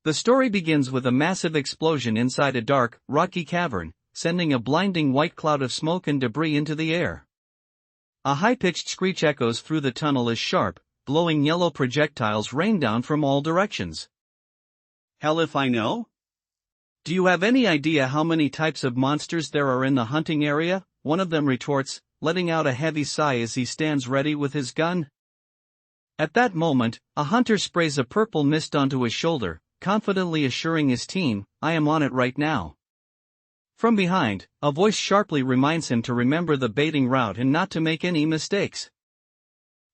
The story begins with a massive explosion inside a dark, rocky cavern, sending a blinding white cloud of smoke and debris into the air. A high-pitched screech echoes through the tunnel as sharp, glowing yellow projectiles rain down from all directions. Hell if I know? Do you have any idea how many types of monsters there are in the hunting area? One of them retorts, letting out a heavy sigh as he stands ready with his gun. At that moment, a hunter sprays a purple mist onto his shoulder, confidently assuring his team, "I am on it right now." From behind, a voice sharply reminds him to remember the baiting route and not to make any mistakes.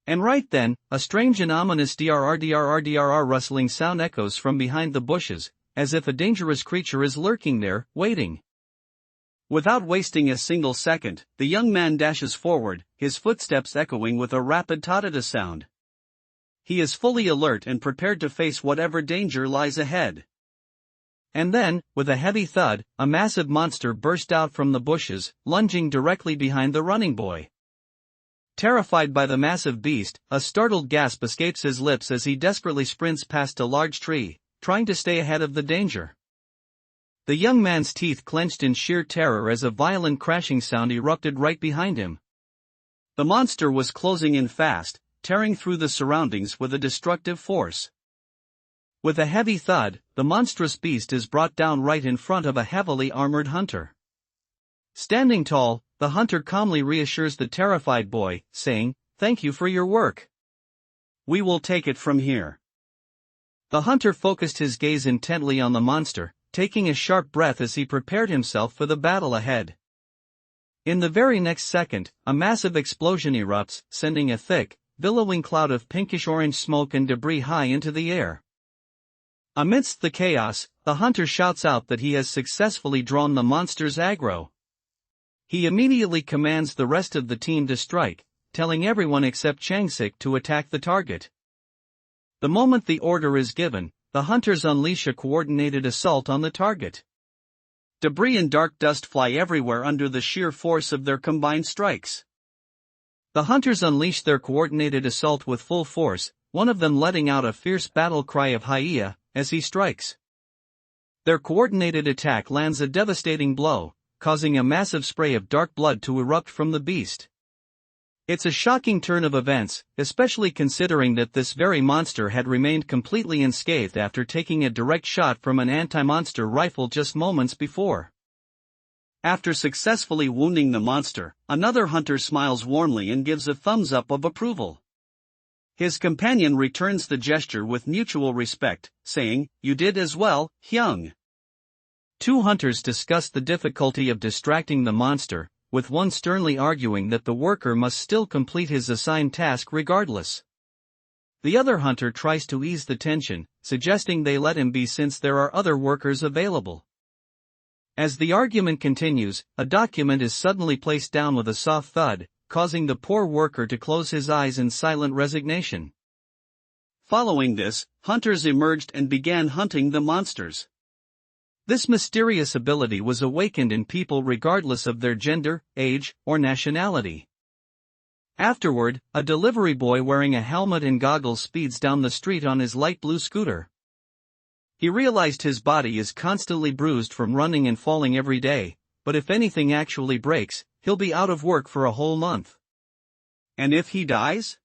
And right then, a strange and ominous drrrrrrrr rustling sound echoes from behind the bushes, as if a dangerous creature is lurking there, waiting. Without wasting a single second, the young man dashes forward, his footsteps echoing with a rapid ta-da-da sound. He is fully alert and prepared to face whatever danger lies ahead. And then, with a heavy thud, a massive monster burst out from the bushes, lunging directly behind the running boy. Terrified by the massive beast, a startled gasp escapes his lips as he desperately sprints past a large tree, trying to stay ahead of the danger. The young man's teeth clenched in sheer terror as a violent crashing sound erupted right behind him. The monster was closing in fast, tearing through the surroundings with a destructive force. With a heavy thud, the monstrous beast is brought down right in front of a heavily armored hunter. Standing tall, the hunter calmly reassures the terrified boy, saying, "Thank you for your work. We will take it from here." The hunter focused his gaze intently on the monster, taking a sharp breath as he prepared himself for the battle ahead. In the very next second, a massive explosion erupts, sending a thick, billowing cloud of pinkish-orange smoke and debris high into the air. Amidst the chaos, the hunter shouts out that he has successfully drawn the monster's aggro. He immediately commands the rest of the team to strike, telling everyone except Changsik to attack the target. The moment the order is given, the hunters unleash a coordinated assault on the target. Debris and dark dust fly everywhere under the sheer force of their combined strikes. The hunters unleash their coordinated assault with full force, one of them letting out a fierce battle cry of "Hiya" as he strikes. Their coordinated attack lands a devastating blow, causing a massive spray of dark blood to erupt from the beast. It's a shocking turn of events, especially considering that this very monster had remained completely unscathed after taking a direct shot from an anti-monster rifle just moments before. After successfully wounding the monster, another hunter smiles warmly and gives a thumbs up of approval. His companion returns the gesture with mutual respect, saying, "You did as well, Hyung." Two hunters discuss the difficulty of distracting the monster, with one sternly arguing that the worker must still complete his assigned task regardless. The other hunter tries to ease the tension, suggesting they let him be since there are other workers available. As the argument continues, a document is suddenly placed down with a soft thud, causing the poor worker to close his eyes in silent resignation. Following this, hunters emerged and began hunting the monsters. This mysterious ability was awakened in people regardless of their gender, age, or nationality. Afterward, a delivery boy wearing a helmet and goggles speeds down the street on his light blue scooter. He realized his body is constantly bruised from running and falling every day, but if anything actually breaks, he'll be out of work for a whole month. And if he dies?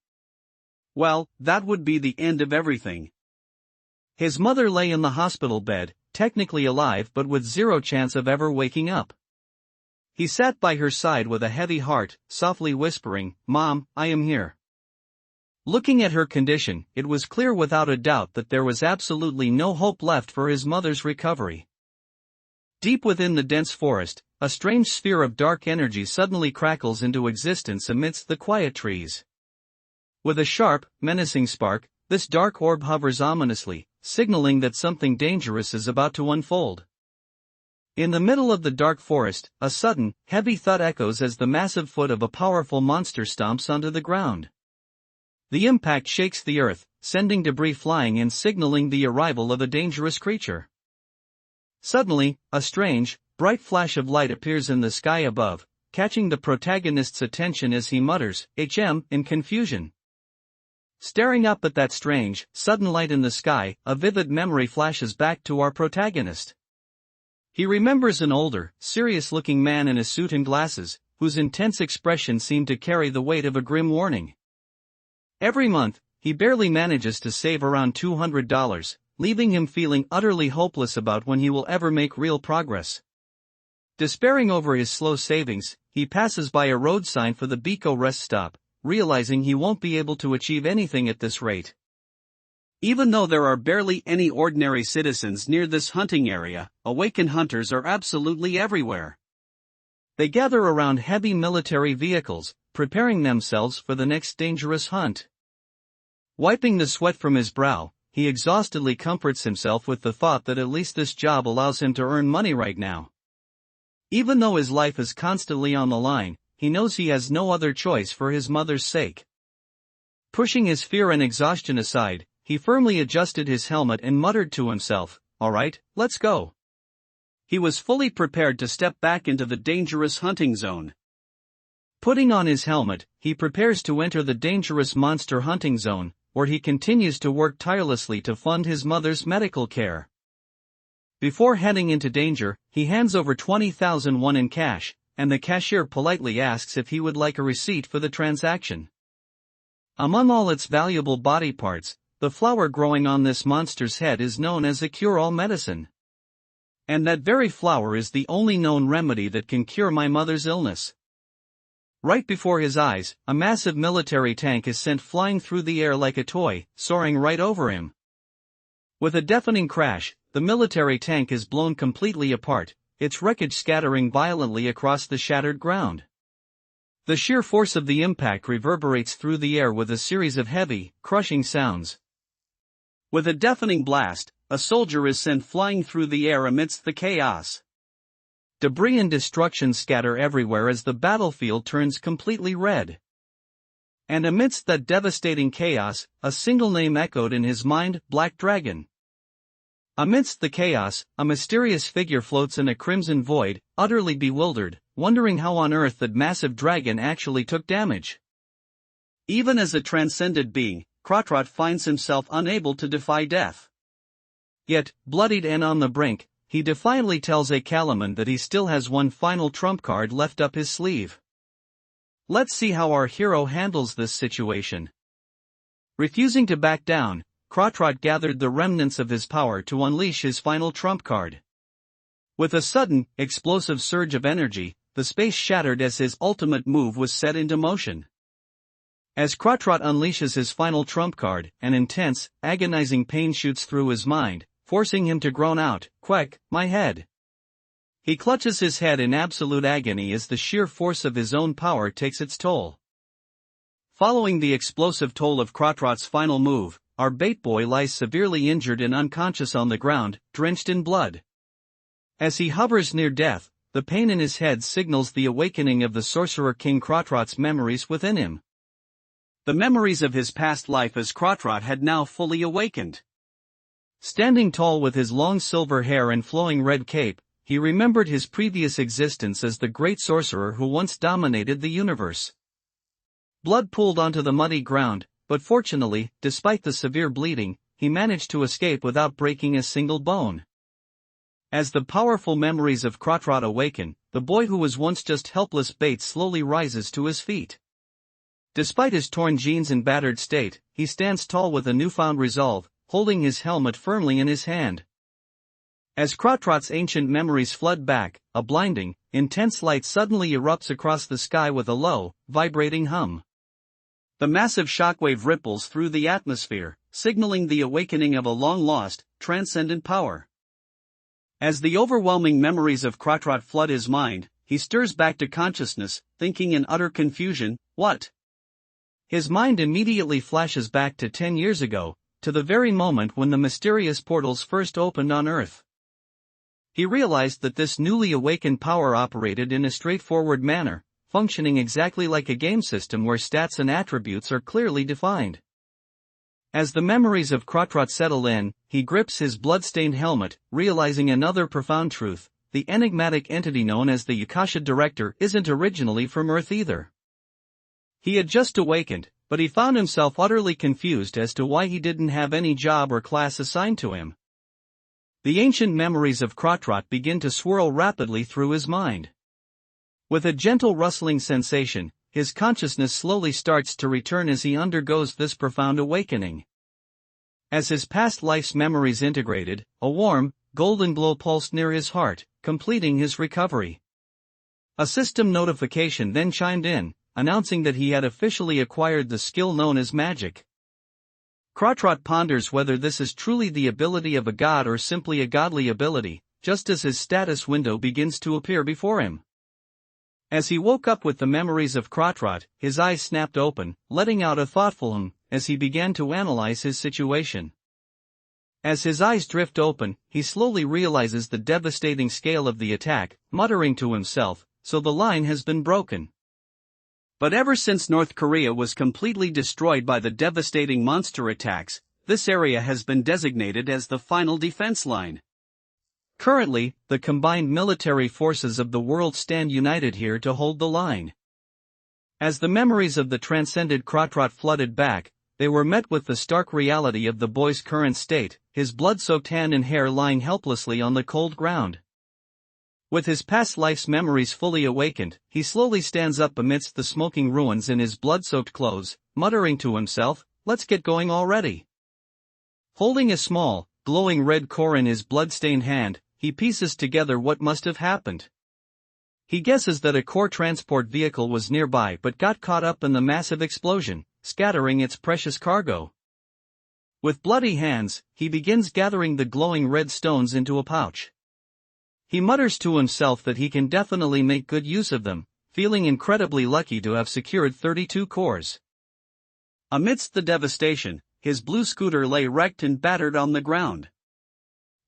Well, that would be the end of everything. His mother lay in the hospital bed, technically alive but with zero chance of ever waking up. He sat by her side with a heavy heart, softly whispering, "Mom, I am here." Looking at her condition, it was clear without a doubt that there was absolutely no hope left for his mother's recovery. Deep within the dense forest, a strange sphere of dark energy suddenly crackles into existence amidst the quiet trees. With a sharp, menacing spark, this dark orb hovers ominously, signaling that something dangerous is about to unfold. In the middle of the dark forest, a sudden, heavy thud echoes as the massive foot of a powerful monster stomps onto the ground. The impact shakes the earth, sending debris flying and signaling the arrival of a dangerous creature. Suddenly, a strange, bright flash of light appears in the sky above, catching the protagonist's attention as he mutters, "HM," in confusion. Staring up at that strange, sudden light in the sky, a vivid memory flashes back to our protagonist. He remembers an older, serious-looking man in a suit and glasses, whose intense expression seemed to carry the weight of a grim warning. Every month, he barely manages to save around $200, leaving him feeling utterly hopeless about when he will ever make real progress. Despairing over his slow savings, he passes by a road sign for the Biko rest stop, realizing he won't be able to achieve anything at this rate. Even though there are barely any ordinary citizens near this hunting area, awakened hunters are absolutely everywhere. They gather around heavy military vehicles, preparing themselves for the next dangerous hunt. Wiping the sweat from his brow, he exhaustedly comforts himself with the thought that at least this job allows him to earn money right now. Even though his life is constantly on the line, he knows he has no other choice for his mother's sake. Pushing his fear and exhaustion aside, he firmly adjusted his helmet and muttered to himself, "All right, let's go." He was fully prepared to step back into the dangerous hunting zone. Putting on his helmet, he prepares to enter the dangerous monster hunting zone, where he continues to work tirelessly to fund his mother's medical care. Before heading into danger, he hands over 20,000 won in cash, and the cashier politely asks if he would like a receipt for the transaction. Among all its valuable body parts, the flower growing on this monster's head is known as a cure-all medicine. And that very flower is the only known remedy that can cure my mother's illness. Right before his eyes, a massive military tank is sent flying through the air like a toy, soaring right over him. With a deafening crash, the military tank is blown completely apart, its wreckage scattering violently across the shattered ground. The sheer force of the impact reverberates through the air with a series of heavy, crushing sounds. With a deafening blast, a soldier is sent flying through the air amidst the chaos. Debris and destruction scatter everywhere as the battlefield turns completely red. And amidst that devastating chaos, a single name echoed in his mind: Black Dragon. Amidst the chaos, a mysterious figure floats in a crimson void, utterly bewildered, wondering how on earth that massive dragon actually took damage. Even as a transcended being, Kratrot finds himself unable to defy death. Yet, bloodied and on the brink, he defiantly tells a Kalaman that he still has one final trump card left up his sleeve. Let's see how our hero handles this situation. Refusing to back down, Kratrot gathered the remnants of his power to unleash his final trump card. With a sudden, explosive surge of energy, the space shattered as his ultimate move was set into motion. As Kratrot unleashes his final trump card, an intense, agonizing pain shoots through his mind, forcing him to groan out, "Quack, my head." He clutches his head in absolute agony as the sheer force of his own power takes its toll. Following the explosive toll of Kratrot's final move, our bait boy lies severely injured and unconscious on the ground, drenched in blood. As he hovers near death, the pain in his head signals the awakening of the sorcerer king Kratrot's memories within him. The memories of his past life as Kratrot had now fully awakened. Standing tall with his long silver hair and flowing red cape, he remembered his previous existence as the great sorcerer who once dominated the universe. Blood pooled onto the muddy ground, but fortunately, despite the severe bleeding, he managed to escape without breaking a single bone. As the powerful memories of Kratrot awaken, the boy who was once just helpless bait slowly rises to his feet. Despite his torn jeans and battered state, he stands tall with a newfound resolve, holding his helmet firmly in his hand. As Kratrot's ancient memories flood back, a blinding, intense light suddenly erupts across the sky with a low, vibrating hum. The massive shockwave ripples through the atmosphere, signaling the awakening of a long-lost, transcendent power. As the overwhelming memories of Kratrot flood his mind, he stirs back to consciousness, thinking in utter confusion, what? His mind immediately flashes back to 10 years ago, to the very moment when the mysterious portals first opened on Earth. He realized that this newly awakened power operated in a straightforward manner, functioning exactly like a game system where stats and attributes are clearly defined. As the memories of Kratrot settle in, he grips his blood-stained helmet, realizing another profound truth: the enigmatic entity known as the Yakasha Director isn't originally from Earth either. He had just awakened, but he found himself utterly confused as to why he didn't have any job or class assigned to him. The ancient memories of Kratrot begin to swirl rapidly through his mind. With a gentle rustling sensation, his consciousness slowly starts to return as he undergoes this profound awakening. As his past life's memories integrated, a warm, golden glow pulsed near his heart, completing his recovery. A system notification then chimed in, announcing that he had officially acquired the skill known as magic. Kratrot ponders whether this is truly the ability of a god or simply a godly ability, just as his status window begins to appear before him. As he woke up with the memories of Kratrot, his eyes snapped open, letting out a thoughtful hum, as he began to analyze his situation. As his eyes drift open, he slowly realizes the devastating scale of the attack, muttering to himself, "So the line has been broken." But ever since North Korea was completely destroyed by the devastating monster attacks, this area has been designated as the final defense line. Currently, the combined military forces of the world stand united here to hold the line. As the memories of the transcended Kratrot flooded back, they were met with the stark reality of the boy's current state, his blood-soaked hand and hair lying helplessly on the cold ground. With his past life's memories fully awakened, he slowly stands up amidst the smoking ruins in his blood-soaked clothes, muttering to himself, "Let's get going already." Holding a small, glowing red core in his blood-stained hand, he pieces together what must have happened. He guesses that a core transport vehicle was nearby but got caught up in the massive explosion, scattering its precious cargo. With bloody hands, he begins gathering the glowing red stones into a pouch. He mutters to himself that he can definitely make good use of them, feeling incredibly lucky to have secured 32 cores. Amidst the devastation, his blue scooter lay wrecked and battered on the ground.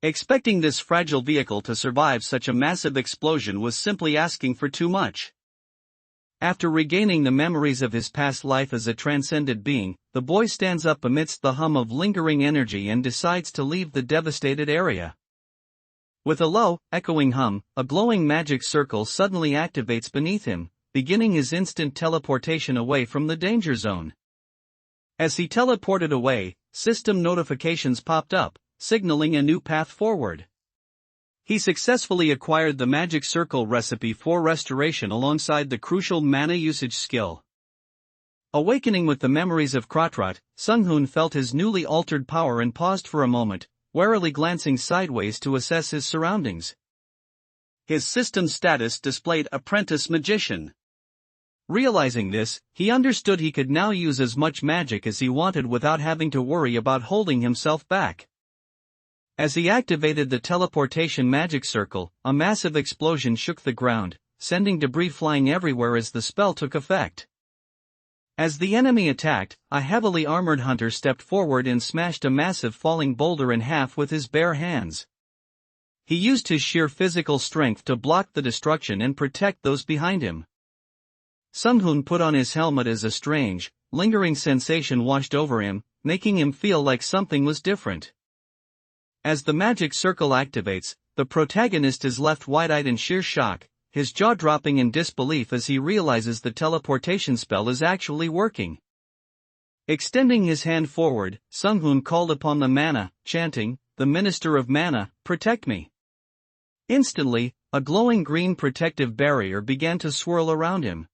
Expecting this fragile vehicle to survive such a massive explosion was simply asking for too much. After regaining the memories of his past life as a transcended being, the boy stands up amidst the hum of lingering energy and decides to leave the devastated area. With a low, echoing hum, a glowing magic circle suddenly activates beneath him, beginning his instant teleportation away from the danger zone. As he teleported away, system notifications popped up, signaling a new path forward. He successfully acquired the magic circle recipe for restoration alongside the crucial mana usage skill. Awakening with the memories of Kratrot, Sung-hoon felt his newly altered power and paused for a moment, warily glancing sideways to assess his surroundings. His system status displayed Apprentice Magician. Realizing this, he understood he could now use as much magic as he wanted without having to worry about holding himself back. As he activated the teleportation magic circle, a massive explosion shook the ground, sending debris flying everywhere as the spell took effect. As the enemy attacked, a heavily armored hunter stepped forward and smashed a massive falling boulder in half with his bare hands. He used his sheer physical strength to block the destruction and protect those behind him. Sung-hoon put on his helmet as a strange, lingering sensation washed over him, making him feel like something was different. As the magic circle activates, the protagonist is left wide-eyed in sheer shock, his jaw dropping in disbelief as he realizes the teleportation spell is actually working. Extending his hand forward, Sung-hoon called upon the mana, chanting, "The Minister of Mana, protect me." Instantly, a glowing green protective barrier began to swirl around him.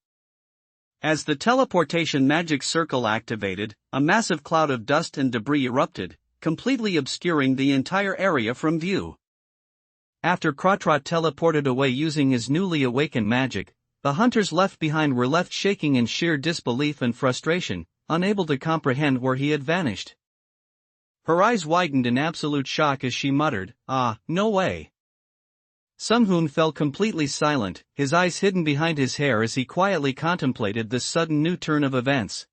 As the teleportation magic circle activated, a massive cloud of dust and debris erupted, completely obscuring the entire area from view. After Kratrot teleported away using his newly awakened magic, the hunters left behind were left shaking in sheer disbelief and frustration, unable to comprehend where he had vanished. Her eyes widened in absolute shock as she muttered, "Ah, no way." Sung-hoon fell completely silent, his eyes hidden behind his hair as he quietly contemplated this sudden new turn of events.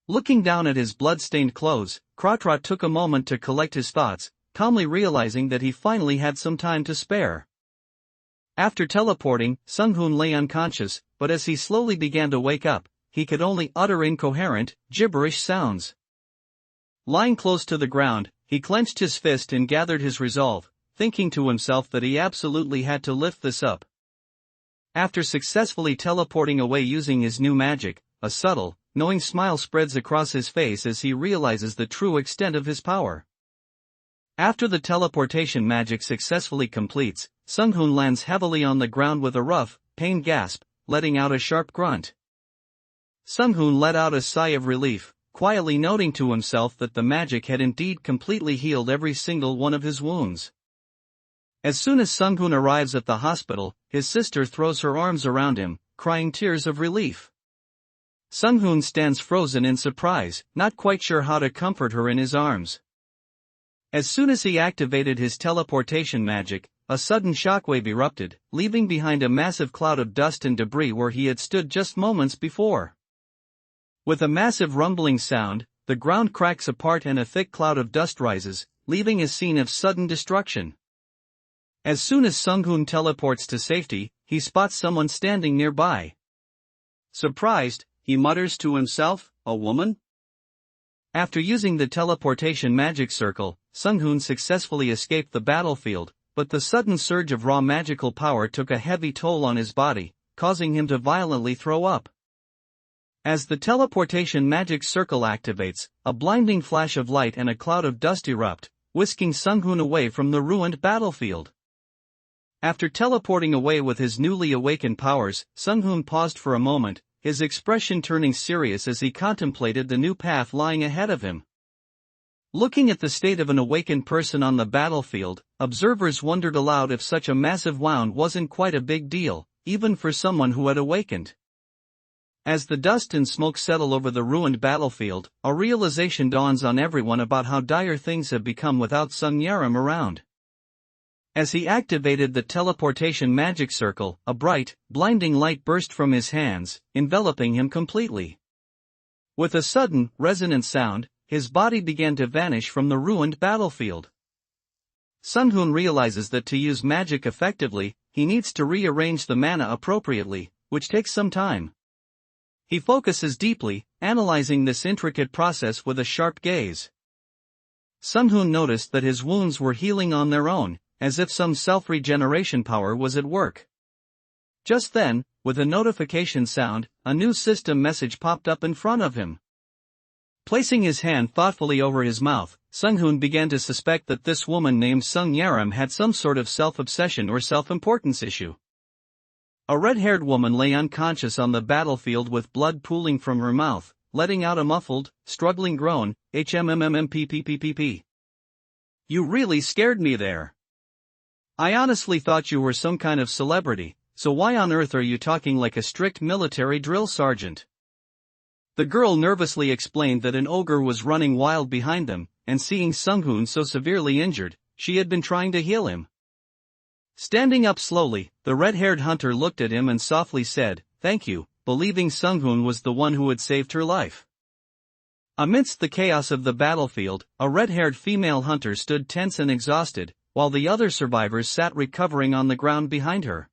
Looking down at his blood-stained clothes, Kratrot took a moment to collect his thoughts, calmly realizing that he finally had some time to spare. After teleporting, Sung-hoon lay unconscious, but as he slowly began to wake up, he could only utter incoherent, gibberish sounds. Lying close to the ground, he clenched his fist and gathered his resolve, thinking to himself that he absolutely had to lift this up. After successfully teleporting away using his new magic, a subtle, knowing smile spreads across his face as he realizes the true extent of his power. After the teleportation magic successfully completes, Sung-hoon lands heavily on the ground with a rough, pained gasp, letting out a sharp grunt. Sung-hoon let out a sigh of relief, quietly noting to himself that the magic had indeed completely healed every single one of his wounds. As soon as Sung-hoon arrives at the hospital, his sister throws her arms around him, crying tears of relief. Sung-hoon stands frozen in surprise, not quite sure how to comfort her in his arms. As soon as he activated his teleportation magic, a sudden shockwave erupted, leaving behind a massive cloud of dust and debris where he had stood just moments before. With a massive rumbling sound, the ground cracks apart and a thick cloud of dust rises, leaving a scene of sudden destruction. As soon as Sung-hoon teleports to safety, he spots someone standing nearby. Surprised, he mutters to himself, "A woman?" After using the teleportation magic circle, Sung-hoon successfully escaped the battlefield, but the sudden surge of raw magical power took a heavy toll on his body, causing him to violently throw up. As the teleportation magic circle activates, a blinding flash of light and a cloud of dust erupt, whisking Sung-hoon away from the ruined battlefield. After teleporting away with his newly awakened powers, Sung-hoon paused for a moment, his expression turning serious as he contemplated the new path lying ahead of him. Looking at the state of an awakened person on the battlefield, observers wondered aloud if such a massive wound wasn't quite a big deal, even for someone who had awakened. As the dust and smoke settle over the ruined battlefield, a realization dawns on everyone about how dire things have become without Sung Yaram around. As he activated the teleportation magic circle, a bright, blinding light burst from his hands, enveloping him completely. With a sudden, resonant sound, his body began to vanish from the ruined battlefield. Sung-hoon realizes that to use magic effectively, he needs to rearrange the mana appropriately, which takes some time. He focuses deeply, analyzing this intricate process with a sharp gaze. Sung-hoon noticed that his wounds were healing on their own, as if some self-regeneration power was at work. Just then, with a notification sound, a new system message popped up in front of him. Placing his hand thoughtfully over his mouth, Sung-hoon began to suspect that this woman named Sung Yaram had some sort of self-obsession or self-importance issue. A red-haired woman lay unconscious on the battlefield with blood pooling from her mouth, letting out a muffled, struggling groan, "HMMMPPPPP. You really scared me there. I honestly thought you were some kind of celebrity, so why on earth are you talking like a strict military drill sergeant?" The girl nervously explained that an ogre was running wild behind them, and seeing Sung-hoon so severely injured, she had been trying to heal him. Standing up slowly, the red-haired hunter looked at him and softly said, "Thank you," believing Sung-hoon was the one who had saved her life. Amidst the chaos of the battlefield, a red-haired female hunter stood tense and exhausted, while the other survivors sat recovering on the ground behind her.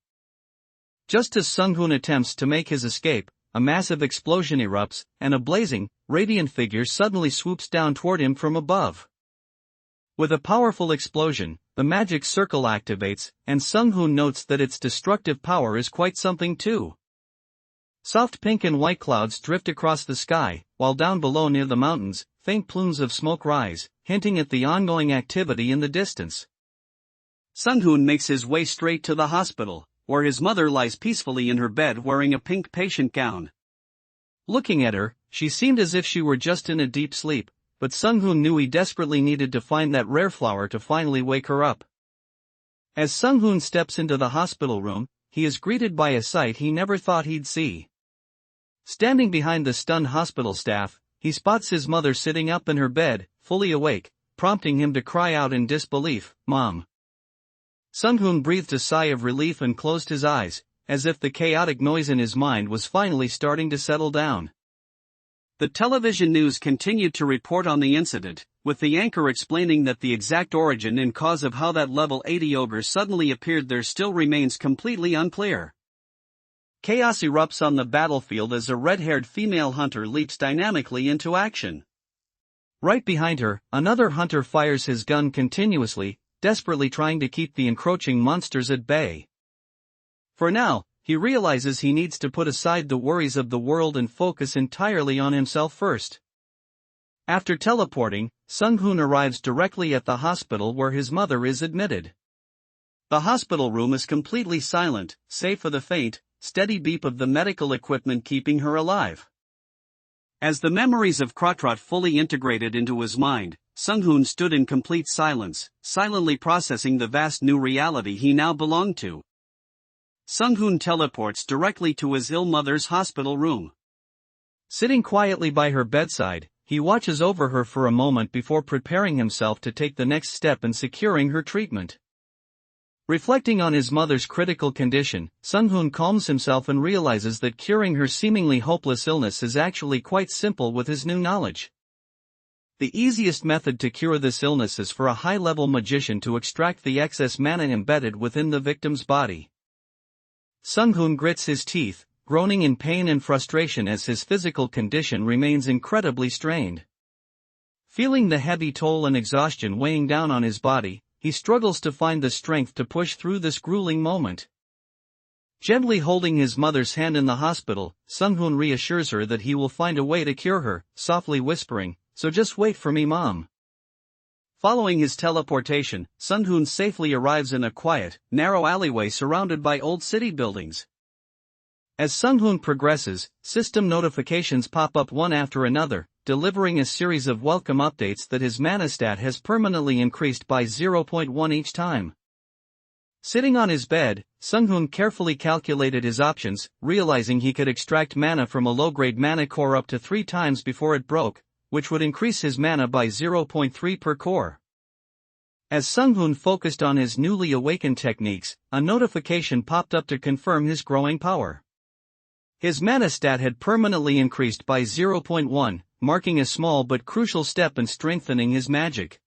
Just as Sung-hoon attempts to make his escape, a massive explosion erupts, and a blazing, radiant figure suddenly swoops down toward him from above. With a powerful explosion, the magic circle activates, and Sung-hoon notes that its destructive power is quite something too. Soft pink and white clouds drift across the sky, while down below near the mountains, faint plumes of smoke rise, hinting at the ongoing activity in the distance. Sung-hoon makes his way straight to the hospital, where his mother lies peacefully in her bed wearing a pink patient gown. Looking at her, she seemed as if she were just in a deep sleep, but Sung-hoon knew he desperately needed to find that rare flower to finally wake her up. As Sung-hoon steps into the hospital room, he is greeted by a sight he never thought he'd see. Standing behind the stunned hospital staff, he spots his mother sitting up in her bed, fully awake, prompting him to cry out in disbelief, "Mom." Sung-hoon breathed a sigh of relief and closed his eyes, as if the chaotic noise in his mind was finally starting to settle down. The television news continued to report on the incident, with the anchor explaining that the exact origin and cause of how that level 80 ogre suddenly appeared there still remains completely unclear. Chaos erupts on the battlefield as a red-haired female hunter leaps dynamically into action. Right behind her, another hunter fires his gun continuously, desperately trying to keep the encroaching monsters at bay. For now, he realizes he needs to put aside the worries of the world and focus entirely on himself first. After teleporting, Sung-hoon arrives directly at the hospital where his mother is admitted. The hospital room is completely silent, save for the faint, steady beep of the medical equipment keeping her alive. As the memories of Kratrot fully integrated into his mind, Sung-hoon stood in complete silence, silently processing the vast new reality he now belonged to. Sung-hoon teleports directly to his ill mother's hospital room. Sitting quietly by her bedside, he watches over her for a moment before preparing himself to take the next step in securing her treatment. Reflecting on his mother's critical condition, Sung-hoon calms himself and realizes that curing her seemingly hopeless illness is actually quite simple with his new knowledge. The easiest method to cure this illness is for a high-level magician to extract the excess mana embedded within the victim's body. Sung-hoon grits his teeth, groaning in pain and frustration as his physical condition remains incredibly strained. Feeling the heavy toll and exhaustion weighing down on his body, he struggles to find the strength to push through this grueling moment. Gently holding his mother's hand in the hospital, Sung-hoon reassures her that he will find a way to cure her, softly whispering, "So just wait for me, Mom." Following his teleportation, Sung-hoon safely arrives in a quiet, narrow alleyway surrounded by old city buildings. As Sung-hoon progresses, system notifications pop up one after another, delivering a series of welcome updates that his mana stat has permanently increased by 0.1 each time. Sitting on his bed, Sung-hoon carefully calculated his options, realizing he could extract mana from a low-grade mana core up to 3 times before it broke, which would increase his mana by 0.3 per core. As Sung-hoon focused on his newly awakened techniques, a notification popped up to confirm his growing power. His mana stat had permanently increased by 0.1, marking a small but crucial step in strengthening his magic.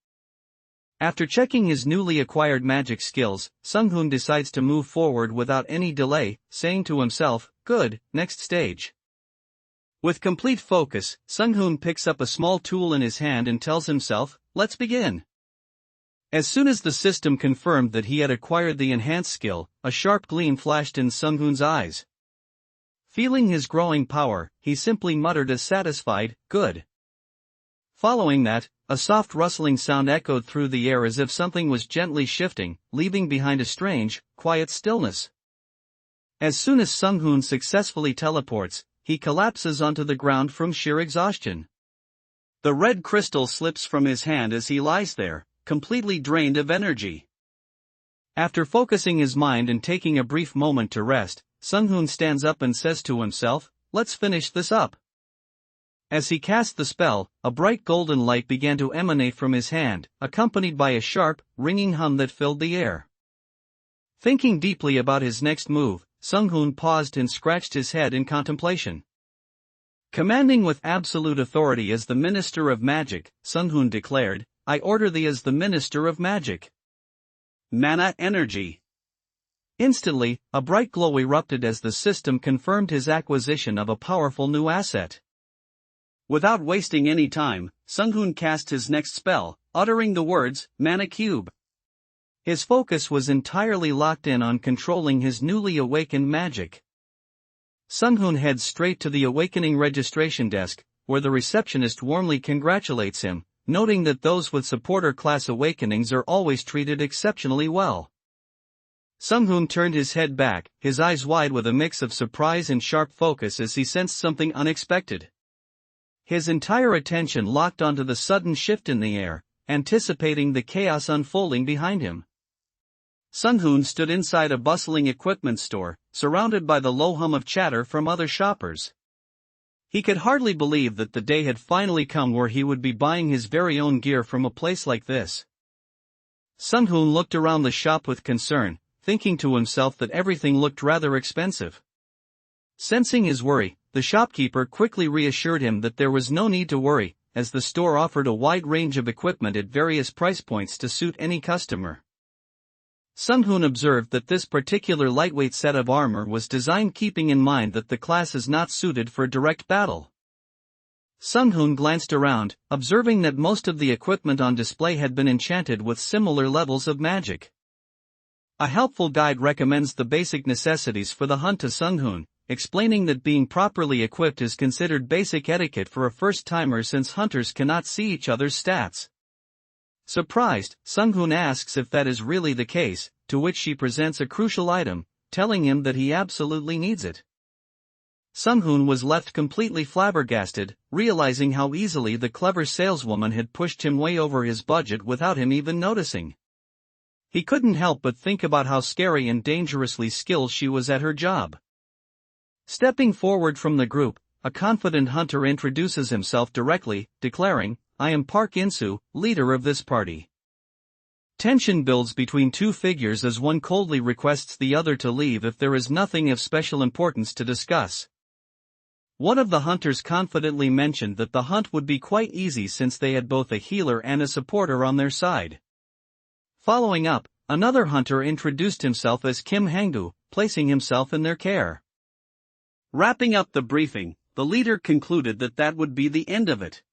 After checking his newly acquired magic skills, Sung-hoon decides to move forward without any delay, saying to himself, "Good, next stage." With complete focus, Sung-hoon picks up a small tool in his hand and tells himself, "Let's begin." As soon as the system confirmed that he had acquired the enhanced skill, a sharp gleam flashed in Sung-hoon's eyes. Feeling his growing power, he simply muttered a satisfied, "Good." Following that, a soft rustling sound echoed through the air as if something was gently shifting, leaving behind a strange, quiet stillness. As soon as Sung-hoon successfully teleports, he collapses onto the ground from sheer exhaustion. The red crystal slips from his hand as he lies there, completely drained of energy. After focusing his mind and taking a brief moment to rest, Sung-hoon stands up and says to himself, "Let's finish this up." As he cast the spell, a bright golden light began to emanate from his hand, accompanied by a sharp, ringing hum that filled the air. Thinking deeply about his next move, Sung-hoon paused and scratched his head in contemplation. Commanding with absolute authority as the Minister of Magic, Sung-hoon declared, "I order thee as the Minister of Magic." Mana energy. Instantly, a bright glow erupted as the system confirmed his acquisition of a powerful new asset. Without wasting any time, Sung-hoon cast his next spell, uttering the words, "Mana Cube." His focus was entirely locked in on controlling his newly awakened magic. Sung-hoon heads straight to the awakening registration desk, where the receptionist warmly congratulates him, noting that those with supporter class awakenings are always treated exceptionally well. Sung-hoon turned his head back, his eyes wide with a mix of surprise and sharp focus as he sensed something unexpected. His entire attention locked onto the sudden shift in the air, anticipating the chaos unfolding behind him. Sung-hoon stood inside a bustling equipment store, surrounded by the low hum of chatter from other shoppers. He could hardly believe that the day had finally come where he would be buying his very own gear from a place like this. Sung-hoon looked around the shop with concern, thinking to himself that everything looked rather expensive. Sensing his worry, the shopkeeper quickly reassured him that there was no need to worry, as the store offered a wide range of equipment at various price points to suit any customer. Sung-hoon observed that this particular lightweight set of armor was designed keeping in mind that the class is not suited for direct battle. Sung-hoon glanced around, observing that most of the equipment on display had been enchanted with similar levels of magic. A helpful guide recommends the basic necessities for the hunt to Sung-hoon, explaining that being properly equipped is considered basic etiquette for a first-timer since hunters cannot see each other's stats. Surprised, Sung-hoon asks if that is really the case, to which she presents a crucial item, telling him that he absolutely needs it. Sung-hoon was left completely flabbergasted, realizing how easily the clever saleswoman had pushed him way over his budget without him even noticing. He couldn't help but think about how scary and dangerously skilled she was at her job. Stepping forward from the group, a confident hunter introduces himself directly, declaring, "I am Park In-soo, leader of this party." Tension builds between two figures as one coldly requests the other to leave if there is nothing of special importance to discuss. One of the hunters confidently mentioned that the hunt would be quite easy since they had both a healer and a supporter on their side. Following up, another hunter introduced himself as Kim Hangdu, placing himself in their care. Wrapping up the briefing, the leader concluded that that would be the end of it.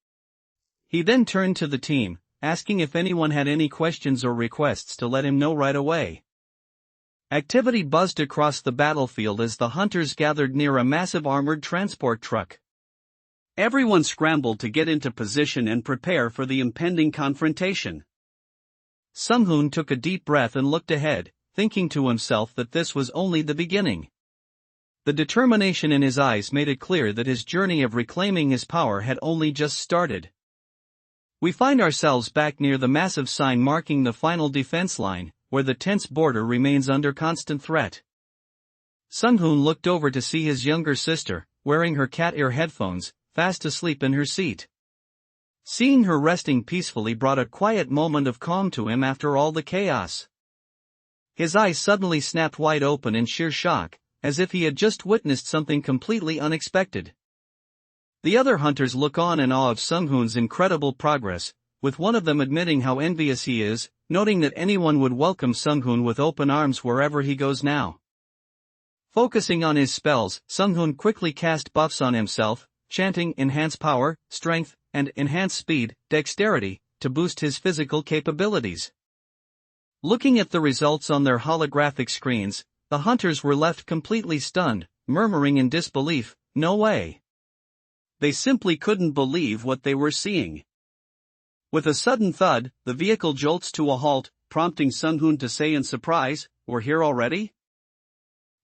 He then turned to the team, asking if anyone had any questions or requests to let him know right away. Activity buzzed across the battlefield as the hunters gathered near a massive armored transport truck. Everyone scrambled to get into position and prepare for the impending confrontation. Sung-hoon took a deep breath and looked ahead, thinking to himself that this was only the beginning. The determination in his eyes made it clear that his journey of reclaiming his power had only just started. We find ourselves back near the massive sign marking the final defense line, where the tense border remains under constant threat. Sung-hoon looked over to see his younger sister, wearing her cat ear headphones, fast asleep in her seat. Seeing her resting peacefully brought a quiet moment of calm to him after all the chaos. His eyes suddenly snapped wide open in sheer shock, as if he had just witnessed something completely unexpected. The other hunters look on in awe of Sung-hoon's incredible progress, with one of them admitting how envious he is, noting that anyone would welcome Sung-hoon with open arms wherever he goes now. Focusing on his spells, Sung-hoon quickly cast buffs on himself, chanting Enhance Power, Strength, and Enhance Speed, Dexterity, to boost his physical capabilities. Looking at the results on their holographic screens, the hunters were left completely stunned, murmuring in disbelief, "No way." They simply couldn't believe what they were seeing. With a sudden thud, the vehicle jolts to a halt, prompting Sung-hoon to say in surprise, "We're here already?"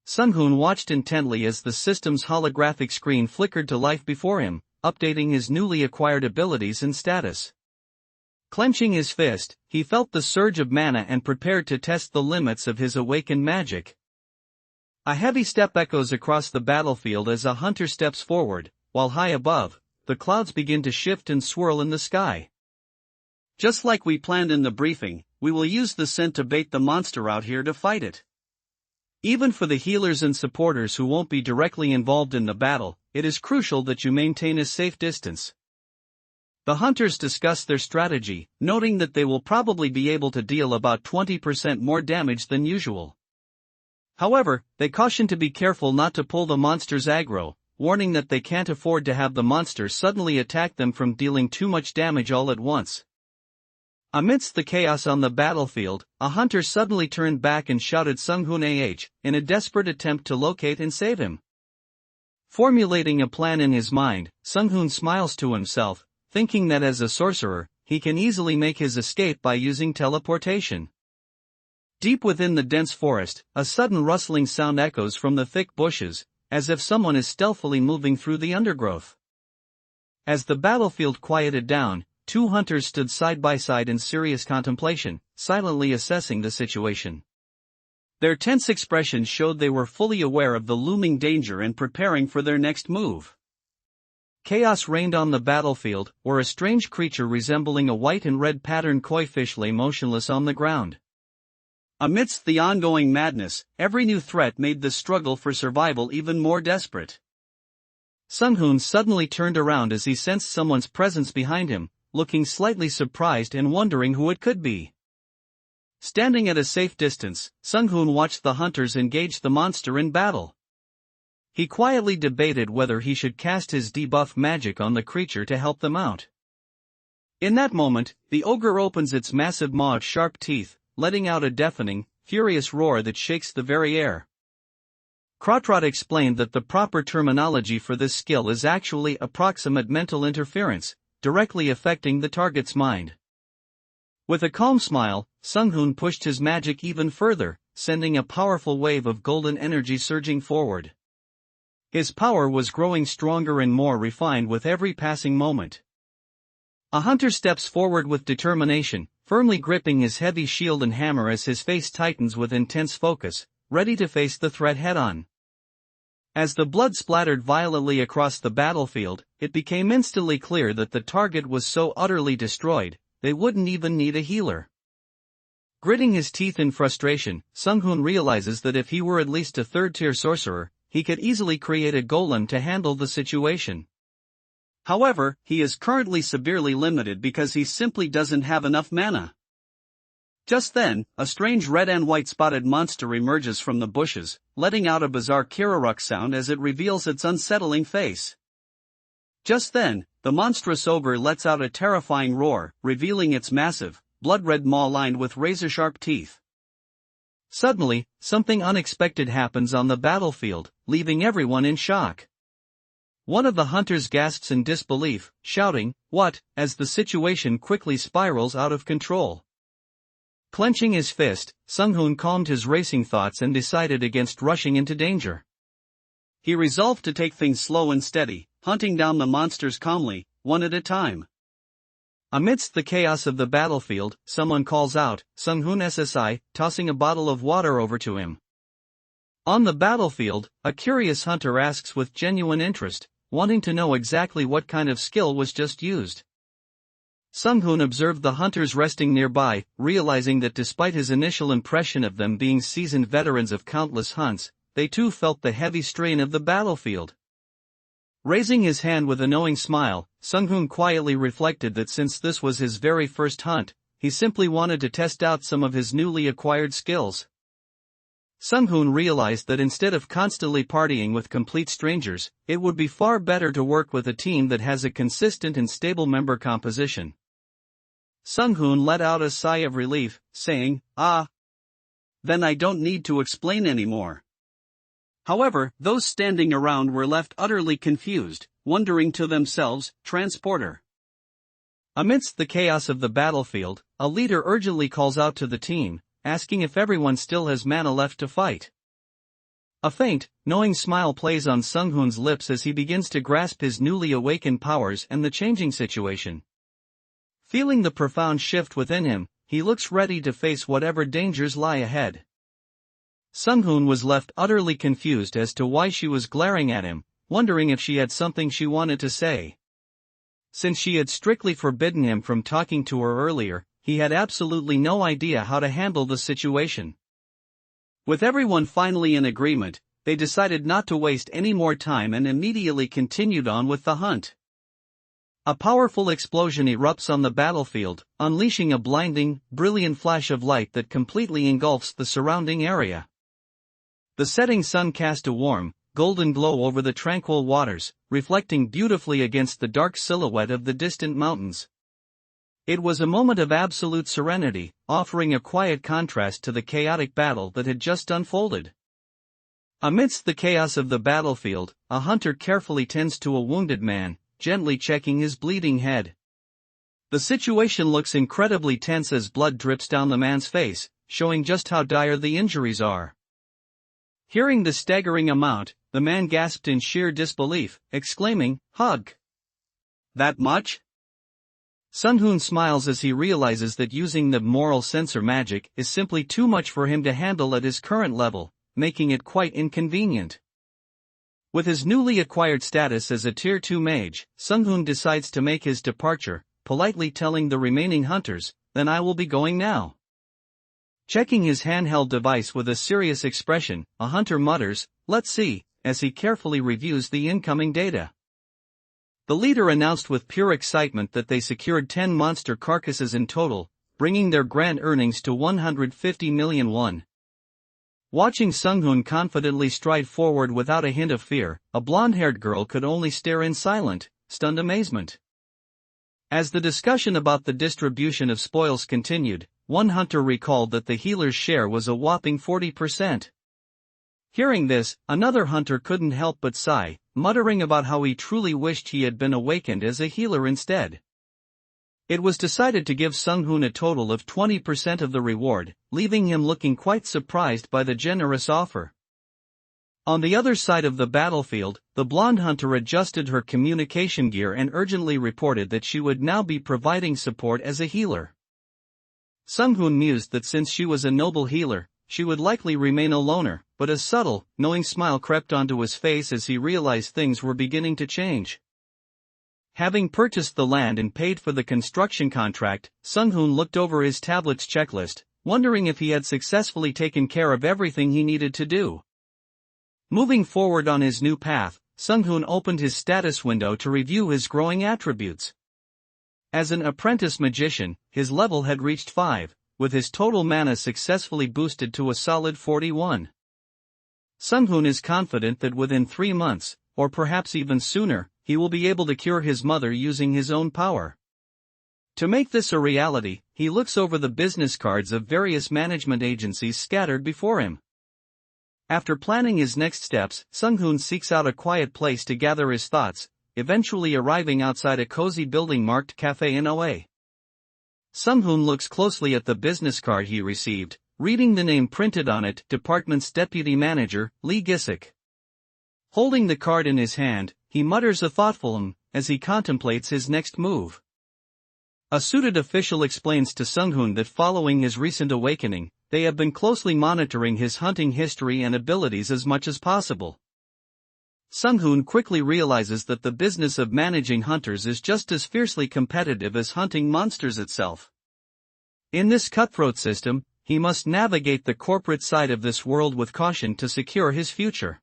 Sung-hoon watched intently as the system's holographic screen flickered to life before him, updating his newly acquired abilities and status. Clenching his fist, he felt the surge of mana and prepared to test the limits of his awakened magic. A heavy step echoes across the battlefield as a hunter steps forward, while high above, the clouds begin to shift and swirl in the sky. "Just like we planned in the briefing, we will use the scent to bait the monster out here to fight it. Even for the healers and supporters who won't be directly involved in the battle, it is crucial that you maintain a safe distance." The hunters discuss their strategy, noting that they will probably be able to deal about 20% more damage than usual. However, they caution to be careful not to pull the monster's aggro, warning that they can't afford to have the monster suddenly attack them from dealing too much damage all at once. Amidst the chaos on the battlefield, a hunter suddenly turned back and shouted Sung-hoon in a desperate attempt to locate and save him. Formulating a plan in his mind, Sung-hoon smiles to himself, thinking that as a sorcerer, he can easily make his escape by using teleportation. Deep within the dense forest, a sudden rustling sound echoes from the thick bushes, as if someone is stealthily moving through the undergrowth. As the battlefield quieted down, two hunters stood side by side in serious contemplation, silently assessing the situation. Their tense expressions showed they were fully aware of the looming danger and preparing for their next move. Chaos reigned on the battlefield, where a strange creature resembling a white and red patterned koi fish lay motionless on the ground. Amidst the ongoing madness, every new threat made the struggle for survival even more desperate. Sung-hoon suddenly turned around as he sensed someone's presence behind him, looking slightly surprised and wondering who it could be. Standing at a safe distance, Sung-hoon watched the hunters engage the monster in battle. He quietly debated whether he should cast his debuff magic on the creature to help them out. In that moment, the ogre opens its massive maw of sharp teeth, letting out a deafening, furious roar that shakes the very air. Kratrot explained that the proper terminology for this skill is actually approximate mental interference, directly affecting the target's mind. With a calm smile, Sunghoon pushed his magic even further, sending a powerful wave of golden energy surging forward. His power was growing stronger and more refined with every passing moment. A hunter steps forward with determination, firmly gripping his heavy shield and hammer as his face tightens with intense focus, ready to face the threat head-on. As the blood splattered violently across the battlefield, it became instantly clear that the target was so utterly destroyed, they wouldn't even need a healer. Gritting his teeth in frustration, Sunghoon realizes that if he were at least a third-tier sorcerer, he could easily create a golem to handle the situation. However, he is currently severely limited because he simply doesn't have enough mana. Just then, a strange red and white spotted monster emerges from the bushes, letting out a bizarre kiraruk sound as it reveals its unsettling face. Just then, the monstrous ogre lets out a terrifying roar, revealing its massive, blood-red maw lined with razor-sharp teeth. Suddenly, something unexpected happens on the battlefield, leaving everyone in shock. One of the hunters gasps in disbelief, shouting, "What?" as the situation quickly spirals out of control. Clenching his fist, Sunghoon calmed his racing thoughts and decided against rushing into danger. He resolved to take things slow and steady, hunting down the monsters calmly, one at a time. Amidst the chaos of the battlefield, someone calls out, "Sunghoon SSI," tossing a bottle of water over to him. On the battlefield, a curious hunter asks with genuine interest, wanting to know exactly what kind of skill was just used. Sunghoon observed the hunters resting nearby, realizing that despite his initial impression of them being seasoned veterans of countless hunts, they too felt the heavy strain of the battlefield. Raising his hand with a knowing smile, Sunghoon quietly reflected that since this was his very first hunt, he simply wanted to test out some of his newly acquired skills. Sunghoon realized that instead of constantly partying with complete strangers, it would be far better to work with a team that has a consistent and stable member composition. Sunghoon let out a sigh of relief, saying, "Ah, then I don't need to explain anymore." However, those standing around were left utterly confused, wondering to themselves, "Transporter." Amidst the chaos of the battlefield, a leader urgently calls out to the team, asking if everyone still has mana left to fight. A faint, knowing smile plays on Sunghoon's lips as he begins to grasp his newly awakened powers and the changing situation. Feeling the profound shift within him, he looks ready to face whatever dangers lie ahead. Sunghoon was left utterly confused as to why she was glaring at him, wondering if she had something she wanted to say. Since she had strictly forbidden him from talking to her earlier, he had absolutely no idea how to handle the situation. With everyone finally in agreement, they decided not to waste any more time and immediately continued on with the hunt. A powerful explosion erupts on the battlefield, unleashing a blinding, brilliant flash of light that completely engulfs the surrounding area. The setting sun cast a warm, golden glow over the tranquil waters, reflecting beautifully against the dark silhouette of the distant mountains. It was a moment of absolute serenity, offering a quiet contrast to the chaotic battle that had just unfolded. Amidst the chaos of the battlefield, a hunter carefully tends to a wounded man, gently checking his bleeding head. The situation looks incredibly tense as blood drips down the man's face, showing just how dire the injuries are. Hearing the staggering amount, the man gasped in sheer disbelief, exclaiming, "Hug! That much?" Sunghoon smiles as he realizes that using the moral sensor magic is simply too much for him to handle at his current level, making it quite inconvenient. With his newly acquired status as a Tier 2 mage, Sunghoon decides to make his departure, politely telling the remaining hunters, "Then I will be going now." Checking his handheld device with a serious expression, a hunter mutters, "Let's see," as he carefully reviews the incoming data. The leader announced with pure excitement that they secured 10 monster carcasses in total, bringing their grand earnings to 150 million won. Watching Sunghoon confidently stride forward without a hint of fear, a blonde-haired girl could only stare in silent, stunned amazement. As the discussion about the distribution of spoils continued, one hunter recalled that the healer's share was a whopping 40%. Hearing this, another hunter couldn't help but sigh, muttering about how he truly wished he had been awakened as a healer instead. It was decided to give Sung-hoon a total of 20% of the reward, leaving him looking quite surprised by the generous offer. On the other side of the battlefield, the blonde hunter adjusted her communication gear and urgently reported that she would now be providing support as a healer. Sung-hoon mused that since she was a noble healer, she would likely remain a loner, but a subtle, knowing smile crept onto his face as he realized things were beginning to change. Having purchased the land and paid for the construction contract, Sung-hoon looked over his tablet's checklist, wondering if he had successfully taken care of everything he needed to do. Moving forward on his new path, Sung-hoon opened his status window to review his growing attributes. As an apprentice magician, his level had reached 5, with his total mana successfully boosted to a solid 41. Sung-hoon is confident that within 3 months, or perhaps even sooner, he will be able to cure his mother using his own power. To make this a reality, he looks over the business cards of various management agencies scattered before him. After planning his next steps, Sung-hoon seeks out a quiet place to gather his thoughts, eventually arriving outside a cozy building marked Cafe in OA. Sung-hoon looks closely at the business card he received, reading the name printed on it, Department's Deputy Manager, Lee Gisik. Holding the card in his hand, he mutters a thoughtful as he contemplates his next move. A suited official explains to Sung-hoon that following his recent awakening, they have been closely monitoring his hunting history and abilities as much as possible. Sung-hoon quickly realizes that the business of managing hunters is just as fiercely competitive as hunting monsters itself. In this cutthroat system, he must navigate the corporate side of this world with caution to secure his future.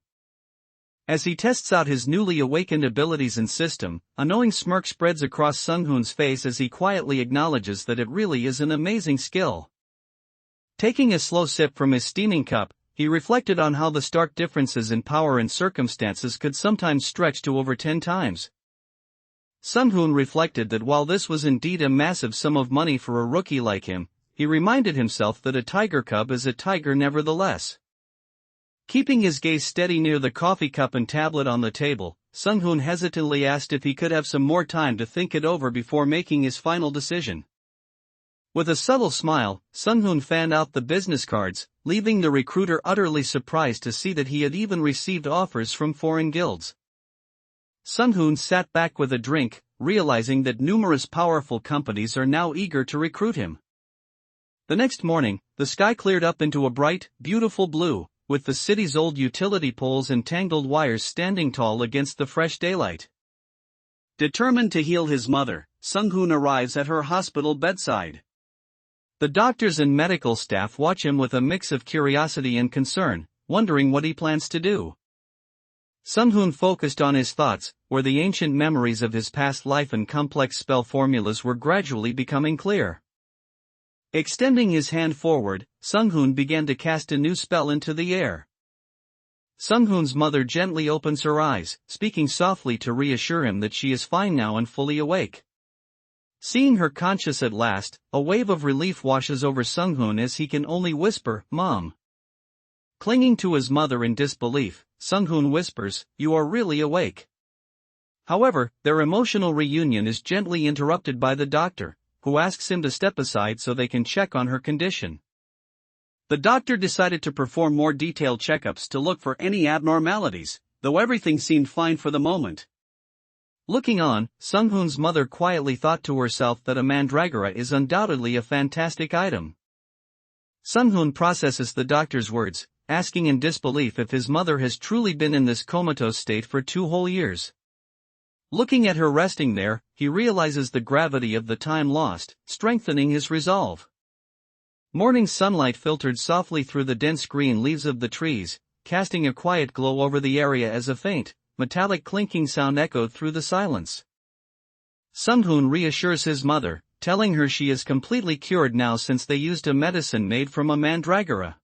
As he tests out his newly awakened abilities and system, a knowing smirk spreads across Sung-hoon's face as he quietly acknowledges that it really is an amazing skill. Taking a slow sip from his steaming cup, he reflected on how the stark differences in power and circumstances could sometimes stretch to over 10 times. Sung-hoon reflected that while this was indeed a massive sum of money for a rookie like him, he reminded himself that a tiger cub is a tiger nevertheless. Keeping his gaze steady near the coffee cup and tablet on the table, Sung-hoon hesitantly asked if he could have some more time to think it over before making his final decision. With a subtle smile, Sung-hoon fanned out the business cards, leaving the recruiter utterly surprised to see that he had even received offers from foreign guilds. Sung-hoon sat back with a drink, realizing that numerous powerful companies are now eager to recruit him. The next morning, the sky cleared up into a bright, beautiful blue, with the city's old utility poles and tangled wires standing tall against the fresh daylight. Determined to heal his mother, Sung-hoon arrives at her hospital bedside. The doctors and medical staff watch him with a mix of curiosity and concern, wondering what he plans to do. Sung-hoon focused on his thoughts, where the ancient memories of his past life and complex spell formulas were gradually becoming clear. Extending his hand forward, Sung-hoon began to cast a new spell into the air. Sung-hoon's mother gently opens her eyes, speaking softly to reassure him that she is fine now and fully awake. Seeing her conscious at last, a wave of relief washes over Sung-hoon as he can only whisper, "Mom." Clinging to his mother in disbelief, Sung-hoon whispers, "You are really awake." However, their emotional reunion is gently interrupted by the doctor, who asks him to step aside so they can check on her condition. The doctor decided to perform more detailed checkups to look for any abnormalities, though everything seemed fine for the moment. Looking on, Sung-hoon's mother quietly thought to herself that a mandragora is undoubtedly a fantastic item. Sung-hoon processes the doctor's words, asking in disbelief if his mother has truly been in this comatose state for 2 whole years. Looking at her resting there, he realizes the gravity of the time lost, strengthening his resolve. Morning sunlight filtered softly through the dense green leaves of the trees, casting a quiet glow over the area as a faint, metallic clinking sound echoed through the silence. Sung-hoon reassures his mother, telling her she is completely cured now since they used a medicine made from a mandragora.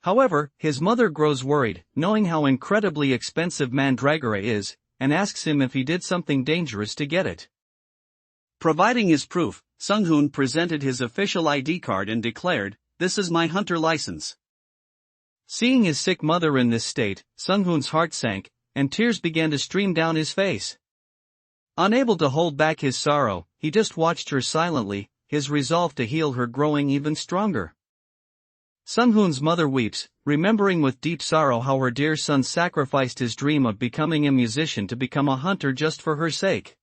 However, his mother grows worried, knowing how incredibly expensive mandragora is, and asks him if he did something dangerous to get it. Providing his proof, Sung-hoon presented his official ID card and declared, "This is my hunter license." Seeing his sick mother in this state, Sung-hoon's heart sank, and tears began to stream down his face. Unable to hold back his sorrow, he just watched her silently, his resolve to heal her growing even stronger. Sung-hoon's mother weeps, remembering with deep sorrow how her dear son sacrificed his dream of becoming a musician to become a hunter just for her sake.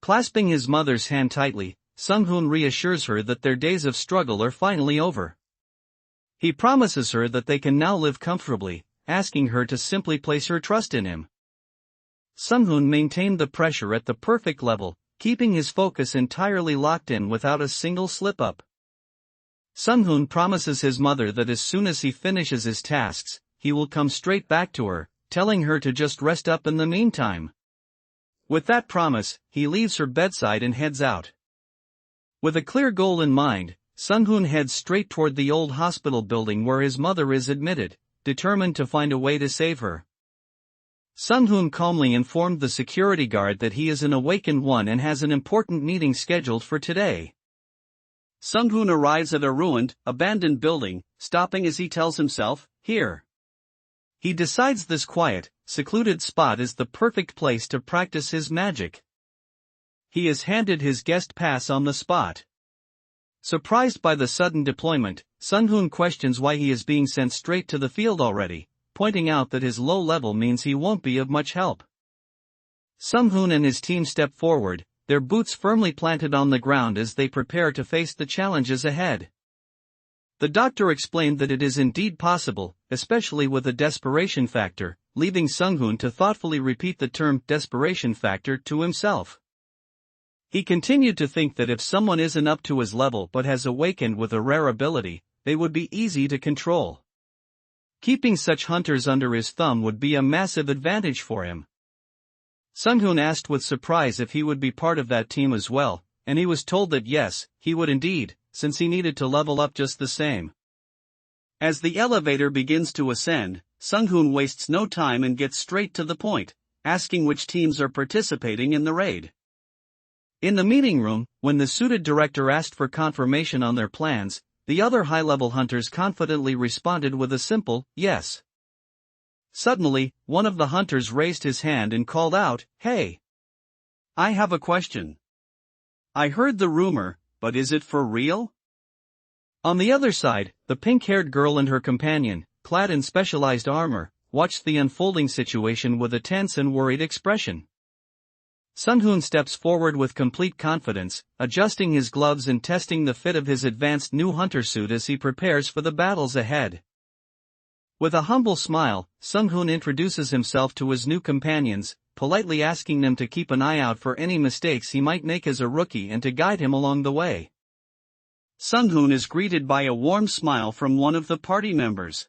Clasping his mother's hand tightly, Sung-hoon reassures her that their days of struggle are finally over. He promises her that they can now live comfortably, asking her to simply place her trust in him. Sung-hoon maintained the pressure at the perfect level, keeping his focus entirely locked in without a single slip-up. Sung-hoon promises his mother that as soon as he finishes his tasks, he will come straight back to her, telling her to just rest up in the meantime. With that promise, he leaves her bedside and heads out. With a clear goal in mind, Sung-hoon heads straight toward the old hospital building where his mother is admitted, determined to find a way to save her. Sung-hoon calmly informed the security guard that he is an awakened one and has an important meeting scheduled for today. Sung-hoon arrives at a ruined, abandoned building, stopping as he tells himself, "Here." He decides this quiet, secluded spot is the perfect place to practice his magic. He is handed his guest pass on the spot. Surprised by the sudden deployment, Sung-hoon questions why he is being sent straight to the field already, pointing out that his low level means he won't be of much help. Sung-hoon and his team step forward, their boots firmly planted on the ground as they prepare to face the challenges ahead. The doctor explained that it is indeed possible, especially with a desperation factor, leaving Sung-hoon to thoughtfully repeat the term desperation factor to himself. He continued to think that if someone isn't up to his level but has awakened with a rare ability, they would be easy to control. Keeping such hunters under his thumb would be a massive advantage for him. Sung-hoon asked with surprise if he would be part of that team as well, and he was told that yes, he would indeed, since he needed to level up just the same. As the elevator begins to ascend, Sung-hoon wastes no time and gets straight to the point, asking which teams are participating in the raid. In the meeting room, when the suited director asked for confirmation on their plans, the other high-level hunters confidently responded with a simple, yes. Suddenly, one of the hunters raised his hand and called out, "Hey! I have a question. I heard the rumor, but is it for real?" On the other side, the pink-haired girl and her companion, clad in specialized armor, watched the unfolding situation with a tense and worried expression. Sung-hoon steps forward with complete confidence, adjusting his gloves and testing the fit of his advanced new hunter suit as he prepares for the battles ahead. With a humble smile, Sung-hoon introduces himself to his new companions, politely asking them to keep an eye out for any mistakes he might make as a rookie and to guide him along the way. Sung-hoon is greeted by a warm smile from one of the party members.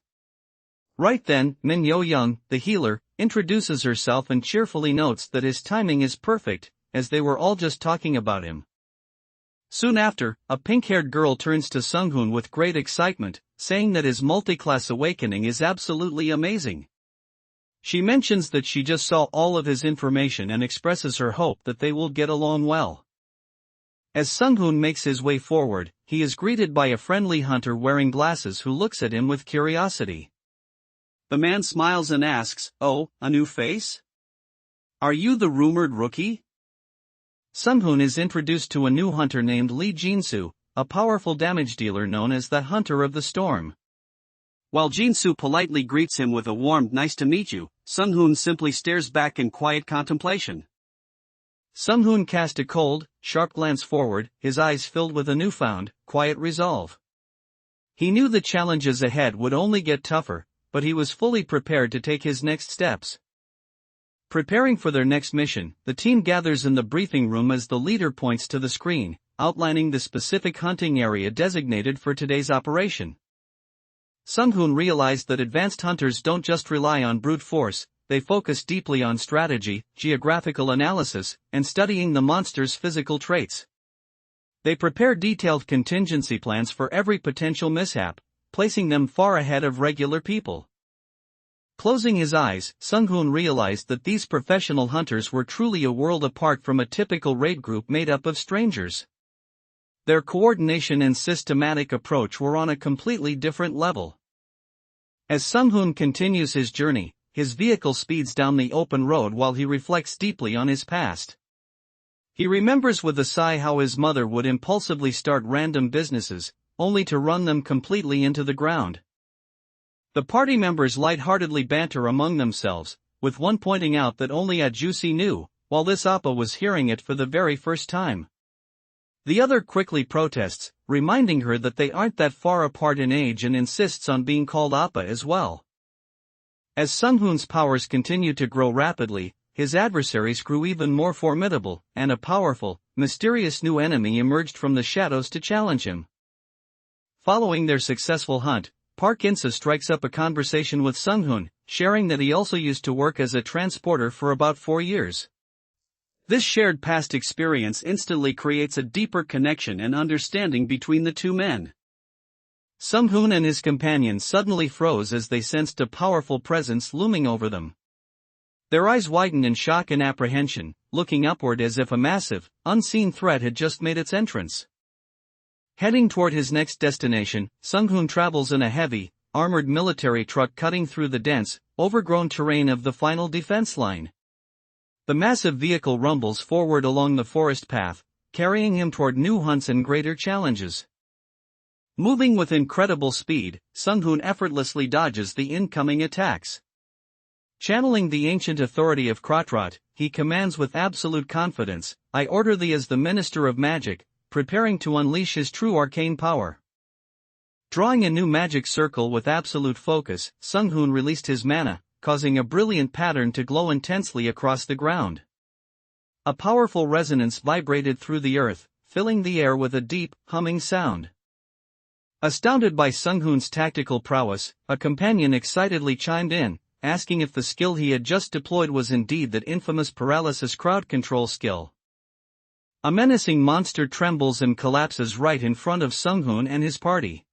Right then, Min Yo-young, the healer, introduces herself and cheerfully notes that his timing is perfect, as they were all just talking about him. Soon after, a pink-haired girl turns to Sung-hoon with great excitement, saying that his multi-class awakening is absolutely amazing. She mentions that she just saw all of his information and expresses her hope that they will get along well. As Sung-hoon makes his way forward, he is greeted by a friendly hunter wearing glasses who looks at him with curiosity. The man smiles and asks, "Oh, a new face? Are you the rumored rookie?" Sung-hoon is introduced to a new hunter named Lee Jin-soo, a powerful damage dealer known as the Hunter of the Storm. While Jin-soo politely greets him with a warm "nice to meet you," Sung-hoon simply stares back in quiet contemplation. Sung-hoon cast a cold, sharp glance forward, his eyes filled with a newfound, quiet resolve. He knew the challenges ahead would only get tougher, but he was fully prepared to take his next steps. Preparing for their next mission, the team gathers in the briefing room as the leader points to the screen, outlining the specific hunting area designated for today's operation. Sung-hoon realized that advanced hunters don't just rely on brute force, they focus deeply on strategy, geographical analysis, and studying the monster's physical traits. They prepare detailed contingency plans for every potential mishap, placing them far ahead of regular people. Closing his eyes, Sung-hoon realized that these professional hunters were truly a world apart from a typical raid group made up of strangers. Their coordination and systematic approach were on a completely different level. As Sung-hoon continues his journey, his vehicle speeds down the open road while he reflects deeply on his past. He remembers with a sigh how his mother would impulsively start random businesses, only to run them completely into the ground. The party members lightheartedly banter among themselves, with one pointing out that only Juicy knew, while this Appa was hearing it for the very first time. The other quickly protests, reminding her that they aren't that far apart in age, and insists on being called Appa as well. As Sung-hoon's powers continued to grow rapidly, his adversaries grew even more formidable, and a powerful, mysterious new enemy emerged from the shadows to challenge him. Following their successful hunt, Park In-seo strikes up a conversation with Sung-hoon, sharing that he also used to work as a transporter for about 4 years. This shared past experience instantly creates a deeper connection and understanding between the two men. Sung-hoon and his companion suddenly froze as they sensed a powerful presence looming over them. Their eyes widened in shock and apprehension, looking upward as if a massive, unseen threat had just made its entrance. Heading toward his next destination, Sung-hoon travels in a heavy, armored military truck cutting through the dense, overgrown terrain of the final defense line. The massive vehicle rumbles forward along the forest path, carrying him toward new hunts and greater challenges. Moving with incredible speed, Sung-hoon effortlessly dodges the incoming attacks. Channeling the ancient authority of Kratrot, he commands with absolute confidence, "I order thee as the Minister of Magic," preparing to unleash his true arcane power. Drawing a new magic circle with absolute focus, Sung-hoon released his mana, causing a brilliant pattern to glow intensely across the ground. A powerful resonance vibrated through the earth, filling the air with a deep, humming sound. Astounded by Sung-hoon's tactical prowess, a companion excitedly chimed in, asking if the skill he had just deployed was indeed that infamous paralysis crowd control skill. A menacing monster trembles and collapses right in front of Sung-hoon and his party.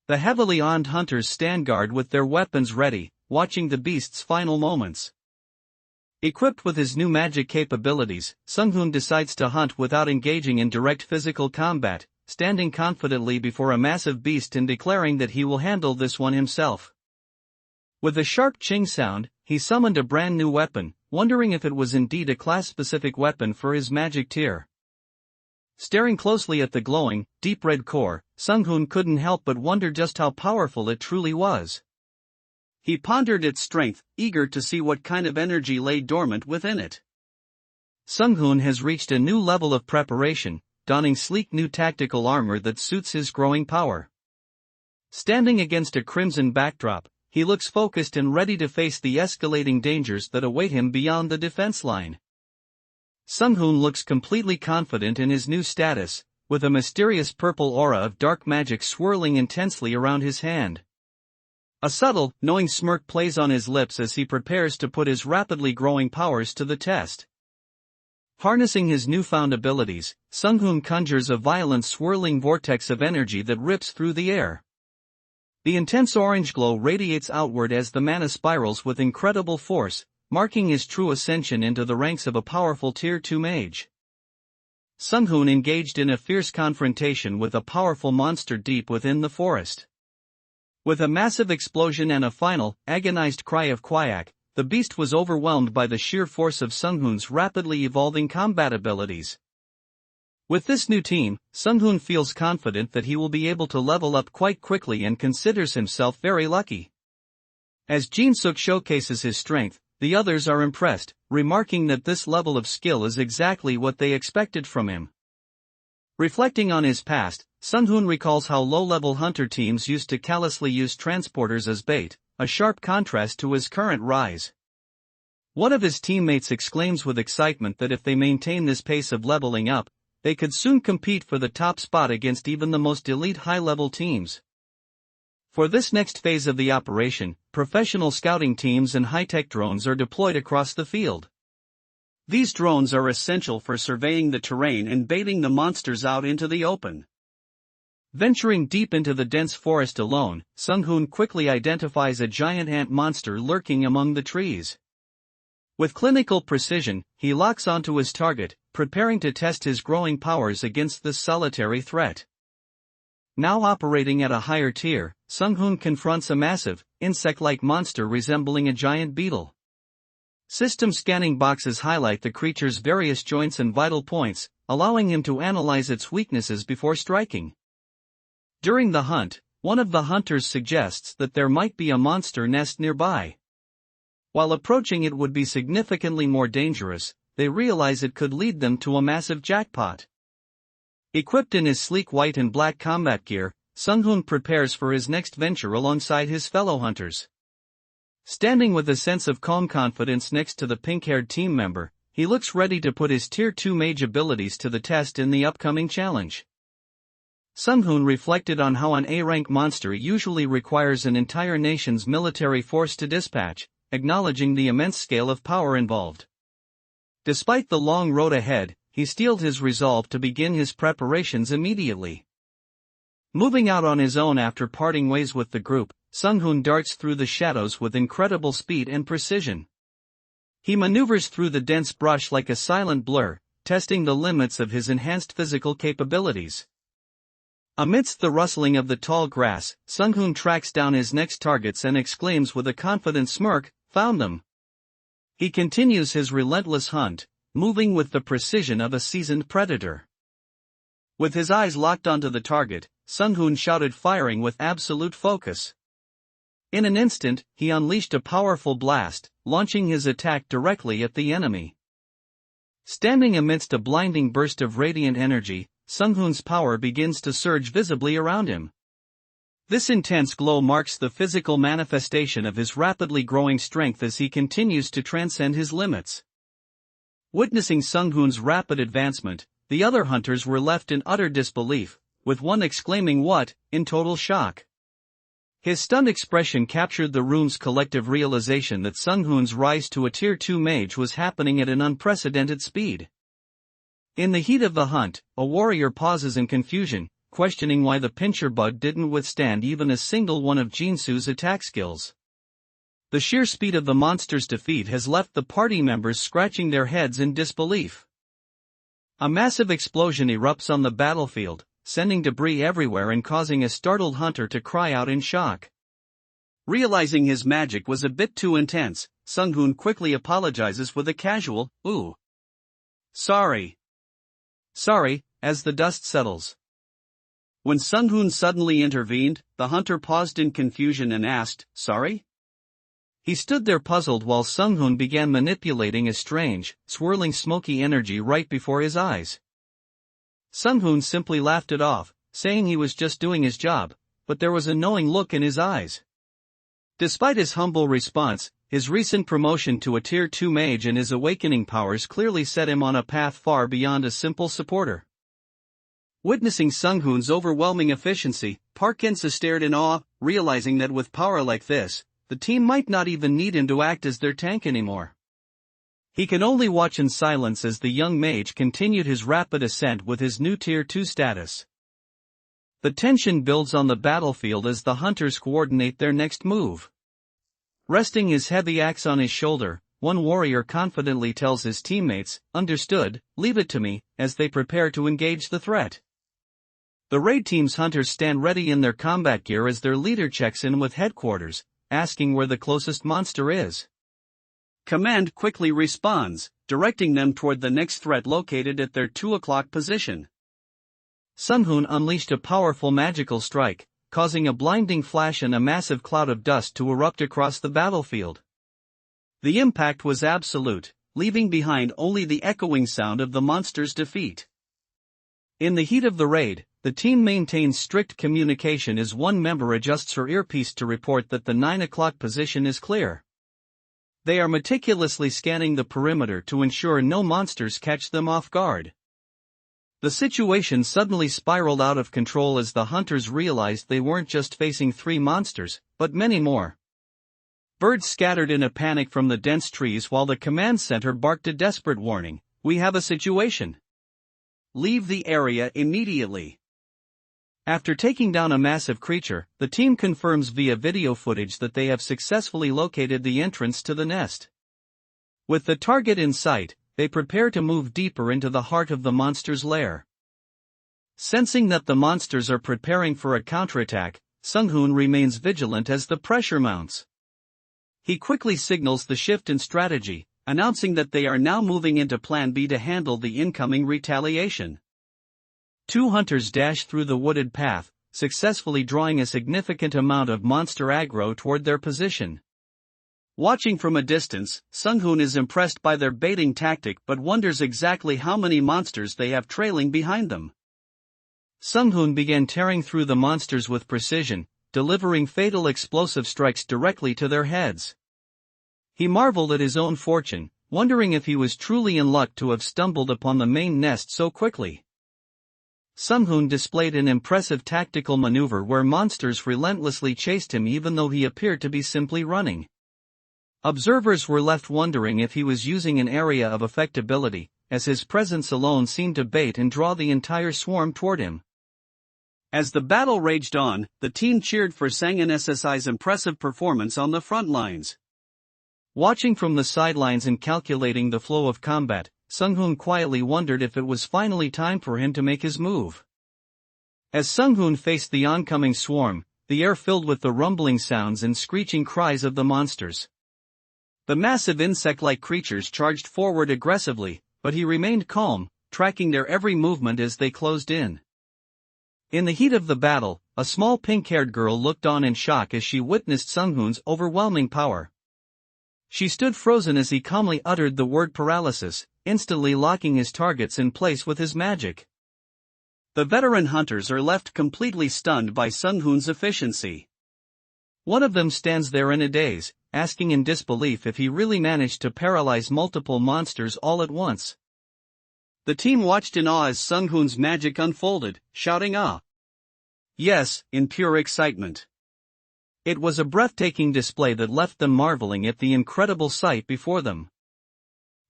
The heavily armed hunters stand guard with their weapons ready, watching the beast's final moments. Equipped with his new magic capabilities, Sung-hoon decides to hunt without engaging in direct physical combat, standing confidently before a massive beast and declaring that he will handle this one himself. With a sharp ching sound, he summoned a brand new weapon, wondering if it was indeed a class-specific weapon for his magic tier. Staring closely at the glowing, deep red core, Sung-hoon couldn't help but wonder just how powerful it truly was. He pondered its strength, eager to see what kind of energy lay dormant within it. Sung-hoon has reached a new level of preparation, donning sleek new tactical armor that suits his growing power. Standing against a crimson backdrop, he looks focused and ready to face the escalating dangers that await him beyond the defense line. Sung-hoon looks completely confident in his new status, with a mysterious purple aura of dark magic swirling intensely around his hand. A subtle, knowing smirk plays on his lips as he prepares to put his rapidly growing powers to the test. Harnessing his newfound abilities, Sung-hoon conjures a violent swirling vortex of energy that rips through the air. The intense orange glow radiates outward as the mana spirals with incredible force, marking his true ascension into the ranks of a powerful Tier 2 mage. Sung-hoon engaged in a fierce confrontation with a powerful monster deep within the forest. With a massive explosion and a final, agonized cry of Quack, the beast was overwhelmed by the sheer force of Sung-hoon's rapidly evolving combat abilities. With this new team, Sung-hoon feels confident that he will be able to level up quite quickly and considers himself very lucky. As Jin-suk showcases his strength, the others are impressed, remarking that this level of skill is exactly what they expected from him. Reflecting on his past, Sung-hoon recalls how low-level hunter teams used to callously use transporters as bait, a sharp contrast to his current rise. One of his teammates exclaims with excitement that if they maintain this pace of leveling up, they could soon compete for the top spot against even the most elite high-level teams. For this next phase of the operation, professional scouting teams and high-tech drones are deployed across the field. These drones are essential for surveying the terrain and baiting the monsters out into the open. Venturing deep into the dense forest alone, Sung-hoon quickly identifies a giant ant monster lurking among the trees. With clinical precision, he locks onto his target, preparing to test his growing powers against this solitary threat. Now operating at a higher tier, Sung-hoon confronts a massive, insect-like monster resembling a giant beetle. System scanning boxes highlight the creature's various joints and vital points, allowing him to analyze its weaknesses before striking. During the hunt, one of the hunters suggests that there might be a monster nest nearby. While approaching it would be significantly more dangerous, they realize it could lead them to a massive jackpot. Equipped in his sleek white and black combat gear, Sung-hoon prepares for his next venture alongside his fellow hunters. Standing with a sense of calm confidence next to the pink-haired team member, he looks ready to put his Tier 2 mage abilities to the test in the upcoming challenge. Sung-hoon reflected on how an A-rank monster usually requires an entire nation's military force to dispatch, acknowledging the immense scale of power involved. Despite the long road ahead, he steeled his resolve to begin his preparations immediately. Moving out on his own after parting ways with the group, Sung-hoon darts through the shadows with incredible speed and precision. He maneuvers through the dense brush like a silent blur, testing the limits of his enhanced physical capabilities. Amidst the rustling of the tall grass, Sung-hoon tracks down his next targets and exclaims with a confident smirk, "Found them." He continues his relentless hunt, moving with the precision of a seasoned predator. With his eyes locked onto the target, Sung-hoon shouted, firing with absolute focus. In an instant, he unleashed a powerful blast, launching his attack directly at the enemy. Standing amidst a blinding burst of radiant energy, Sung-hoon's power begins to surge visibly around him. This intense glow marks the physical manifestation of his rapidly growing strength as he continues to transcend his limits. Witnessing Sung-hoon's rapid advancement, the other hunters were left in utter disbelief, with one exclaiming "What?" in total shock. His stunned expression captured the room's collective realization that Sung-hoon's rise to a Tier 2 mage was happening at an unprecedented speed. In the heat of the hunt, a warrior pauses in confusion, questioning why the pincher bug didn't withstand even a single one of Jinsu's attack skills. The sheer speed of the monster's defeat has left the party members scratching their heads in disbelief. A massive explosion erupts on the battlefield, sending debris everywhere and causing a startled hunter to cry out in shock. Realizing his magic was a bit too intense, Sung-hoon quickly apologizes with a casual, "Ooh. Sorry," as the dust settles. When Sung-hoon suddenly intervened, the hunter paused in confusion and asked, "Sorry?" He stood there puzzled while Sung-hoon began manipulating a strange, swirling smoky energy right before his eyes. Sung-hoon simply laughed it off, saying he was just doing his job, but there was a knowing look in his eyes. Despite his humble response, his recent promotion to a Tier 2 mage and his awakening powers clearly set him on a path far beyond a simple supporter. Witnessing Sung-hoon's overwhelming efficiency, Park In-seo stared in awe, realizing that with power like this, the team might not even need him to act as their tank anymore. He could only watch in silence as the young mage continued his rapid ascent with his new Tier 2 status. The tension builds on the battlefield as the hunters coordinate their next move. Resting his heavy axe on his shoulder, one warrior confidently tells his teammates, "Understood, leave it to me," as they prepare to engage the threat. The raid team's hunters stand ready in their combat gear as their leader checks in with headquarters, asking where the closest monster is. Command quickly responds, directing them toward the next threat located at their 2 o'clock position. Sung-hoon unleashed a powerful magical strike, causing a blinding flash and a massive cloud of dust to erupt across the battlefield. The impact was absolute, leaving behind only the echoing sound of the monster's defeat. In the heat of the raid, the team maintains strict communication as one member adjusts her earpiece to report that the 9 o'clock position is clear. They are meticulously scanning the perimeter to ensure no monsters catch them off guard. The situation suddenly spiraled out of control as the hunters realized they weren't just facing 3 monsters, but many more. Birds scattered in a panic from the dense trees while the command center barked a desperate warning, "We have a situation. Leave the area immediately." After taking down a massive creature, the team confirms via video footage that they have successfully located the entrance to the nest. With the target in sight, they prepare to move deeper into the heart of the monster's lair. Sensing that the monsters are preparing for a counterattack, Sung-hoon remains vigilant as the pressure mounts. He quickly signals the shift in strategy, announcing that they are now moving into Plan B to handle the incoming retaliation. Two hunters dash through the wooded path, successfully drawing a significant amount of monster aggro toward their position. Watching from a distance, Sung-hoon is impressed by their baiting tactic but wonders exactly how many monsters they have trailing behind them. Sung-hoon began tearing through the monsters with precision, delivering fatal explosive strikes directly to their heads. He marveled at his own fortune, wondering if he was truly in luck to have stumbled upon the main nest so quickly. Sung-hoon displayed an impressive tactical maneuver where monsters relentlessly chased him even though he appeared to be simply running. Observers were left wondering if he was using an area of effectability, as his presence alone seemed to bait and draw the entire swarm toward him. As the battle raged on, the team cheered for Sangin SSI's impressive performance on the front lines. Watching from the sidelines and calculating the flow of combat, Sung-hoon quietly wondered if it was finally time for him to make his move. As Sung-hoon faced the oncoming swarm, the air filled with the rumbling sounds and screeching cries of the monsters. The massive insect-like creatures charged forward aggressively, but he remained calm, tracking their every movement as they closed in. In the heat of the battle, a small pink-haired girl looked on in shock as she witnessed Sung-hoon's overwhelming power. She stood frozen as he calmly uttered the word paralysis, instantly locking his targets in place with his magic. The veteran hunters are left completely stunned by Sung-hoon's efficiency. One of them stands there in a daze, asking in disbelief if he really managed to paralyze multiple monsters all at once. The team watched in awe as Sung-hoon's magic unfolded, shouting "Ah!" Yes, in pure excitement. It was a breathtaking display that left them marveling at the incredible sight before them.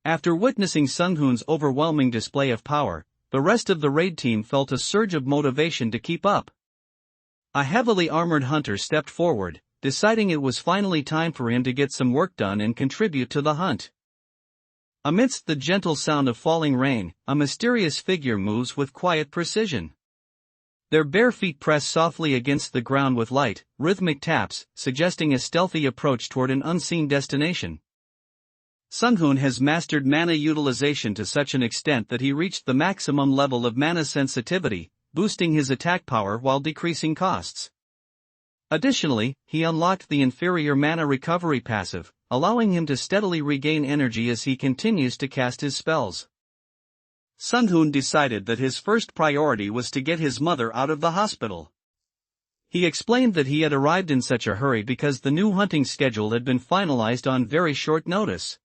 After witnessing Sung-hoon's overwhelming display of power, the rest of the raid team felt a surge of motivation to keep up. A heavily armored hunter stepped forward, deciding it was finally time for him to get some work done and contribute to the hunt. Amidst the gentle sound of falling rain, a mysterious figure moves with quiet precision. Their bare feet press softly against the ground with light, rhythmic taps, suggesting a stealthy approach toward an unseen destination. Sung-hoon has mastered mana utilization to such an extent that he reached the maximum level of mana sensitivity, boosting his attack power while decreasing costs. Additionally, he unlocked the inferior mana recovery passive, allowing him to steadily regain energy as he continues to cast his spells. Sung-hoon decided that his first priority was to get his mother out of the hospital. He explained that he had arrived in such a hurry because the new hunting schedule had been finalized on very short notice.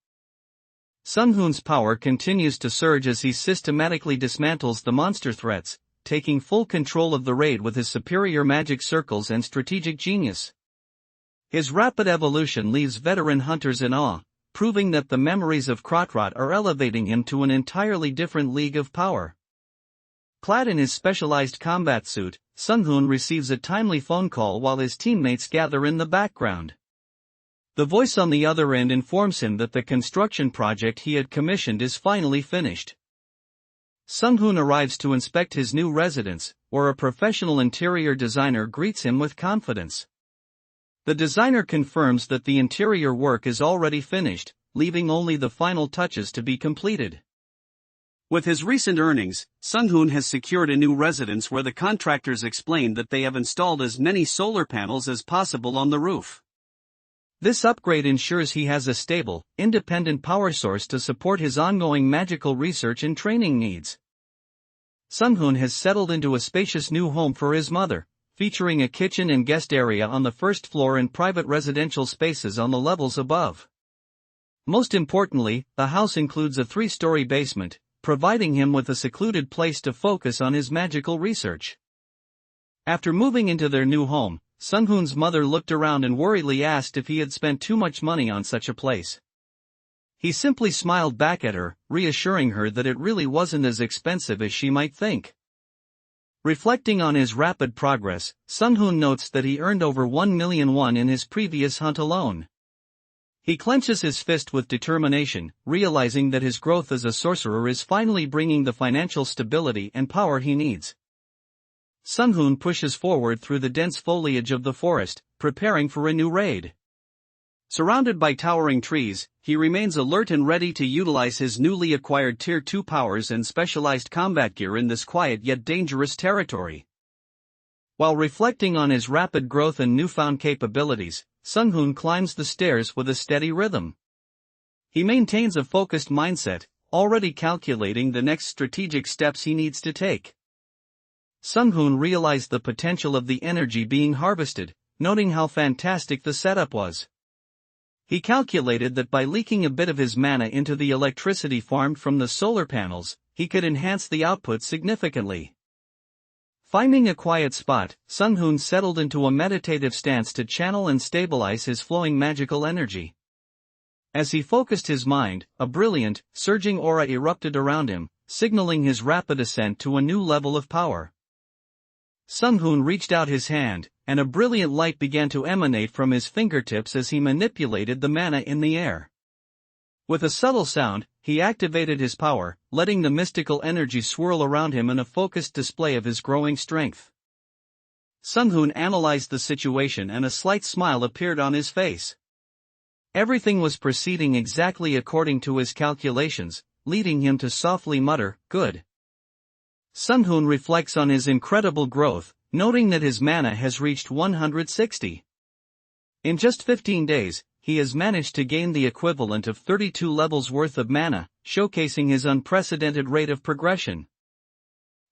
Sung-hoon's power continues to surge as he systematically dismantles the monster threats, taking full control of the raid with his superior magic circles and strategic genius. His rapid evolution leaves veteran hunters in awe, proving that the memories of Krotrot are elevating him to an entirely different league of power. Clad in his specialized combat suit, Sung-hoon receives a timely phone call while his teammates gather in the background. The voice on the other end informs him that the construction project he had commissioned is finally finished. Sung-hoon arrives to inspect his new residence, where a professional interior designer greets him with confidence. The designer confirms that the interior work is already finished, leaving only the final touches to be completed. With his recent earnings, Sung-hoon has secured a new residence where the contractors explained that they have installed as many solar panels as possible on the roof. This upgrade ensures he has a stable, independent power source to support his ongoing magical research and training needs. Sung-hoon has settled into a spacious new home for his mother, featuring a kitchen and guest area on the first floor and private residential spaces on the levels above. Most importantly, the house includes a 3-story basement, providing him with a secluded place to focus on his magical research. After moving into their new home, Sung-hoon's mother looked around and worriedly asked if he had spent too much money on such a place. He simply smiled back at her, reassuring her that it really wasn't as expensive as she might think. Reflecting on his rapid progress, Sung-hoon notes that he earned over 1 million won in his previous hunt alone. He clenches his fist with determination, realizing that his growth as a sorcerer is finally bringing the financial stability and power he needs. Sung-hoon pushes forward through the dense foliage of the forest, preparing for a new raid. Surrounded by towering trees, he remains alert and ready to utilize his newly acquired Tier 2 powers and specialized combat gear in this quiet yet dangerous territory. While reflecting on his rapid growth and newfound capabilities, Sung-hoon climbs the stairs with a steady rhythm. He maintains a focused mindset, already calculating the next strategic steps he needs to take. Sung-hoon realized the potential of the energy being harvested, noting how fantastic the setup was. He calculated that by leaking a bit of his mana into the electricity farmed from the solar panels, he could enhance the output significantly. Finding a quiet spot, Sung-hoon settled into a meditative stance to channel and stabilize his flowing magical energy. As he focused his mind, a brilliant, surging aura erupted around him, signaling his rapid ascent to a new level of power. Sung-hoon reached out his hand, and a brilliant light began to emanate from his fingertips as he manipulated the mana in the air. With a subtle sound, he activated his power, letting the mystical energy swirl around him in a focused display of his growing strength. Sung-hoon analyzed the situation and a slight smile appeared on his face. Everything was proceeding exactly according to his calculations, leading him to softly mutter, "Good." Sung-hoon reflects on his incredible growth, noting that his mana has reached 160. In just 15 days, he has managed to gain the equivalent of 32 levels worth of mana, showcasing his unprecedented rate of progression.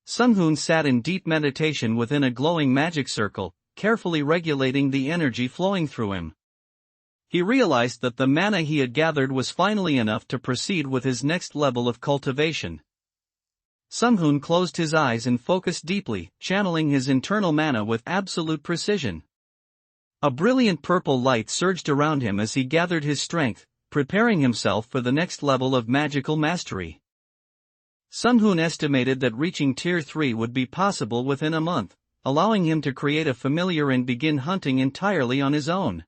Sung-hoon sat in deep meditation within a glowing magic circle, carefully regulating the energy flowing through him. He realized that the mana he had gathered was finally enough to proceed with his next level of cultivation. Sung-hoon closed his eyes and focused deeply, channeling his internal mana with absolute precision. A brilliant purple light surged around him as he gathered his strength, preparing himself for the next level of magical mastery. Sung-hoon estimated that reaching Tier 3 would be possible within a month, allowing him to create a familiar and begin hunting entirely on his own.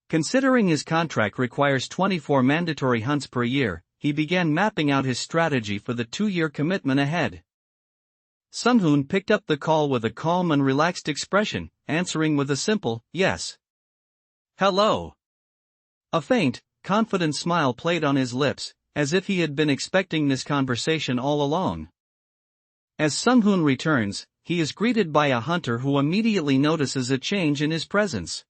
Considering his contract requires 24 mandatory hunts per year, he began mapping out his strategy for the 2-year commitment ahead. Sung-hoon picked up the call with a calm and relaxed expression, answering with a simple, "Yes." "Hello." A faint, confident smile played on his lips, as if he had been expecting this conversation all along. As Sung-hoon returns, he is greeted by a hunter who immediately notices a change in his presence.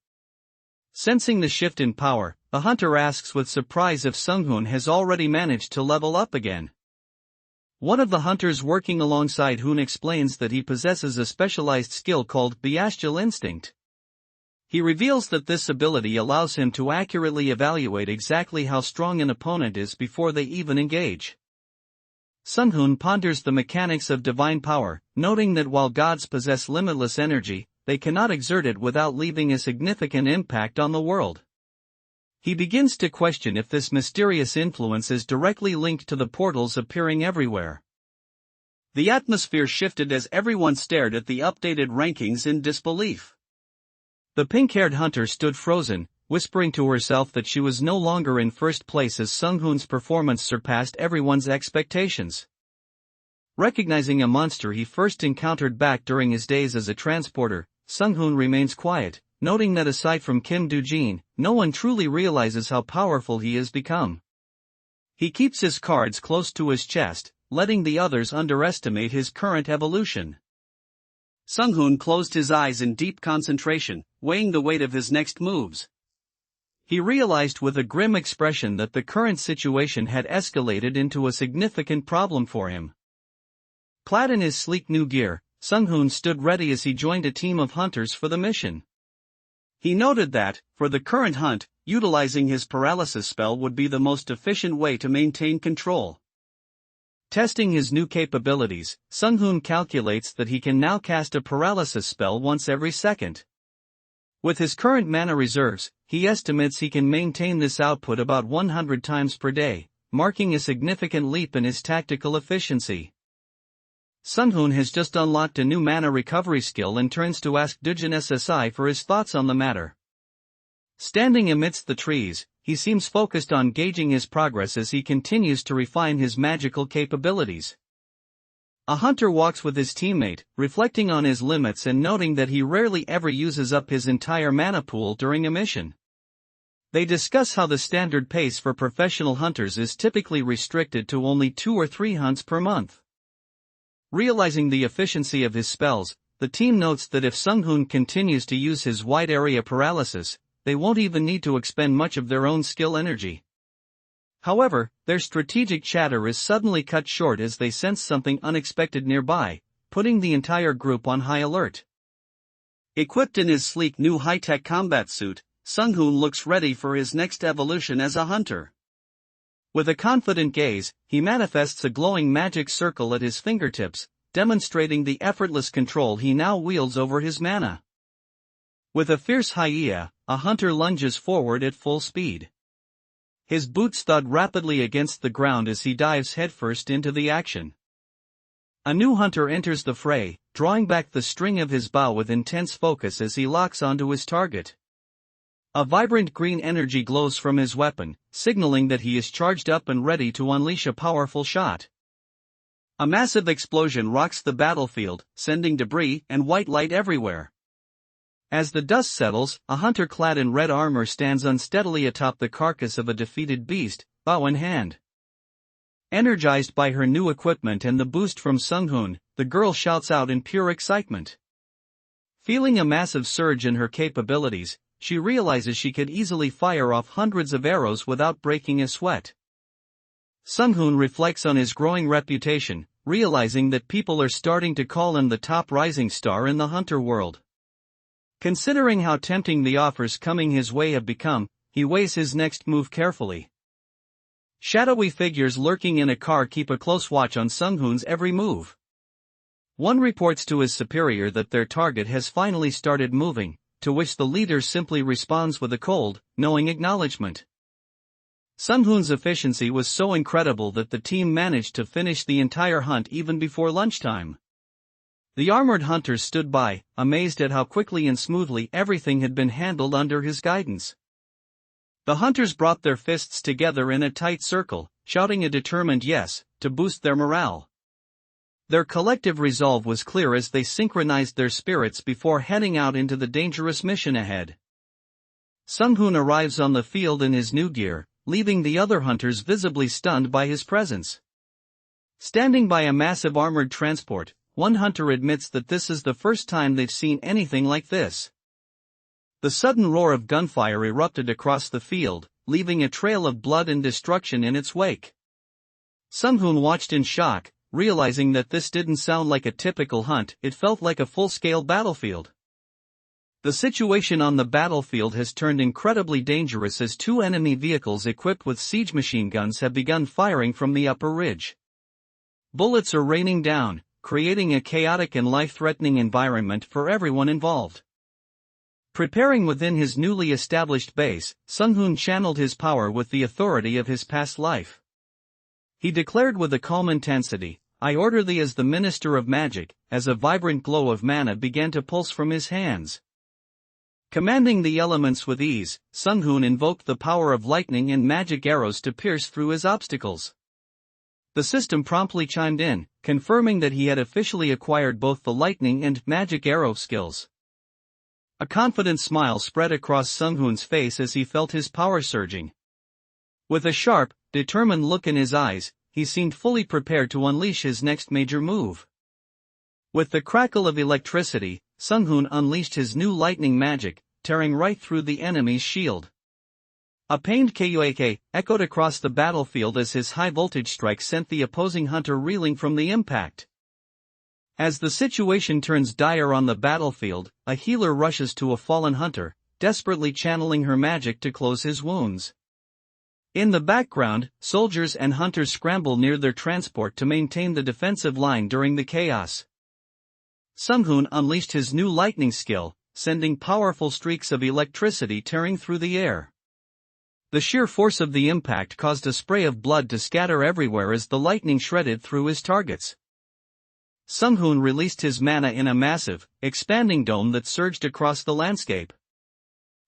Sensing the shift in power, the hunter asks with surprise if Sung-hoon has already managed to level up again. One of the hunters working alongside Hoon explains that he possesses a specialized skill called the Astral Instinct. He reveals that this ability allows him to accurately evaluate exactly how strong an opponent is before they even engage. Sung-hoon ponders the mechanics of divine power, noting that while gods possess limitless energy, they cannot exert it without leaving a significant impact on the world. He begins to question if this mysterious influence is directly linked to the portals appearing everywhere. The atmosphere shifted as everyone stared at the updated rankings in disbelief. The pink-haired hunter stood frozen, whispering to herself that she was no longer in first place as Sung-hoon's performance surpassed everyone's expectations. Recognizing a monster he first encountered back during his days as a transporter, Sung-hoon remains quiet, noting that aside from Kim Do-jin, no one truly realizes how powerful he has become. He keeps his cards close to his chest, letting the others underestimate his current evolution. Sung-hoon closed his eyes in deep concentration, weighing the weight of his next moves. He realized with a grim expression that the current situation had escalated into a significant problem for him. Clad in his sleek new gear, Sung-hoon stood ready as he joined a team of hunters for the mission. He noted that, for the current hunt, utilizing his paralysis spell would be the most efficient way to maintain control. Testing his new capabilities, Sung-hoon calculates that he can now cast a paralysis spell once every second. With his current mana reserves, he estimates he can maintain this output about 100 times per day, marking a significant leap in his tactical efficiency. Sunghoon has just unlocked a new mana recovery skill and turns to ask Dujin SSI for his thoughts on the matter. Standing amidst the trees, he seems focused on gauging his progress as he continues to refine his magical capabilities. A hunter walks with his teammate, reflecting on his limits and noting that he rarely ever uses up his entire mana pool during a mission. They discuss how the standard pace for professional hunters is typically restricted to only 2 or 3 hunts per month. Realizing the efficiency of his spells, the team notes that if Sunghoon continues to use his wide area paralysis, they won't even need to expend much of their own skill energy. However, their strategic chatter is suddenly cut short as they sense something unexpected nearby, putting the entire group on high alert. Equipped in his sleek new high-tech combat suit, Sunghoon looks ready for his next evolution as a hunter. With a confident gaze, he manifests a glowing magic circle at his fingertips, demonstrating the effortless control he now wields over his mana. With a fierce hyena, a hunter lunges forward at full speed. His boots thud rapidly against the ground as he dives headfirst into the action. A new hunter enters the fray, drawing back the string of his bow with intense focus as he locks onto his target. A vibrant green energy glows from his weapon, signaling that he is charged up and ready to unleash a powerful shot. A massive explosion rocks the battlefield, sending debris and white light everywhere. As the dust settles, a hunter clad in red armor stands unsteadily atop the carcass of a defeated beast, bow in hand. Energized by her new equipment and the boost from Sunghoon, the girl shouts out in pure excitement. Feeling a massive surge in her capabilities, she realizes she could easily fire off hundreds of arrows without breaking a sweat. Sunghoon reflects on his growing reputation, realizing that people are starting to call him the top rising star in the hunter world. Considering how tempting the offers coming his way have become, he weighs his next move carefully. Shadowy figures lurking in a car keep a close watch on Sunghoon's every move. One reports to his superior that their target has finally started moving, to which the leader simply responds with a cold, knowing acknowledgement. Sunghoon's efficiency was so incredible that the team managed to finish the entire hunt even before lunchtime. The armored hunters stood by, amazed at how quickly and smoothly everything had been handled under his guidance. The hunters brought their fists together in a tight circle, shouting a determined yes, to boost their morale. Their collective resolve was clear as they synchronized their spirits before heading out into the dangerous mission ahead. Sunghoon arrives on the field in his new gear, leaving the other hunters visibly stunned by his presence. Standing by a massive armored transport, one hunter admits that this is the first time they've seen anything like this. The sudden roar of gunfire erupted across the field, leaving a trail of blood and destruction in its wake. Sunghoon watched in shock, realizing that this didn't sound like a typical hunt, it felt like a full-scale battlefield. The situation on the battlefield has turned incredibly dangerous as 2 enemy vehicles equipped with siege machine guns have begun firing from the upper ridge. Bullets are raining down, creating a chaotic and life-threatening environment for everyone involved. Preparing within his newly established base, Sunghoon channeled his power with the authority of his past life. He declared with a calm intensity, "I order thee as the minister of magic," as a vibrant glow of mana began to pulse from his hands. Commanding the elements with ease, Sunghoon invoked the power of lightning and magic arrows to pierce through his obstacles. The system promptly chimed in, confirming that he had officially acquired both the lightning and magic arrow skills. A confident smile spread across Sunghoon's face as he felt his power surging. With a sharp, determined look in his eyes, he seemed fully prepared to unleash his next major move. With the crackle of electricity, Sunghoon unleashed his new lightning magic, tearing right through the enemy's shield. A pained quack echoed across the battlefield as his high-voltage strike sent the opposing hunter reeling from the impact. As the situation turns dire on the battlefield, a healer rushes to a fallen hunter, desperately channeling her magic to close his wounds. In the background, soldiers and hunters scramble near their transport to maintain the defensive line during the chaos. Sunghoon unleashed his new lightning skill, sending powerful streaks of electricity tearing through the air. The sheer force of the impact caused a spray of blood to scatter everywhere as the lightning shredded through his targets. Sung-hoon released his mana in a massive, expanding dome that surged across the landscape.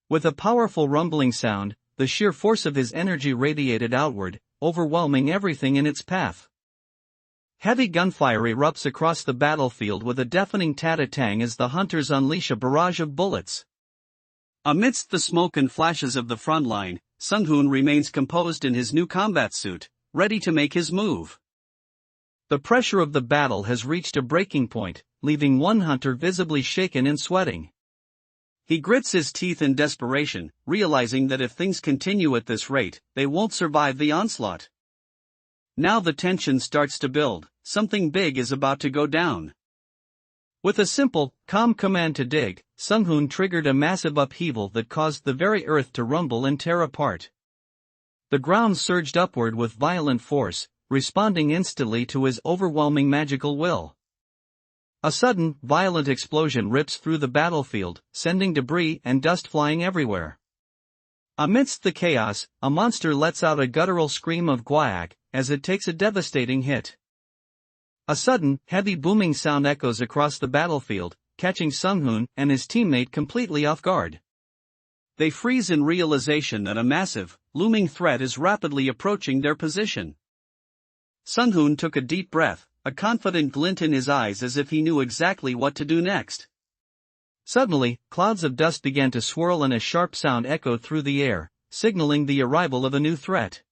With a powerful rumbling sound, the sheer force of his energy radiated outward, overwhelming everything in its path. Heavy gunfire erupts across the battlefield with a deafening ta-ta-tang as the hunters unleash a barrage of bullets. Amidst the smoke and flashes of the front line, Sung-hoon remains composed in his new combat suit, ready to make his move. The pressure of the battle has reached a breaking point, leaving one hunter visibly shaken and sweating. He grits his teeth in desperation, realizing that if things continue at this rate, they won't survive the onslaught. Now the tension starts to build, something big is about to go down. With a simple, calm command to dig, Sung-hoon triggered a massive upheaval that caused the very earth to rumble and tear apart. The ground surged upward with violent force, responding instantly to his overwhelming magical will. A sudden, violent explosion rips through the battlefield, sending debris and dust flying everywhere. Amidst the chaos, a monster lets out a guttural scream of "Gwaak" as it takes a devastating hit. A sudden, heavy booming sound echoes across the battlefield, catching Sung-hoon and his teammate completely off guard. They freeze in realization that a massive, looming threat is rapidly approaching their position. Sung-hoon took a deep breath, a confident glint in his eyes as if he knew exactly what to do next. Suddenly, clouds of dust began to swirl and a sharp sound echoed through the air, signaling the arrival of a new threat.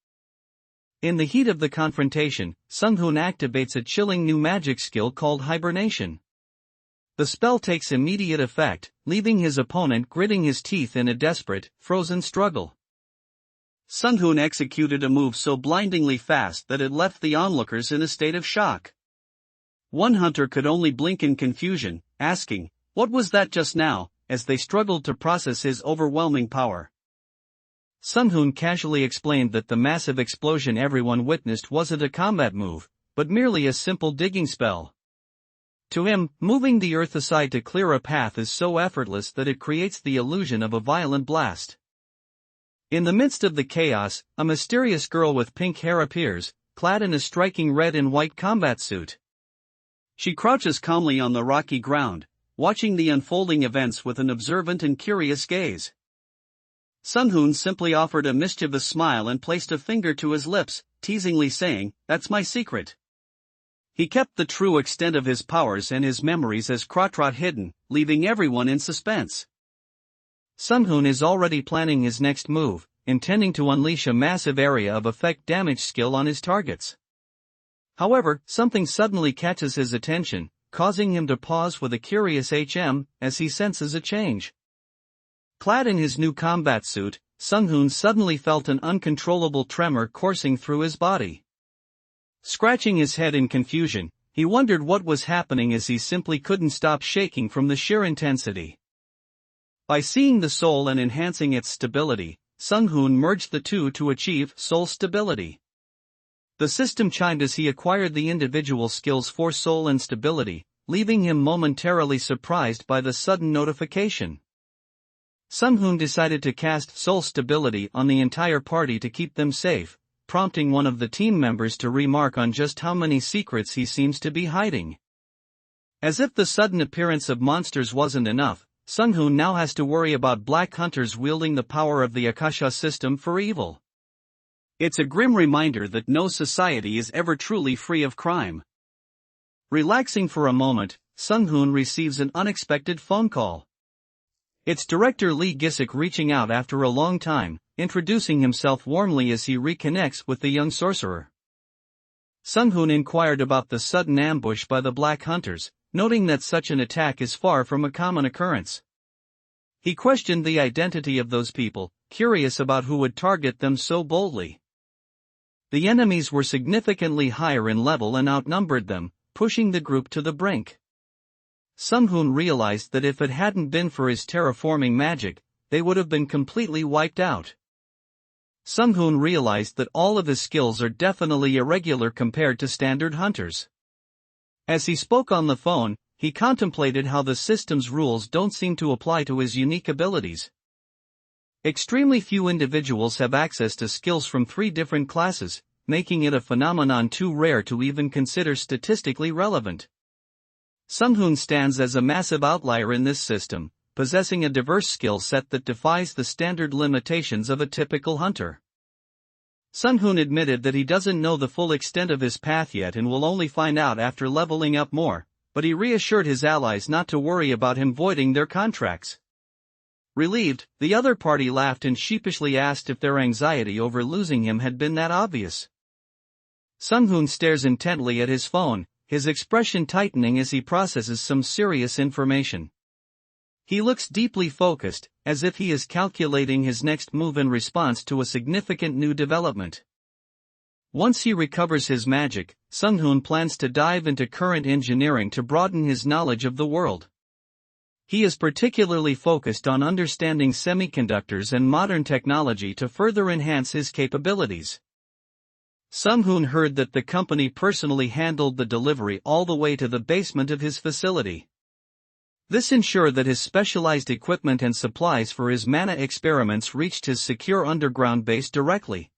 In the heat of the confrontation, Sung-hoon activates a chilling new magic skill called hibernation. The spell takes immediate effect, leaving his opponent gritting his teeth in a desperate, frozen struggle. Sung-hoon executed a move so blindingly fast that it left the onlookers in a state of shock. One hunter could only blink in confusion, asking, "What was that just now?" as they struggled to process his overwhelming power. Sung-hoon casually explained that the massive explosion everyone witnessed wasn't a combat move, but merely a simple digging spell. To him, moving the earth aside to clear a path is so effortless that it creates the illusion of a violent blast. In the midst of the chaos, a mysterious girl with pink hair appears, clad in a striking red and white combat suit. She crouches calmly on the rocky ground, watching the unfolding events with an observant and curious gaze. Sung-hoon simply offered a mischievous smile and placed a finger to his lips, teasingly saying, "That's my secret." He kept the true extent of his powers and his memories as Kratrot hidden, leaving everyone in suspense. Sung-hoon is already planning his next move, intending to unleash a massive area of effect damage skill on his targets. However, something suddenly catches his attention, causing him to pause with a curious as he senses a change. Clad in his new combat suit, Sung-hoon suddenly felt an uncontrollable tremor coursing through his body. Scratching his head in confusion, he wondered what was happening as he simply couldn't stop shaking from the sheer intensity. By seeing the soul and enhancing its stability, Sung-hoon merged the two to achieve soul stability. The system chimed as he acquired the individual skills for soul and stability, leaving him momentarily surprised by the sudden notification. Sung-hoon decided to cast soul stability on the entire party to keep them safe, prompting one of the team members to remark on just how many secrets he seems to be hiding. As if the sudden appearance of monsters wasn't enough, Sung-hoon now has to worry about black hunters wielding the power of the Akasha system for evil. It's a grim reminder that no society is ever truly free of crime. Relaxing for a moment, Sung-hoon receives an unexpected phone call. It's director Lee Gisik reaching out after a long time, introducing himself warmly as he reconnects with the young sorcerer. Sung-hoon inquired about the sudden ambush by the black hunters, noting that such an attack is far from a common occurrence. He questioned the identity of those people, curious about who would target them so boldly. The enemies were significantly higher in level and outnumbered them, pushing the group to the brink. Sung-hoon realized that if it hadn't been for his terraforming magic, they would have been completely wiped out. Sung-hoon realized that all of his skills are definitely irregular compared to standard hunters. As he spoke on the phone, he contemplated how the system's rules don't seem to apply to his unique abilities. Extremely few individuals have access to skills from 3 different classes, making it a phenomenon too rare to even consider statistically relevant. Sung-hoon stands as a massive outlier in this system, possessing a diverse skill set that defies the standard limitations of a typical hunter. Sung-hoon admitted that he doesn't know the full extent of his path yet and will only find out after leveling up more, but he reassured his allies not to worry about him voiding their contracts. Relieved, the other party laughed and sheepishly asked if their anxiety over losing him had been that obvious. Sung-hoon stares intently at his phone, his expression tightening as he processes some serious information. He looks deeply focused, as if he is calculating his next move in response to a significant new development. Once he recovers his magic, Sung-hoon plans to dive into current engineering to broaden his knowledge of the world. He is particularly focused on understanding semiconductors and modern technology to further enhance his capabilities. Sung-hoon heard that the company personally handled the delivery all the way to the basement of his facility. This ensured that his specialized equipment and supplies for his mana experiments reached his secure underground base directly.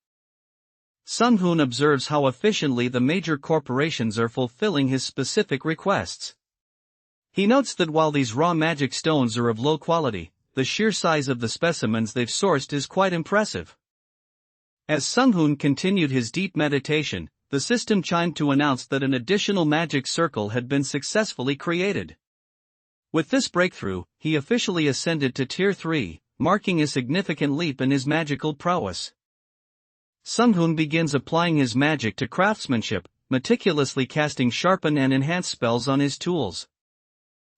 Sung-hoon observes how efficiently the major corporations are fulfilling his specific requests. He notes that while these raw magic stones are of low quality, the sheer size of the specimens they've sourced is quite impressive. As Sung-hoon continued his deep meditation, the system chimed to announce that an additional magic circle had been successfully created. With this breakthrough, he officially ascended to Tier 3, marking a significant leap in his magical prowess. Sung-hoon begins applying his magic to craftsmanship, meticulously casting sharpen and enhance spells on his tools.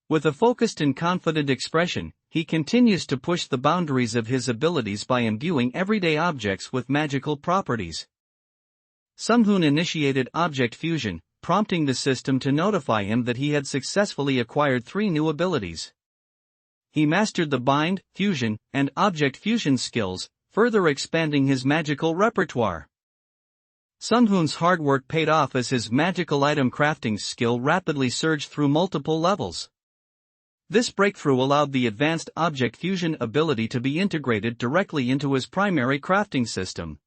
With a focused and confident expression, he continues to push the boundaries of his abilities by imbuing everyday objects with magical properties. Sung-hoon initiated object fusion, prompting the system to notify him that he had successfully acquired 3 new abilities. He mastered the bind, fusion, and object fusion skills, further expanding his magical repertoire. Sung-hoon's hard work paid off as his magical item crafting skill rapidly surged through multiple levels. This breakthrough allowed the advanced object fusion ability to be integrated directly into his primary crafting system.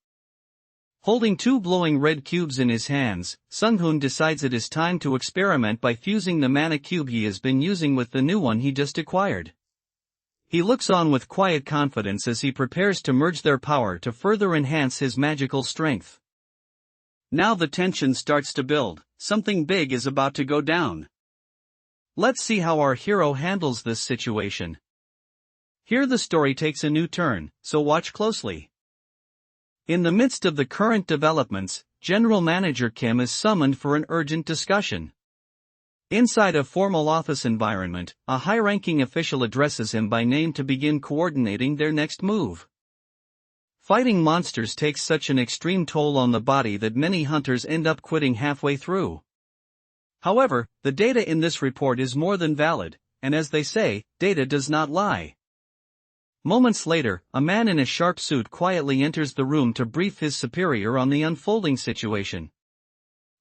Holding 2 glowing red cubes in his hands, Sung-hoon decides it is time to experiment by fusing the mana cube he has been using with the new one he just acquired. He looks on with quiet confidence as he prepares to merge their power to further enhance his magical strength. Now the tension starts to build, something big is about to go down. Let's see how our hero handles this situation. Here the story takes a new turn, so watch closely. In the midst of the current developments, General Manager Kim is summoned for an urgent discussion. Inside a formal office environment, a high-ranking official addresses him by name to begin coordinating their next move. Fighting monsters takes such an extreme toll on the body that many hunters end up quitting halfway through. However, the data in this report is more than valid, and as they say, data does not lie. Moments later, a man in a sharp suit quietly enters the room to brief his superior on the unfolding situation.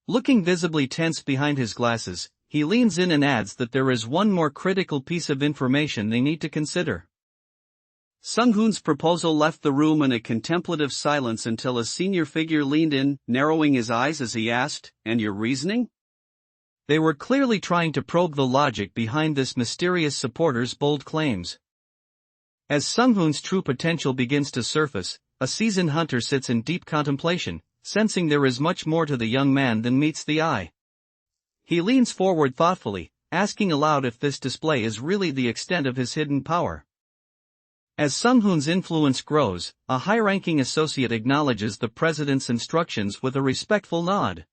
Looking visibly tense behind his glasses, he leans in and adds that there is one more critical piece of information they need to consider. Sung-hoon's proposal left the room in a contemplative silence until a senior figure leaned in, narrowing his eyes as he asked, "And your reasoning?" They were clearly trying to probe the logic behind this mysterious supporter's bold claims. As Sung-hoon's true potential begins to surface, a seasoned hunter sits in deep contemplation, sensing there is much more to the young man than meets the eye. He leans forward thoughtfully, asking aloud if this display is really the extent of his hidden power. As Sung-hoon's influence grows, a high-ranking associate acknowledges the president's instructions with a respectful nod.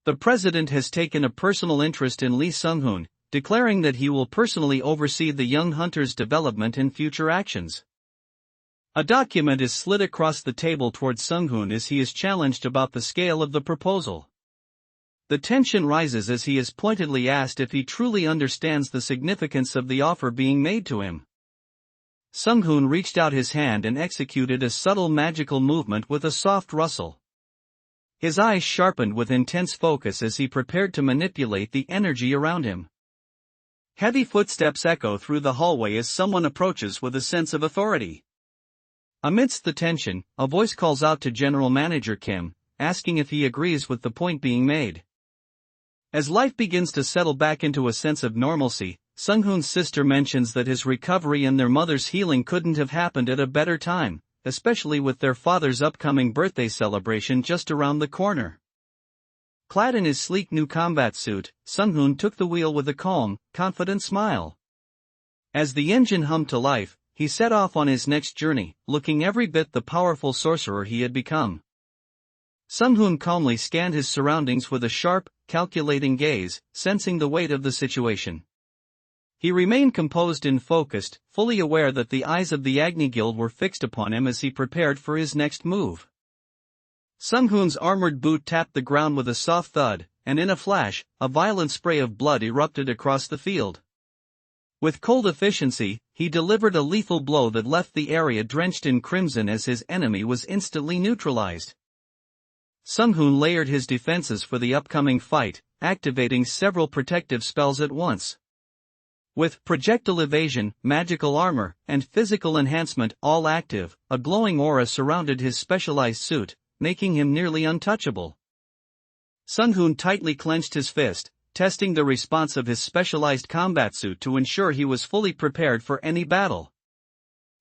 The president has taken a personal interest in Lee Sung-hoon, declaring that he will personally oversee the young hunter's development and future actions. A document is slid across the table towards Sung-hoon as he is challenged about the scale of the proposal. The tension rises as he is pointedly asked if he truly understands the significance of the offer being made to him. Sung-hoon reached out his hand and executed a subtle magical movement with a soft rustle. His eyes sharpened with intense focus as he prepared to manipulate the energy around him. Heavy footsteps echo through the hallway as someone approaches with a sense of authority. Amidst the tension, a voice calls out to General Manager Kim, asking if he agrees with the point being made. As life begins to settle back into a sense of normalcy, Sung-hoon's sister mentions that his recovery and their mother's healing couldn't have happened at a better time, especially with their father's upcoming birthday celebration just around the corner. Clad in his sleek new combat suit, Sung-hoon took the wheel with a calm, confident smile. As the engine hummed to life, he set off on his next journey, looking every bit the powerful sorcerer he had become. Sung-hoon calmly scanned his surroundings with a sharp, calculating gaze, sensing the weight of the situation. He remained composed and focused, fully aware that the eyes of the Agni Guild were fixed upon him as he prepared for his next move. Sung-hoon's armored boot tapped the ground with a soft thud, and in a flash, a violent spray of blood erupted across the field. With cold efficiency, he delivered a lethal blow that left the area drenched in crimson as his enemy was instantly neutralized. Sung-hoon layered his defenses for the upcoming fight, activating several protective spells at once. With projectile evasion, magical armor, and physical enhancement all active, a glowing aura surrounded his specialized suit, making him nearly untouchable. Sung-hoon tightly clenched his fist, testing the response of his specialized combat suit to ensure he was fully prepared for any battle.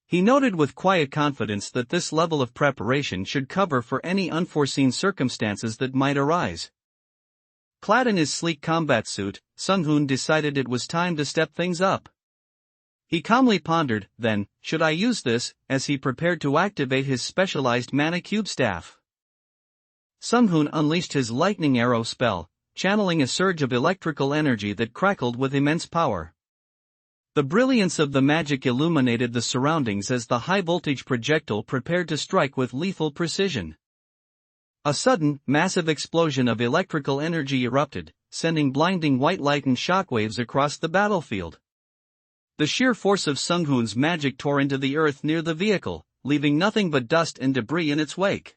He noted with quiet confidence that this level of preparation should cover for any unforeseen circumstances that might arise. Clad in his sleek combat suit, Sung-hoon decided it was time to step things up. He calmly pondered, then, should I use this, as he prepared to activate his specialized mana cube staff. Sung-hoon unleashed his lightning arrow spell, channeling a surge of electrical energy that crackled with immense power. The brilliance of the magic illuminated the surroundings as the high-voltage projectile prepared to strike with lethal precision. A sudden, massive explosion of electrical energy erupted, sending blinding white light and shockwaves across the battlefield. The sheer force of Sung-hoon's magic tore into the earth near the vehicle, leaving nothing but dust and debris in its wake.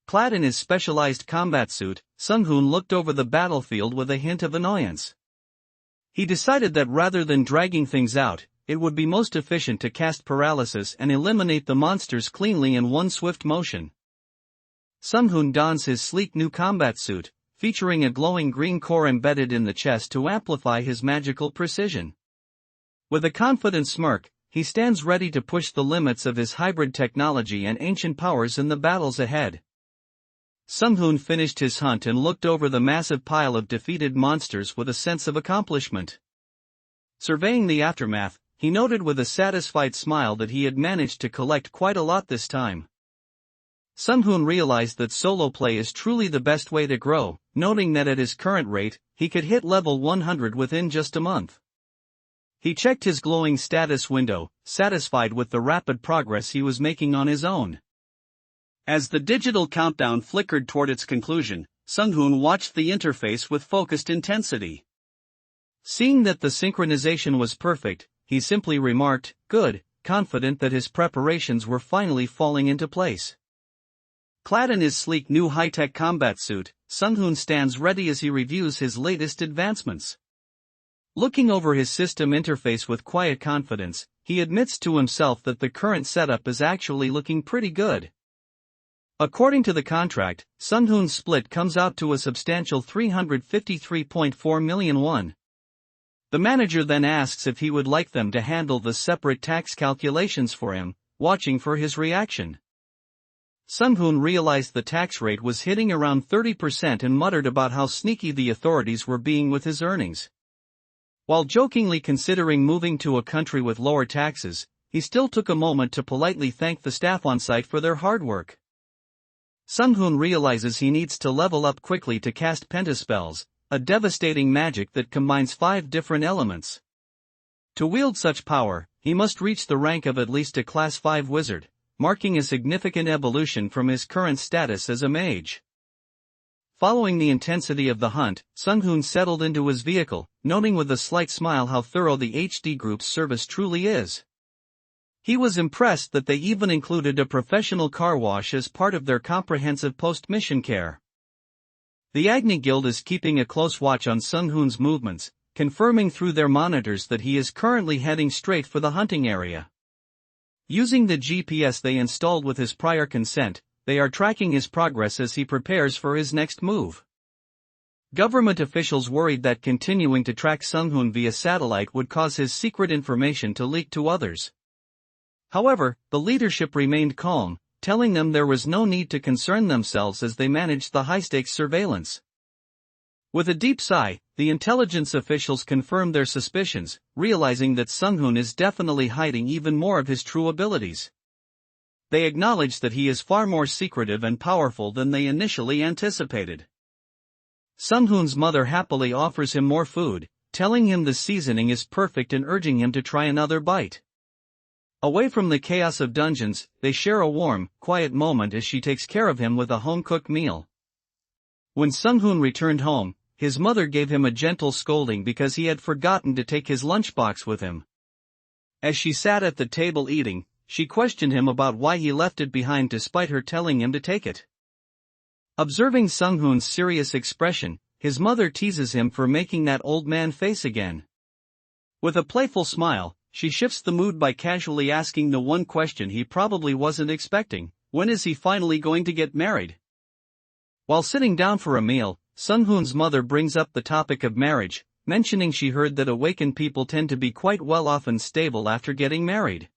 Clad in his specialized combat suit, Sung-hoon looked over the battlefield with a hint of annoyance. He decided that rather than dragging things out, it would be most efficient to cast paralysis and eliminate the monsters cleanly in one swift motion. Sung-hoon dons his sleek new combat suit, featuring a glowing green core embedded in the chest to amplify his magical precision. With a confident smirk, he stands ready to push the limits of his hybrid technology and ancient powers in the battles ahead. Sung-hoon finished his hunt and looked over the massive pile of defeated monsters with a sense of accomplishment. Surveying the aftermath, he noted with a satisfied smile that he had managed to collect quite a lot this time. Sung-hoon realized that solo play is truly the best way to grow, noting that at his current rate, he could hit level 100 within just a month. He checked his glowing status window, satisfied with the rapid progress he was making on his own. As the digital countdown flickered toward its conclusion, Sung-hoon watched the interface with focused intensity. Seeing that the synchronization was perfect, he simply remarked, "Good," confident that his preparations were finally falling into place. Clad in his sleek new high-tech combat suit, Sung-hoon stands ready as he reviews his latest advancements. Looking over his system interface with quiet confidence, he admits to himself that the current setup is actually looking pretty good. According to the contract, Sung-hoon's split comes out to a substantial 353.4 million won. The manager then asks if he would like them to handle the separate tax calculations for him, watching for his reaction. Sung-hoon realized the tax rate was hitting around 30% and muttered about how sneaky the authorities were being with his earnings. While jokingly considering moving to a country with lower taxes, he still took a moment to politely thank the staff on site for their hard work. Sung-hoon realizes he needs to level up quickly to cast pentaspells, a devastating magic that combines 5 different elements. To wield such power, he must reach the rank of at least a Class 5 wizard, marking a significant evolution from his current status as a mage. Following the intensity of the hunt, Sung-hoon settled into his vehicle, noting with a slight smile how thorough the HD Group's service truly is. He was impressed that they even included a professional car wash as part of their comprehensive post-mission care. The Agni Guild is keeping a close watch on Sung-hoon's movements, confirming through their monitors that he is currently heading straight for the hunting area. Using the GPS they installed with his prior consent, they are tracking his progress as he prepares for his next move. Government officials worried that continuing to track Sung-hoon via satellite would cause his secret information to leak to others. However, the leadership remained calm, telling them there was no need to concern themselves as they managed the high-stakes surveillance. With a deep sigh, the intelligence officials confirmed their suspicions, realizing that Sung-hoon is definitely hiding even more of his true abilities. They acknowledged that he is far more secretive and powerful than they initially anticipated. Sung-hoon's mother happily offers him more food, telling him the seasoning is perfect and urging him to try another bite. Away from the chaos of dungeons, they share a warm, quiet moment as she takes care of him with a home-cooked meal. When Sung-hoon returned home, his mother gave him a gentle scolding because he had forgotten to take his lunchbox with him. As she sat at the table eating, she questioned him about why he left it behind despite her telling him to take it. Observing Sung-hoon's serious expression, his mother teases him for making that old man face again. With a playful smile, she shifts the mood by casually asking the one question he probably wasn't expecting: when is he finally going to get married? While sitting down for a meal, Sung-hoon's mother brings up the topic of marriage, mentioning she heard that awakened people tend to be quite well off and stable after getting married.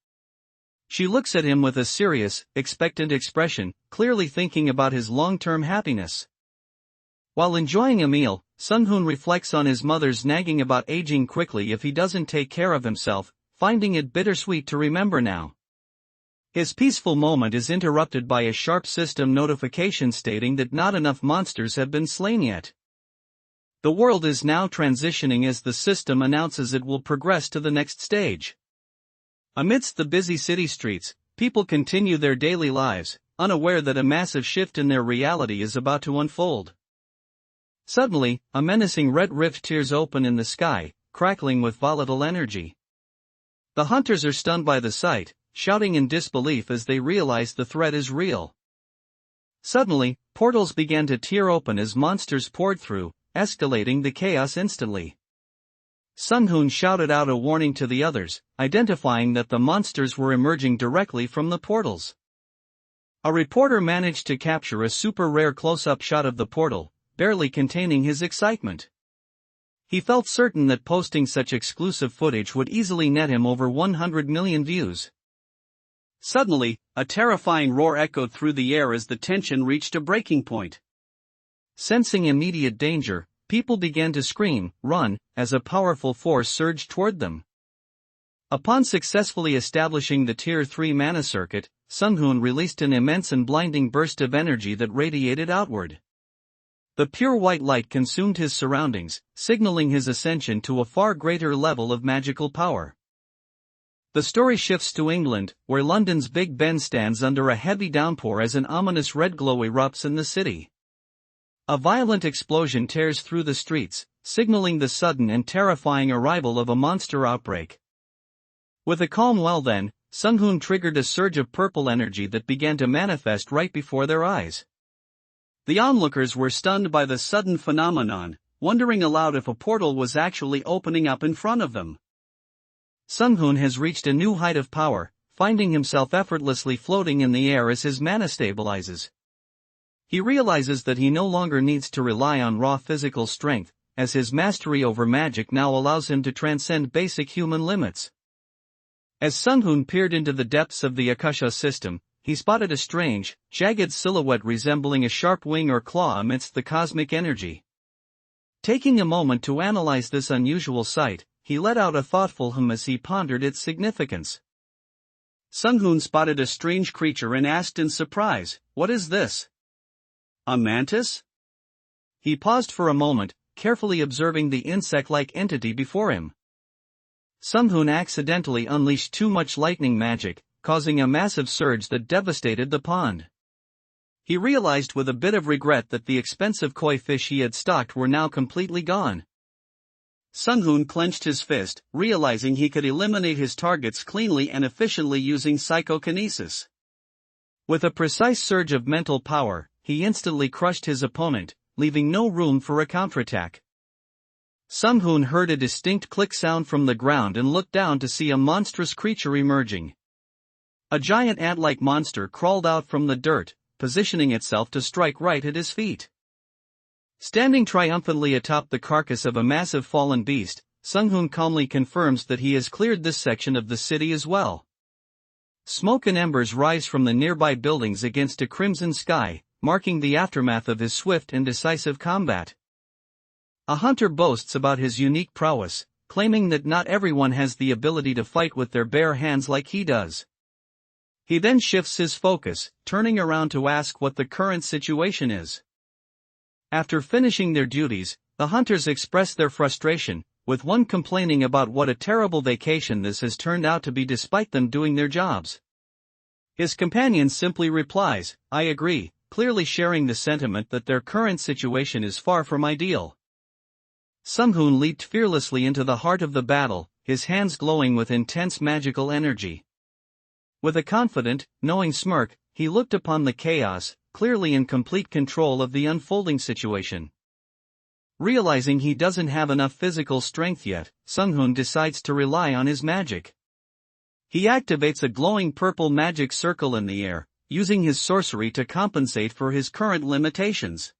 She looks at him with a serious, expectant expression, clearly thinking about his long-term happiness. While enjoying a meal, Sung-hoon reflects on his mother's nagging about aging quickly if he doesn't take care of himself, finding it bittersweet to remember now. His peaceful moment is interrupted by a sharp system notification stating that not enough monsters have been slain yet. The world is now transitioning as the system announces it will progress to the next stage. Amidst the busy city streets, people continue their daily lives, unaware that a massive shift in their reality is about to unfold. Suddenly, a menacing red rift tears open in the sky, crackling with volatile energy. The hunters are stunned by the sight, shouting in disbelief as they realize the threat is real. Suddenly, portals began to tear open as monsters poured through, escalating the chaos instantly. Sung-hoon shouted out a warning to the others, identifying that the monsters were emerging directly from the portals. A reporter managed to capture a super rare close-up shot of the portal, barely containing his excitement. He felt certain that posting such exclusive footage would easily net him over 100 million views. Suddenly, a terrifying roar echoed through the air as the tension reached a breaking point. Sensing immediate danger, people began to scream, run, as a powerful force surged toward them. Upon successfully establishing the Tier 3 mana circuit, Sung-hoon released an immense and blinding burst of energy that radiated outward. The pure white light consumed his surroundings, signaling his ascension to a far greater level of magical power. The story shifts to England, where London's Big Ben stands under a heavy downpour as an ominous red glow erupts in the city. A violent explosion tears through the streets, signaling the sudden and terrifying arrival of a monster outbreak. With a calm well then, Sung-hoon triggered a surge of purple energy that began to manifest right before their eyes. The onlookers were stunned by the sudden phenomenon, wondering aloud if a portal was actually opening up in front of them. Sung-hoon has reached a new height of power, finding himself effortlessly floating in the air as his mana stabilizes. He realizes that he no longer needs to rely on raw physical strength, as his mastery over magic now allows him to transcend basic human limits. As Sung-hoon peered into the depths of the Akasha system, he spotted a strange, jagged silhouette resembling a sharp wing or claw amidst the cosmic energy. Taking a moment to analyze this unusual sight, he let out a thoughtful hum as he pondered its significance. Sung-hoon spotted a strange creature and asked in surprise, "What is this? A mantis?" He paused for a moment, carefully observing the insect-like entity before him. Sung-hoon accidentally unleashed too much lightning magic, causing a massive surge that devastated the pond. He realized with a bit of regret that the expensive koi fish he had stocked were now completely gone. Sung-hoon clenched his fist, realizing he could eliminate his targets cleanly and efficiently using psychokinesis. With a precise surge of mental power, he instantly crushed his opponent, leaving no room for a counterattack. Sung-hoon heard a distinct click sound from the ground and looked down to see a monstrous creature emerging. A giant ant-like monster crawled out from the dirt, positioning itself to strike right at his feet. Standing triumphantly atop the carcass of a massive fallen beast, Sung-hoon calmly confirms that he has cleared this section of the city as well. Smoke and embers rise from the nearby buildings against a crimson sky, marking the aftermath of his swift and decisive combat. A hunter boasts about his unique prowess, claiming that not everyone has the ability to fight with their bare hands like he does. He then shifts his focus, turning around to ask what the current situation is. After finishing their duties, the hunters express their frustration, with one complaining about what a terrible vacation this has turned out to be despite them doing their jobs. His companion simply replies, "I agree," clearly sharing the sentiment that their current situation is far from ideal. Sung-hoon leaped fearlessly into the heart of the battle, his hands glowing with intense magical energy. With a confident, knowing smirk, he looked upon the chaos, clearly in complete control of the unfolding situation. Realizing he doesn't have enough physical strength yet, Sung-hoon decides to rely on his magic. He activates a glowing purple magic circle in the air, using his sorcery to compensate for his current limitations.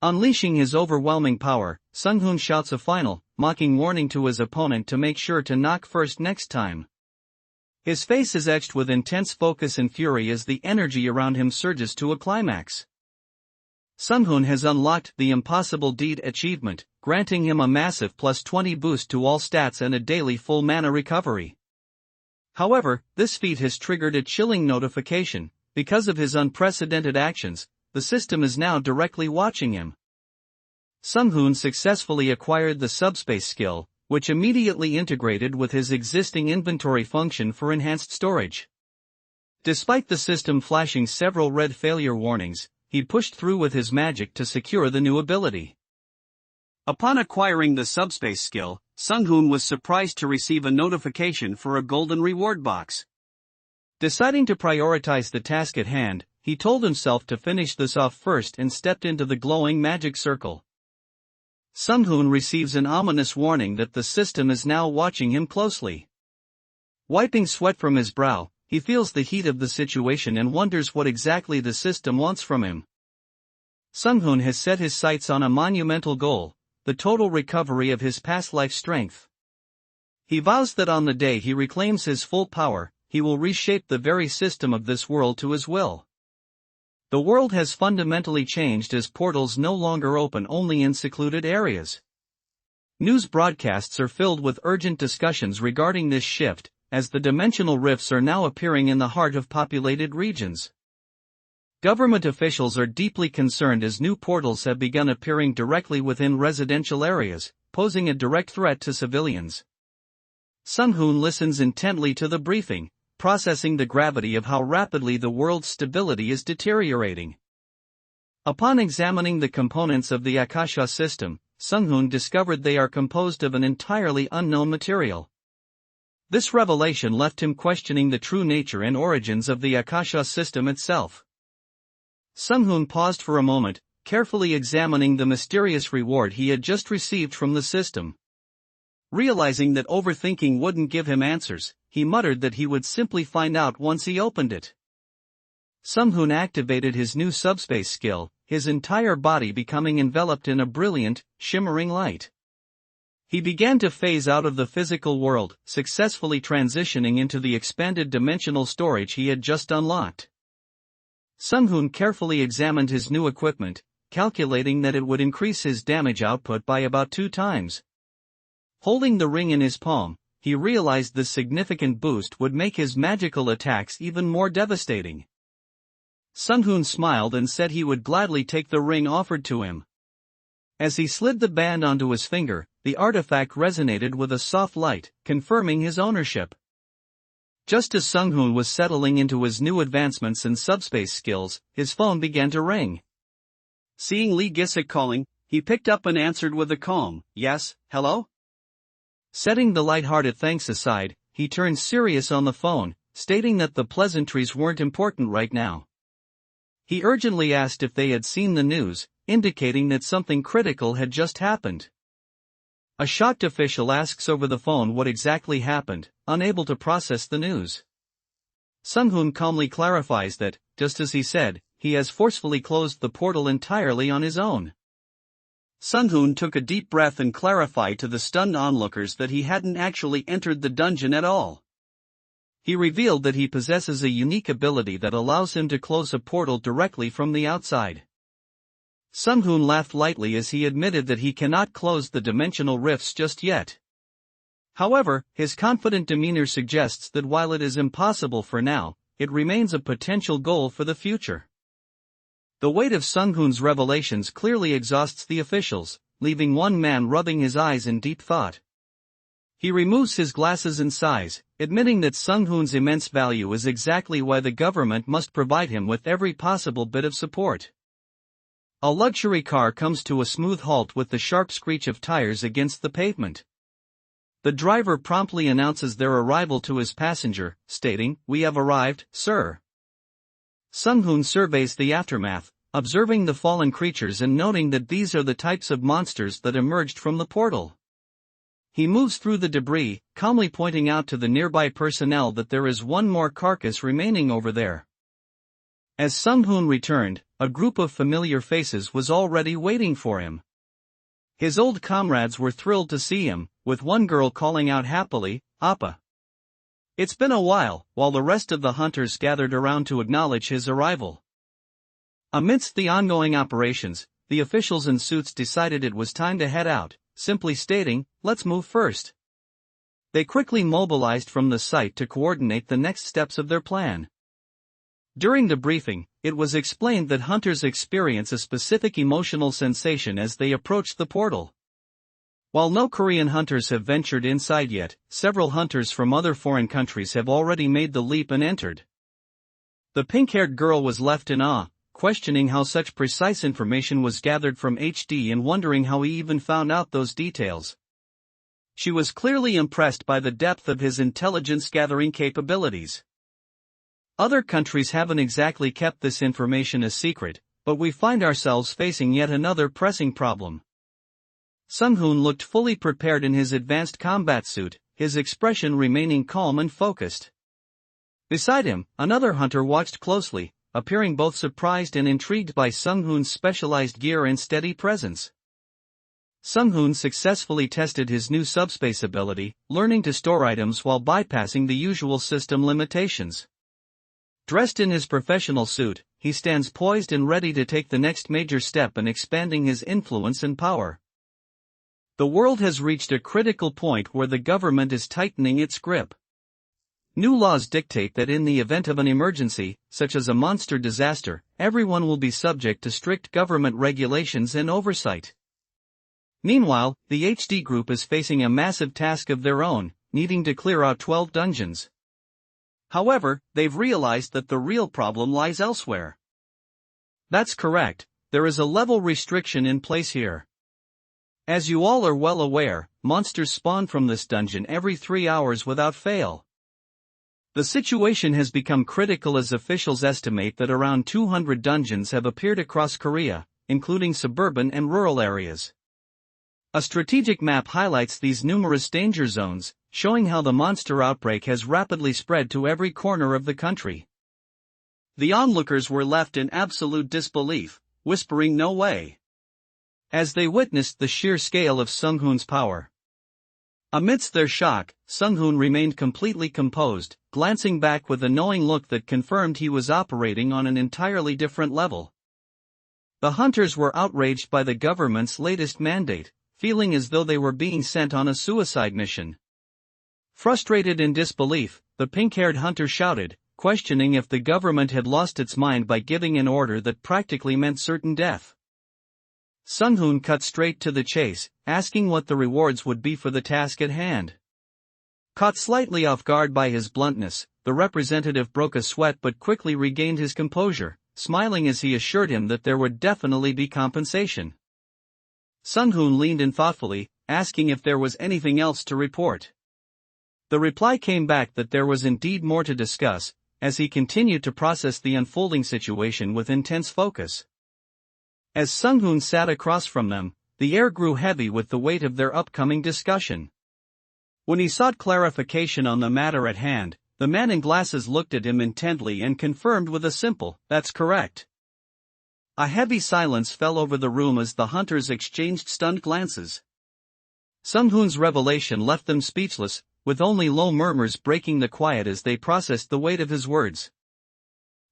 Unleashing his overwhelming power, Sung-hoon shouts a final, mocking warning to his opponent to make sure to knock first next time. His face is etched with intense focus and fury as the energy around him surges to a climax. Sung-hoon has unlocked the Impossible Deed achievement, granting him a massive +20 boost to all stats and a daily full mana recovery. However, this feat has triggered a chilling notification. Because of his unprecedented actions, the system is now directly watching him. Sung-hoon successfully acquired the subspace skill, which immediately integrated with his existing inventory function for enhanced storage. Despite the system flashing several red failure warnings, he pushed through with his magic to secure the new ability. Upon acquiring the subspace skill, Sung-hoon was surprised to receive a notification for a golden reward box. Deciding to prioritize the task at hand, he told himself to finish this off first and stepped into the glowing magic circle. Sung-hoon receives an ominous warning that the system is now watching him closely. Wiping sweat from his brow, he feels the heat of the situation and wonders what exactly the system wants from him. Sung-hoon has set his sights on a monumental goal, the total recovery of his past life strength. He vows that on the day he reclaims his full power, he will reshape the very system of this world to his will. The world has fundamentally changed as portals no longer open only in secluded areas. News broadcasts are filled with urgent discussions regarding this shift, as the dimensional rifts are now appearing in the heart of populated regions. Government officials are deeply concerned as new portals have begun appearing directly within residential areas, posing a direct threat to civilians. Sung-hoon listens intently to the briefing, processing the gravity of how rapidly the world's stability is deteriorating. Upon examining the components of the Akasha system, Sung-hoon discovered they are composed of an entirely unknown material. This revelation left him questioning the true nature and origins of the Akasha system itself. Sung-hoon paused for a moment, carefully examining the mysterious reward he had just received from the system. Realizing that overthinking wouldn't give him answers, he muttered that he would simply find out once he opened it. Sung-hoon activated his new subspace skill, his entire body becoming enveloped in a brilliant, shimmering light. He began to phase out of the physical world, successfully transitioning into the expanded dimensional storage he had just unlocked. Sung-hoon carefully examined his new equipment, calculating that it would increase his damage output by about 2 times. Holding the ring in his palm, he realized this significant boost would make his magical attacks even more devastating. Sung-hoon smiled and said he would gladly take the ring offered to him. As he slid the band onto his finger, the artifact resonated with a soft light, confirming his ownership. Just as Sung-hoon was settling into his new advancements and subspace skills, his phone began to ring. Seeing Lee Gisik calling, he picked up and answered with a calm, "Yes, hello?" Setting the light-hearted thanks aside, he turned serious on the phone, stating that the pleasantries weren't important right now. He urgently asked if they had seen the news, indicating that something critical had just happened. A shocked official asks over the phone what exactly happened, unable to process the news. Sung-hoon calmly clarifies that, just as he said, he has forcefully closed the portal entirely on his own. Sung-hoon took a deep breath and clarified to the stunned onlookers that he hadn't actually entered the dungeon at all. He revealed that he possesses a unique ability that allows him to close a portal directly from the outside. Sung-hoon laughed lightly as he admitted that he cannot close the dimensional rifts just yet. However, his confident demeanor suggests that while it is impossible for now, it remains a potential goal for the future. The weight of Sung-hoon's revelations clearly exhausts the officials, leaving one man rubbing his eyes in deep thought. He removes his glasses and sighs, admitting that Sung-hoon's immense value is exactly why the government must provide him with every possible bit of support. A luxury car comes to a smooth halt with the sharp screech of tires against the pavement. The driver promptly announces their arrival to his passenger, stating, "We have arrived, sir." Sung-hoon surveys the aftermath, observing the fallen creatures and noting that these are the types of monsters that emerged from the portal. He moves through the debris, calmly pointing out to the nearby personnel that there is one more carcass remaining over there. As Sung-hoon returned, a group of familiar faces was already waiting for him. His old comrades were thrilled to see him, with one girl calling out happily, "Appa." It's been a while the rest of the hunters gathered around to acknowledge his arrival. Amidst the ongoing operations, the officials in suits decided it was time to head out, simply stating, "Let's move first." They quickly mobilized from the site to coordinate the next steps of their plan. During the briefing, it was explained that hunters experience a specific emotional sensation as they approach the portal. While no Korean hunters have ventured inside yet, several hunters from other foreign countries have already made the leap and entered. The pink-haired girl was left in awe, questioning how such precise information was gathered from HD and wondering how he even found out those details. She was clearly impressed by the depth of his intelligence-gathering capabilities. Other countries haven't exactly kept this information a secret, but we find ourselves facing yet another pressing problem. Sung-hoon looked fully prepared in his advanced combat suit, his expression remaining calm and focused. Beside him, another hunter watched closely, appearing both surprised and intrigued by Sung-hoon's specialized gear and steady presence. Sung-hoon successfully tested his new subspace ability, learning to store items while bypassing the usual system limitations. Dressed in his professional suit, he stands poised and ready to take the next major step in expanding his influence and power. The world has reached a critical point where the government is tightening its grip. New laws dictate that in the event of an emergency, such as a monster disaster, everyone will be subject to strict government regulations and oversight. Meanwhile, the HD group is facing a massive task of their own, needing to clear out 12 dungeons. However, they've realized that the real problem lies elsewhere. That's correct, there is a level restriction in place here. As you all are well aware, monsters spawn from this dungeon every 3 hours without fail. The situation has become critical as officials estimate that around 200 dungeons have appeared across Korea, including suburban and rural areas. A strategic map highlights these numerous danger zones, showing how the monster outbreak has rapidly spread to every corner of the country. The onlookers were left in absolute disbelief, whispering "No way," as they witnessed the sheer scale of Sung-hoon's power. Amidst their shock, Sung-hoon remained completely composed, glancing back with a knowing look that confirmed he was operating on an entirely different level. The hunters were outraged by the government's latest mandate, feeling as though they were being sent on a suicide mission. Frustrated in disbelief, the pink-haired hunter shouted, questioning if the government had lost its mind by giving an order that practically meant certain death. Sung-hoon cut straight to the chase, asking what the rewards would be for the task at hand. Caught slightly off guard by his bluntness, the representative broke a sweat but quickly regained his composure, smiling as he assured him that there would definitely be compensation. Sung-hoon leaned in thoughtfully, asking if there was anything else to report. The reply came back that there was indeed more to discuss, as he continued to process the unfolding situation with intense focus. As Sung-hoon sat across from them, the air grew heavy with the weight of their upcoming discussion. When he sought clarification on the matter at hand, the man in glasses looked at him intently and confirmed with a simple, "That's correct." A heavy silence fell over the room as the hunters exchanged stunned glances. Sung-hoon's revelation left them speechless, with only low murmurs breaking the quiet as they processed the weight of his words.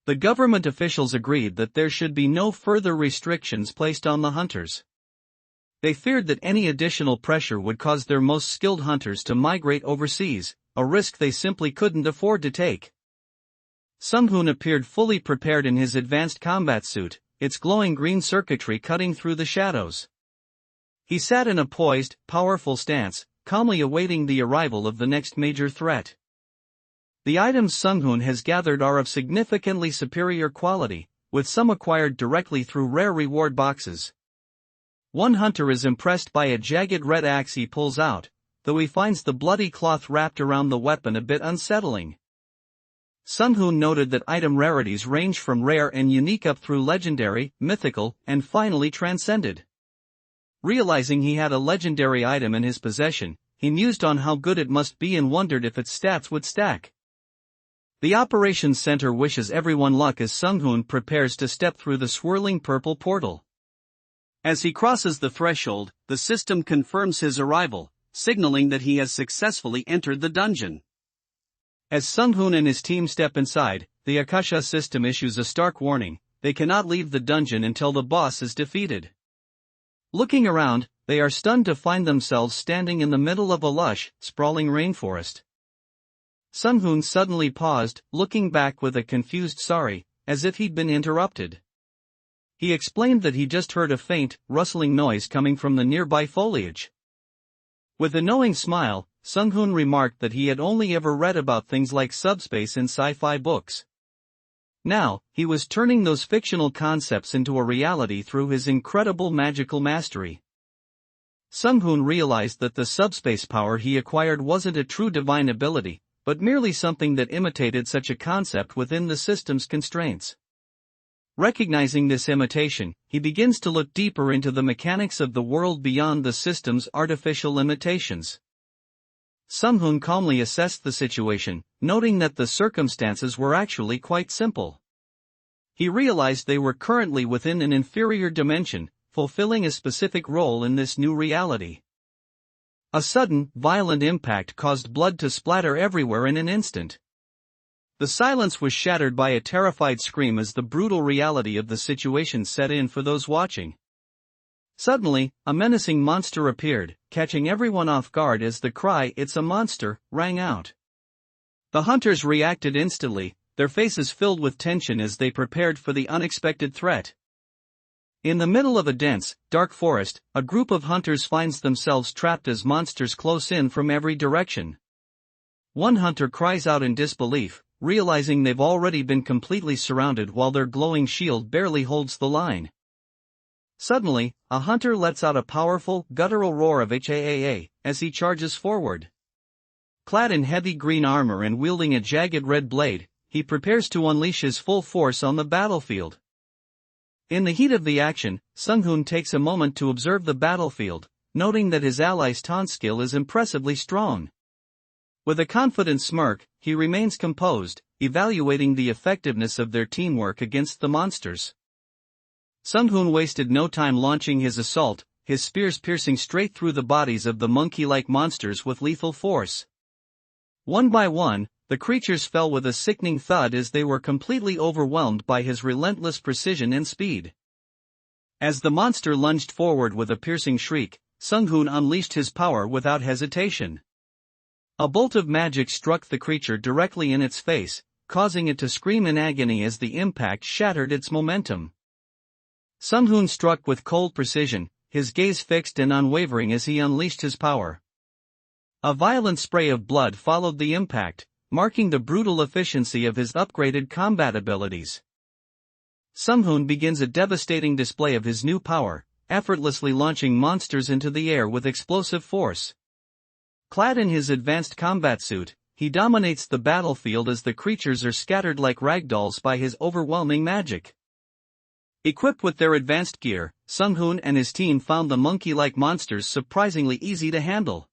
The government officials agreed that there should be no further restrictions placed on the hunters. They feared that any additional pressure would cause their most skilled hunters to migrate overseas, a risk they simply couldn't afford to take. Sung-hoon appeared fully prepared in his advanced combat suit, its glowing green circuitry cutting through the shadows. He sat in a poised, powerful stance, calmly awaiting the arrival of the next major threat. The items Sung-hoon has gathered are of significantly superior quality, with some acquired directly through rare reward boxes. One hunter is impressed by a jagged red axe he pulls out, though he finds the bloody cloth wrapped around the weapon a bit unsettling. Sung-hoon noted that item rarities range from rare and unique up through legendary, mythical, and finally transcended. Realizing he had a legendary item in his possession, he mused on how good it must be and wondered if its stats would stack. The operations center wishes everyone luck as Sung-hoon prepares to step through the swirling purple portal. As he crosses the threshold, the system confirms his arrival, signaling that he has successfully entered the dungeon. As Sung-hoon and his team step inside, the Akasha system issues a stark warning: they cannot leave the dungeon until the boss is defeated. Looking around, they are stunned to find themselves standing in the middle of a lush, sprawling rainforest. Sung-hoon suddenly paused, looking back with a confused sorry, as if he'd been interrupted. He explained that he just heard a faint, rustling noise coming from the nearby foliage. With a knowing smile, Sung-hoon remarked that he had only ever read about things like subspace in sci-fi books. Now, he was turning those fictional concepts into a reality through his incredible magical mastery. Sung-hoon realized that the subspace power he acquired wasn't a true divine ability, but merely something that imitated such a concept within the system's constraints. Recognizing this imitation, he begins to look deeper into the mechanics of the world beyond the system's artificial limitations. Sung-hoon calmly assessed the situation, noting that the circumstances were actually quite simple. He realized they were currently within an inferior dimension, fulfilling a specific role in this new reality. A sudden, violent impact caused blood to splatter everywhere in an instant. The silence was shattered by a terrified scream as the brutal reality of the situation set in for those watching. Suddenly, a menacing monster appeared, catching everyone off guard as the cry "It's a monster" rang out. The hunters reacted instantly, their faces filled with tension as they prepared for the unexpected threat. In the middle of a dense, dark forest, a group of hunters finds themselves trapped as monsters close in from every direction. One hunter cries out in disbelief, realizing they've already been completely surrounded while their glowing shield barely holds the line. Suddenly, a hunter lets out a powerful, guttural roar of HAAA as he charges forward. Clad in heavy green armor and wielding a jagged red blade, he prepares to unleash his full force on the battlefield. In the heat of the action, Sung-hoon takes a moment to observe the battlefield, noting that his ally's taunt skill is impressively strong. With a confident smirk, he remains composed, evaluating the effectiveness of their teamwork against the monsters. Sung-hoon wasted no time launching his assault, his spears piercing straight through the bodies of the monkey-like monsters with lethal force. One by one, the creatures fell with a sickening thud as they were completely overwhelmed by his relentless precision and speed. As the monster lunged forward with a piercing shriek, Sung-hoon unleashed his power without hesitation. A bolt of magic struck the creature directly in its face, causing it to scream in agony as the impact shattered its momentum. Sung-hoon struck with cold precision, his gaze fixed and unwavering as he unleashed his power. A violent spray of blood followed the impact, marking the brutal efficiency of his upgraded combat abilities. Sung-hoon begins a devastating display of his new power, effortlessly launching monsters into the air with explosive force. Clad in his advanced combat suit, he dominates the battlefield as the creatures are scattered like ragdolls by his overwhelming magic. Equipped with their advanced gear, Sung-hoon and his team found the monkey-like monsters surprisingly easy to handle.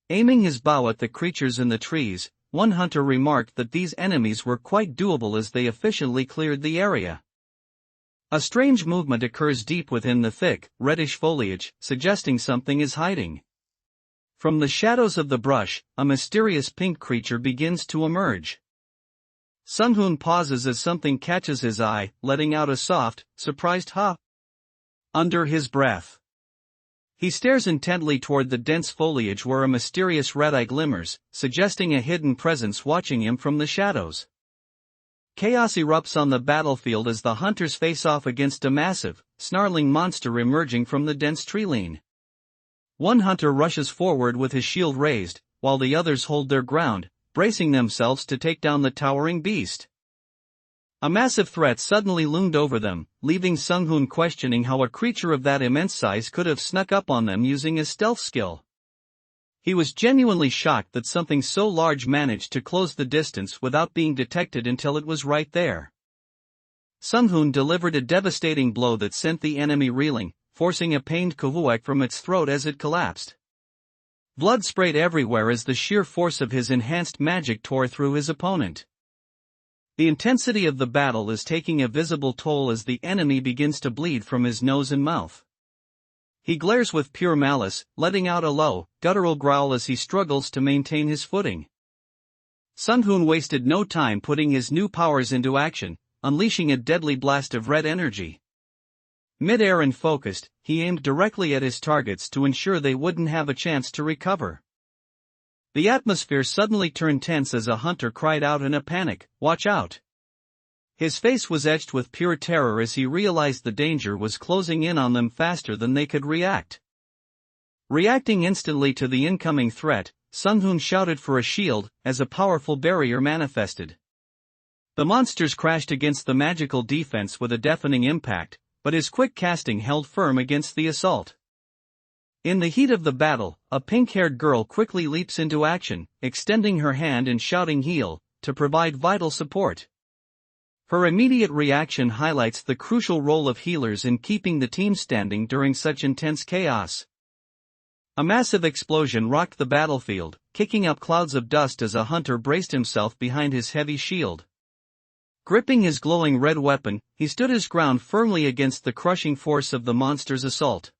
Aiming his bow at the creatures in the trees, one hunter remarked that these enemies were quite doable as they efficiently cleared the area. A strange movement occurs deep within the thick, reddish foliage, suggesting something is hiding. From the shadows of the brush, a mysterious pink creature begins to emerge. Sung-hoon pauses as something catches his eye, letting out a soft, surprised "ha" under his breath. He stares intently toward the dense foliage where a mysterious red eye glimmers, suggesting a hidden presence watching him from the shadows. Chaos erupts on the battlefield as the hunters face off against a massive, snarling monster emerging from the dense treeline. One hunter rushes forward with his shield raised, while the others hold their ground, bracing themselves to take down the towering beast. A massive threat suddenly loomed over them, leaving Sung-hoon questioning how a creature of that immense size could have snuck up on them using his stealth skill. He was genuinely shocked that something so large managed to close the distance without being detected until it was right there. Sung-hoon delivered a devastating blow that sent the enemy reeling, forcing a pained kahuek from its throat as it collapsed. Blood sprayed everywhere as the sheer force of his enhanced magic tore through his opponent. The intensity of the battle is taking a visible toll as the enemy begins to bleed from his nose and mouth. He glares with pure malice, letting out a low, guttural growl as he struggles to maintain his footing. Sung-hoon wasted no time putting his new powers into action, unleashing a deadly blast of red energy. Mid-air and focused, he aimed directly at his targets to ensure they wouldn't have a chance to recover. The atmosphere suddenly turned tense as a hunter cried out in a panic, "Watch out!" His face was etched with pure terror as he realized the danger was closing in on them faster than they could react. Reacting instantly to the incoming threat, Sung-hoon shouted for a shield, as a powerful barrier manifested. The monsters crashed against the magical defense with a deafening impact, but his quick casting held firm against the assault. In the heat of the battle, a pink-haired girl quickly leaps into action, extending her hand and shouting "heal," to provide vital support. Her immediate reaction highlights the crucial role of healers in keeping the team standing during such intense chaos. A massive explosion rocked the battlefield, kicking up clouds of dust as a hunter braced himself behind his heavy shield. Gripping his glowing red weapon, he stood his ground firmly against the crushing force of the monster's assault.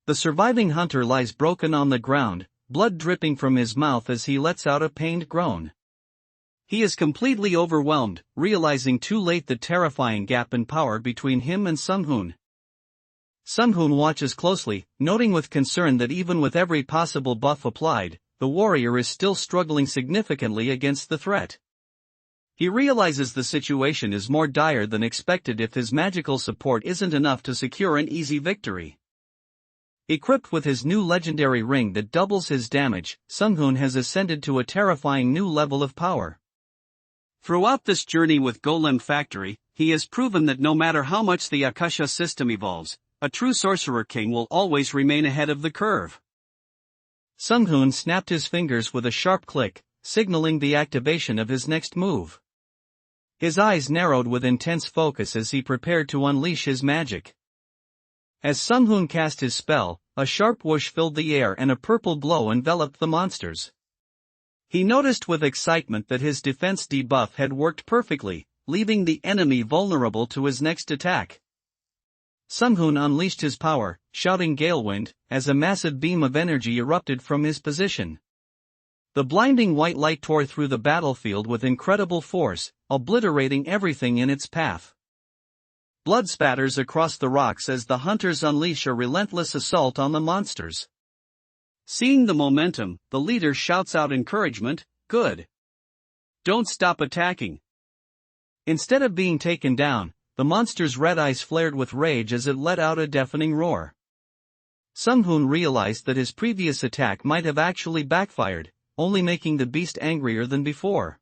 The surviving hunter lies broken on the ground, blood dripping from his mouth as he lets out a pained groan. He is completely overwhelmed, realizing too late the terrifying gap in power between him and Sung-hoon. Sung-hoon watches closely, noting with concern that even with every possible buff applied, the warrior is still struggling significantly against the threat. He realizes the situation is more dire than expected if his magical support isn't enough to secure an easy victory. Equipped with his new legendary ring that doubles his damage, Sung-hoon has ascended to a terrifying new level of power. Throughout this journey with Golem Factory, he has proven that no matter how much the Akasha system evolves, a true sorcerer king will always remain ahead of the curve. Sung-hoon snapped his fingers with a sharp click, signaling the activation of his next move. His eyes narrowed with intense focus as he prepared to unleash his magic. As Sung-hoon cast his spell, a sharp whoosh filled the air and a purple glow enveloped the monsters. He noticed with excitement that his defense debuff had worked perfectly, leaving the enemy vulnerable to his next attack. Sung-hoon unleashed his power, shouting "Galewind," as a massive beam of energy erupted from his position. The blinding white light tore through the battlefield with incredible force, obliterating everything in its path. Blood spatters across the rocks as the hunters unleash a relentless assault on the monsters. Seeing the momentum, the leader shouts out encouragement, "Good. Don't stop attacking." Instead of being taken down, the monster's red eyes flared with rage as it let out a deafening roar. Sung-hoon realized that his previous attack might have actually backfired, only making the beast angrier than before.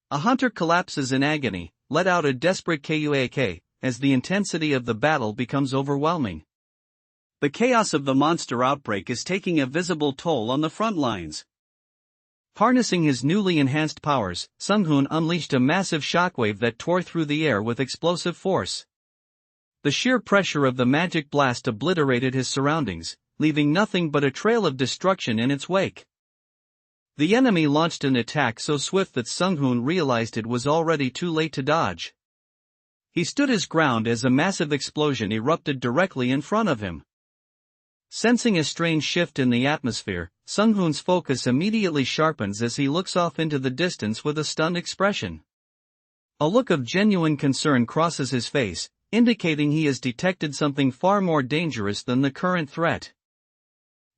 A hunter collapses in agony, let out a desperate "kuak," as the intensity of the battle becomes overwhelming. The chaos of the monster outbreak is taking a visible toll on the front lines. Harnessing his newly enhanced powers, Sung-hoon unleashed a massive shockwave that tore through the air with explosive force. The sheer pressure of the magic blast obliterated his surroundings, leaving nothing but a trail of destruction in its wake. The enemy launched an attack so swift that Sung-hoon realized it was already too late to dodge. He stood his ground as a massive explosion erupted directly in front of him. Sensing a strange shift in the atmosphere, Sung-hoon's focus immediately sharpens as he looks off into the distance with a stunned expression. A look of genuine concern crosses his face, indicating he has detected something far more dangerous than the current threat.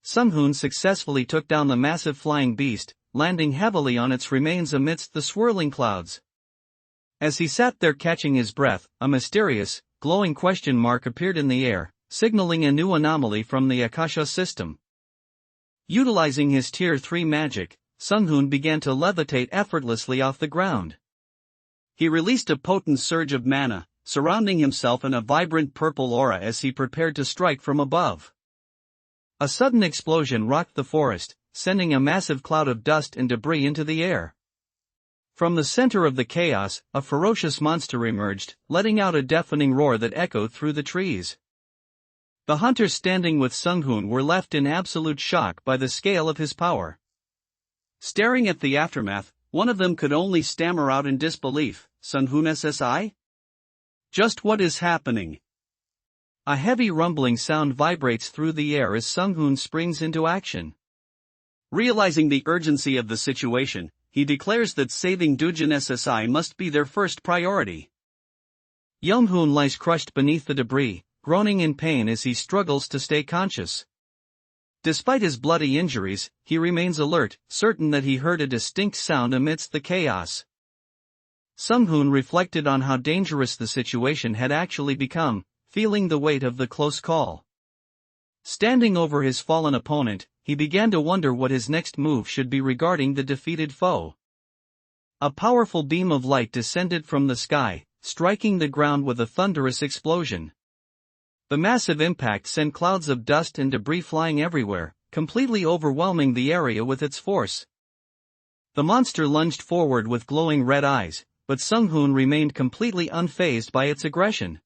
Sung-hoon successfully took down the massive flying beast, landing heavily on its remains amidst the swirling clouds. As he sat there catching his breath, a mysterious, glowing question mark appeared in the air, signaling a new anomaly from the Akasha system. Utilizing his Tier 3 magic, Sung-hoon began to levitate effortlessly off the ground. He released a potent surge of mana, surrounding himself in a vibrant purple aura as he prepared to strike from above. A sudden explosion rocked the forest, sending a massive cloud of dust and debris into the air. From the center of the chaos, a ferocious monster emerged, letting out a deafening roar that echoed through the trees. The hunters standing with Sung-hoon were left in absolute shock by the scale of his power. Staring at the aftermath, one of them could only stammer out in disbelief, "Sung-hoon SSI? Just what is happening?" A heavy rumbling sound vibrates through the air as Sung-hoon springs into action. Realizing the urgency of the situation, he declares that saving Dujin SSI must be their first priority. Young-hoon lies crushed beneath the debris, groaning in pain as he struggles to stay conscious. Despite his bloody injuries, he remains alert, certain that he heard a distinct sound amidst the chaos. Sung-hoon reflected on how dangerous the situation had actually become, feeling the weight of the close call. Standing over his fallen opponent, he began to wonder what his next move should be regarding the defeated foe. A powerful beam of light descended from the sky, striking the ground with a thunderous explosion. The massive impact sent clouds of dust and debris flying everywhere, completely overwhelming the area with its force. The monster lunged forward with glowing red eyes, but Sung-hoon remained completely unfazed by its aggression.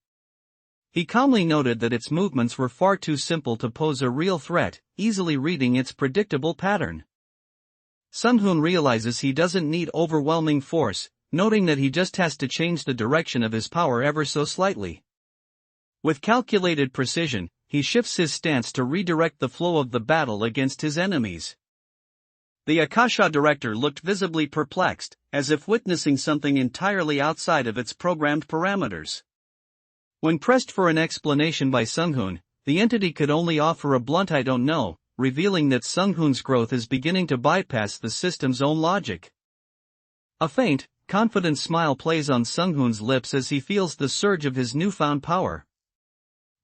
He calmly noted that its movements were far too simple to pose a real threat, easily reading its predictable pattern. Sung-hoon realizes he doesn't need overwhelming force, noting that he just has to change the direction of his power ever so slightly. With calculated precision, he shifts his stance to redirect the flow of the battle against his enemies. The Akasha director looked visibly perplexed, as if witnessing something entirely outside of its programmed parameters. When pressed for an explanation by Sung-hoon, the entity could only offer a blunt "I don't know," revealing that Sung-hoon's growth is beginning to bypass the system's own logic. A faint, confident smile plays on Sung-hoon's lips as he feels the surge of his newfound power.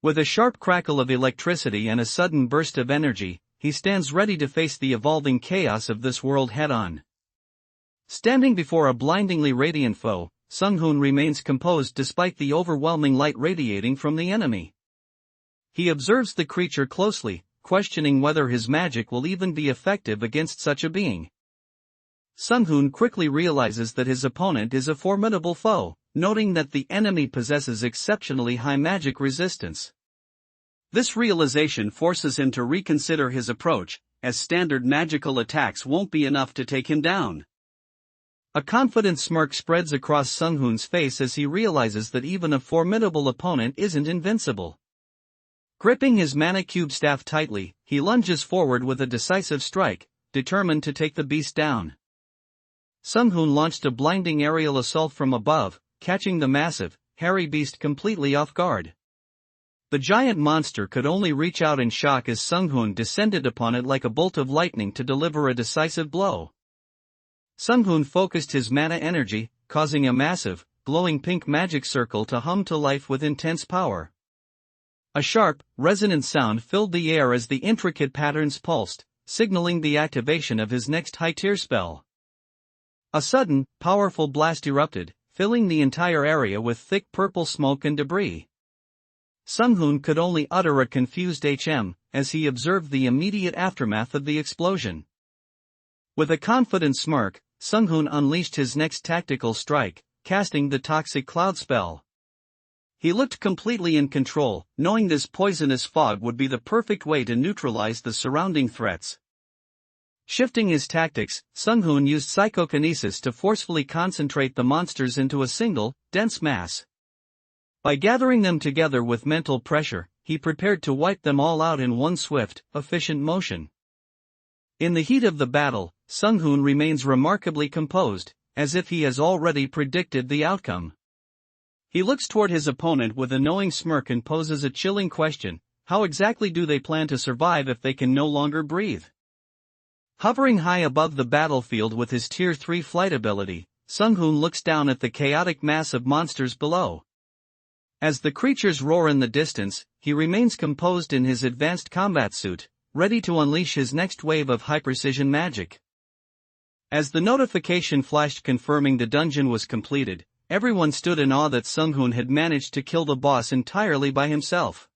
With a sharp crackle of electricity and a sudden burst of energy, he stands ready to face the evolving chaos of this world head-on. Standing before a blindingly radiant foe, Sung-hoon remains composed despite the overwhelming light radiating from the enemy. He observes the creature closely, questioning whether his magic will even be effective against such a being. Sung-hoon quickly realizes that his opponent is a formidable foe, noting that the enemy possesses exceptionally high magic resistance. This realization forces him to reconsider his approach, as standard magical attacks won't be enough to take him down. A confident smirk spreads across Sung-hoon's face as he realizes that even a formidable opponent isn't invincible. Gripping his mana cube staff tightly, he lunges forward with a decisive strike, determined to take the beast down. Sung-hoon launched a blinding aerial assault from above, catching the massive, hairy beast completely off guard. The giant monster could only reach out in shock as Sung-hoon descended upon it like a bolt of lightning to deliver a decisive blow. Sung-hoon focused his mana energy, causing a massive, glowing pink magic circle to hum to life with intense power. A sharp, resonant sound filled the air as the intricate patterns pulsed, signaling the activation of his next high-tier spell. A sudden, powerful blast erupted, filling the entire area with thick purple smoke and debris. Sung-hoon could only utter a confused "HM" as he observed the immediate aftermath of the explosion. With a confident smirk, Sung-hoon unleashed his next tactical strike, casting the toxic cloud spell. He looked completely in control, knowing this poisonous fog would be the perfect way to neutralize the surrounding threats. Shifting his tactics, Sung-hoon used psychokinesis to forcefully concentrate the monsters into a single, dense mass. By gathering them together with mental pressure, he prepared to wipe them all out in one swift, efficient motion. In the heat of the battle, Sung-hoon remains remarkably composed, as if he has already predicted the outcome. He looks toward his opponent with a knowing smirk and poses a chilling question: how exactly do they plan to survive if they can no longer breathe? Hovering high above the battlefield with his Tier 3 flight ability, Sung-hoon looks down at the chaotic mass of monsters below. As the creatures roar in the distance, he remains composed in his advanced combat suit, ready to unleash his next wave of high-precision magic. As the notification flashed confirming the dungeon was completed, everyone stood in awe that Sung-hoon had managed to kill the boss entirely by himself.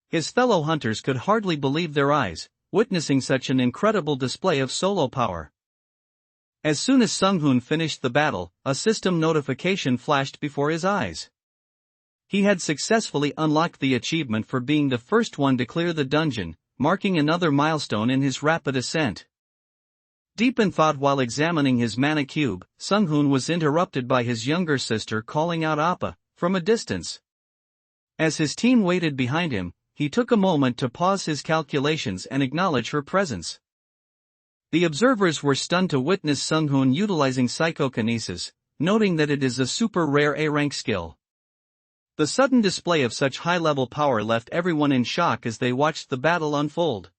His fellow hunters could hardly believe their eyes, witnessing such an incredible display of solo power. As soon as Sung-hoon finished the battle, a system notification flashed before his eyes. He had successfully unlocked the achievement for being the first one to clear the dungeon, marking another milestone in his rapid ascent. Deep in thought while examining his mana cube, Sung-hoon was interrupted by his younger sister calling out "Appa" from a distance. As his team waited behind him, he took a moment to pause his calculations and acknowledge her presence. The observers were stunned to witness Sung-hoon utilizing psychokinesis, noting that it is a super rare A-rank skill. The sudden display of such high-level power left everyone in shock as they watched the battle unfold.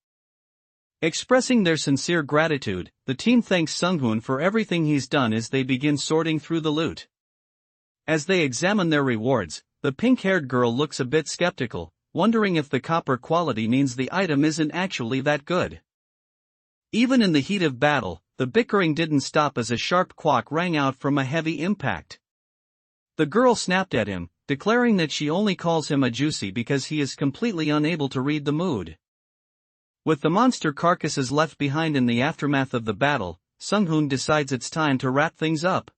Expressing their sincere gratitude, the team thanks Sung-hoon for everything he's done as they begin sorting through the loot. As they examine their rewards, the pink-haired girl looks a bit skeptical, wondering if the copper quality means the item isn't actually that good. Even in the heat of battle, the bickering didn't stop as a sharp quack rang out from a heavy impact. The girl snapped at him, declaring that she only calls him a juicy because he is completely unable to read the mood. With the monster carcasses left behind in the aftermath of the battle, Sung-hoon decides it's time to wrap things up.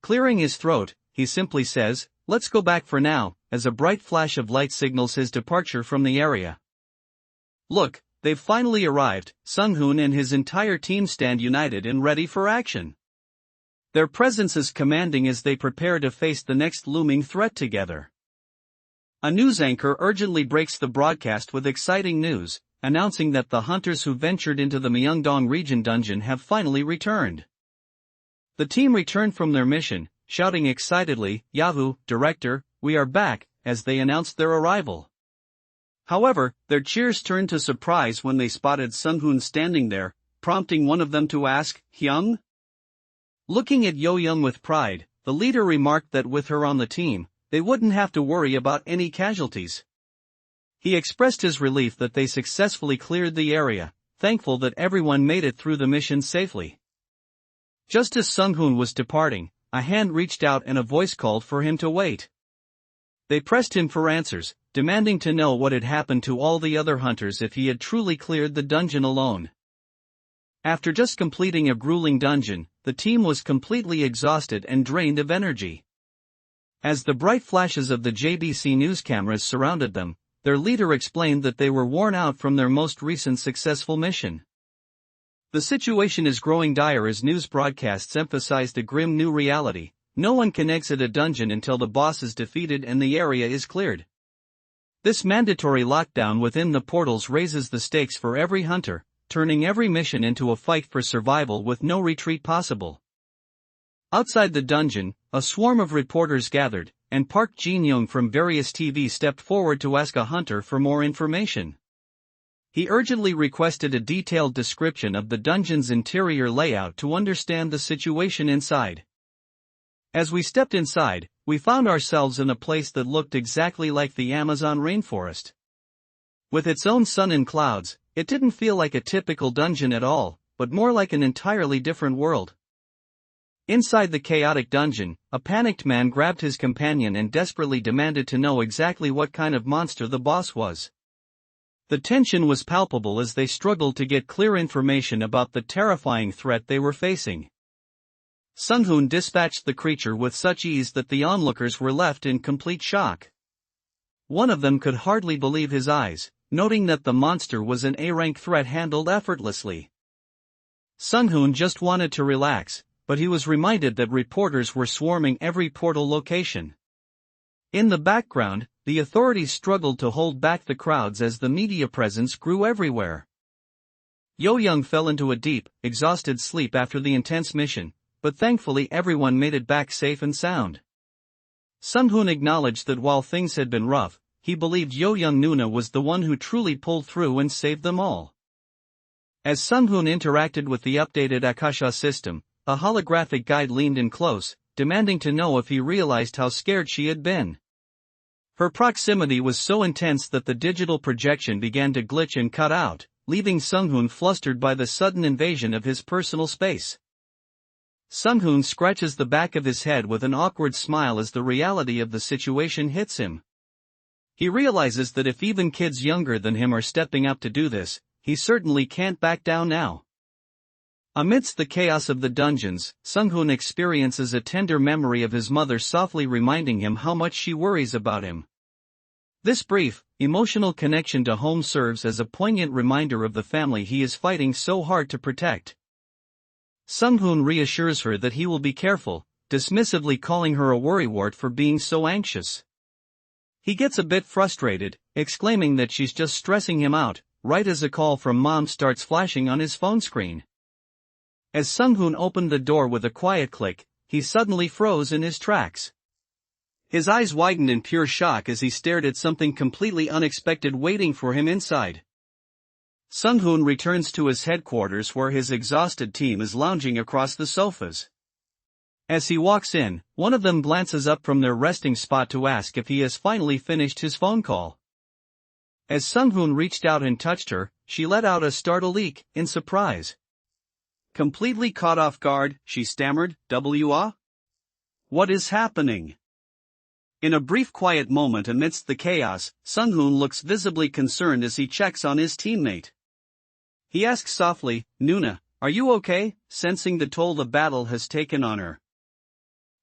Clearing his throat, he simply says, "Let's go back for now," as a bright flash of light signals his departure from the area. Look, they've finally arrived. Sung-hoon and his entire team stand united and ready for action. Their presence is commanding as they prepare to face the next looming threat together. A news anchor urgently breaks the broadcast with exciting news, announcing that the hunters who ventured into the Myeongdong region dungeon have finally returned. The team returned from their mission, shouting excitedly, "Yahoo, Director, we are back," as they announced their arrival. However, their cheers turned to surprise when they spotted Sung-hoon standing there, prompting one of them to ask, "Hyung?" Looking at Yo-young with pride, the leader remarked that with her on the team, they wouldn't have to worry about any casualties. He expressed his relief that they successfully cleared the area, thankful that everyone made it through the mission safely. Just as Sung-hoon was departing, a hand reached out and a voice called for him to wait. They pressed him for answers, demanding to know what had happened to all the other hunters if he had truly cleared the dungeon alone. After just completing a grueling dungeon, the team was completely exhausted and drained of energy. As the bright flashes of the JBC news cameras surrounded them, their leader explained that they were worn out from their most recent successful mission. The situation is growing dire as news broadcasts emphasized a grim new reality: no one can exit a dungeon until the boss is defeated and the area is cleared. This mandatory lockdown within the portals raises the stakes for every hunter, turning every mission into a fight for survival with no retreat possible. Outside the dungeon, a swarm of reporters gathered, and Park Jin-young from various TV stepped forward to ask a hunter for more information. He urgently requested a detailed description of the dungeon's interior layout to understand the situation inside. As we stepped inside, we found ourselves in a place that looked exactly like the Amazon rainforest. With its own sun and clouds, it didn't feel like a typical dungeon at all, but more like an entirely different world. Inside the chaotic dungeon, a panicked man grabbed his companion and desperately demanded to know exactly what kind of monster the boss was. The tension was palpable as they struggled to get clear information about the terrifying threat they were facing. Sung-hoon dispatched the creature with such ease that the onlookers were left in complete shock. One of them could hardly believe his eyes, noting that the monster was an A-rank threat handled effortlessly. Sung-hoon just wanted to relax, but he was reminded that reporters were swarming every portal location. In the background, the authorities struggled to hold back the crowds as the media presence grew everywhere. Yo-young fell into a deep, exhausted sleep after the intense mission, but thankfully everyone made it back safe and sound. Sung-hoon acknowledged that while things had been rough, he believed Yo-young Nuna was the one who truly pulled through and saved them all. As Sung-hoon interacted with the updated Akasha system, a holographic guide leaned in close, demanding to know if he realized how scared she had been. Her proximity was so intense that the digital projection began to glitch and cut out, leaving Sung-hoon flustered by the sudden invasion of his personal space. Sung-hoon scratches the back of his head with an awkward smile as the reality of the situation hits him. He realizes that if even kids younger than him are stepping up to do this, he certainly can't back down now. Amidst the chaos of the dungeons, Sung-hoon experiences a tender memory of his mother softly reminding him how much she worries about him. This brief, emotional connection to home serves as a poignant reminder of the family he is fighting so hard to protect. Sung-hoon reassures her that he will be careful, dismissively calling her a worrywart for being so anxious. He gets a bit frustrated, exclaiming that she's just stressing him out, right as a call from mom starts flashing on his phone screen. As Sung-hoon opened the door with a quiet click, he suddenly froze in his tracks. His eyes widened in pure shock as he stared at something completely unexpected waiting for him inside. Sung-hoon returns to his headquarters where his exhausted team is lounging across the sofas. As he walks in, one of them glances up from their resting spot to ask if he has finally finished his phone call. As Sung-hoon reached out and touched her, she let out a startled eek, in surprise. Completely caught off guard, she stammered, "What? What is happening?" In a brief quiet moment amidst the chaos, Sung-hoon looks visibly concerned as he checks on his teammate. He asks softly, "Nuna, are you okay?" sensing the toll the battle has taken on her.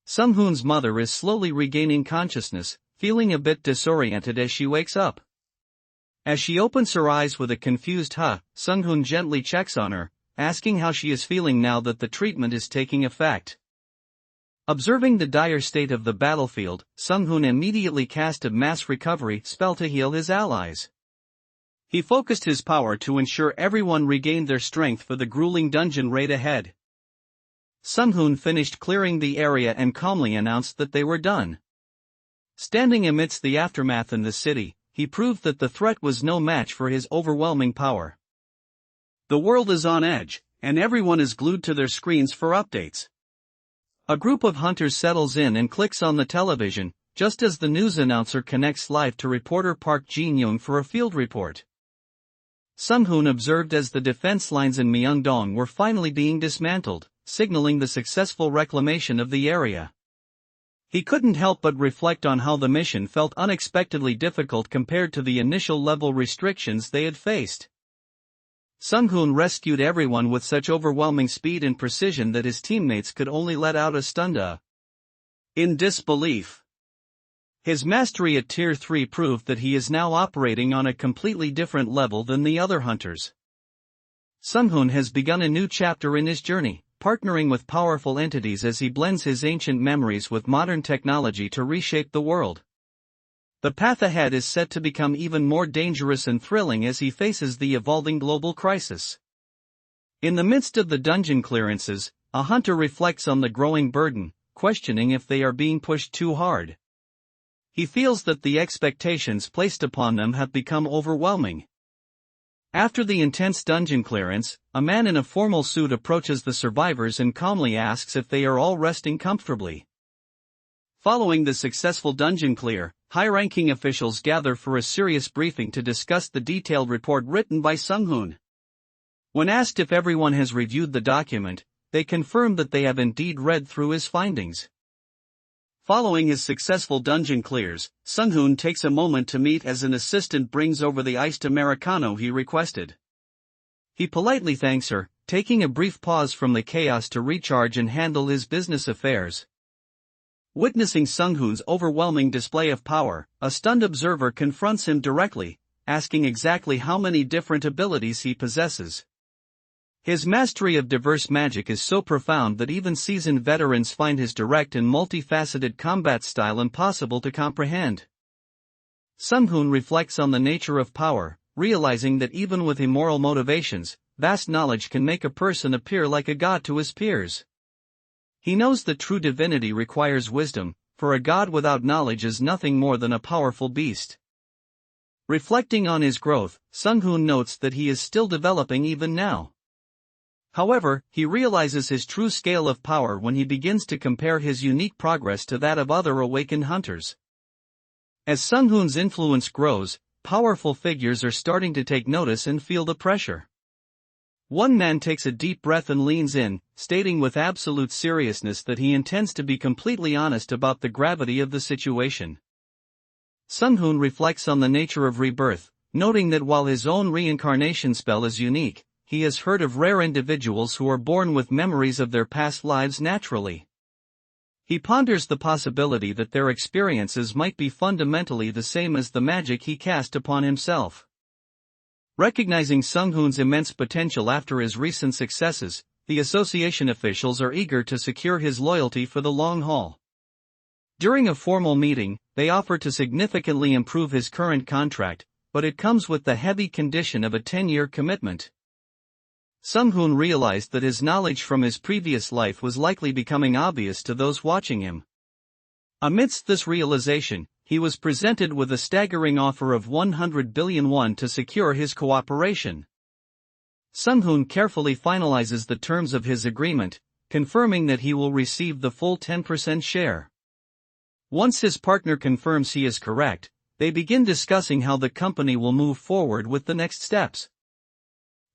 Sung-hoon's mother is slowly regaining consciousness, feeling a bit disoriented as she wakes up. As she opens her eyes with a confused "huh," Sung-hoon gently checks on her, asking how she is feeling now that the treatment is taking effect. Observing the dire state of the battlefield, Sung-hoon immediately cast a mass recovery spell to heal his allies. He focused his power to ensure everyone regained their strength for the grueling dungeon raid ahead. Sung-hoon finished clearing the area and calmly announced that they were done. Standing amidst the aftermath in the city, he proved that the threat was no match for his overwhelming power. The world is on edge, and everyone is glued to their screens for updates. A group of hunters settles in and clicks on the television, just as the news announcer connects live to reporter Park Jin-young for a field report. Sung-hoon observed as the defense lines in Myeongdong were finally being dismantled, signaling the successful reclamation of the area. He couldn't help but reflect on how the mission felt unexpectedly difficult compared to the initial level restrictions they had faced. Sung-hoon rescued everyone with such overwhelming speed and precision that his teammates could only let out a stunned in disbelief. His mastery at Tier 3 proved that he is now operating on a completely different level than the other hunters. Sung-hoon has begun a new chapter in his journey, partnering with powerful entities as he blends his ancient memories with modern technology to reshape the world. The path ahead is set to become even more dangerous and thrilling as he faces the evolving global crisis. In the midst of the dungeon clearances, a hunter reflects on the growing burden, questioning if they are being pushed too hard. He feels that the expectations placed upon them have become overwhelming. After the intense dungeon clearance, a man in a formal suit approaches the survivors and calmly asks if they are all resting comfortably. Following the successful dungeon clear, high-ranking officials gather for a serious briefing to discuss the detailed report written by Sung-hoon. When asked if everyone has reviewed the document, they confirm that they have indeed read through his findings. Following his successful dungeon clears, Sung-hoon takes a moment to meet as an assistant brings over the iced Americano he requested. He politely thanks her, taking a brief pause from the chaos to recharge and handle his business affairs. Witnessing Sung-hoon's overwhelming display of power, a stunned observer confronts him directly, asking exactly how many different abilities he possesses. His mastery of diverse magic is so profound that even seasoned veterans find his direct and multifaceted combat style impossible to comprehend. Sung-hoon reflects on the nature of power, realizing that even with immoral motivations, vast knowledge can make a person appear like a god to his peers. He knows that true divinity requires wisdom, for a god without knowledge is nothing more than a powerful beast. Reflecting on his growth, Sung-hoon notes that he is still developing even now. However, he realizes his true scale of power when he begins to compare his unique progress to that of other awakened hunters. As Sung-hoon's influence grows, powerful figures are starting to take notice and feel the pressure. One man takes a deep breath and leans in, stating with absolute seriousness that he intends to be completely honest about the gravity of the situation. Sung-hoon reflects on the nature of rebirth, noting that while his own reincarnation spell is unique, he has heard of rare individuals who are born with memories of their past lives naturally. He ponders the possibility that their experiences might be fundamentally the same as the magic he cast upon himself. Recognizing Sung-hoon's immense potential after his recent successes, the association officials are eager to secure his loyalty for the long haul. During a formal meeting, they offer to significantly improve his current contract, but it comes with the heavy condition of a 10-year commitment. Sung-hoon realized that his knowledge from his previous life was likely becoming obvious to those watching him. Amidst this realization, he was presented with a staggering offer of 100 billion won to secure his cooperation. Sung-hoon carefully finalizes the terms of his agreement, confirming that he will receive the full 10% share. Once his partner confirms he is correct, they begin discussing how the company will move forward with the next steps.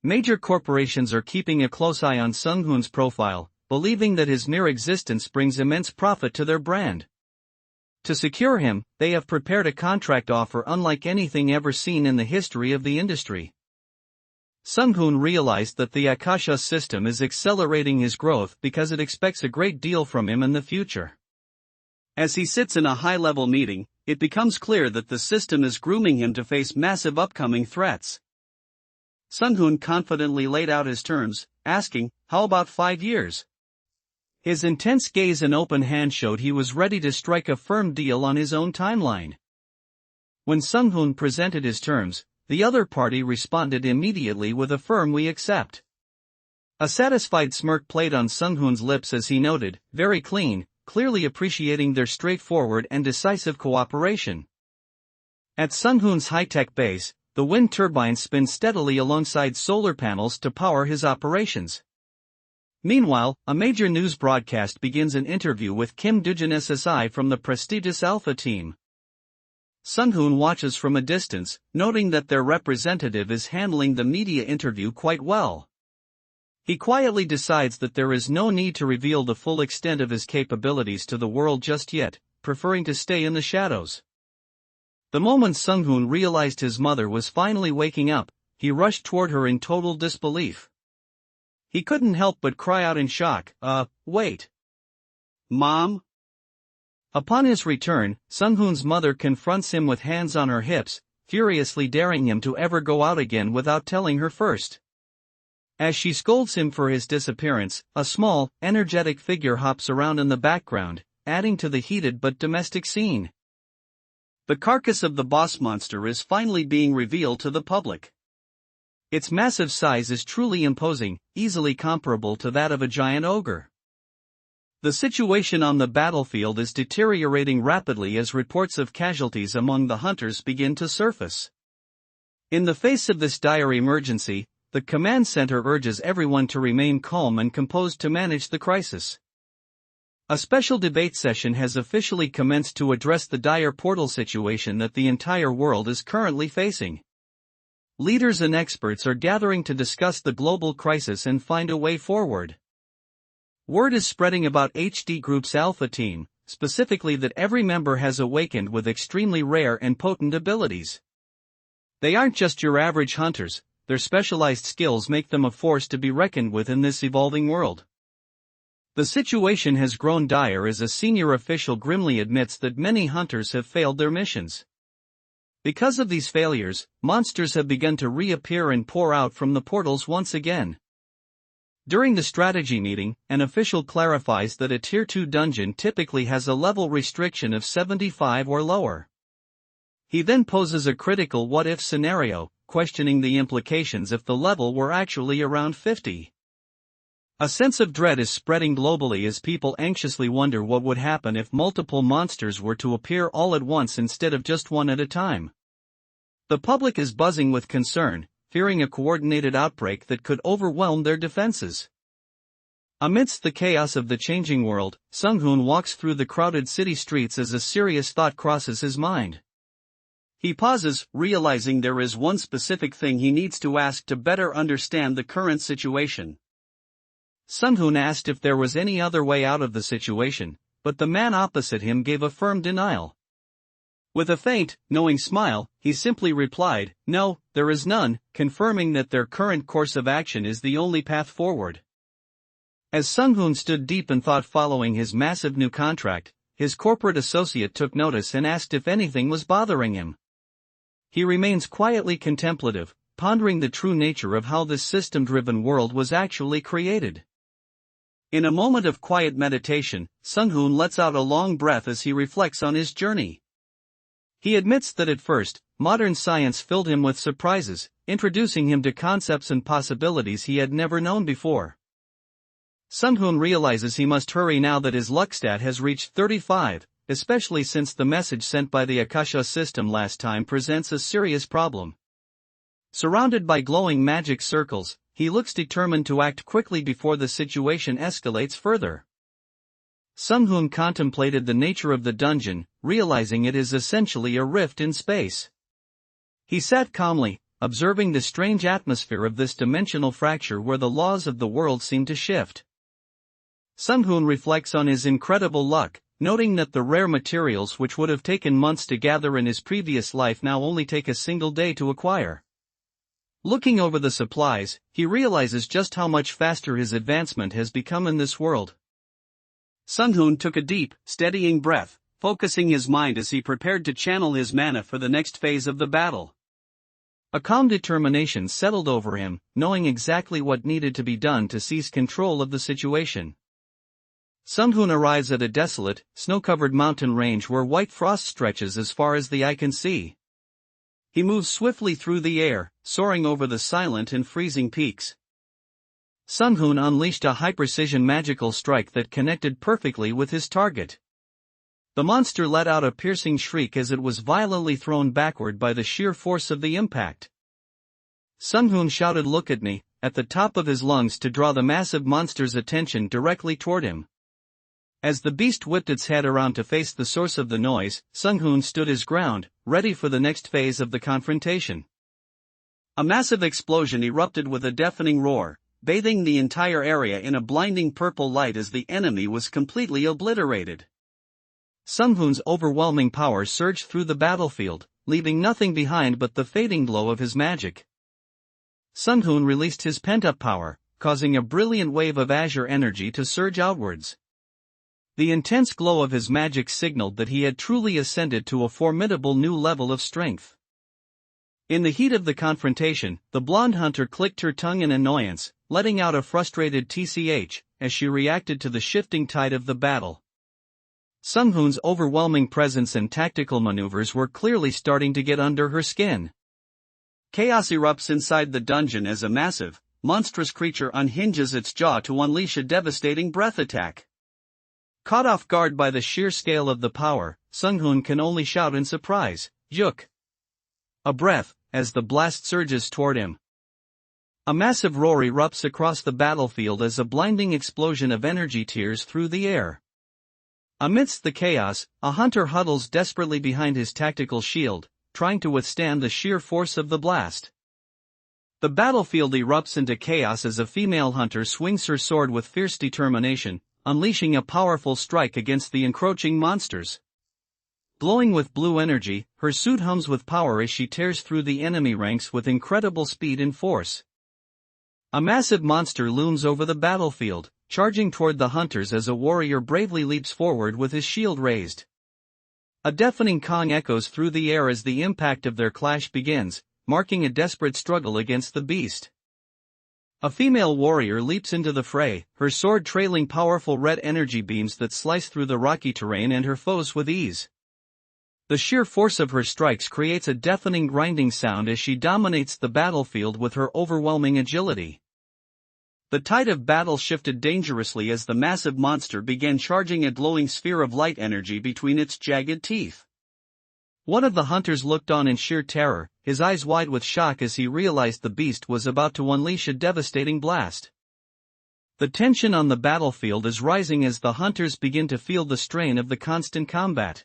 Major corporations are keeping a close eye on Sung-hoon's profile, believing that his mere existence brings immense profit to their brand. To secure him, they have prepared a contract offer unlike anything ever seen in the history of the industry. Sung-hoon realized that the Akasha system is accelerating his growth because it expects a great deal from him in the future. As he sits in a high-level meeting, it becomes clear that the system is grooming him to face massive upcoming threats. Sung-hoon confidently laid out his terms, asking, "How about 5 years?" His intense gaze and open hand showed he was ready to strike a firm deal on his own timeline. When Sung-hoon presented his terms, the other party responded immediately with a firm "We accept." A satisfied smirk played on Sung-hoon's lips as he noted, "Very clean," clearly appreciating their straightforward and decisive cooperation. At Sung-hoon's high-tech base, the wind turbines spin steadily alongside solar panels to power his operations. Meanwhile, a major news broadcast begins an interview with Kim Do-jin SSI from the prestigious Alpha team. Sung-hoon watches from a distance, noting that their representative is handling the media interview quite well. He quietly decides that there is no need to reveal the full extent of his capabilities to the world just yet, preferring to stay in the shadows. The moment Sung-hoon realized his mother was finally waking up, he rushed toward her in total disbelief. He couldn't help but cry out in shock, "Wait. Mom?" Upon his return, Sung-hoon's mother confronts him with hands on her hips, furiously daring him to ever go out again without telling her first. As she scolds him for his disappearance, a small, energetic figure hops around in the background, adding to the heated but domestic scene. The carcass of the boss monster is finally being revealed to the public. Its massive size is truly imposing, easily comparable to that of a giant ogre. The situation on the battlefield is deteriorating rapidly as reports of casualties among the hunters begin to surface. In the face of this dire emergency, the command center urges everyone to remain calm and composed to manage the crisis. A special debate session has officially commenced to address the dire portal situation that the entire world is currently facing. Leaders and experts are gathering to discuss the global crisis and find a way forward. Word is spreading about HD Group's Alpha team, specifically that every member has awakened with extremely rare and potent abilities. They aren't just your average hunters, their specialized skills make them a force to be reckoned with in this evolving world. The situation has grown dire as a senior official grimly admits that many hunters have failed their missions. Because of these failures, monsters have begun to reappear and pour out from the portals once again. During the strategy meeting, an official clarifies that a Tier 2 dungeon typically has a level restriction of 75 or lower. He then poses a critical what-if scenario, questioning the implications if the level were actually around 50. A sense of dread is spreading globally as people anxiously wonder what would happen if multiple monsters were to appear all at once instead of just one at a time. The public is buzzing with concern, fearing a coordinated outbreak that could overwhelm their defenses. Amidst the chaos of the changing world, Sung-hoon walks through the crowded city streets as a serious thought crosses his mind. He pauses, realizing there is one specific thing he needs to ask to better understand the current situation. Sung-hoon asked if there was any other way out of the situation, but the man opposite him gave a firm denial. With a faint, knowing smile, he simply replied, "No, there is none," confirming that their current course of action is the only path forward. As Sung-hoon stood deep in thought following his massive new contract, his corporate associate took notice and asked if anything was bothering him. He remains quietly contemplative, pondering the true nature of how this system-driven world was actually created. In a moment of quiet meditation, Sung-hoon lets out a long breath as he reflects on his journey. He admits that at first, modern science filled him with surprises, introducing him to concepts and possibilities he had never known before. Sung-hoon realizes he must hurry now that his luck stat has reached 35, especially since the message sent by the Akasha system last time presents a serious problem. Surrounded by glowing magic circles, he looks determined to act quickly before the situation escalates further. Sung-hoon contemplated the nature of the dungeon, realizing it is essentially a rift in space. He sat calmly, observing the strange atmosphere of this dimensional fracture where the laws of the world seem to shift. Sung-hoon reflects on his incredible luck, noting that the rare materials which would have taken months to gather in his previous life now only take a single day to acquire. Looking over the supplies, he realizes just how much faster his advancement has become in this world. Sung-hoon took a deep, steadying breath, focusing his mind as he prepared to channel his mana for the next phase of the battle. A calm determination settled over him, knowing exactly what needed to be done to seize control of the situation. Sung-hoon arrives at a desolate, snow-covered mountain range where white frost stretches as far as the eye can see. He moves swiftly through the air, soaring over the silent and freezing peaks. Sung-hoon unleashed a high-precision magical strike that connected perfectly with his target. The monster let out a piercing shriek as it was violently thrown backward by the sheer force of the impact. Sung-hoon shouted, "Look at me," at the top of his lungs to draw the massive monster's attention directly toward him. As the beast whipped its head around to face the source of the noise, Sung-hoon stood his ground, ready for the next phase of the confrontation. A massive explosion erupted with a deafening roar, bathing the entire area in a blinding purple light as the enemy was completely obliterated. Sung-hoon's overwhelming power surged through the battlefield, leaving nothing behind but the fading glow of his magic. Sung-hoon released his pent-up power, causing a brilliant wave of azure energy to surge outwards. The intense glow of his magic signaled that he had truly ascended to a formidable new level of strength. In the heat of the confrontation, the blonde hunter clicked her tongue in annoyance, letting out a frustrated tch as she reacted to the shifting tide of the battle. Sung-hoon's overwhelming presence and tactical maneuvers were clearly starting to get under her skin. Chaos erupts inside the dungeon as a massive, monstrous creature unhinges its jaw to unleash a devastating breath attack. Caught off guard by the sheer scale of the power, Sung-hoon can only shout in surprise, "Juk!" A breath, as the blast surges toward him. A massive roar erupts across the battlefield as a blinding explosion of energy tears through the air. Amidst the chaos, a hunter huddles desperately behind his tactical shield, trying to withstand the sheer force of the blast. The battlefield erupts into chaos as a female hunter swings her sword with fierce determination, unleashing a powerful strike against the encroaching monsters. Glowing with blue energy, her suit hums with power as she tears through the enemy ranks with incredible speed and force. A massive monster looms over the battlefield, charging toward the hunters as a warrior bravely leaps forward with his shield raised. A deafening gong echoes through the air as the impact of their clash begins, marking a desperate struggle against the beast. A female warrior leaps into the fray, her sword trailing powerful red energy beams that slice through the rocky terrain and her foes with ease. The sheer force of her strikes creates a deafening grinding sound as she dominates the battlefield with her overwhelming agility. The tide of battle shifted dangerously as the massive monster began charging a glowing sphere of light energy between its jagged teeth. One of the hunters looked on in sheer terror, his eyes wide with shock as he realized the beast was about to unleash a devastating blast. The tension on the battlefield is rising as the hunters begin to feel the strain of the constant combat.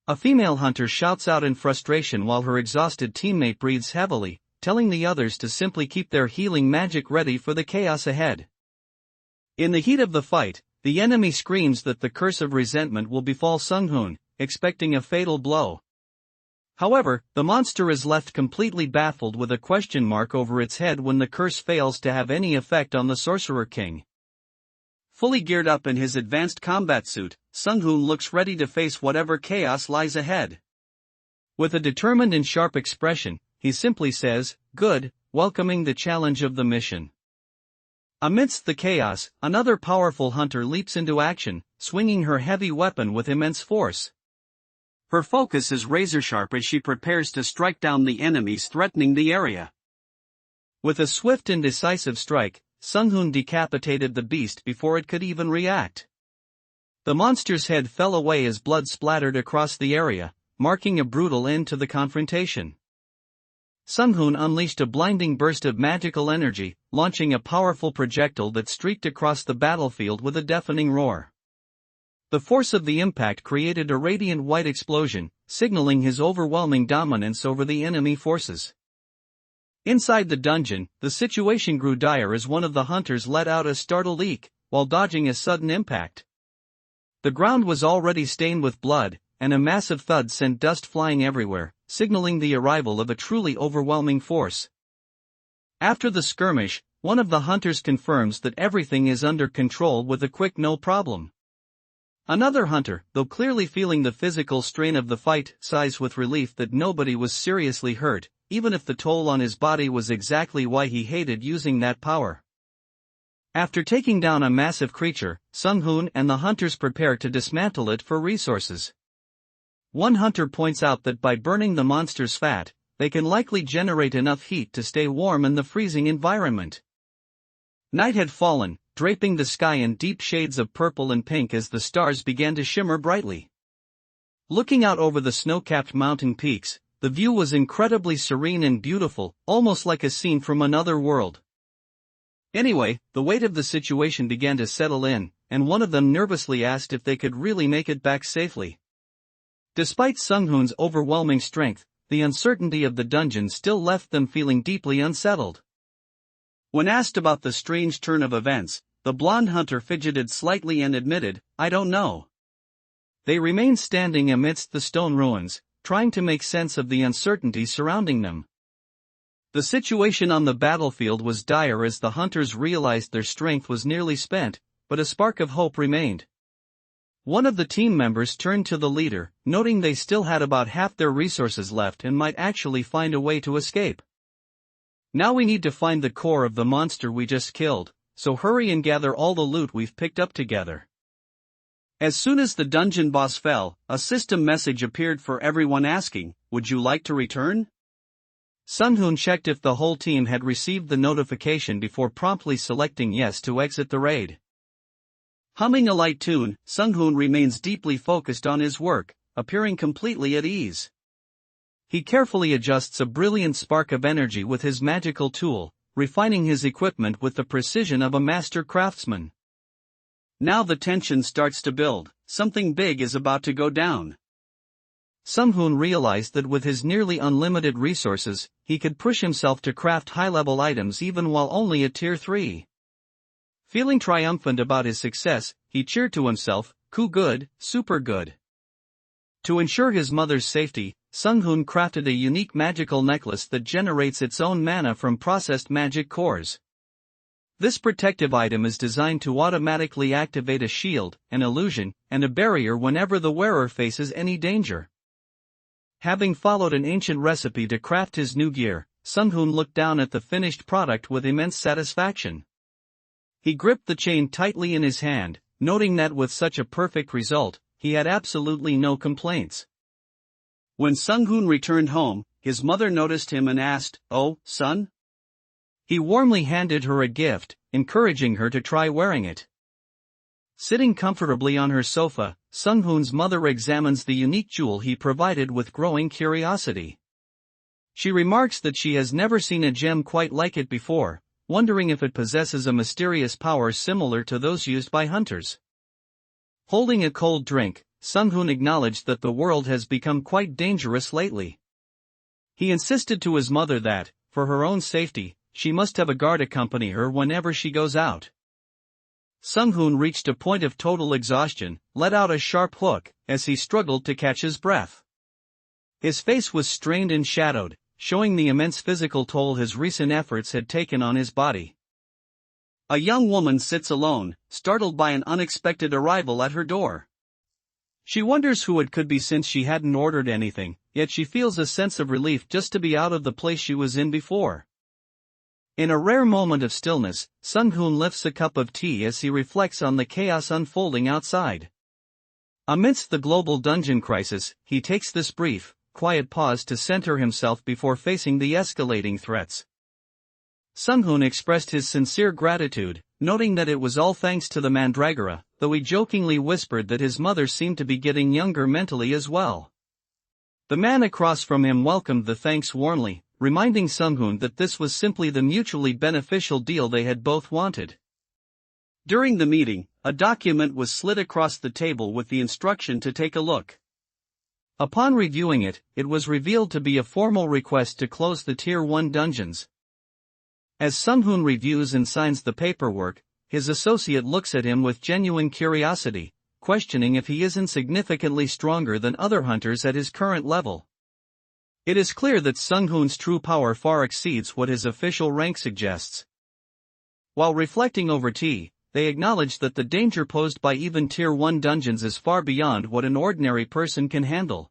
A female hunter shouts out in frustration while her exhausted teammate breathes heavily, telling the others to simply keep their healing magic ready for the chaos ahead. In the heat of the fight, the enemy screams that the curse of resentment will befall Sung-hoon, expecting a fatal blow. However, the monster is left completely baffled with a question mark over its head when the curse fails to have any effect on the Sorcerer King. Fully geared up in his advanced combat suit, Sung-hoon looks ready to face whatever chaos lies ahead. With a determined and sharp expression, he simply says, "Good," welcoming the challenge of the mission. Amidst the chaos, another powerful hunter leaps into action, swinging her heavy weapon with immense force. Her focus is razor-sharp as she prepares to strike down the enemies threatening the area. With a swift and decisive strike, Sung-hoon decapitated the beast before it could even react. The monster's head fell away as blood splattered across the area, marking a brutal end to the confrontation. Sung-hoon unleashed a blinding burst of magical energy, launching a powerful projectile that streaked across the battlefield with a deafening roar. The force of the impact created a radiant white explosion, signaling his overwhelming dominance over the enemy forces. Inside the dungeon, the situation grew dire as one of the hunters let out a startled eek, while dodging a sudden impact. The ground was already stained with blood, and a massive thud sent dust flying everywhere, signaling the arrival of a truly overwhelming force. After the skirmish, one of the hunters confirms that everything is under control with a quick "no problem." Another hunter, though clearly feeling the physical strain of the fight, sighs with relief that nobody was seriously hurt, even if the toll on his body was exactly why he hated using that power. After taking down a massive creature, Sung-hoon and the hunters prepare to dismantle it for resources. One hunter points out that by burning the monster's fat, they can likely generate enough heat to stay warm in the freezing environment. Night had fallen, draping the sky in deep shades of purple and pink as the stars began to shimmer brightly. Looking out over the snow-capped mountain peaks, the view was incredibly serene and beautiful, almost like a scene from another world. Anyway, the weight of the situation began to settle in, and one of them nervously asked if they could really make it back safely. Despite Sung-hoon's overwhelming strength, the uncertainty of the dungeon still left them feeling deeply unsettled. When asked about the strange turn of events, the blonde hunter fidgeted slightly and admitted, "I don't know." They remained standing amidst the stone ruins, trying to make sense of the uncertainty surrounding them. The situation on the battlefield was dire as the hunters realized their strength was nearly spent, but a spark of hope remained. One of the team members turned to the leader, noting they still had about half their resources left and might actually find a way to escape. "Now we need to find the core of the monster we just killed, so hurry and gather all the loot we've picked up together." As soon as the dungeon boss fell, a system message appeared for everyone asking, "Would you like to return?" Sung-hoon checked if the whole team had received the notification before promptly selecting yes to exit the raid. Humming a light tune, Sung-hoon remains deeply focused on his work, appearing completely at ease. He carefully adjusts a brilliant spark of energy with his magical tool, refining his equipment with the precision of a master craftsman. Now the tension starts to build, something big is about to go down. Sung-hoon realized that with his nearly unlimited resources, he could push himself to craft high-level items even while only at Tier 3. Feeling triumphant about his success, he cheered to himself, "Cool, good, super good." To ensure his mother's safety, Sung-hoon crafted a unique magical necklace that generates its own mana from processed magic cores. This protective item is designed to automatically activate a shield, an illusion, and a barrier whenever the wearer faces any danger. Having followed an ancient recipe to craft his new gear, Sung-hoon looked down at the finished product with immense satisfaction. He gripped the chain tightly in his hand, noting that with such a perfect result, he had absolutely no complaints. When Sung-hoon returned home, his mother noticed him and asked, "Oh, son?" He warmly handed her a gift, encouraging her to try wearing it. Sitting comfortably on her sofa, Sung-hoon's mother examines the unique jewel he provided with growing curiosity. She remarks that she has never seen a gem quite like it before, wondering if it possesses a mysterious power similar to those used by hunters. Holding a cold drink, Sung-hoon acknowledged that the world has become quite dangerous lately. He insisted to his mother that, for her own safety, she must have a guard accompany her whenever she goes out. Sung-hoon reached a point of total exhaustion, let out a sharp hook, as he struggled to catch his breath. His face was strained and shadowed, showing the immense physical toll his recent efforts had taken on his body. A young woman sits alone, startled by an unexpected arrival at her door. She wonders who it could be since she hadn't ordered anything, yet she feels a sense of relief just to be out of the place she was in before. In a rare moment of stillness, Sung-hoon lifts a cup of tea as he reflects on the chaos unfolding outside. Amidst the global dungeon crisis, he takes this brief, quiet pause to center himself before facing the escalating threats. Sung-hoon expressed his sincere gratitude, noting that it was all thanks to the mandragora, though he jokingly whispered that his mother seemed to be getting younger mentally as well. The man across from him welcomed the thanks warmly, reminding Sung-hoon that this was simply the mutually beneficial deal they had both wanted. During the meeting, a document was slid across the table with the instruction to take a look. Upon reviewing it, it was revealed to be a formal request to close the Tier 1 dungeons. As Sung-hoon reviews and signs the paperwork, his associate looks at him with genuine curiosity, questioning if he isn't significantly stronger than other hunters at his current level. It is clear that Sung-hoon's true power far exceeds what his official rank suggests. While reflecting over tea, they acknowledge that the danger posed by even Tier 1 dungeons is far beyond what an ordinary person can handle.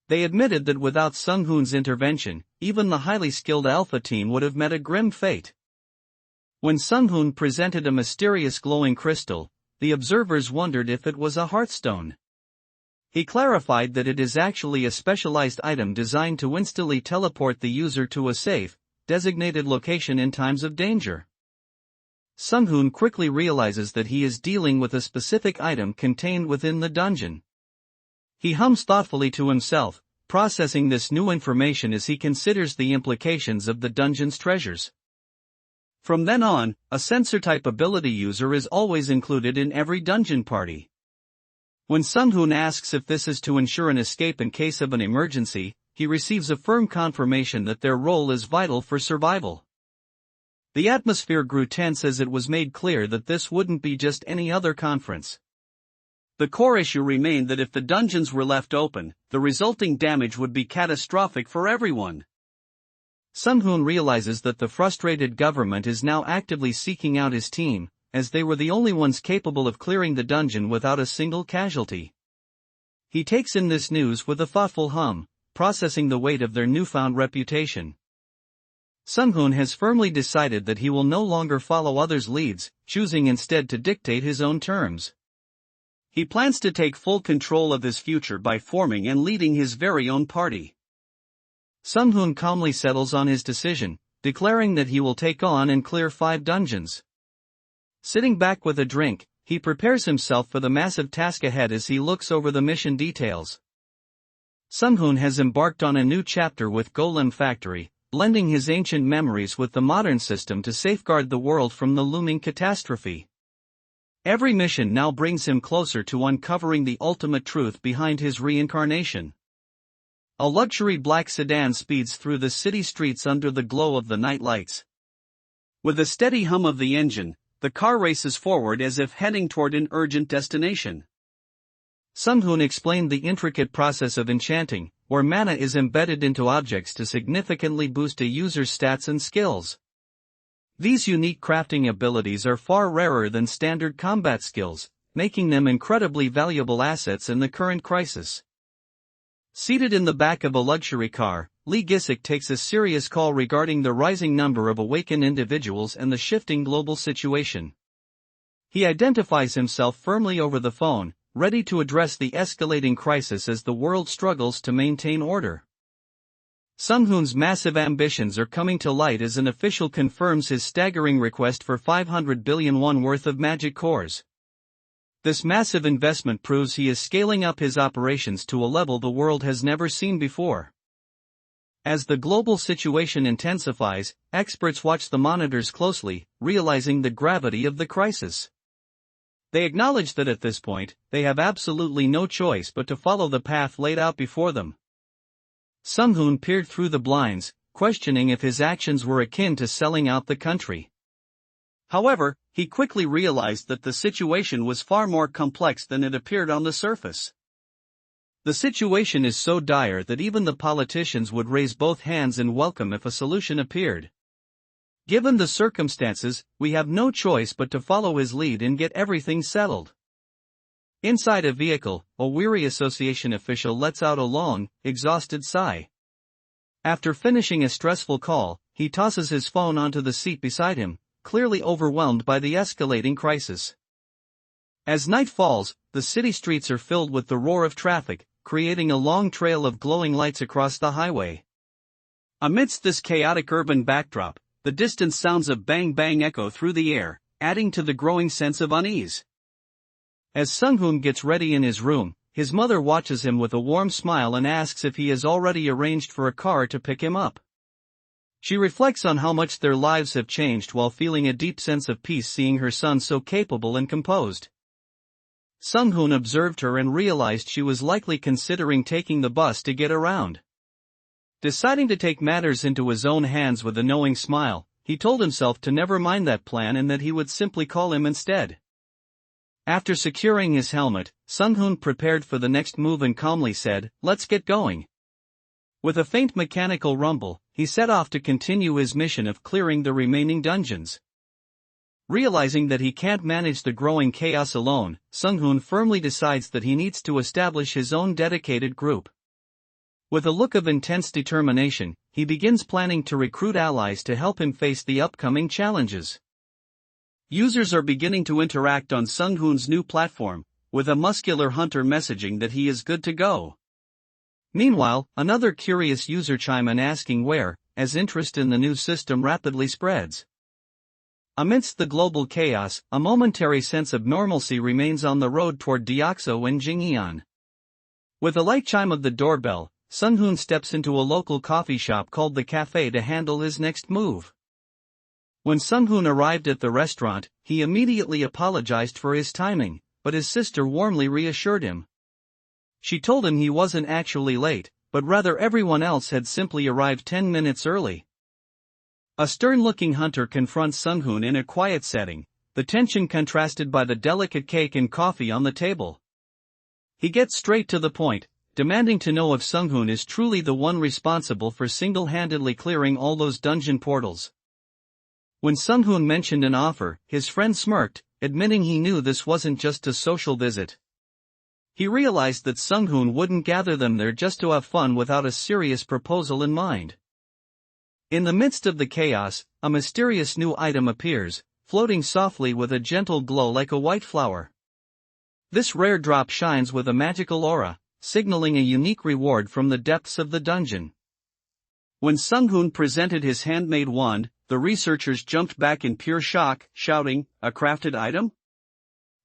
They admitted that without Sung-hoon's intervention, even the highly skilled Alpha team would have met a grim fate. When Sung-hoon presented a mysterious glowing crystal, the observers wondered if it was a heartstone. He clarified that it is actually a specialized item designed to instantly teleport the user to a safe, designated location in times of danger. Sung-hoon quickly realizes that he is dealing with a specific item contained within the dungeon. He hums thoughtfully to himself, processing this new information as he considers the implications of the dungeon's treasures. From then on, a sensor-type ability user is always included in every dungeon party. When Sung-hoon asks if this is to ensure an escape in case of an emergency, he receives a firm confirmation that their role is vital for survival. The atmosphere grew tense as it was made clear that this wouldn't be just any other conference. The core issue remained that if the dungeons were left open, the resulting damage would be catastrophic for everyone. Sung-hoon realizes that the frustrated government is now actively seeking out his team, as they were the only ones capable of clearing the dungeon without a single casualty. He takes in this news with a thoughtful hum, processing the weight of their newfound reputation. Sung-hoon has firmly decided that he will no longer follow others' leads, choosing instead to dictate his own terms. He plans to take full control of his future by forming and leading his very own party. Sung-hoon calmly settles on his decision, declaring that he will take on and clear 5 dungeons. Sitting back with a drink, he prepares himself for the massive task ahead as he looks over the mission details. Sung-hoon has embarked on a new chapter with Golem Factory, blending his ancient memories with the modern system to safeguard the world from the looming catastrophe. Every mission now brings him closer to uncovering the ultimate truth behind his reincarnation. A luxury black sedan speeds through the city streets under the glow of the night lights. With a steady hum of the engine, the car races forward as if heading toward an urgent destination. Sung-hoon explained the intricate process of enchanting, where mana is embedded into objects to significantly boost a user's stats and skills. These unique crafting abilities are far rarer than standard combat skills, making them incredibly valuable assets in the current crisis. Seated in the back of a luxury car, Lee Gisick takes a serious call regarding the rising number of awakened individuals and the shifting global situation. He identifies himself firmly over the phone, ready to address the escalating crisis as the world struggles to maintain order. Sung-hoon's massive ambitions are coming to light as an official confirms his staggering request for 500 billion won worth of magic cores. This massive investment proves he is scaling up his operations to a level the world has never seen before. As the global situation intensifies, experts watch the monitors closely, realizing the gravity of the crisis. They acknowledge that at this point, they have absolutely no choice but to follow the path laid out before them. Sung-hoon peered through the blinds, questioning if his actions were akin to selling out the country. However, he quickly realized that the situation was far more complex than it appeared on the surface. The situation is so dire that even the politicians would raise both hands in welcome if a solution appeared. Given the circumstances, we have no choice but to follow his lead and get everything settled. Inside a vehicle, a weary association official lets out a long, exhausted sigh. After finishing a stressful call, he tosses his phone onto the seat beside him, clearly overwhelmed by the escalating crisis. As night falls, the city streets are filled with the roar of traffic, creating a long trail of glowing lights across the highway. Amidst this chaotic urban backdrop, the distant sounds of bang-bang echo through the air, adding to the growing sense of unease. As Sung-hoon gets ready in his room, his mother watches him with a warm smile and asks if he has already arranged for a car to pick him up. She reflects on how much their lives have changed while feeling a deep sense of peace seeing her son so capable and composed. Sung-hoon observed her and realized she was likely considering taking the bus to get around. Deciding to take matters into his own hands with a knowing smile, he told himself to never mind that plan and that he would simply call him instead. After securing his helmet, Sung-hoon prepared for the next move and calmly said, "Let's get going." With a faint mechanical rumble, he set off to continue his mission of clearing the remaining dungeons. Realizing that he can't manage the growing chaos alone, Sung-hoon firmly decides that he needs to establish his own dedicated group. With a look of intense determination, he begins planning to recruit allies to help him face the upcoming challenges. Users are beginning to interact on Sung-hoon's new platform, with a muscular hunter messaging that he is good to go. Meanwhile, another curious user chimes in asking where, as interest in the new system rapidly spreads. Amidst the global chaos, a momentary sense of normalcy remains on the road toward Deokso and Jingheon. With the light chime of the doorbell, Sung-hoon steps into a local coffee shop called the Cafe to handle his next move. When Sung-hoon arrived at the restaurant, he immediately apologized for his timing, but his sister warmly reassured him. She told him he wasn't actually late, but rather everyone else had simply arrived 10 minutes early. A stern-looking hunter confronts Sung-hoon in a quiet setting, the tension contrasted by the delicate cake and coffee on the table. He gets straight to the point, demanding to know if Sung-hoon is truly the one responsible for single-handedly clearing all those dungeon portals. When Sung-hoon mentioned an offer, his friend smirked, admitting he knew this wasn't just a social visit. He realized that Sung-hoon wouldn't gather them there just to have fun without a serious proposal in mind. In the midst of the chaos, a mysterious new item appears, floating softly with a gentle glow like a white flower. This rare drop shines with a magical aura, signaling a unique reward from the depths of the dungeon. When Sung-hoon presented his handmade wand, the researchers jumped back in pure shock, shouting, "A crafted item?"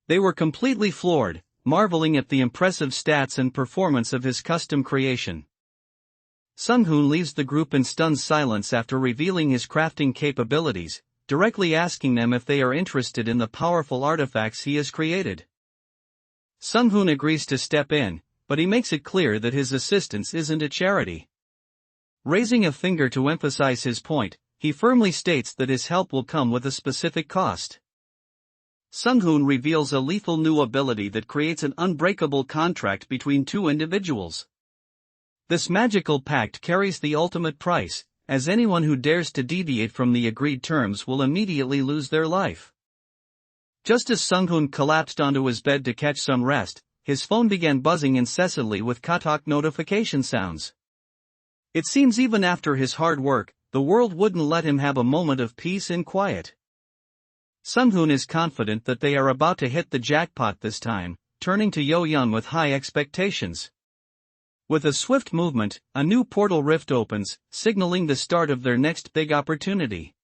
They were completely floored, marveling at the impressive stats and performance of his custom creation. Sung-hoon leaves the group in stunned silence after revealing his crafting capabilities, directly asking them if they are interested in the powerful artifacts he has created. Sung-hoon agrees to step in, but he makes it clear that his assistance isn't a charity. Raising a finger to emphasize his point, he firmly states that his help will come with a specific cost. Sung-hoon reveals a lethal new ability that creates an unbreakable contract between two individuals. This magical pact carries the ultimate price, as anyone who dares to deviate from the agreed terms will immediately lose their life. Just as Sung-hoon collapsed onto his bed to catch some rest, his phone began buzzing incessantly with Katak notification sounds. It seems even after his hard work, the world wouldn't let him have a moment of peace and quiet. Sung-hoon is confident that they are about to hit the jackpot this time, turning to Yo-yeon with high expectations. With a swift movement, a new portal rift opens, signaling the start of their next big opportunity.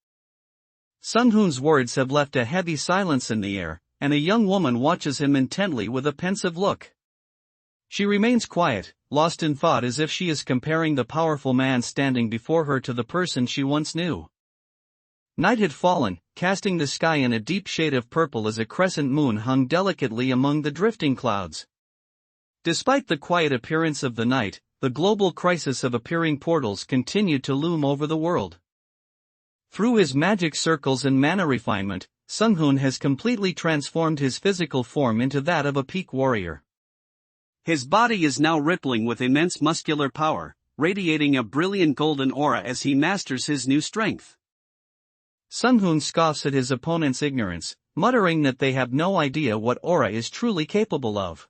Sung-hoon's words have left a heavy silence in the air, and a young woman watches him intently with a pensive look. She remains quiet, lost in thought as if she is comparing the powerful man standing before her to the person she once knew. Night had fallen, casting the sky in a deep shade of purple as a crescent moon hung delicately among the drifting clouds. Despite the quiet appearance of the night, the global crisis of appearing portals continued to loom over the world. Through his magic circles and mana refinement, Sung-hoon has completely transformed his physical form into that of a peak warrior. His body is now rippling with immense muscular power, radiating a brilliant golden aura as he masters his new strength. Sung-hoon scoffs at his opponent's ignorance, muttering that they have no idea what aura is truly capable of.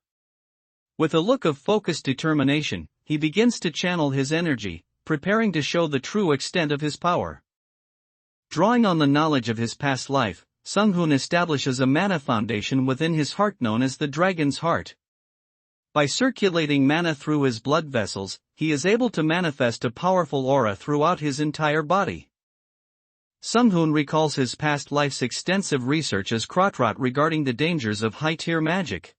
With a look of focused determination, he begins to channel his energy, preparing to show the true extent of his power. Drawing on the knowledge of his past life, Sung-hoon establishes a mana foundation within his heart known as the Dragon's Heart. By circulating mana through his blood vessels, he is able to manifest a powerful aura throughout his entire body. Sung-hoon recalls his past life's extensive research as Krotrot regarding the dangers of high-tier magic.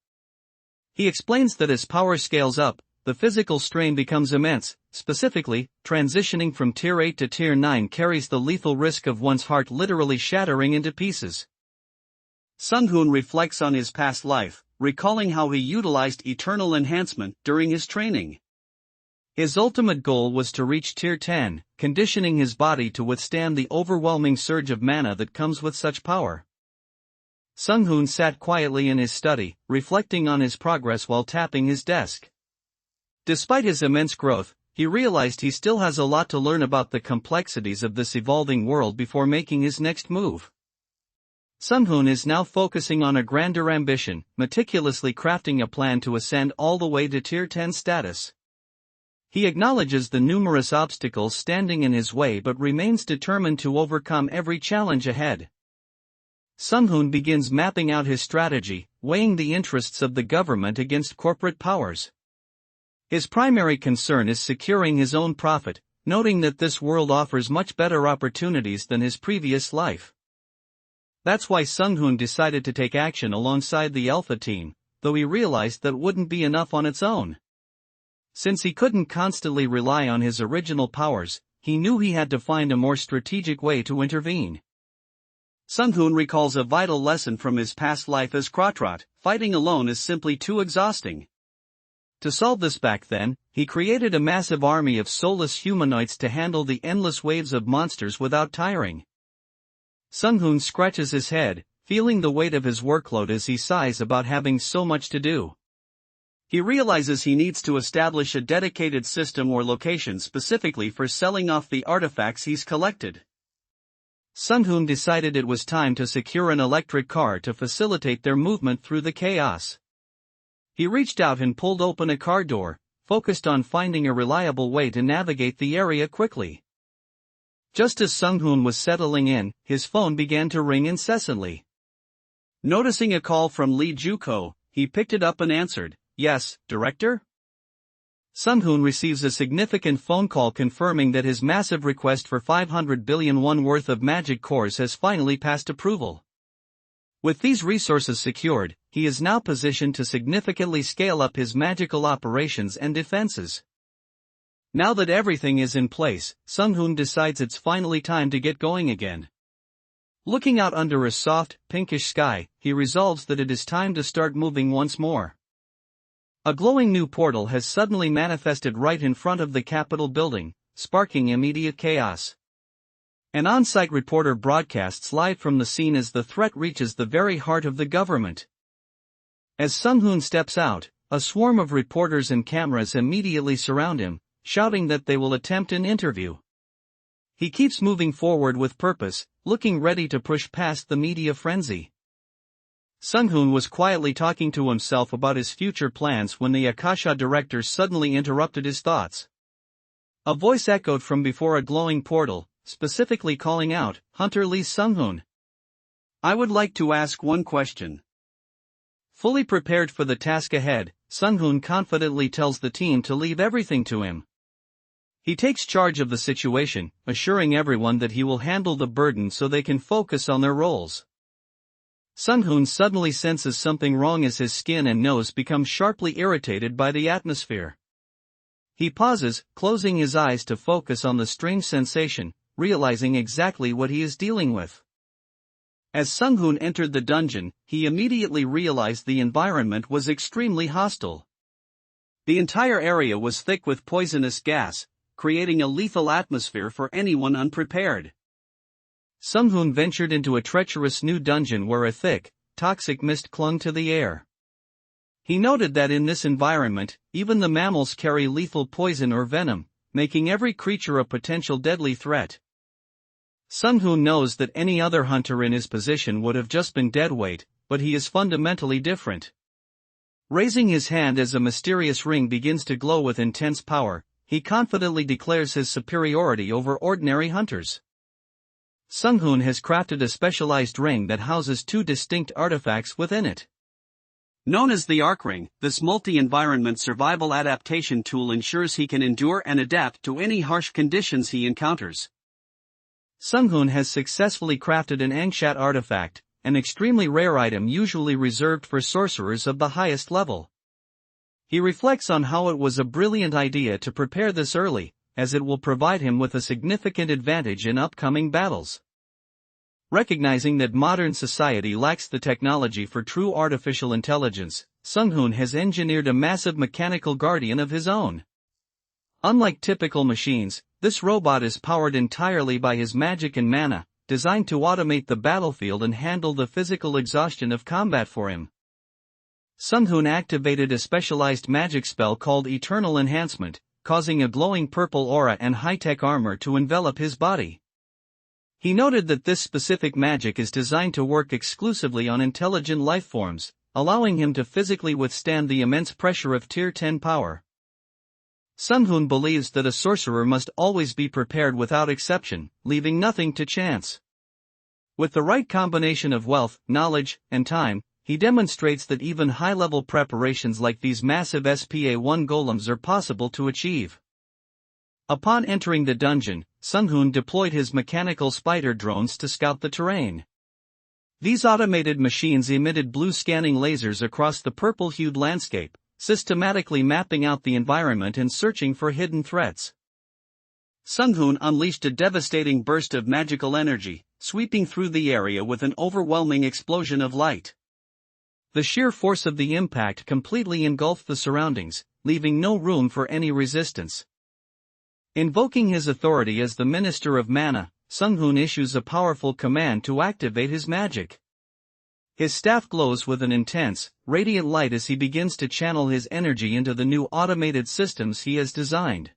He explains that as power scales up, the physical strain becomes immense. Specifically, transitioning from Tier 8 to Tier 9 carries the lethal risk of one's heart literally shattering into pieces. Sung-hoon reflects on his past life, recalling how he utilized eternal enhancement during his training. His ultimate goal was to reach Tier 10, conditioning his body to withstand the overwhelming surge of mana that comes with such power. Sung-hoon sat quietly in his study, reflecting on his progress while tapping his desk. Despite his immense growth, he realized he still has a lot to learn about the complexities of this evolving world before making his next move. Sung-hoon is now focusing on a grander ambition, meticulously crafting a plan to ascend all the way to Tier 10 status. He acknowledges the numerous obstacles standing in his way but remains determined to overcome every challenge ahead. Sung-hoon begins mapping out his strategy, weighing the interests of the government against corporate powers. His primary concern is securing his own profit, noting that this world offers much better opportunities than his previous life. That's why Sung-hoon decided to take action alongside the Alpha team, though he realized that wouldn't be enough on its own. Since he couldn't constantly rely on his original powers, he knew he had to find a more strategic way to intervene. Sung-hoon recalls a vital lesson from his past life as Krotrot: fighting alone is simply too exhausting. To solve this back then, he created a massive army of soulless humanoids to handle the endless waves of monsters without tiring. Sung-hoon scratches his head, feeling the weight of his workload as he sighs about having so much to do. He realizes he needs to establish a dedicated system or location specifically for selling off the artifacts he's collected. Sung-hoon decided it was time to secure an electric car to facilitate their movement through the chaos. He reached out and pulled open a car door, focused on finding a reliable way to navigate the area quickly. Just as Sung-hoon was settling in, his phone began to ring incessantly. Noticing a call from Lee Juko, he picked it up and answered. "Yes, Director?" Sung-hoon receives a significant phone call confirming that his massive request for 500 billion won worth of magic cores has finally passed approval. With these resources secured, he is now positioned to significantly scale up his magical operations and defenses. Now that everything is in place, Sung-hoon decides it's finally time to get going again. Looking out under a soft, pinkish sky, he resolves that it is time to start moving once more. A glowing new portal has suddenly manifested right in front of the Capitol building, sparking immediate chaos. An on-site reporter broadcasts live from the scene as the threat reaches the very heart of the government. As Sung-hoon steps out, a swarm of reporters and cameras immediately surround him, shouting that they will attempt an interview. He keeps moving forward with purpose, looking ready to push past the media frenzy. Sung-hoon was quietly talking to himself about his future plans when the Akasha director suddenly interrupted his thoughts. A voice echoed from before a glowing portal, specifically calling out, "Hunter Lee Sung-hoon. I would like to ask one question." Fully prepared for the task ahead, Sung-hoon confidently tells the team to leave everything to him. He takes charge of the situation, assuring everyone that he will handle the burden so they can focus on their roles. Sung-hoon suddenly senses something wrong as his skin and nose become sharply irritated by the atmosphere. He pauses, closing his eyes to focus on the strange sensation, realizing exactly what he is dealing with. As Sung-hoon entered the dungeon, he immediately realized the environment was extremely hostile. The entire area was thick with poisonous gas, creating a lethal atmosphere for anyone unprepared. Sung-hoon ventured into a treacherous new dungeon where a thick, toxic mist clung to the air. He noted that in this environment, even the mammals carry lethal poison or venom, making every creature a potential deadly threat. Sung-hoon knows that any other hunter in his position would have just been deadweight, but he is fundamentally different. Raising his hand as a mysterious ring begins to glow with intense power, he confidently declares his superiority over ordinary hunters. Sung-hoon has crafted a specialized ring that houses two distinct artifacts within it. Known as the Arc Ring, this multi-environment survival adaptation tool ensures he can endure and adapt to any harsh conditions he encounters. Sung-hoon has successfully crafted an Angshat artifact, an extremely rare item usually reserved for sorcerers of the highest level. He reflects on how it was a brilliant idea to prepare this early, as it will provide him with a significant advantage in upcoming battles. Recognizing that modern society lacks the technology for true artificial intelligence, Sung-hoon has engineered a massive mechanical guardian of his own. Unlike typical machines, this robot is powered entirely by his magic and mana, designed to automate the battlefield and handle the physical exhaustion of combat for him. Sung-hoon activated a specialized magic spell called Eternal Enhancement, causing a glowing purple aura and high-tech armor to envelop his body. He noted that this specific magic is designed to work exclusively on intelligent lifeforms, allowing him to physically withstand the immense pressure of Tier 10 power. Sung-hoon believes that a sorcerer must always be prepared without exception, leaving nothing to chance. With the right combination of wealth, knowledge, and time, he demonstrates that even high-level preparations like these massive SPA-1 golems are possible to achieve. Upon entering the dungeon, Sung-hoon deployed his mechanical spider drones to scout the terrain. These automated machines emitted blue scanning lasers across the purple-hued landscape, systematically mapping out the environment and searching for hidden threats. Sung-hoon unleashed a devastating burst of magical energy, sweeping through the area with an overwhelming explosion of light. The sheer force of the impact completely engulfed the surroundings, leaving no room for any resistance. Invoking his authority as the Minister of Mana, Sung-hoon issues a powerful command to activate his magic. His staff glows with an intense, radiant light as he begins to channel his energy into the new automated systems he has designed.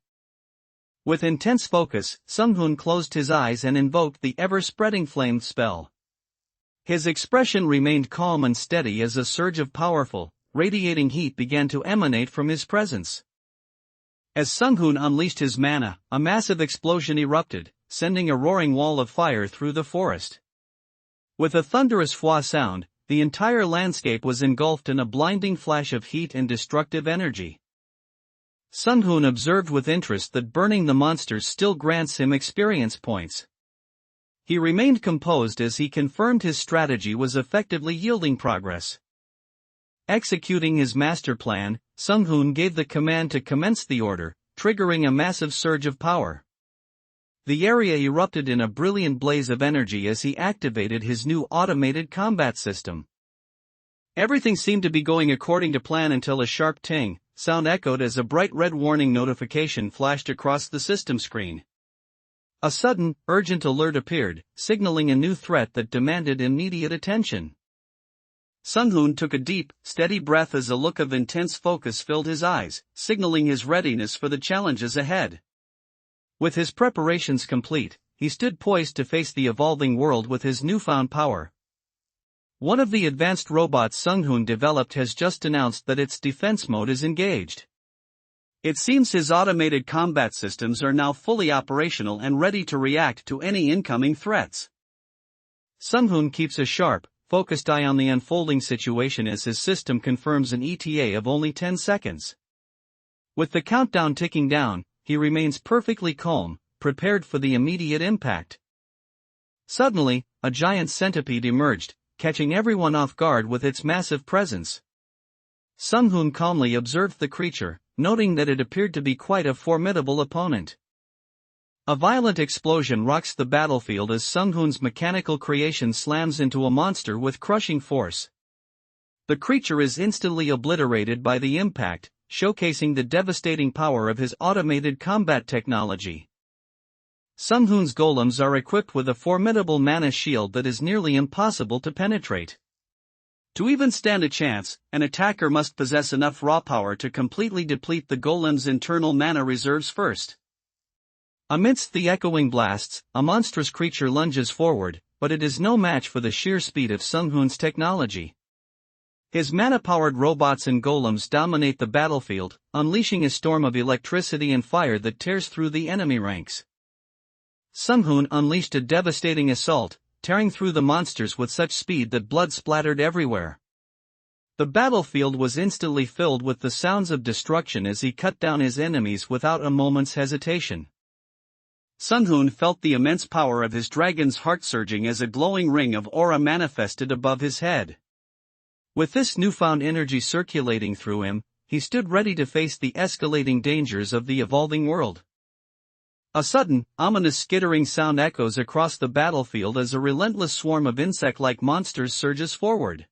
With intense focus, Sung-hoon closed his eyes and invoked the ever-spreading flame spell. His expression remained calm and steady as a surge of powerful, radiating heat began to emanate from his presence. As Sung-hoon unleashed his mana, a massive explosion erupted, sending a roaring wall of fire through the forest. With a thunderous hua sound, the entire landscape was engulfed in a blinding flash of heat and destructive energy. Sung-hoon observed with interest that burning the monsters still grants him experience points. He remained composed as he confirmed his strategy was effectively yielding progress. Executing his master plan, Sung-hoon gave the command to commence the order, triggering a massive surge of power. The area erupted in a brilliant blaze of energy as he activated his new automated combat system. Everything seemed to be going according to plan until a sharp ting sound echoed as a bright red warning notification flashed across the system screen. A sudden, urgent alert appeared, signaling a new threat that demanded immediate attention. Sung-hoon took a deep, steady breath as a look of intense focus filled his eyes, signaling his readiness for the challenges ahead. With his preparations complete, he stood poised to face the evolving world with his newfound power. One of the advanced robots Sung-hoon developed has just announced that its defense mode is engaged. It seems his automated combat systems are now fully operational and ready to react to any incoming threats. Sung-hoon keeps a sharp, focused eye on the unfolding situation as his system confirms an ETA of only 10 seconds. With the countdown ticking down, he remains perfectly calm, prepared for the immediate impact. Suddenly, a giant centipede emerged, catching everyone off guard with its massive presence. Sung-hoon calmly observed the creature, noting that it appeared to be quite a formidable opponent. A violent explosion rocks the battlefield as Sung-hoon's mechanical creation slams into a monster with crushing force. The creature is instantly obliterated by the impact, showcasing the devastating power of his automated combat technology. Sung-hoon's golems are equipped with a formidable mana shield that is nearly impossible to penetrate. To even stand a chance, an attacker must possess enough raw power to completely deplete the golem's internal mana reserves first. Amidst the echoing blasts, a monstrous creature lunges forward, but it is no match for the sheer speed of Sung-hoon's technology. His mana-powered robots and golems dominate the battlefield, unleashing a storm of electricity and fire that tears through the enemy ranks. Sung-hoon unleashed a devastating assault, tearing through the monsters with such speed that blood splattered everywhere. The battlefield was instantly filled with the sounds of destruction as he cut down his enemies without a moment's hesitation. Sung-hoon felt the immense power of his dragon's heart surging as a glowing ring of aura manifested above his head. With this newfound energy circulating through him, he stood ready to face the escalating dangers of the evolving world. A sudden, ominous skittering sound echoes across the battlefield as a relentless swarm of insect-like monsters surges forward.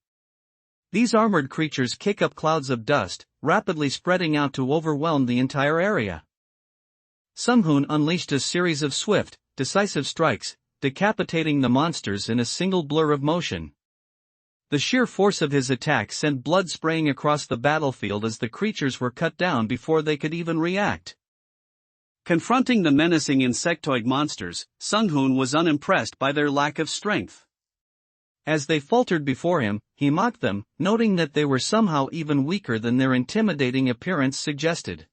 These armored creatures kick up clouds of dust, rapidly spreading out to overwhelm the entire area. Sung-hoon unleashed a series of swift, decisive strikes, decapitating the monsters in a single blur of motion. The sheer force of his attack sent blood spraying across the battlefield as the creatures were cut down before they could even react. Confronting the menacing insectoid monsters, Sung-hoon was unimpressed by their lack of strength. As they faltered before him, he mocked them, noting that they were somehow even weaker than their intimidating appearance suggested.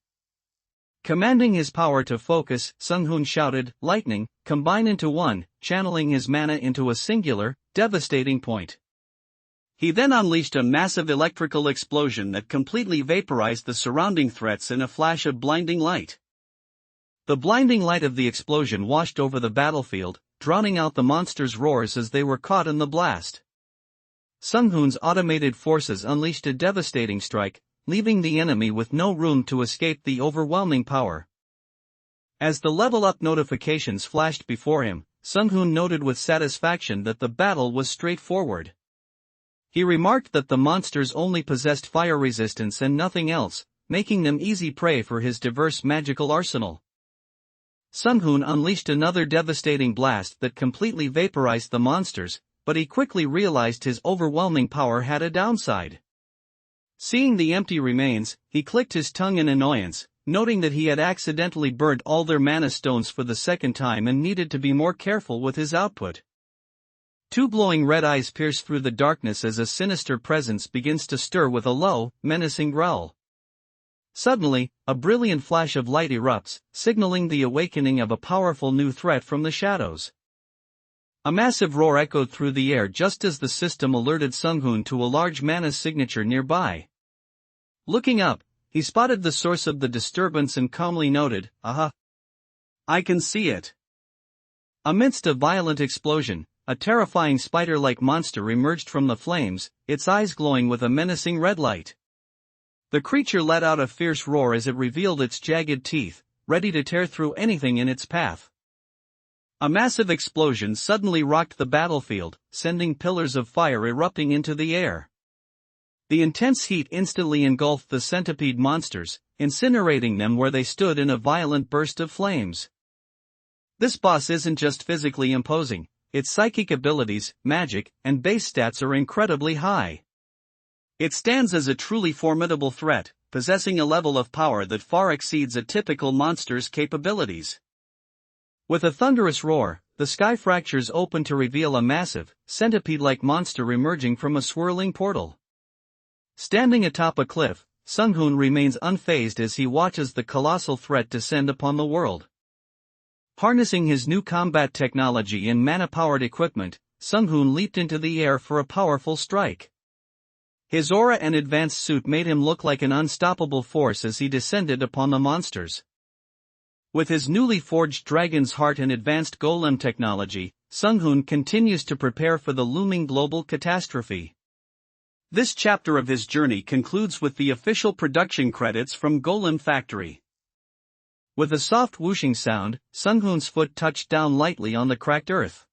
Commanding his power to focus, Sung-hoon shouted, "Lightning, combine into one," channeling his mana into a singular, devastating point. He then unleashed a massive electrical explosion that completely vaporized the surrounding threats in a flash of blinding light. The blinding light of the explosion washed over the battlefield, drowning out the monsters' roars as they were caught in the blast. Sung-hoon's automated forces unleashed a devastating strike, leaving the enemy with no room to escape the overwhelming power. As the level-up notifications flashed before him, Sung-hoon noted with satisfaction that the battle was straightforward. He remarked that the monsters only possessed fire resistance and nothing else, making them easy prey for his diverse magical arsenal. Sung-hoon unleashed another devastating blast that completely vaporized the monsters, but he quickly realized his overwhelming power had a downside. Seeing the empty remains, he clicked his tongue in annoyance, noting that he had accidentally burned all their mana stones for the second time and needed to be more careful with his output. Two glowing red eyes pierce through the darkness as a sinister presence begins to stir with a low, menacing growl. Suddenly, a brilliant flash of light erupts, signaling the awakening of a powerful new threat from the shadows. A massive roar echoed through the air just as the system alerted Sung-hoon to a large mana signature nearby. Looking up, he spotted the source of the disturbance and calmly noted, "Aha! I can see it." Amidst a violent explosion, a terrifying spider-like monster emerged from the flames, its eyes glowing with a menacing red light. The creature let out a fierce roar as it revealed its jagged teeth, ready to tear through anything in its path. A massive explosion suddenly rocked the battlefield, sending pillars of fire erupting into the air. The intense heat instantly engulfed the centipede monsters, incinerating them where they stood in a violent burst of flames. This boss isn't just physically imposing, its psychic abilities, magic, and base stats are incredibly high. It stands as a truly formidable threat, possessing a level of power that far exceeds a typical monster's capabilities. With a thunderous roar, the sky fractures open to reveal a massive, centipede-like monster emerging from a swirling portal. Standing atop a cliff, Sung-hoon remains unfazed as he watches the colossal threat descend upon the world. Harnessing his new combat technology and mana-powered equipment, Sung-hoon leaped into the air for a powerful strike. His aura and advanced suit made him look like an unstoppable force as he descended upon the monsters. With his newly forged dragon's heart and advanced golem technology, Sung-hoon continues to prepare for the looming global catastrophe. This chapter of his journey concludes with the official production credits from Golem Factory. With a soft whooshing sound, Sung-hoon's foot touched down lightly on the cracked earth.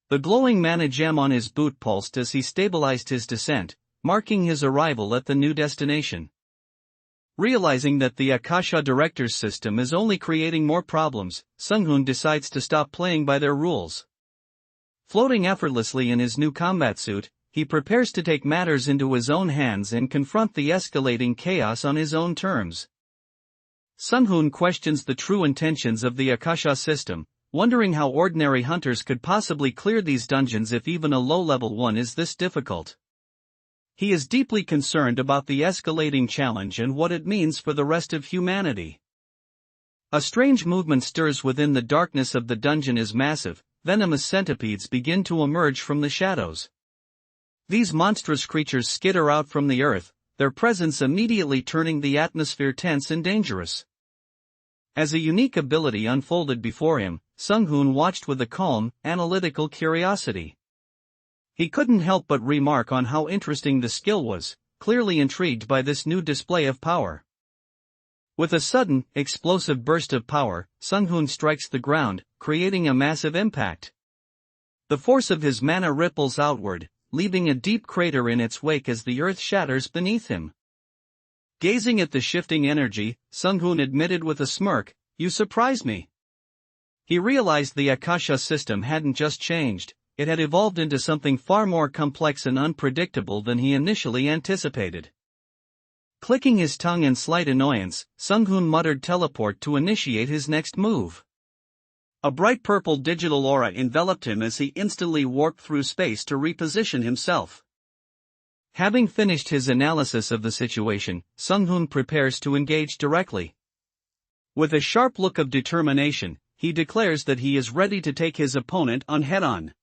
The glowing mana gem on his boot pulsed as he stabilized his descent, marking his arrival at the new destination. Realizing that the Akasha Director's system is only creating more problems, Sung-hoon decides to stop playing by their rules. Floating effortlessly in his new combat suit, he prepares to take matters into his own hands and confront the escalating chaos on his own terms. Sung-hoon questions the true intentions of the Akasha system, wondering how ordinary hunters could possibly clear these dungeons if even a low-level one is this difficult. He is deeply concerned about the escalating challenge and what it means for the rest of humanity. A strange movement stirs within the darkness of the dungeon as massive, venomous centipedes begin to emerge from the shadows. These monstrous creatures skitter out from the earth, their presence immediately turning the atmosphere tense and dangerous. As a unique ability unfolded before him, Sung-hoon watched with a calm, analytical curiosity. He couldn't help but remark on how interesting the skill was, clearly intrigued by this new display of power. With a sudden, explosive burst of power, Sung-hoon strikes the ground, creating a massive impact. The force of his mana ripples outward, leaving a deep crater in its wake as the earth shatters beneath him. Gazing at the shifting energy, Sung-hoon admitted with a smirk, "You surprise me." He realized the Akasha system hadn't just changed, it had evolved into something far more complex and unpredictable than he initially anticipated. Clicking his tongue in slight annoyance, Sung-hoon muttered teleport to initiate his next move. A bright purple digital aura enveloped him as he instantly warped through space to reposition himself. Having finished his analysis of the situation, Sung-hoon prepares to engage directly. With a sharp look of determination, he declares that he is ready to take his opponent on head-on.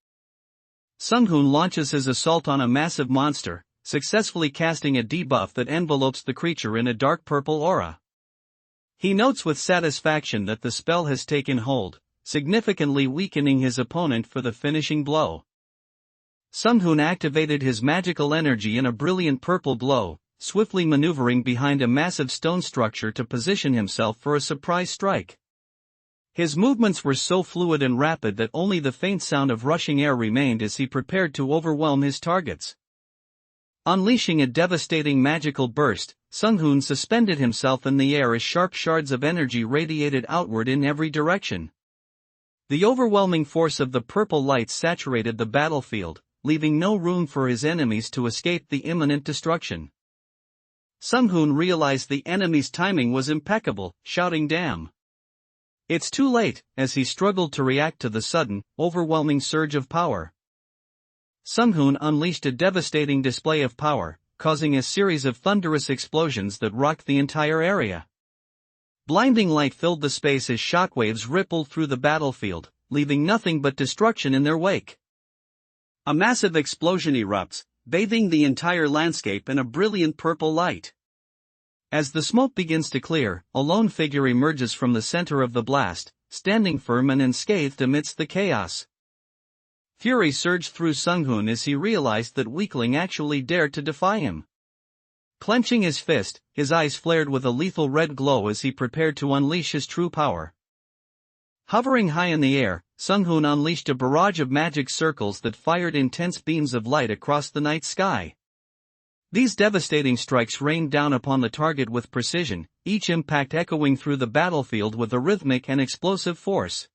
Sung-hoon launches his assault on a massive monster, successfully casting a debuff that envelopes the creature in a dark purple aura. He notes with satisfaction that the spell has taken hold, significantly weakening his opponent for the finishing blow. Sung-hoon activated his magical energy in a brilliant purple glow, swiftly maneuvering behind a massive stone structure to position himself for a surprise strike. His movements were so fluid and rapid that only the faint sound of rushing air remained as he prepared to overwhelm his targets. Unleashing a devastating magical burst, Sung-hoon suspended himself in the air as sharp shards of energy radiated outward in every direction. The overwhelming force of the purple light saturated the battlefield, leaving no room for his enemies to escape the imminent destruction. Sung-hoon realized the enemy's timing was impeccable, shouting "Damn! It's too late," as he struggled to react to the sudden, overwhelming surge of power. Sung-hoon unleashed a devastating display of power, causing a series of thunderous explosions that rocked the entire area. Blinding light filled the space as shockwaves rippled through the battlefield, leaving nothing but destruction in their wake. A massive explosion erupts, bathing the entire landscape in a brilliant purple light. As the smoke begins to clear, a lone figure emerges from the center of the blast, standing firm and unscathed amidst the chaos. Fury surged through Sung-hoon as he realized that weakling actually dared to defy him. Clenching his fist, his eyes flared with a lethal red glow as he prepared to unleash his true power. Hovering high in the air, Sung-hoon unleashed a barrage of magic circles that fired intense beams of light across the night sky. These devastating strikes rained down upon the target with precision, each impact echoing through the battlefield with a rhythmic and explosive force.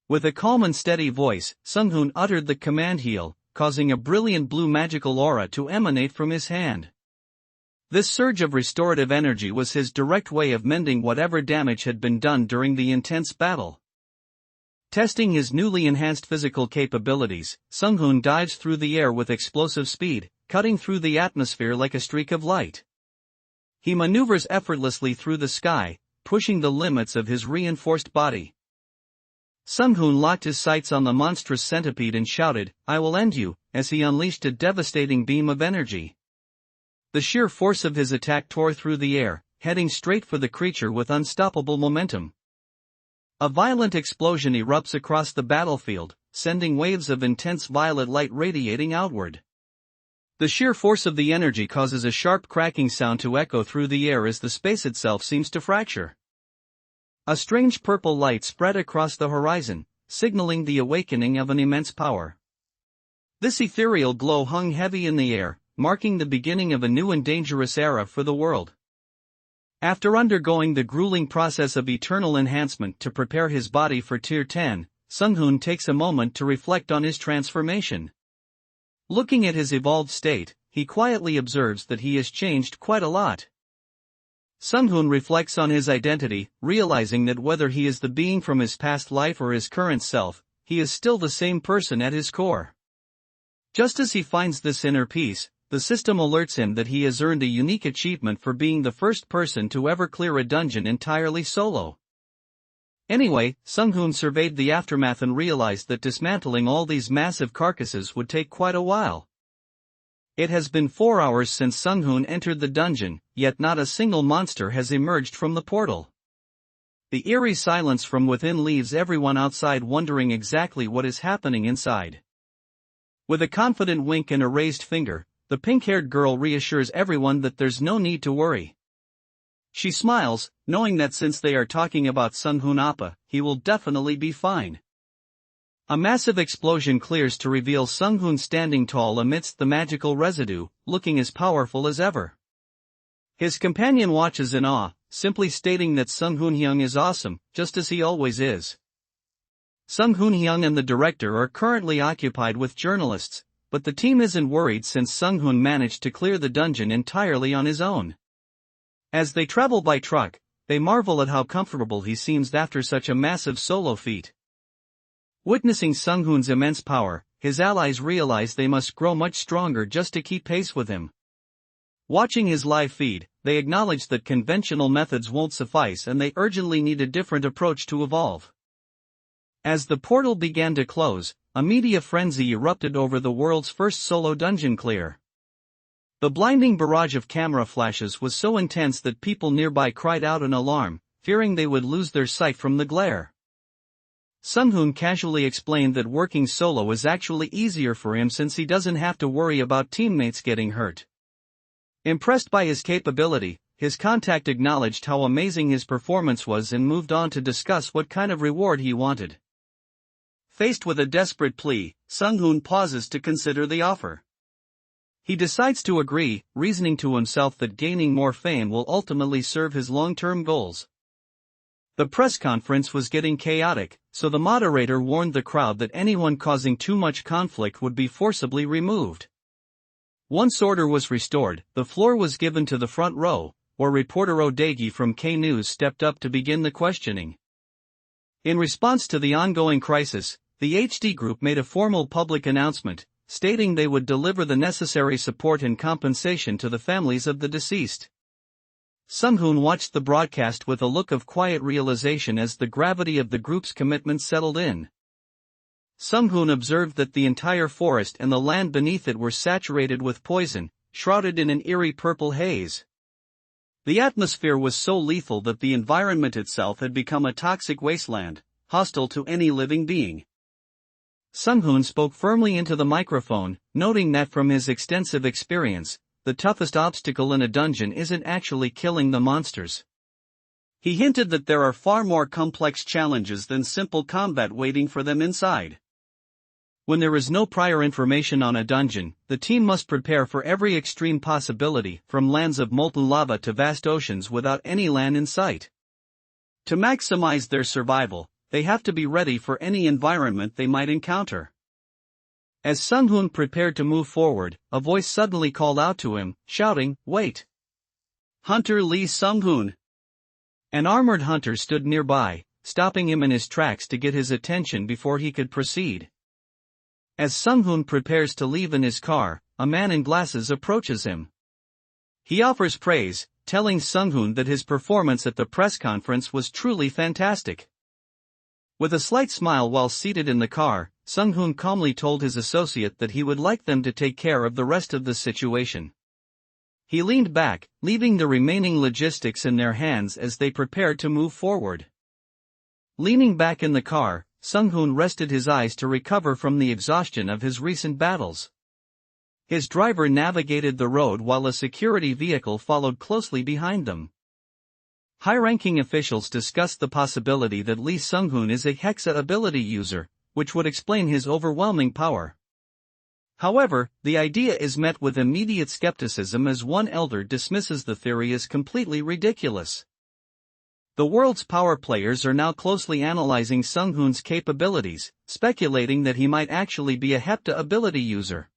With a calm and steady voice, Sung-hoon uttered the command "Heal," causing a brilliant blue magical aura to emanate from his hand. This surge of restorative energy was his direct way of mending whatever damage had been done during the intense battle. Testing his newly enhanced physical capabilities, Sung-hoon dives through the air with explosive speed, cutting through the atmosphere like a streak of light. He maneuvers effortlessly through the sky, pushing the limits of his reinforced body. Sung-hoon locked his sights on the monstrous centipede and shouted, "I will end you," as he unleashed a devastating beam of energy. The sheer force of his attack tore through the air, heading straight for the creature with unstoppable momentum. A violent explosion erupts across the battlefield, sending waves of intense violet light radiating outward. The sheer force of the energy causes a sharp cracking sound to echo through the air as the space itself seems to fracture. A strange purple light spread across the horizon, signaling the awakening of an immense power. This ethereal glow hung heavy in the air, marking the beginning of a new and dangerous era for the world. After undergoing the grueling process of eternal enhancement to prepare his body for Tier 10, Sung-hoon takes a moment to reflect on his transformation. Looking at his evolved state, he quietly observes that he has changed quite a lot. Sung-hoon reflects on his identity, realizing that whether he is the being from his past life or his current self, he is still the same person at his core. Just as he finds this inner peace, the system alerts him that he has earned a unique achievement for being the first person to ever clear a dungeon entirely solo. Anyway, Sung-hoon surveyed the aftermath and realized that dismantling all these massive carcasses would take quite a while. It has been 4 hours since Sung-hoon entered the dungeon, yet not a single monster has emerged from the portal. The eerie silence from within leaves everyone outside wondering exactly what is happening inside. With a confident wink and a raised finger, the pink-haired girl reassures everyone that there's no need to worry. She smiles, knowing that since they are talking about Sung-hoon Appa, he will definitely be fine. A massive explosion clears to reveal Sung-hoon standing tall amidst the magical residue, looking as powerful as ever. His companion watches in awe, simply stating that Sung-hoon Hyung is awesome, just as he always is. Sung-hoon Hyung and the director are currently occupied with journalists, but the team isn't worried since Sung-hoon managed to clear the dungeon entirely on his own. As they travel by truck, they marvel at how comfortable he seems after such a massive solo feat. Witnessing Sung-hoon's immense power, his allies realize they must grow much stronger just to keep pace with him. Watching his live feed, they acknowledge that conventional methods won't suffice and they urgently need a different approach to evolve. As the portal began to close, a media frenzy erupted over the world's first solo dungeon clear. The blinding barrage of camera flashes was so intense that people nearby cried out in alarm, fearing they would lose their sight from the glare. Sung-hoon casually explained that working solo is actually easier for him since he doesn't have to worry about teammates getting hurt. Impressed by his capability, his contact acknowledged how amazing his performance was and moved on to discuss what kind of reward he wanted. Faced with a desperate plea, Sung-hoon pauses to consider the offer. He decides to agree, reasoning to himself that gaining more fame will ultimately serve his long-term goals. The press conference was getting chaotic, so the moderator warned the crowd that anyone causing too much conflict would be forcibly removed. Once order was restored, the floor was given to the front row, where reporter Odegi from K-News stepped up to begin the questioning. In response to the ongoing crisis, the HD Group made a formal public announcement, stating they would deliver the necessary support and compensation to the families of the deceased. Sung-hoon watched the broadcast with a look of quiet realization as the gravity of the group's commitment settled in. Sung-hoon observed that the entire forest and the land beneath it were saturated with poison, shrouded in an eerie purple haze. The atmosphere was so lethal that the environment itself had become a toxic wasteland, hostile to any living being. Sung-hoon spoke firmly into the microphone, noting that from his extensive experience, the toughest obstacle in a dungeon isn't actually killing the monsters. He hinted that there are far more complex challenges than simple combat waiting for them inside. When there is no prior information on a dungeon, the team must prepare for every extreme possibility, from lands of molten lava to vast oceans without any land in sight. To maximize their survival, they have to be ready for any environment they might encounter. As Sung-hoon prepared to move forward, a voice suddenly called out to him, shouting, "Wait! Hunter Lee Sung-hoon!" An armored hunter stood nearby, stopping him in his tracks to get his attention before he could proceed. As Sung-hoon prepares to leave in his car, a man in glasses approaches him. He offers praise, telling Sung-hoon that his performance at the press conference was truly fantastic. With a slight smile while seated in the car, Sung-hoon calmly told his associate that he would like them to take care of the rest of the situation. He leaned back, leaving the remaining logistics in their hands as they prepared to move forward. Leaning back in the car, Sung-hoon rested his eyes to recover from the exhaustion of his recent battles. His driver navigated the road while a security vehicle followed closely behind them. High-ranking officials discussed the possibility that Lee Sung-hoon is a Hexa ability user, which would explain his overwhelming power. However, the idea is met with immediate skepticism as one elder dismisses the theory as completely ridiculous. The world's power players are now closely analyzing Sung-hoon's capabilities, speculating that he might actually be a Hepta ability user.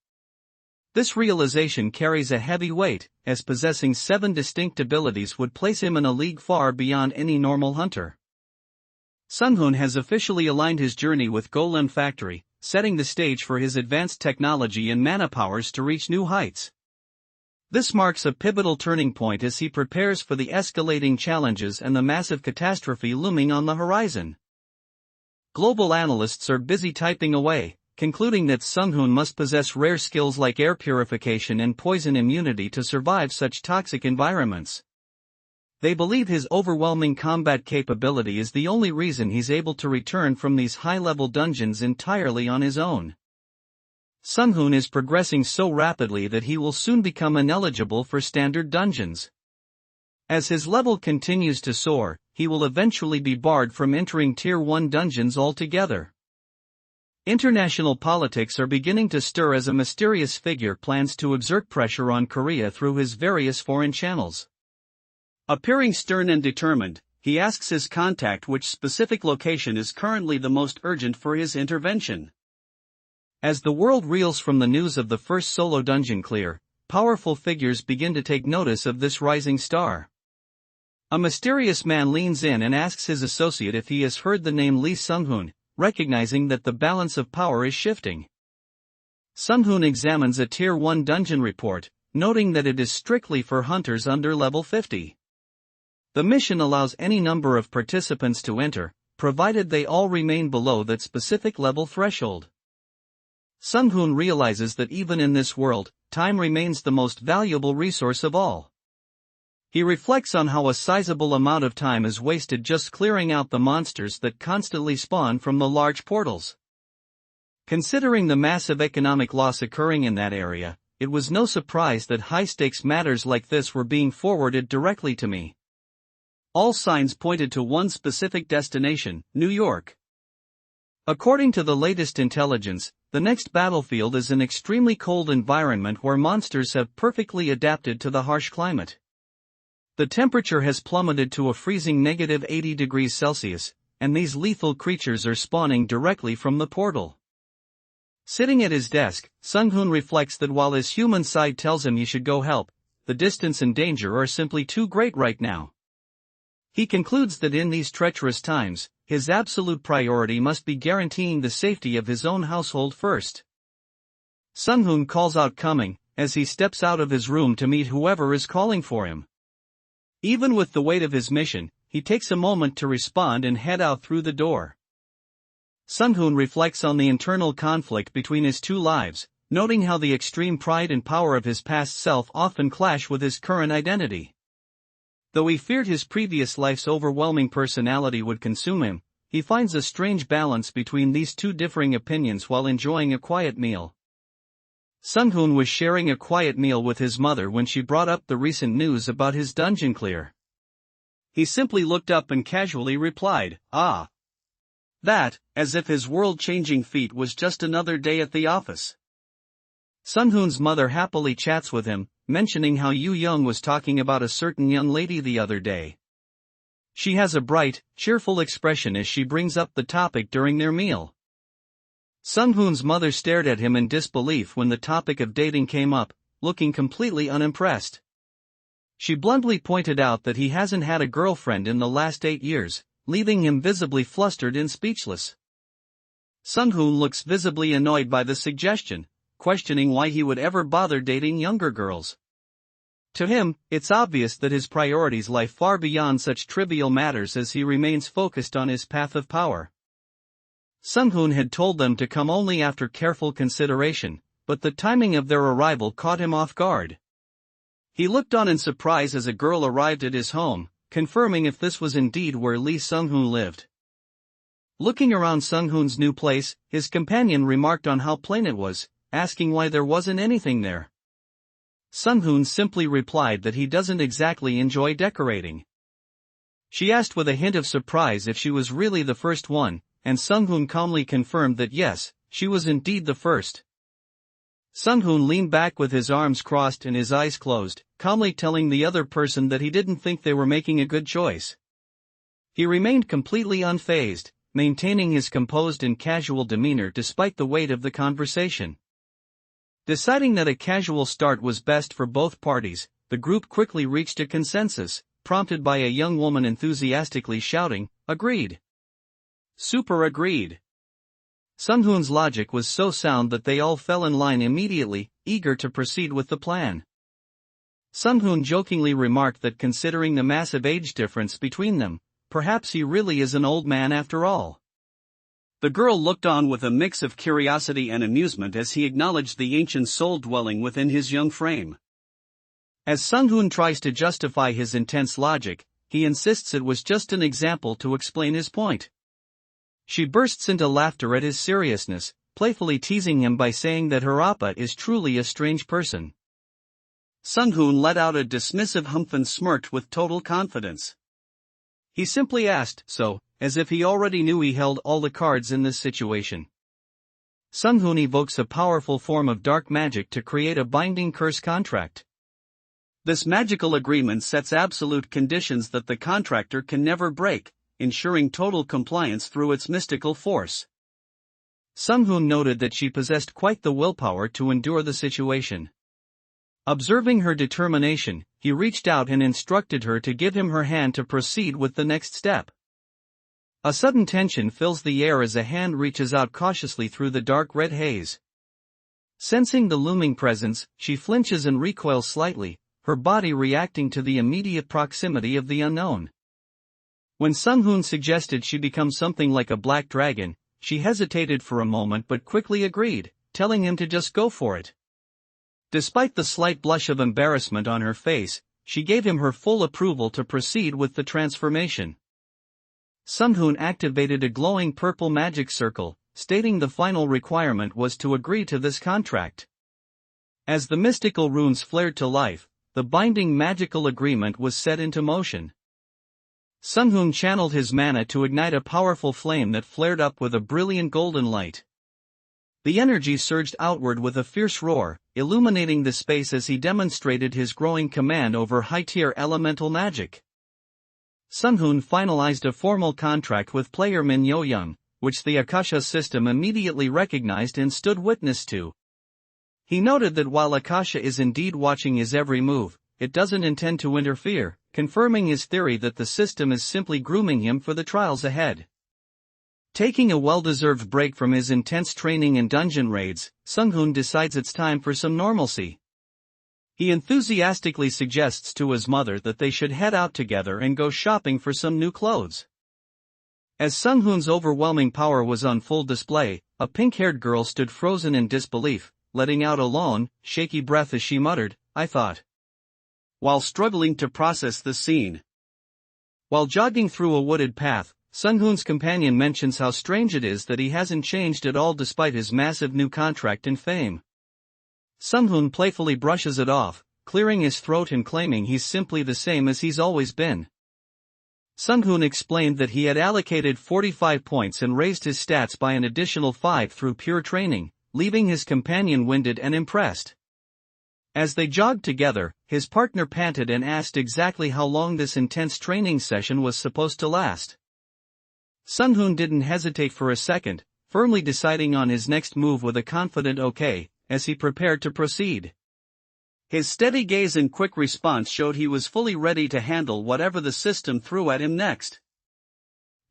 This realization carries a heavy weight, as possessing 7 distinct abilities would place him in a league far beyond any normal hunter. Sung-hoon has officially aligned his journey with Golem Factory, setting the stage for his advanced technology and mana powers to reach new heights. This marks a pivotal turning point as he prepares for the escalating challenges and the massive catastrophe looming on the horizon. Global analysts are busy typing away, concluding that Sung-hoon must possess rare skills like air purification and poison immunity to survive such toxic environments. They believe his overwhelming combat capability is the only reason he's able to return from these high-level dungeons entirely on his own. Sung-hoon is progressing so rapidly that he will soon become ineligible for standard dungeons. As his level continues to soar, he will eventually be barred from entering Tier 1 dungeons altogether. International politics are beginning to stir as a mysterious figure plans to exert pressure on Korea through his various foreign channels. Appearing stern and determined, he asks his contact which specific location is currently the most urgent for his intervention. As the world reels from the news of the first solo dungeon clear, powerful figures begin to take notice of this rising star. A mysterious man leans in and asks his associate if he has heard the name Lee Sung-hoon, recognizing that the balance of power is shifting. Sung-hoon examines a Tier 1 dungeon report, noting that it is strictly for hunters under level 50. The mission allows any number of participants to enter, provided they all remain below that specific level threshold. Sung-hoon realizes that even in this world, time remains the most valuable resource of all. He reflects on how a sizable amount of time is wasted just clearing out the monsters that constantly spawn from the large portals. Considering the massive economic loss occurring in that area, it was no surprise that high-stakes matters like this were being forwarded directly to me. All signs pointed to one specific destination, New York. According to the latest intelligence, the next battlefield is an extremely cold environment where monsters have perfectly adapted to the harsh climate. The temperature has plummeted to a freezing -80 degrees Celsius, and these lethal creatures are spawning directly from the portal. Sitting at his desk, Sung-hoon reflects that while his human side tells him he should go help, the distance and danger are simply too great right now. He concludes that in these treacherous times, his absolute priority must be guaranteeing the safety of his own household first. Sung-hoon calls out coming, as he steps out of his room to meet whoever is calling for him. Even with the weight of his mission, he takes a moment to respond and head out through the door. Sung-hoon reflects on the internal conflict between his two lives, noting how the extreme pride and power of his past self often clash with his current identity. Though he feared his previous life's overwhelming personality would consume him, he finds a strange balance between these two differing opinions while enjoying a quiet meal. Sung-hoon was sharing a quiet meal with his mother when she brought up the recent news about his dungeon clear. He simply looked up and casually replied, "Ah." That, as if his world-changing feat was just another day at the office. Sung-hoon's mother happily chats with him, mentioning how Yu Young was talking about a certain young lady the other day. She has a bright, cheerful expression as she brings up the topic during their meal. Sung-hoon's mother stared at him in disbelief when the topic of dating came up, looking completely unimpressed. She bluntly pointed out that he hasn't had a girlfriend in the last 8 years, leaving him visibly flustered and speechless. Sung-hoon looks visibly annoyed by the suggestion, questioning why he would ever bother dating younger girls. To him, it's obvious that his priorities lie far beyond such trivial matters as he remains focused on his path of power. Sung-hoon had told them to come only after careful consideration, but the timing of their arrival caught him off guard. He looked on in surprise as a girl arrived at his home, confirming if this was indeed where Lee Sung-hoon lived. Looking around Sung-hoon's new place, his companion remarked on how plain it was, asking why there wasn't anything there. Sung-hoon simply replied that he doesn't exactly enjoy decorating. She asked with a hint of surprise if she was really the first one, and Sung-hoon calmly confirmed that yes, she was indeed the first. Sung-hoon leaned back with his arms crossed and his eyes closed, calmly telling the other person that he didn't think they were making a good choice. He remained completely unfazed, maintaining his composed and casual demeanor despite the weight of the conversation. Deciding that a casual start was best for both parties, the group quickly reached a consensus, prompted by a young woman enthusiastically shouting, "Agreed! Super agreed!" Sung-hoon's logic was so sound that they all fell in line immediately, eager to proceed with the plan. Sung-hoon jokingly remarked that considering the massive age difference between them, perhaps he really is an old man after all. The girl looked on with a mix of curiosity and amusement as he acknowledged the ancient soul dwelling within his young frame. As Sung-hoon tries to justify his intense logic, he insists it was just an example to explain his point. She bursts into laughter at his seriousness, playfully teasing him by saying that her appa is truly a strange person. Sung-hoon let out a dismissive humph and smirked with total confidence. He simply asked, so, as if he already knew he held all the cards in this situation. Sung-hoon evokes a powerful form of dark magic to create a binding curse contract. This magical agreement sets absolute conditions that the contractor can never break, ensuring total compliance through its mystical force. Sung-hoon noted that she possessed quite the willpower to endure the situation. Observing her determination, he reached out and instructed her to give him her hand to proceed with the next step. A sudden tension fills the air as a hand reaches out cautiously through the dark red haze. Sensing the looming presence, she flinches and recoils slightly, her body reacting to the immediate proximity of the unknown. When Sung-hoon suggested she become something like a black dragon, she hesitated for a moment but quickly agreed, telling him to just go for it. Despite the slight blush of embarrassment on her face, she gave him her full approval to proceed with the transformation. Sung-hoon activated a glowing purple magic circle, stating the final requirement was to agree to this contract. As the mystical runes flared to life, the binding magical agreement was set into motion. Sung-hoon channeled his mana to ignite a powerful flame that flared up with a brilliant golden light. The energy surged outward with a fierce roar, illuminating the space as he demonstrated his growing command over high-tier elemental magic. Sung-hoon finalized a formal contract with player Min Yo-young, which the Akasha system immediately recognized and stood witness to. He noted that while Akasha is indeed watching his every move, it doesn't intend to interfere, confirming his theory that the system is simply grooming him for the trials ahead. Taking a well-deserved break from his intense training and dungeon raids, Sung-hoon decides it's time for some normalcy. He enthusiastically suggests to his mother that they should head out together and go shopping for some new clothes. As Sung-hoon's overwhelming power was on full display, a pink-haired girl stood frozen in disbelief, letting out a long, shaky breath as she muttered, "I thought," while struggling to process the scene. While jogging through a wooded path, Sung-hoon's companion mentions how strange it is that he hasn't changed at all despite his massive new contract and fame. Sung-hoon playfully brushes it off, clearing his throat and claiming he's simply the same as he's always been. Sung-hoon explained that he had allocated 45 points and raised his stats by an additional 5 through pure training, leaving his companion winded and impressed. As they jogged together, his partner panted and asked exactly how long this intense training session was supposed to last. Sung-hoon didn't hesitate for a second, firmly deciding on his next move with a confident okay, as he prepared to proceed. His steady gaze and quick response showed he was fully ready to handle whatever the system threw at him next.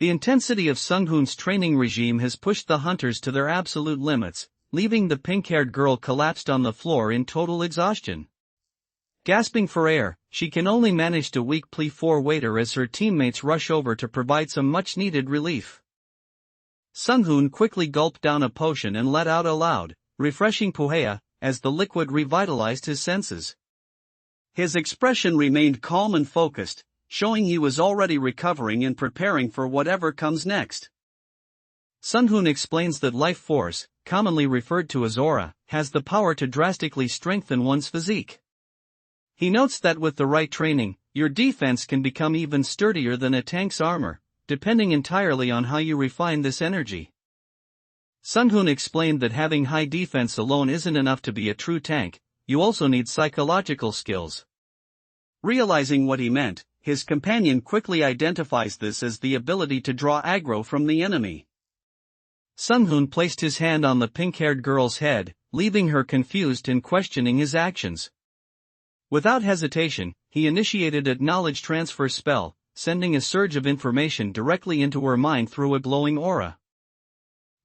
The intensity of Sung-hoon's training regime has pushed the hunters to their absolute limits, leaving the pink-haired girl collapsed on the floor in total exhaustion. Gasping for air, she can only manage to weakly waiter as her teammates rush over to provide some much-needed relief. Sung-hoon quickly gulped down a potion and let out a loud, refreshing puhea, as the liquid revitalized his senses. His expression remained calm and focused, showing he was already recovering and preparing for whatever comes next. Sung-hoon explains that life force, commonly referred to as aura, has the power to drastically strengthen one's physique. He notes that with the right training, your defense can become even sturdier than a tank's armor, depending entirely on how you refine this energy. Sung-hoon explained that having high defense alone isn't enough to be a true tank, you also need psychological skills. Realizing what he meant, his companion quickly identifies this as the ability to draw aggro from the enemy. Sung-hoon placed his hand on the pink-haired girl's head, leaving her confused and questioning his actions. Without hesitation, he initiated a knowledge transfer spell, sending a surge of information directly into her mind through a glowing aura.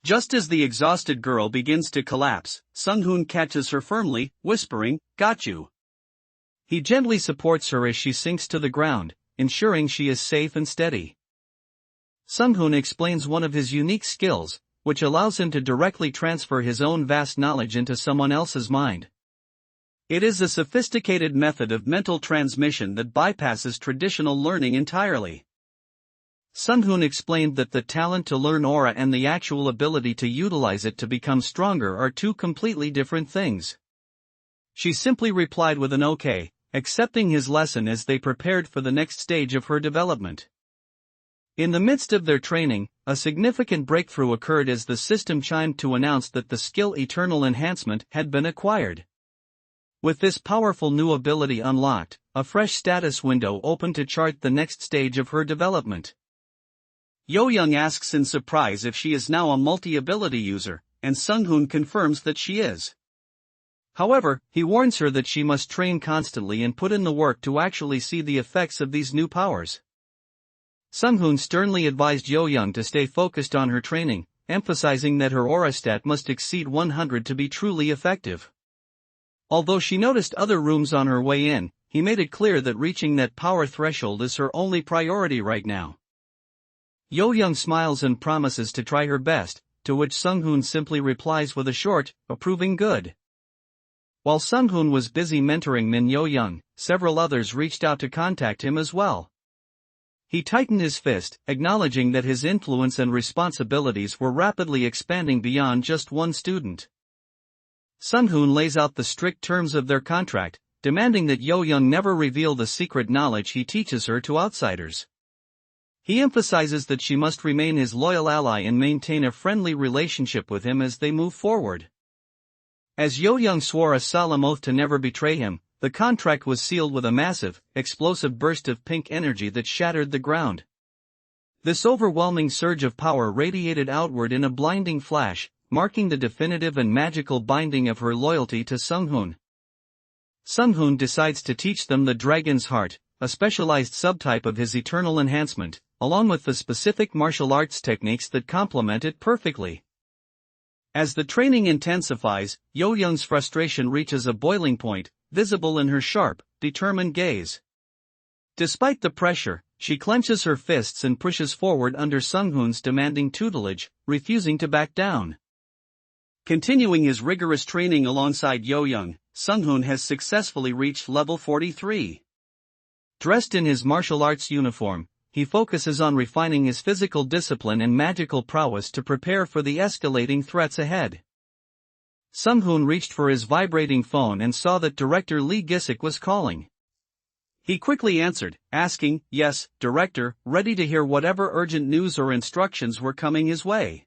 Just as the exhausted girl begins to collapse, Sung-hoon catches her firmly, whispering, "Got you." He gently supports her as she sinks to the ground, ensuring she is safe and steady. Sung-hoon explains one of his unique skills, which allows him to directly transfer his own vast knowledge into someone else's mind. It is a sophisticated method of mental transmission that bypasses traditional learning entirely. Sung-hoon explained that the talent to learn aura and the actual ability to utilize it to become stronger are two completely different things. She simply replied with an okay, accepting his lesson as they prepared for the next stage of her development. In the midst of their training, a significant breakthrough occurred as the system chimed to announce that the skill Eternal Enhancement had been acquired. With this powerful new ability unlocked, a fresh status window opened to chart the next stage of her development. Yo-young asks in surprise if she is now a multi-ability user, and Sung-hoon confirms that she is. However, he warns her that she must train constantly and put in the work to actually see the effects of these new powers. Sung-hoon sternly advised Yo-young to stay focused on her training, emphasizing that her aura stat must exceed 100 to be truly effective. Although she noticed other rooms on her way in, he made it clear that reaching that power threshold is her only priority right now. Yo-young smiles and promises to try her best, to which Sung-hoon simply replies with a short, approving good. While Sung-hoon was busy mentoring Min Yo-young, several others reached out to contact him as well. He tightened his fist, acknowledging that his influence and responsibilities were rapidly expanding beyond just one student. Sung-hoon lays out the strict terms of their contract, demanding that Yo-young never reveal the secret knowledge he teaches her to outsiders. He emphasizes that she must remain his loyal ally and maintain a friendly relationship with him as they move forward. As Yo-young swore a solemn oath to never betray him, the contract was sealed with a massive, explosive burst of pink energy that shattered the ground. This overwhelming surge of power radiated outward in a blinding flash, marking the definitive and magical binding of her loyalty to Sung-hoon. Sung-hoon decides to teach them the Dragon's Heart, a specialized subtype of his Eternal Enhancement, along with the specific martial arts techniques that complement it perfectly. As the training intensifies, Yo-young's frustration reaches a boiling point, visible in her sharp, determined gaze. Despite the pressure, she clenches her fists and pushes forward under Sung-hoon's demanding tutelage, refusing to back down. Continuing his rigorous training alongside Yo-young, Sung-hoon has successfully reached level 43. Dressed in his martial arts uniform, he focuses on refining his physical discipline and magical prowess to prepare for the escalating threats ahead. Sung-hoon reached for his vibrating phone and saw that Director Lee Gisik was calling. He quickly answered, asking, "Yes, Director," ready to hear whatever urgent news or instructions were coming his way.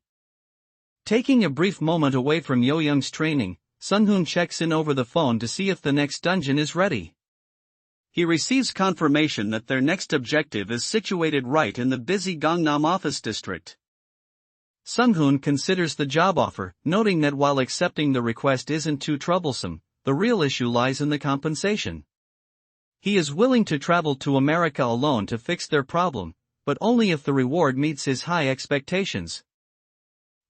Taking a brief moment away from Yo-young's training, Sung-hoon checks in over the phone to see if the next dungeon is ready. He receives confirmation that their next objective is situated right in the busy Gangnam office district. Sung-hoon considers the job offer, noting that while accepting the request isn't too troublesome, the real issue lies in the compensation. He is willing to travel to America alone to fix their problem, but only if the reward meets his high expectations.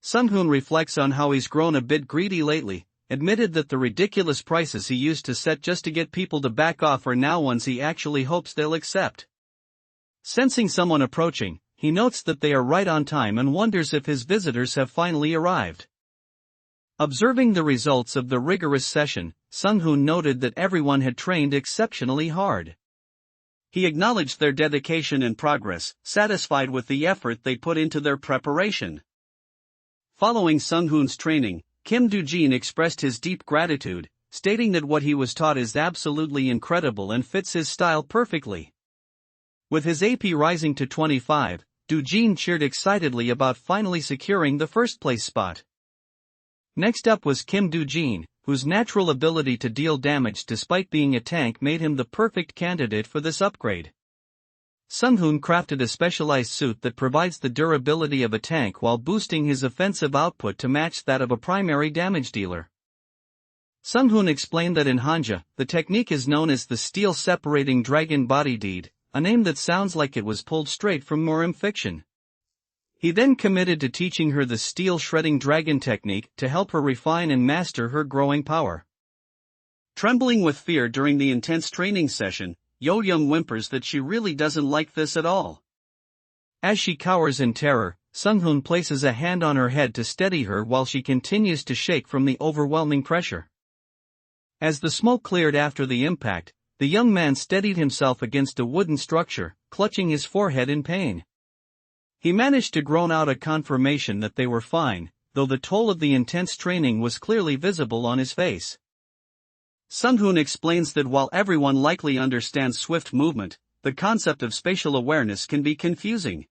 Sung-hoon reflects on how he's grown a bit greedy lately, admitted that the ridiculous prices he used to set just to get people to back off are now ones he actually hopes they'll accept. Sensing someone approaching, he notes that they are right on time and wonders if his visitors have finally arrived. Observing the results of the rigorous session, Sung-hoon noted that everyone had trained exceptionally hard. He acknowledged their dedication and progress, satisfied with the effort they put into their preparation. Following Sung-hoon's training, Kim Do-jin expressed his deep gratitude, stating that what he was taught is absolutely incredible and fits his style perfectly. With his AP rising to 25, Do-jin cheered excitedly about finally securing the first-place spot. Next up was Kim Do-jin, whose natural ability to deal damage despite being a tank made him the perfect candidate for this upgrade. Sung-hoon crafted a specialized suit that provides the durability of a tank while boosting his offensive output to match that of a primary damage dealer. Sung-hoon explained that in Hanja, the technique is known as the Steel Separating Dragon Body Deed, a name that sounds like it was pulled straight from Murim fiction. He then committed to teaching her the Steel Shredding Dragon technique to help her refine and master her growing power. Trembling with fear during the intense training session, Yo-young whimpers that she really doesn't like this at all. As she cowers in terror, Sung-hoon places a hand on her head to steady her while she continues to shake from the overwhelming pressure. As the smoke cleared after the impact, the young man steadied himself against a wooden structure, clutching his forehead in pain. He managed to groan out a confirmation that they were fine, though the toll of the intense training was clearly visible on his face. Sung-hoon explains that while everyone likely understands swift movement, the concept of spatial awareness can be confusing.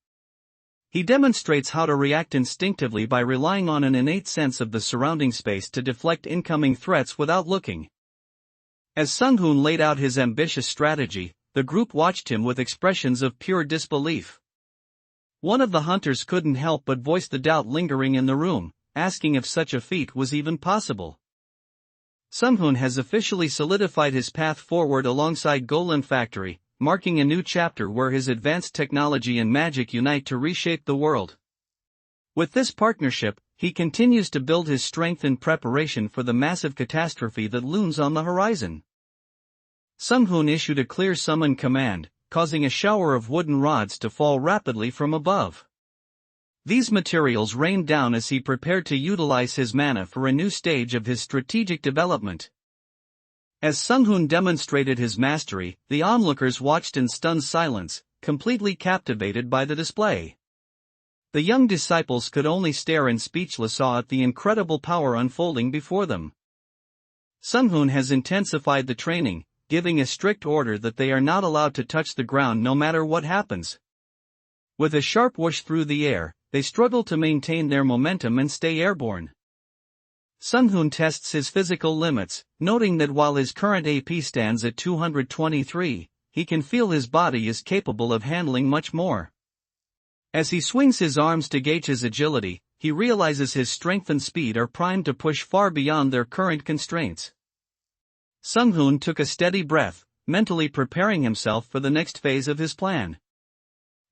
He demonstrates how to react instinctively by relying on an innate sense of the surrounding space to deflect incoming threats without looking. As Sung-hoon laid out his ambitious strategy, the group watched him with expressions of pure disbelief. One of the hunters couldn't help but voice the doubt lingering in the room, asking if such a feat was even possible. Sung-hoon has officially solidified his path forward alongside Golan Factory, marking a new chapter where his advanced technology and magic unite to reshape the world. With this partnership, he continues to build his strength in preparation for the massive catastrophe that looms on the horizon. Sung-hoon issued a clear summon command, causing a shower of wooden rods to fall rapidly from above. These materials rained down as he prepared to utilize his mana for a new stage of his strategic development. As Sung-hoon demonstrated his mastery, the onlookers watched in stunned silence, completely captivated by the display. The young disciples could only stare in speechless awe at the incredible power unfolding before them. Sung-hoon has intensified the training, giving a strict order that they are not allowed to touch the ground no matter what happens. With a sharp whoosh through the air, they struggle to maintain their momentum and stay airborne. Sung-hoon tests his physical limits, noting that while his current AP stands at 223, he can feel his body is capable of handling much more. As he swings his arms to gauge his agility, he realizes his strength and speed are primed to push far beyond their current constraints. Sung-hoon took a steady breath, mentally preparing himself for the next phase of his plan.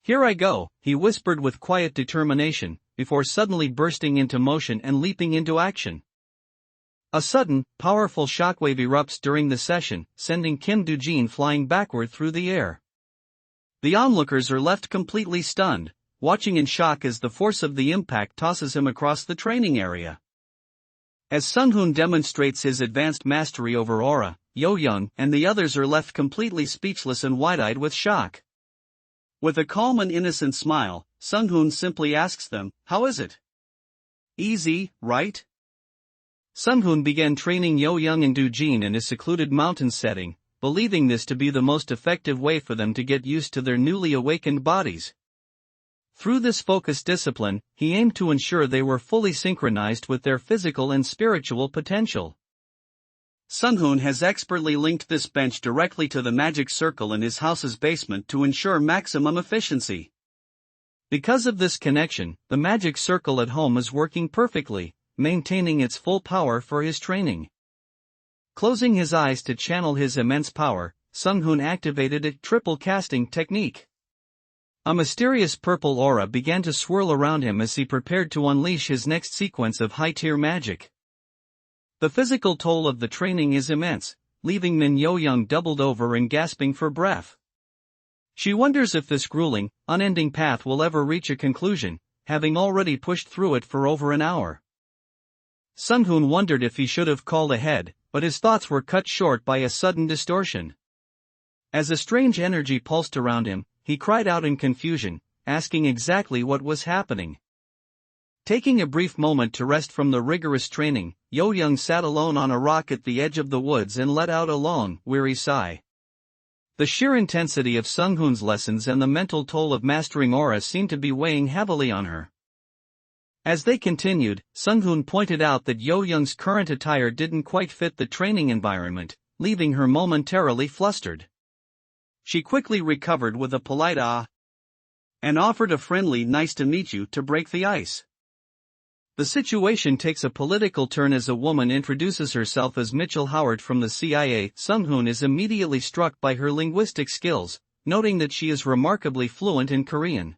"Here I go," he whispered with quiet determination, before suddenly bursting into motion and leaping into action. A sudden, powerful shockwave erupts during the session, sending Kim Do-jin flying backward through the air. The onlookers are left completely stunned, watching in shock as the force of the impact tosses him across the training area. As Sung-hoon demonstrates his advanced mastery over Aura, Yo-young and the others are left completely speechless and wide-eyed with shock. With a calm and innocent smile, Sung-hoon simply asks them, "How is it? Easy, right?" Sung-hoon began training Yo-young and Do-jin in a secluded mountain setting, believing this to be the most effective way for them to get used to their newly awakened bodies. Through this focused discipline, he aimed to ensure they were fully synchronized with their physical and spiritual potential. Sung-hoon has expertly linked this bench directly to the magic circle in his house's basement to ensure maximum efficiency. Because of this connection, the magic circle at home is working perfectly, maintaining its full power for his training. Closing his eyes to channel his immense power, Sung-hoon activated a triple casting technique. A mysterious purple aura began to swirl around him as he prepared to unleash his next sequence of high-tier magic. The physical toll of the training is immense, leaving Min Yo-young doubled over and gasping for breath. She wonders if this grueling, unending path will ever reach a conclusion, having already pushed through it for over an hour. Sung-hoon wondered if he should have called ahead, but his thoughts were cut short by a sudden distortion. As a strange energy pulsed around him, he cried out in confusion, asking exactly what was happening. Taking a brief moment to rest from the rigorous training, Yo-young sat alone on a rock at the edge of the woods and let out a long, weary sigh. The sheer intensity of Sung-hoon's lessons and the mental toll of mastering aura seemed to be weighing heavily on her. As they continued, Sung-hoon pointed out that Yo-young's current attire didn't quite fit the training environment, leaving her momentarily flustered. She quickly recovered with a polite "ah" and offered a friendly "nice to meet you" to break the ice. The situation takes a political turn as a woman introduces herself as Mitchell Howard from the CIA. Sung-hoon is immediately struck by her linguistic skills, noting that she is remarkably fluent in Korean.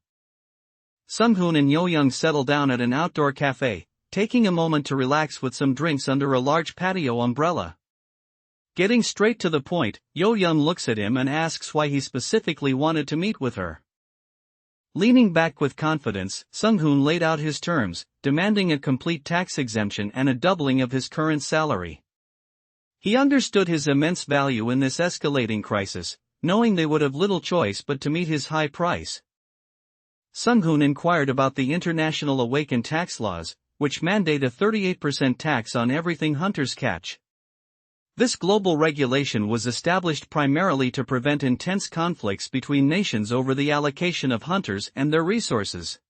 Sung-hoon and Yo-young settle down at an outdoor cafe, taking a moment to relax with some drinks under a large patio umbrella. Getting straight to the point, Yo-young looks at him and asks why he specifically wanted to meet with her. Leaning back with confidence, Sung-hoon laid out his terms, demanding a complete tax exemption and a doubling of his current salary. He understood his immense value in this escalating crisis, knowing they would have little choice but to meet his high price. Sung-hoon inquired about the international awakened tax laws, which mandate a 38% tax on everything hunters catch. This global regulation was established primarily to prevent intense conflicts between nations over the allocation of hunters and their resources.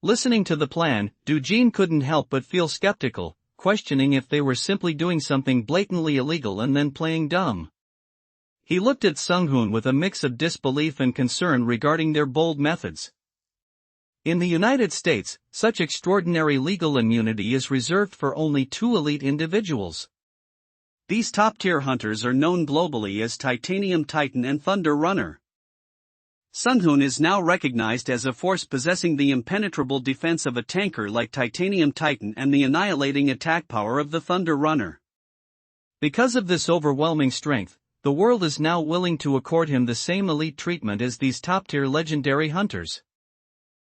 Listening to the plan, Do-jin couldn't help but feel skeptical, questioning if they were simply doing something blatantly illegal and then playing dumb. He looked at Sung-hoon with a mix of disbelief and concern regarding their bold methods. In the United States, such extraordinary legal immunity is reserved for only 2 elite individuals. These top-tier hunters are known globally as Titanium Titan and Thunder Runner. Sung-hoon is now recognized as a force possessing the impenetrable defense of a tanker like Titanium Titan and the annihilating attack power of the Thunder Runner. Because of this overwhelming strength, the world is now willing to accord him the same elite treatment as these top-tier legendary hunters.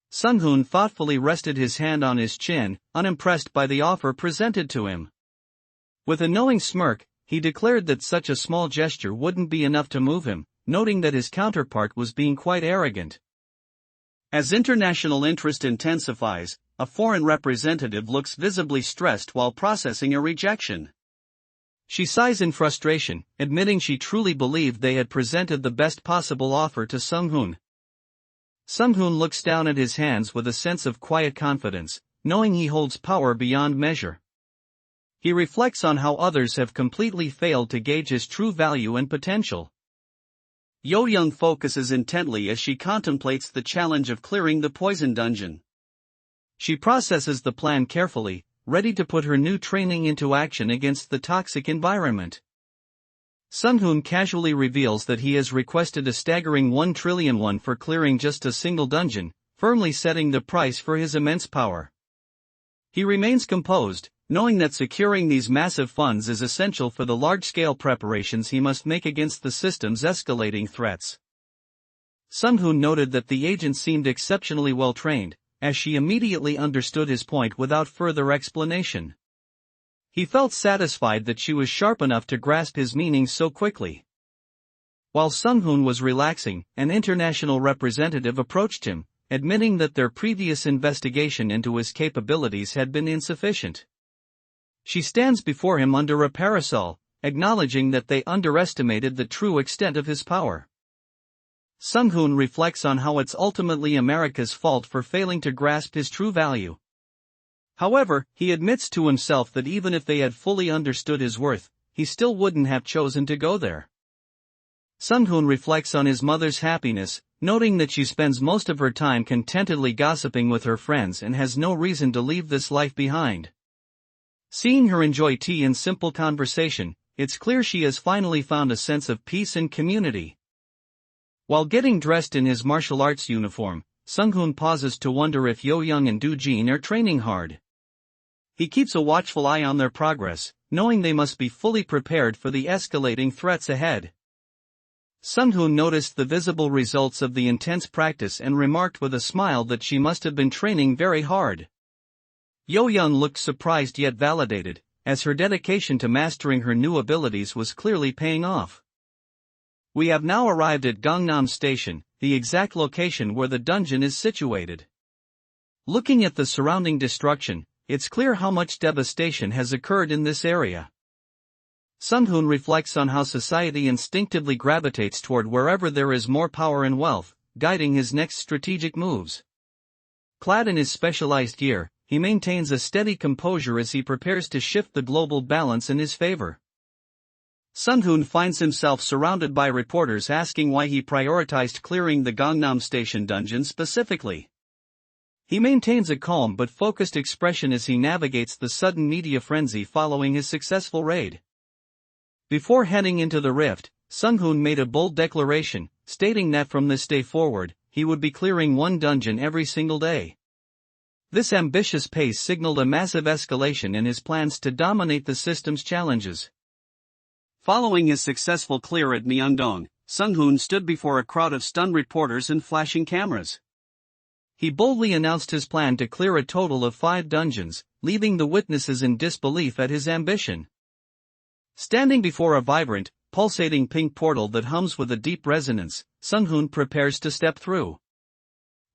Sung-hoon thoughtfully rested his hand on his chin, unimpressed by the offer presented to him. With a knowing smirk, he declared that such a small gesture wouldn't be enough to move him, noting that his counterpart was being quite arrogant. As international interest intensifies, a foreign representative looks visibly stressed while processing a rejection. She sighs in frustration, admitting she truly believed they had presented the best possible offer to Sung-hoon. Sung-hoon looks down at his hands with a sense of quiet confidence, knowing he holds power beyond measure. He reflects on how others have completely failed to gauge his true value and potential. Yo-young focuses intently as she contemplates the challenge of clearing the poison dungeon. She processes the plan carefully, ready to put her new training into action against the toxic environment. Sung-hoon casually reveals that he has requested a staggering 1 trillion won for clearing just a single dungeon, firmly setting the price for his immense power. He remains composed, knowing that securing these massive funds is essential for the large-scale preparations he must make against the system's escalating threats. Sung-hoon noted that the agent seemed exceptionally well-trained, as she immediately understood his point without further explanation. He felt satisfied that she was sharp enough to grasp his meaning so quickly. While Sung-hoon was relaxing, an international representative approached him, admitting that their previous investigation into his capabilities had been insufficient. She stands before him under a parasol, acknowledging that they underestimated the true extent of his power. Sung-hoon reflects on how it's ultimately America's fault for failing to grasp his true value. However, he admits to himself that even if they had fully understood his worth, he still wouldn't have chosen to go there. Sung-hoon reflects on his mother's happiness, noting that she spends most of her time contentedly gossiping with her friends and has no reason to leave this life behind. Seeing her enjoy tea and simple conversation, it's clear she has finally found a sense of peace and community. While getting dressed in his martial arts uniform, Sung-hoon pauses to wonder if Yo-young and Do-jin are training hard. He keeps a watchful eye on their progress, knowing they must be fully prepared for the escalating threats ahead. Sung-hoon noticed the visible results of the intense practice and remarked with a smile that she must have been training very hard. Yo-young looked surprised yet validated, as her dedication to mastering her new abilities was clearly paying off. We have now arrived at Gangnam Station, the exact location where the dungeon is situated. Looking at the surrounding destruction, it's clear how much devastation has occurred in this area. Sung-hoon reflects on how society instinctively gravitates toward wherever there is more power and wealth, guiding his next strategic moves. Clad in his specialized gear, he maintains a steady composure as he prepares to shift the global balance in his favor. Sung-hoon finds himself surrounded by reporters asking why he prioritized clearing the Gangnam Station dungeon specifically. He maintains a calm but focused expression as he navigates the sudden media frenzy following his successful raid. Before heading into the rift, Sung-hoon made a bold declaration, stating that from this day forward, he would be clearing one dungeon every single day. This ambitious pace signaled a massive escalation in his plans to dominate the system's challenges. Following his successful clear at Myeongdong, Sung-hoon stood before a crowd of stunned reporters and flashing cameras. He boldly announced his plan to clear a total of 5 dungeons, leaving the witnesses in disbelief at his ambition. Standing before a vibrant, pulsating pink portal that hums with a deep resonance, Sung-hoon prepares to step through.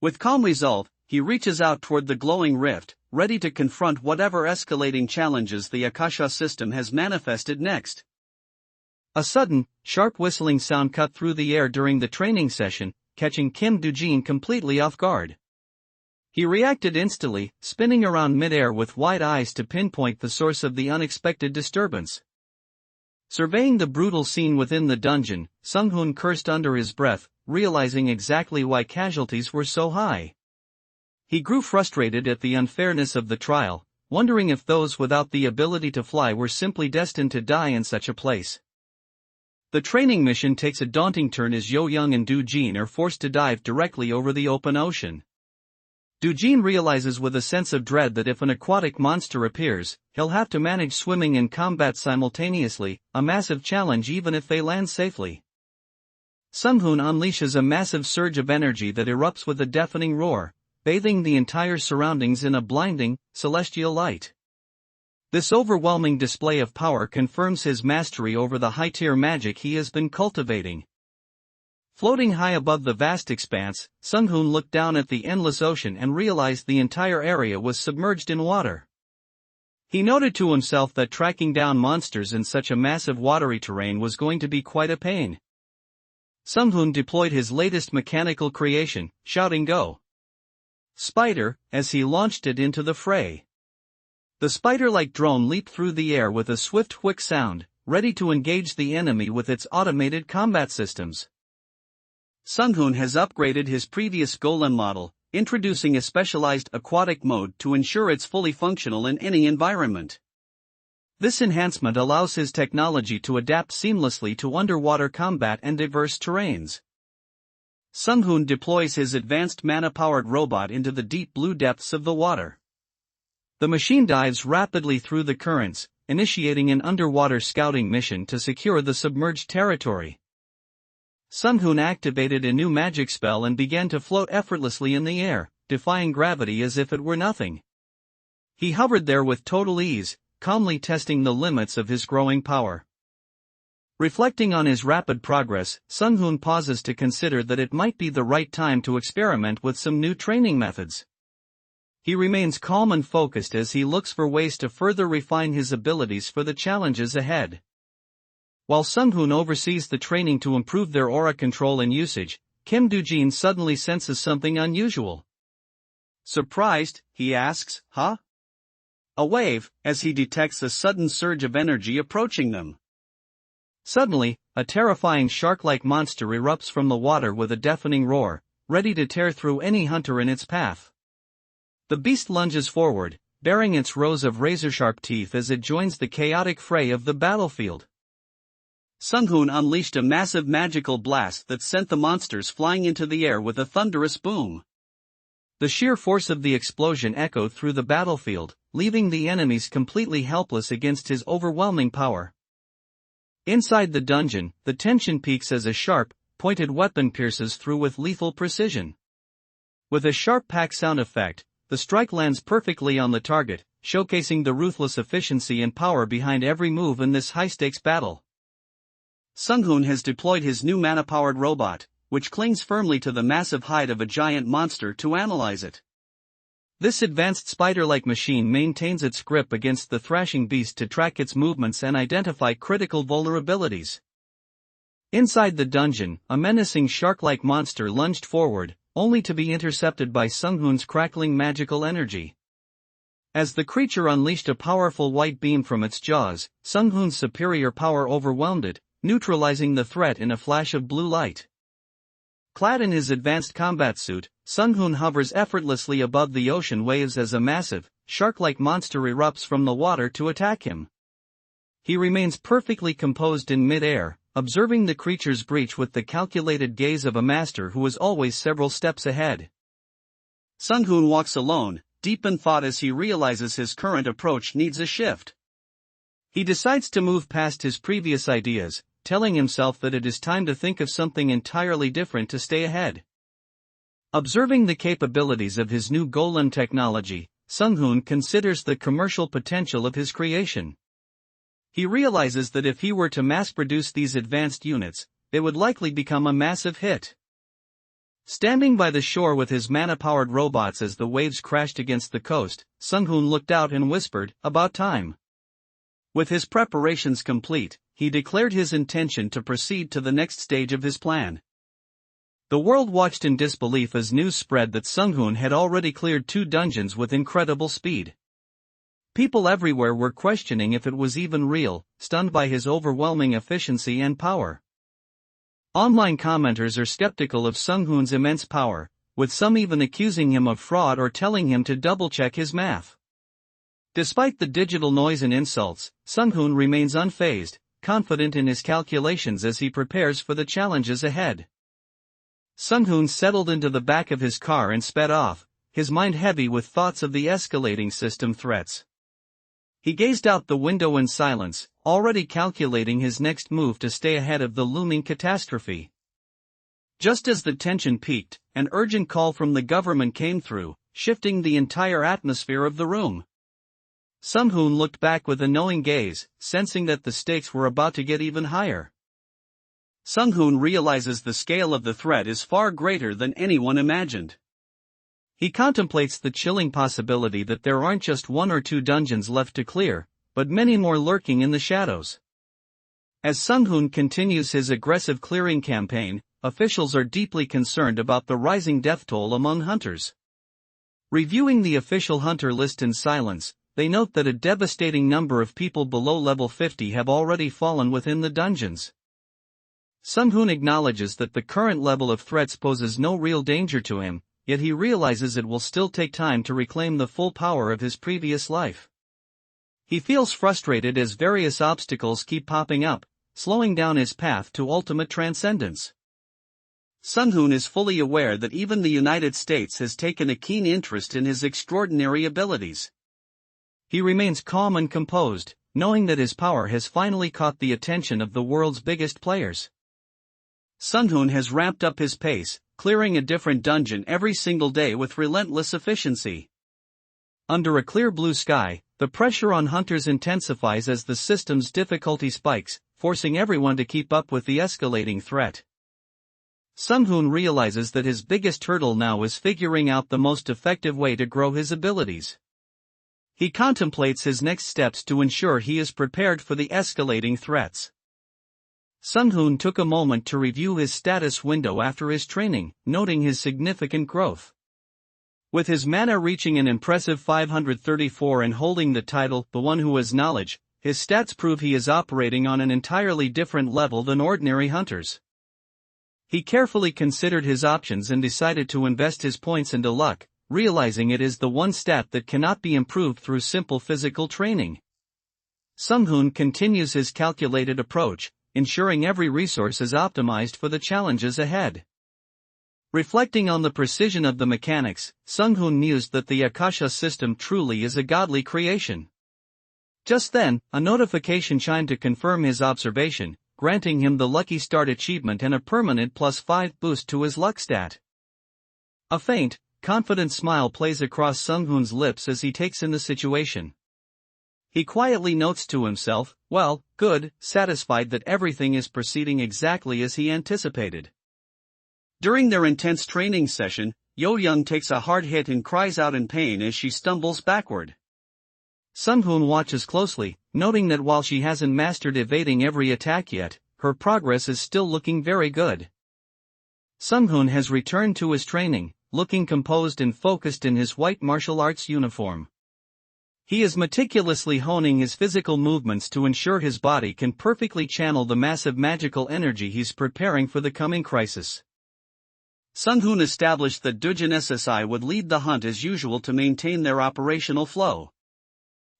With calm resolve, he reaches out toward the glowing rift, ready to confront whatever escalating challenges the Akasha system has manifested next. A sudden, sharp whistling sound cut through the air during the training session, catching Kim Do-jin completely off guard. He reacted instantly, spinning around mid-air with wide eyes to pinpoint the source of the unexpected disturbance. Surveying the brutal scene within the dungeon, Sung-hoon cursed under his breath, realizing exactly why casualties were so high. He grew frustrated at the unfairness of the trial, wondering if those without the ability to fly were simply destined to die in such a place. The training mission takes a daunting turn as Yo-young and Do-jin are forced to dive directly over the open ocean. Do-jin realizes with a sense of dread that if an aquatic monster appears, he'll have to manage swimming and combat simultaneously, a massive challenge even if they land safely. Sung-hoon unleashes a massive surge of energy that erupts with a deafening roar, bathing the entire surroundings in a blinding, celestial light. This overwhelming display of power confirms his mastery over the high-tier magic he has been cultivating. Floating high above the vast expanse, Sung-hoon looked down at the endless ocean and realized the entire area was submerged in water. He noted to himself that tracking down monsters in such a massive watery terrain was going to be quite a pain. Sung-hoon deployed his latest mechanical creation, shouting "Go! Spider!" as he launched it into the fray. The spider-like drone leaped through the air with a swift whick sound, ready to engage the enemy with its automated combat systems. Sung-hoon has upgraded his previous golem model, introducing a specialized aquatic mode to ensure it's fully functional in any environment. This enhancement allows his technology to adapt seamlessly to underwater combat and diverse terrains. Sung-hoon deploys his advanced mana-powered robot into the deep blue depths of the water. The machine dives rapidly through the currents, initiating an underwater scouting mission to secure the submerged territory. Sung-hoon activated a new magic spell and began to float effortlessly in the air, defying gravity as if it were nothing. He hovered there with total ease, calmly testing the limits of his growing power. Reflecting on his rapid progress, Sung-hoon pauses to consider that it might be the right time to experiment with some new training methods. He remains calm and focused as he looks for ways to further refine his abilities for the challenges ahead. While Sung-hoon oversees the training to improve their aura control and usage, Kim Do-jin suddenly senses something unusual. Surprised, he asks, "Huh?" A wave, as he detects a sudden surge of energy approaching them. Suddenly, a terrifying shark-like monster erupts from the water with a deafening roar, ready to tear through any hunter in its path. The beast lunges forward, baring its rows of razor-sharp teeth as it joins the chaotic fray of the battlefield. Sung-hoon unleashed a massive magical blast that sent the monsters flying into the air with a thunderous boom. The sheer force of the explosion echoed through the battlefield, leaving the enemies completely helpless against his overwhelming power. Inside the dungeon, the tension peaks as a sharp, pointed weapon pierces through with lethal precision. With a sharp pack sound effect, the strike lands perfectly on the target, showcasing the ruthless efficiency and power behind every move in this high-stakes battle. Sung-hoon has deployed his new mana-powered robot, which clings firmly to the massive hide of a giant monster to analyze it. This advanced spider-like machine maintains its grip against the thrashing beast to track its movements and identify critical vulnerabilities. Inside the dungeon, a menacing shark-like monster lunged forward, only to be intercepted by Sung-hoon's crackling magical energy. As the creature unleashed a powerful white beam from its jaws, Sung-hoon's superior power overwhelmed it, neutralizing the threat in a flash of blue light. Clad in his advanced combat suit, Sung-hoon hovers effortlessly above the ocean waves as a massive, shark-like monster erupts from the water to attack him. He remains perfectly composed in mid-air, observing the creature's breach with the calculated gaze of a master who is always several steps ahead. Sung-hoon walks alone, deep in thought as he realizes his current approach needs a shift. He decides to move past his previous ideas, telling himself that it is time to think of something entirely different to stay ahead. Observing the capabilities of his new golem technology, Sung-hoon considers the commercial potential of his creation. He realizes that if he were to mass-produce these advanced units, they would likely become a massive hit. Standing by the shore with his mana-powered robots as the waves crashed against the coast, Sung-hoon looked out and whispered, "About time." With his preparations complete, he declared his intention to proceed to the next stage of his plan. The world watched in disbelief as news spread that Sung-hoon had already cleared 2 dungeons with incredible speed. People everywhere were questioning if it was even real, stunned by his overwhelming efficiency and power. Online commenters are skeptical of Sung-hoon's immense power, with some even accusing him of fraud or telling him to double-check his math. Despite the digital noise and insults, Sung-hoon remains unfazed, confident in his calculations as he prepares for the challenges ahead. Sung-hoon settled into the back of his car and sped off, his mind heavy with thoughts of the escalating system threats. He gazed out the window in silence, already calculating his next move to stay ahead of the looming catastrophe. Just as the tension peaked, an urgent call from the government came through, shifting the entire atmosphere of the room. Sung-hoon looked back with a knowing gaze, sensing that the stakes were about to get even higher. Sung-hoon realizes the scale of the threat is far greater than anyone imagined. He contemplates the chilling possibility that there aren't just 1 or 2 dungeons left to clear, but many more lurking in the shadows. As Sung-hoon continues his aggressive clearing campaign, officials are deeply concerned about the rising death toll among hunters. Reviewing the official hunter list in silence, they note that a devastating number of people below level 50 have already fallen within the dungeons. Sung-hoon acknowledges that the current level of threats poses no real danger to him, yet he realizes it will still take time to reclaim the full power of his previous life. He feels frustrated as various obstacles keep popping up, slowing down his path to ultimate transcendence. Sung-hoon is fully aware that even the United States has taken a keen interest in his extraordinary abilities. He remains calm and composed, knowing that his power has finally caught the attention of the world's biggest players. Sung-hoon has ramped up his pace, clearing a different dungeon every single day with relentless efficiency. Under a clear blue sky, the pressure on hunters intensifies as the system's difficulty spikes, forcing everyone to keep up with the escalating threat. Sung-hoon realizes that his biggest hurdle now is figuring out the most effective way to grow his abilities. He contemplates his next steps to ensure he is prepared for the escalating threats. Sung-hoon took a moment to review his status window after his training, noting his significant growth. With his mana reaching an impressive 534 and holding the title, the one who has knowledge, his stats prove he is operating on an entirely different level than ordinary hunters. He carefully considered his options and decided to invest his points into luck, realizing it is the one stat that cannot be improved through simple physical training. Sung-hoon continues his calculated approach, ensuring every resource is optimized for the challenges ahead. Reflecting on the precision of the mechanics, Sung-hoon mused that the Akasha system truly is a godly creation. Just then, a notification chimed to confirm his observation, granting him the Lucky Start achievement and a permanent +5 boost to his luck stat. A faint, confident smile plays across Sung-hoon's lips as he takes in the situation. He quietly notes to himself, well, good, satisfied that everything is proceeding exactly as he anticipated. During their intense training session, Yo-young takes a hard hit and cries out in pain as she stumbles backward. Sung-hoon watches closely, noting that while she hasn't mastered evading every attack yet, her progress is still looking very good. Sung-hoon has returned to his training, looking composed and focused in his white martial arts uniform. He is meticulously honing his physical movements to ensure his body can perfectly channel the massive magical energy he's preparing for the coming crisis. Sung-hoon established that Dujin SSI would lead the hunt as usual to maintain their operational flow.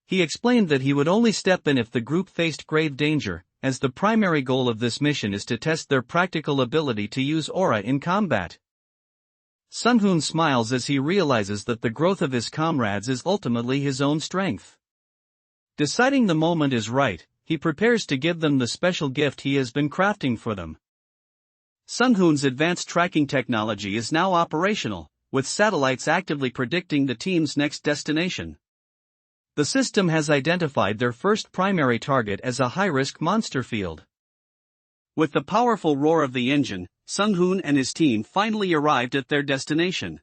He explained that he would only step in if the group faced grave danger, as the primary goal of this mission is to test their practical ability to use aura in combat. Sung-hoon smiles as he realizes that the growth of his comrades is ultimately his own strength. Deciding the moment is right, he prepares to give them the special gift he has been crafting for them. Sung-hoon's advanced tracking technology is now operational, with satellites actively predicting the team's next destination. The system has identified their first primary target as a high-risk monster field. With the powerful roar of the engine, Sung-hoon and his team finally arrived at their destination.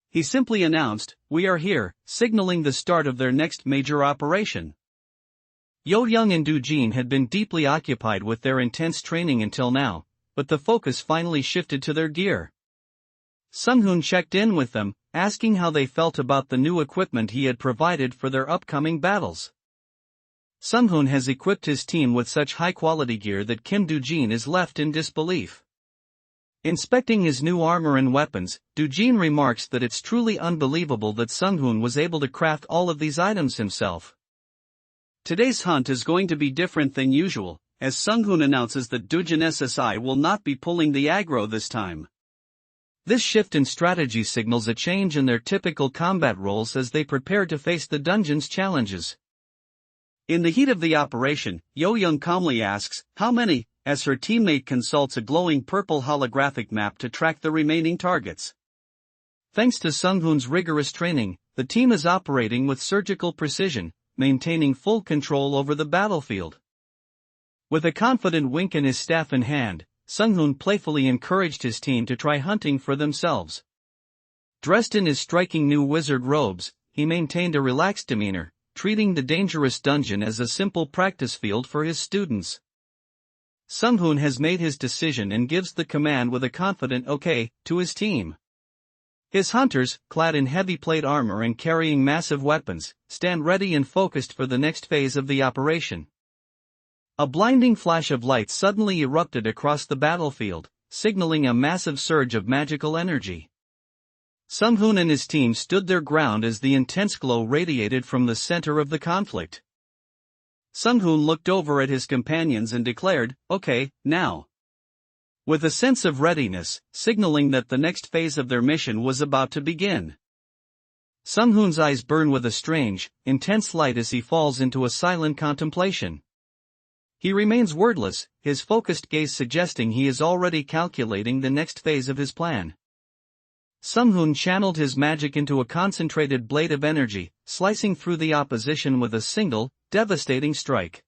He simply announced, "We are here," signaling the start of their next major operation. Yo-young and Do-jin had been deeply occupied with their intense training until now, but the focus finally shifted to their gear. Sung-hoon checked in with them, asking how they felt about the new equipment he had provided for their upcoming battles. Sung-hoon has equipped his team with such high-quality gear that Kim Do-jin is left in disbelief. Inspecting his new armor and weapons, Do-jin remarks that it's truly unbelievable that Sung-hoon was able to craft all of these items himself. Today's hunt is going to be different than usual, as Sung-hoon announces that Dujin SSI will not be pulling the aggro this time. This shift in strategy signals a change in their typical combat roles as they prepare to face the dungeon's challenges. In the heat of the operation, Yo-young calmly asks, "How many?" as her teammate consults a glowing purple holographic map to track the remaining targets. Thanks to Sung-hoon's rigorous training, the team is operating with surgical precision, maintaining full control over the battlefield. With a confident wink and his staff in hand, Sung-hoon playfully encouraged his team to try hunting for themselves. Dressed in his striking new wizard robes, he maintained a relaxed demeanor, treating the dangerous dungeon as a simple practice field for his students. Sung-hoon has made his decision and gives the command with a confident "okay" to his team. His hunters, clad in heavy plate armor and carrying massive weapons, stand ready and focused for the next phase of the operation. A blinding flash of light suddenly erupted across the battlefield, signaling a massive surge of magical energy. Sung-hoon and his team stood their ground as the intense glow radiated from the center of the conflict. Sung-hoon looked over at his companions and declared, "Okay, now." With a sense of readiness, signaling that the next phase of their mission was about to begin. Sung-hoon's eyes burn with a strange, intense light as he falls into a silent contemplation. He remains wordless, his focused gaze suggesting he is already calculating the next phase of his plan. Sung-hoon channeled his magic into a concentrated blade of energy, slicing through the opposition with a single, devastating strike.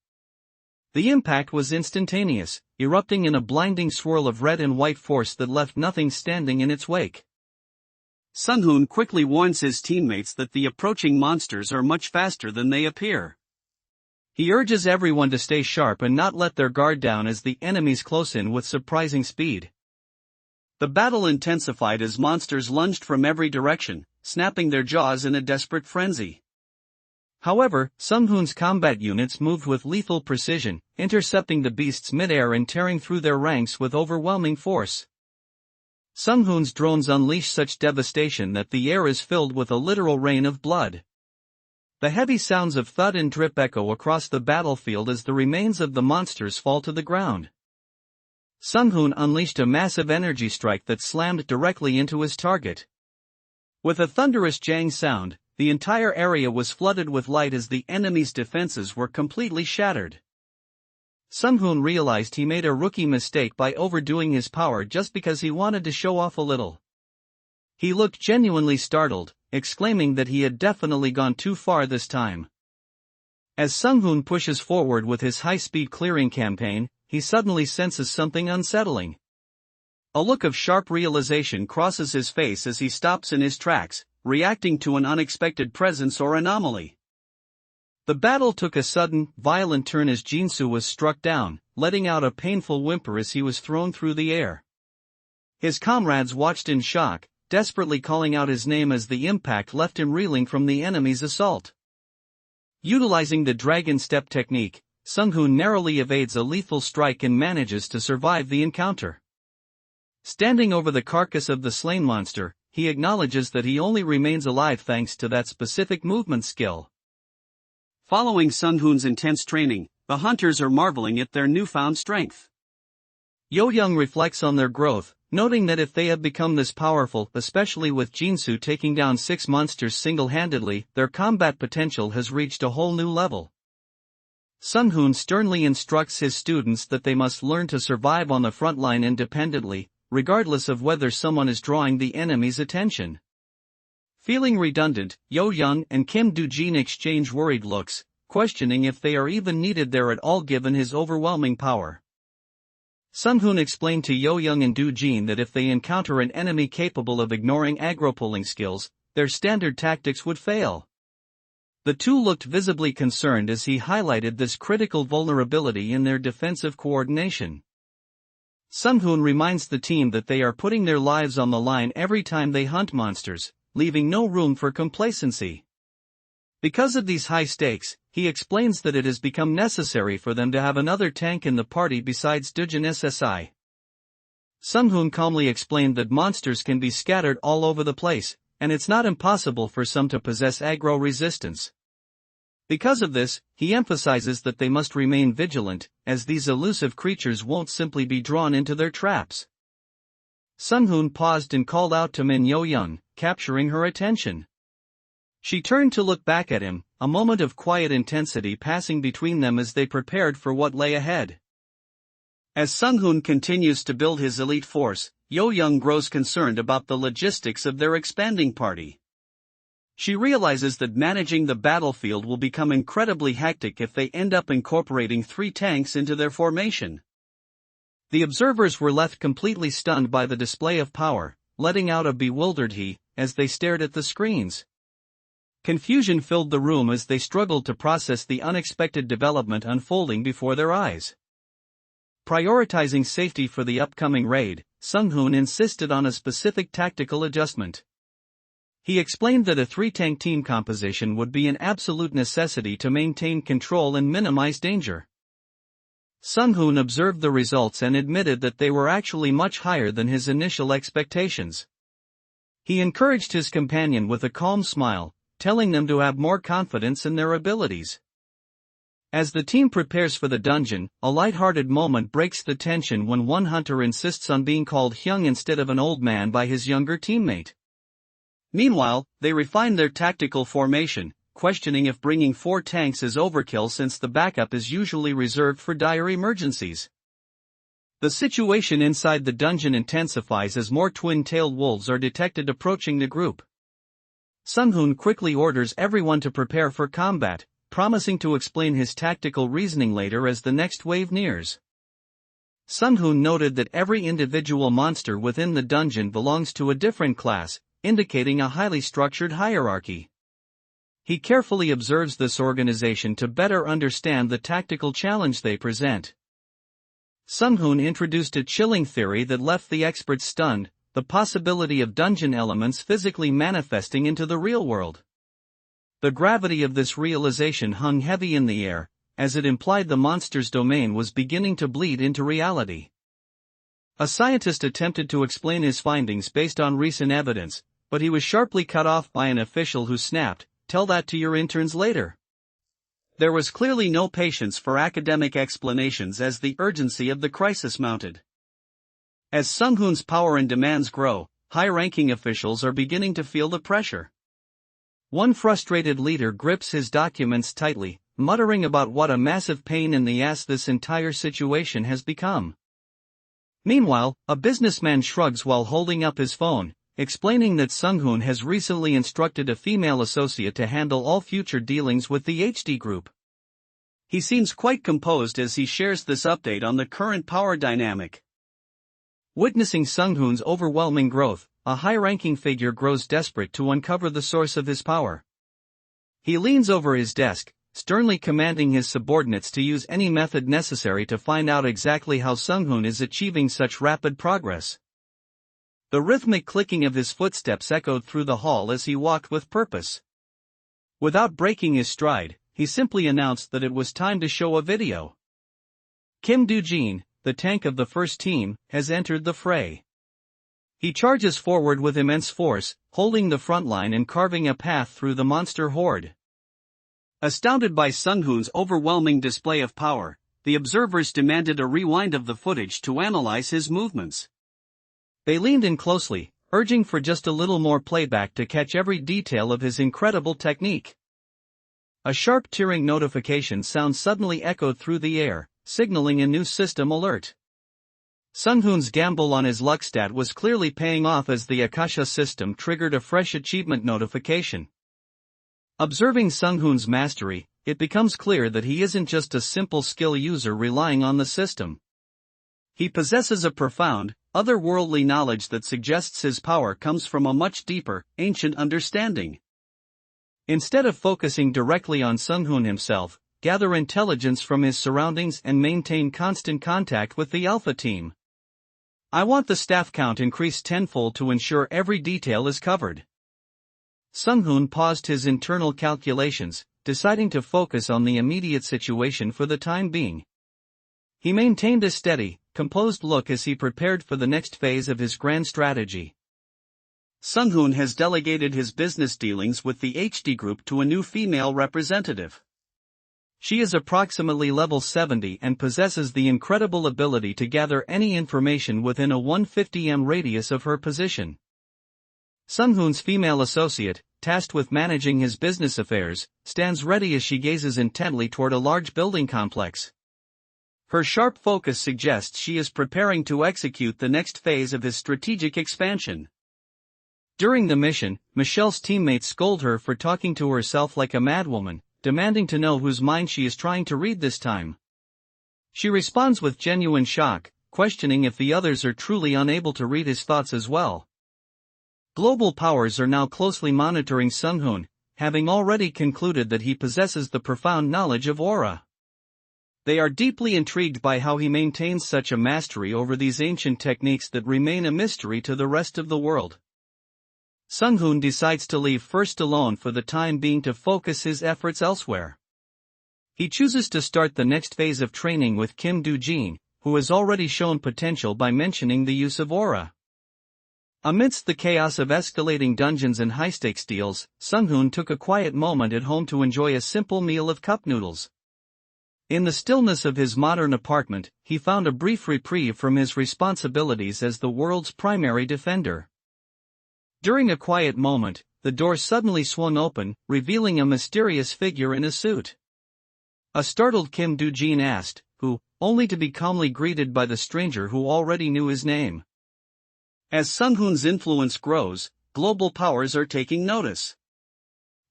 The impact was instantaneous, erupting in a blinding swirl of red and white force that left nothing standing in its wake. Sung-hoon quickly warns his teammates that the approaching monsters are much faster than they appear. He urges everyone to stay sharp and not let their guard down as the enemies close in with surprising speed. The battle intensified as monsters lunged from every direction, snapping their jaws in a desperate frenzy. However, Sung-hoon's combat units moved with lethal precision, intercepting the beasts mid-air and tearing through their ranks with overwhelming force. Sung-hoon's drones unleash such devastation that the air is filled with a literal rain of blood. The heavy sounds of thud and drip echo across the battlefield as the remains of the monsters fall to the ground. Sung-hoon unleashed a massive energy strike that slammed directly into his target. With a thunderous jang sound, the entire area was flooded with light as the enemy's defenses were completely shattered. Sung-hoon realized he made a rookie mistake by overdoing his power just because he wanted to show off a little. He looked genuinely startled, exclaiming that he had definitely gone too far this time. As Sung-hoon pushes forward with his high-speed clearing campaign, he suddenly senses something unsettling. A look of sharp realization crosses his face as he stops in his tracks, reacting to an unexpected presence or anomaly. The battle took a sudden, violent turn as Jinsu was struck down, letting out a painful whimper as he was thrown through the air. His comrades watched in shock, desperately calling out his name as the impact left him reeling from the enemy's assault. Utilizing the dragon step technique, Sung-hoon narrowly evades a lethal strike and manages to survive the encounter. Standing over the carcass of the slain monster, he acknowledges that he only remains alive thanks to that specific movement skill. Following Sung-hoon's intense training, the hunters are marveling at their newfound strength. Yo-young reflects on their growth, noting that if they have become this powerful, especially with Jinsu taking down 6 monsters single-handedly, their combat potential has reached a whole new level. Sung-hoon sternly instructs his students that they must learn to survive on the front line independently, regardless of whether someone is drawing the enemy's attention. Feeling redundant, Yo-young and Kim Do-jin exchange worried looks, questioning if they are even needed there at all given his overwhelming power. Sung-hoon explained to Yo-young and Do-jin that if they encounter an enemy capable of ignoring aggro-pulling skills, their standard tactics would fail. The two looked visibly concerned as he highlighted this critical vulnerability in their defensive coordination. Sung-hoon reminds the team that they are putting their lives on the line every time they hunt monsters, leaving no room for complacency. Because of these high stakes, he explains that it has become necessary for them to have another tank in the party besides Dujin SSI. Sung-hoon calmly explained that monsters can be scattered all over the place, and it's not impossible for some to possess aggro resistance. Because of this, he emphasizes that they must remain vigilant, as these elusive creatures won't simply be drawn into their traps. Sung-hoon paused and called out to Min Yo-young, capturing her attention. She turned to look back at him, a moment of quiet intensity passing between them as they prepared for what lay ahead. As Sung-hoon continues to build his elite force, Yo-young grows concerned about the logistics of their expanding party. She realizes that managing the battlefield will become incredibly hectic if they end up incorporating 3 tanks into their formation. The observers were left completely stunned by the display of power, letting out a bewildered he, as they stared at the screens. Confusion filled the room as they struggled to process the unexpected development unfolding before their eyes. Prioritizing safety for the upcoming raid, Sung-hoon insisted on a specific tactical adjustment. He explained that a 3-tank team composition would be an absolute necessity to maintain control and minimize danger. Sung-hoon observed the results and admitted that they were actually much higher than his initial expectations. He encouraged his companion with a calm smile, telling them to have more confidence in their abilities. As the team prepares for the dungeon, a light-hearted moment breaks the tension when one hunter insists on being called Hyung instead of an old man by his younger teammate. Meanwhile, they refine their tactical formation, questioning if bringing 4 tanks is overkill since the backup is usually reserved for dire emergencies. The situation inside the dungeon intensifies as more twin-tailed wolves are detected approaching the group. Sung-hoon quickly orders everyone to prepare for combat, promising to explain his tactical reasoning later as the next wave nears. Sung-hoon noted that every individual monster within the dungeon belongs to a different class, indicating a highly structured hierarchy. He carefully observes this organization to better understand the tactical challenge they present. Sung-hoon introduced a chilling theory that left the experts stunned: the possibility of dungeon elements physically manifesting into the real world. The gravity of this realization hung heavy in the air, as it implied the monster's domain was beginning to bleed into reality. A scientist attempted to explain his findings based on recent evidence, but he was sharply cut off by an official who snapped, tell that to your interns later. There was clearly no patience for academic explanations as the urgency of the crisis mounted. As Sung-hoon's power and demands grow, high-ranking officials are beginning to feel the pressure. One frustrated leader grips his documents tightly, muttering about what a massive pain in the ass this entire situation has become. Meanwhile, a businessman shrugs while holding up his phone, explaining that Sung-hoon has recently instructed a female associate to handle all future dealings with the HD group. He seems quite composed as he shares this update on the current power dynamic. Witnessing Sung-hoon's overwhelming growth, a high-ranking figure grows desperate to uncover the source of his power. He leans over his desk, sternly commanding his subordinates to use any method necessary to find out exactly how Sung-hoon is achieving such rapid progress. The rhythmic clicking of his footsteps echoed through the hall as he walked with purpose. Without breaking his stride, he simply announced that it was time to show a video. Kim Do-jin, the tank of the first team, has entered the fray. He charges forward with immense force, holding the front line and carving a path through the monster horde. Astounded by Sung-hoon's overwhelming display of power, the observers demanded a rewind of the footage to analyze his movements. They leaned in closely, urging for just a little more playback to catch every detail of his incredible technique. A sharp tearing notification sound suddenly echoed through the air, signaling a new system alert. Sung-hoon's gamble on his luck stat was clearly paying off as the Akasha system triggered a fresh achievement notification. Observing Sung-hoon's mastery, it becomes clear that he isn't just a simple skill user relying on the system. He possesses a profound, otherworldly knowledge that suggests his power comes from a much deeper, ancient understanding. Instead of focusing directly on Sung-hoon himself, gather intelligence from his surroundings and maintain constant contact with the Alpha team. I want the staff count increased tenfold to ensure every detail is covered. Sung-hoon paused his internal calculations, deciding to focus on the immediate situation for the time being. He maintained a steady, composed look as he prepared for the next phase of his grand strategy. Sung-hoon has delegated his business dealings with the HD group to a new female representative. She is approximately level 70 and possesses the incredible ability to gather any information within a 150 m radius of her position. Sung-hoon's female associate, tasked with managing his business affairs, stands ready as she gazes intently toward a large building complex. Her sharp focus suggests she is preparing to execute the next phase of his strategic expansion. During the mission, Michelle's teammates scold her for talking to herself like a madwoman, demanding to know whose mind she is trying to read this time. She responds with genuine shock, questioning if the others are truly unable to read his thoughts as well. Global powers are now closely monitoring Sung-hoon, having already concluded that he possesses the profound knowledge of aura. They are deeply intrigued by how he maintains such a mastery over these ancient techniques that remain a mystery to the rest of the world. Sung-hoon decides to leave first alone for the time being to focus his efforts elsewhere. He chooses to start the next phase of training with Kim Do-jin, who has already shown potential by mentioning the use of aura. Amidst the chaos of escalating dungeons and high-stakes deals, Sung-hoon took a quiet moment at home to enjoy a simple meal of cup noodles. In the stillness of his modern apartment, he found a brief reprieve from his responsibilities as the world's primary defender. During a quiet moment, the door suddenly swung open, revealing a mysterious figure in a suit. A startled Kim Do-jin asked, "Who?" only to be calmly greeted by the stranger who already knew his name. As Sung-hoon's influence grows, global powers are taking notice.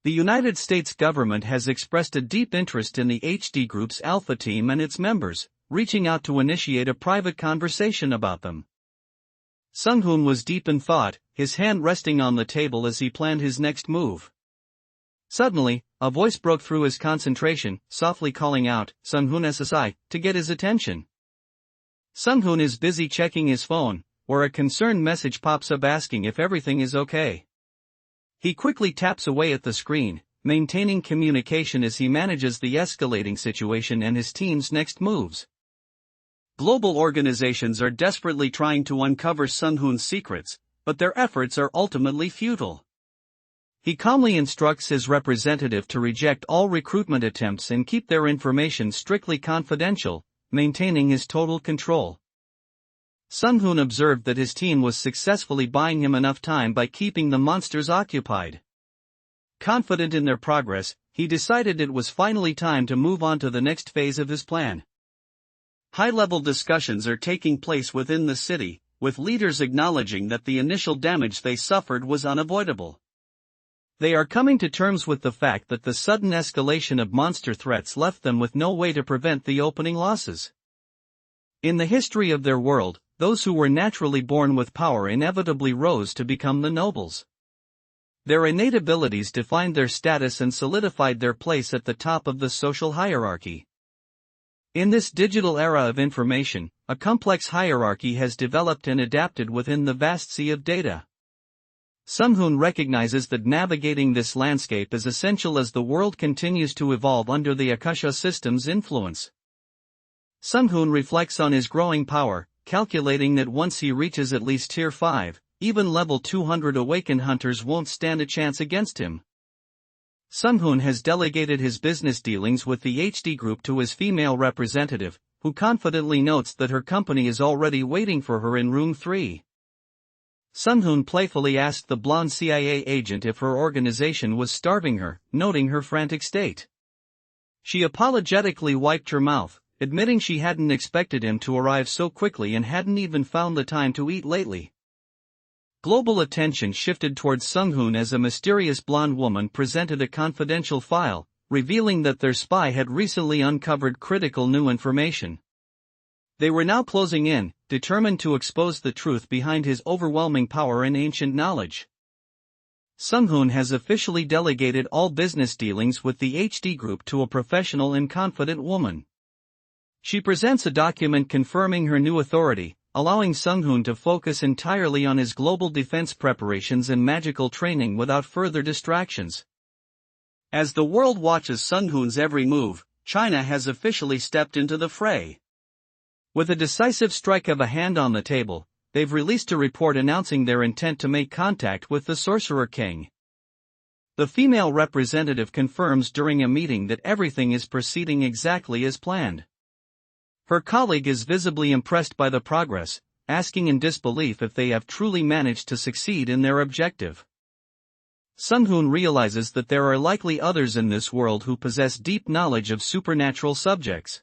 The United States government has expressed a deep interest in the HD Group's Alpha team and its members, reaching out to initiate a private conversation about them. Sung-hoon was deep in thought, his hand resting on the table as he planned his next move. Suddenly, a voice broke through his concentration, softly calling out, "Sung-hoon SSI," to get his attention. Sung-hoon is busy checking his phone, where a concerned message pops up asking if everything is okay. He quickly taps away at the screen, maintaining communication as he manages the escalating situation and his team's next moves. Global organizations are desperately trying to uncover Sung-hoon's secrets, but their efforts are ultimately futile. He calmly instructs his representative to reject all recruitment attempts and keep their information strictly confidential, maintaining his total control. Sung-hoon observed that his team was successfully buying him enough time by keeping the monsters occupied. Confident in their progress, he decided it was finally time to move on to the next phase of his plan. High-level discussions are taking place within the city, with leaders acknowledging that the initial damage they suffered was unavoidable. They are coming to terms with the fact that the sudden escalation of monster threats left them with no way to prevent the opening losses. In the history of their world, those who were naturally born with power inevitably rose to become the nobles. Their innate abilities defined their status and solidified their place at the top of the social hierarchy. In this digital era of information, a complex hierarchy has developed and adapted within the vast sea of data. Sung-hoon recognizes that navigating this landscape is essential as the world continues to evolve under the Akasha system's influence. Sung-hoon reflects on his growing power, calculating that once he reaches at least Tier 5, even level 200 awakened hunters won't stand a chance against him. Sung-hoon has delegated his business dealings with the HD group to his female representative, who confidently notes that her company is already waiting for her in room 3. Sung-hoon playfully asked the blonde CIA agent if her organization was starving her, noting her frantic state. She apologetically wiped her mouth, admitting she hadn't expected him to arrive so quickly and hadn't even found the time to eat lately. Global attention shifted towards Sung-hoon as a mysterious blonde woman presented a confidential file, revealing that their spy had recently uncovered critical new information. They were now closing in, determined to expose the truth behind his overwhelming power and ancient knowledge. Sung-hoon has officially delegated all business dealings with the HD group to a professional and confident woman. She presents a document confirming her new authority, allowing Sung-hoon to focus entirely on his global defense preparations and magical training without further distractions. As the world watches Sung-hoon's every move, China has officially stepped into the fray. With a decisive strike of a hand on the table, they've released a report announcing their intent to make contact with the Sorcerer King. The female representative confirms during a meeting that everything is proceeding exactly as planned. Her colleague is visibly impressed by the progress, asking in disbelief if they have truly managed to succeed in their objective. Sung-hoon realizes that there are likely others in this world who possess deep knowledge of supernatural subjects.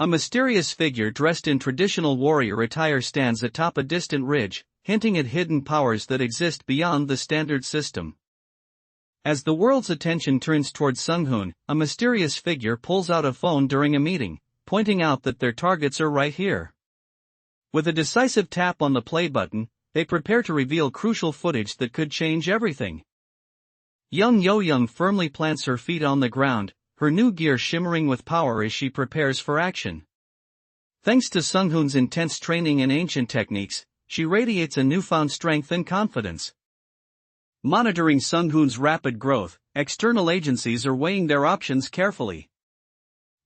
A mysterious figure dressed in traditional warrior attire stands atop a distant ridge, hinting at hidden powers that exist beyond the standard system. As the world's attention turns towards Sung-hoon, a mysterious figure pulls out a phone during a meeting, pointing out that their targets are right here. With a decisive tap on the play button, they prepare to reveal crucial footage that could change everything. Young Yo-young firmly plants her feet on the ground, her new gear shimmering with power as she prepares for action. Thanks to Sung-hoon's intense training and ancient techniques, she radiates a newfound strength and confidence. Monitoring Sung-hoon's rapid growth, external agencies are weighing their options carefully.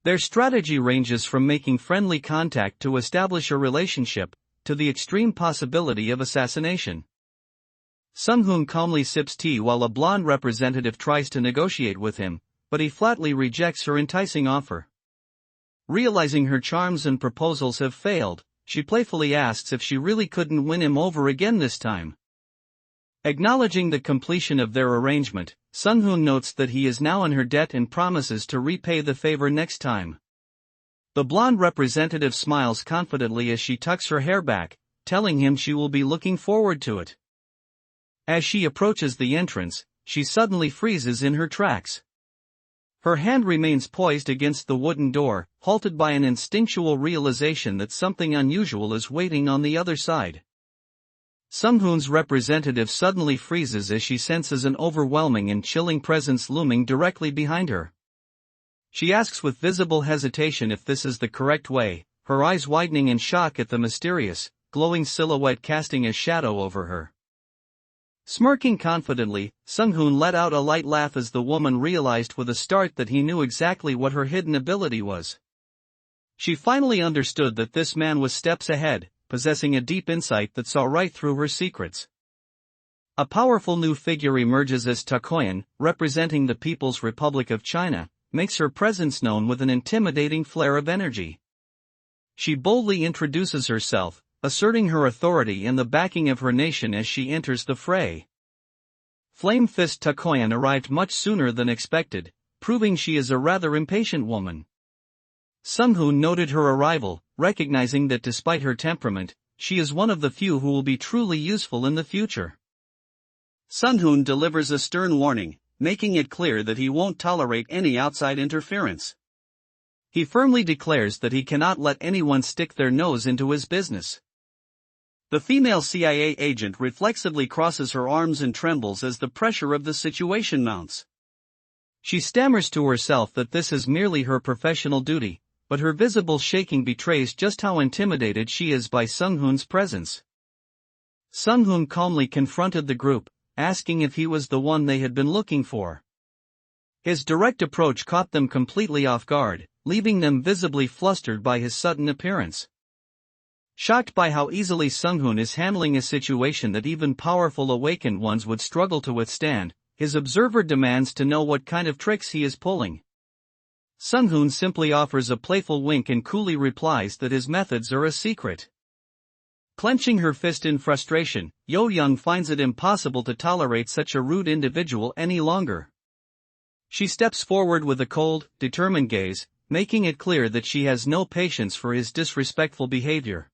Their strategy ranges from making friendly contact to establish a relationship, to the extreme possibility of assassination. Sung-hoon calmly sips tea while a blonde representative tries to negotiate with him, but he flatly rejects her enticing offer. Realizing her charms and proposals have failed, she playfully asks if she really couldn't win him over again this time. Acknowledging the completion of their arrangement, Sung-hoon notes that he is now in her debt and promises to repay the favor next time. The blonde representative smiles confidently as she tucks her hair back, telling him she will be looking forward to it. As she approaches the entrance, she suddenly freezes in her tracks. Her hand remains poised against the wooden door, halted by an instinctual realization that something unusual is waiting on the other side. Sung-hoon's representative suddenly freezes as she senses an overwhelming and chilling presence looming directly behind her. She asks with visible hesitation if this is the correct way, her eyes widening in shock at the mysterious, glowing silhouette casting a shadow over her. Smirking confidently, Sung-hoon let out a light laugh as the woman realized with a start that he knew exactly what her hidden ability was. She finally understood that this man was steps ahead, possessing a deep insight that saw right through her secrets. A powerful new figure emerges as Takoyan, representing the People's Republic of China, makes her presence known with an intimidating flare of energy. She boldly introduces herself, asserting her authority and the backing of her nation as she enters the fray. Flame Fist Takoyan arrived much sooner than expected, proving she is a rather impatient woman. Sung-hoon noted her arrival, recognizing that despite her temperament, she is one of the few who will be truly useful in the future. Sun-hoon delivers a stern warning, making it clear that he won't tolerate any outside interference. He firmly declares that he cannot let anyone stick their nose into his business. The female CIA agent reflexively crosses her arms and trembles as the pressure of the situation mounts. She stammers to herself that this is merely her professional duty, but her visible shaking betrays just how intimidated she is by Sung-hoon's presence. Sung-hoon calmly confronted the group, asking if he was the one they had been looking for. His direct approach caught them completely off guard, leaving them visibly flustered by his sudden appearance. Shocked by how easily Sung-hoon is handling a situation that even powerful awakened ones would struggle to withstand, his observer demands to know what kind of tricks he is pulling. Sung-hoon simply offers a playful wink and coolly replies that his methods are a secret. Clenching her fist in frustration, Yo-young finds it impossible to tolerate such a rude individual any longer. She steps forward with a cold, determined gaze, making it clear that she has no patience for his disrespectful behavior.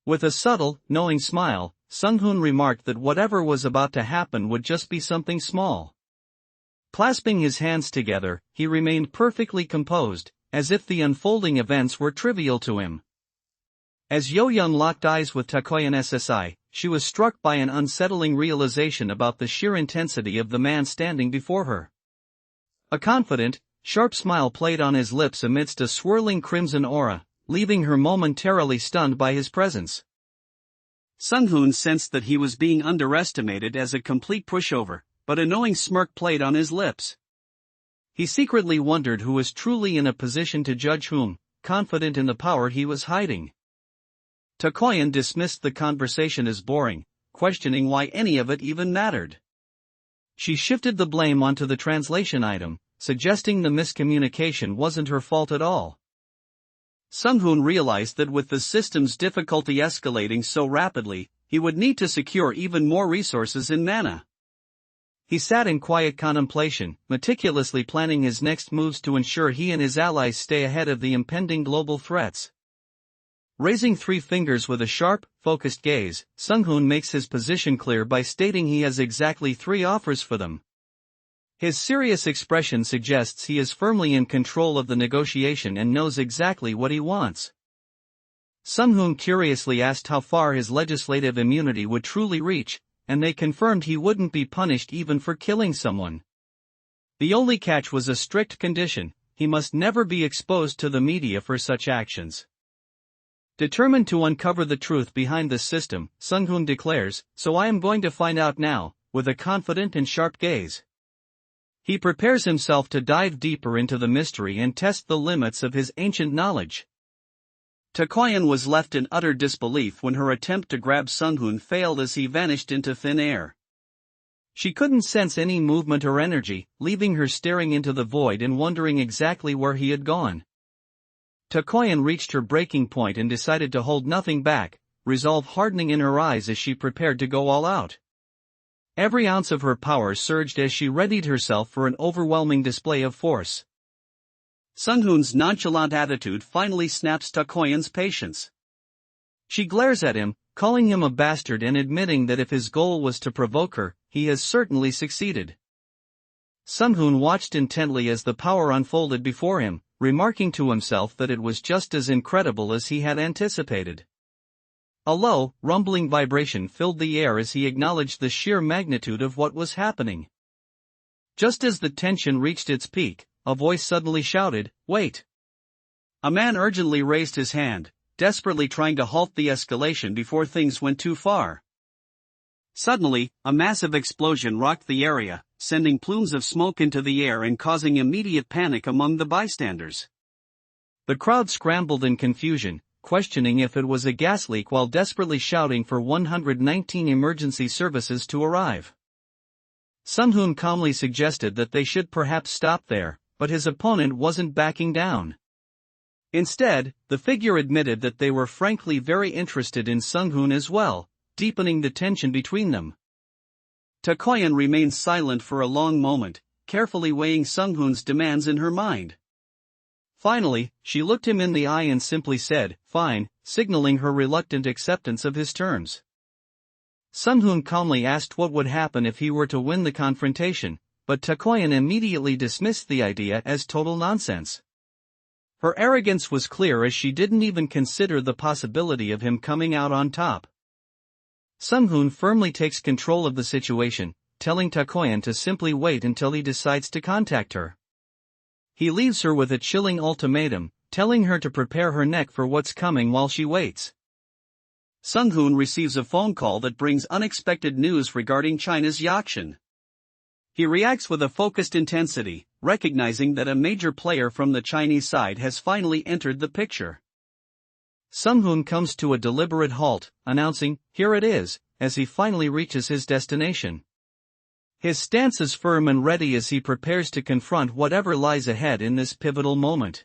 With a subtle, knowing smile, Sung-hoon remarked that whatever was about to happen would just be something small. Clasping his hands together, he remained perfectly composed, as if the unfolding events were trivial to him. As Yo-young locked eyes with Takoyan SSI, she was struck by an unsettling realization about the sheer intensity of the man standing before her. A confident, sharp smile played on his lips amidst a swirling crimson aura, leaving her momentarily stunned by his presence. Sung-hoon sensed that he was being underestimated as a complete pushover, but a knowing smirk played on his lips. He secretly wondered who was truly in a position to judge whom, confident in the power he was hiding. Takoyan dismissed the conversation as boring, questioning why any of it even mattered. She shifted the blame onto the translation item, suggesting the miscommunication wasn't her fault at all. Sung-hoon realized that with the system's difficulty escalating so rapidly, he would need to secure even more resources in mana. He sat in quiet contemplation, meticulously planning his next moves to ensure he and his allies stay ahead of the impending global threats. Raising 3 fingers with a sharp, focused gaze, Sung-hoon makes his position clear by stating he has exactly 3 offers for them. His serious expression suggests he is firmly in control of the negotiation and knows exactly what he wants. Sung-hoon curiously asked how far his legislative immunity would truly reach, and they confirmed he wouldn't be punished even for killing someone. The only catch was a strict condition: he must never be exposed to the media for such actions. Determined to uncover the truth behind this system, Sung-hoon declares, "So I am going to find out now," with a confident and sharp gaze. He prepares himself to dive deeper into the mystery and test the limits of his ancient knowledge. Takoyan was left in utter disbelief when her attempt to grab Sung-hoon failed as he vanished into thin air. She couldn't sense any movement or energy, leaving her staring into the void and wondering exactly where he had gone. Takoyan reached her breaking point and decided to hold nothing back, resolve hardening in her eyes as she prepared to go all out. Every ounce of her power surged as she readied herself for an overwhelming display of force. Sung-hoon's nonchalant attitude finally snaps Takoyan's patience. She glares at him, calling him a bastard and admitting that if his goal was to provoke her, he has certainly succeeded. Sung-hoon watched intently as the power unfolded before him, remarking to himself that it was just as incredible as he had anticipated. A low, rumbling vibration filled the air as he acknowledged the sheer magnitude of what was happening. Just as the tension reached its peak, a voice suddenly shouted, "Wait!" A man urgently raised his hand, desperately trying to halt the escalation before things went too far. Suddenly, a massive explosion rocked the area, sending plumes of smoke into the air and causing immediate panic among the bystanders. The crowd scrambled in confusion, questioning if it was a gas leak while desperately shouting for 119 emergency services to arrive. Sung-hoon calmly suggested that they should perhaps stop there, but his opponent wasn't backing down. Instead, the figure admitted that they were frankly very interested in Sung-hoon as well, deepening the tension between them. Takoyan remained silent for a long moment, carefully weighing Sung-hoon's demands in her mind. Finally, she looked him in the eye and simply said, "Fine," signaling her reluctant acceptance of his terms. Sung-hoon calmly asked what would happen if he were to win the confrontation, but Takoyan immediately dismissed the idea as total nonsense. Her arrogance was clear as she didn't even consider the possibility of him coming out on top. Sung-hoon firmly takes control of the situation, telling Takoyan to simply wait until he decides to contact her. He leaves her with a chilling ultimatum, telling her to prepare her neck for what's coming while she waits. Sung-hoon receives a phone call that brings unexpected news regarding China's Yakshan. He reacts with a focused intensity, recognizing that a major player from the Chinese side has finally entered the picture. Sung-hoon comes to a deliberate halt, announcing, "Here it is," as he finally reaches his destination. His stance is firm and ready as he prepares to confront whatever lies ahead in this pivotal moment.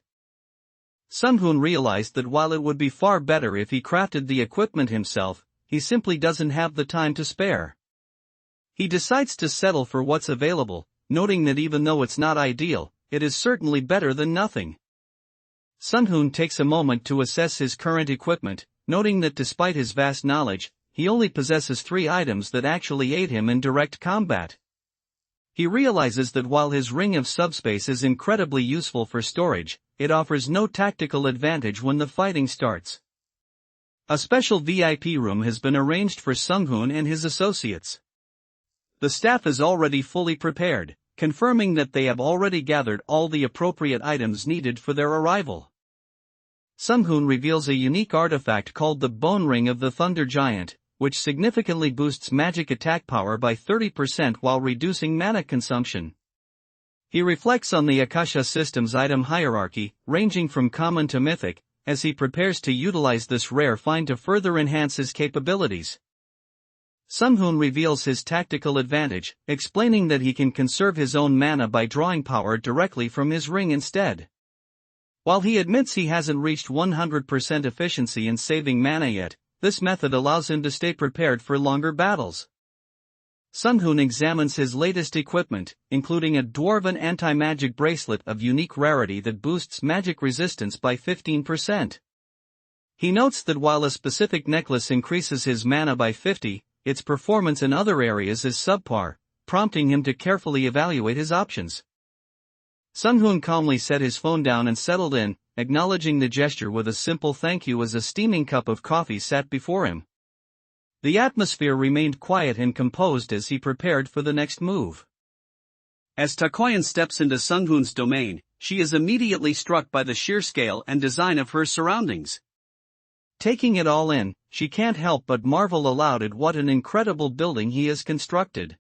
Sung-hoon realized that while it would be far better if he crafted the equipment himself, he simply doesn't have the time to spare. He decides to settle for what's available, noting that even though it's not ideal, it is certainly better than nothing. Sung-hoon takes a moment to assess his current equipment, noting that despite his vast knowledge, he only possesses 3 items that actually aid him in direct combat. He realizes that while his ring of subspace is incredibly useful for storage, it offers no tactical advantage when the fighting starts. A special VIP room has been arranged for Sung-hoon and his associates. The staff is already fully prepared, confirming that they have already gathered all the appropriate items needed for their arrival. Sung-hoon reveals a unique artifact called the Bone Ring of the Thunder Giant, which significantly boosts magic attack power by 30% while reducing mana consumption. He reflects on the Akasha system's item hierarchy, ranging from common to mythic, as he prepares to utilize this rare find to further enhance his capabilities. Sung-hoon reveals his tactical advantage, explaining that he can conserve his own mana by drawing power directly from his ring instead. While he admits he hasn't reached 100% efficiency in saving mana yet, this method allows him to stay prepared for longer battles. Sung-hoon examines his latest equipment, including a dwarven anti-magic bracelet of unique rarity that boosts magic resistance by 15%. He notes that while a specific necklace increases his mana by 50, its performance in other areas is subpar, prompting him to carefully evaluate his options. Sung-hoon calmly set his phone down and settled in, acknowledging the gesture with a simple thank you as a steaming cup of coffee sat before him. The atmosphere remained quiet and composed as he prepared for the next move. As Takoyan steps into Sung-hoon's domain, she is immediately struck by the sheer scale and design of her surroundings. Taking it all in, she can't help but marvel aloud at what an incredible building he has constructed.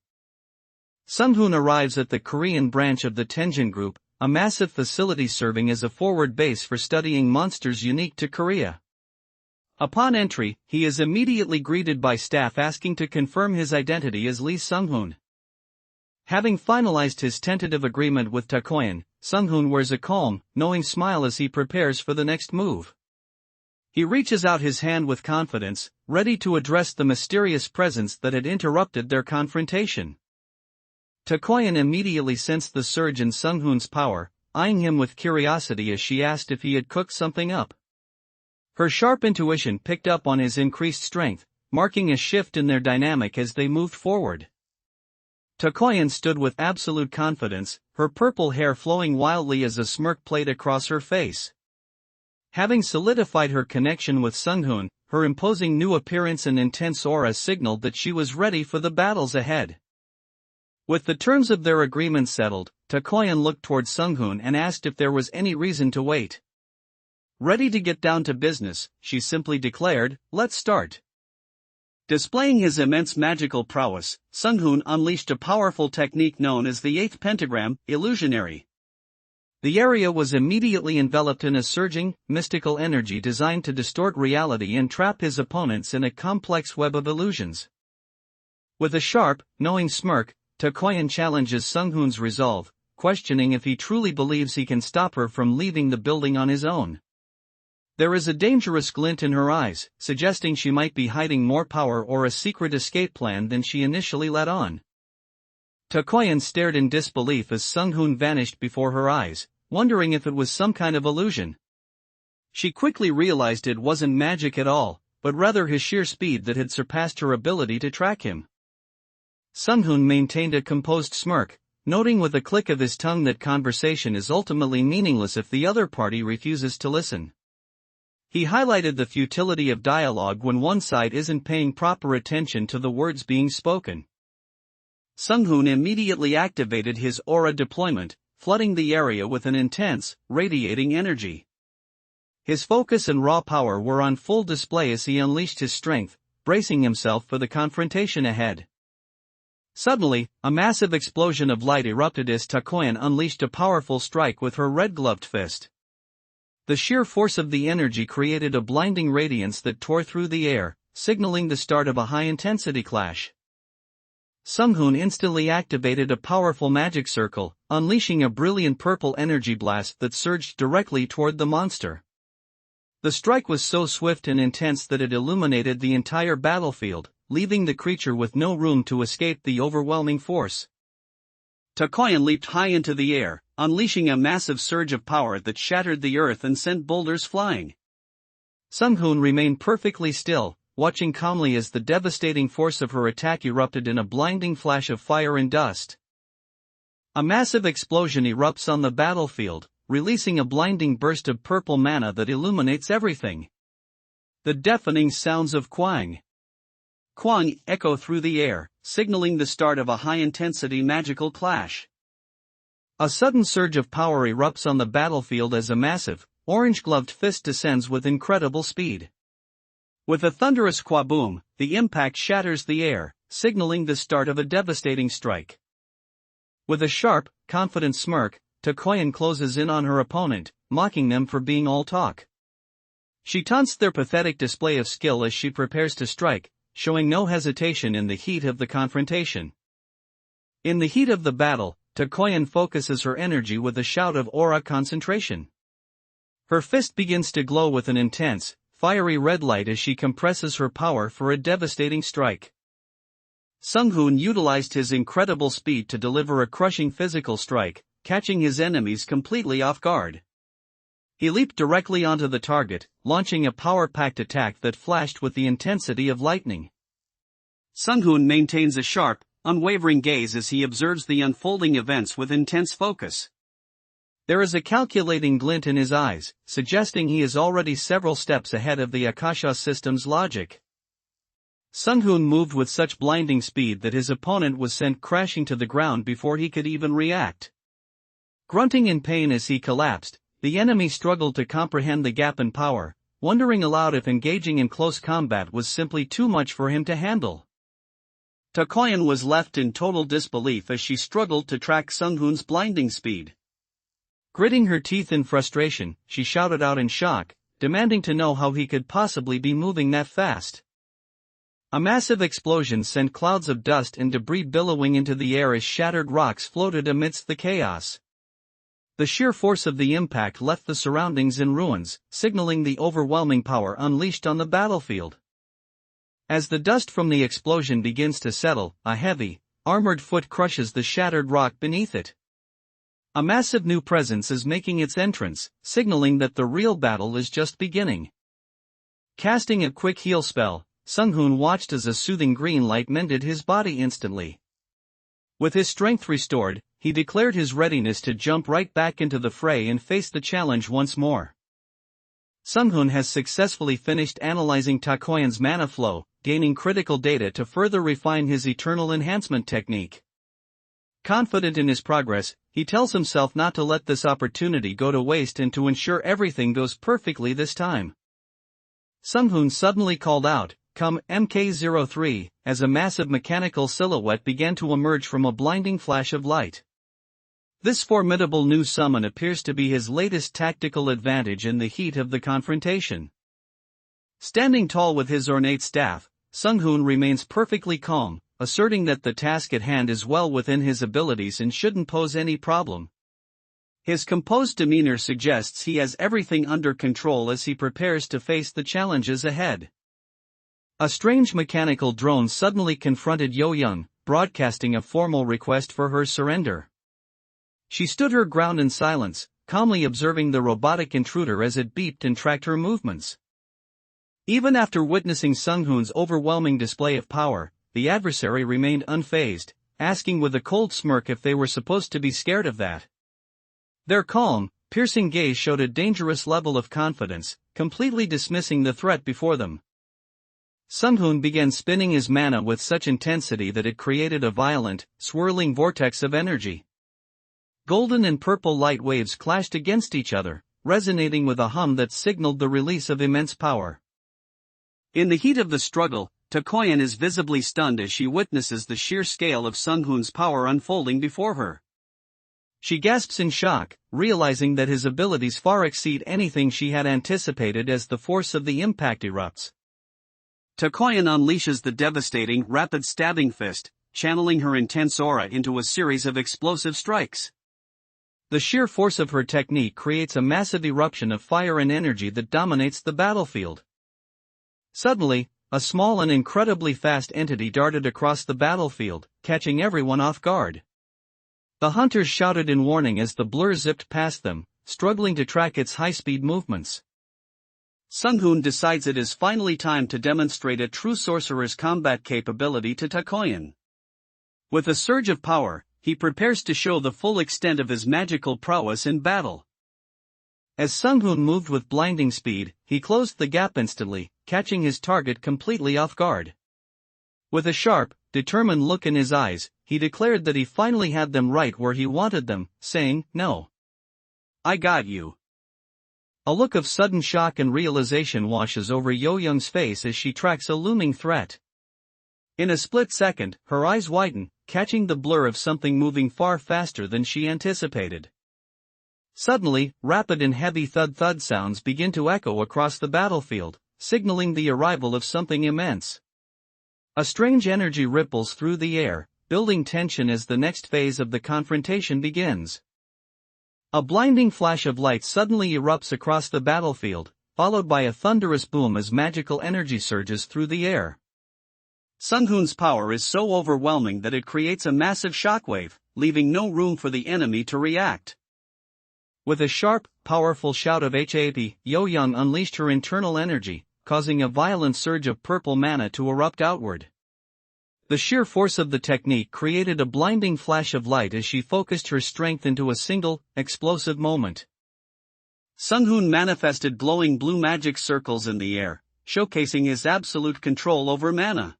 Sung-hoon arrives at the Korean branch of the Tenjin Group, a massive facility serving as a forward base for studying monsters unique to Korea. Upon entry, he is immediately greeted by staff asking to confirm his identity as Lee Sung-hoon. Having finalized his tentative agreement with Takoyan, Sung-hoon wears a calm, knowing smile as he prepares for the next move. He reaches out his hand with confidence, ready to address the mysterious presence that had interrupted their confrontation. Takoyan immediately sensed the surge in Sung-hoon's power, eyeing him with curiosity as she asked if he had cooked something up. Her sharp intuition picked up on his increased strength, marking a shift in their dynamic as they moved forward. Takoyan stood with absolute confidence, her purple hair flowing wildly as a smirk played across her face. Having solidified her connection with Sung-hoon, her imposing new appearance and intense aura signaled that she was ready for the battles ahead. With the terms of their agreement settled, Takoyan looked toward Sung-hoon and asked if there was any reason to wait. Ready to get down to business, she simply declared, "Let's start." Displaying his immense magical prowess, Sung-hoon unleashed a powerful technique known as the 8th pentagram, illusionary. The area was immediately enveloped in a surging, mystical energy designed to distort reality and trap his opponents in a complex web of illusions. With a sharp, knowing smirk, Takoyan challenges Sunghoon's resolve, questioning if he truly believes he can stop her from leaving the building on his own. There is a dangerous glint in her eyes, suggesting she might be hiding more power or a secret escape plan than she initially let on. Takoyan stared in disbelief as Sunghoon vanished before her eyes, wondering if it was some kind of illusion. She quickly realized it wasn't magic at all, but rather his sheer speed that had surpassed her ability to track him. Sunghoon maintained a composed smirk, noting with a click of his tongue that conversation is ultimately meaningless if the other party refuses to listen. He highlighted the futility of dialogue when one side isn't paying proper attention to the words being spoken. Sunghoon immediately activated his aura deployment, flooding the area with an intense, radiating energy. His focus and raw power were on full display as he unleashed his strength, bracing himself for the confrontation ahead. Suddenly, a massive explosion of light erupted as Takoyan unleashed a powerful strike with her red-gloved fist. The sheer force of the energy created a blinding radiance that tore through the air, signaling the start of a high-intensity clash. Sunghoon instantly activated a powerful magic circle, unleashing a brilliant purple energy blast that surged directly toward the monster. The strike was so swift and intense that it illuminated the entire battlefield, leaving the creature with no room to escape the overwhelming force. Takoyan leaped high into the air, unleashing a massive surge of power that shattered the earth and sent boulders flying. Sunghoon remained perfectly still, watching calmly as the devastating force of her attack erupted in a blinding flash of fire and dust. A massive explosion erupts on the battlefield, releasing a blinding burst of purple mana that illuminates everything. The deafening sounds of Kwang echo through the air, signaling the start of a high-intensity magical clash. A sudden surge of power erupts on the battlefield as a massive, orange-gloved fist descends with incredible speed. With a thunderous kwaboom, the impact shatters the air, signaling the start of a devastating strike. With a sharp, confident smirk, Takoyan closes in on her opponent, mocking them for being all talk. She taunts their pathetic display of skill as she prepares to strike, showing no hesitation in the heat of the confrontation. In the heat of the battle, Takoyan focuses her energy with a shout of aura concentration. Her fist begins to glow with an intense, fiery red light as she compresses her power for a devastating strike. Sunghoon utilized his incredible speed to deliver a crushing physical strike, catching his enemies completely off guard. He leaped directly onto the target, launching a power-packed attack that flashed with the intensity of lightning. Sunghoon maintains a sharp, unwavering gaze as he observes the unfolding events with intense focus. There is a calculating glint in his eyes, suggesting he is already several steps ahead of the Akasha system's logic. Sunghoon moved with such blinding speed that his opponent was sent crashing to the ground before he could even react. Grunting in pain as he collapsed, the enemy struggled to comprehend the gap in power, wondering aloud if engaging in close combat was simply too much for him to handle. Takoyan was left in total disbelief as she struggled to track Sunghoon's blinding speed. Gritting her teeth in frustration, she shouted out in shock, demanding to know how he could possibly be moving that fast. A massive explosion sent clouds of dust and debris billowing into the air as shattered rocks floated amidst the chaos. The sheer force of the impact left the surroundings in ruins, signaling the overwhelming power unleashed on the battlefield. As the dust from the explosion begins to settle, a heavy, armored foot crushes the shattered rock beneath it. A massive new presence is making its entrance, signaling that the real battle is just beginning. Casting a quick heal spell, Sunghoon watched as a soothing green light mended his body instantly. With his strength restored, he declared his readiness to jump right back into the fray and face the challenge once more. Sunghoon has successfully finished analyzing Takoyan's mana flow, gaining critical data to further refine his eternal enhancement technique. Confident in his progress, he tells himself not to let this opportunity go to waste and to ensure everything goes perfectly this time. Sunghoon suddenly called out, "Come, MK03, as a massive mechanical silhouette began to emerge from a blinding flash of light. This formidable new summon appears to be his latest tactical advantage in the heat of the confrontation. Standing tall with his ornate staff, Sung-hoon remains perfectly calm, asserting that the task at hand is well within his abilities and shouldn't pose any problem. His composed demeanor suggests he has everything under control as he prepares to face the challenges ahead. A strange mechanical drone suddenly confronted Yo-young, broadcasting a formal request for her surrender. She stood her ground in silence, calmly observing the robotic intruder as it beeped and tracked her movements. Even after witnessing Sung-hoon's overwhelming display of power, the adversary remained unfazed, asking with a cold smirk if they were supposed to be scared of that. Their calm, piercing gaze showed a dangerous level of confidence, completely dismissing the threat before them. Sung-hoon began spinning his mana with such intensity that it created a violent, swirling vortex of energy. Golden and purple light waves clashed against each other, resonating with a hum that signaled the release of immense power. In the heat of the struggle, Takoyan is visibly stunned as she witnesses the sheer scale of Sung-hoon's power unfolding before her. She gasps in shock, realizing that his abilities far exceed anything she had anticipated as the force of the impact erupts. Takoyan unleashes the devastating, rapid stabbing fist, channeling her intense aura into a series of explosive strikes. The sheer force of her technique creates a massive eruption of fire and energy that dominates the battlefield. Suddenly, a small and incredibly fast entity darted across the battlefield, catching everyone off guard. The hunters shouted in warning as the blur zipped past them, struggling to track its high-speed movements. Sung-hoon decides it is finally time to demonstrate a true sorcerer's combat capability to Takoyan. With a surge of power, he prepares to show the full extent of his magical prowess in battle. As Sung-hoon moved with blinding speed, he closed the gap instantly, catching his target completely off guard. With a sharp, determined look in his eyes, he declared that he finally had them right where he wanted them, saying, "No. I got you." A look of sudden shock and realization washes over Yo-young's face as she tracks a looming threat. In a split second, her eyes widen, catching the blur of something moving far faster than she anticipated. Suddenly, rapid and heavy thud-thud sounds begin to echo across the battlefield, signaling the arrival of something immense. A strange energy ripples through the air, building tension as the next phase of the confrontation begins. A blinding flash of light suddenly erupts across the battlefield, followed by a thunderous boom as magical energy surges through the air. Sung-hoon's power is so overwhelming that it creates a massive shockwave, leaving no room for the enemy to react. With a sharp, powerful shout of HAP, Yo-young unleashed her internal energy, causing a violent surge of purple mana to erupt outward. The sheer force of the technique created a blinding flash of light as she focused her strength into a single, explosive moment. Sung-hoon manifested glowing blue magic circles in the air, showcasing his absolute control over mana.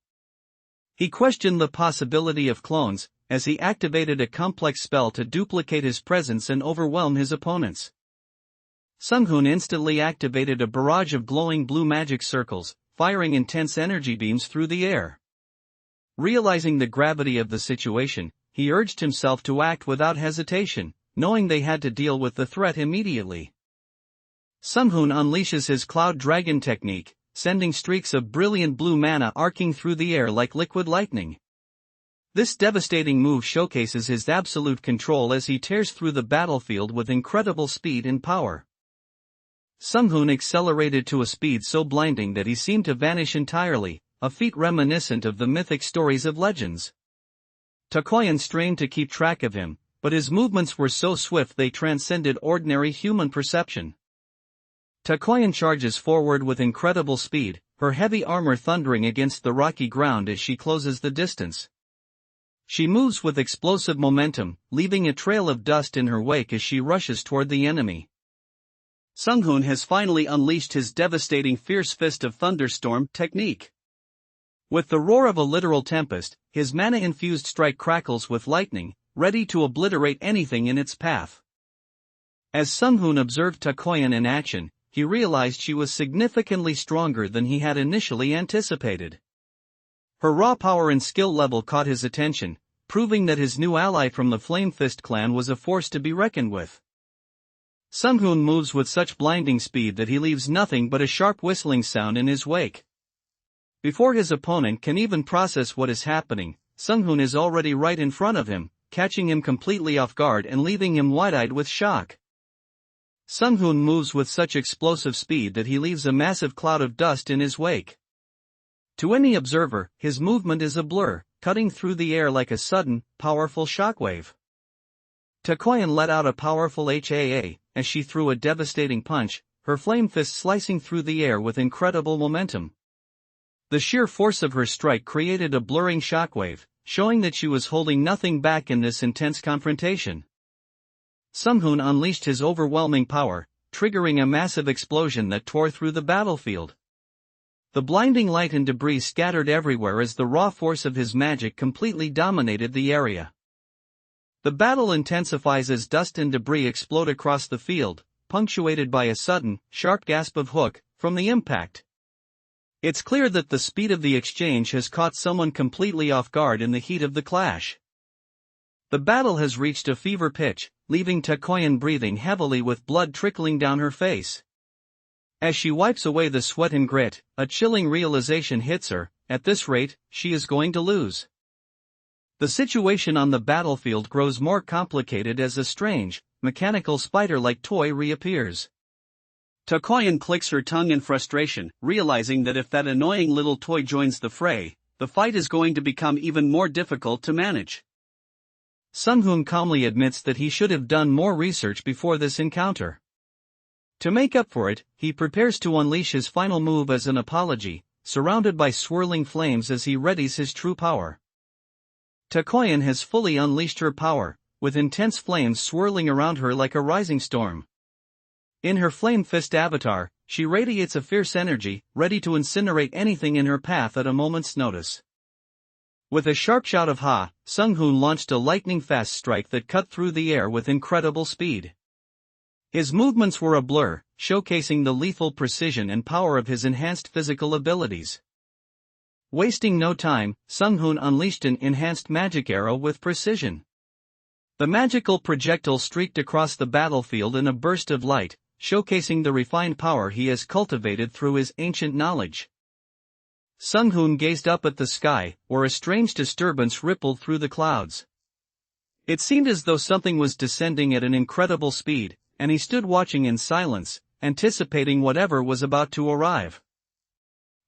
He questioned the possibility of clones, as he activated a complex spell to duplicate his presence and overwhelm his opponents. Sung-hoon instantly activated a barrage of glowing blue magic circles, firing intense energy beams through the air. Realizing the gravity of the situation, he urged himself to act without hesitation, knowing they had to deal with the threat immediately. Sung-hoon unleashes his Cloud Dragon technique, sending streaks of brilliant blue mana arcing through the air like liquid lightning. This devastating move showcases his absolute control as he tears through the battlefield with incredible speed and power. Sung-hoon accelerated to a speed so blinding that he seemed to vanish entirely, a feat reminiscent of the mythic stories of legends. Takoyan strained to keep track of him, but his movements were so swift they transcended ordinary human perception. Takoyan charges forward with incredible speed, her heavy armor thundering against the rocky ground as she closes the distance. She moves with explosive momentum, leaving a trail of dust in her wake as she rushes toward the enemy. Sung-hoon has finally unleashed his devastating Fierce Fist of Thunderstorm technique. With the roar of a literal tempest, his mana-infused strike crackles with lightning, ready to obliterate anything in its path. As Sung-hoon observed Takoyan in action, he realized she was significantly stronger than he had initially anticipated. Her raw power and skill level caught his attention, proving that his new ally from the Flame Fist clan was a force to be reckoned with. Sung-hoon moves with such blinding speed that he leaves nothing but a sharp whistling sound in his wake. Before his opponent can even process what is happening, Sung-hoon is already right in front of him, catching him completely off guard and leaving him wide-eyed with shock. Sung-hoon moves with such explosive speed that he leaves a massive cloud of dust in his wake. To any observer, his movement is a blur, cutting through the air like a sudden, powerful shockwave. Takoyan let out a powerful HAA, as she threw a devastating punch, her flame fist slicing through the air with incredible momentum. The sheer force of her strike created a blurring shockwave, showing that she was holding nothing back in this intense confrontation. Sung-hoon unleashed his overwhelming power, triggering a massive explosion that tore through the battlefield. The blinding light and debris scattered everywhere as the raw force of his magic completely dominated the area. The battle intensifies as dust and debris explode across the field, punctuated by a sudden, sharp gasp of "hook" from the impact. It's clear that the speed of the exchange has caught someone completely off guard in the heat of the clash. The battle has reached a fever pitch, leaving Takoyan breathing heavily with blood trickling down her face. As she wipes away the sweat and grit, a chilling realization hits her: at this rate, she is going to lose. The situation on the battlefield grows more complicated as a strange, mechanical spider-like toy reappears. Takoyan clicks her tongue in frustration, realizing that if that annoying little toy joins the fray, the fight is going to become even more difficult to manage. Sung-hoon calmly admits that he should have done more research before this encounter. To make up for it, he prepares to unleash his final move as an apology, surrounded by swirling flames as he readies his true power. Takoyan has fully unleashed her power, with intense flames swirling around her like a rising storm. In her Flame Fist avatar, she radiates a fierce energy, ready to incinerate anything in her path at a moment's notice. With a sharp shout of "Ha!" Sung-hoon launched a lightning-fast strike that cut through the air with incredible speed. His movements were a blur, showcasing the lethal precision and power of his enhanced physical abilities. Wasting no time, Sung-hoon unleashed an enhanced magic arrow with precision. The magical projectile streaked across the battlefield in a burst of light, showcasing the refined power he has cultivated through his ancient knowledge. Sung-hoon gazed up at the sky, where a strange disturbance rippled through the clouds. It seemed as though something was descending at an incredible speed, and he stood watching in silence, anticipating whatever was about to arrive.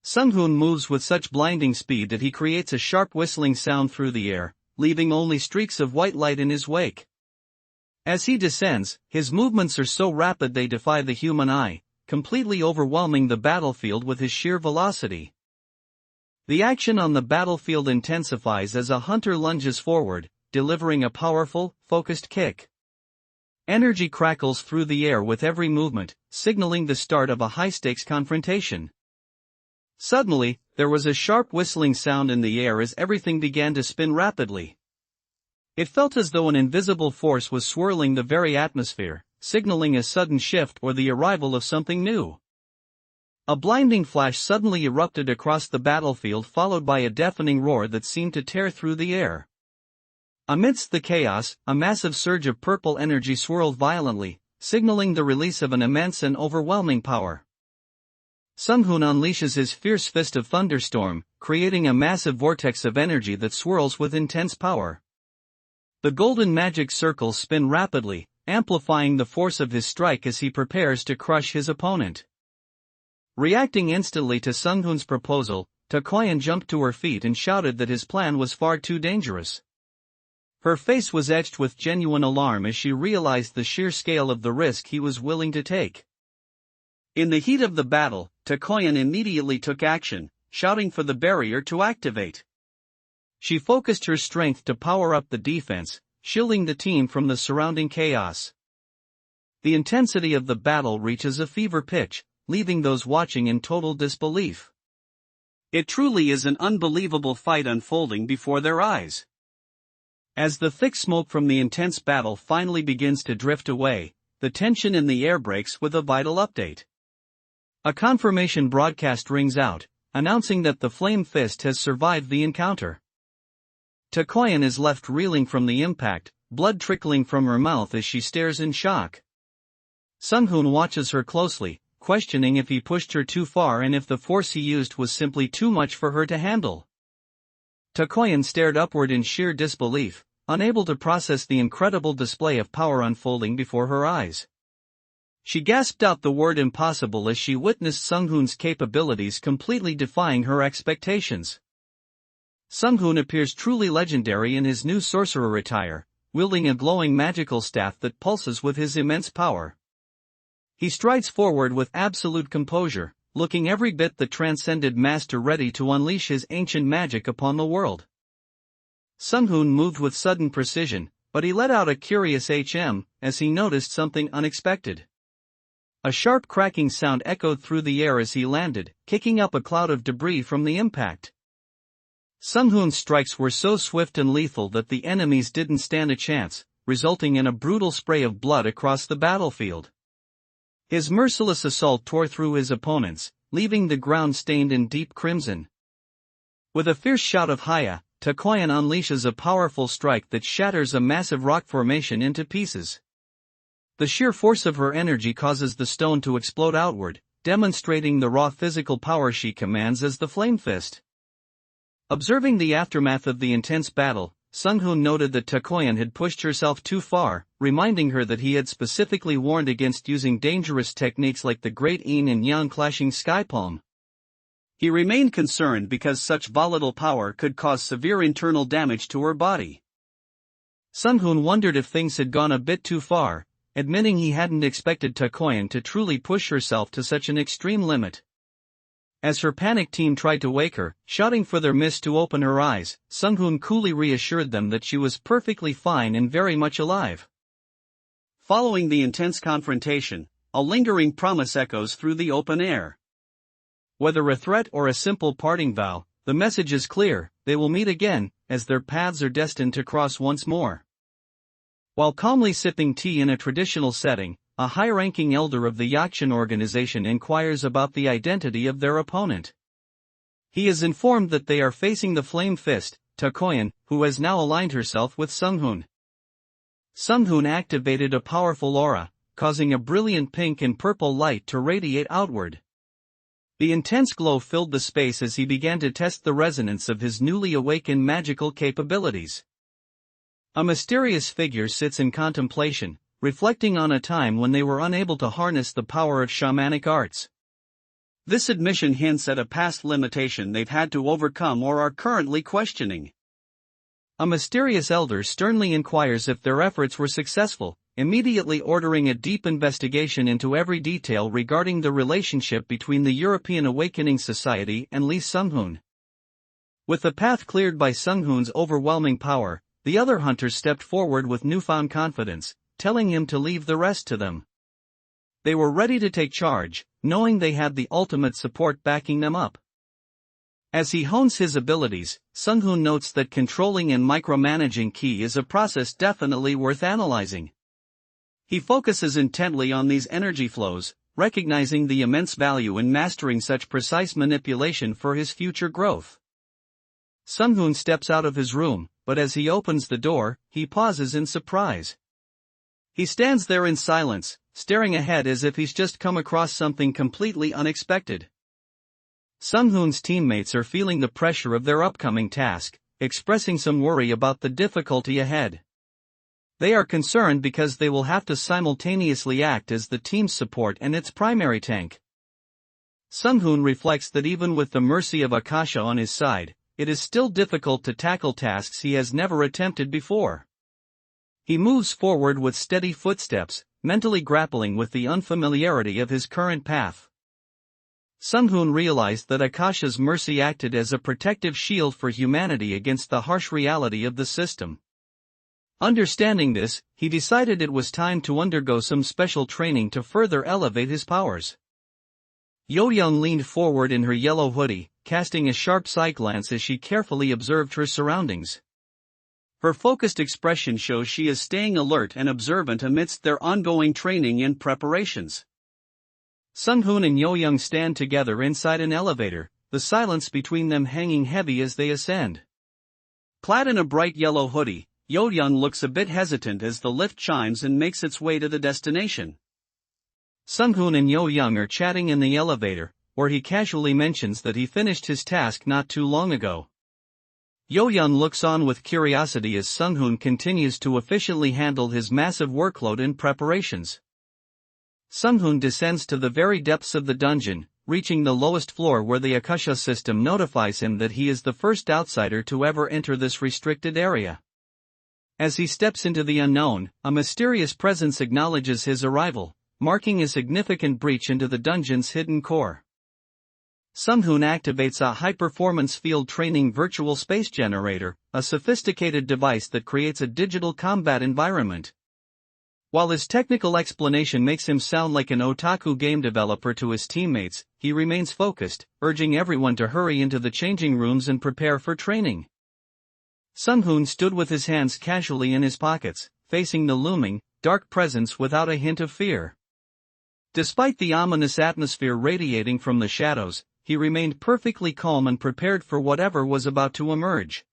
Sung-hoon moves with such blinding speed that he creates a sharp whistling sound through the air, leaving only streaks of white light in his wake. As he descends, his movements are so rapid they defy the human eye, completely overwhelming the battlefield with his sheer velocity. The action on the battlefield intensifies as a hunter lunges forward, delivering a powerful, focused kick. Energy crackles through the air with every movement, signaling the start of a high-stakes confrontation. Suddenly, there was a sharp whistling sound in the air as everything began to spin rapidly. It felt as though an invisible force was swirling the very atmosphere, signaling a sudden shift or the arrival of something new. A blinding flash suddenly erupted across the battlefield, followed by a deafening roar that seemed to tear through the air. Amidst the chaos, a massive surge of purple energy swirled violently, signaling the release of an immense and overwhelming power. Sung-hoon unleashes his fierce fist of thunderstorm, creating a massive vortex of energy that swirls with intense power. The golden magic circles spin rapidly, amplifying the force of his strike as he prepares to crush his opponent. Reacting instantly to Sung-hoon's proposal, Takoyan jumped to her feet and shouted that his plan was far too dangerous. Her face was etched with genuine alarm as she realized the sheer scale of the risk he was willing to take. In the heat of the battle, Takoyan immediately took action, shouting for the barrier to activate. She focused her strength to power up the defense, shielding the team from the surrounding chaos. The intensity of the battle reaches a fever pitch, leaving those watching in total disbelief. It truly is an unbelievable fight unfolding before their eyes. As the thick smoke from the intense battle finally begins to drift away, the tension in the air breaks with a vital update. A confirmation broadcast rings out, announcing that the Flame Fist has survived the encounter. Takoyan is left reeling from the impact, blood trickling from her mouth as she stares in shock. Sunghoon watches her closely, questioning if he pushed her too far and if the force he used was simply too much for her to handle. Takoyan stared upward in sheer disbelief, unable to process the incredible display of power unfolding before her eyes. She gasped out the word impossible as she witnessed Sunghoon's capabilities completely defying her expectations. Sunghoon appears truly legendary in his new sorcerer attire, wielding a glowing magical staff that pulses with his immense power. He strides forward with absolute composure, looking every bit the transcended master ready to unleash his ancient magic upon the world. Sunghoon moved with sudden precision, but he let out a curious as he noticed something unexpected. A sharp cracking sound echoed through the air as he landed, kicking up a cloud of debris from the impact. Sunghoon's strikes were so swift and lethal that the enemies didn't stand a chance, resulting in a brutal spray of blood across the battlefield. His merciless assault tore through his opponents, leaving the ground stained in deep crimson. With a fierce shout of Haya, Takoyan unleashes a powerful strike that shatters a massive rock formation into pieces. The sheer force of her energy causes the stone to explode outward, demonstrating the raw physical power she commands as the Flame Fist. Observing the aftermath of the intense battle, Sunghoon noted that Takoyan had pushed herself too far, reminding her that he had specifically warned against using dangerous techniques like the Great Yin and Yang clashing sky palm. He remained concerned because such volatile power could cause severe internal damage to her body. Sunghoon wondered if things had gone a bit too far, admitting he hadn't expected Takoyan to truly push herself to such an extreme limit. As her panicked team tried to wake her, shouting for their miss to open her eyes, Sunghoon coolly reassured them that she was perfectly fine and very much alive. Following the intense confrontation, a lingering promise echoes through the open air. Whether a threat or a simple parting vow, the message is clear: they will meet again, as their paths are destined to cross once more. While calmly sipping tea in a traditional setting, a high-ranking elder of the Yakshan organization inquires about the identity of their opponent. He is informed that they are facing the Flame Fist, Takoyan, who has now aligned herself with Sunghoon. Sunghoon activated a powerful aura, causing a brilliant pink and purple light to radiate outward. The intense glow filled the space as he began to test the resonance of his newly awakened magical capabilities. A mysterious figure sits in contemplation, reflecting on a time when they were unable to harness the power of shamanic arts. This admission hints at a past limitation they've had to overcome or are currently questioning. A mysterious elder sternly inquires if their efforts were successful, immediately ordering a deep investigation into every detail regarding the relationship between the European Awakening Society and Lee Sunghoon. With the path cleared by Sunghoon's overwhelming power, the other hunters stepped forward with newfound confidence, telling him to leave the rest to them. They were ready to take charge, knowing they had the ultimate support backing them up. As he hones his abilities, Sunghoon notes that controlling and micromanaging Ki is a process definitely worth analyzing. He focuses intently on these energy flows, recognizing the immense value in mastering such precise manipulation for his future growth. Sunghoon steps out of his room, but as he opens the door, he pauses in surprise. He stands there in silence, staring ahead as if he's just come across something completely unexpected. Sunghoon's teammates are feeling the pressure of their upcoming task, expressing some worry about the difficulty ahead. They are concerned because they will have to simultaneously act as the team's support and its primary tank. Sunghoon reflects that even with the mercy of Akasha on his side, it is still difficult to tackle tasks he has never attempted before. He moves forward with steady footsteps, mentally grappling with the unfamiliarity of his current path. Sunghoon realized that Akasha's mercy acted as a protective shield for humanity against the harsh reality of the system. Understanding this, he decided it was time to undergo some special training to further elevate his powers. Yo-young leaned forward in her yellow hoodie, casting a sharp side glance as she carefully observed her surroundings. Her focused expression shows she is staying alert and observant amidst their ongoing training and preparations. Sunghoon and Yo-young stand together inside an elevator, the silence between them hanging heavy as they ascend. Clad in a bright yellow hoodie, Yo-young looks a bit hesitant as the lift chimes and makes its way to the destination. Sung-hoon and Yo-young are chatting in the elevator, where he casually mentions that he finished his task not too long ago. Yo-young looks on with curiosity as Sung-hoon continues to efficiently handle his massive workload in preparations. Sung-hoon descends to the very depths of the dungeon, reaching the lowest floor where the Akasha system notifies him that he is the first outsider to ever enter this restricted area. As he steps into the unknown, a mysterious presence acknowledges his arrival, marking a significant breach into the dungeon's hidden core. Sung-hoon activates a high-performance field training virtual space generator, a sophisticated device that creates a digital combat environment. While his technical explanation makes him sound like an otaku game developer to his teammates, he remains focused, urging everyone to hurry into the changing rooms and prepare for training. Sung-hoon stood with his hands casually in his pockets, facing the looming, dark presence without a hint of fear. Despite the ominous atmosphere radiating from the shadows, he remained perfectly calm and prepared for whatever was about to emerge.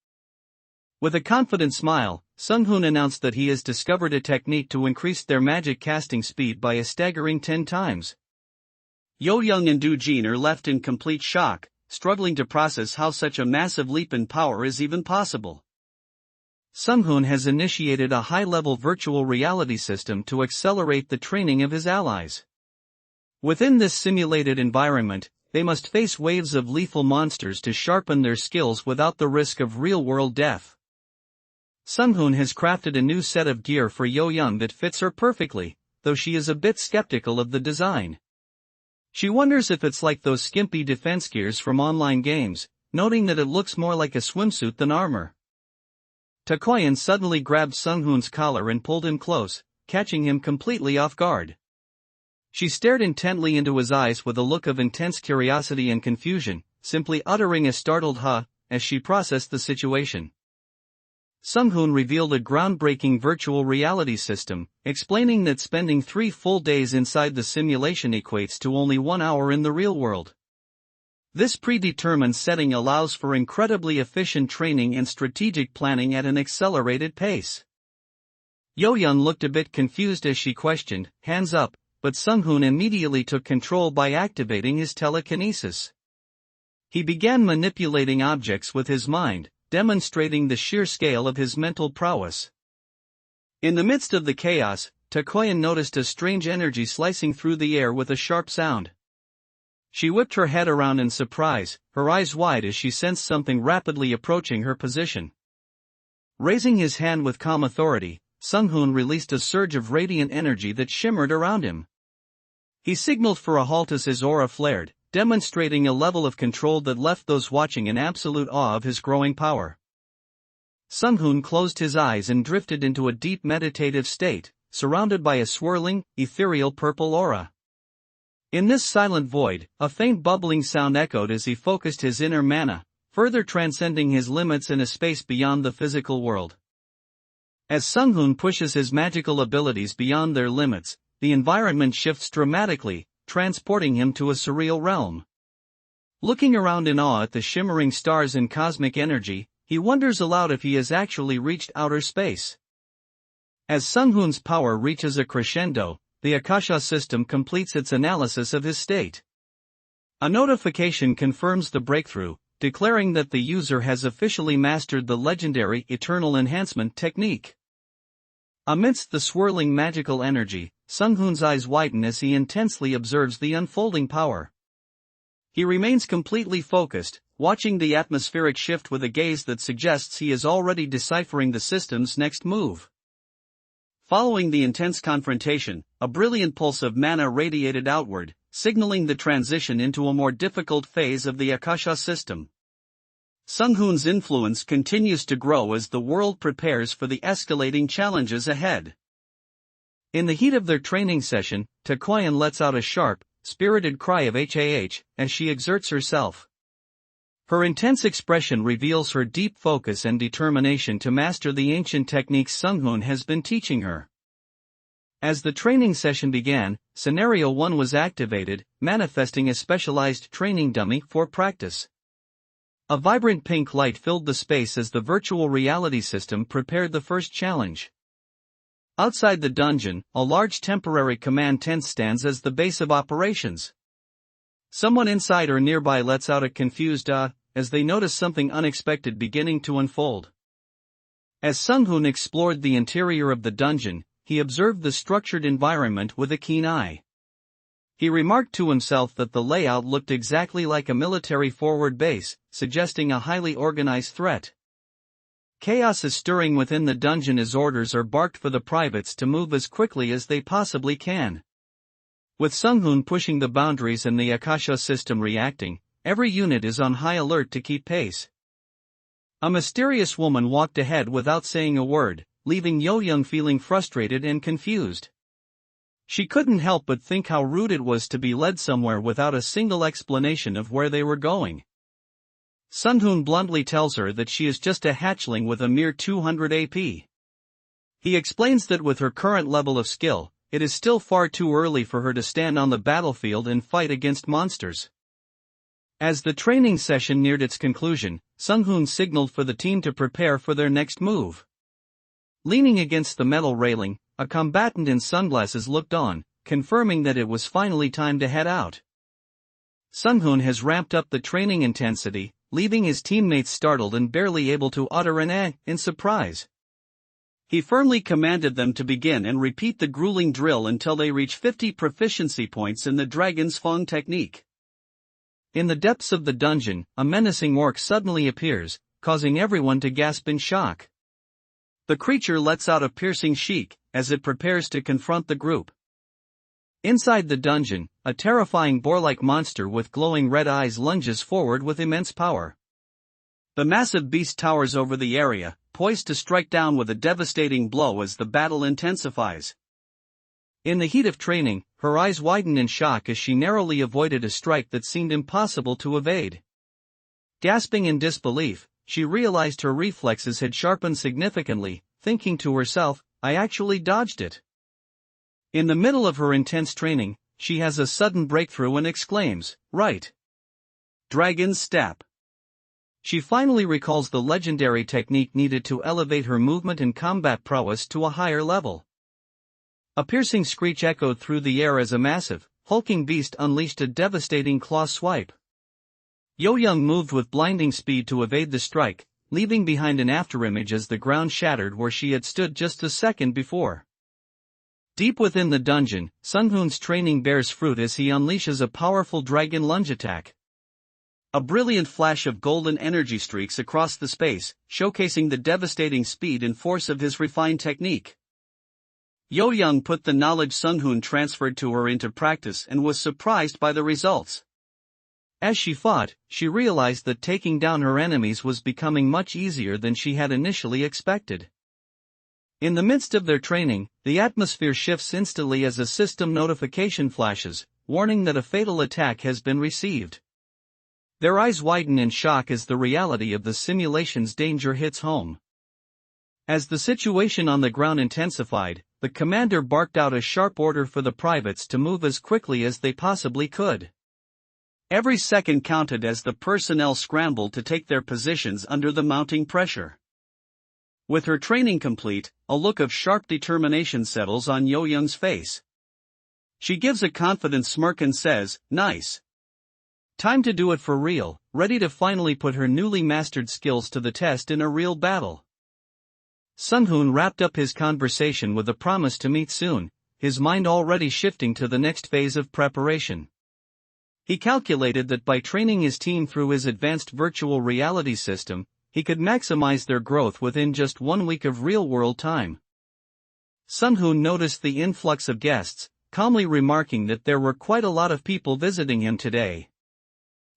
With a confident smile, Sung-hoon announced that he has discovered a technique to increase their magic casting speed by a staggering 10 times. Yo-young and Do-jin are left in complete shock, struggling to process how such a massive leap in power is even possible. Sung-hoon has initiated a high-level virtual reality system to accelerate the training of his allies. Within this simulated environment, they must face waves of lethal monsters to sharpen their skills without the risk of real-world death. Sung-hoon has crafted a new set of gear for Yo-young that fits her perfectly, though she is a bit skeptical of the design. She wonders if it's like those skimpy defense gears from online games, noting that it looks more like a swimsuit than armor. Takoyan suddenly grabbed Sung-hoon's collar and pulled him close, catching him completely off guard. She stared intently into his eyes with a look of intense curiosity and confusion, simply uttering a startled "huh," as she processed the situation. Sung-hoon revealed a groundbreaking virtual reality system, explaining that spending 3 full days inside the simulation equates to only 1 hour in the real world. This predetermined setting allows for incredibly efficient training and strategic planning at an accelerated pace. Yo-young looked a bit confused as she questioned, "Hands up," but Sung-hoon immediately took control by activating his telekinesis. He began manipulating objects with his mind, demonstrating the sheer scale of his mental prowess. In the midst of the chaos, Takoyan noticed a strange energy slicing through the air with a sharp sound. She whipped her head around in surprise, her eyes wide as she sensed something rapidly approaching her position. Raising his hand with calm authority, Sung-hoon released a surge of radiant energy that shimmered around him. He signaled for a halt as his aura flared, demonstrating a level of control that left those watching in absolute awe of his growing power. Sung-hoon closed his eyes and drifted into a deep meditative state, surrounded by a swirling, ethereal purple aura. In this silent void, a faint bubbling sound echoed as he focused his inner mana, further transcending his limits in a space beyond the physical world. As Sung-hoon pushes his magical abilities beyond their limits, the environment shifts dramatically, transporting him to a surreal realm. Looking around in awe at the shimmering stars and cosmic energy, he wonders aloud if he has actually reached outer space. As Sung-hoon's power reaches a crescendo, the Akasha system completes its analysis of his state. A notification confirms the breakthrough, declaring that the user has officially mastered the legendary Eternal Enhancement technique. Amidst the swirling magical energy, Sung-hoon's eyes widen as he intensely observes the unfolding power. He remains completely focused, watching the atmospheric shift with a gaze that suggests he is already deciphering the system's next move. Following the intense confrontation, a brilliant pulse of mana radiated outward, signaling the transition into a more difficult phase of the Akasha system. Sung-hoon's influence continues to grow as the world prepares for the escalating challenges ahead. In the heat of their training session, Takoyan lets out a sharp, spirited cry of "HAH" as she exerts herself. Her intense expression reveals her deep focus and determination to master the ancient techniques Sung-hoon has been teaching her. As the training session began, Scenario 1 was activated, manifesting a specialized training dummy for practice. A vibrant pink light filled the space as the virtual reality system prepared the first challenge. Outside the dungeon, a large temporary command tent stands as the base of operations. Someone inside or nearby lets out a confused as they notice something unexpected beginning to unfold. As Sung-hoon explored the interior of the dungeon, he observed the structured environment with a keen eye. He remarked to himself that the layout looked exactly like a military forward base, suggesting a highly organized threat. Chaos is stirring within the dungeon as orders are barked for the privates to move as quickly as they possibly can. With Sung-hoon pushing the boundaries and the Akasha system reacting, every unit is on high alert to keep pace. A mysterious woman walked ahead without saying a word, leaving Yo-young feeling frustrated and confused. She couldn't help but think how rude it was to be led somewhere without a single explanation of where they were going. Sung-hoon bluntly tells her that she is just a hatchling with a mere 200 AP. He explains that with her current level of skill, it is still far too early for her to stand on the battlefield and fight against monsters. As the training session neared its conclusion, Sung-hoon signaled for the team to prepare for their next move. Leaning against the metal railing, a combatant in sunglasses looked on, confirming that it was finally time to head out. Sung-hoon has ramped up the training intensity, leaving his teammates startled and barely able to utter an in surprise. He firmly commanded them to begin and repeat the grueling drill until they reach 50 proficiency points in the Dragon's Fang technique. In the depths of the dungeon, a menacing orc suddenly appears, causing everyone to gasp in shock. The creature lets out a piercing shriek as it prepares to confront the group. Inside the dungeon, a terrifying boar-like monster with glowing red eyes lunges forward with immense power. The massive beast towers over the area, poised to strike down with a devastating blow as the battle intensifies. In the heat of training, her eyes widen in shock as she narrowly avoided a strike that seemed impossible to evade. Gasping in disbelief, she realized her reflexes had sharpened significantly, thinking to herself, "I actually dodged it." In the middle of her intense training, she has a sudden breakthrough and exclaims, "Right! Dragon's Step!" She finally recalls the legendary technique needed to elevate her movement and combat prowess to a higher level. A piercing screech echoed through the air as a massive, hulking beast unleashed a devastating claw swipe. Yo-young moved with blinding speed to evade the strike, leaving behind an afterimage as the ground shattered where she had stood just a second before. Deep within the dungeon, Sung-hoon's training bears fruit as he unleashes a powerful dragon lunge attack. A brilliant flash of golden energy streaks across the space, showcasing the devastating speed and force of his refined technique. Yo-young put the knowledge Sung-hoon transferred to her into practice and was surprised by the results. As she fought, she realized that taking down her enemies was becoming much easier than she had initially expected. In the midst of their training, the atmosphere shifts instantly as a system notification flashes, warning that a fatal attack has been received. Their eyes widen in shock as the reality of the simulation's danger hits home. As the situation on the ground intensified, the commander barked out a sharp order for the privates to move as quickly as they possibly could. Every second counted as the personnel scrambled to take their positions under the mounting pressure. With her training complete, a look of sharp determination settles on Yo-young's face. She gives a confident smirk and says, "Nice. Time to do it for real," ready to finally put her newly mastered skills to the test in a real battle. Sung-hoon wrapped up his conversation with a promise to meet soon, his mind already shifting to the next phase of preparation. He calculated that by training his team through his advanced virtual reality system, he could maximize their growth within just 1 week of real-world time. Sung-hoon noticed the influx of guests, calmly remarking that there were quite a lot of people visiting him today.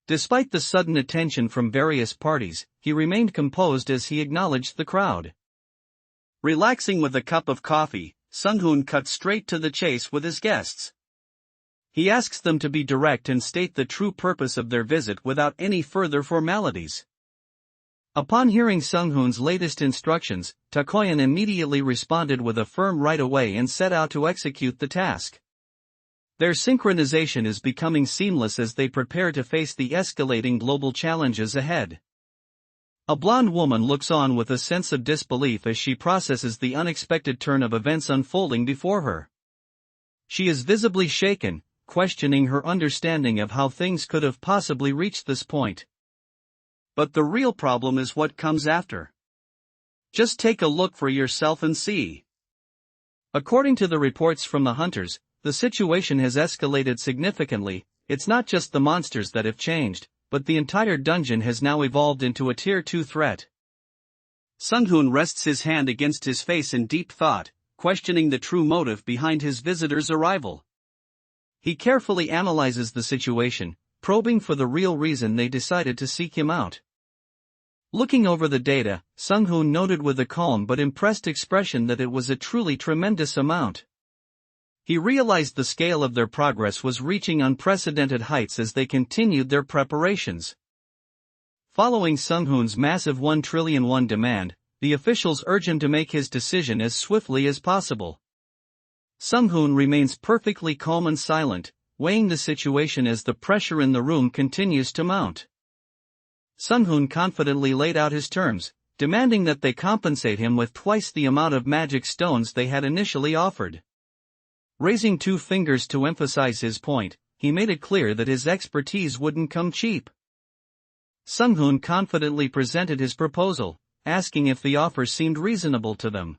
Despite the sudden attention from various parties, he remained composed as he acknowledged the crowd. Relaxing with a cup of coffee, Sung-hoon cut straight to the chase with his guests. He asks them to be direct and state the true purpose of their visit without any further formalities. Upon hearing Sung-hoon's latest instructions, Takoyan immediately responded with a firm right away and set out to execute the task. Their synchronization is becoming seamless as they prepare to face the escalating global challenges ahead. A blonde woman looks on with a sense of disbelief as she processes the unexpected turn of events unfolding before her. She is visibly shaken, questioning her understanding of how things could have possibly reached this point. But the real problem is what comes after. Just take a look for yourself and see. According to the reports from the hunters, the situation has escalated significantly. It's not just the monsters that have changed, but the entire dungeon has now evolved into a Tier 2 threat. Sung-hoon rests his hand against his face in deep thought, questioning the true motive behind his visitor's arrival. He carefully analyzes the situation, probing for the real reason they decided to seek him out. Looking over the data, Sung-hoon noted with a calm but impressed expression that it was a truly tremendous amount. He realized the scale of their progress was reaching unprecedented heights as they continued their preparations. Following Sung-hoon's massive 1 trillion won demand, the officials urge him to make his decision as swiftly as possible. Sung-hoon remains perfectly calm and silent, weighing the situation as the pressure in the room continues to mount. Sung-hoon confidently laid out his terms, demanding that they compensate him with twice the amount of magic stones they had initially offered. Raising 2 fingers to emphasize his point, he made it clear that his expertise wouldn't come cheap. Sung-hoon confidently presented his proposal, asking if the offer seemed reasonable to them.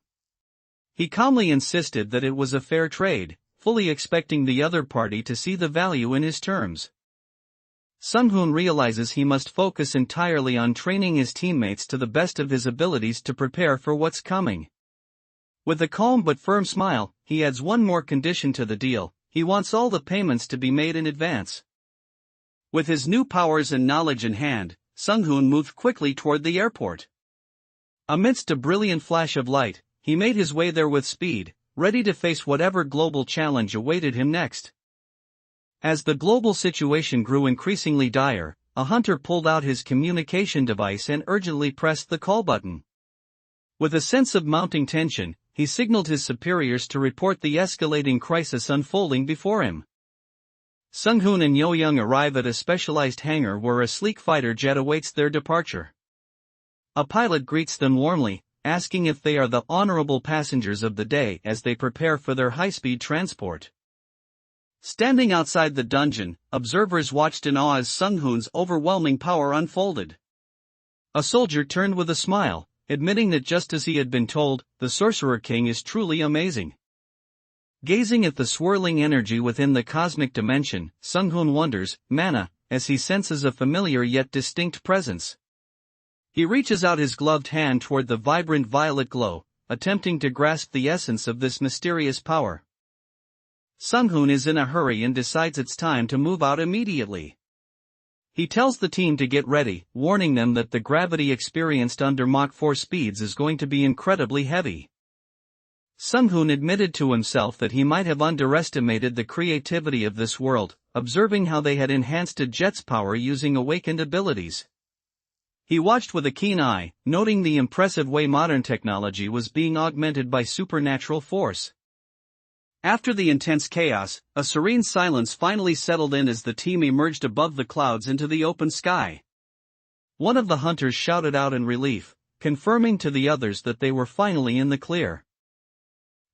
He calmly insisted that it was a fair trade, fully expecting the other party to see the value in his terms. Sung-hoon realizes he must focus entirely on training his teammates to the best of his abilities to prepare for what's coming. With a calm but firm smile, he adds one more condition to the deal: he wants all the payments to be made in advance. With his new powers and knowledge in hand, Sung-hoon moved quickly toward the airport. Amidst a brilliant flash of light, he made his way there with speed, ready to face whatever global challenge awaited him next. As the global situation grew increasingly dire, a hunter pulled out his communication device and urgently pressed the call button. With a sense of mounting tension, he signaled his superiors to report the escalating crisis unfolding before him. Sung-hoon and Yo-young arrive at a specialized hangar where a sleek fighter jet awaits their departure. A pilot greets them warmly, asking if they are the honorable passengers of the day as they prepare for their high-speed transport. Standing outside the dungeon, observers watched in awe as Sung-hoon's overwhelming power unfolded. A soldier turned with a smile, admitting that just as he had been told, the Sorcerer King is truly amazing. Gazing at the swirling energy within the cosmic dimension, Sung-hoon wonders, Manhwa, as he senses a familiar yet distinct presence. He reaches out his gloved hand toward the vibrant violet glow, attempting to grasp the essence of this mysterious power. Sung-hoon is in a hurry and decides it's time to move out immediately. He tells the team to get ready, warning them that the gravity experienced under Mach 4 speeds is going to be incredibly heavy. Sung-hoon admitted to himself that he might have underestimated the creativity of this world, observing how they had enhanced a jet's power using awakened abilities. He watched with a keen eye, noting the impressive way modern technology was being augmented by supernatural force. After the intense chaos, a serene silence finally settled in as the team emerged above the clouds into the open sky. One of the hunters shouted out in relief, confirming to the others that they were finally in the clear.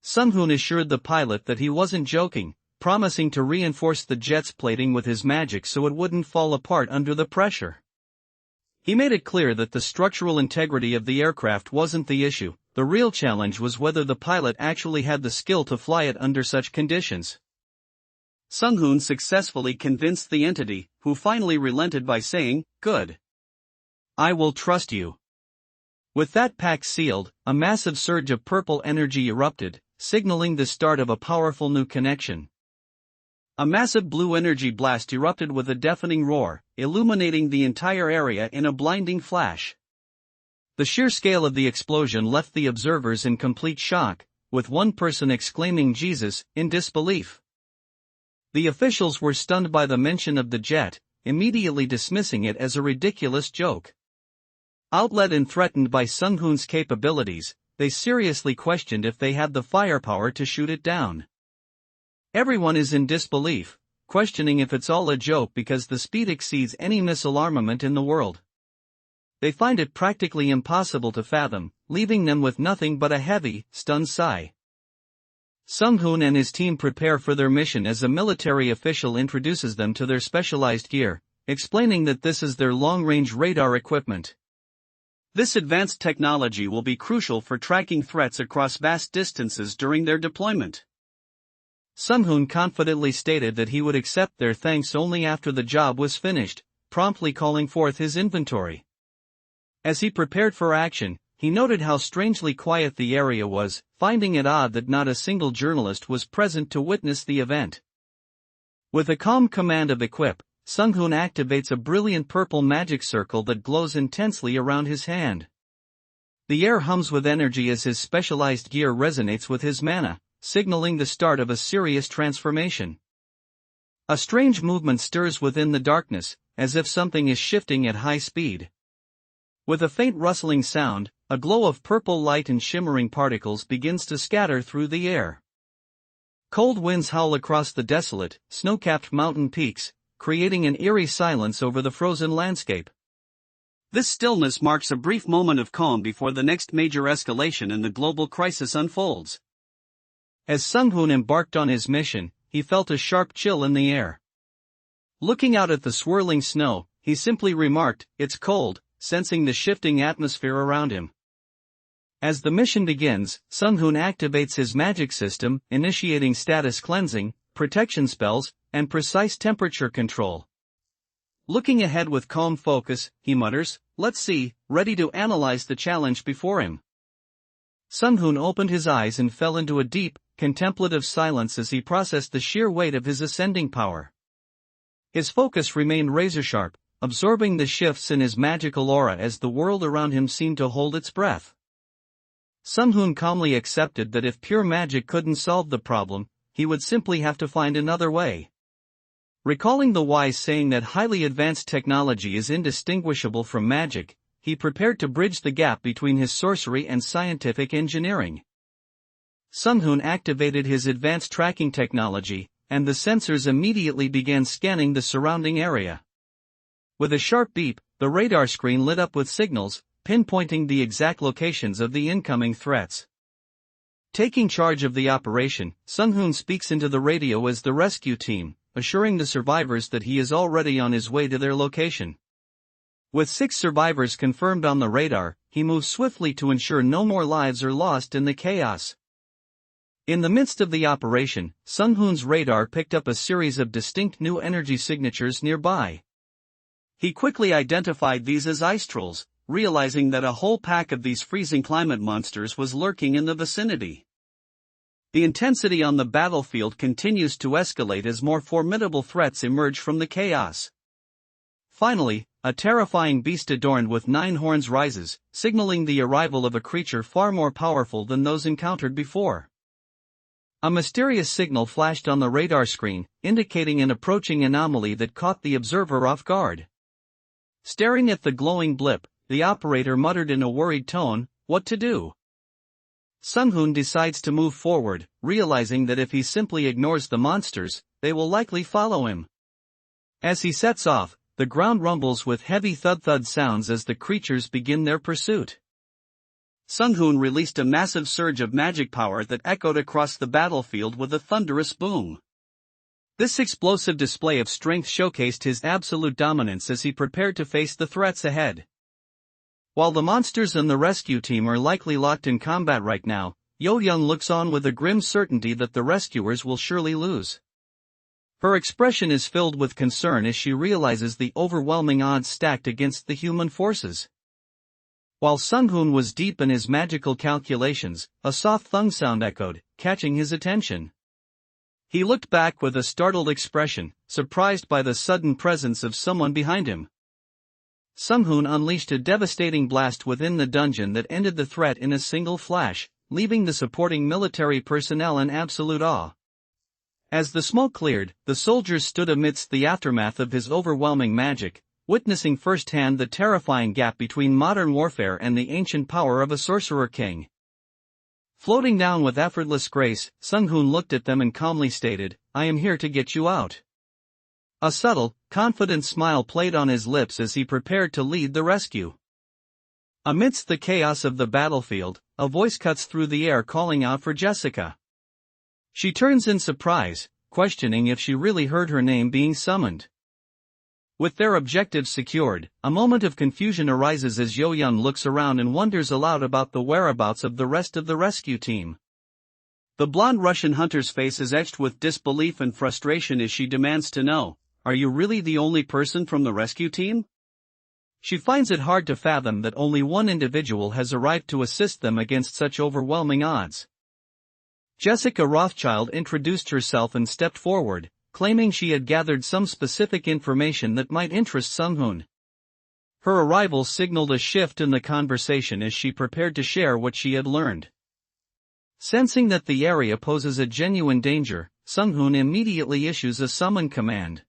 Sung-hoon assured the pilot that he wasn't joking, promising to reinforce the jet's plating with his magic so it wouldn't fall apart under the pressure. He made it clear that the structural integrity of the aircraft wasn't the issue. The real challenge was whether the pilot actually had the skill to fly it under such conditions. Sung-hoon successfully convinced the entity, who finally relented by saying, "Good. I will trust you." With that pact sealed, a massive surge of purple energy erupted, signaling the start of a powerful new connection. A massive blue energy blast erupted with a deafening roar, illuminating the entire area in a blinding flash. The sheer scale of the explosion left the observers in complete shock, with one person exclaiming "Jesus" in disbelief. The officials were stunned by the mention of the jet, immediately dismissing it as a ridiculous joke. Outled and threatened by Sung-hoon's capabilities, they seriously questioned if they had the firepower to shoot it down. Everyone is in disbelief, questioning if it's all a joke because the speed exceeds any missile armament in the world. they find it practically impossible to fathom, leaving them with nothing but a heavy, stunned sigh. Sung-hoon and his team prepare for their mission as a military official introduces them to their specialized gear, explaining that this is their long-range radar equipment. This advanced technology will be crucial for tracking threats across vast distances during their deployment. Sung-hoon confidently stated that he would accept their thanks only after the job was finished, promptly calling forth his inventory. As he prepared for action, he noted how strangely quiet the area was, finding it odd that not a single journalist was present to witness the event. With a calm command of equip, Sung-hoon activates a brilliant purple magic circle that glows intensely around his hand. The air hums with energy as his specialized gear resonates with his mana, signaling the start of a serious transformation. A strange movement stirs within the darkness, as if something is shifting at high speed. With a faint rustling sound, a glow of purple light and shimmering particles begins to scatter through the air. Cold winds howl across the desolate, snow-capped mountain peaks, creating an eerie silence over the frozen landscape. This stillness marks a brief moment of calm before the next major escalation in the global crisis unfolds. As Sung-hoon embarked on his mission, he felt a sharp chill in the air. Looking out at the swirling snow, he simply remarked, "It's cold," sensing the shifting atmosphere around him. As the mission begins, Sung-hoon activates his magic system, initiating status cleansing, protection spells, and precise temperature control. Looking ahead with calm focus, he mutters, "Let's see," ready to analyze the challenge before him. Sung-hoon opened his eyes and fell into a deep, contemplative silence as he processed the sheer weight of his ascending power. His focus remained razor-sharp, absorbing the shifts in his magical aura as the world around him seemed to hold its breath. Sung-hoon calmly accepted that if pure magic couldn't solve the problem, he would simply have to find another way. Recalling the wise saying that highly advanced technology is indistinguishable from magic, he prepared to bridge the gap between his sorcery and scientific engineering. Sung-hoon activated his advanced tracking technology, and the sensors immediately began scanning the surrounding area. With a sharp beep, the radar screen lit up with signals, pinpointing the exact locations of the incoming threats. Taking charge of the operation, Sung-hoon speaks into the radio as the rescue team, assuring the survivors that he is already on his way to their location. With 6 survivors confirmed on the radar, he moves swiftly to ensure no more lives are lost in the chaos. In the midst of the operation, Sung-hoon's radar picked up a series of distinct new energy signatures nearby. He quickly identified these as ice trolls, realizing that a whole pack of these freezing climate monsters was lurking in the vicinity. The intensity on the battlefield continues to escalate as more formidable threats emerge from the chaos. Finally, a terrifying beast adorned with 9 horns rises, signaling the arrival of a creature far more powerful than those encountered before. A mysterious signal flashed on the radar screen, indicating an approaching anomaly that caught the observer off guard. Staring at the glowing blip, the operator muttered in a worried tone, "What to do?" Sung-hoon decides to move forward, realizing that if he simply ignores the monsters, they will likely follow him. As he sets off, the ground rumbles with heavy thud-thud sounds as the creatures begin their pursuit. Sung-hoon released a massive surge of magic power that echoed across the battlefield with a thunderous boom. This explosive display of strength showcased his absolute dominance as he prepared to face the threats ahead. While the monsters and the rescue team are likely locked in combat right now, Yo-young looks on with a grim certainty that the rescuers will surely lose. Her expression is filled with concern as she realizes the overwhelming odds stacked against the human forces. While Sung-hoon was deep in his magical calculations, a soft thung sound echoed, catching his attention. He looked back with a startled expression, surprised by the sudden presence of someone behind him. Sung-hoon unleashed a devastating blast within the dungeon that ended the threat in a single flash, leaving the supporting military personnel in absolute awe. As the smoke cleared, the soldiers stood amidst the aftermath of his overwhelming magic, witnessing firsthand the terrifying gap between modern warfare and the ancient power of a sorcerer king. Floating down with effortless grace, Sung-hoon looked at them and calmly stated, "I am here to get you out." A subtle, confident smile played on his lips as he prepared to lead the rescue. Amidst the chaos of the battlefield, a voice cuts through the air calling out for Jessica. She turns in surprise, questioning if she really heard her name being summoned. With their objectives secured, a moment of confusion arises as Yo-young looks around and wonders aloud about the whereabouts of the rest of the rescue team. The blonde Russian hunter's face is etched with disbelief and frustration as she demands to know, "Are you really the only person from the rescue team?" She finds it hard to fathom that only one individual has arrived to assist them against such overwhelming odds. Jessica Rothschild introduced herself and stepped forward, claiming she had gathered some specific information that might interest Sung-hoon. Her arrival signaled a shift in the conversation as she prepared to share what she had learned. Sensing that the area poses a genuine danger, Sung-hoon immediately issues a summon command.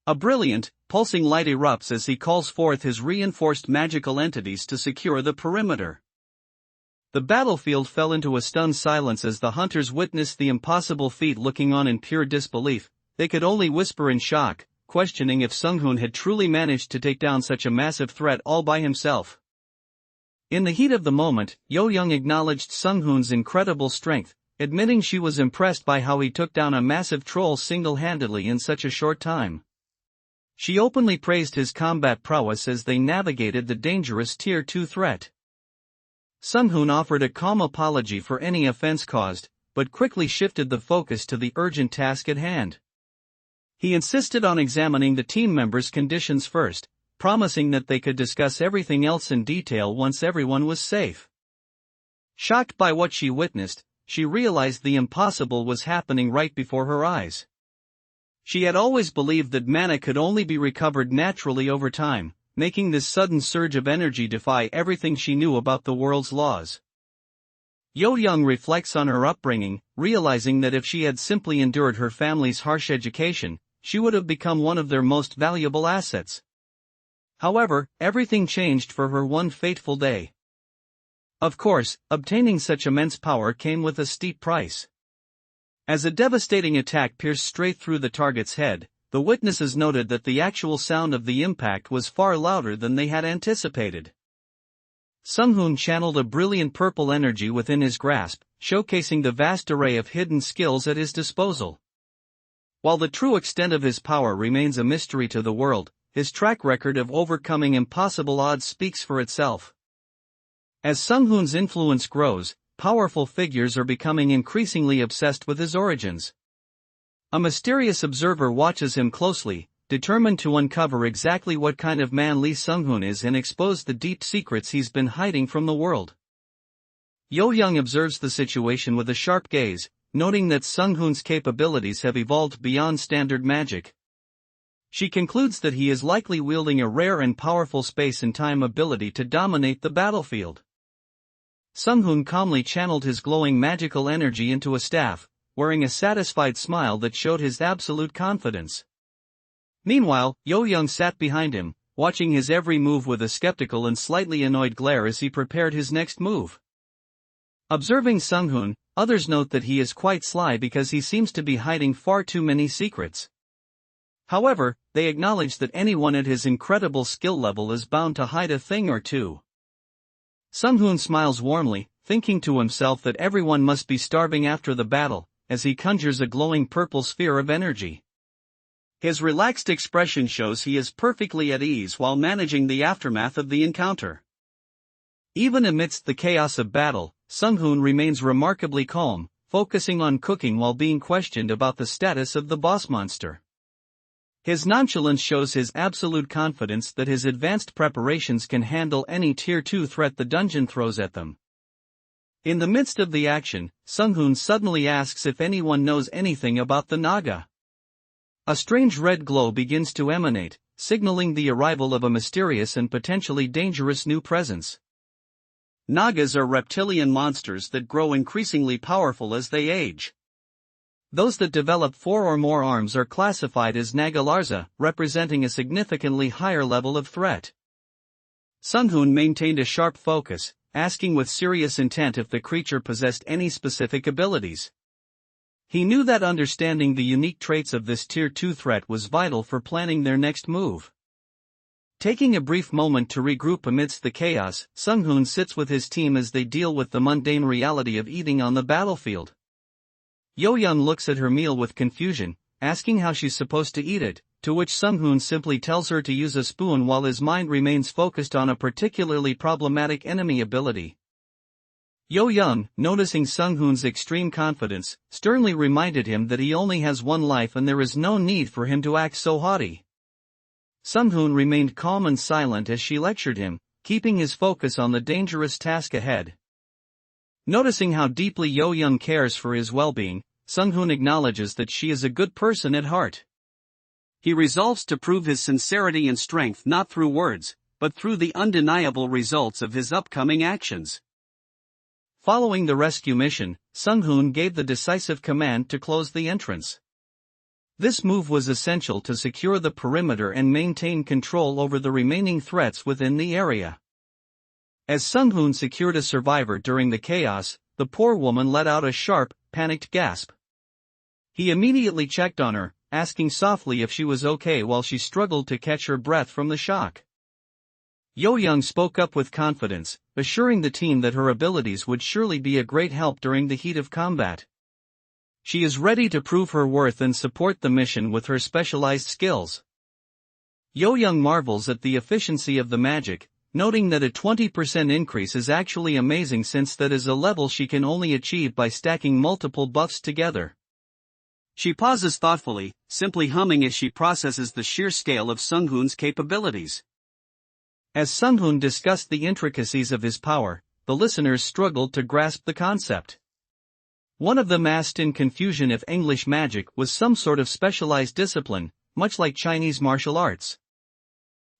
A brilliant, pulsing light erupts as he calls forth his reinforced magical entities to secure the perimeter. The battlefield fell into a stunned silence as the hunters witnessed the impossible feat. Looking on in pure disbelief, they could only whisper in shock, questioning if Sung-hoon had truly managed to take down such a massive threat all by himself. In the heat of the moment, Yo-young acknowledged Sung-hoon's incredible strength, admitting she was impressed by how he took down a massive troll single-handedly in such a short time. She openly praised his combat prowess as they navigated the dangerous Tier 2 threat. Sung-hoon offered a calm apology for any offense caused, but quickly shifted the focus to the urgent task at hand. He insisted on examining the team members' conditions first, promising that they could discuss everything else in detail once everyone was safe. Shocked by what she witnessed, she realized the impossible was happening right before her eyes. She had always believed that mana could only be recovered naturally over time, making this sudden surge of energy defy everything she knew about the world's laws. Yo-young reflects on her upbringing, realizing that if she had simply endured her family's harsh education, she would have become one of their most valuable assets. However, everything changed for her one fateful day. Of course, obtaining such immense power came with a steep price. As a devastating attack pierced straight through the target's head, the witnesses noted that the actual sound of the impact was far louder than they had anticipated. Sung-hoon channeled a brilliant purple energy within his grasp, showcasing the vast array of hidden skills at his disposal. While the true extent of his power remains a mystery to the world, his track record of overcoming impossible odds speaks for itself. As Sung-hoon's influence grows, powerful figures are becoming increasingly obsessed with his origins. A mysterious observer watches him closely, determined to uncover exactly what kind of man Lee Sung-hoon is and expose the deep secrets he's been hiding from the world. Yo-young observes the situation with a sharp gaze, noting that Sung-hoon's capabilities have evolved beyond standard magic. She concludes that he is likely wielding a rare and powerful space and time ability to dominate the battlefield. Sung-hoon calmly channeled his glowing magical energy into a staff, wearing a satisfied smile that showed his absolute confidence. Meanwhile, Yo-young sat behind him, watching his every move with a skeptical and slightly annoyed glare as he prepared his next move. Observing Sung-hoon, others note that he is quite sly because he seems to be hiding far too many secrets. However, they acknowledge that anyone at his incredible skill level is bound to hide a thing or two. Sung-hoon smiles warmly, thinking to himself that everyone must be starving after the battle, as he conjures a glowing purple sphere of energy. His relaxed expression shows he is perfectly at ease while managing the aftermath of the encounter. Even amidst the chaos of battle, Sung-hoon remains remarkably calm, focusing on cooking while being questioned about the status of the boss monster. His nonchalance shows his absolute confidence that his advanced preparations can handle any Tier 2 threat the dungeon throws at them. In the midst of the action, Sung-hoon suddenly asks if anyone knows anything about the Naga. A strange red glow begins to emanate, signaling the arrival of a mysterious and potentially dangerous new presence. Nagas are reptilian monsters that grow increasingly powerful as they age. Those that develop 4 or more arms are classified as Nagalarza, representing a significantly higher level of threat. Sung-hoon maintained a sharp focus, asking with serious intent if the creature possessed any specific abilities. He knew that understanding the unique traits of this Tier 2 threat was vital for planning their next move. Taking a brief moment to regroup amidst the chaos, Sung-hoon sits with his team as they deal with the mundane reality of eating on the battlefield. Yo-young looks at her meal with confusion, asking how she's supposed to eat it, to which Sung-hoon simply tells her to use a spoon while his mind remains focused on a particularly problematic enemy ability. Yo-young, noticing Sung-hoon's extreme confidence, sternly reminded him that he only has one life and there is no need for him to act so haughty. Sung-hoon remained calm and silent as she lectured him, keeping his focus on the dangerous task ahead. Noticing how deeply Yo-young cares for his well-being, Sung-hoon acknowledges that she is a good person at heart. He resolves to prove his sincerity and strength not through words, but through the undeniable results of his upcoming actions. Following the rescue mission, Sung-hoon gave the decisive command to close the entrance. This move was essential to secure the perimeter and maintain control over the remaining threats within the area. As Sung-hoon secured a survivor during the chaos, the poor woman let out a sharp, panicked gasp. He immediately checked on her, asking softly if she was okay while she struggled to catch her breath from the shock. Yo-young spoke up with confidence, assuring the team that her abilities would surely be a great help during the heat of combat. She is ready to prove her worth and support the mission with her specialized skills. Yo-young marvels at the efficiency of the magic, noting that a 20% increase is actually amazing since that is a level she can only achieve by stacking multiple buffs together. She pauses thoughtfully, simply humming as she processes the sheer scale of Sung-hoon's capabilities. As Sung-hoon discussed the intricacies of his power, the listeners struggled to grasp the concept. One of them asked in confusion if English magic was some sort of specialized discipline, much like Chinese martial arts.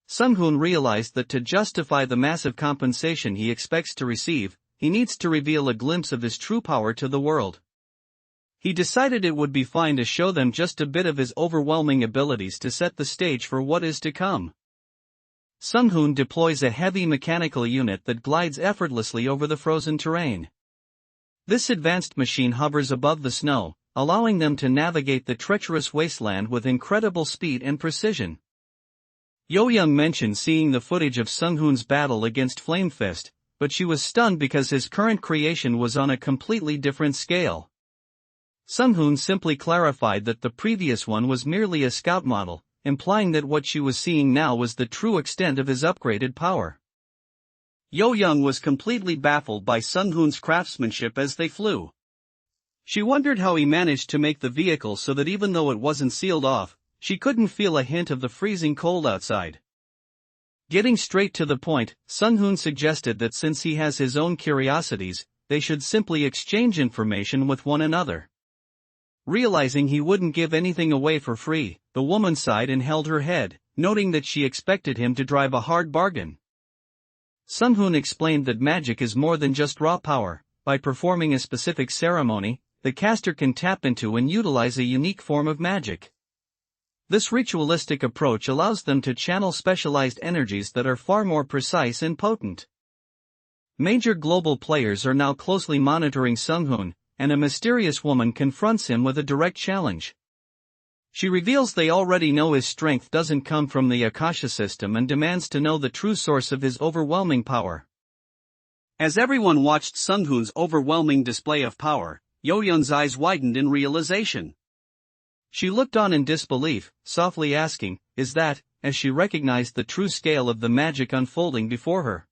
Sung-hoon realized that to justify the massive compensation he expects to receive, he needs to reveal a glimpse of his true power to the world. He decided it would be fine to show them just a bit of his overwhelming abilities to set the stage for what is to come. Sung-hoon deploys a heavy mechanical unit that glides effortlessly over the frozen terrain. This advanced machine hovers above the snow, allowing them to navigate the treacherous wasteland with incredible speed and precision. Yo-young mentioned seeing the footage of Sung-hoon's battle against Flame Fist, but she was stunned because his current creation was on a completely different scale. Sung-hoon simply clarified that the previous one was merely a scout model, implying that what she was seeing now was the true extent of his upgraded power. Yo-young was completely baffled by Sung-hoon's craftsmanship as they flew. She wondered how he managed to make the vehicle so that even though it wasn't sealed off, she couldn't feel a hint of the freezing cold outside. Getting straight to the point, Sung-hoon suggested that since he has his own curiosities, they should simply exchange information with one another. Realizing he wouldn't give anything away for free, the woman sighed and held her head, noting that she expected him to drive a hard bargain. Sung-hoon explained that magic is more than just raw power. By performing a specific ceremony, the caster can tap into and utilize a unique form of magic. This ritualistic approach allows them to channel specialized energies that are far more precise and potent. Major global players are now closely monitoring Sung-hoon, and a mysterious woman confronts him with a direct challenge. She reveals they already know his strength doesn't come from the Akasha system and demands to know the true source of his overwhelming power. As everyone watched Sung-hoon's overwhelming display of power, Yo-young's eyes widened in realization. She looked on in disbelief, softly asking, "Is that," as she recognized the true scale of the magic unfolding before her.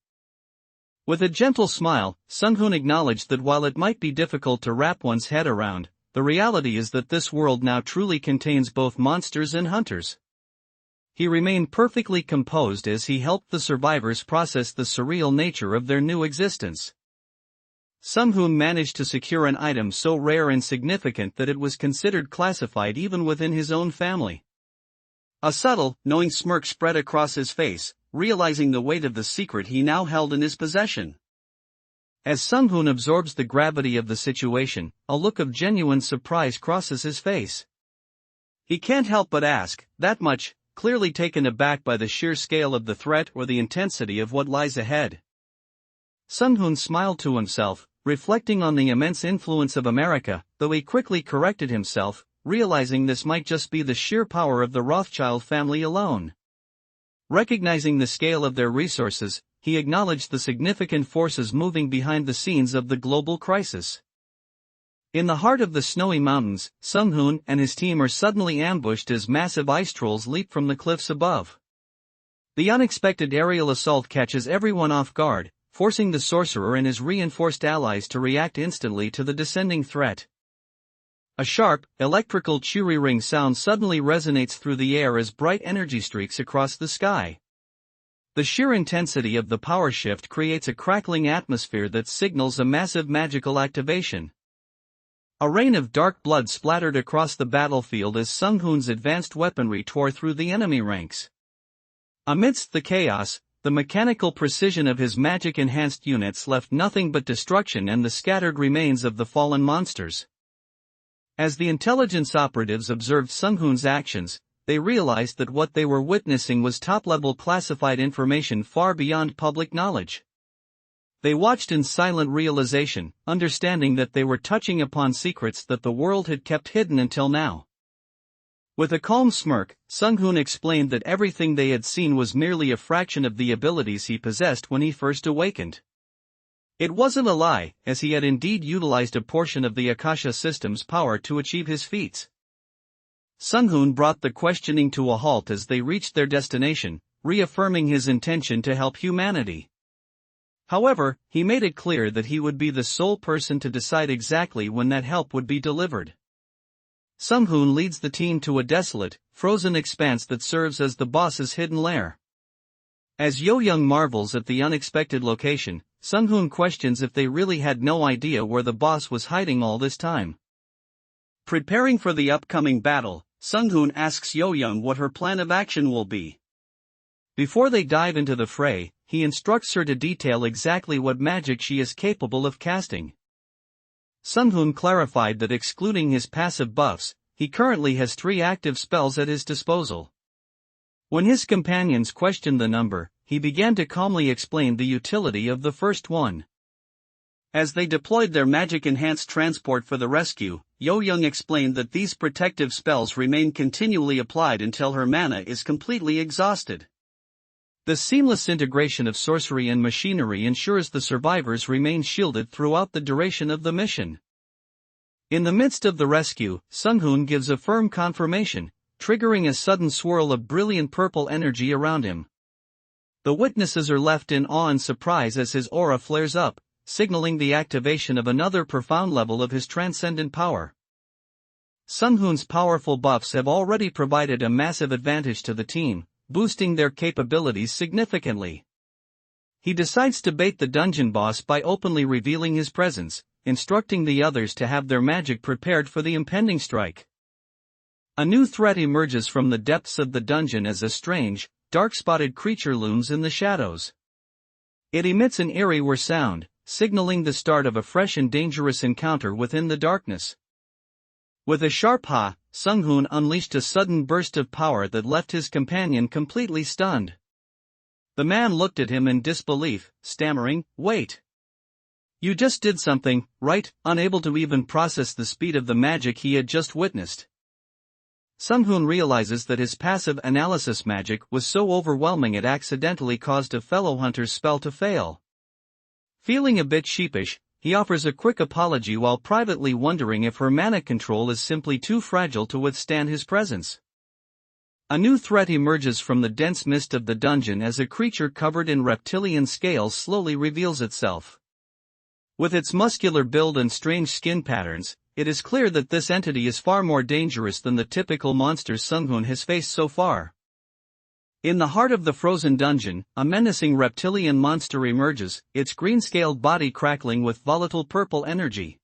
With a gentle smile, Sung-hoon acknowledged that while it might be difficult to wrap one's head around, the reality is that this world now truly contains both monsters and hunters. He remained perfectly composed as he helped the survivors process the surreal nature of their new existence. Sung-hoon managed to secure an item so rare and significant that it was considered classified even within his own family. A subtle, knowing smirk spread across his face, realizing the weight of the secret he now held in his possession. As Sung-hoon absorbs the gravity of the situation, a look of genuine surprise crosses his face. He can't help but ask, "That much?" clearly taken aback by the sheer scale of the threat or the intensity of what lies ahead. Sung-hoon smiled to himself, reflecting on the immense influence of America, though he quickly corrected himself, realizing this might just be the sheer power of the Rothschild family alone. Recognizing the scale of their resources, he acknowledged the significant forces moving behind the scenes of the global crisis. In the heart of the snowy mountains, Sung-hoon and his team are suddenly ambushed as massive ice trolls leap from the cliffs above. The unexpected aerial assault catches everyone off guard, forcing the sorcerer and his reinforced allies to react instantly to the descending threat. A sharp, electrical churi-ring sound suddenly resonates through the air as bright energy streaks across the sky. The sheer intensity of the power shift creates a crackling atmosphere that signals a massive magical activation. A rain of dark blood splattered across the battlefield as Sung-hoon's advanced weaponry tore through the enemy ranks. Amidst the chaos, the mechanical precision of his magic-enhanced units left nothing but destruction and the scattered remains of the fallen monsters. As the intelligence operatives observed Sung-hoon's actions, they realized that what they were witnessing was top-level classified information far beyond public knowledge. They watched in silent realization, understanding that they were touching upon secrets that the world had kept hidden until now. With a calm smirk, Sung-hoon explained that everything they had seen was merely a fraction of the abilities he possessed when he first awakened. It wasn't a lie, as he had indeed utilized a portion of the Akasha system's power to achieve his feats. Sung-hoon brought the questioning to a halt as they reached their destination, reaffirming his intention to help humanity. However, he made it clear that he would be the sole person to decide exactly when that help would be delivered. Sung-hoon leads the team to a desolate, frozen expanse that serves as the boss's hidden lair. As Yo-young marvels at the unexpected location, Sung-hoon questions if they really had no idea where the boss was hiding all this time. Preparing for the upcoming battle, Sung-hoon asks Yo-young what her plan of action will be. Before they dive into the fray, he instructs her to detail exactly what magic she is capable of casting. Sung-hoon clarified that excluding his passive buffs, he currently has 3 active spells at his disposal. When his companions questioned the number, he began to calmly explain the utility of the first one. As they deployed their magic-enhanced transport for the rescue, Yo-young explained that these protective spells remain continually applied until her mana is completely exhausted. The seamless integration of sorcery and machinery ensures the survivors remain shielded throughout the duration of the mission. In the midst of the rescue, Sung-hoon gives a firm confirmation, triggering a sudden swirl of brilliant purple energy around him. The witnesses are left in awe and surprise as his aura flares up, signaling the activation of another profound level of his transcendent power. Sung-hoon's powerful buffs have already provided a massive advantage to the team, boosting their capabilities significantly. He decides to bait the dungeon boss by openly revealing his presence, instructing the others to have their magic prepared for the impending strike. A new threat emerges from the depths of the dungeon as a strange, dark-spotted creature looms in the shadows. It emits an eerie whir sound, signaling the start of a fresh and dangerous encounter within the darkness. With a sharp ha, Sung-hoon unleashed a sudden burst of power that left his companion completely stunned. The man looked at him in disbelief, stammering, "Wait. You just did something, right?" unable to even process the speed of the magic he had just witnessed. Sung-hoon realizes that his passive analysis magic was so overwhelming it accidentally caused a fellow hunter's spell to fail. Feeling a bit sheepish, he offers a quick apology while privately wondering if her mana control is simply too fragile to withstand his presence. A new threat emerges from the dense mist of the dungeon as a creature covered in reptilian scales slowly reveals itself. With its muscular build and strange skin patterns, it is clear that this entity is far more dangerous than the typical monsters Sung-hoon has faced so far. In the heart of the frozen dungeon, a menacing reptilian monster emerges, its green-scaled body crackling with volatile purple energy.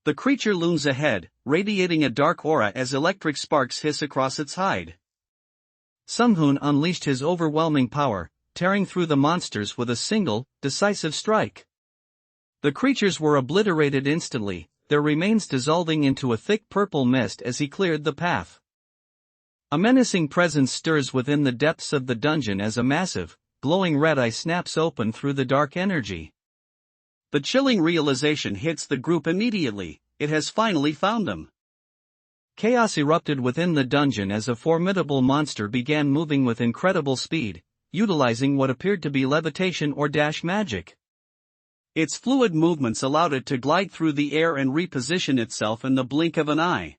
The creature looms ahead, radiating a dark aura as electric sparks hiss across its hide. Sung-hoon unleashed his overwhelming power, tearing through the monsters with a single, decisive strike. The creatures were obliterated instantly, their remains dissolving into a thick purple mist as he cleared the path. A menacing presence stirs within the depths of the dungeon as a massive, glowing red eye snaps open through the dark energy. The chilling realization hits the group immediately: it has finally found them. chaos erupted within the dungeon as a formidable monster began moving with incredible speed, utilizing what appeared to be levitation or dash magic. Its fluid movements allowed it to glide through the air and reposition itself in the blink of an eye.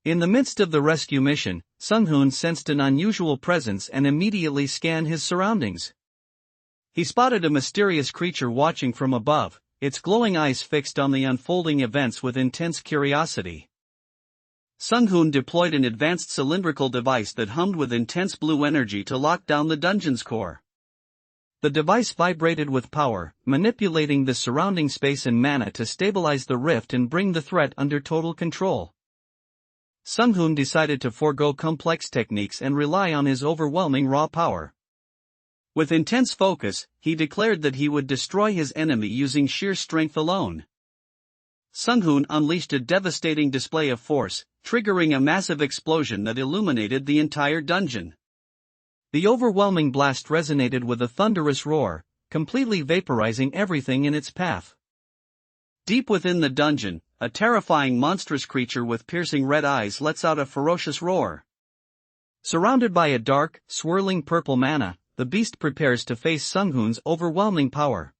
In the midst of the rescue mission, Sung-hoon sensed an unusual presence and immediately scanned his surroundings. He spotted a mysterious creature watching from above, its glowing eyes fixed on the unfolding events with intense curiosity. Sung-hoon deployed an advanced cylindrical device that hummed with intense blue energy to lock down the dungeon's core. The device vibrated with power, manipulating the surrounding space and mana to stabilize the rift and bring the threat under total control. Sung-hoon decided to forego complex techniques and rely on his overwhelming raw power. With intense focus, he declared that he would destroy his enemy using sheer strength alone. Sung-hoon unleashed a devastating display of force, triggering a massive explosion that illuminated the entire dungeon. The overwhelming blast resonated with a thunderous roar, completely vaporizing everything in its path. Deep within the dungeon, a terrifying monstrous creature with piercing red eyes lets out a ferocious roar. Surrounded by a dark, swirling purple mana, the beast prepares to face Sung-hoon's overwhelming power.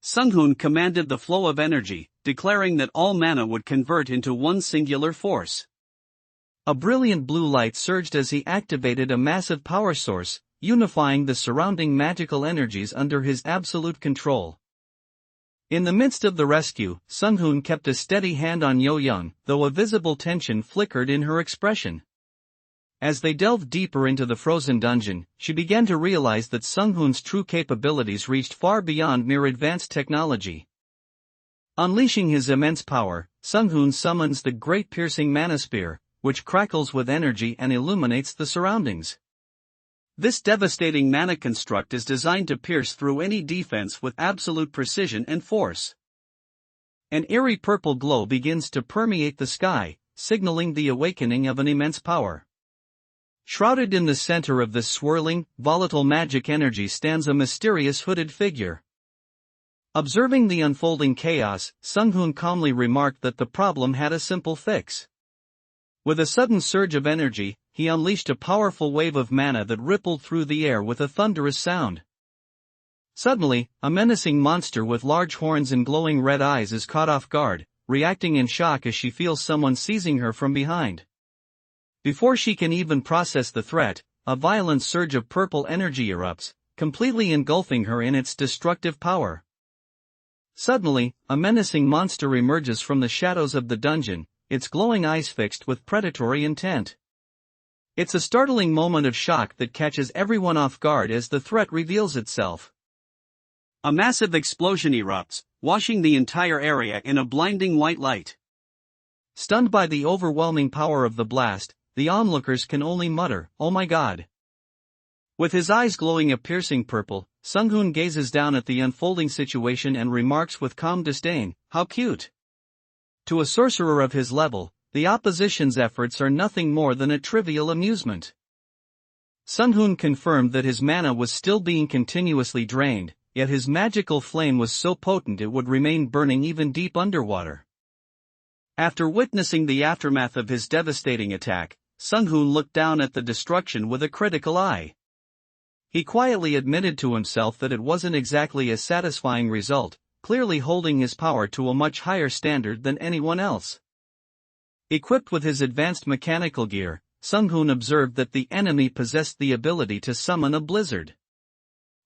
Sung-hoon commanded the flow of energy, declaring that all mana would convert into one singular force. A brilliant blue light surged as he activated a massive power source, unifying the surrounding magical energies under his absolute control. In the midst of the rescue, Sung-hoon kept a steady hand on Yo-young, though a visible tension flickered in her expression. As they delved deeper into the frozen dungeon, she began to realize that Sung-hoon's true capabilities reached far beyond mere advanced technology. Unleashing his immense power, Sung-hoon summons the Great Piercing Mana Spear, which crackles with energy and illuminates the surroundings. This devastating mana construct is designed to pierce through any defense with absolute precision and force. An eerie purple glow begins to permeate the sky, signaling the awakening of an immense power. Shrouded in the center of this swirling, volatile magic energy stands a mysterious hooded figure. Observing the unfolding chaos, Sung-hoon calmly remarked that the problem had a simple fix. With a sudden surge of energy, he unleashed a powerful wave of mana that rippled through the air with a thunderous sound. Suddenly, a menacing monster with large horns and glowing red eyes is caught off guard, reacting in shock as she feels someone seizing her from behind. Before she can even process the threat, a violent surge of purple energy erupts, completely engulfing her in its destructive power. Suddenly, a menacing monster emerges from the shadows of the dungeon, its glowing eyes fixed with predatory intent. It's a startling moment of shock that catches everyone off guard as the threat reveals itself. A massive explosion erupts, washing the entire area in a blinding white light. Stunned by the overwhelming power of the blast, the onlookers can only mutter, "Oh my God." With his eyes glowing a piercing purple, Sung-hoon gazes down at the unfolding situation and remarks with calm disdain, "How cute." To a sorcerer of his level, the opposition's efforts are nothing more than a trivial amusement. Sung-hoon confirmed that his mana was still being continuously drained, yet his magical flame was so potent it would remain burning even deep underwater. After witnessing the aftermath of his devastating attack, Sung-hoon looked down at the destruction with a critical eye. He quietly admitted to himself that it wasn't exactly a satisfying result, clearly holding his power to a much higher standard than anyone else. Equipped with his advanced mechanical gear, Sung-hoon observed that the enemy possessed the ability to summon a blizzard.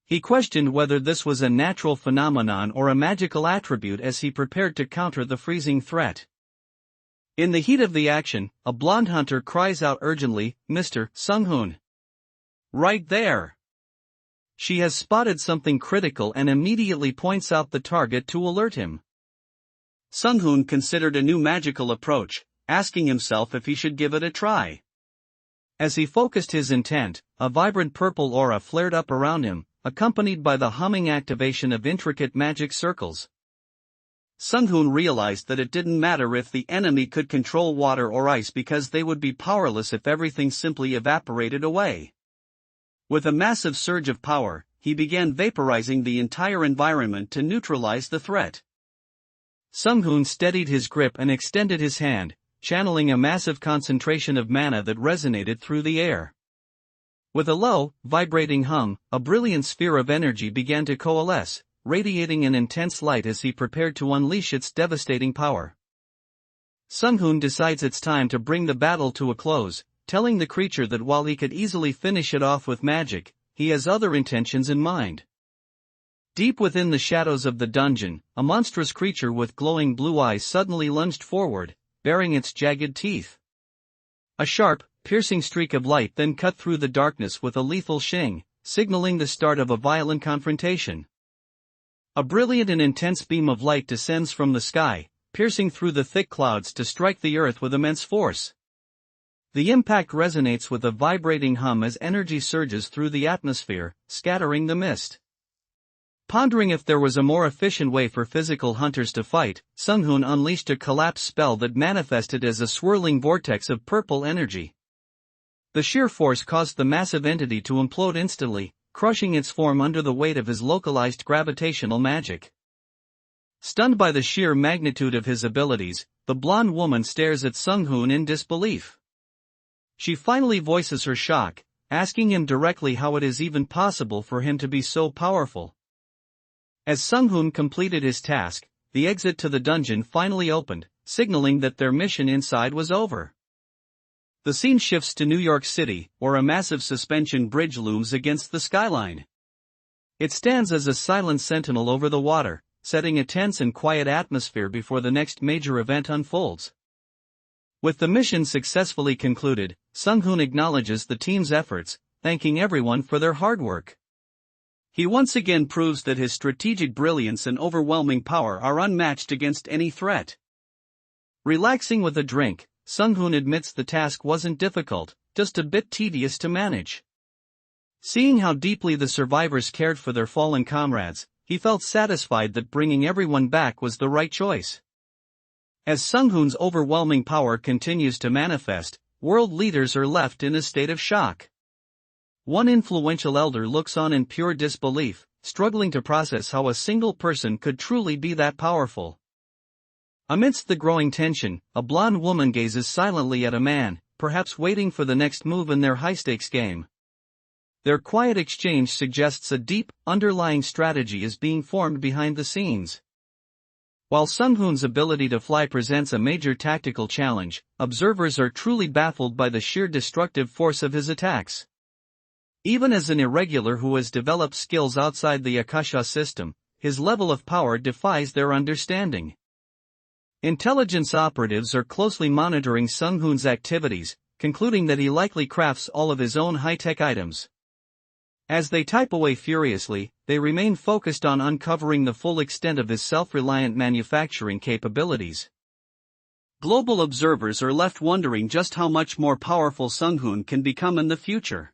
He questioned whether this was a natural phenomenon or a magical attribute as he prepared to counter the freezing threat. In the heat of the action, a blonde hunter cries out urgently, "Mr. Sung-hoon! Right there!" She has spotted something critical and immediately points out the target to alert him. Sung-hoon considered a new magical approach, asking himself if he should give it a try. As he focused his intent, a vibrant purple aura flared up around him, accompanied by the humming activation of intricate magic circles. Sung-hoon realized that it didn't matter if the enemy could control water or ice because they would be powerless if everything simply evaporated away. With a massive surge of power, he began vaporizing the entire environment to neutralize the threat. Sung-hoon steadied his grip and extended his hand, channeling a massive concentration of mana that resonated through the air. With a low, vibrating hum, a brilliant sphere of energy began to coalesce, radiating an intense light as he prepared to unleash its devastating power. Sung-hoon decides it's time to bring the battle to a close, telling the creature that while he could easily finish it off with magic, he has other intentions in mind. Deep within the shadows of the dungeon, a monstrous creature with glowing blue eyes suddenly lunged forward, baring its jagged teeth. A sharp, piercing streak of light then cut through the darkness with a lethal shing, signaling the start of a violent confrontation. A brilliant and intense beam of light descends from the sky, piercing through the thick clouds to strike the earth with immense force. The impact resonates with a vibrating hum as energy surges through the atmosphere, scattering the mist. Pondering if there was a more efficient way for physical hunters to fight, Sung-hoon unleashed a collapse spell that manifested as a swirling vortex of purple energy. The sheer force caused the massive entity to implode instantly, crushing its form under the weight of his localized gravitational magic. Stunned by the sheer magnitude of his abilities, the blonde woman stares at Sung-hoon in disbelief. She finally voices her shock, asking him directly how it is even possible for him to be so powerful. As Sung-hoon completed his task, the exit to the dungeon finally opened, signaling that their mission inside was over. The scene shifts to New York City, where a massive suspension bridge looms against the skyline. It stands as a silent sentinel over the water, setting a tense and quiet atmosphere before the next major event unfolds. With the mission successfully concluded, Sung-hoon acknowledges the team's efforts, thanking everyone for their hard work. He once again proves that his strategic brilliance and overwhelming power are unmatched against any threat. Relaxing with a drink, Sung-hoon admits the task wasn't difficult, just a bit tedious to manage. Seeing how deeply the survivors cared for their fallen comrades, he felt satisfied that bringing everyone back was the right choice. As Sung-hoon's overwhelming power continues to manifest, world leaders are left in a state of shock. One influential elder looks on in pure disbelief, struggling to process how a single person could truly be that powerful. Amidst the growing tension, a blonde woman gazes silently at a man, perhaps waiting for the next move in their high-stakes game. Their quiet exchange suggests a deep, underlying strategy is being formed behind the scenes. While Sung-hoon's ability to fly presents a major tactical challenge, observers are truly baffled by the sheer destructive force of his attacks. Even as an irregular who has developed skills outside the Akasha system, his level of power defies their understanding. Intelligence operatives are closely monitoring Sung-hoon's activities, concluding that he likely crafts all of his own high-tech items. As they type away furiously, they remain focused on uncovering the full extent of his self-reliant manufacturing capabilities. Global observers are left wondering just how much more powerful Sung-hoon can become in the future.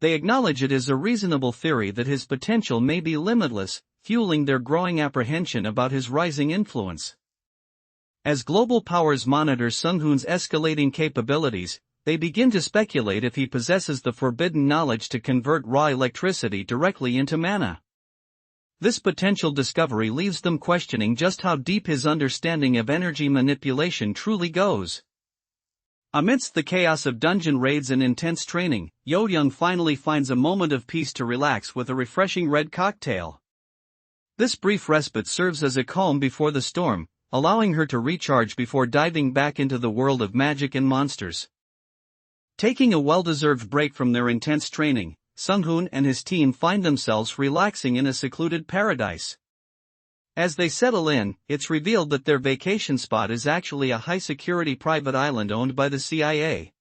They acknowledge it is a reasonable theory that his potential may be limitless, fueling their growing apprehension about his rising influence. As global powers monitor Sung-hoon's escalating capabilities, they begin to speculate if he possesses the forbidden knowledge to convert raw electricity directly into mana. This potential discovery leaves them questioning just how deep his understanding of energy manipulation truly goes. Amidst the chaos of dungeon raids and intense training, Yo-young finally finds a moment of peace to relax with a refreshing red cocktail. This brief respite serves as a calm before the storm, allowing her to recharge before diving back into the world of magic and monsters. Taking a well-deserved break from their intense training, Sung-hoon and his team find themselves relaxing in a secluded paradise. As they settle in, it's revealed that their vacation spot is actually a high-security private island owned by the CIA.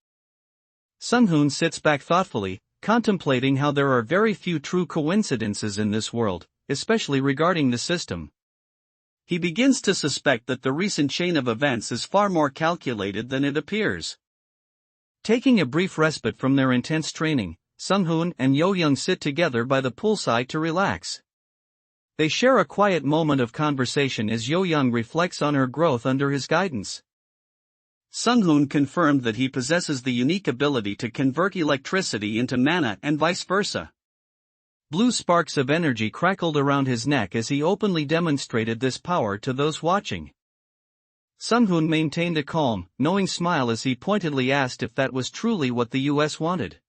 Sung-hoon sits back thoughtfully, contemplating how there are very few true coincidences in this world, especially regarding the system. He begins to suspect that the recent chain of events is far more calculated than it appears. Taking a brief respite from their intense training, Sung-hoon and Yo-young sit together by the poolside to relax. They share a quiet moment of conversation as Yo-young reflects on her growth under his guidance. Sung-hoon confirmed that he possesses the unique ability to convert electricity into mana and vice versa. Blue sparks of energy crackled around his neck as he openly demonstrated this power to those watching. Sung-hoon maintained a calm, knowing smile as he pointedly asked if that was truly what the US wanted.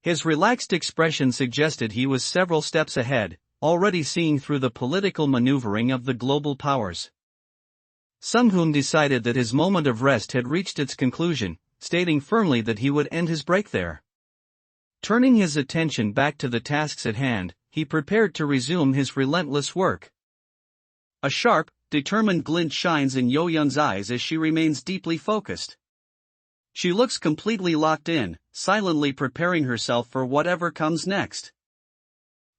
His relaxed expression suggested he was several steps ahead, already seeing through the political maneuvering of the global powers. Sung-hoon decided that his moment of rest had reached its conclusion, stating firmly that he would end his break there. Turning his attention back to the tasks at hand, he prepared to resume his relentless work. A sharp, determined glint shines in Yo-young's eyes as she remains deeply focused. She looks completely locked in, silently preparing herself for whatever comes next.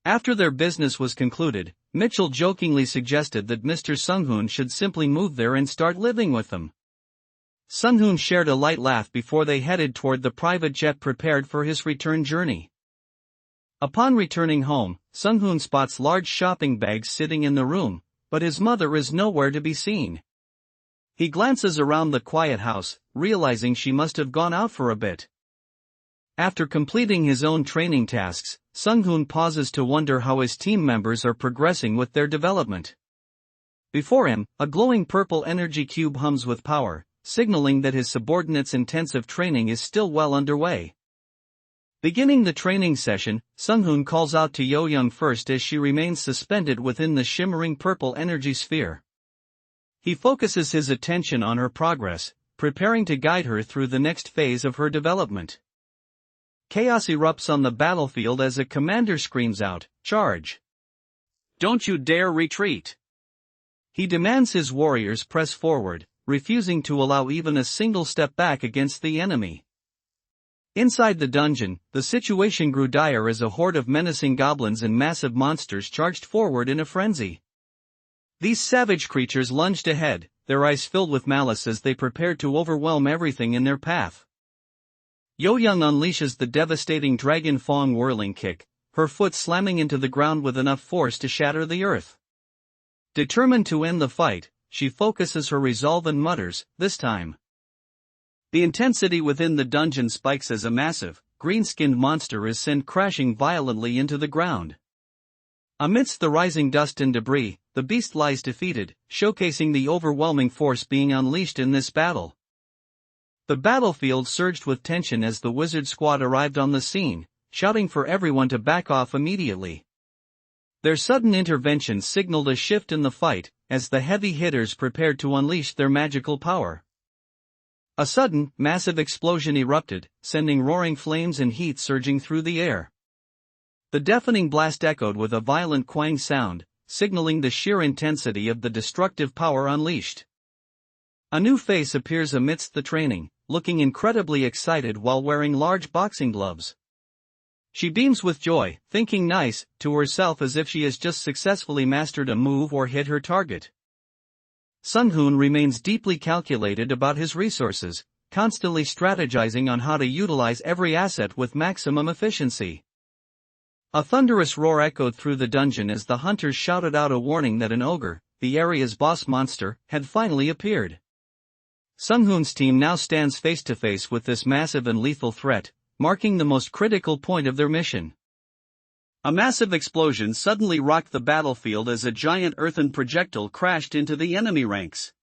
After their business was concluded, Mitchell jokingly suggested that Mr. Sung-hoon should simply move there and start living with them. Sung-hoon shared a light laugh before they headed toward the private jet prepared for his return journey. Upon returning home, Sung-hoon spots large shopping bags sitting in the room, but his mother is nowhere to be seen. He glances around the quiet house, realizing she must have gone out for a bit. After completing his own training tasks, Sung-hoon pauses to wonder how his team members are progressing with their development. Before him, a glowing purple energy cube hums with power, signaling that his subordinates' intensive training is still well underway. Beginning the training session, Sung-hoon calls out to Yo-young first as she remains suspended within the shimmering purple energy sphere. He focuses his attention on her progress, preparing to guide her through the next phase of her development. Chaos erupts on the battlefield as a commander screams out, "Charge! Don't you dare retreat!" He demands his warriors press forward, refusing to allow even a single step back against the enemy. Inside the dungeon, the situation grew dire as a horde of menacing goblins and massive monsters charged forward in a frenzy. These savage creatures lunged ahead, their eyes filled with malice as they prepared to overwhelm everything in their path. Yo-young unleashes the devastating Dragon Fong whirling kick, her foot slamming into the ground with enough force to shatter the earth. Determined to end the fight, she focuses her resolve and mutters, "This time." The intensity within the dungeon spikes as a massive, green-skinned monster is sent crashing violently into the ground. Amidst the rising dust and debris, the beast lies defeated, showcasing the overwhelming force being unleashed in this battle. The battlefield surged with tension as the wizard squad arrived on the scene, shouting for everyone to back off immediately. Their sudden intervention signaled a shift in the fight, as the heavy hitters prepared to unleash their magical power. A sudden, massive explosion erupted, sending roaring flames and heat surging through the air. The deafening blast echoed with a violent quang sound, signaling the sheer intensity of the destructive power unleashed. A new face appears amidst the training, looking incredibly excited while wearing large boxing gloves. She beams with joy, thinking nice to herself as if she has just successfully mastered a move or hit her target. Sung-hoon remains deeply calculated about his resources, constantly strategizing on how to utilize every asset with maximum efficiency. A thunderous roar echoed through the dungeon as the hunters shouted out a warning that an ogre, the area's boss monster, had finally appeared. Sung-hoon's team now stands face to face with this massive and lethal threat, marking the most critical point of their mission. A massive explosion suddenly rocked the battlefield as a giant earthen projectile crashed into the enemy ranks.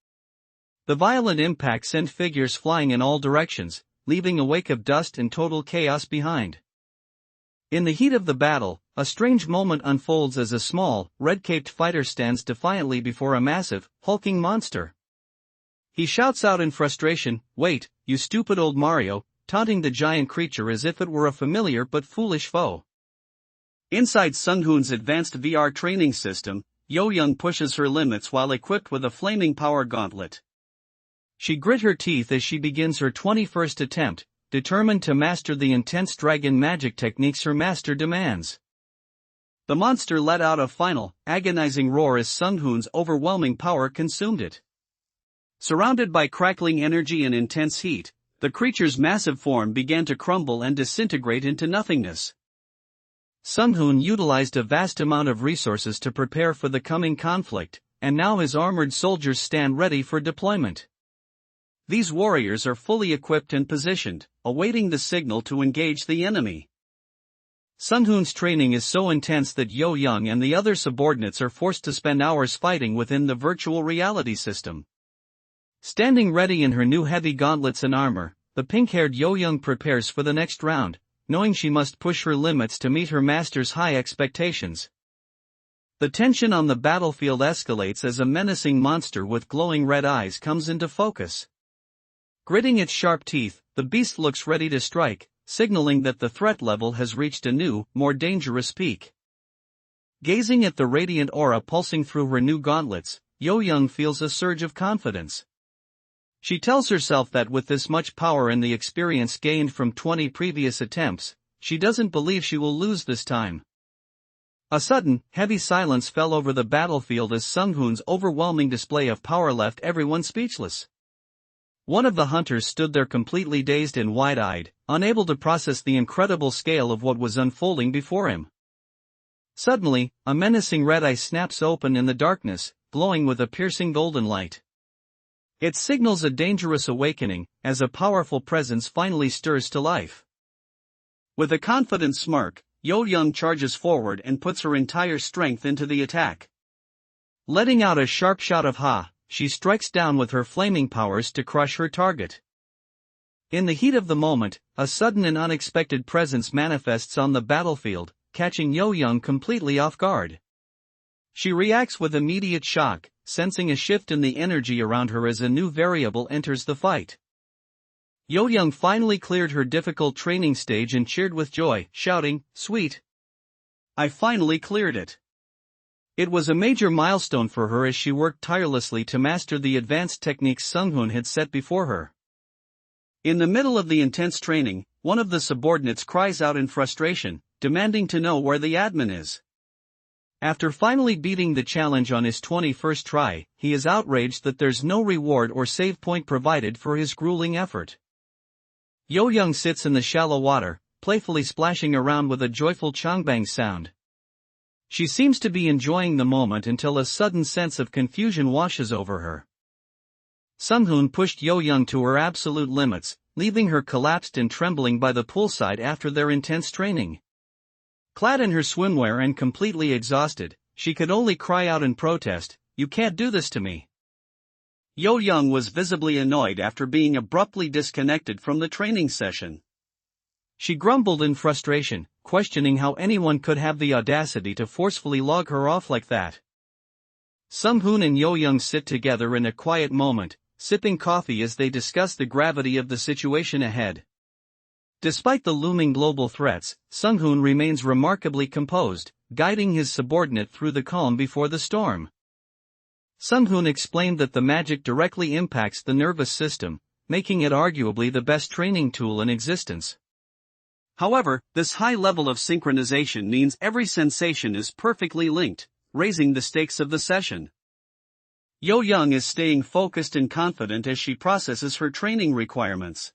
The violent impact sent figures flying in all directions, leaving a wake of dust and total chaos behind. In the heat of the battle, a strange moment unfolds as a small, red-caped fighter stands defiantly before a massive, hulking monster. He shouts out in frustration, "Wait, you stupid old Mario," taunting the giant creature as if it were a familiar but foolish foe. Inside Sung-hoon's advanced VR training system, Yo-young pushes her limits while equipped with a flaming power gauntlet. She grit her teeth as she begins her 21st attempt, determined to master the intense dragon magic techniques her master demands. The monster let out a final, agonizing roar as Sung-hoon's overwhelming power consumed it. Surrounded by crackling energy and intense heat, the creature's massive form began to crumble and disintegrate into nothingness. Sung-hoon utilized a vast amount of resources to prepare for the coming conflict, and now his armored soldiers stand ready for deployment. These warriors are fully equipped and positioned, awaiting the signal to engage the enemy. Sung-hoon's training is so intense that Yo-young and the other subordinates are forced to spend hours fighting within the virtual reality system. Standing ready in her new heavy gauntlets and armor, the pink-haired Yo-young prepares for the next round, knowing she must push her limits to meet her master's high expectations. The tension on the battlefield escalates as a menacing monster with glowing red eyes comes into focus. Gritting its sharp teeth, the beast looks ready to strike, signaling that the threat level has reached a new, more dangerous peak. Gazing at the radiant aura pulsing through her new gauntlets, Yo-young feels a surge of confidence. She tells herself that with this much power and the experience gained from 20 previous attempts, she doesn't believe she will lose this time. A sudden, heavy silence fell over the battlefield as Sung-hoon's overwhelming display of power left everyone speechless. One of the hunters stood there completely dazed and wide-eyed, unable to process the incredible scale of what was unfolding before him. Suddenly, a menacing red eye snaps open in the darkness, glowing with a piercing golden light. It signals a dangerous awakening, as a powerful presence finally stirs to life. With a confident smirk, Yo-young charges forward and puts her entire strength into the attack. Letting out a sharp shout of "Ha!" she strikes down with her flaming powers to crush her target. In the heat of the moment, a sudden and unexpected presence manifests on the battlefield, catching Yo-young completely off guard. She reacts with immediate shock, sensing a shift in the energy around her as a new variable enters the fight. Yo-young finally cleared her difficult training stage and cheered with joy, shouting, "Sweet! I finally cleared it." It was a major milestone for her as she worked tirelessly to master the advanced techniques Sung-hoon had set before her. In the middle of the intense training, one of the subordinates cries out in frustration, demanding to know where the admin is. After finally beating the challenge on his 21st try, he is outraged that there's no reward or save point provided for his grueling effort. Yo-young sits in the shallow water, playfully splashing around with a joyful changbang sound. She seems to be enjoying the moment until a sudden sense of confusion washes over her. Sung-hoon pushed Yo-young to her absolute limits, leaving her collapsed and trembling by the poolside after their intense training. Clad in her swimwear and completely exhausted, she could only cry out in protest, "You can't do this to me." Yo-young was visibly annoyed after being abruptly disconnected from the training session. She grumbled in frustration, questioning how anyone could have the audacity to forcefully log her off like that. Sung-hoon and Yo-young sit together in a quiet moment, sipping coffee as they discuss the gravity of the situation ahead. Despite the looming global threats, Sung-hoon remains remarkably composed, guiding his subordinate through the calm before the storm. Sung-hoon explained that the magic directly impacts the nervous system, making it arguably the best training tool in existence. However, this high level of synchronization means every sensation is perfectly linked, raising the stakes of the session. Yo-young is staying focused and confident as she processes her training requirements.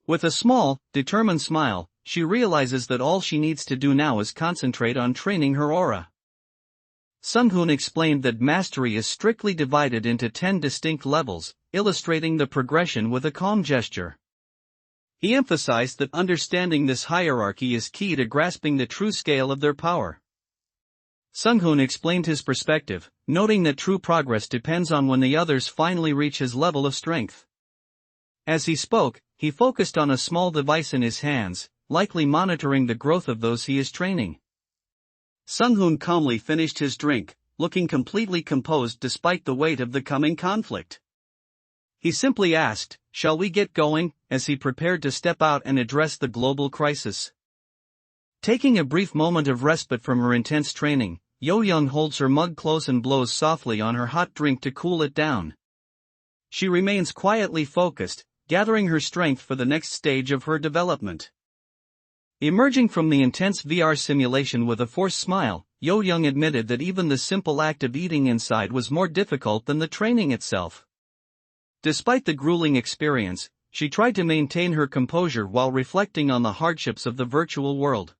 With a small, determined smile, she realizes that all she needs to do now is concentrate on training her aura. Sung-hoon explained that mastery is strictly divided into 10 distinct levels, illustrating the progression with a calm gesture. He emphasized that understanding this hierarchy is key to grasping the true scale of their power. Sung-hoon explained his perspective, noting that true progress depends on when the others finally reach his level of strength. As he spoke, he focused on a small device in his hands, likely monitoring the growth of those he is training. Sung-hoon calmly finished his drink, looking completely composed despite the weight of the coming conflict. He simply asked, "Shall we get going?" as he prepared to step out and address the global crisis. Taking a brief moment of respite from her intense training, Yo-young holds her mug close and blows softly on her hot drink to cool it down. She remains quietly focused, gathering her strength for the next stage of her development. Emerging from the intense VR simulation with a forced smile, Yo-young admitted that even the simple act of eating inside was more difficult than the training itself. Despite the grueling experience, she tried to maintain her composure while reflecting on the hardships of the virtual world.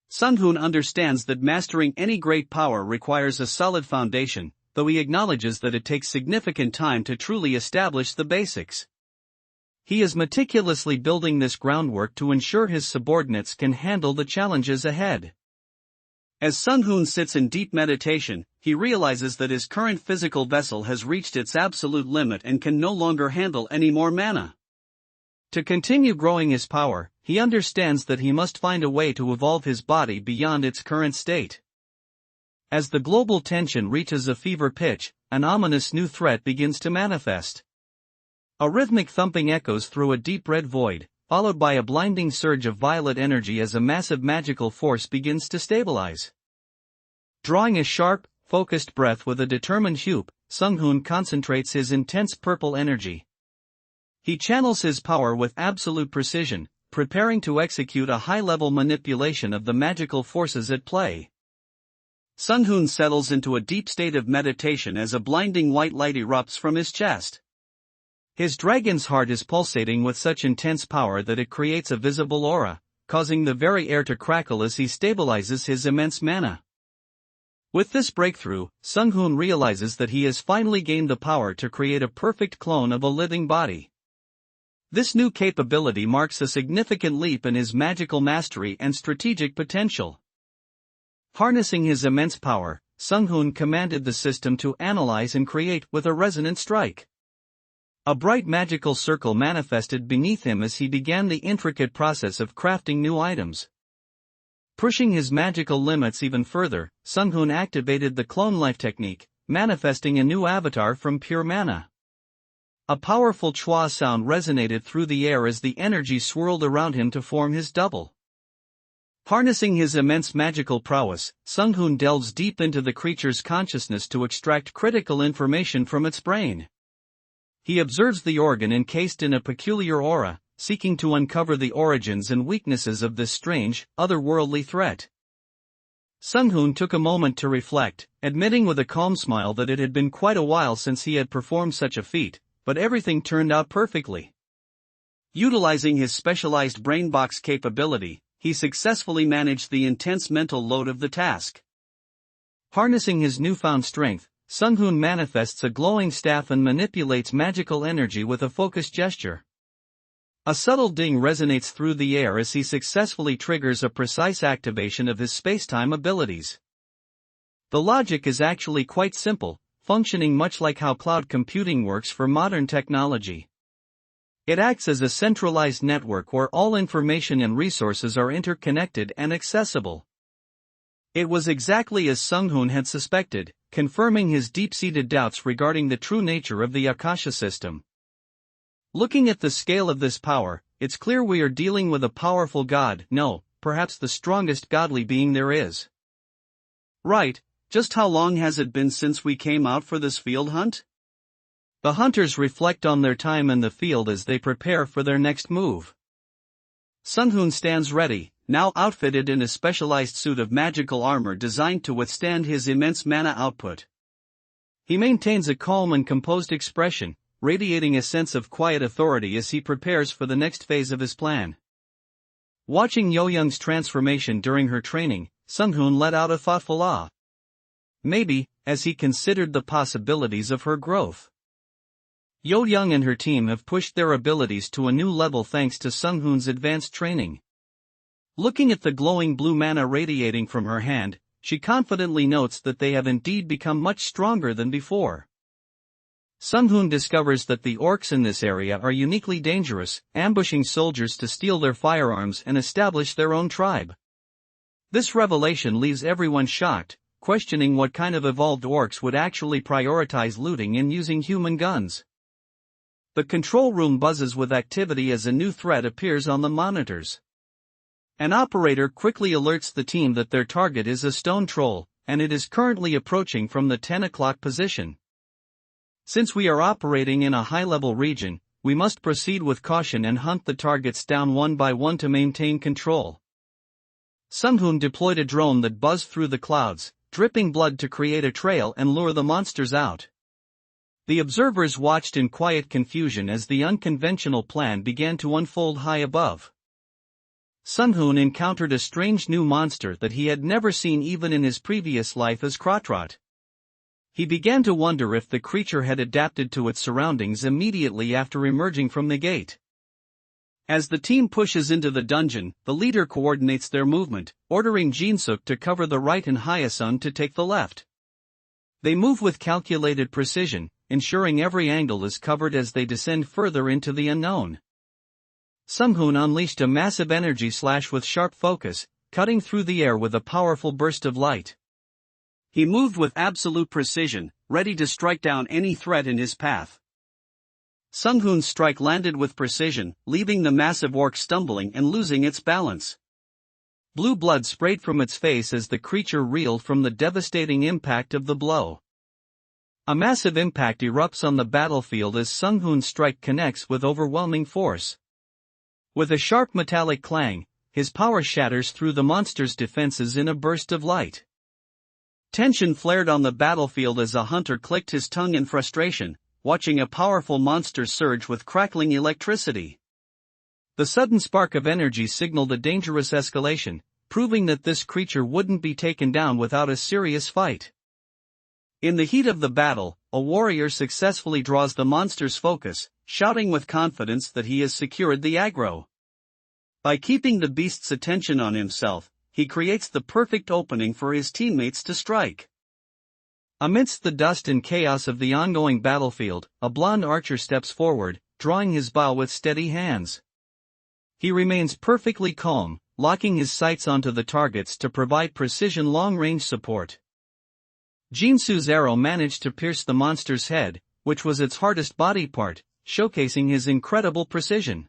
Sung-hoon understands that mastering any great power requires a solid foundation, though he acknowledges that it takes significant time to truly establish the basics. He is meticulously building this groundwork to ensure his subordinates can handle the challenges ahead. As Sung-hoon sits in deep meditation, he realizes that his current physical vessel has reached its absolute limit and can no longer handle any more mana. To continue growing his power, he understands that he must find a way to evolve his body beyond its current state. As the global tension reaches a fever pitch, an ominous new threat begins to manifest. A rhythmic thumping echoes through a deep red void, followed by a blinding surge of violet energy as a massive magical force begins to stabilize. Drawing a sharp, focused breath with a determined whoop, Sung-hoon concentrates his intense purple energy. He channels his power with absolute precision, preparing to execute a high-level manipulation of the magical forces at play. Sung-hoon settles into a deep state of meditation as a blinding white light erupts from his chest. His dragon's heart is pulsating with such intense power that it creates a visible aura, causing the very air to crackle as he stabilizes his immense mana. With this breakthrough, Sung-hoon realizes that he has finally gained the power to create a perfect clone of a living body. This new capability marks a significant leap in his magical mastery and strategic potential. Harnessing his immense power, Sung-hoon commanded the system to analyze and create with a resonant strike. A bright magical circle manifested beneath him as he began the intricate process of crafting new items. Pushing his magical limits even further, Sung-hoon activated the clone life technique, manifesting a new avatar from pure mana. A powerful chua sound resonated through the air as the energy swirled around him to form his double. Harnessing his immense magical prowess, Sung-hoon delves deep into the creature's consciousness to extract critical information from its brain. He observes the organ encased in a peculiar aura, seeking to uncover the origins and weaknesses of this strange, otherworldly threat. Sung-hoon took a moment to reflect, admitting with a calm smile that it had been quite a while since he had performed such a feat, but everything turned out perfectly. Utilizing his specialized brainbox capability, he successfully managed the intense mental load of the task. Harnessing his newfound strength, Sung-hoon manifests a glowing staff and manipulates magical energy with a focused gesture. A subtle ding resonates through the air as he successfully triggers a precise activation of his space-time abilities. The logic is actually quite simple, functioning much like how cloud computing works for modern technology. It acts as a centralized network where all information and resources are interconnected and accessible. It was exactly as Sung-hoon had suspected, confirming his deep-seated doubts regarding the true nature of the Akasha system. Looking at the scale of this power, it's clear we are dealing with a powerful god, no, perhaps the strongest godly being there is. Right, just how long has it been since we came out for this field hunt? The hunters reflect on their time in the field as they prepare for their next move. Sung-hoon stands ready, now outfitted in a specialized suit of magical armor designed to withstand his immense mana output. He maintains a calm and composed expression, radiating a sense of quiet authority as he prepares for the next phase of his plan. Watching Yo-young's transformation during her training, Sung-hoon let out a thoughtful ah. Maybe, as he considered the possibilities of her growth. Yo-young and her team have pushed their abilities to a new level thanks to Sung-hoon's advanced training. Looking at the glowing blue mana radiating from her hand, she confidently notes that they have indeed become much stronger than before. Sung-hoon discovers that the orcs in this area are uniquely dangerous, ambushing soldiers to steal their firearms and establish their own tribe. This revelation leaves everyone shocked, questioning what kind of evolved orcs would actually prioritize looting and using human guns. The control room buzzes with activity as a new threat appears on the monitors. An operator quickly alerts the team that their target is a stone troll, and it is currently approaching from the 10 o'clock position. Since we are operating in a high-level region, we must proceed with caution and hunt the targets down one by one to maintain control. Sung-hoon deployed a drone that buzzed through the clouds, dripping blood to create a trail and lure the monsters out. The observers watched in quiet confusion as the unconventional plan began to unfold high above. Sung-hoon encountered a strange new monster that he had never seen even in his previous life as Kratrot. He began to wonder if the creature had adapted to its surroundings immediately after emerging from the gate. As the team pushes into the dungeon, the leader coordinates their movement, ordering Jinsuk to cover the right and Hyasun to take the left. They move with calculated precision, ensuring every angle is covered as they descend further into the unknown. Sunghoon unleashed a massive energy slash with sharp focus, cutting through the air with a powerful burst of light. He moved with absolute precision, ready to strike down any threat in his path. Sunghoon's strike landed with precision, leaving the massive orc stumbling and losing its balance. Blue blood sprayed from its face as the creature reeled from the devastating impact of the blow. A massive impact erupts on the battlefield as Sunghoon's strike connects with overwhelming force. With a sharp metallic clang, his power shatters through the monster's defenses in a burst of light. Tension flared on the battlefield as a hunter clicked his tongue in frustration, watching a powerful monster surge with crackling electricity. The sudden spark of energy signaled a dangerous escalation, proving that this creature wouldn't be taken down without a serious fight. In the heat of the battle, a warrior successfully draws the monster's focus, shouting with confidence that he has secured the aggro. By keeping the beast's attention on himself, he creates the perfect opening for his teammates to strike. Amidst the dust and chaos of the ongoing battlefield, a blonde archer steps forward, drawing his bow with steady hands. He remains perfectly calm, locking his sights onto the targets to provide precision long-range support. Jinsu's arrow managed to pierce the monster's head, which was its hardest body part, showcasing his incredible precision.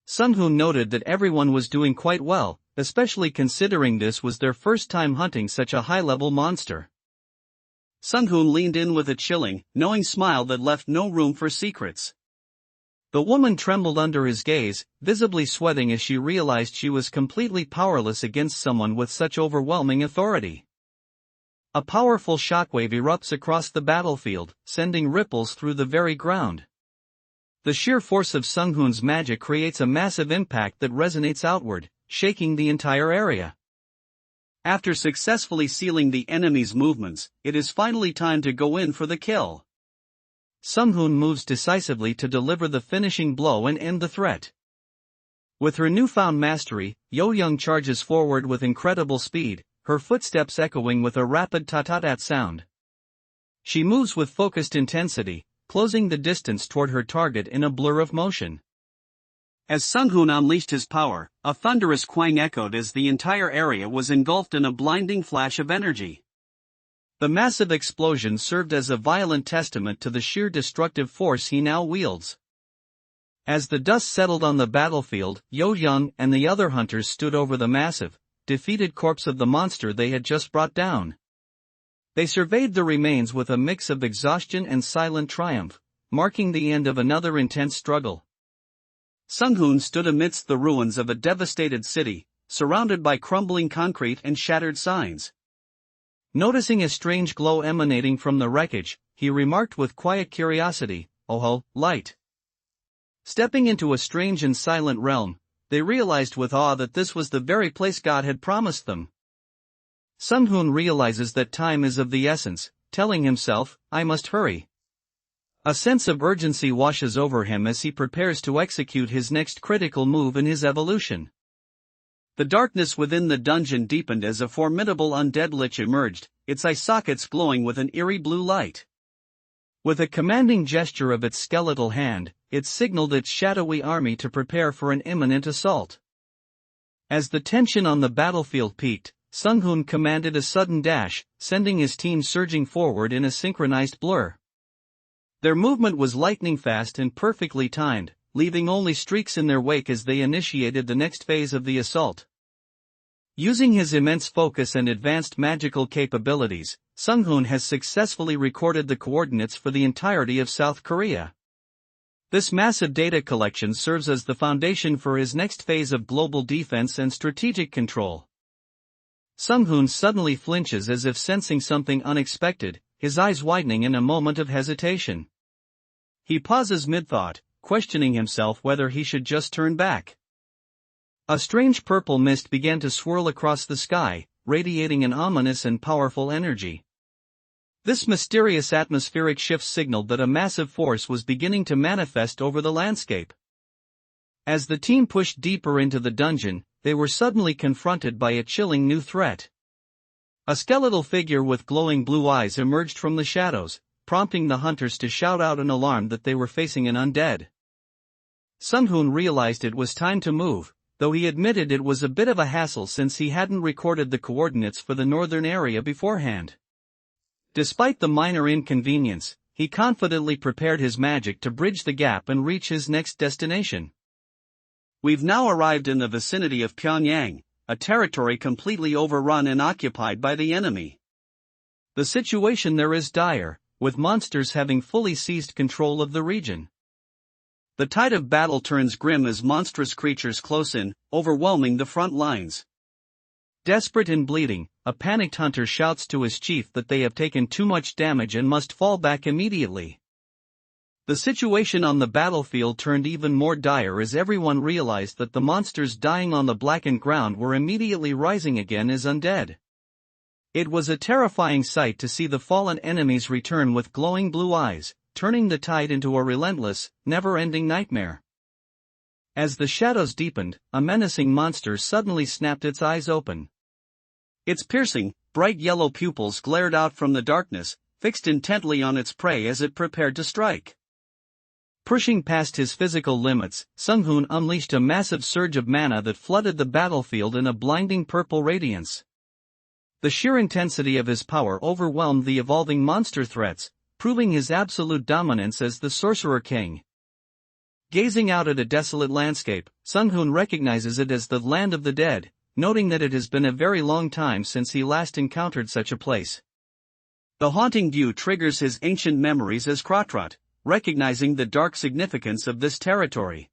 Sunghoon noted that everyone was doing quite well, especially considering this was their first time hunting such a high-level monster. Sunghoon leaned in with a chilling, knowing smile that left no room for secrets. The woman trembled under his gaze, visibly sweating as she realized she was completely powerless against someone with such overwhelming authority. A powerful shockwave erupts across the battlefield, sending ripples through the very ground. The sheer force of Sunghoon's magic creates a massive impact that resonates outward, shaking the entire area. After successfully sealing the enemy's movements, it is finally time to go in for the kill. Sunghoon moves decisively to deliver the finishing blow and end the threat. With her newfound mastery, Yo-young charges forward with incredible speed, her footsteps echoing with a rapid ta-ta-tat sound. She moves with focused intensity, closing the distance toward her target in a blur of motion. As Sunghoon unleashed his power, a thunderous quang echoed as the entire area was engulfed in a blinding flash of energy. The massive explosion served as a violent testament to the sheer destructive force he now wields. As the dust settled on the battlefield, Yo-young and the other hunters stood over the massive, defeated corpse of the monster they had just brought down. They surveyed the remains with a mix of exhaustion and silent triumph, marking the end of another intense struggle. Sunghoon stood amidst the ruins of a devastated city, surrounded by crumbling concrete and shattered signs. Noticing a strange glow emanating from the wreckage, he remarked with quiet curiosity, "Oh, light." Stepping into a strange and silent realm, they realized with awe that this was the very place God had promised them. Sunghoon realizes that time is of the essence, telling himself, "I must hurry." A sense of urgency washes over him as he prepares to execute his next critical move in his evolution. The darkness within the dungeon deepened as a formidable undead lich emerged, its eye sockets glowing with an eerie blue light. With a commanding gesture of its skeletal hand, it signaled its shadowy army to prepare for an imminent assault. As the tension on the battlefield peaked, Sunghoon commanded a sudden dash, sending his team surging forward in a synchronized blur. Their movement was lightning fast and perfectly timed, leaving only streaks in their wake as they initiated the next phase of the assault. Using his immense focus and advanced magical capabilities, Sunghoon has successfully recorded the coordinates for the entirety of South Korea. This massive data collection serves as the foundation for his next phase of global defense and strategic control. Sunghoon suddenly flinches as if sensing something unexpected, his eyes widening in a moment of hesitation. He pauses mid-thought, questioning himself whether he should just turn back. A strange purple mist began to swirl across the sky, radiating an ominous and powerful energy. This mysterious atmospheric shift signaled that a massive force was beginning to manifest over the landscape. As the team pushed deeper into the dungeon, they were suddenly confronted by a chilling new threat. A skeletal figure with glowing blue eyes emerged from the shadows, prompting the hunters to shout out in alarm that they were facing an undead. Sung-hoon realized it was time to move, though he admitted it was a bit of a hassle since he hadn't recorded the coordinates for the northern area beforehand. Despite the minor inconvenience, he confidently prepared his magic to bridge the gap and reach his next destination. We've now arrived in the vicinity of Pyongyang, a territory completely overrun and occupied by the enemy. The situation there is dire, with monsters having fully seized control of the region. The tide of battle turns grim as monstrous creatures close in, overwhelming the front lines. Desperate and bleeding, a panicked hunter shouts to his chief that they have taken too much damage and must fall back immediately. The situation on the battlefield turned even more dire as everyone realized that the monsters dying on the blackened ground were immediately rising again as undead. It was a terrifying sight to see the fallen enemies return with glowing blue eyes, turning the tide into a relentless, never-ending nightmare. As the shadows deepened, a menacing monster suddenly snapped its eyes open. Its piercing, bright yellow pupils glared out from the darkness, fixed intently on its prey as it prepared to strike. Pushing past his physical limits, Sung-hoon unleashed a massive surge of mana that flooded the battlefield in a blinding purple radiance. The sheer intensity of his power overwhelmed the evolving monster threats, proving his absolute dominance as the Sorcerer King. Gazing out at a desolate landscape, Sung-hoon recognizes it as the land of the dead, noting that it has been a very long time since he last encountered such a place. The haunting view triggers his ancient memories as Kratrot, recognizing the dark significance of this territory.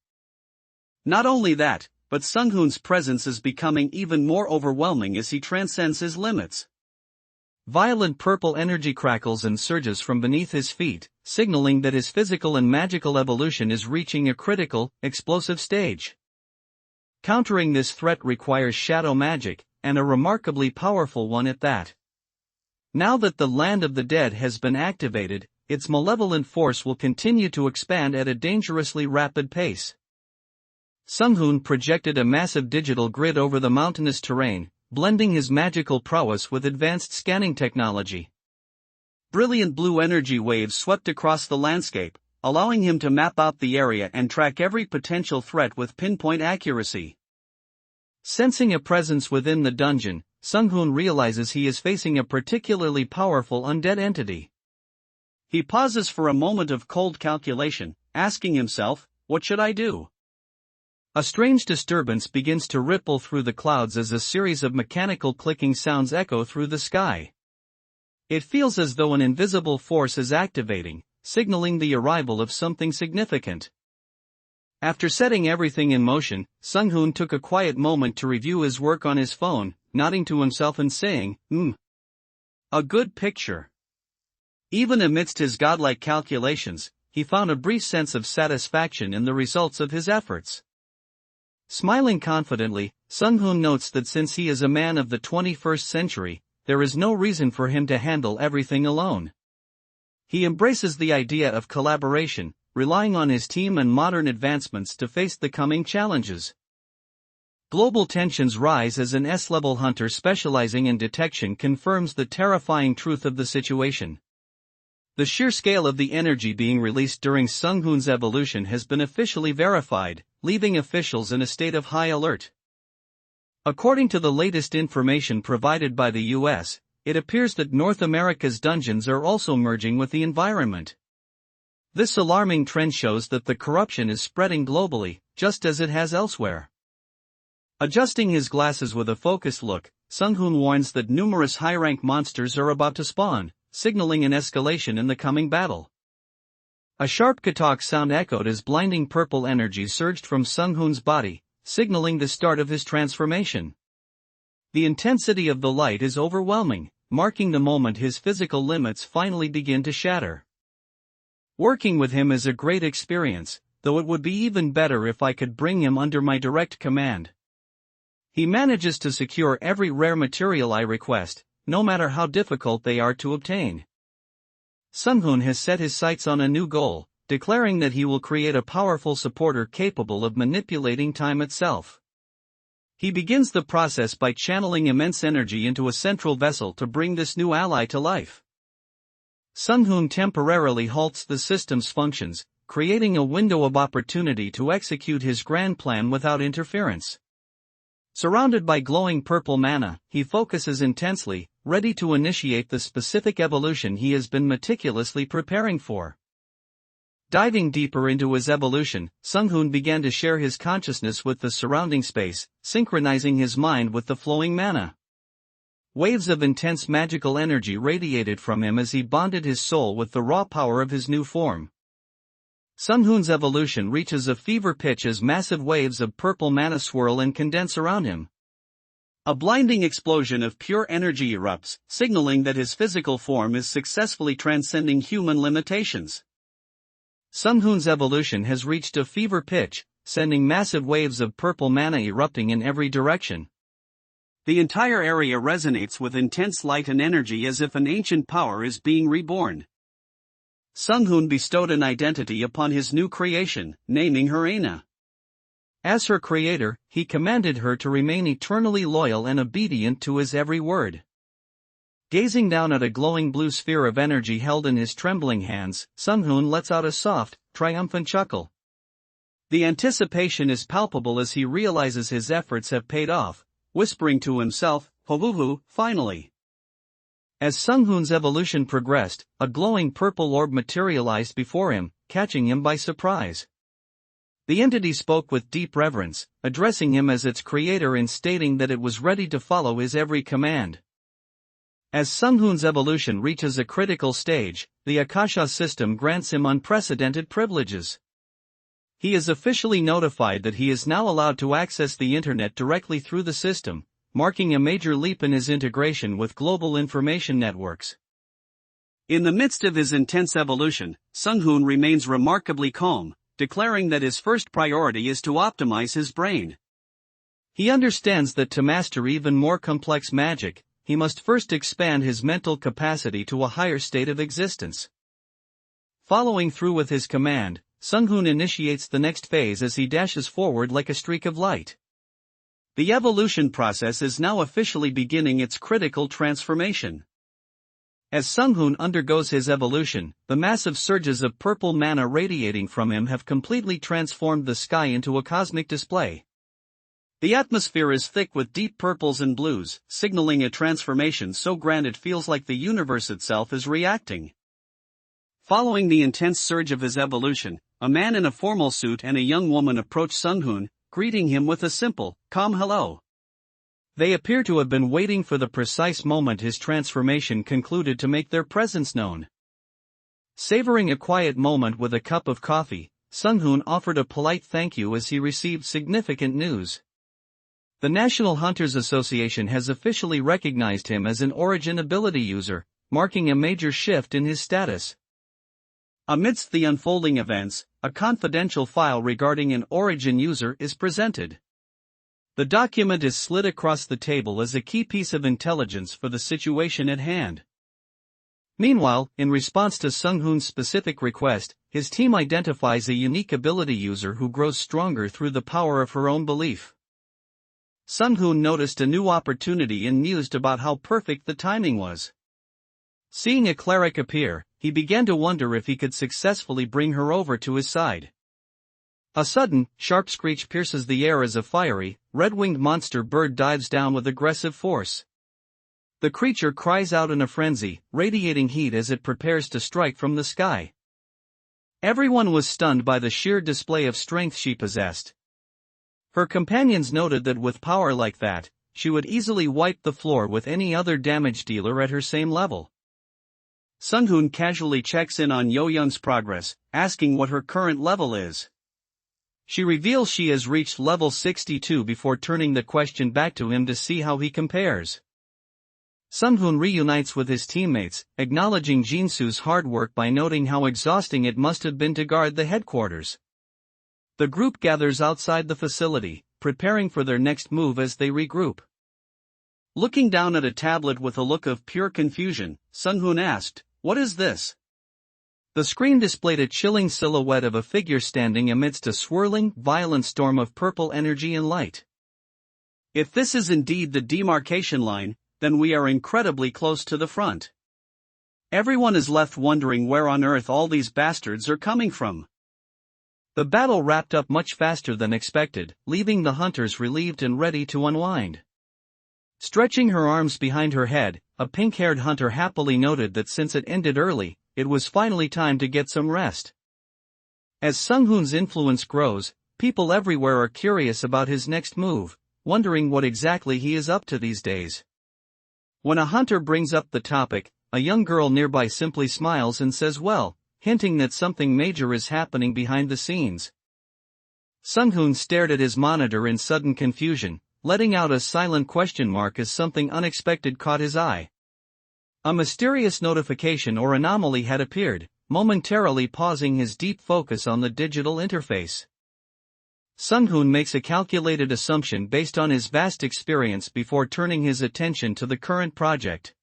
Not only that, but Sung-hoon's presence is becoming even more overwhelming as he transcends his limits. Violent purple energy crackles and surges from beneath his feet, signaling that his physical and magical evolution is reaching a critical, explosive stage. Countering this threat requires shadow magic, and a remarkably powerful one at that. Now that the land of the dead has been activated, its malevolent force will continue to expand at a dangerously rapid pace. Sung-hoon projected a massive digital grid over the mountainous terrain, blending his magical prowess with advanced scanning technology. Brilliant blue energy waves swept across the landscape, allowing him to map out the area and track every potential threat with pinpoint accuracy. Sensing a presence within the dungeon, Sung-hoon realizes he is facing a particularly powerful undead entity. He pauses for a moment of cold calculation, asking himself, "What should I do?" A strange disturbance begins to ripple through the clouds as a series of mechanical clicking sounds echo through the sky. It feels as though an invisible force is activating, signaling the arrival of something significant. After setting everything in motion, Sung-hoon took a quiet moment to review his work on his phone, nodding to himself and saying, a good picture." Even amidst his godlike calculations, he found a brief sense of satisfaction in the results of his efforts. Smiling confidently, Sung-hoon notes that since he is a man of the 21st century, there is no reason for him to handle everything alone. He embraces the idea of collaboration, relying on his team and modern advancements to face the coming challenges. Global tensions rise as an S-level hunter specializing in detection confirms the terrifying truth of the situation. The sheer scale of the energy being released during Sung-hoon's evolution has been officially verified, leaving officials in a state of high alert. According to the latest information provided by the US, it appears that North America's dungeons are also merging with the environment. This alarming trend shows that the corruption is spreading globally, just as it has elsewhere. Adjusting his glasses with a focused look, Sung-hoon warns that numerous high-rank monsters are about to spawn, signaling an escalation in the coming battle. A sharp katok sound echoed as blinding purple energy surged from Sung-hoon's body, signaling the start of his transformation. The intensity of the light is overwhelming, marking the moment his physical limits finally begin to shatter. Working with him is a great experience, though it would be even better if I could bring him under my direct command. He manages to secure every rare material I request, no matter how difficult they are to obtain. Sung-hoon has set his sights on a new goal, declaring that he will create a powerful supporter capable of manipulating time itself. He begins the process by channeling immense energy into a central vessel to bring this new ally to life. Sung-hoon temporarily halts the system's functions, creating a window of opportunity to execute his grand plan without interference. Surrounded by glowing purple mana, he focuses intensely, ready to initiate the specific evolution he has been meticulously preparing for. Diving deeper into his evolution, Sung-hoon began to share his consciousness with the surrounding space, synchronizing his mind with the flowing mana. Waves of intense magical energy radiated from him as he bonded his soul with the raw power of his new form. Sung-hoon's evolution reaches a fever pitch as massive waves of purple mana swirl and condense around him. A blinding explosion of pure energy erupts, signaling that his physical form is successfully transcending human limitations. Sung-hoon's evolution has reached a fever pitch, sending massive waves of purple mana erupting in every direction. The entire area resonates with intense light and energy as if an ancient power is being reborn. Sung-hoon bestowed an identity upon his new creation, naming her Aina. As her creator, he commanded her to remain eternally loyal and obedient to his every word. Gazing down at a glowing blue sphere of energy held in his trembling hands, Sung-hoon lets out a soft, triumphant chuckle. The anticipation is palpable as he realizes his efforts have paid off, whispering to himself, "Hohuhu, finally." As Sung-hoon's evolution progressed, a glowing purple orb materialized before him, catching him by surprise. The entity spoke with deep reverence, addressing him as its creator and stating that it was ready to follow his every command. As Sung-hoon's evolution reaches a critical stage, the Akasha system grants him unprecedented privileges. He is officially notified that he is now allowed to access the internet directly through the system, marking a major leap in his integration with global information networks. In the midst of his intense evolution, Sung-hoon remains remarkably calm, declaring that his first priority is to optimize his brain. He understands that to master even more complex magic, he must first expand his mental capacity to a higher state of existence. Following through with his command, Sung-hoon initiates the next phase as he dashes forward like a streak of light. The evolution process is now officially beginning its critical transformation. As Sung-hoon undergoes his evolution, the massive surges of purple mana radiating from him have completely transformed the sky into a cosmic display. The atmosphere is thick with deep purples and blues, signaling a transformation so grand it feels like the universe itself is reacting. Following the intense surge of his evolution, a man in a formal suit and a young woman approach Sung-hoon, greeting him with a simple, calm hello. They appear to have been waiting for the precise moment his transformation concluded to make their presence known. Savoring a quiet moment with a cup of coffee, Sung-hoon offered a polite thank you as he received significant news. The National Hunters Association has officially recognized him as an Origin ability user, marking a major shift in his status. Amidst the unfolding events, a confidential file regarding an Origin user is presented. The document is slid across the table as a key piece of intelligence for the situation at hand. Meanwhile, in response to Sung-hoon's specific request, his team identifies a unique ability user who grows stronger through the power of her own belief. Sung-hoon noticed a new opportunity and mused about how perfect the timing was. Seeing a cleric appear, he began to wonder if he could successfully bring her over to his side. A sudden, sharp screech pierces the air as a fiery, red-winged monster bird dives down with aggressive force. The creature cries out in a frenzy, radiating heat as it prepares to strike from the sky. Everyone was stunned by the sheer display of strength she possessed. Her companions noted that with power like that, she would easily wipe the floor with any other damage dealer at her same level. Sung-hoon casually checks in on Yo-young's progress, asking what her current level is. She reveals she has reached level 62 before turning the question back to him to see how he compares. Sung-hoon reunites with his teammates, acknowledging Jinsu's hard work by noting how exhausting it must have been to guard the headquarters. The group gathers outside the facility, preparing for their next move as they regroup. Looking down at a tablet with a look of pure confusion, Sung-hoon asked, "What is this?" The screen displayed a chilling silhouette of a figure standing amidst a swirling, violent storm of purple energy and light. If this is indeed the demarcation line, then we are incredibly close to the front. Everyone is left wondering where on earth all these bastards are coming from. The battle wrapped up much faster than expected, leaving the hunters relieved and ready to unwind. Stretching her arms behind her head, a pink-haired hunter happily noted that since it ended early, it was finally time to get some rest. As Sung-hoon's influence grows, people everywhere are curious about his next move, wondering what exactly he is up to these days. When a hunter brings up the topic, a young girl nearby simply smiles and says well, hinting that something major is happening behind the scenes. Sung-hoon stared at his monitor in sudden confusion, letting out a silent question mark as something unexpected caught his eye. A mysterious notification or anomaly had appeared, momentarily pausing his deep focus on the digital interface. Sung-hoon makes a calculated assumption based on his vast experience before turning his attention to the current project.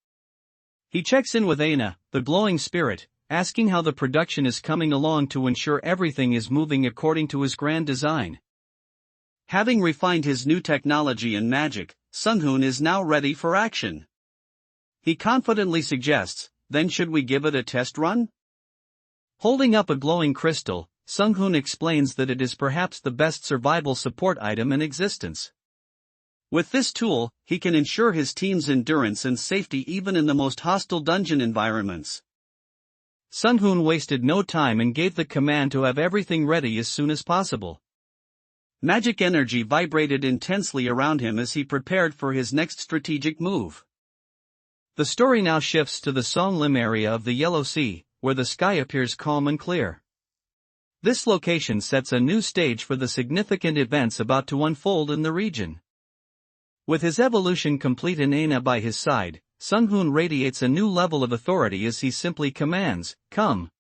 He checks in with Aina, the glowing spirit, asking how the production is coming along to ensure everything is moving according to his grand design. Having refined his new technology and magic, Sung-hoon is now ready for action. He confidently suggests, then should we give it a test run? Holding up a glowing crystal, Sung-hoon explains that it is perhaps the best survival support item in existence. With this tool, he can ensure his team's endurance and safety even in the most hostile dungeon environments. Sung-hoon wasted no time and gave the command to have everything ready as soon as possible. Magic energy vibrated intensely around him as he prepared for his next strategic move. The story now shifts to the Songlim area of the Yellow Sea, where the sky appears calm and clear. This location sets a new stage for the significant events about to unfold in the region. With his evolution complete and Aina by his side, Sung-hoon radiates a new level of authority as he simply commands, "Come."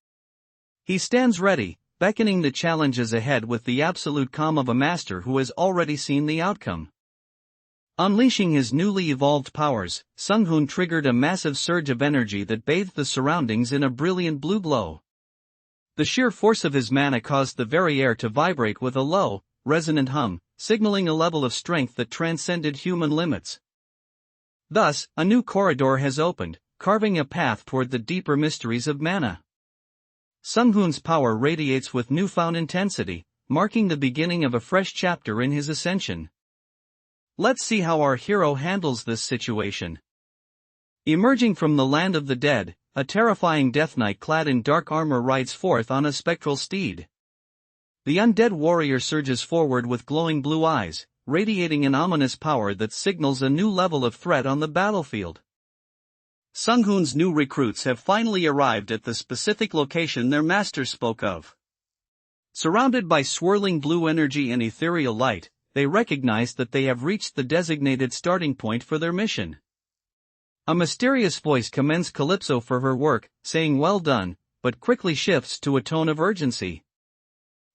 He stands ready, beckoning the challenges ahead with the absolute calm of a master who has already seen the outcome. Unleashing his newly evolved powers, Sung-hoon triggered a massive surge of energy that bathed the surroundings in a brilliant blue glow. The sheer force of his mana caused the very air to vibrate with a low, resonant hum, signaling a level of strength that transcended human limits. Thus, a new corridor has opened, carving a path toward the deeper mysteries of mana. Sung-hoon's power radiates with newfound intensity, marking the beginning of a fresh chapter in his ascension. Let's see how our hero handles this situation. Emerging from the land of the dead, a terrifying Death Knight clad in dark armor rides forth on a spectral steed. The undead warrior surges forward with glowing blue eyes, radiating an ominous power that signals a new level of threat on the battlefield. Sung-hoon's new recruits have finally arrived at the specific location their master spoke of. Surrounded by swirling blue energy and ethereal light, they recognize that they have reached the designated starting point for their mission. A mysterious voice commends Calypso for her work, saying well done, but quickly shifts to a tone of urgency.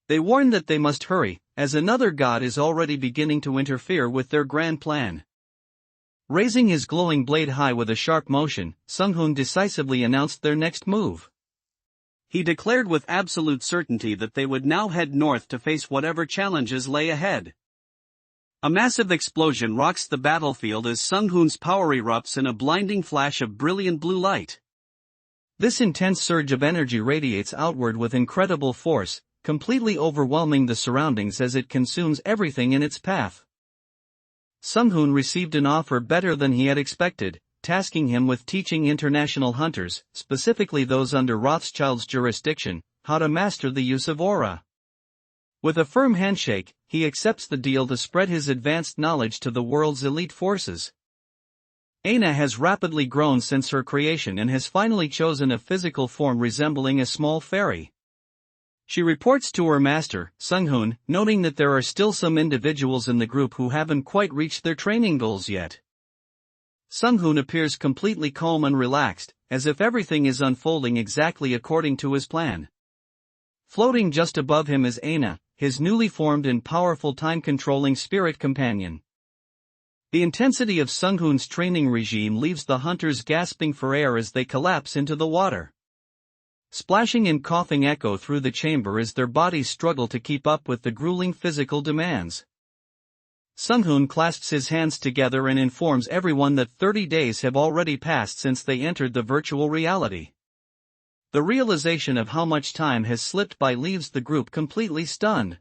They warn that they must hurry, as another god is already beginning to interfere with their grand plan. Raising his glowing blade high with a sharp motion, Sung-hoon decisively announced their next move. He declared with absolute certainty that they would now head north to face whatever challenges lay ahead. A massive explosion rocks the battlefield as Sung-hoon's power erupts in a blinding flash of brilliant blue light. This intense surge of energy radiates outward with incredible force, completely overwhelming the surroundings as it consumes everything in its path. Sung-hoon received an offer better than he had expected, tasking him with teaching international hunters, specifically those under Rothschild's jurisdiction, how to master the use of aura. With a firm handshake, he accepts the deal to spread his advanced knowledge to the world's elite forces. Aina has rapidly grown since her creation and has finally chosen a physical form resembling a small fairy. She reports to her master, Sung-hoon, noting that there are still some individuals in the group who haven't quite reached their training goals yet. Sung-hoon appears completely calm and relaxed, as if everything is unfolding exactly according to his plan. Floating just above him is Aina, his newly formed and powerful time-controlling spirit companion. The intensity of Sung-hoon's training regime leaves the hunters gasping for air as they collapse into the water. Splashing and coughing echo through the chamber as their bodies struggle to keep up with the grueling physical demands. Sunghoon clasps his hands together and informs everyone that 30 days have already passed since they entered the virtual reality. The realization of how much time has slipped by leaves the group completely stunned.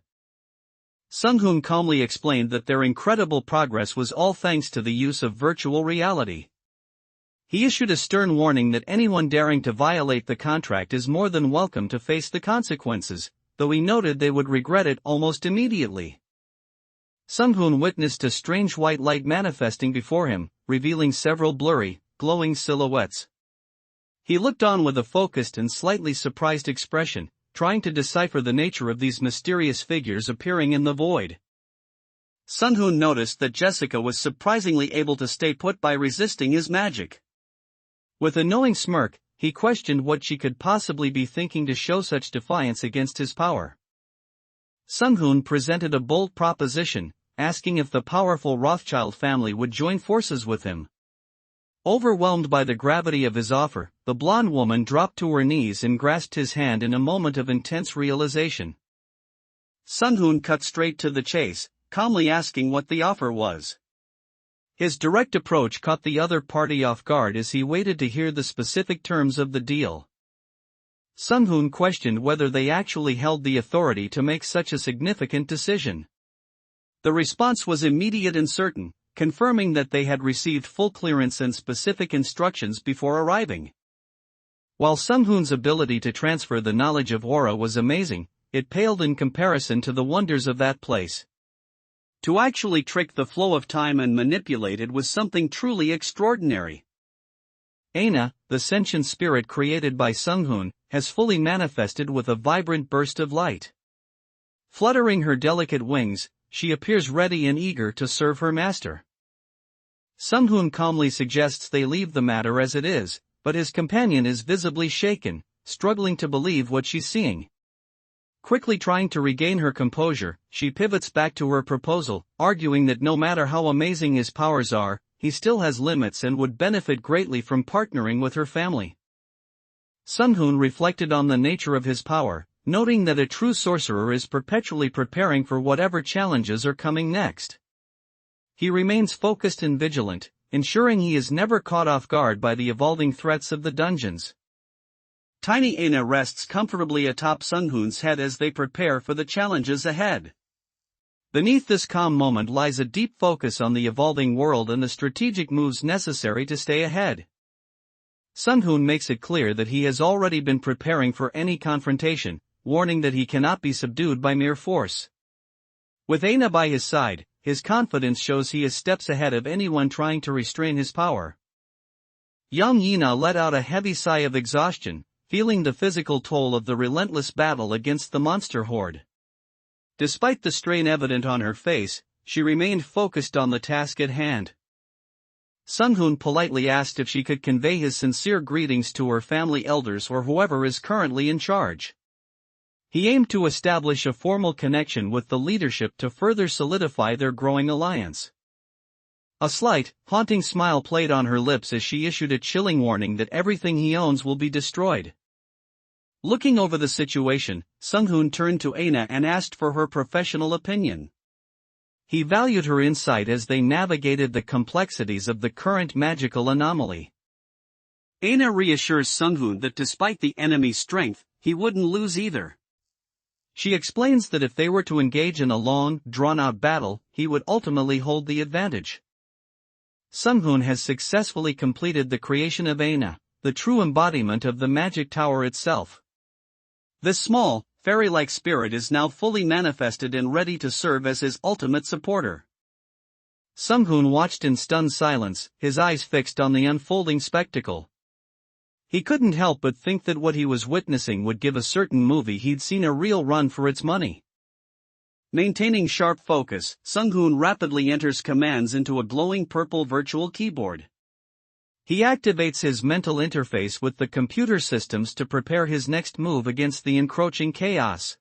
Sunghoon calmly explained that their incredible progress was all thanks to the use of virtual reality. He issued a stern warning that anyone daring to violate the contract is more than welcome to face the consequences, though he noted they would regret it almost immediately. Sunghoon witnessed a strange white light manifesting before him, revealing several blurry, glowing silhouettes. He looked on with a focused and slightly surprised expression, trying to decipher the nature of these mysterious figures appearing in the void. Sunghoon noticed that Jessica was surprisingly able to stay put by resisting his magic. With a knowing smirk, he questioned what she could possibly be thinking to show such defiance against his power. Sunghoon presented a bold proposition, asking if the powerful Rothschild family would join forces with him. Overwhelmed by the gravity of his offer, the blonde woman dropped to her knees and grasped his hand in a moment of intense realization. Sunghoon cut straight to the chase, calmly asking what the offer was. His direct approach caught the other party off guard as he waited to hear the specific terms of the deal. Sunghoon questioned whether they actually held the authority to make such a significant decision. The response was immediate and certain, confirming that they had received full clearance and specific instructions before arriving. While Sunghoon's ability to transfer the knowledge of aura was amazing, it paled in comparison to the wonders of that place. To actually trick the flow of time and manipulate it was something truly extraordinary. Aina, the sentient spirit created by Sunghoon, has fully manifested with a vibrant burst of light. Fluttering her delicate wings, she appears ready and eager to serve her master. Sunghoon calmly suggests they leave the matter as it is, but his companion is visibly shaken, struggling to believe what she's seeing. Quickly trying to regain her composure, she pivots back to her proposal, arguing that no matter how amazing his powers are, he still has limits and would benefit greatly from partnering with her family. Sunghoon reflected on the nature of his power, noting that a true sorcerer is perpetually preparing for whatever challenges are coming next. He remains focused and vigilant, ensuring he is never caught off guard by the evolving threats of the dungeons. Tiny Aina rests comfortably atop Sunghoon's head as they prepare for the challenges ahead. Beneath this calm moment lies a deep focus on the evolving world and the strategic moves necessary to stay ahead. Sunghoon makes it clear that he has already been preparing for any confrontation, warning that he cannot be subdued by mere force. With Aina by his side, his confidence shows he is steps ahead of anyone trying to restrain his power. Young Yina let out a heavy sigh of exhaustion, feeling the physical toll of the relentless battle against the monster horde. Despite the strain evident on her face, she remained focused on the task at hand. Sunghoon politely asked if she could convey his sincere greetings to her family elders or whoever is currently in charge. He aimed to establish a formal connection with the leadership to further solidify their growing alliance. A slight, haunting smile played on her lips as she issued a chilling warning that everything he owns will be destroyed. Looking over the situation, Sunghoon turned to Aina and asked for her professional opinion. He valued her insight as they navigated the complexities of the current magical anomaly. Aina reassures Sunghoon that despite the enemy's strength, he wouldn't lose either. She explains that if they were to engage in a long, drawn-out battle, he would ultimately hold the advantage. Sunghoon has successfully completed the creation of Aina, the true embodiment of the magic tower itself. This small, fairy-like spirit is now fully manifested and ready to serve as his ultimate supporter. Sunghoon watched in stunned silence, his eyes fixed on the unfolding spectacle. He couldn't help but think that what he was witnessing would give a certain movie he'd seen a real run for its money. Maintaining sharp focus, Sunghoon rapidly enters commands into a glowing purple virtual keyboard. He activates his mental interface with the computer systems to prepare his next move against the encroaching chaos.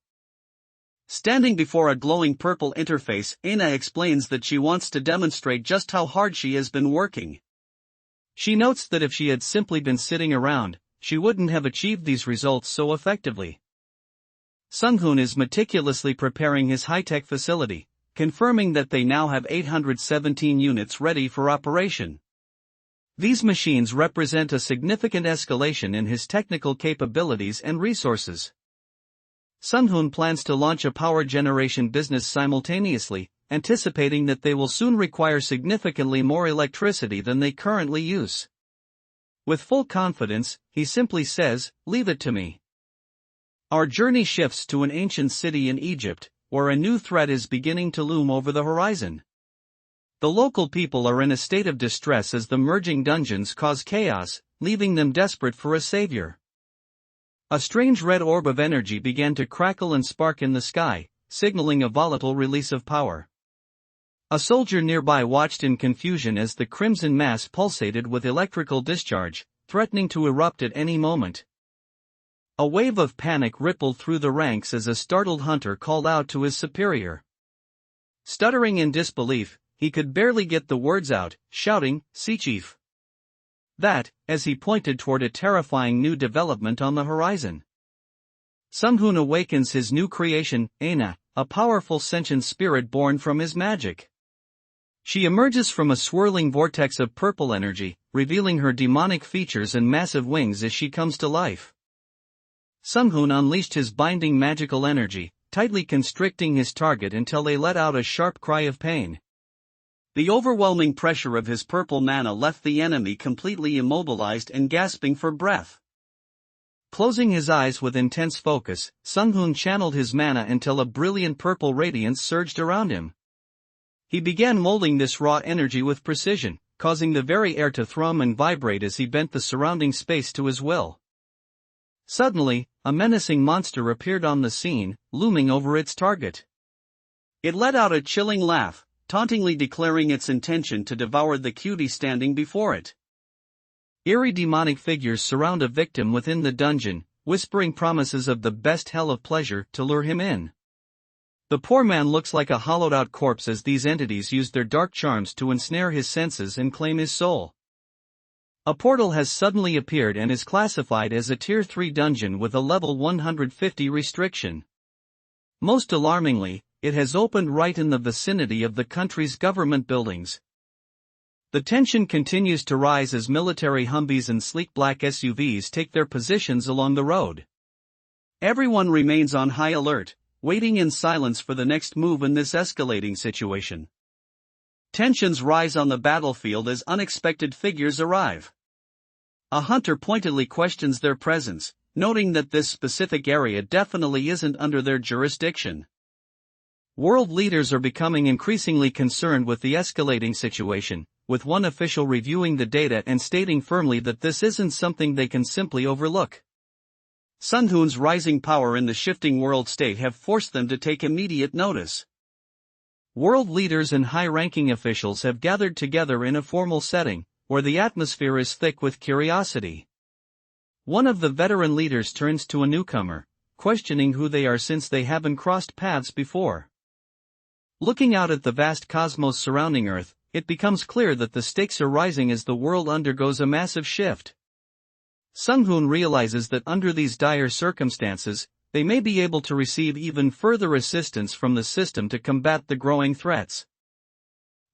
Standing before a glowing purple interface, Aina explains that she wants to demonstrate just how hard she has been working. She notes that if she had simply been sitting around, she wouldn't have achieved these results so effectively. Sung-hoon is meticulously preparing his high-tech facility, confirming that they now have 817 units ready for operation. These machines represent a significant escalation in his technical capabilities and resources. Sung-hoon plans to launch a power generation business simultaneously, anticipating that they will soon require significantly more electricity than they currently use. With full confidence, he simply says, "Leave it to me." Our journey shifts to an ancient city in Egypt, where a new threat is beginning to loom over the horizon. The local people are in a state of distress as the merging dungeons cause chaos, leaving them desperate for a savior. A strange red orb of energy began to crackle and spark in the sky, signaling a volatile release of power. A soldier nearby watched in confusion as the crimson mass pulsated with electrical discharge, threatening to erupt at any moment. A wave of panic rippled through the ranks as a startled hunter called out to his superior. Stuttering in disbelief, he could barely get the words out, shouting, "See, chief." That, as he pointed toward a terrifying new development on the horizon. Sung-hoon awakens his new creation, Aina, a powerful sentient spirit born from his magic. She emerges from a swirling vortex of purple energy, revealing her demonic features and massive wings as she comes to life. Sung-hoon unleashed his binding magical energy, tightly constricting his target until they let out a sharp cry of pain. The overwhelming pressure of his purple mana left the enemy completely immobilized and gasping for breath. Closing his eyes with intense focus, Sung-hoon channeled his mana until a brilliant purple radiance surged around him. He began molding this raw energy with precision, causing the very air to thrum and vibrate as he bent the surrounding space to his will. Suddenly, a menacing monster appeared on the scene, looming over its target. It let out a chilling laugh, tauntingly declaring its intention to devour the cutie standing before it. Eerie demonic figures surround a victim within the dungeon, whispering promises of the best hell of pleasure to lure him in. The poor man looks like a hollowed-out corpse as these entities use their dark charms to ensnare his senses and claim his soul. A portal has suddenly appeared and is classified as a Tier 3 dungeon with a level 150 restriction. Most alarmingly, it has opened right in the vicinity of the country's government buildings. The tension continues to rise as military Humvees and sleek black SUVs take their positions along the road. Everyone remains on high alert, waiting in silence for the next move in this escalating situation. Tensions rise on the battlefield as unexpected figures arrive. A hunter pointedly questions their presence, noting that this specific area definitely isn't under their jurisdiction. World leaders are becoming increasingly concerned with the escalating situation, with one official reviewing the data and stating firmly that this isn't something they can simply overlook. Sung-hoon's rising power in the shifting world state have forced them to take immediate notice. World leaders and high-ranking officials have gathered together in a formal setting, where the atmosphere is thick with curiosity. One of the veteran leaders turns to a newcomer, questioning who they are since they haven't crossed paths before. Looking out at the vast cosmos surrounding Earth, it becomes clear that the stakes are rising as the world undergoes a massive shift. Sung-hoon realizes that under these dire circumstances, they may be able to receive even further assistance from the system to combat the growing threats.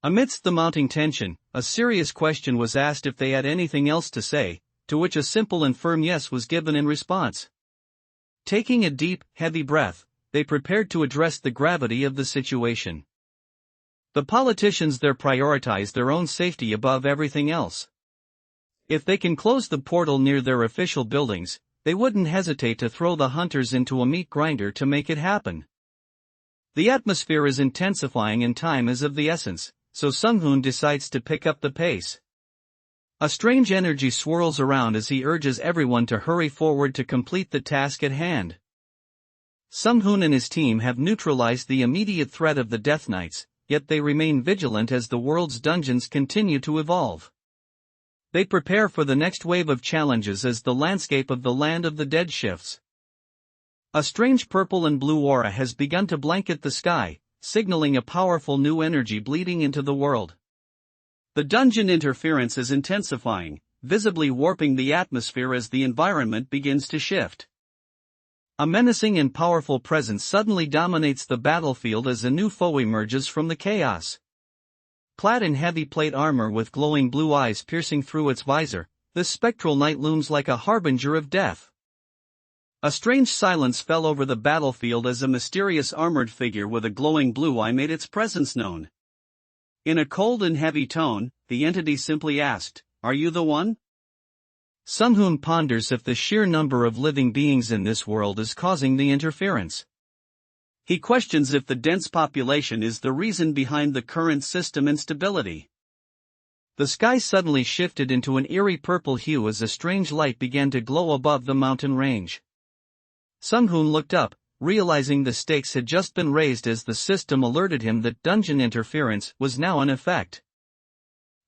Amidst the mounting tension, a serious question was asked if they had anything else to say, to which a simple and firm yes was given in response. Taking a deep, heavy breath, they prepared to address the gravity of the situation. The politicians there prioritize their own safety above everything else. If they can close the portal near their official buildings, they wouldn't hesitate to throw the hunters into a meat grinder to make it happen. The atmosphere is intensifying and time is of the essence, so Sung-hoon decides to pick up the pace. A strange energy swirls around as he urges everyone to hurry forward to complete the task at hand. Sung-hoon and his team have neutralized the immediate threat of the Death Knights, yet they remain vigilant as the world's dungeons continue to evolve. They prepare for the next wave of challenges as the landscape of the land of the dead shifts. A strange purple and blue aura has begun to blanket the sky, signaling a powerful new energy bleeding into the world. The dungeon interference is intensifying, visibly warping the atmosphere as the environment begins to shift. A menacing and powerful presence suddenly dominates the battlefield as a new foe emerges from the chaos. Clad in heavy plate armor with glowing blue eyes piercing through its visor, this spectral knight looms like a harbinger of death. A strange silence fell over the battlefield as a mysterious armored figure with a glowing blue eye made its presence known. In a cold and heavy tone, the entity simply asked, "Are you the one?" Sung-hoon ponders if the sheer number of living beings in this world is causing the interference. He questions if the dense population is the reason behind the current system instability. The sky suddenly shifted into an eerie purple hue as a strange light began to glow above the mountain range. Sung-hoon looked up, realizing the stakes had just been raised as the system alerted him that dungeon interference was now in effect.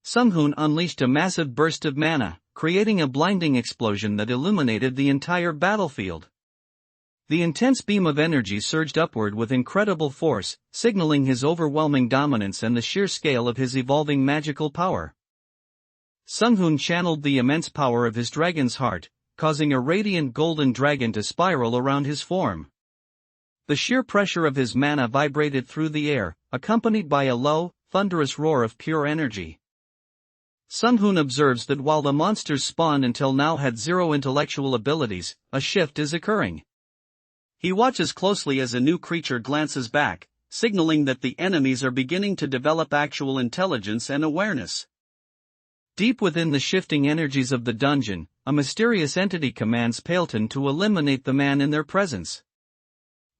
Sung-hoon unleashed a massive burst of mana, creating a blinding explosion that illuminated the entire battlefield. The intense beam of energy surged upward with incredible force, signaling his overwhelming dominance and the sheer scale of his evolving magical power. Sung-hoon channeled the immense power of his dragon's heart, causing a radiant golden dragon to spiral around his form. The sheer pressure of his mana vibrated through the air, accompanied by a low, thunderous roar of pure energy. Sung-hoon observes that while the monsters spawned until now had zero intellectual abilities, a shift is occurring. He watches closely as a new creature glances back, signaling that the enemies are beginning to develop actual intelligence and awareness. Deep within the shifting energies of the dungeon, a mysterious entity commands Paleton to eliminate the man in their presence.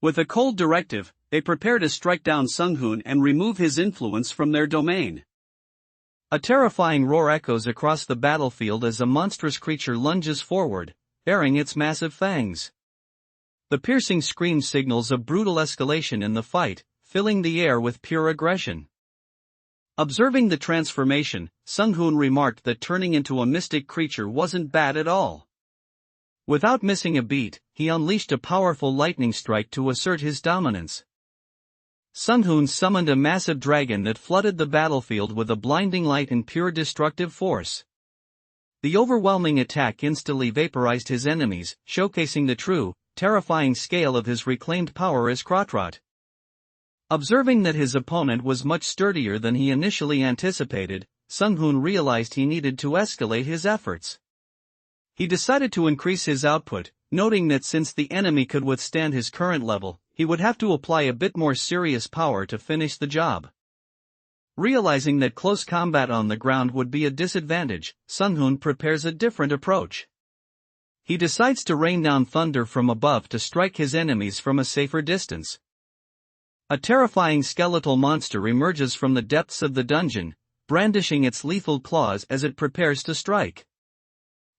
With a cold directive, they prepare to strike down Sung-hoon and remove his influence from their domain. A terrifying roar echoes across the battlefield as a monstrous creature lunges forward, baring its massive fangs. The piercing scream signals a brutal escalation in the fight, filling the air with pure aggression. Observing the transformation, Sung-hoon remarked that turning into a mystic creature wasn't bad at all. Without missing a beat, he unleashed a powerful lightning strike to assert his dominance. Sung-hoon summoned a massive dragon that flooded the battlefield with a blinding light and pure destructive force. The overwhelming attack instantly vaporized his enemies, showcasing the true, terrifying scale of his reclaimed power as Krotrot. Observing that his opponent was much sturdier than he initially anticipated, Sung-hoon realized he needed to escalate his efforts. He decided to increase his output, noting that since the enemy could withstand his current level, he would have to apply a bit more serious power to finish the job. Realizing that close combat on the ground would be a disadvantage, Sung-hoon prepares a different approach. He decides to rain down thunder from above to strike his enemies from a safer distance. A terrifying skeletal monster emerges from the depths of the dungeon, brandishing its lethal claws as it prepares to strike.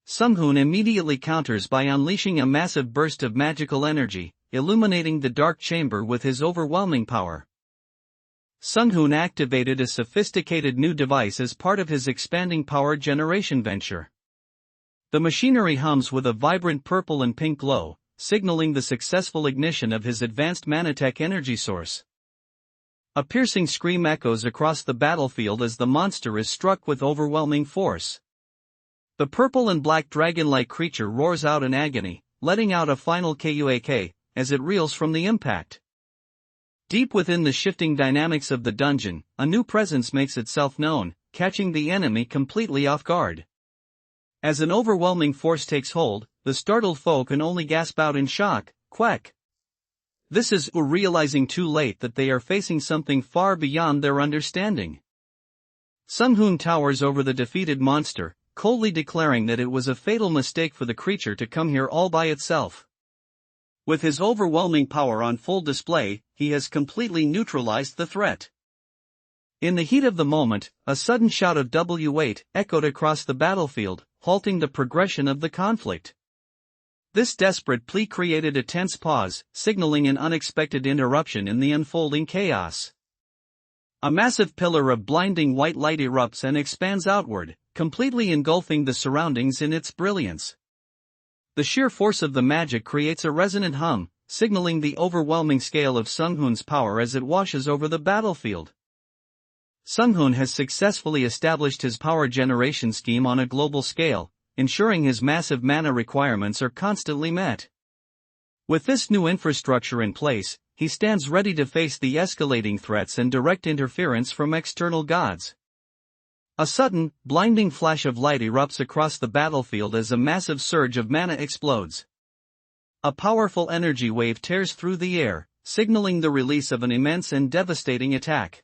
Sung-hoon immediately counters by unleashing a massive burst of magical energy, illuminating the dark chamber with his overwhelming power. Sung-hoon activated a sophisticated new device as part of his expanding power generation venture. The machinery hums with a vibrant purple and pink glow, signaling the successful ignition of his advanced Manatech energy source. A piercing scream echoes across the battlefield as the monster is struck with overwhelming force. The purple and black dragon-like creature roars out in agony, letting out a final quack as it reels from the impact. Deep within the shifting dynamics of the dungeon, a new presence makes itself known, catching the enemy completely off guard. As an overwhelming force takes hold, the startled foe can only gasp out in shock, "Quack!" This is realizing too late that they are facing something far beyond their understanding. Sung-hoon towers over the defeated monster, coldly declaring that it was a fatal mistake for the creature to come here all by itself. With his overwhelming power on full display, he has completely neutralized the threat. In the heat of the moment, a sudden shout of "W8" echoed across the battlefield, halting the progression of the conflict. This desperate plea created a tense pause, signaling an unexpected interruption in the unfolding chaos. A massive pillar of blinding white light erupts and expands outward, completely engulfing the surroundings in its brilliance. The sheer force of the magic creates a resonant hum, signaling the overwhelming scale of Sung-hoon's power as it washes over the battlefield. Sung-hoon has successfully established his power generation scheme on a global scale, ensuring his massive mana requirements are constantly met. With this new infrastructure in place, he stands ready to face the escalating threats and direct interference from external gods. A sudden, blinding flash of light erupts across the battlefield as a massive surge of mana explodes. A powerful energy wave tears through the air, signaling the release of an immense and devastating attack.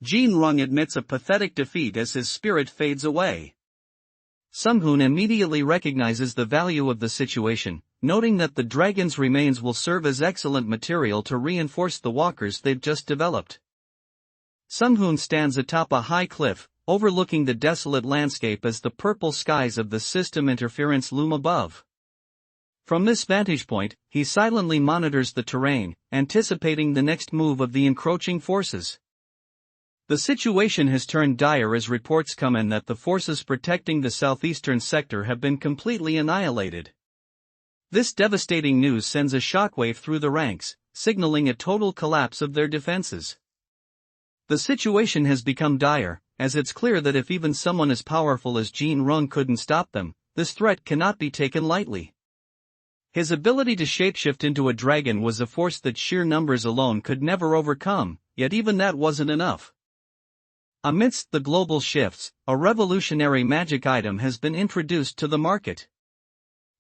Jin Rung admits a pathetic defeat as his spirit fades away. Sung-hoon immediately recognizes the value of the situation, noting that the dragon's remains will serve as excellent material to reinforce the walkers they've just developed. Sung-hoon stands atop a high cliff, overlooking the desolate landscape as the purple skies of the system interference loom above. From this vantage point, he silently monitors the terrain, anticipating the next move of the encroaching forces. The situation has turned dire as reports come in that the forces protecting the southeastern sector have been completely annihilated. This devastating news sends a shockwave through the ranks, signaling a total collapse of their defenses. The situation has become dire, as it's clear that if even someone as powerful as Jin Rung couldn't stop them, this threat cannot be taken lightly. His ability to shapeshift into a dragon was a force that sheer numbers alone could never overcome, yet even that wasn't enough. Amidst the global shifts, a revolutionary magic item has been introduced to the market.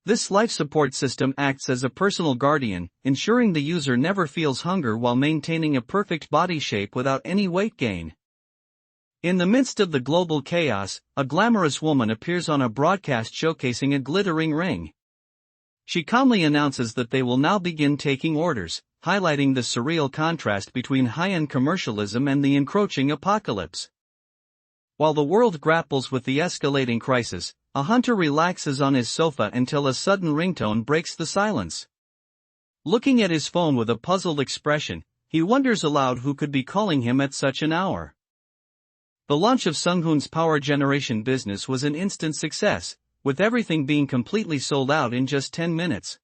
This life support system acts as a personal guardian, ensuring the user never feels hunger while maintaining a perfect body shape without any weight gain. In the midst of the global chaos, a glamorous woman appears on a broadcast showcasing a glittering ring. She calmly announces that they will now begin taking orders, highlighting the surreal contrast between high-end commercialism and the encroaching apocalypse. While the world grapples with the escalating crisis, a hunter relaxes on his sofa until a sudden ringtone breaks the silence. Looking at his phone with a puzzled expression, he wonders aloud who could be calling him at such an hour. The launch of Sung-hoon's power generation business was an instant success, with everything being completely sold out in just 10 minutes.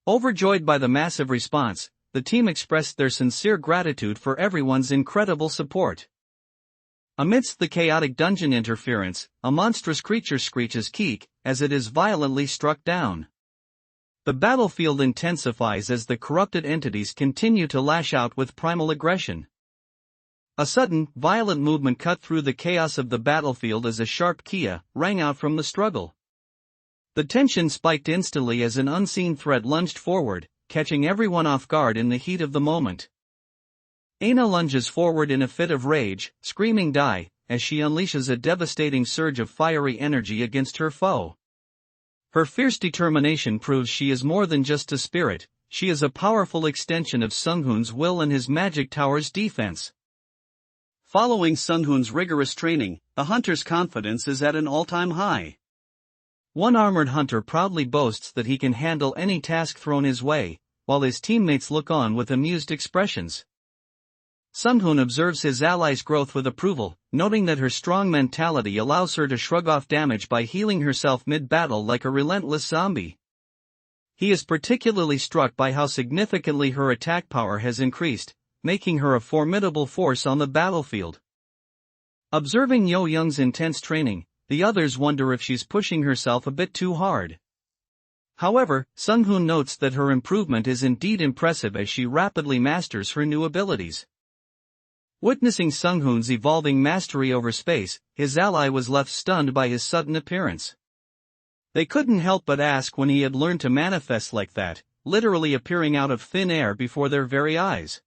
Overjoyed by the massive response, the team expressed their sincere gratitude for everyone's incredible support. Amidst the chaotic dungeon interference, a monstrous creature screeches "Keek" as it is violently struck down. The battlefield intensifies as the corrupted entities continue to lash out with primal aggression. A sudden, violent movement cut through the chaos of the battlefield as a sharp kia rang out from the struggle. The tension spiked instantly as an unseen threat lunged forward, catching everyone off guard in the heat of the moment. Aina lunges forward in a fit of rage, screaming "Die," as she unleashes a devastating surge of fiery energy against her foe. Her fierce determination proves she is more than just a spirit, she is a powerful extension of Sung-hoon's will and his magic tower's defense. Following Sung-hoon's rigorous training, the hunter's confidence is at an all-time high. One armored hunter proudly boasts that he can handle any task thrown his way, while his teammates look on with amused expressions. Sung-hoon observes his ally's growth with approval, noting that her strong mentality allows her to shrug off damage by healing herself mid-battle like a relentless zombie. He is particularly struck by how significantly her attack power has increased, making her a formidable force on the battlefield. Observing Yo Young's intense training, the others wonder if she's pushing herself a bit too hard. However, Sung-hoon notes that her improvement is indeed impressive as she rapidly masters her new abilities. Witnessing Sung-hoon's evolving mastery over space, his ally was left stunned by his sudden appearance. They couldn't help but ask when he had learned to manifest like that, literally appearing out of thin air before their very eyes.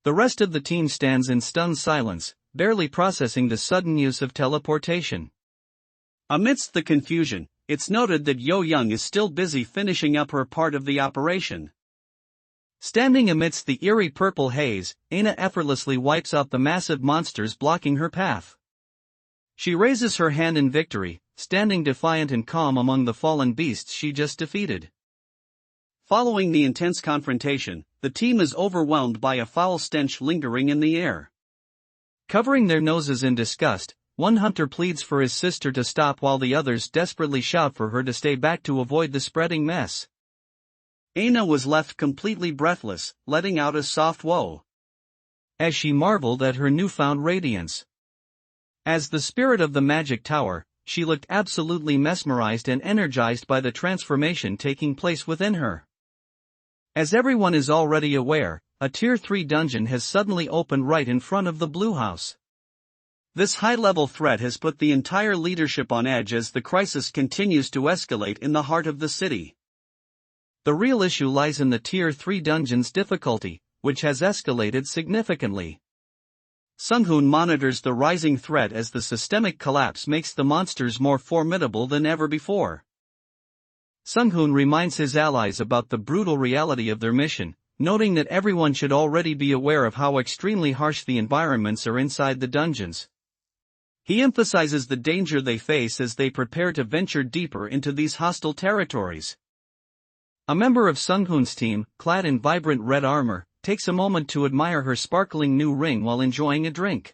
The rest of the team stands in stunned silence, barely processing the sudden use of teleportation. Amidst the confusion, it's noted that Yo Young is still busy finishing up her part of the operation. Standing amidst the eerie purple haze, Aina effortlessly wipes out the massive monsters blocking her path. She raises her hand in victory, standing defiant and calm among the fallen beasts she just defeated. Following the intense confrontation, the team is overwhelmed by a foul stench lingering in the air. Covering their noses in disgust, one hunter pleads for his sister to stop while the others desperately shout for her to stay back to avoid the spreading mess. Aina was left completely breathless, letting out a soft whoa. as she marveled at her newfound radiance. As the spirit of the magic tower, she looked absolutely mesmerized and energized by the transformation taking place within her. As everyone is already aware, a Tier 3 dungeon has suddenly opened right in front of the Blue House. This high-level threat has put the entire leadership on edge as the crisis continues to escalate in the heart of the city. The real issue lies in the Tier 3 dungeon's difficulty, which has escalated significantly. Sung-hoon monitors the rising threat as the systemic collapse makes the monsters more formidable than ever before. Sung-hoon reminds his allies about the brutal reality of their mission, noting that everyone should already be aware of how extremely harsh the environments are inside the dungeons. He emphasizes the danger they face as they prepare to venture deeper into these hostile territories. A member of Sung-hoon's team, clad in vibrant red armor, takes a moment to admire her sparkling new ring while enjoying a drink.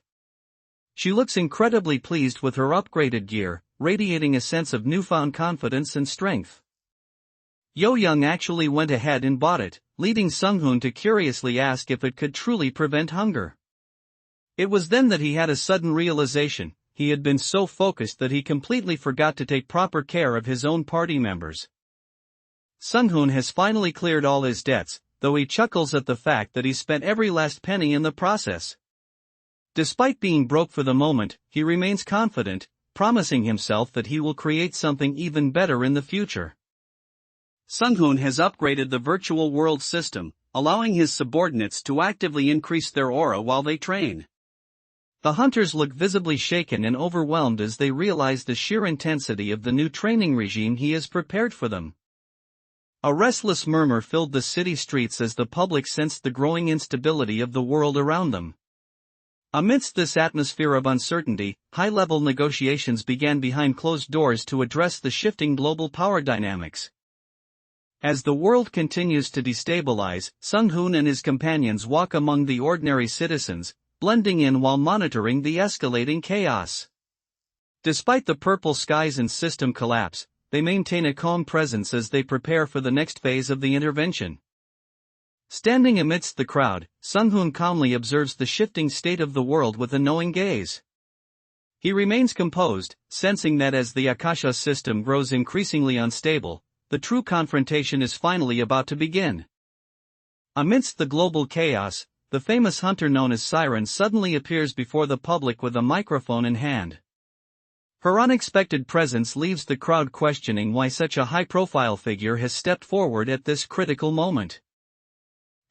She looks incredibly pleased with her upgraded gear, radiating a sense of newfound confidence and strength. Yo-young actually went ahead and bought it, leading Sung-hoon to curiously ask if it could truly prevent hunger. It was then that he had a sudden realization. He had been so focused that he completely forgot to take proper care of his own party members. Sung-hoon has finally cleared all his debts, though he chuckles at the fact that he spent every last penny in the process. Despite being broke for the moment, he remains confident, promising himself that he will create something even better in the future. Sung-hoon has upgraded the virtual world system, allowing his subordinates to actively increase their aura while they train. The hunters look visibly shaken and overwhelmed as they realize the sheer intensity of the new training regime he has prepared for them. A restless murmur filled the city streets as the public sensed the growing instability of the world around them. Amidst this atmosphere of uncertainty, high-level negotiations began behind closed doors to address the shifting global power dynamics. As the world continues to destabilize, Sung-hoon and his companions walk among the ordinary citizens, blending in while monitoring the escalating chaos. Despite the purple skies and system collapse, they maintain a calm presence as they prepare for the next phase of the intervention. Standing amidst the crowd, Sung-hoon calmly observes the shifting state of the world with a knowing gaze. He remains composed, sensing that as the Akasha system grows increasingly unstable, the true confrontation is finally about to begin. Amidst the global chaos, the famous hunter known as Siren suddenly appears before the public with a microphone in hand. Her unexpected presence leaves the crowd questioning why such a high-profile figure has stepped forward at this critical moment.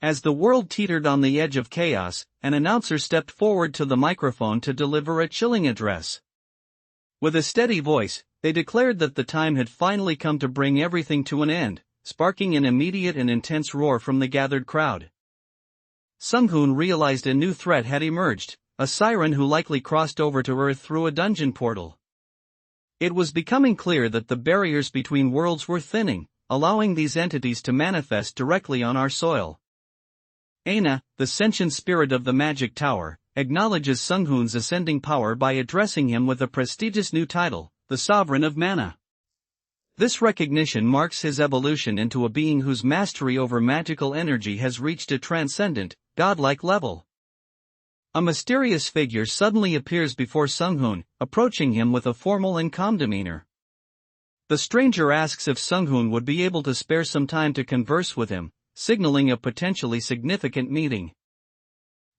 As the world teetered on the edge of chaos, an announcer stepped forward to the microphone to deliver a chilling address. With a steady voice, they declared that the time had finally come to bring everything to an end, sparking an immediate and intense roar from the gathered crowd. Sung-hoon realized a new threat had emerged, a siren who likely crossed over to Earth through a dungeon portal. It was becoming clear that the barriers between worlds were thinning, allowing these entities to manifest directly on our soil. Aina, the sentient spirit of the magic tower, acknowledges Sung-hoon's ascending power by addressing him with a prestigious new title, the Sovereign of Mana. This recognition marks his evolution into a being whose mastery over magical energy has reached a transcendent, godlike level. A mysterious figure suddenly appears before Sung-hoon, approaching him with a formal and calm demeanor. The stranger asks if Sung-hoon would be able to spare some time to converse with him, signaling a potentially significant meeting.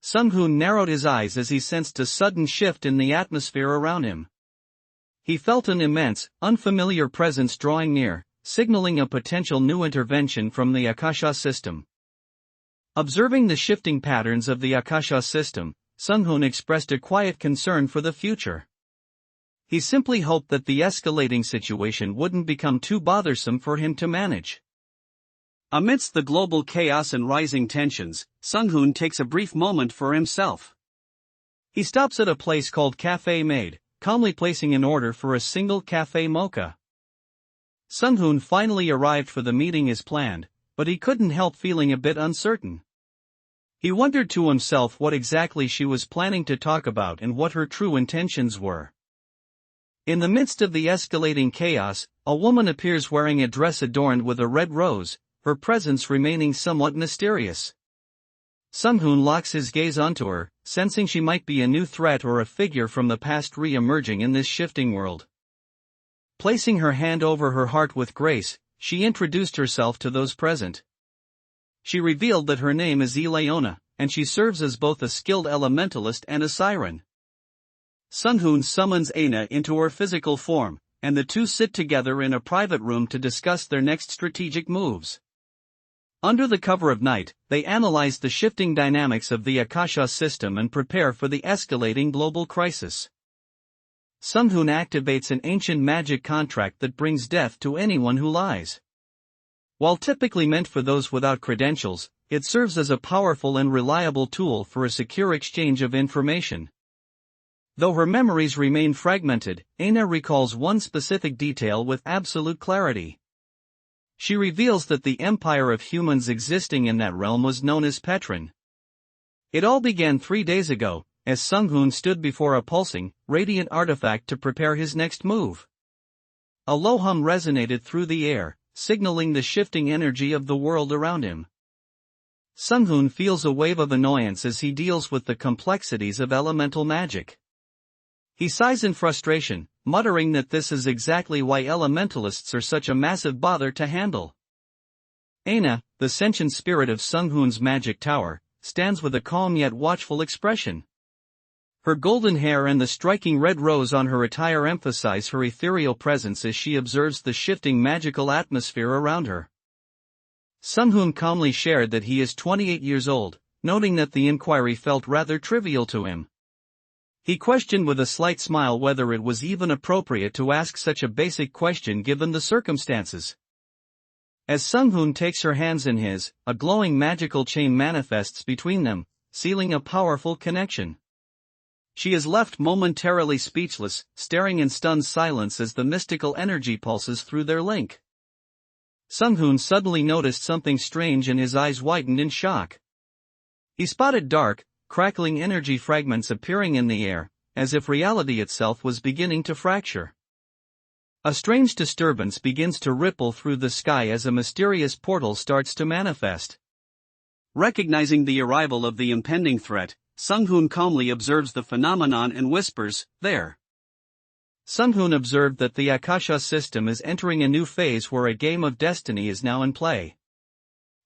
Sung-hoon narrowed his eyes as he sensed a sudden shift in the atmosphere around him. He felt an immense, unfamiliar presence drawing near, signaling a potential new intervention from the Akasha system. Observing the shifting patterns of the Akasha system, Sung-hoon expressed a quiet concern for the future. He simply hoped that the escalating situation wouldn't become too bothersome for him to manage. Amidst the global chaos and rising tensions, Sung-hoon takes a brief moment for himself. He stops at a place called Cafe Maid, calmly placing an order for a single cafe mocha. Sung-hoon finally arrived for the meeting as planned, but he couldn't help feeling a bit uncertain. He wondered to himself what exactly she was planning to talk about and what her true intentions were. In the midst of the escalating chaos, a woman appears wearing a dress adorned with a red rose, her presence remaining somewhat mysterious. Sung-hoon locks his gaze onto her, sensing she might be a new threat or a figure from the past re-emerging in this shifting world. Placing her hand over her heart with grace, she introduced herself to those present. She revealed that her name is Ileona, and she serves as both a skilled elementalist and a siren. Sung-hoon summons Aina into her physical form, and the two sit together in a private room to discuss their next strategic moves. Under the cover of night, they analyze the shifting dynamics of the Akasha system and prepare for the escalating global crisis. Sung-hoon activates an ancient magic contract that brings death to anyone who lies. While typically meant for those without credentials, it serves as a powerful and reliable tool for a secure exchange of information. Though her memories remain fragmented, Aina recalls one specific detail with absolute clarity. She reveals that the empire of humans existing in that realm was known as Petrin. It all began 3 days ago, as Sung-hoon stood before a pulsing, radiant artifact to prepare his next move. A low hum resonated through the air, signaling the shifting energy of the world around him. Sung-hoon feels a wave of annoyance as he deals with the complexities of elemental magic. He sighs in frustration, muttering that this is exactly why elementalists are such a massive bother to handle. Aina, the sentient spirit of Sung-hoon's magic tower, stands with a calm yet watchful expression. Her golden hair and the striking red rose on her attire emphasize her ethereal presence as she observes the shifting magical atmosphere around her. Sung-hoon calmly shared that he is 28 years old, noting that the inquiry felt rather trivial to him. He questioned with a slight smile whether it was even appropriate to ask such a basic question given the circumstances. As Sung-hoon takes her hands in his, a glowing magical chain manifests between them, sealing a powerful connection. She is left momentarily speechless, staring in stunned silence as the mystical energy pulses through their link. Sung-hoon suddenly noticed something strange and his eyes widened in shock. He spotted dark, crackling energy fragments appearing in the air, as if reality itself was beginning to fracture. A strange disturbance begins to ripple through the sky as a mysterious portal starts to manifest. Recognizing the arrival of the impending threat, Sung-hoon calmly observes the phenomenon and whispers, "There." Sung-hoon observed that the Akasha system is entering a new phase where a game of destiny is now in play.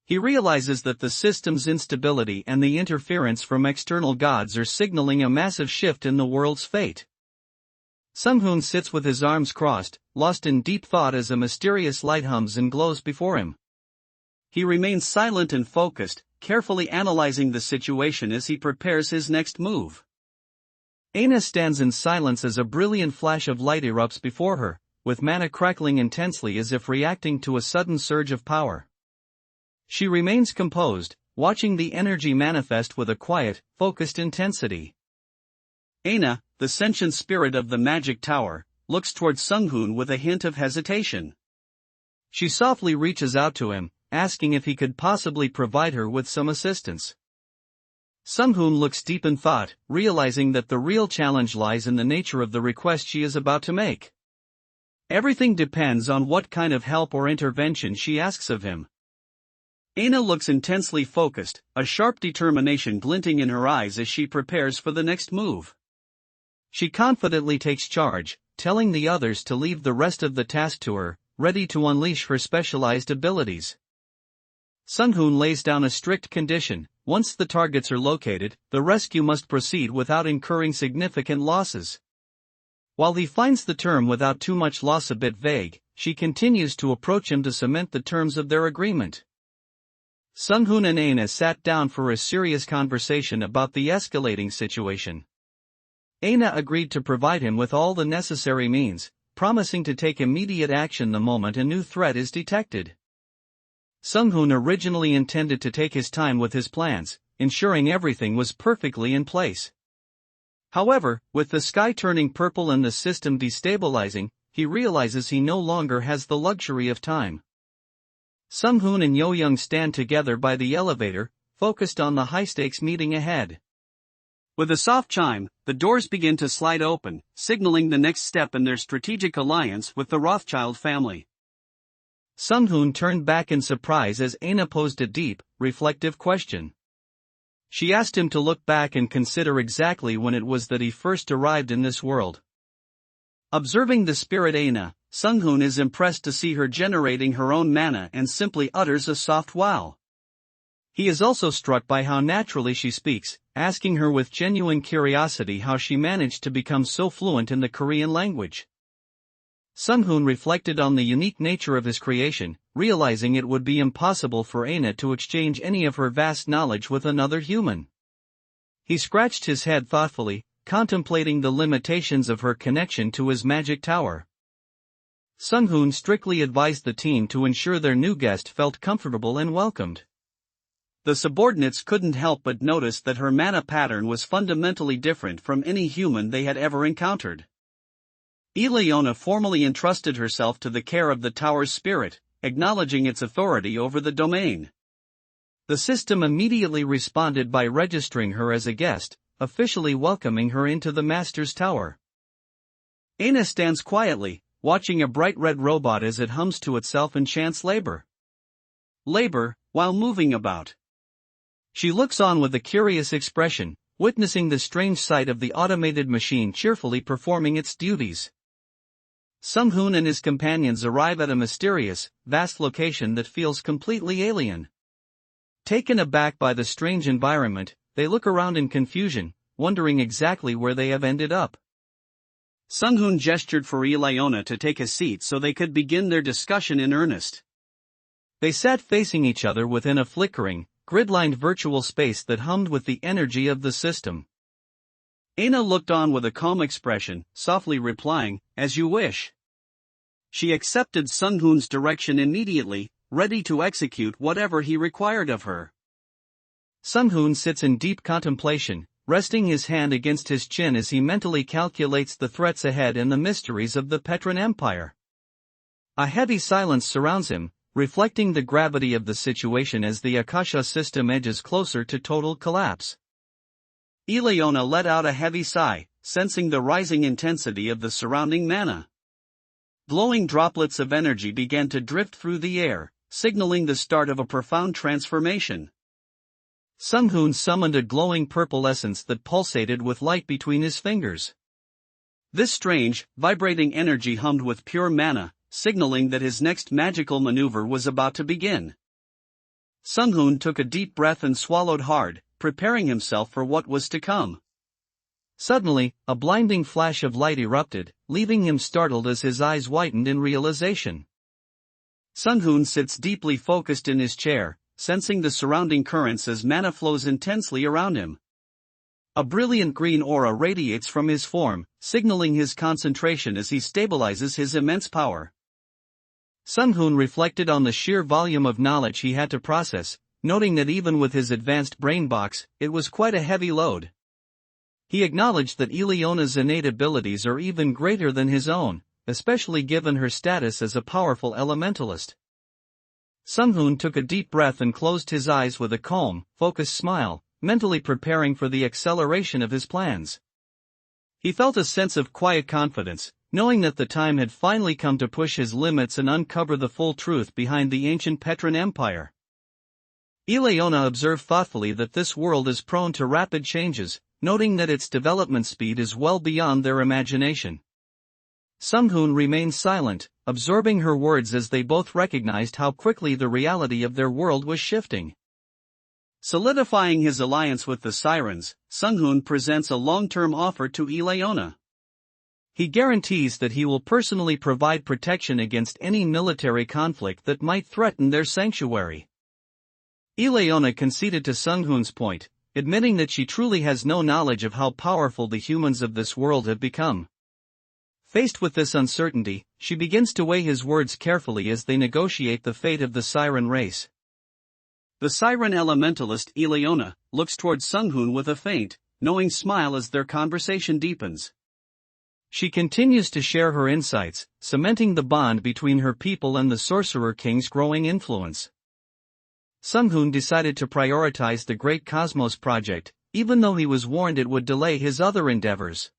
He realizes that the system's instability and the interference from external gods are signaling a massive shift in the world's fate. Sung-hoon sits with his arms crossed, lost in deep thought as a mysterious light hums and glows before him. He remains silent and focused, carefully analyzing the situation as he prepares his next move. Aina stands in silence as a brilliant flash of light erupts before her, with mana crackling intensely as if reacting to a sudden surge of power. She remains composed, watching the energy manifest with a quiet, focused intensity. Aina, the sentient spirit of the magic tower, looks toward Sung-hoon with a hint of hesitation. She softly reaches out to him, asking if he could possibly provide her with some assistance. Sung-hoon looks deep in thought, realizing that the real challenge lies in the nature of the request she is about to make. Everything depends on what kind of help or intervention she asks of him. Aina looks intensely focused, a sharp determination glinting in her eyes as she prepares for the next move. She confidently takes charge, telling the others to leave the rest of the task to her, ready to unleash her specialized abilities. Sung-hoon lays down a strict condition: once the targets are located, the rescue must proceed without incurring significant losses. While he finds the term "without too much loss" a bit vague, she continues to approach him to cement the terms of their agreement. Sung-hoon and Aina sat down for a serious conversation about the escalating situation. Aina agreed to provide him with all the necessary means, promising to take immediate action the moment a new threat is detected. Sung-hoon originally intended to take his time with his plans, ensuring everything was perfectly in place. However, with the sky turning purple and the system destabilizing, he realizes he no longer has the luxury of time. Sung-hoon and Yo-young stand together by the elevator, focused on the high-stakes meeting ahead. With a soft chime, the doors begin to slide open, signaling the next step in their strategic alliance with the Rothschild family. Sung-hoon turned back in surprise as Aina posed a deep, reflective question. She asked him to look back and consider exactly when it was that he first arrived in this world. Observing the spirit Aina, Sunghoon is impressed to see her generating her own mana and simply utters a soft wow. He is also struck by how naturally she speaks, asking her with genuine curiosity how she managed to become so fluent in the Korean language. Sunghoon reflected on the unique nature of his creation, realizing it would be impossible for Aina to exchange any of her vast knowledge with another human. He scratched his head thoughtfully, contemplating the limitations of her connection to his magic tower. Sunghoon strictly advised the team to ensure their new guest felt comfortable and welcomed. The subordinates couldn't help but notice that her mana pattern was fundamentally different from any human they had ever encountered. Ileona formally entrusted herself to the care of the tower's spirit, acknowledging its authority over the domain. The system immediately responded by registering her as a guest, officially welcoming her into the master's tower. Aina stands quietly, watching a bright red robot as it hums to itself and chants labor, while moving about. She looks on with a curious expression, witnessing the strange sight of the automated machine cheerfully performing its duties. Sunghoon and his companions arrive at a mysterious, vast location that feels completely alien. Taken aback by the strange environment, they look around in confusion, wondering exactly where they have ended up. Sunghoon gestured for Ileona to take a seat so they could begin their discussion in earnest. They sat facing each other within a flickering, grid-lined virtual space that hummed with the energy of the system. Aina looked on with a calm expression, softly replying, "As you wish." She accepted Sunghoon's direction immediately, ready to execute whatever he required of her. Sunghoon sits in deep contemplation, resting his hand against his chin as he mentally calculates the threats ahead and the mysteries of the Petran Empire. A heavy silence surrounds him, reflecting the gravity of the situation as the Akasha system edges closer to total collapse. Ileona let out a heavy sigh, sensing the rising intensity of the surrounding mana. Glowing droplets of energy began to drift through the air, signaling the start of a profound transformation. Sunghoon summoned a glowing purple essence that pulsated with light between his fingers. This strange, vibrating energy hummed with pure mana, signaling that his next magical maneuver was about to begin. Sunghoon took a deep breath and swallowed hard, preparing himself for what was to come. Suddenly, a blinding flash of light erupted, leaving him startled as his eyes widened in realization. Sunghoon sits deeply focused in his chair, sensing the surrounding currents as mana flows intensely around him. A brilliant green aura radiates from his form, signaling his concentration as he stabilizes his immense power. Sunghoon reflected on the sheer volume of knowledge he had to process, noting that even with his advanced brain box, it was quite a heavy load. He acknowledged that Ileona's innate abilities are even greater than his own, especially given her status as a powerful elementalist. Sunghoon took a deep breath and closed his eyes with a calm, focused smile, mentally preparing for the acceleration of his plans. He felt a sense of quiet confidence, knowing that the time had finally come to push his limits and uncover the full truth behind the ancient Petran Empire. Ileona observed thoughtfully that this world is prone to rapid changes, noting that its development speed is well beyond their imagination. Sunghoon remained silent, absorbing her words as they both recognized how quickly the reality of their world was shifting. Solidifying his alliance with the Sirens, Sunghoon presents a long-term offer to Ileona. He guarantees that he will personally provide protection against any military conflict that might threaten their sanctuary. Ileona conceded to Sunghoon's point, admitting that she truly has no knowledge of how powerful the humans of this world have become. Faced with this uncertainty, she begins to weigh his words carefully as they negotiate the fate of the Siren race. The Siren elementalist Ileona looks towards Sunghoon with a faint, knowing smile as their conversation deepens. She continues to share her insights, cementing the bond between her people and the Sorcerer King's growing influence. Sunghoon decided to prioritize the Great Cosmos Project, even though he was warned it would delay his other endeavors.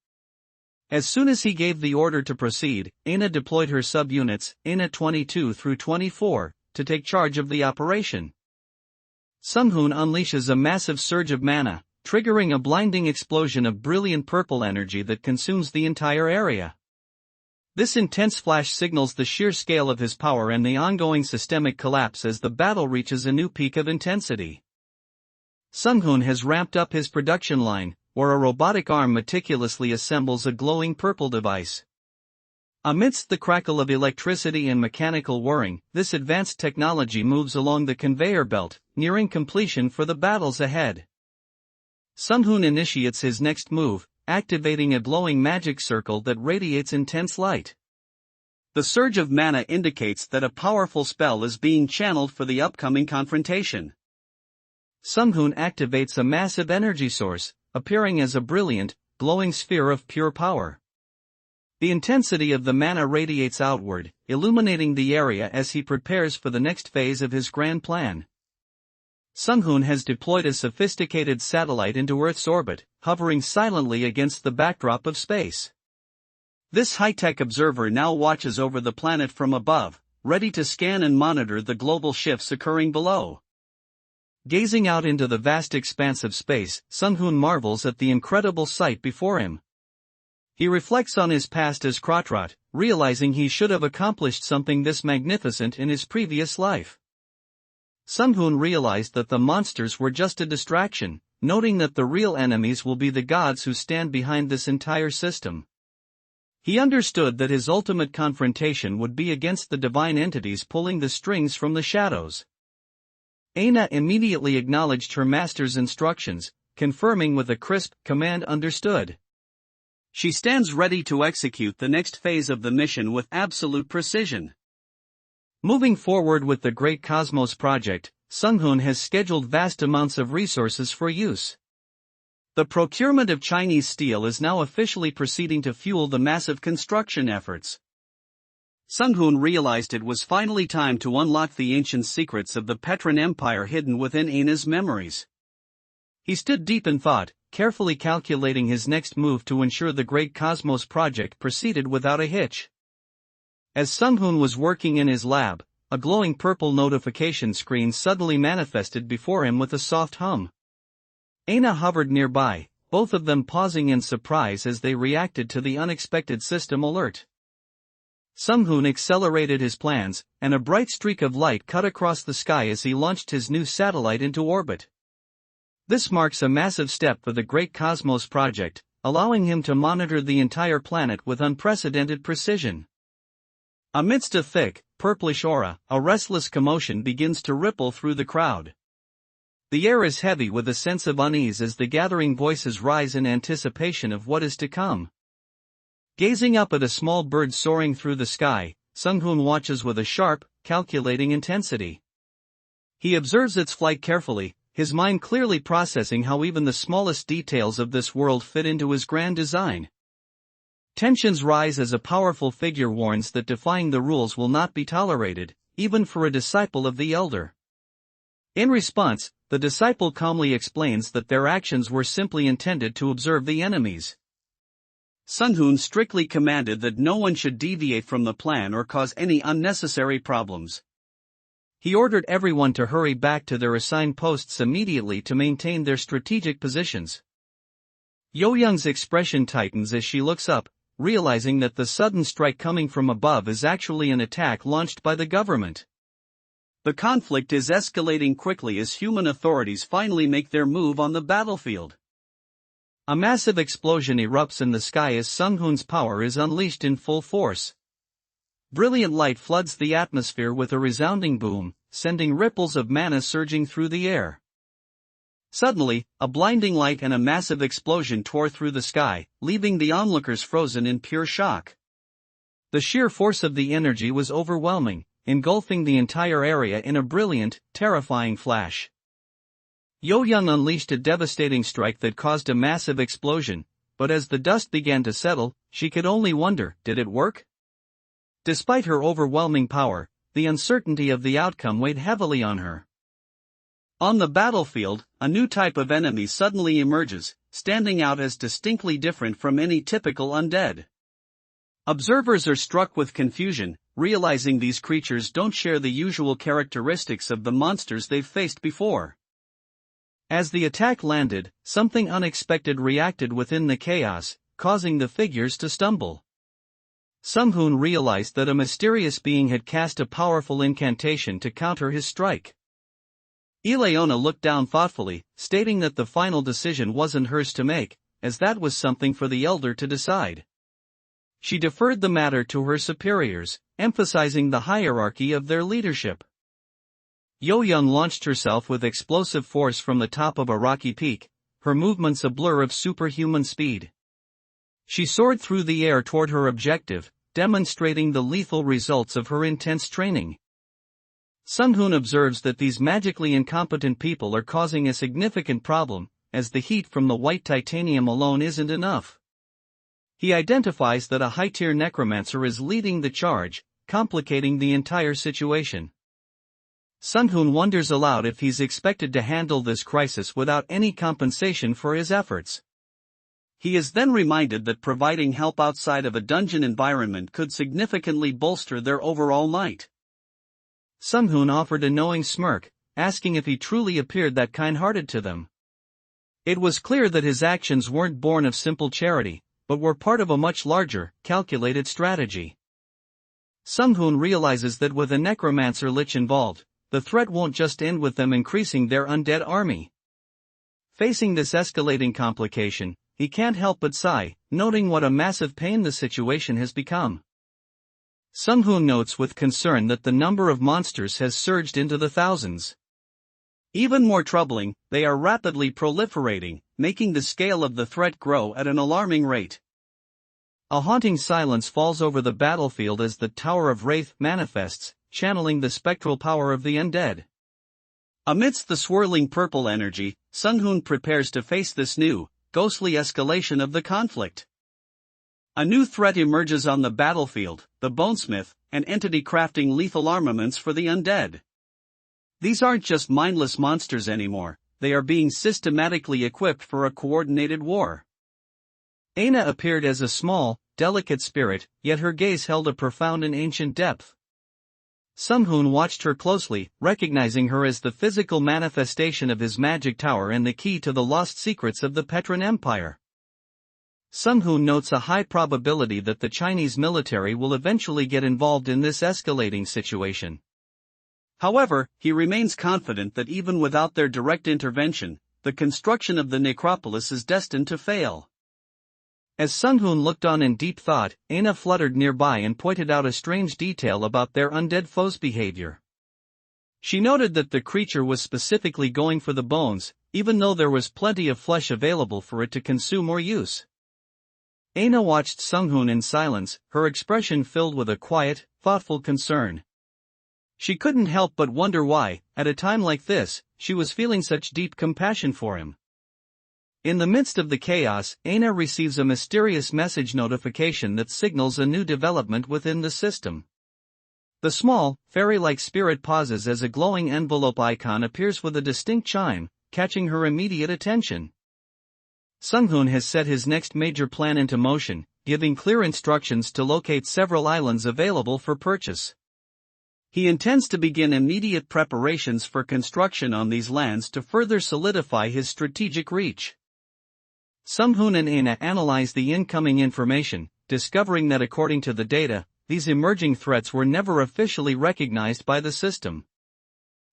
As soon as he gave the order to proceed, Aina deployed her subunits, Aina 22 through 24, to take charge of the operation. Sunghoon unleashes a massive surge of mana, triggering a blinding explosion of brilliant purple energy that consumes the entire area. This intense flash signals the sheer scale of his power and the ongoing systemic collapse as the battle reaches a new peak of intensity. Sunghoon has ramped up his production line, where a robotic arm meticulously assembles a glowing purple device. Amidst the crackle of electricity and mechanical whirring, this advanced technology moves along the conveyor belt, nearing completion for the battles ahead. Sunghoon initiates his next move, activating a glowing magic circle that radiates intense light. The surge of mana indicates that a powerful spell is being channeled for the upcoming confrontation. Sunghoon activates a massive energy source, appearing as a brilliant, glowing sphere of pure power. The intensity of the mana radiates outward, illuminating the area as he prepares for the next phase of his grand plan. Sunghoon has deployed a sophisticated satellite into Earth's orbit, hovering silently against the backdrop of space. This high-tech observer now watches over the planet from above, ready to scan and monitor the global shifts occurring below. Gazing out into the vast expanse of space, Sunghoon marvels at the incredible sight before him. He reflects on his past as Krotrot, realizing he should have accomplished something this magnificent in his previous life. Sunghoon realized that the monsters were just a distraction, noting that the real enemies will be the gods who stand behind this entire system. He understood that his ultimate confrontation would be against the divine entities pulling the strings from the shadows. Aina immediately acknowledged her master's instructions, confirming with a crisp command understood. She stands ready to execute the next phase of the mission with absolute precision. Moving forward with the Great Cosmos Project, Sunghoon has scheduled vast amounts of resources for use. The procurement of Chinese steel is now officially proceeding to fuel the massive construction efforts. Sunghoon realized it was finally time to unlock the ancient secrets of the Petran Empire hidden within Aina's memories. He stood deep in thought, carefully calculating his next move to ensure the Great Cosmos Project proceeded without a hitch. As Sunghoon was working in his lab, a glowing purple notification screen suddenly manifested before him with a soft hum. Aina hovered nearby, both of them pausing in surprise as they reacted to the unexpected system alert. Sunghoon accelerated his plans, and a bright streak of light cut across the sky as he launched his new satellite into orbit. This marks a massive step for the Great Cosmos Project, allowing him to monitor the entire planet with unprecedented precision. Amidst a thick, purplish aura, a restless commotion begins to ripple through the crowd. The air is heavy with a sense of unease as the gathering voices rise in anticipation of what is to come. Gazing up at a small bird soaring through the sky, Sunghoon watches with a sharp, calculating intensity. He observes its flight carefully, his mind clearly processing how even the smallest details of this world fit into his grand design. Tensions rise as a powerful figure warns that defying the rules will not be tolerated, even for a disciple of the elder. In response, the disciple calmly explains that their actions were simply intended to observe the enemies. Sunghoon strictly commanded that no one should deviate from the plan or cause any unnecessary problems. He ordered everyone to hurry back to their assigned posts immediately to maintain their strategic positions. Yo-young's expression tightens as she looks up, realizing that the sudden strike coming from above is actually an attack launched by the government. The conflict is escalating quickly as human authorities finally make their move on the battlefield. A massive explosion erupts in the sky as Sunghoon's power is unleashed in full force. Brilliant light floods the atmosphere with a resounding boom, sending ripples of mana surging through the air. Suddenly, a blinding light and a massive explosion tore through the sky, leaving the onlookers frozen in pure shock. The sheer force of the energy was overwhelming, engulfing the entire area in a brilliant, terrifying flash. Yo-young unleashed a devastating strike that caused a massive explosion, but as the dust began to settle, she could only wonder, did it work? Despite her overwhelming power, the uncertainty of the outcome weighed heavily on her. On the battlefield, a new type of enemy suddenly emerges, standing out as distinctly different from any typical undead. Observers are struck with confusion, realizing these creatures don't share the usual characteristics of the monsters they've faced before. As the attack landed, something unexpected reacted within the chaos, causing the figures to stumble. Sung-hoon realized that a mysterious being had cast a powerful incantation to counter his strike. Ileona looked down thoughtfully, stating that the final decision wasn't hers to make, as that was something for the elder to decide. She deferred the matter to her superiors, emphasizing the hierarchy of their leadership. Yo-young launched herself with explosive force from the top of a rocky peak, her movements a blur of superhuman speed. She soared through the air toward her objective, demonstrating the lethal results of her intense training. Sung-hoon observes that these magically incompetent people are causing a significant problem, as the heat from the white titanium alone isn't enough. He identifies that a high-tier necromancer is leading the charge, complicating the entire situation. Sung-hoon wonders aloud if he's expected to handle this crisis without any compensation for his efforts. He is then reminded that providing help outside of a dungeon environment could significantly bolster their overall might. Sung-hoon offered a knowing smirk, asking if he truly appeared that kind-hearted to them. It was clear that his actions weren't born of simple charity, but were part of a much larger, calculated strategy. Sung-hoon realizes that with a necromancer lich involved, the threat won't just end with them increasing their undead army. Facing this escalating complication, he can't help but sigh, noting what a massive pain the situation has become. Sung-hoon notes with concern that the number of monsters has surged into the thousands. Even more troubling, they are rapidly proliferating, making the scale of the threat grow at an alarming rate. A haunting silence falls over the battlefield as the Tower of Wraith manifests, channeling the spectral power of the undead. Amidst the swirling purple energy, Sung-hoon prepares to face this new, ghostly escalation of the conflict. A new threat emerges on the battlefield, the Bonesmith, an entity crafting lethal armaments for the undead. These aren't just mindless monsters anymore, they are being systematically equipped for a coordinated war. Aina appeared as a small, delicate spirit, yet her gaze held a profound and ancient depth. Sung-hoon watched her closely, recognizing her as the physical manifestation of his magic tower and the key to the lost secrets of the Petran Empire. Sung-hoon notes a high probability that the Chinese military will eventually get involved in this escalating situation. However, he remains confident that even without their direct intervention, the construction of the necropolis is destined to fail. As Sung-hoon looked on in deep thought, Aina fluttered nearby and pointed out a strange detail about their undead foe's behavior. She noted that the creature was specifically going for the bones, even though there was plenty of flesh available for it to consume or use. Aina watched Sung-hoon in silence, her expression filled with a quiet, thoughtful concern. She couldn't help but wonder why, at a time like this, she was feeling such deep compassion for him. In the midst of the chaos, Aina receives a mysterious message notification that signals a new development within the system. The small, fairy-like spirit pauses as a glowing envelope icon appears with a distinct chime, catching her immediate attention. Sung-hoon has set his next major plan into motion, giving clear instructions to locate several islands available for purchase. He intends to begin immediate preparations for construction on these lands to further solidify his strategic reach. Sung-hoon and Aina analyze the incoming information, discovering that according to the data, these emerging threats were never officially recognized by the system.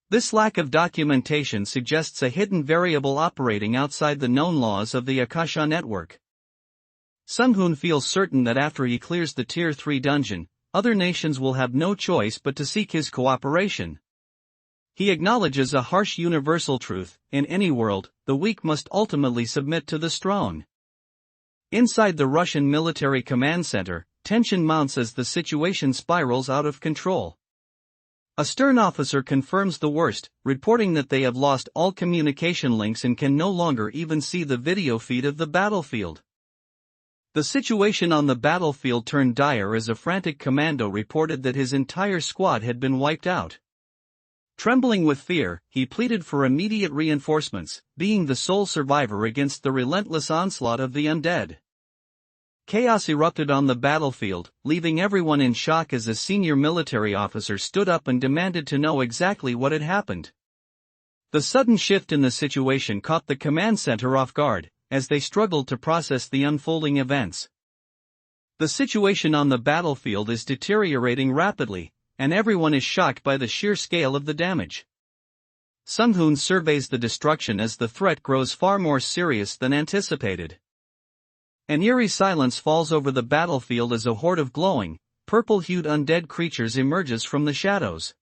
This lack of documentation suggests a hidden variable operating outside the known laws of the Akasha network. Sung-hoon feels certain that after he clears the Tier 3 dungeon, other nations will have no choice but to seek his cooperation. He acknowledges a harsh universal truth: in any world, the weak must ultimately submit to the strong. Inside the Russian military command center, tension mounts as the situation spirals out of control. A stern officer confirms the worst, reporting that they have lost all communication links and can no longer even see the video feed of the battlefield. The situation on the battlefield turned dire as a frantic commando reported that his entire squad had been wiped out. Trembling with fear, he pleaded for immediate reinforcements, being the sole survivor against the relentless onslaught of the undead. Chaos erupted on the battlefield, leaving everyone in shock as a senior military officer stood up and demanded to know exactly what had happened. The sudden shift in the situation caught the command center off guard, as they struggled to process the unfolding events. The situation on the battlefield is deteriorating rapidly, and everyone is shocked by the sheer scale of the damage. Sung-hoon surveys the destruction as the threat grows far more serious than anticipated. An eerie silence falls over the battlefield as a horde of glowing, purple-hued undead creatures emerges from the shadows.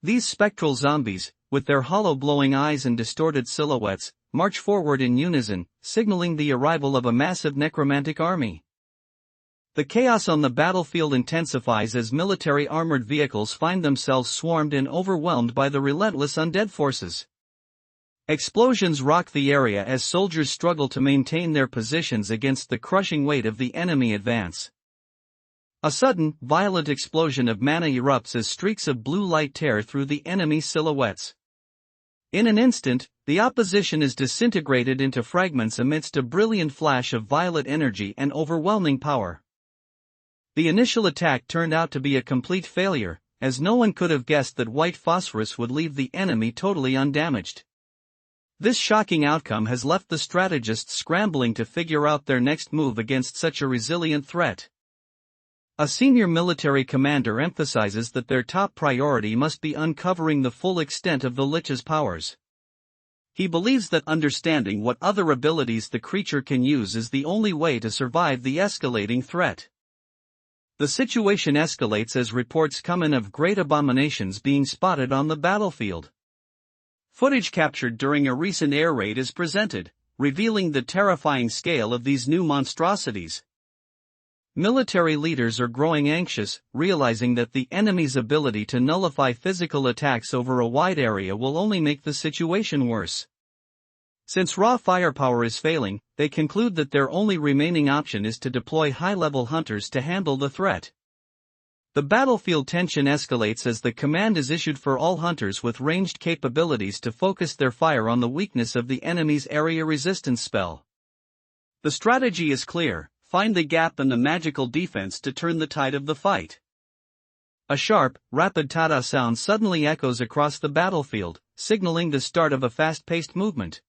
These spectral zombies, with their hollow glowing eyes and distorted silhouettes, march forward in unison, signaling the arrival of a massive necromantic army. The chaos on the battlefield intensifies as military armored vehicles find themselves swarmed and overwhelmed by the relentless undead forces. Explosions rock the area as soldiers struggle to maintain their positions against the crushing weight of the enemy advance. A sudden, violent explosion of mana erupts as streaks of blue light tear through the enemy's silhouettes. In an instant, the opposition is disintegrated into fragments amidst a brilliant flash of violet energy and overwhelming power. The initial attack turned out to be a complete failure, as no one could have guessed that white phosphorus would leave the enemy totally undamaged. This shocking outcome has left the strategists scrambling to figure out their next move against such a resilient threat. A senior military commander emphasizes that their top priority must be uncovering the full extent of the Lich's powers. He believes that understanding what other abilities the creature can use is the only way to survive the escalating threat. The situation escalates as reports come in of great abominations being spotted on the battlefield. Footage captured during a recent air raid is presented, revealing the terrifying scale of these new monstrosities. Military leaders are growing anxious, realizing that the enemy's ability to nullify physical attacks over a wide area will only make the situation worse. Since raw firepower is failing, they conclude that their only remaining option is to deploy high-level hunters to handle the threat. The battlefield tension escalates as the command is issued for all hunters with ranged capabilities to focus their fire on the weakness of the enemy's area resistance spell. The strategy is clear: find the gap in the magical defense to turn the tide of the fight. A sharp, rapid tada sound suddenly echoes across the battlefield, signaling the start of a fast-paced movement.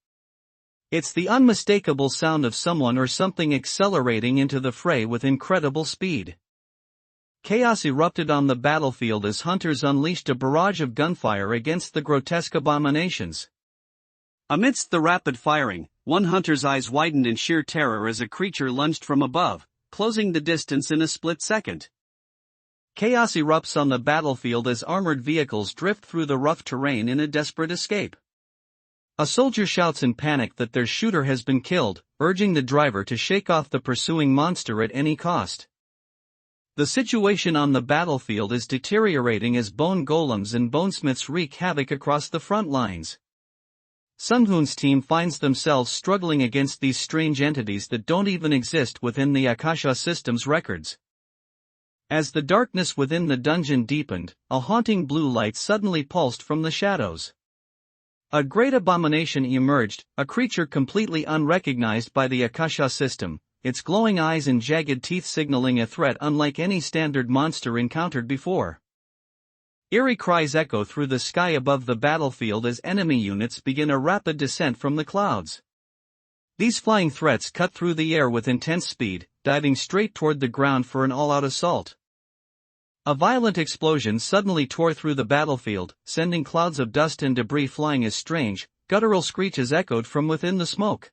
It's the unmistakable sound of someone or something accelerating into the fray with incredible speed. Chaos erupted on the battlefield as hunters unleashed a barrage of gunfire against the grotesque abominations. Amidst the rapid firing, one hunter's eyes widened in sheer terror as a creature lunged from above, closing the distance in a split second. Chaos erupts on the battlefield as armored vehicles drift through the rough terrain in a desperate escape. A soldier shouts in panic that their shooter has been killed, urging the driver to shake off the pursuing monster at any cost. The situation on the battlefield is deteriorating as bone golems and bonesmiths wreak havoc across the front lines. Sung-hoon's team finds themselves struggling against these strange entities that don't even exist within the Akasha system's records. As the darkness within the dungeon deepened, a haunting blue light suddenly pulsed from the shadows. A great abomination emerged, a creature completely unrecognized by the Akasha system, its glowing eyes and jagged teeth signaling a threat unlike any standard monster encountered before. Eerie cries echo through the sky above the battlefield as enemy units begin a rapid descent from the clouds. These flying threats cut through the air with intense speed, diving straight toward the ground for an all-out assault. A violent explosion suddenly tore through the battlefield, sending clouds of dust and debris flying as strange, guttural screeches echoed from within the smoke.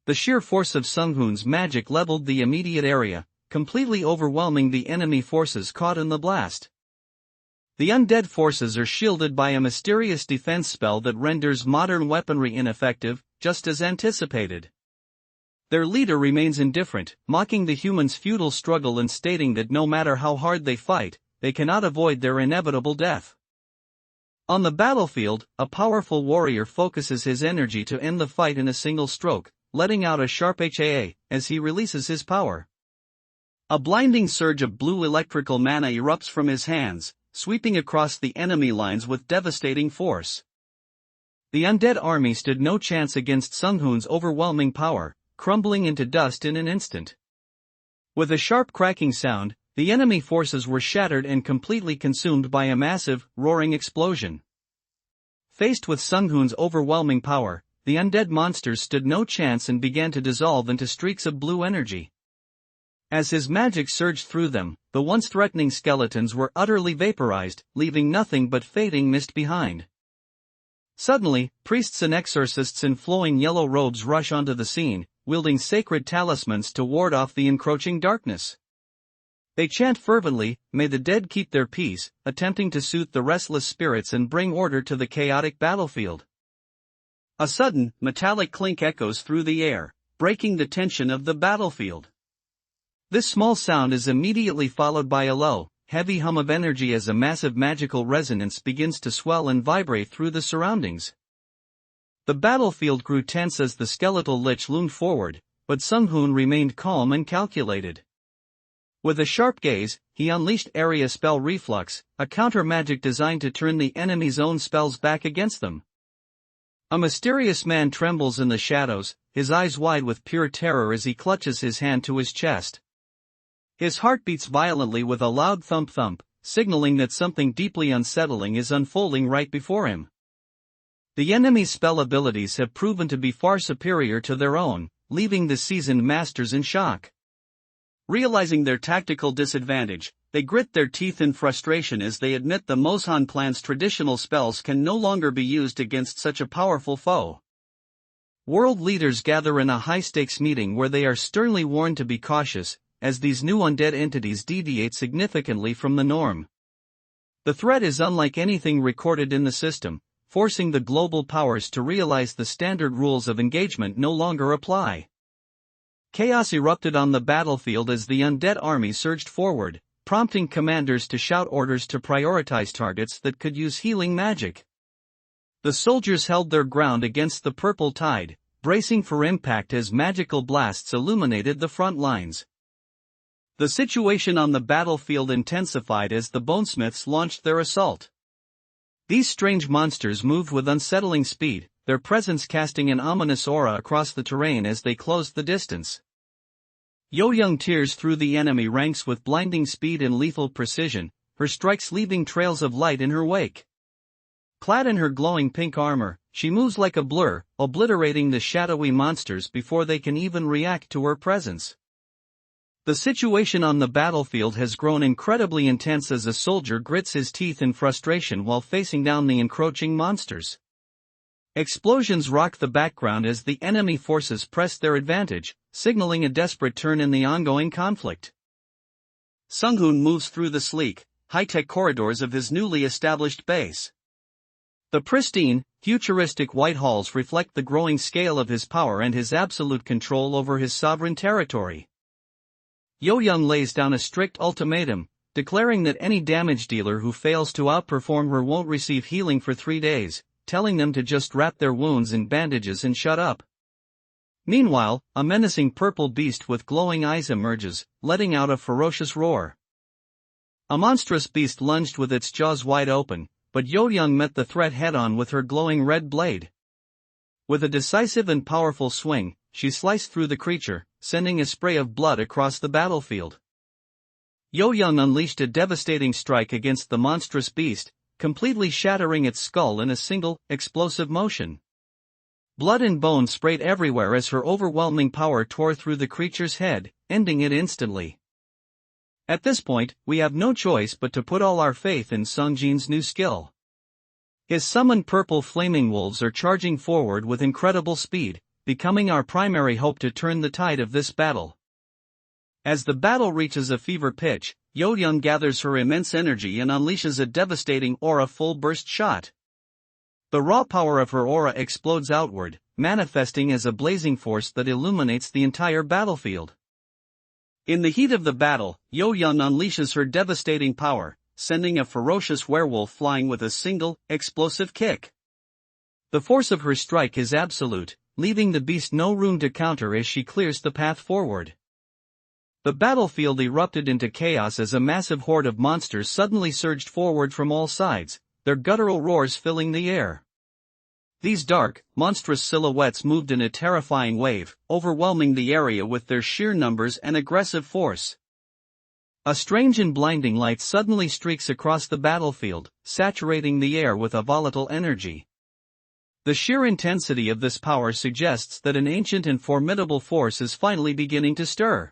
The sheer force of Sung-hoon's magic leveled the immediate area, completely overwhelming the enemy forces caught in the blast. The undead forces are shielded by a mysterious defense spell that renders modern weaponry ineffective, just as anticipated. Their leader remains indifferent, mocking the humans' futile struggle and stating that no matter how hard they fight, they cannot avoid their inevitable death. On the battlefield, a powerful warrior focuses his energy to end the fight in a single stroke, letting out a sharp HAA as he releases his power. A blinding surge of blue electrical mana erupts from his hands, sweeping across the enemy lines with devastating force. The undead army stood no chance against Sung-hoon's overwhelming power, crumbling into dust in an instant. With a sharp cracking sound, the enemy forces were shattered and completely consumed by a massive, roaring explosion. Faced with Sunghoon's overwhelming power, the undead monsters stood no chance and began to dissolve into streaks of blue energy. As his magic surged through them, the once threatening skeletons were utterly vaporized, leaving nothing but fading mist behind. Suddenly, priests and exorcists in flowing yellow robes rush onto the scene, wielding sacred talismans to ward off the encroaching darkness. They chant fervently, "May the dead keep their peace," attempting to soothe the restless spirits and bring order to the chaotic battlefield. A sudden, metallic clink echoes through the air, breaking the tension of the battlefield. This small sound is immediately followed by a low, heavy hum of energy as a massive magical resonance begins to swell and vibrate through the surroundings. The battlefield grew tense as the skeletal lich loomed forward, but Sunghoon remained calm and calculated. With a sharp gaze, he unleashed Area Spell Reflux, a counter-magic designed to turn the enemy's own spells back against them. A mysterious man trembles in the shadows, his eyes wide with pure terror as he clutches his hand to his chest. His heart beats violently with a loud thump-thump, signaling that something deeply unsettling is unfolding right before him. The enemy's spell abilities have proven to be far superior to their own, leaving the seasoned masters in shock. Realizing their tactical disadvantage, they grit their teeth in frustration as they admit the Moshan clan's traditional spells can no longer be used against such a powerful foe. World leaders gather in a high-stakes meeting where they are sternly warned to be cautious, as these new undead entities deviate significantly from the norm. The threat is unlike anything recorded in the system, forcing the global powers to realize the standard rules of engagement no longer apply. Chaos erupted on the battlefield as the undead army surged forward, prompting commanders to shout orders to prioritize targets that could use healing magic. The soldiers held their ground against the purple tide, bracing for impact as magical blasts illuminated the front lines. The situation on the battlefield intensified as the bonesmiths launched their assault. These strange monsters moved with unsettling speed, their presence casting an ominous aura across the terrain as they closed the distance. Yo-Young tears through the enemy ranks with blinding speed and lethal precision, her strikes leaving trails of light in her wake. Clad in her glowing pink armor, she moves like a blur, obliterating the shadowy monsters before they can even react to her presence. The situation on the battlefield has grown incredibly intense as a soldier grits his teeth in frustration while facing down the encroaching monsters. Explosions rock the background as the enemy forces press their advantage, signaling a desperate turn in the ongoing conflict. Sunghoon moves through the sleek, high-tech corridors of his newly established base. The pristine, futuristic white halls reflect the growing scale of his power and his absolute control over his sovereign territory. Yo-Young lays down a strict ultimatum, declaring that any damage dealer who fails to outperform her won't receive healing for 3 days, telling them to just wrap their wounds in bandages and shut up. Meanwhile, a menacing purple beast with glowing eyes emerges, letting out a ferocious roar. A monstrous beast lunged with its jaws wide open, but Yo-Young met the threat head-on with her glowing red blade. With a decisive and powerful swing, she sliced through the creature, sending a spray of blood across the battlefield. Yo-Young unleashed a devastating strike against the monstrous beast, completely shattering its skull in a single, explosive motion. Blood and bone sprayed everywhere as her overwhelming power tore through the creature's head, ending it instantly. At this point, we have no choice but to put all our faith in Sungjin's new skill. His summoned purple flaming wolves are charging forward with incredible speed, becoming our primary hope to turn the tide of this battle. As the battle reaches a fever pitch, Yo-Young gathers her immense energy and unleashes a devastating aura full burst shot. The raw power of her aura explodes outward, manifesting as a blazing force that illuminates the entire battlefield. In the heat of the battle, Yo-Young unleashes her devastating power, sending a ferocious werewolf flying with a single, explosive kick. The force of her strike is absolute, leaving the beast no room to counter as she clears the path forward. The battlefield erupted into chaos as a massive horde of monsters suddenly surged forward from all sides, their guttural roars filling the air. These dark, monstrous silhouettes moved in a terrifying wave, overwhelming the area with their sheer numbers and aggressive force. A strange and blinding light suddenly streaks across the battlefield, saturating the air with a volatile energy. The sheer intensity of this power suggests that an ancient and formidable force is finally beginning to stir.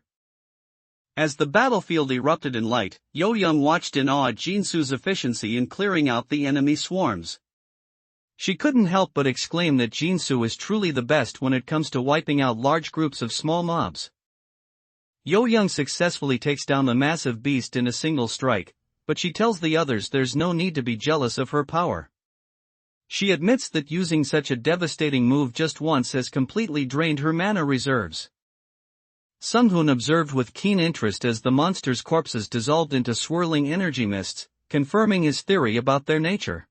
As the battlefield erupted in light, Yo-young watched in awe at Jinsu's efficiency in clearing out the enemy swarms. She couldn't help but exclaim that Jinsu is truly the best when it comes to wiping out large groups of small mobs. Yo-young successfully takes down the massive beast in a single strike, but she tells the others there's no need to be jealous of her power. She admits that using such a devastating move just once has completely drained her mana reserves. Sung-hoon observed with keen interest as the monsters' corpses dissolved into swirling energy mists, confirming his theory about their nature.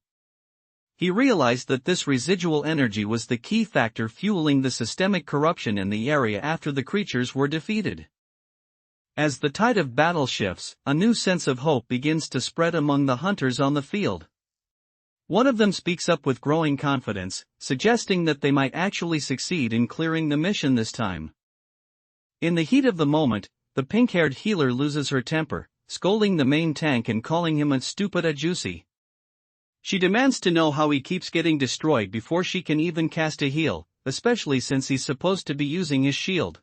He realized that this residual energy was the key factor fueling the systemic corruption in the area after the creatures were defeated. As the tide of battle shifts, a new sense of hope begins to spread among the hunters on the field. One of them speaks up with growing confidence, suggesting that they might actually succeed in clearing the mission this time. In the heat of the moment, the pink-haired healer loses her temper, scolding the main tank and calling him a stupid ajusi. She demands to know how he keeps getting destroyed before she can even cast a heal, especially since he's supposed to be using his shield.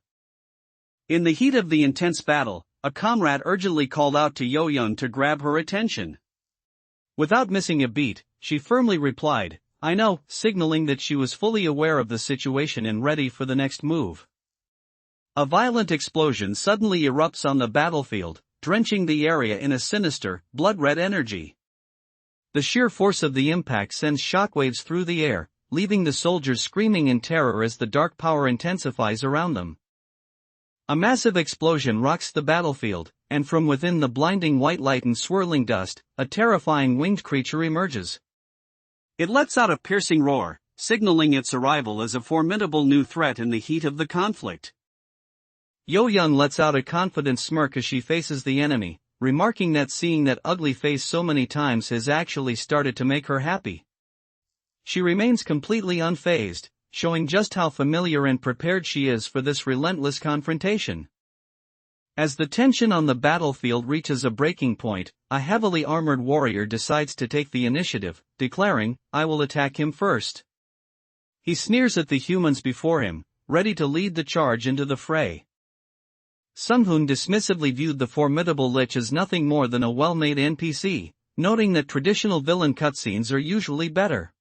In the heat of the intense battle, a comrade urgently called out to Yo-young to grab her attention. Without missing a beat, she firmly replied, "I know," signaling that she was fully aware of the situation and ready for the next move. A violent explosion suddenly erupts on the battlefield, drenching the area in a sinister, blood-red energy. The sheer force of the impact sends shockwaves through the air, leaving the soldiers screaming in terror as the dark power intensifies around them. A massive explosion rocks the battlefield, and from within the blinding white light and swirling dust, a terrifying winged creature emerges. It lets out a piercing roar, signaling its arrival as a formidable new threat in the heat of the conflict. Yo-young lets out a confident smirk as she faces the enemy, remarking that seeing that ugly face so many times has actually started to make her happy. She remains completely unfazed, showing just how familiar and prepared she is for this relentless confrontation. As the tension on the battlefield reaches a breaking point, a heavily armored warrior decides to take the initiative, declaring, "I will attack him first." He sneers at the humans before him, ready to lead the charge into the fray. Sung-hoon dismissively viewed the formidable lich as nothing more than a well-made NPC, noting that traditional villain cutscenes are usually better.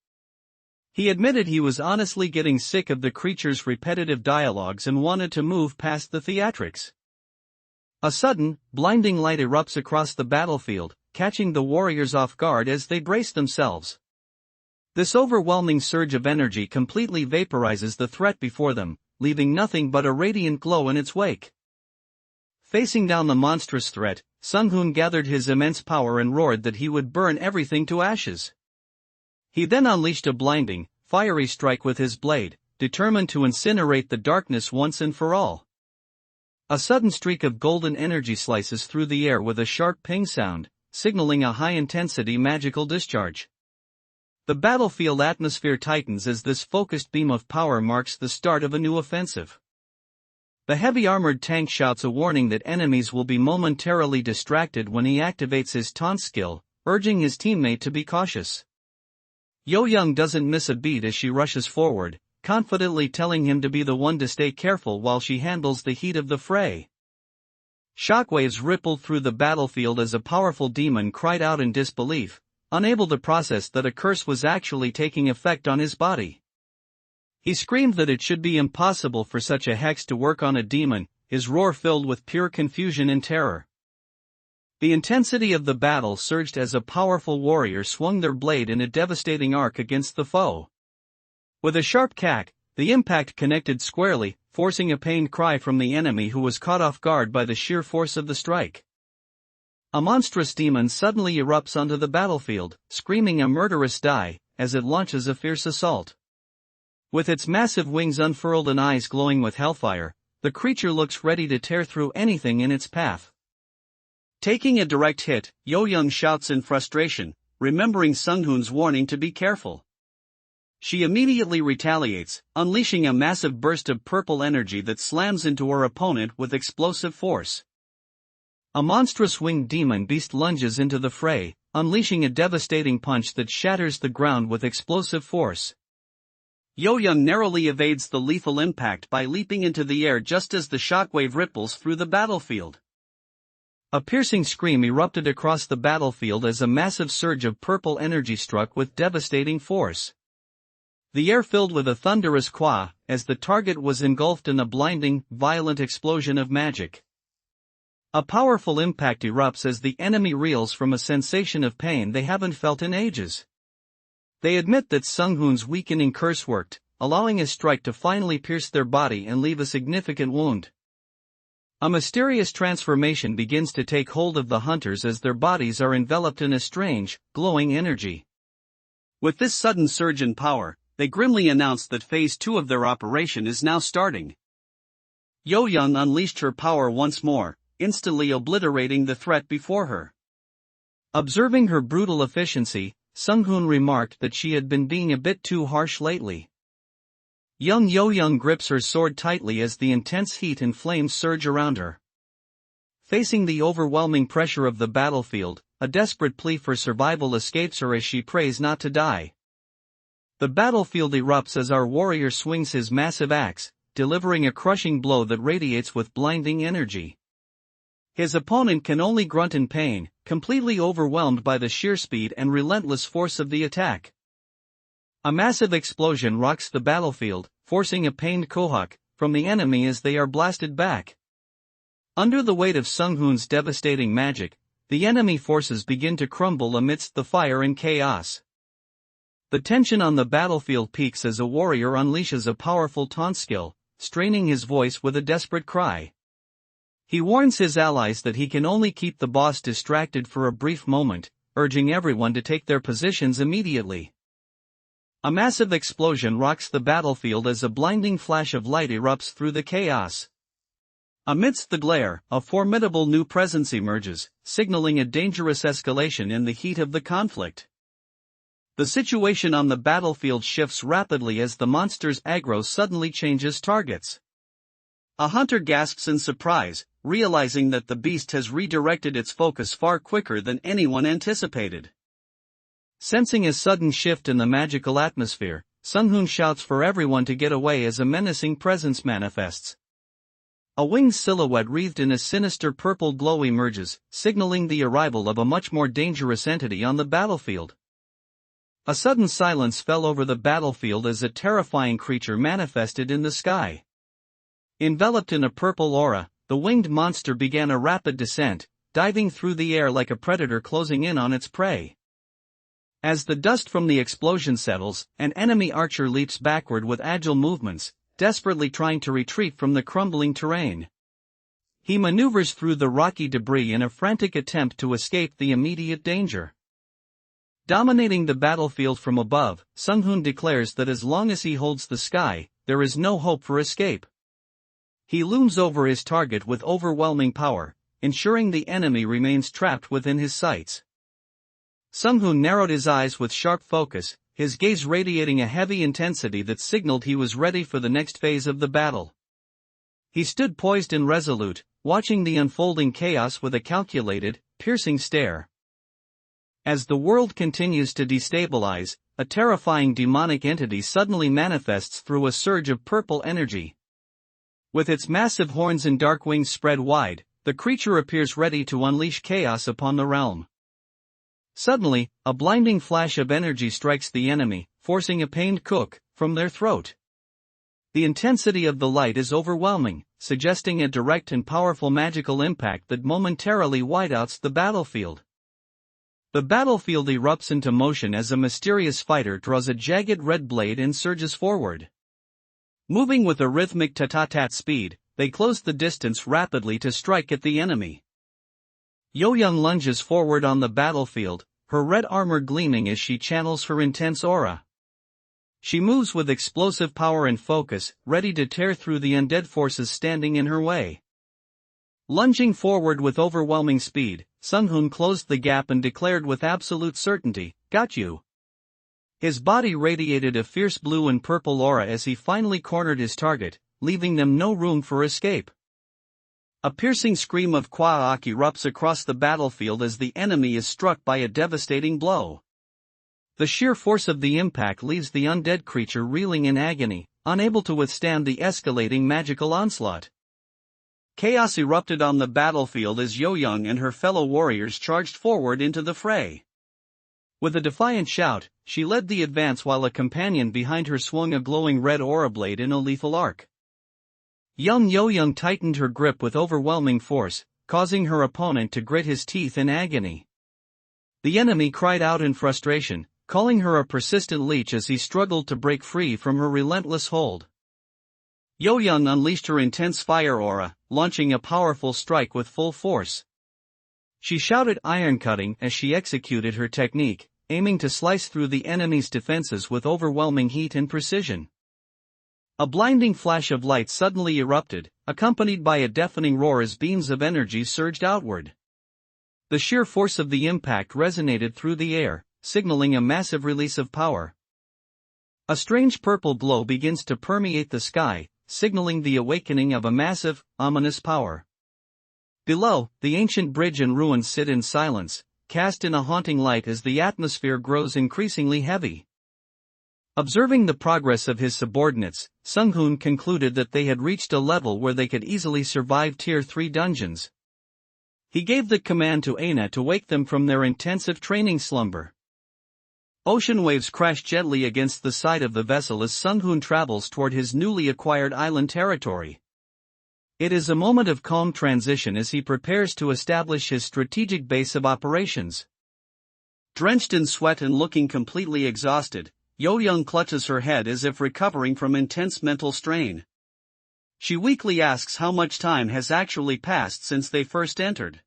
He admitted he was honestly getting sick of the creature's repetitive dialogues and wanted to move past the theatrics. A sudden, blinding light erupts across the battlefield, catching the warriors off guard as they brace themselves. This overwhelming surge of energy completely vaporizes the threat before them, leaving nothing but a radiant glow in its wake. Facing down the monstrous threat, Sung-hoon gathered his immense power and roared that he would burn everything to ashes. He then unleashed a blinding, fiery strike with his blade, determined to incinerate the darkness once and for all. A sudden streak of golden energy slices through the air with a sharp ping sound, signaling a high-intensity magical discharge. The battlefield atmosphere tightens as this focused beam of power marks the start of a new offensive. The heavy armored tank shouts a warning that enemies will be momentarily distracted when he activates his taunt skill, urging his teammate to be cautious. Yo-young doesn't miss a beat as she rushes forward, confidently telling him to be the one to stay careful while she handles the heat of the fray. Shockwaves rippled through the battlefield as a powerful demon cried out in disbelief, unable to process that a curse was actually taking effect on his body. He screamed that it should be impossible for such a hex to work on a demon, his roar filled with pure confusion and terror. The intensity of the battle surged as a powerful warrior swung their blade in a devastating arc against the foe. With a sharp cack, the impact connected squarely, forcing a pained cry from the enemy who was caught off guard by the sheer force of the strike. A monstrous demon suddenly erupts onto the battlefield, screaming a murderous die, as it launches a fierce assault. With its massive wings unfurled and eyes glowing with hellfire, the creature looks ready to tear through anything in its path. Taking a direct hit, Yo-young shouts in frustration, remembering Sung-hoon's warning to be careful. She immediately retaliates, unleashing a massive burst of purple energy that slams into her opponent with explosive force. A monstrous winged demon beast lunges into the fray, unleashing a devastating punch that shatters the ground with explosive force. Yo-Young narrowly evades the lethal impact by leaping into the air just as the shockwave ripples through the battlefield. A piercing scream erupted across the battlefield as a massive surge of purple energy struck with devastating force. The air filled with a thunderous qua, as the target was engulfed in a blinding, violent explosion of magic. A powerful impact erupts as the enemy reels from a sensation of pain they haven't felt in ages. They admit that Sung-hoon's weakening curse worked, allowing his strike to finally pierce their body and leave a significant wound. A mysterious transformation begins to take hold of the hunters as their bodies are enveloped in a strange, glowing energy. With this sudden surge in power, they grimly announce that Phase 2 of their operation is now starting. Yo-Young unleashed her power once more, instantly obliterating the threat before her. Observing her brutal efficiency, Sung-hoon remarked that she had been being a bit too harsh lately. Young Yo-Young grips her sword tightly as the intense heat and flames surge around her. Facing the overwhelming pressure of the battlefield, a desperate plea for survival escapes her as she prays not to die. The battlefield erupts as our warrior swings his massive axe, delivering a crushing blow that radiates with blinding energy. His opponent can only grunt in pain, completely overwhelmed by the sheer speed and relentless force of the attack. A massive explosion rocks the battlefield, forcing a pained kohak from the enemy as they are blasted back. Under the weight of Sung-hoon's devastating magic, the enemy forces begin to crumble amidst the fire and chaos. The tension on the battlefield peaks as a warrior unleashes a powerful taunt skill, straining his voice with a desperate cry. He warns his allies that he can only keep the boss distracted for a brief moment, urging everyone to take their positions immediately. A massive explosion rocks the battlefield as a blinding flash of light erupts through the chaos. Amidst the glare, a formidable new presence emerges, signaling a dangerous escalation in the heat of the conflict. The situation on the battlefield shifts rapidly as the monster's aggro suddenly changes targets. A hunter gasps in surprise, realizing that the beast has redirected its focus far quicker than anyone anticipated. Sensing a sudden shift in the magical atmosphere, Sung-hoon shouts for everyone to get away as a menacing presence manifests. A winged silhouette wreathed in a sinister purple glow emerges, signaling the arrival of a much more dangerous entity on the battlefield. A sudden silence fell over the battlefield as a terrifying creature manifested in the sky. Enveloped in a purple aura, the winged monster began a rapid descent, diving through the air like a predator closing in on its prey. As the dust from the explosion settles, an enemy archer leaps backward with agile movements, desperately trying to retreat from the crumbling terrain. He maneuvers through the rocky debris in a frantic attempt to escape the immediate danger. Dominating the battlefield from above, Sung-hoon declares that as long as he holds the sky, there is no hope for escape. He looms over his target with overwhelming power, ensuring the enemy remains trapped within his sights. Sung-hoon narrowed his eyes with sharp focus, his gaze radiating a heavy intensity that signaled he was ready for the next phase of the battle. He stood poised and resolute, watching the unfolding chaos with a calculated, piercing stare. As the world continues to destabilize, a terrifying demonic entity suddenly manifests through a surge of purple energy. With its massive horns and dark wings spread wide, the creature appears ready to unleash chaos upon the realm. Suddenly, a blinding flash of energy strikes the enemy, forcing a pained cook from their throat. The intensity of the light is overwhelming, suggesting a direct and powerful magical impact that momentarily whiteouts the battlefield. The battlefield erupts into motion as a mysterious fighter draws a jagged red blade and surges forward. Moving with a rhythmic tat-tat speed, they close the distance rapidly to strike at the enemy. Yo-Young lunges forward on the battlefield, her red armor gleaming as she channels her intense aura. She moves with explosive power and focus, ready to tear through the undead forces standing in her way. Lunging forward with overwhelming speed, Sung-hoon closed the gap and declared with absolute certainty, "Got you." His body radiated a fierce blue and purple aura as he finally cornered his target, leaving them no room for escape. A piercing scream of kwaak erupts across the battlefield as the enemy is struck by a devastating blow. The sheer force of the impact leaves the undead creature reeling in agony, unable to withstand the escalating magical onslaught. Chaos erupted on the battlefield as Yo-young and her fellow warriors charged forward into the fray. With a defiant shout, she led the advance while a companion behind her swung a glowing red aura blade in a lethal arc. Young Yo-young tightened her grip with overwhelming force, causing her opponent to grit his teeth in agony. The enemy cried out in frustration, calling her a persistent leech as he struggled to break free from her relentless hold. Yo-young unleashed her intense fire aura, launching a powerful strike with full force. She shouted iron-cutting as she executed her technique, aiming to slice through the enemy's defenses with overwhelming heat and precision. A blinding flash of light suddenly erupted, accompanied by a deafening roar as beams of energy surged outward. The sheer force of the impact resonated through the air, signaling a massive release of power. A strange purple glow begins to permeate the sky, signaling the awakening of a massive, ominous power. Below, the ancient bridge and ruins sit in silence, cast in a haunting light as the atmosphere grows increasingly heavy. Observing the progress of his subordinates, Sung-hoon concluded that they had reached a level where they could easily survive Tier 3 dungeons. He gave the command to Aina to wake them from their intensive training slumber. Ocean waves crash gently against the side of the vessel as Sung-hoon travels toward his newly acquired island territory. It is a moment of calm transition as he prepares to establish his strategic base of operations. Drenched in sweat and looking completely exhausted, Yo-young clutches her head as if recovering from intense mental strain. She weakly asks how much time has actually passed since they first entered.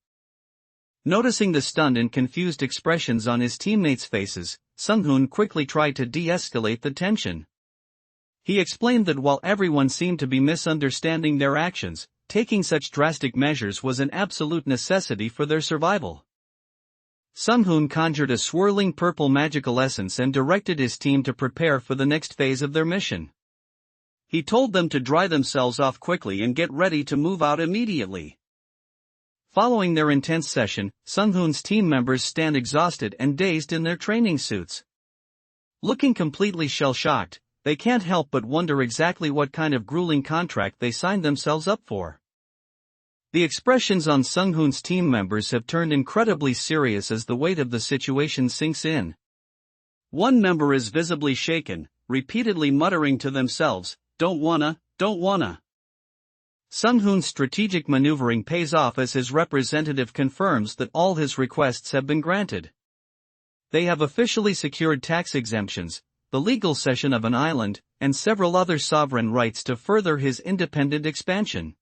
Noticing the stunned and confused expressions on his teammates' faces, Sung-hoon quickly tried to de-escalate the tension. He explained that while everyone seemed to be misunderstanding their actions, taking such drastic measures was an absolute necessity for their survival. Sung-hoon conjured a swirling purple magical essence and directed his team to prepare for the next phase of their mission. He told them to dry themselves off quickly and get ready to move out immediately. Following their intense session, Sung-hoon's team members stand exhausted and dazed in their training suits. Looking completely shell-shocked, they can't help but wonder exactly what kind of grueling contract they signed themselves up for. The expressions on Sung-hoon's team members have turned incredibly serious as the weight of the situation sinks in. One member is visibly shaken, repeatedly muttering to themselves, don't wanna. Sung-hoon's strategic maneuvering pays off as his representative confirms that all his requests have been granted. They have officially secured tax exemptions, the legal cession of an island, and several other sovereign rights to further his independent expansion.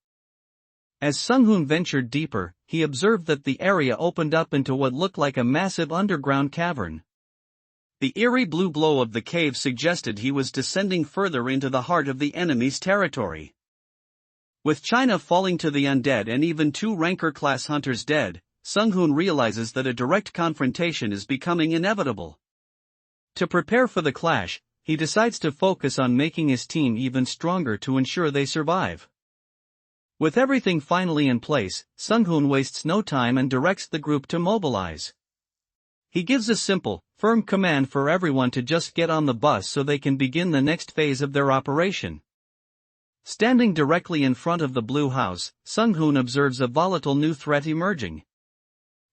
As Sung-hoon ventured deeper, he observed that the area opened up into what looked like a massive underground cavern. The eerie blue glow of the cave suggested he was descending further into the heart of the enemy's territory. With China falling to the undead and even 2 Ranker-class hunters dead, Sung-hoon realizes that a direct confrontation is becoming inevitable. To prepare for the clash, he decides to focus on making his team even stronger to ensure they survive. With everything finally in place, Sung-hoon wastes no time and directs the group to mobilize. He gives a simple, firm command for everyone to just get on the bus so they can begin the next phase of their operation. Standing directly in front of the blue house, Sung-hoon observes a volatile new threat emerging.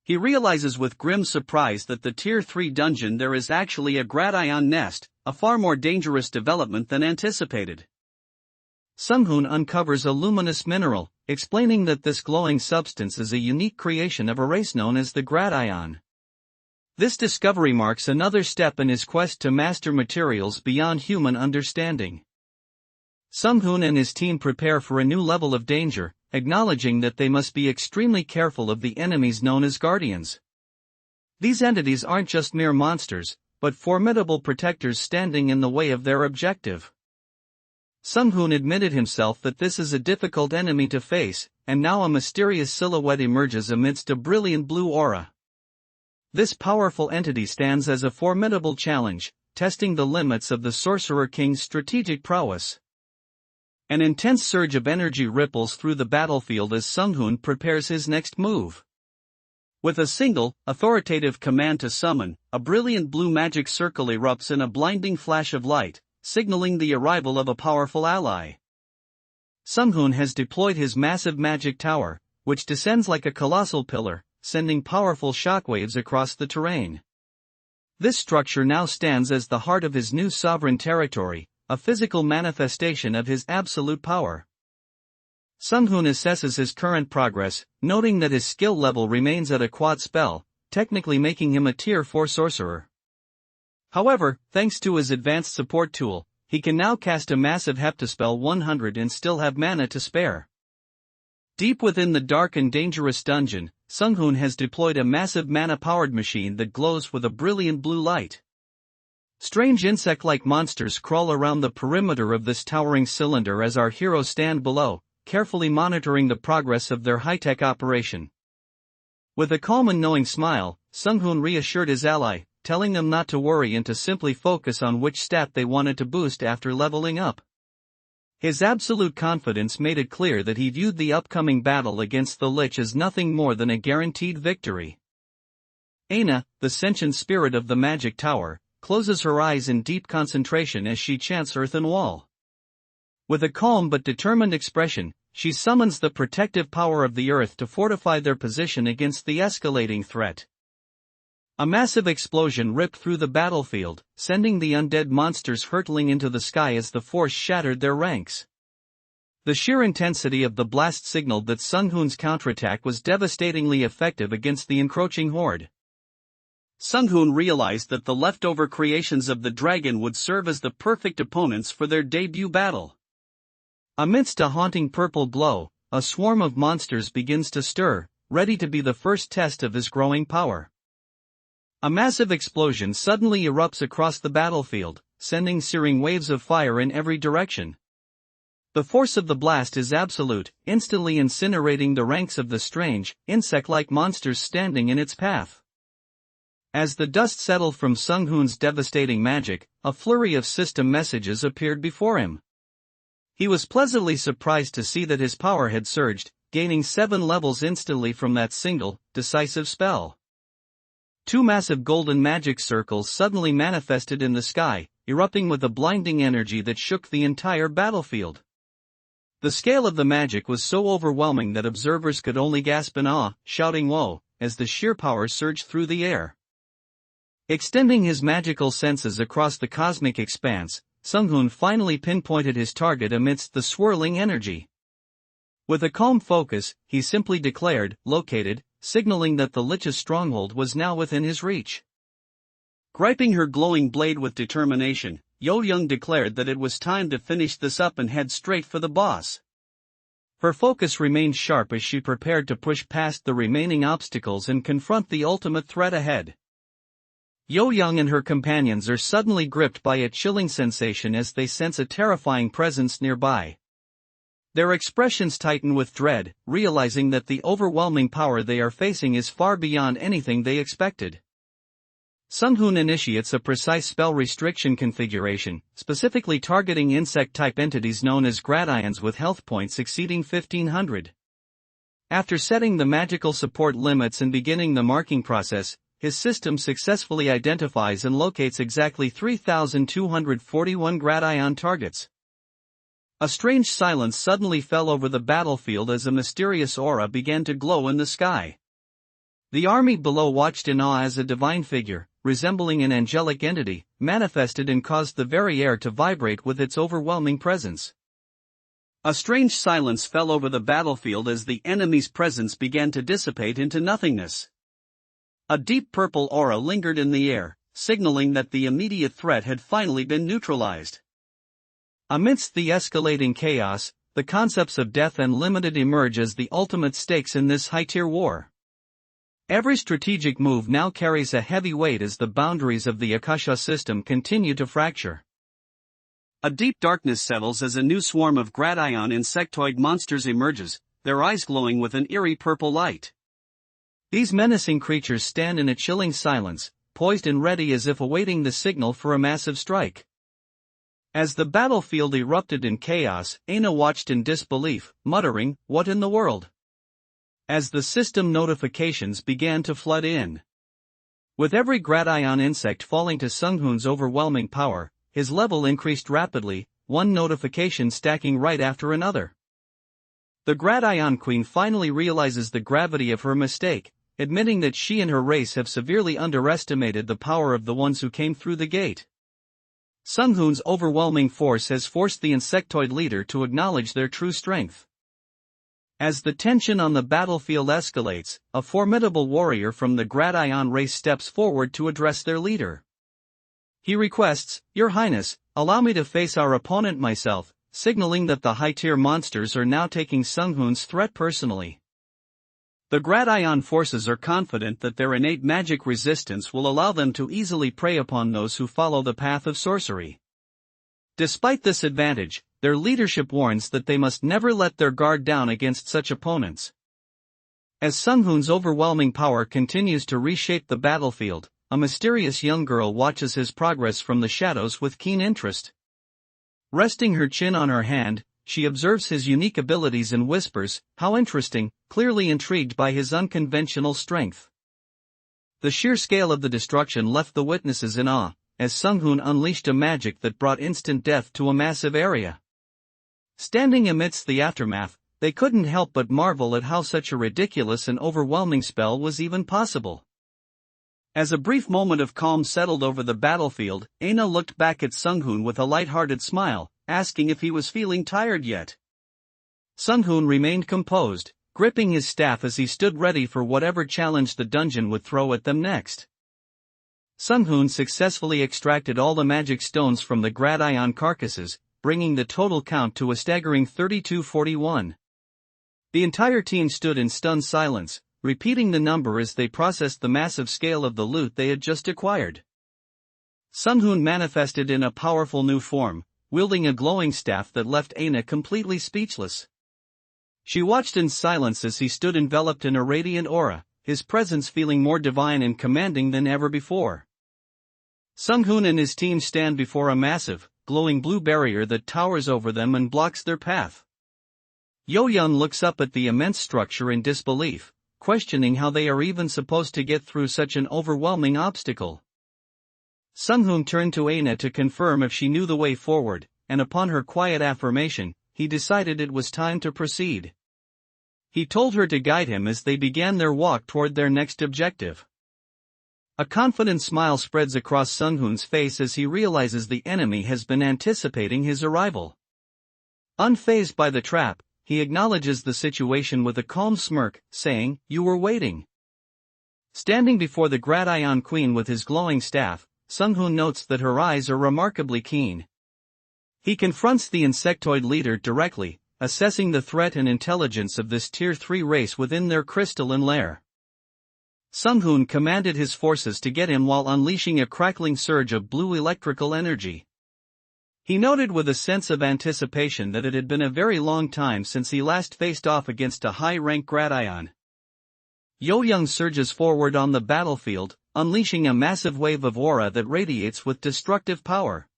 He realizes with grim surprise that the Tier 3 dungeon there is actually a gradion nest, a far more dangerous development than anticipated. Sung-hoon uncovers a luminous mineral, explaining that this glowing substance is a unique creation of a race known as the gradion. This discovery marks another step in his quest to master materials beyond human understanding. Sung-hoon and his team prepare for a new level of danger, acknowledging that they must be extremely careful of the enemies known as guardians. These entities aren't just mere monsters, but formidable protectors standing in the way of their objective. Sung-hoon admitted himself that this is a difficult enemy to face, and now a mysterious silhouette emerges amidst a brilliant blue aura. This powerful entity stands as a formidable challenge, testing the limits of the Sorcerer King's strategic prowess. An intense surge of energy ripples through the battlefield as Sung-hoon prepares his next move. With a single, authoritative command to summon, a brilliant blue magic circle erupts in a blinding flash of light, signaling the arrival of a powerful ally. Sunghoon has deployed his massive magic tower, which descends like a colossal pillar, sending powerful shockwaves across the terrain. This structure now stands as the heart of his new sovereign territory, a physical manifestation of his absolute power. Sunghoon assesses his current progress, noting that his skill level remains at a quad spell, technically making him a tier 4 sorcerer. However, thanks to his advanced support tool, he can now cast a massive heptaspell 100 and still have mana to spare. Deep within the dark and dangerous dungeon, Sunghoon has deployed a massive mana-powered machine that glows with a brilliant blue light. Strange insect-like monsters crawl around the perimeter of this towering cylinder as our heroes stand below, carefully monitoring the progress of their high-tech operation. With a calm and knowing smile, Sunghoon reassured his ally, telling them not to worry and to simply focus on which stat they wanted to boost after leveling up. His absolute confidence made it clear that he viewed the upcoming battle against the Lich as nothing more than a guaranteed victory. Aina, the sentient spirit of the magic tower, closes her eyes in deep concentration as she chants Earthen Wall. With a calm but determined expression, she summons the protective power of the earth to fortify their position against the escalating threat. A massive explosion ripped through the battlefield, sending the undead monsters hurtling into the sky as the force shattered their ranks. The sheer intensity of the blast signaled that Sunghoon's counterattack was devastatingly effective against the encroaching horde. Sunghoon realized that the leftover creations of the dragon would serve as the perfect opponents for their debut battle. Amidst a haunting purple glow, a swarm of monsters begins to stir, ready to be the first test of his growing power. A massive explosion suddenly erupts across the battlefield, sending searing waves of fire in every direction. The force of the blast is absolute, instantly incinerating the ranks of the strange, insect-like monsters standing in its path. As the dust settled from Sunghoon's devastating magic, a flurry of system messages appeared before him. He was pleasantly surprised to see that his power had surged, gaining 7 levels instantly from that single, decisive spell. 2 massive golden magic circles suddenly manifested in the sky, erupting with a blinding energy that shook the entire battlefield. The scale of the magic was so overwhelming that observers could only gasp in awe, shouting "Whoa," as the sheer power surged through the air. Extending his magical senses across the cosmic expanse, Sunghoon finally pinpointed his target amidst the swirling energy. With a calm focus, he simply declared, "Located," signaling that the Lich's stronghold was now within his reach. Griping her glowing blade with determination, Yo-Young declared that it was time to finish this up and head straight for the boss. Her focus remained sharp as she prepared to push past the remaining obstacles and confront the ultimate threat ahead. Yo-Young and her companions are suddenly gripped by a chilling sensation as they sense a terrifying presence nearby. Their expressions tighten with dread, realizing that the overwhelming power they are facing is far beyond anything they expected. Sunghoon initiates a precise spell restriction configuration, specifically targeting insect-type entities known as gradions with health points exceeding 1500. After setting the magical support limits and beginning the marking process, his system successfully identifies and locates exactly 3,241 gradion targets. A strange silence suddenly fell over the battlefield as a mysterious aura began to glow in the sky. The army below watched in awe as a divine figure, resembling an angelic entity, manifested and caused the very air to vibrate with its overwhelming presence. A strange silence fell over the battlefield as the enemy's presence began to dissipate into nothingness. A deep purple aura lingered in the air, signaling that the immediate threat had finally been neutralized. Amidst the escalating chaos, the concepts of death and limited emerge as the ultimate stakes in this high-tier war. Every strategic move now carries a heavy weight as the boundaries of the Akasha system continue to fracture. A deep darkness settles as a new swarm of gradion insectoid monsters emerges, their eyes glowing with an eerie purple light. These menacing creatures stand in a chilling silence, poised and ready as if awaiting the signal for a massive strike. As the battlefield erupted in chaos, Aina watched in disbelief, muttering, "What in the world?" as the system notifications began to flood in. With every Gradion insect falling to Sunghoon's overwhelming power, his level increased rapidly, one notification stacking right after another. The Gradion Queen finally realizes the gravity of her mistake, admitting that she and her race have severely underestimated the power of the ones who came through the gate. Sunghoon's overwhelming force has forced the insectoid leader to acknowledge their true strength. As the tension on the battlefield escalates, a formidable warrior from the Gradion race steps forward to address their leader. He requests, "Your Highness, allow me to face our opponent myself," signaling that the high-tier monsters are now taking Sunghoon's threat personally. The Gradion forces are confident that their innate magic resistance will allow them to easily prey upon those who follow the path of sorcery. Despite this advantage, their leadership warns that they must never let their guard down against such opponents. As Sunghoon's overwhelming power continues to reshape the battlefield, a mysterious young girl watches his progress from the shadows with keen interest. Resting her chin on her hand, she observes his unique abilities and whispers, "How interesting," clearly intrigued by his unconventional strength. The sheer scale of the destruction left the witnesses in awe, as Sunghoon unleashed a magic that brought instant death to a massive area. Standing amidst the aftermath, they couldn't help but marvel at how such a ridiculous and overwhelming spell was even possible. As a brief moment of calm settled over the battlefield, Aina looked back at Sunghoon with a light-hearted smile, asking if he was feeling tired yet. Sunghoon remained composed, gripping his staff as he stood ready for whatever challenge the dungeon would throw at them next. Sunghoon successfully extracted all the magic stones from the Gradion carcasses, bringing the total count to a staggering 3241. The entire team stood in stunned silence, repeating the number as they processed the massive scale of the loot they had just acquired. Sunghoon manifested in a powerful new form, wielding a glowing staff that left Aina completely speechless. She watched in silence as he stood enveloped in a radiant aura, his presence feeling more divine and commanding than ever before. Sunghoon and his team stand before a massive, glowing blue barrier that towers over them and blocks their path. Yo-Yun looks up at the immense structure in disbelief, questioning how they are even supposed to get through such an overwhelming obstacle. Sunghoon turned to Aina to confirm if she knew the way forward, and upon her quiet affirmation, he decided it was time to proceed. He told her to guide him as they began their walk toward their next objective. A confident smile spreads across Sunghoon's face as he realizes the enemy has been anticipating his arrival. Unfazed by the trap, he acknowledges the situation with a calm smirk, saying, "You were waiting." Standing before the Gradion Queen with his glowing staff, Sunghoon notes that her eyes are remarkably keen. He confronts the insectoid leader directly, assessing the threat and intelligence of this Tier 3 race within their crystalline lair. Sunghoon commanded his forces to get him while unleashing a crackling surge of blue electrical energy. He noted with a sense of anticipation that it had been a very long time since he last faced off against a high-rank Gradion. Yo-Young surges forward on the battlefield, unleashing a massive wave of aura that radiates with destructive power.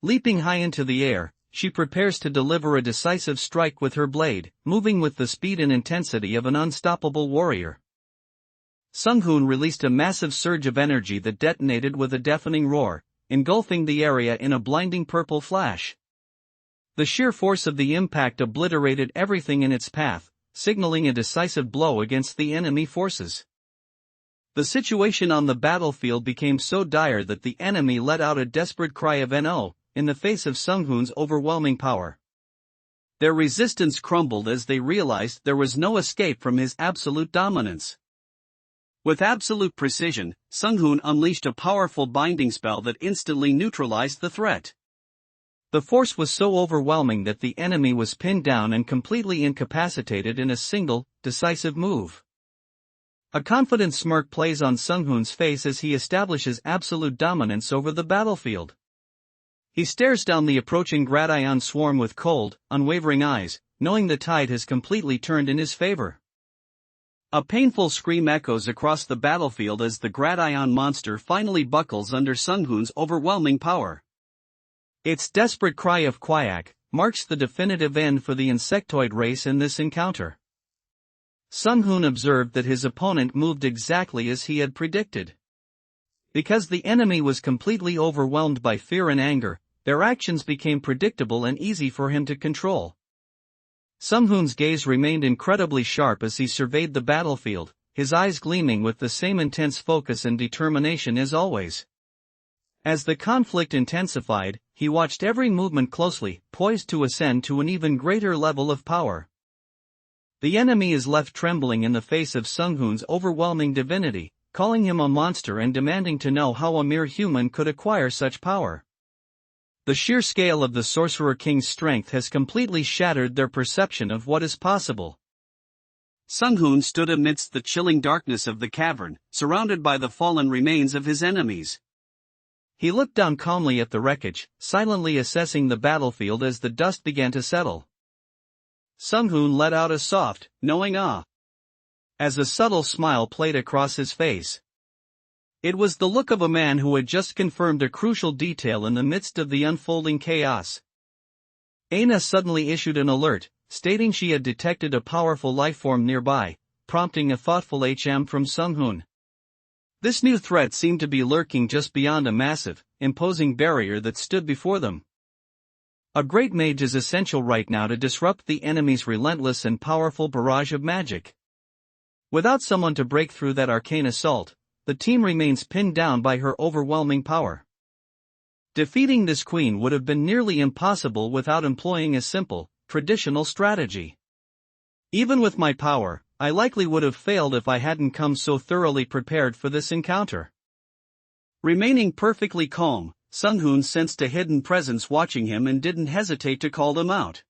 Leaping high into the air, she prepares to deliver a decisive strike with her blade, moving with the speed and intensity of an unstoppable warrior. Sunghoon released a massive surge of energy that detonated with a deafening roar, engulfing the area in a blinding purple flash. The sheer force of the impact obliterated everything in its path, signaling a decisive blow against the enemy forces. The situation on the battlefield became so dire that the enemy let out a desperate cry of "No!" in the face of Sunghoon's overwhelming power. Their resistance crumbled as they realized there was no escape from his absolute dominance. With absolute precision, Sunghoon unleashed a powerful binding spell that instantly neutralized the threat. The force was so overwhelming that the enemy was pinned down and completely incapacitated in a single, decisive move. A confident smirk plays on Sunghoon's face as he establishes absolute dominance over the battlefield. He stares down the approaching Gradion swarm with cold, unwavering eyes, knowing the tide has completely turned in his favor. A painful scream echoes across the battlefield as the Gradion monster finally buckles under Sunghoon's overwhelming power. Its desperate cry of "Quack" marks the definitive end for the insectoid race in this encounter. Sung-hoon observed that his opponent moved exactly as he had predicted. Because the enemy was completely overwhelmed by fear and anger, their actions became predictable and easy for him to control. Sung-hoon's gaze remained incredibly sharp as he surveyed the battlefield, his eyes gleaming with the same intense focus and determination as always. As the conflict intensified, he watched every movement closely, poised to ascend to an even greater level of power. The enemy is left trembling in the face of Sung-hoon's overwhelming divinity, calling him a monster and demanding to know how a mere human could acquire such power. The sheer scale of the Sorcerer King's strength has completely shattered their perception of what is possible. Sung-hoon stood amidst the chilling darkness of the cavern, surrounded by the fallen remains of his enemies. He looked down calmly at the wreckage, silently assessing the battlefield as the dust began to settle. Sung-hoon let out a soft, knowing ah, as a subtle smile played across his face. It was the look of a man who had just confirmed a crucial detail in the midst of the unfolding chaos. Aina suddenly issued an alert, stating she had detected a powerful lifeform nearby, prompting a thoughtful HM from Sung-hoon. This new threat seemed to be lurking just beyond a massive, imposing barrier that stood before them. A great mage is essential right now to disrupt the enemy's relentless and powerful barrage of magic. Without someone to break through that arcane assault, the team remains pinned down by her overwhelming power. Defeating this queen would have been nearly impossible without employing a simple, traditional strategy. Even with my power, I likely would have failed if I hadn't come so thoroughly prepared for this encounter. Remaining perfectly calm, Sung-hoon sensed a hidden presence watching him and didn't hesitate to call them out.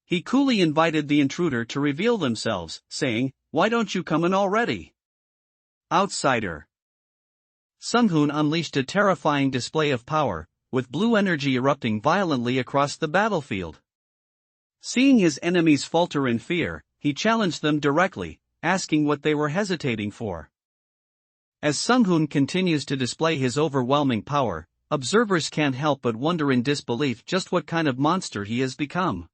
He coolly invited the intruder to reveal themselves, saying, "Why don't you come in already? Outsider." Sung-hoon unleashed a terrifying display of power, with blue energy erupting violently across the battlefield. Seeing his enemies falter in fear, he challenged them directly, asking what they were hesitating for. As Sung-hoon continues to display his overwhelming power, observers can't help but wonder in disbelief just what kind of monster he has become.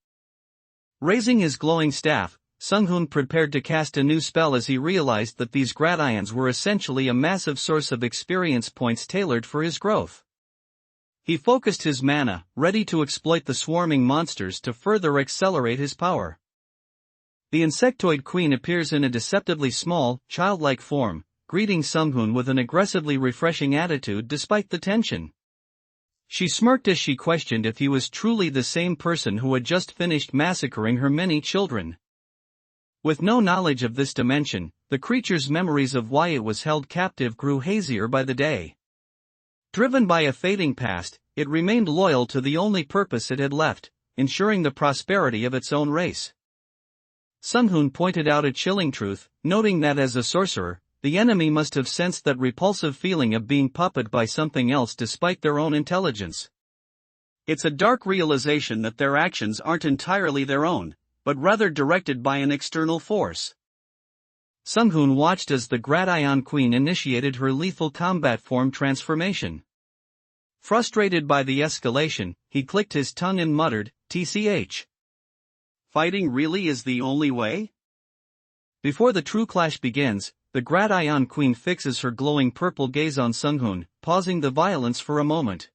Raising his glowing staff, Sung-hoon prepared to cast a new spell as he realized that these gradients were essentially a massive source of experience points tailored for his growth. He focused his mana, ready to exploit the swarming monsters to further accelerate his power. The insectoid queen appears in a deceptively small, childlike form, greeting Sung-hoon with an aggressively refreshing attitude despite the tension. She smirked as she questioned if he was truly the same person who had just finished massacring her many children. With no knowledge of this dimension, the creature's memories of why it was held captive grew hazier by the day. Driven by a fading past, it remained loyal to the only purpose it had left, ensuring the prosperity of its own race. Sung-hoon pointed out a chilling truth, noting that as a sorcerer, the enemy must have sensed that repulsive feeling of being puppeted by something else despite their own intelligence. It's a dark realization that their actions aren't entirely their own, but rather directed by an external force. Sung-hoon watched as the Gradion Queen initiated her lethal combat form transformation. Frustrated by the escalation, he clicked his tongue and muttered, "TCH. Fighting really is the only way?" Before the true clash begins, the Gradion Queen fixes her glowing purple gaze on Sung-hoon, pausing the violence for a moment.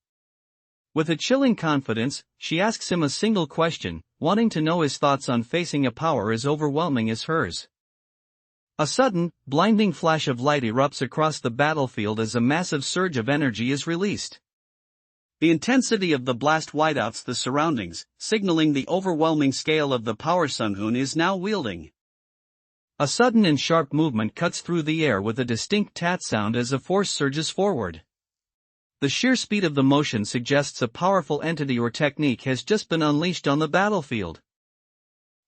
With a chilling confidence, she asks him a single question, wanting to know his thoughts on facing a power as overwhelming as hers. A sudden, blinding flash of light erupts across the battlefield as a massive surge of energy is released. The intensity of the blast whiteouts the surroundings, signaling the overwhelming scale of the power Sung-hoon is now wielding. A sudden and sharp movement cuts through the air with a distinct tat sound as a force surges forward. The sheer speed of the motion suggests a powerful entity or technique has just been unleashed on the battlefield.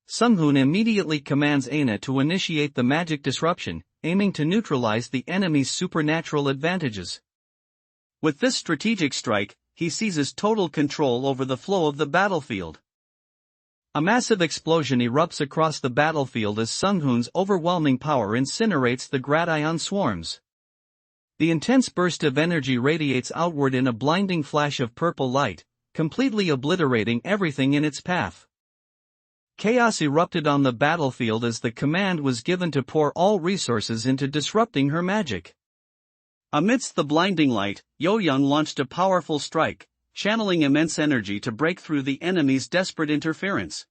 Sung-hoon immediately commands Aina to initiate the magic disruption, aiming to neutralize the enemy's supernatural advantages. With this strategic strike, he seizes total control over the flow of the battlefield. A massive explosion erupts across the battlefield as Sung-hoon's overwhelming power incinerates the Gradion swarms. The intense burst of energy radiates outward in a blinding flash of purple light, completely obliterating everything in its path. Chaos erupted on the battlefield as the command was given to pour all resources into disrupting her magic. Amidst the blinding light, Yo-young launched a powerful strike, channeling immense energy to break through the enemy's desperate interference.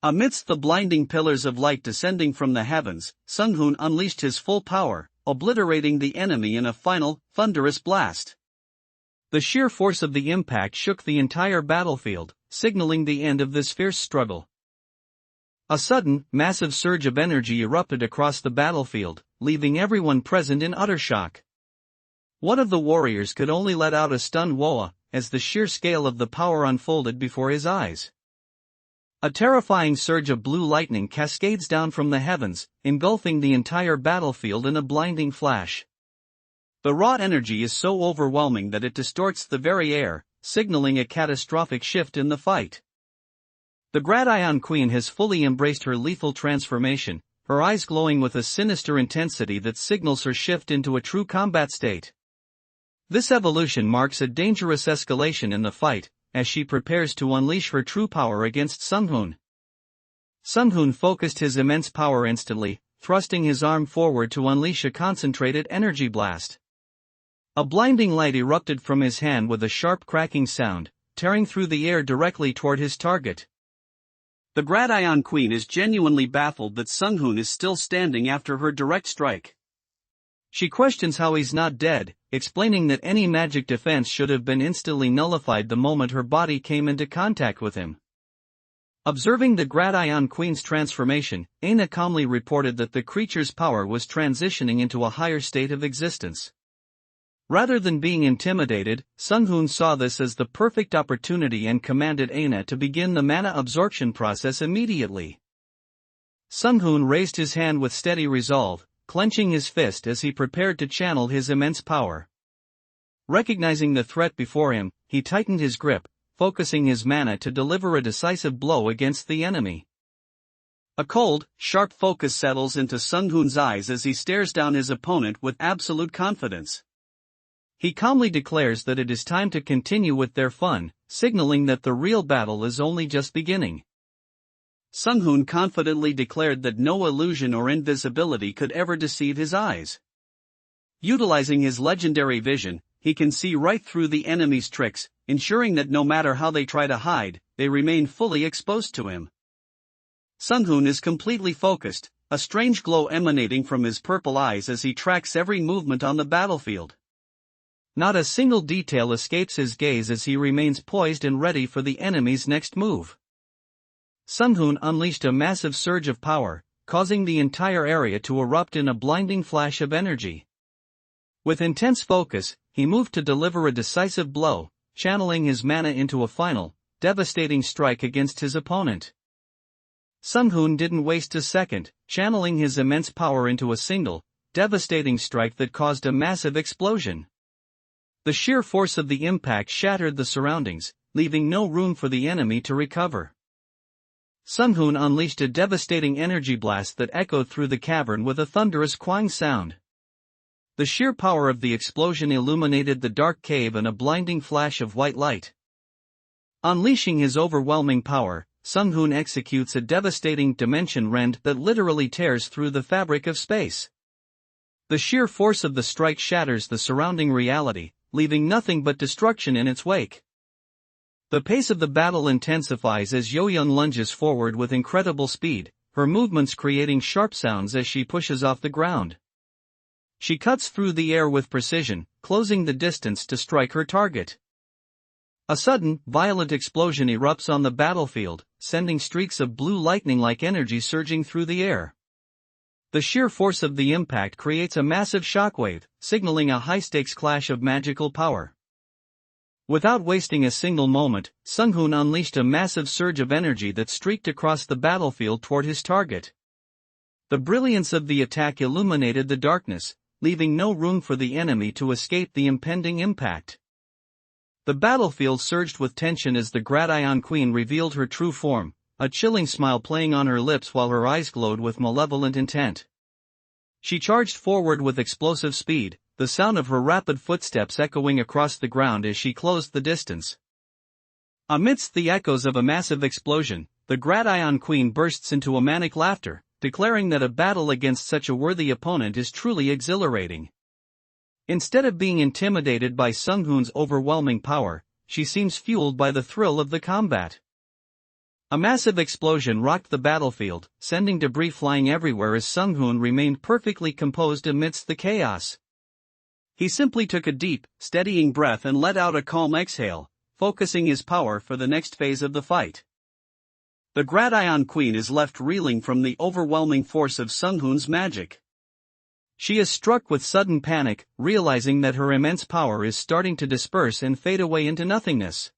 Amidst the blinding pillars of light descending from the heavens, Sung-hoon unleashed his full power, obliterating the enemy in a final, thunderous blast. The sheer force of the impact shook the entire battlefield, signaling the end of this fierce struggle. A sudden, massive surge of energy erupted across the battlefield, leaving everyone present in utter shock. One of the warriors could only let out a stunned whoa as the sheer scale of the power unfolded before his eyes. A terrifying surge of blue lightning cascades down from the heavens, engulfing the entire battlefield in a blinding flash. The raw energy is so overwhelming that it distorts the very air, signaling a catastrophic shift in the fight. The Gradion Queen has fully embraced her lethal transformation, her eyes glowing with a sinister intensity that signals her shift into a true combat state. This evolution marks a dangerous escalation in the fight, as she prepares to unleash her true power against Sung-hoon. Sung-hoon focused his immense power instantly, thrusting his arm forward to unleash a concentrated energy blast. A blinding light erupted from his hand with a sharp cracking sound, tearing through the air directly toward his target. The Gradion Queen is genuinely baffled that Sung-hoon is still standing after her direct strike. She questions how he's not dead, explaining that any magic defense should have been instantly nullified the moment her body came into contact with him. Observing the Gradion Queen's transformation, Aina calmly reported that the creature's power was transitioning into a higher state of existence. Rather than being intimidated, Sung-hoon saw this as the perfect opportunity and commanded Aina to begin the mana absorption process immediately. Sung-hoon raised his hand with steady resolve, clenching his fist as he prepared to channel his immense power. Recognizing the threat before him, he tightened his grip, focusing his mana to deliver a decisive blow against the enemy. A cold, sharp focus settles into Sung-hoon's eyes as he stares down his opponent with absolute confidence. He calmly declares that it is time to continue with their fun, signaling that the real battle is only just beginning. Sung-hoon confidently declared that no illusion or invisibility could ever deceive his eyes. Utilizing his legendary vision, he can see right through the enemy's tricks, ensuring that no matter how they try to hide, they remain fully exposed to him. Sung-hoon is completely focused, a strange glow emanating from his purple eyes as he tracks every movement on the battlefield. Not a single detail escapes his gaze as he remains poised and ready for the enemy's next move. Sung-hoon unleashed a massive surge of power, causing the entire area to erupt in a blinding flash of energy. With intense focus, he moved to deliver a decisive blow, channeling his mana into a final, devastating strike against his opponent. Sung-hoon didn't waste a second, channeling his immense power into a single, devastating strike that caused a massive explosion. The sheer force of the impact shattered the surroundings, leaving no room for the enemy to recover. Sung-hoon unleashed a devastating energy blast that echoed through the cavern with a thunderous quang sound. The sheer power of the explosion illuminated the dark cave in a blinding flash of white light. Unleashing his overwhelming power, Sung-hoon executes a devastating dimension rend that literally tears through the fabric of space. The sheer force of the strike shatters the surrounding reality, leaving nothing but destruction in its wake. The pace of the battle intensifies as Yo-young lunges forward with incredible speed, her movements creating sharp sounds as she pushes off the ground. She cuts through the air with precision, closing the distance to strike her target. A sudden, violent explosion erupts on the battlefield, sending streaks of blue lightning-like energy surging through the air. The sheer force of the impact creates a massive shockwave, signaling a high-stakes clash of magical power. Without wasting a single moment, Sung-hoon unleashed a massive surge of energy that streaked across the battlefield toward his target. The brilliance of the attack illuminated the darkness, leaving no room for the enemy to escape the impending impact. The battlefield surged with tension as the Gradion Queen revealed her true form, a chilling smile playing on her lips while her eyes glowed with malevolent intent. She charged forward with explosive speed, the sound of her rapid footsteps echoing across the ground as she closed the distance. Amidst the echoes of a massive explosion, the Gradion Queen bursts into a manic laughter, declaring that a battle against such a worthy opponent is truly exhilarating. Instead of being intimidated by Sunghoon's overwhelming power, she seems fueled by the thrill of the combat. A massive explosion rocked the battlefield, sending debris flying everywhere as Sunghoon remained perfectly composed amidst the chaos. He simply took a deep, steadying breath and let out a calm exhale, focusing his power for the next phase of the fight. The Gradion Queen is left reeling from the overwhelming force of Sunghoon's magic. She is struck with sudden panic, realizing that her immense power is starting to disperse and fade away into nothingness.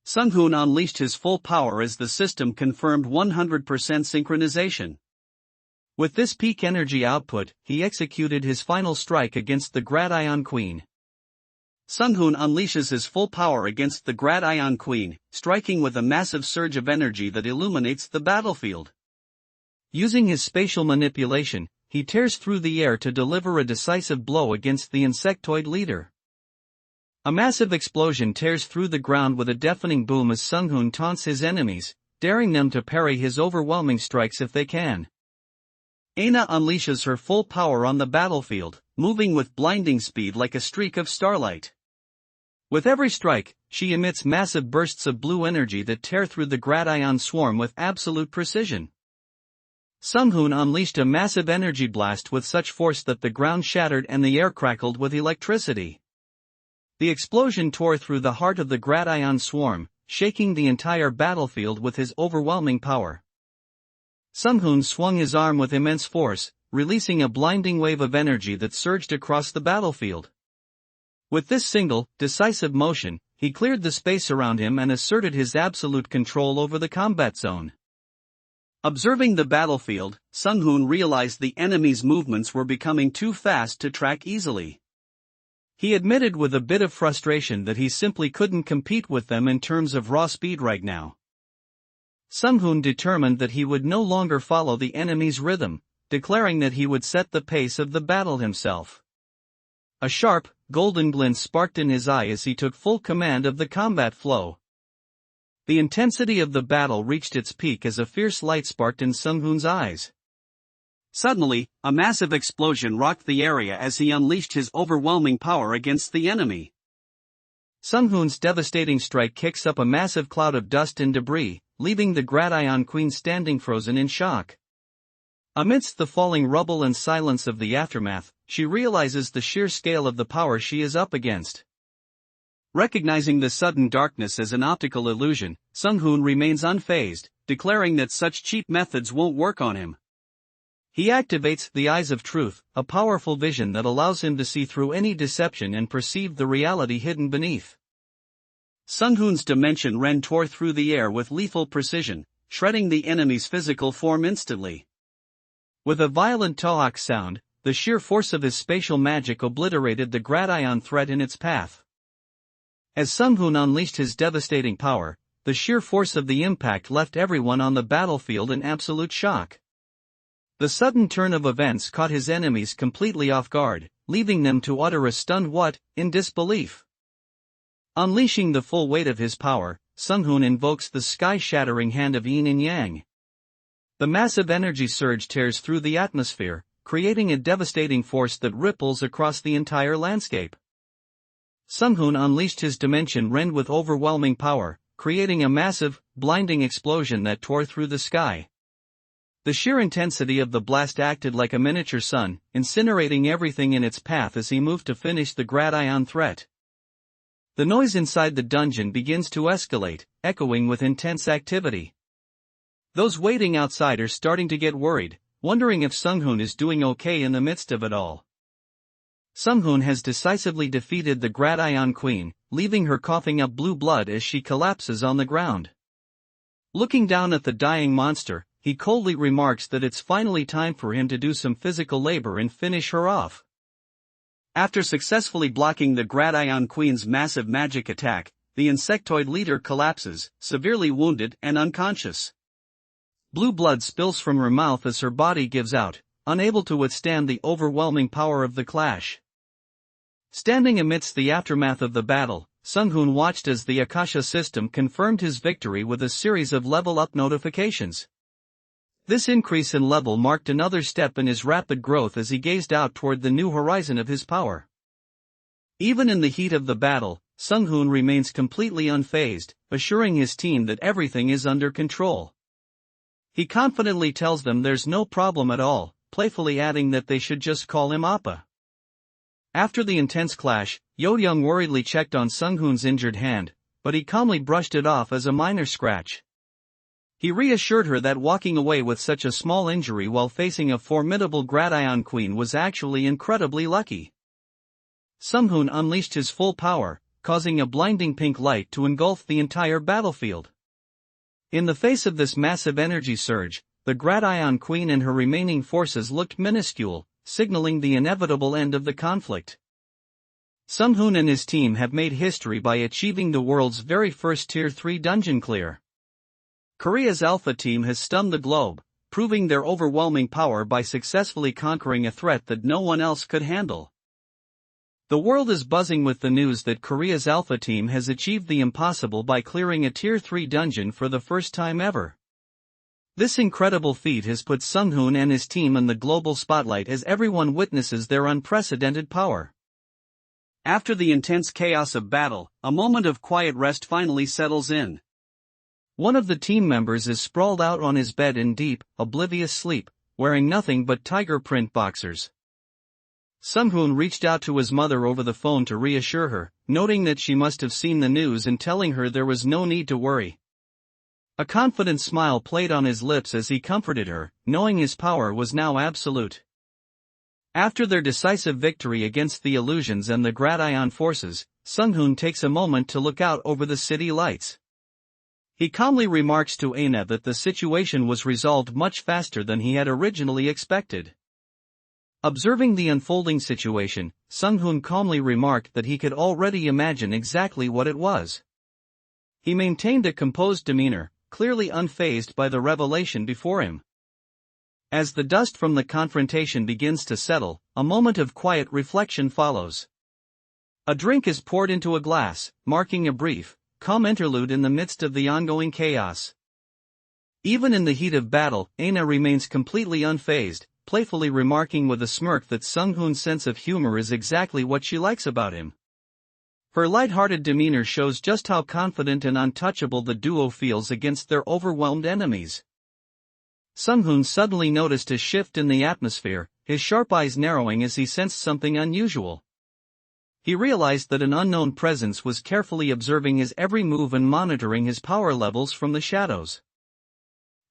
Sunghoon unleashed his full power as the system confirmed 100% synchronization. With this peak energy output, he executed his final strike against the Gradion Queen. Sunghoon unleashes his full power against the Gradion Queen, striking with a massive surge of energy that illuminates the battlefield. Using his spatial manipulation, he tears through the air to deliver a decisive blow against the insectoid leader. A massive explosion tears through the ground with a deafening boom as Sunghoon taunts his enemies, daring them to parry his overwhelming strikes if they can. Aina unleashes her full power on the battlefield, moving with blinding speed like a streak of starlight. With every strike, she emits massive bursts of blue energy that tear through the Gradion swarm with absolute precision. Sunghoon unleashed a massive energy blast with such force that the ground shattered and the air crackled with electricity. The explosion tore through the heart of the Gradion swarm, shaking the entire battlefield with his overwhelming power. Sunghoon swung his arm with immense force, releasing a blinding wave of energy that surged across the battlefield. With this single, decisive motion, he cleared the space around him and asserted his absolute control over the combat zone. Observing the battlefield, Sunghoon realized the enemy's movements were becoming too fast to track easily. He admitted with a bit of frustration that he simply couldn't compete with them in terms of raw speed right now. Sunghoon determined that he would no longer follow the enemy's rhythm, declaring that he would set the pace of the battle himself. A sharp, golden glint sparked in his eye as he took full command of the combat flow. The intensity of the battle reached its peak as a fierce light sparked in Sunghoon's eyes. Suddenly, a massive explosion rocked the area as he unleashed his overwhelming power against the enemy. Sunghoon's devastating strike kicks up a massive cloud of dust and debris, leaving the Gradion Queen standing frozen in shock. Amidst the falling rubble and silence of the aftermath, she realizes the sheer scale of the power she is up against. Recognizing the sudden darkness as an optical illusion, Sunghoon remains unfazed, declaring that such cheap methods won't work on him. He activates the Eyes of Truth, a powerful vision that allows him to see through any deception and perceive the reality hidden beneath. Sunghoon's Dimension Ren tore through the air with lethal precision, shredding the enemy's physical form instantly. With a violent tohak sound, the sheer force of his spatial magic obliterated the Gradion threat in its path. As Sunghoon unleashed his devastating power, the sheer force of the impact left everyone on the battlefield in absolute shock. The sudden turn of events caught his enemies completely off guard, leaving them to utter a stunned "what?" in disbelief. Unleashing the full weight of his power, Sunghoon invokes the sky-shattering hand of Yin and Yang. The massive energy surge tears through the atmosphere, creating a devastating force that ripples across the entire landscape. Sunghoon unleashed his Dimension Ren with overwhelming power, creating a massive, blinding explosion that tore through the sky. The sheer intensity of the blast acted like a miniature sun, incinerating everything in its path as he moved to finish the Gradion threat. The noise inside the dungeon begins to escalate, echoing with intense activity. Those waiting outside are starting to get worried, wondering if Sunghoon is doing okay in the midst of it all. Sunghoon has decisively defeated the Gradion Queen, leaving her coughing up blue blood as she collapses on the ground. Looking down at the dying monster, he coldly remarks that it's finally time for him to do some physical labor and finish her off. After successfully blocking the Gradion Queen's massive magic attack, the insectoid leader collapses, severely wounded and unconscious. Blue blood spills from her mouth as her body gives out, unable to withstand the overwhelming power of the clash. Standing amidst the aftermath of the battle, Sung-hoon watched as the Akasha system confirmed his victory with a series of level-up notifications. This increase in level marked another step in his rapid growth as he gazed out toward the new horizon of his power. Even in the heat of the battle, Sung-hoon remains completely unfazed, assuring his team that everything is under control. He confidently tells them there's no problem at all, playfully adding that they should just call him Appa. After the intense clash, Yo-young worriedly checked on Sung-hoon's injured hand, but he calmly brushed it off as a minor scratch. He reassured her that walking away with such a small injury while facing a formidable Gradion Queen was actually incredibly lucky. Sung-hoon unleashed his full power, causing a blinding pink light to engulf the entire battlefield. In the face of this massive energy surge, the Gradion Queen and her remaining forces looked minuscule, signaling the inevitable end of the conflict. Sung-hoon and his team have made history by achieving the world's very first Tier 3 dungeon clear. Korea's Alpha team has stunned the globe, proving their overwhelming power by successfully conquering a threat that no one else could handle. The world is buzzing with the news that Korea's Alpha team has achieved the impossible by clearing a Tier 3 dungeon for the first time ever. This incredible feat has put Sung-hoon and his team in the global spotlight as everyone witnesses their unprecedented power. After the intense chaos of battle, a moment of quiet rest finally settles in. One of the team members is sprawled out on his bed in deep, oblivious sleep, wearing nothing but tiger print boxers. Sung-hoon reached out to his mother over the phone to reassure her, noting that she must have seen the news and telling her there was no need to worry. A confident smile played on his lips as he comforted her, knowing his power was now absolute. After their decisive victory against the illusions and the Gradion forces, Sung-hoon takes a moment to look out over the city lights. He calmly remarks to Aina that the situation was resolved much faster than he had originally expected. Observing the unfolding situation, Sung-hoon calmly remarked that he could already imagine exactly what it was. He maintained a composed demeanor, clearly unfazed by the revelation before him. As the dust from the confrontation begins to settle, a moment of quiet reflection follows. A drink is poured into a glass, marking a brief, calm interlude in the midst of the ongoing chaos. Even in the heat of battle, Aina remains completely unfazed, playfully remarking with a smirk that Sung-hoon's sense of humor is exactly what she likes about him. Her light-hearted demeanor shows just how confident and untouchable the duo feels against their overwhelmed enemies. Sung-hoon suddenly noticed a shift in the atmosphere, his sharp eyes narrowing as he sensed something unusual. He realized that an unknown presence was carefully observing his every move and monitoring his power levels from the shadows.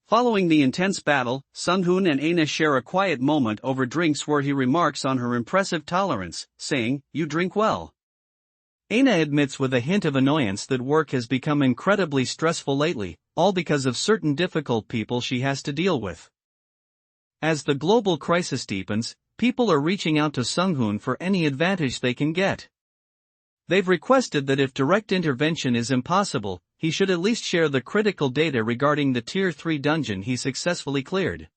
Following the intense battle, Sung-hoon and Aina share a quiet moment over drinks where he remarks on her impressive tolerance, saying, "You drink well." Aina admits with a hint of annoyance that work has become incredibly stressful lately, all because of certain difficult people she has to deal with. As the global crisis deepens, people are reaching out to Sung-hoon for any advantage they can get. They've requested that if direct intervention is impossible, he should at least share the critical data regarding the Tier 3 dungeon he successfully cleared.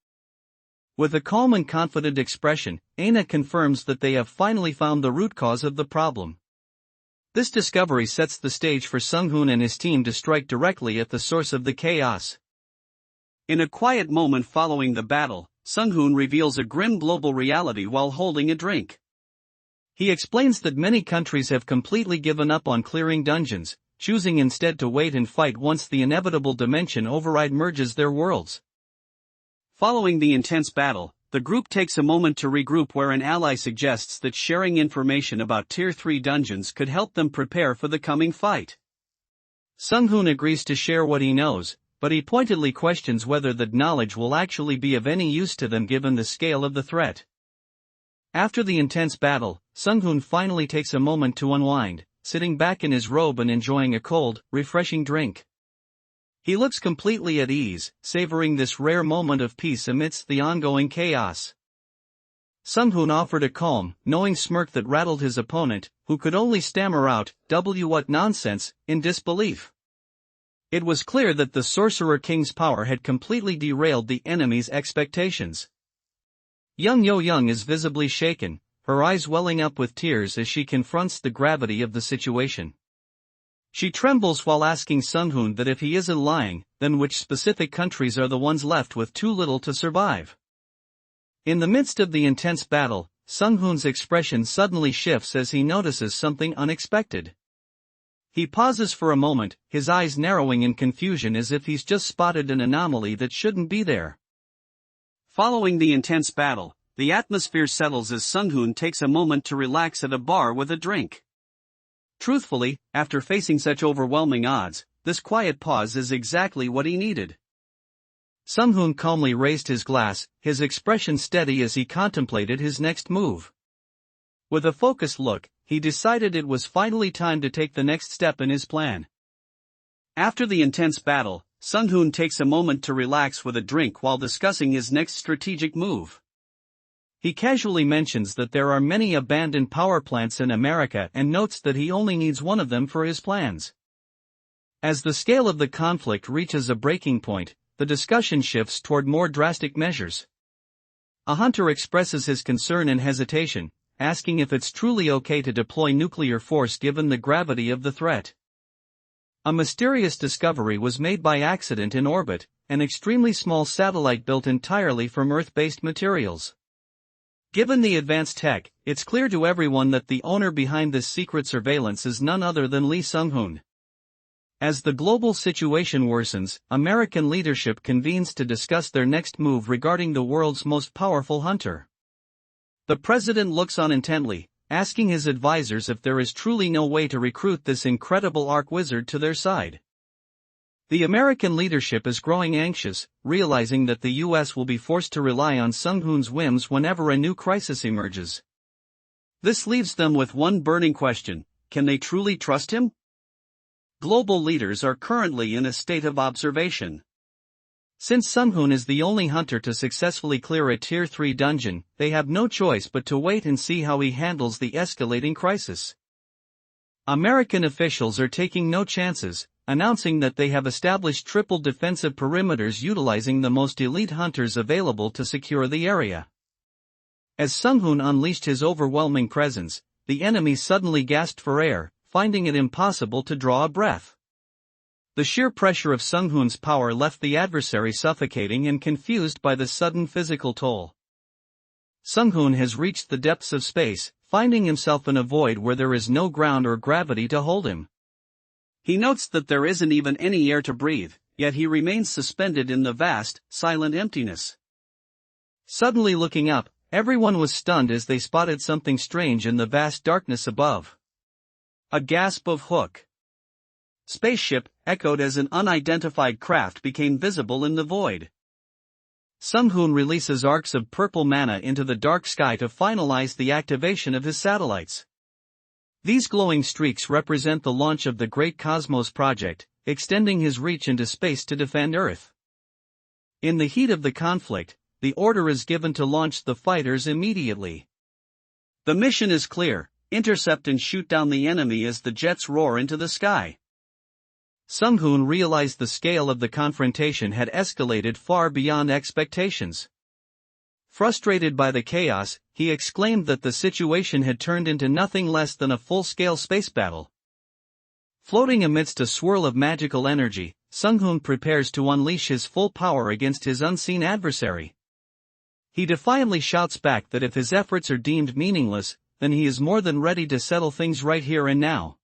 With a calm and confident expression, Aina confirms that they have finally found the root cause of the problem. This discovery sets the stage for Sung-hoon and his team to strike directly at the source of the chaos. In a quiet moment following the battle, Sung-hoon reveals a grim global reality while holding a drink. He explains that many countries have completely given up on clearing dungeons, choosing instead to wait and fight once the inevitable dimension override merges their worlds. Following the intense battle, the group takes a moment to regroup where an ally suggests that sharing information about Tier 3 dungeons could help them prepare for the coming fight. Sung-hoon agrees to share what he knows, but he pointedly questions whether that knowledge will actually be of any use to them given the scale of the threat. After the intense battle, Sung-hoon finally takes a moment to unwind, sitting back in his robe and enjoying a cold, refreshing drink. He looks completely at ease, savoring this rare moment of peace amidst the ongoing chaos. Sung-hoon offered a calm, knowing smirk that rattled his opponent, who could only stammer out, "What nonsense," in disbelief. It was clear that the Sorcerer King's power had completely derailed the enemy's expectations. Young Yo-young is visibly shaken, her eyes welling up with tears as she confronts the gravity of the situation. She trembles while asking Sung-hoon that if he isn't lying, then which specific countries are the ones left with too little to survive. In the midst of the intense battle, Sung-hoon's expression suddenly shifts as he notices something unexpected. He pauses for a moment, his eyes narrowing in confusion as if he's just spotted an anomaly that shouldn't be there. Following the intense battle, the atmosphere settles as Sung-hoon takes a moment to relax at a bar with a drink. Truthfully, after facing such overwhelming odds, this quiet pause is exactly what he needed. Sung-hoon calmly raised his glass, his expression steady as he contemplated his next move. With a focused look, he decided it was finally time to take the next step in his plan. After the intense battle, Sung-hoon takes a moment to relax with a drink while discussing his next strategic move. He casually mentions that there are many abandoned power plants in America and notes that he only needs one of them for his plans. As the scale of the conflict reaches a breaking point, the discussion shifts toward more drastic measures. A hunter expresses his concern and hesitation, asking if it's truly okay to deploy nuclear force given the gravity of the threat. A mysterious discovery was made by accident in orbit, an extremely small satellite built entirely from Earth-based materials. Given the advanced tech, it's clear to everyone that the owner behind this secret surveillance is none other than Lee Sung-hoon. As the global situation worsens, American leadership convenes to discuss their next move regarding the world's most powerful hunter. The president looks on intently, asking his advisors if there is truly no way to recruit this incredible arc wizard to their side. The American leadership is growing anxious, realizing that the US will be forced to rely on Sung-hoon's whims whenever a new crisis emerges. This leaves them with one burning question: can they truly trust him? Global leaders are currently in a state of observation. Since Sung-hoon is the only hunter to successfully clear a Tier 3 dungeon, they have no choice but to wait and see how he handles the escalating crisis. American officials are taking no chances, announcing that they have established triple defensive perimeters utilizing the most elite hunters available to secure the area. As Sung-hoon unleashed his overwhelming presence, the enemy suddenly gasped for air, finding it impossible to draw a breath. The sheer pressure of Sung-hoon's power left the adversary suffocating and confused by the sudden physical toll. Sung-hoon has reached the depths of space, finding himself in a void where there is no ground or gravity to hold him. He notes that there isn't even any air to breathe, yet he remains suspended in the vast, silent emptiness. Suddenly looking up, everyone was stunned as they spotted something strange in the vast darkness above. A gasp of hook. Spaceship, echoed as an unidentified craft became visible in the void. Sung-hoon releases arcs of purple mana into the dark sky to finalize the activation of his satellites. These glowing streaks represent the launch of the Great Cosmos Project, extending his reach into space to defend Earth. In the heat of the conflict, the order is given to launch the fighters immediately. The mission is clear: intercept and shoot down the enemy as the jets roar into the sky. Sung-hoon realized the scale of the confrontation had escalated far beyond expectations. Frustrated by the chaos, he exclaimed that the situation had turned into nothing less than a full-scale space battle. Floating amidst a swirl of magical energy, Sung-hoon prepares to unleash his full power against his unseen adversary. He defiantly shouts back that if his efforts are deemed meaningless, then he is more than ready to settle things right here and now.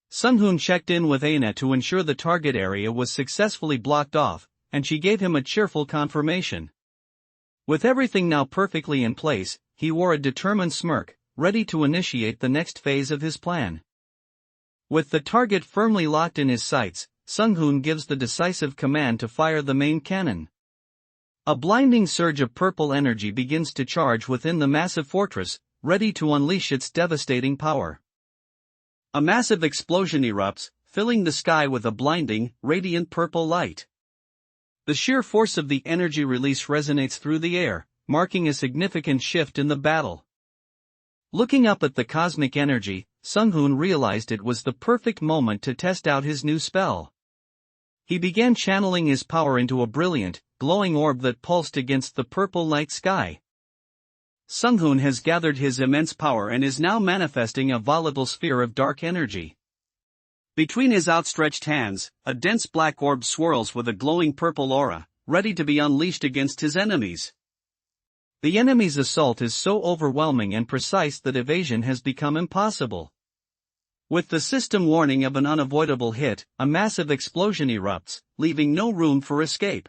Sung-hoon checked in with Aina to ensure the target area was successfully blocked off, and she gave him a cheerful confirmation. With everything now perfectly in place, he wore a determined smirk, ready to initiate the next phase of his plan. With the target firmly locked in his sights, Sung-hoon gives the decisive command to fire the main cannon. A blinding surge of purple energy begins to charge within the massive fortress, ready to unleash its devastating power. A massive explosion erupts, filling the sky with a blinding, radiant purple light. The sheer force of the energy release resonates through the air, marking a significant shift in the battle. Looking up at the cosmic energy, Sung-hoon realized it was the perfect moment to test out his new spell. He began channeling his power into a brilliant, glowing orb that pulsed against the purple night sky. Sung-hoon has gathered his immense power and is now manifesting a volatile sphere of dark energy. Between his outstretched hands, a dense black orb swirls with a glowing purple aura, ready to be unleashed against his enemies. The enemy's assault is so overwhelming and precise that evasion has become impossible. With the system warning of an unavoidable hit, a massive explosion erupts, leaving no room for escape.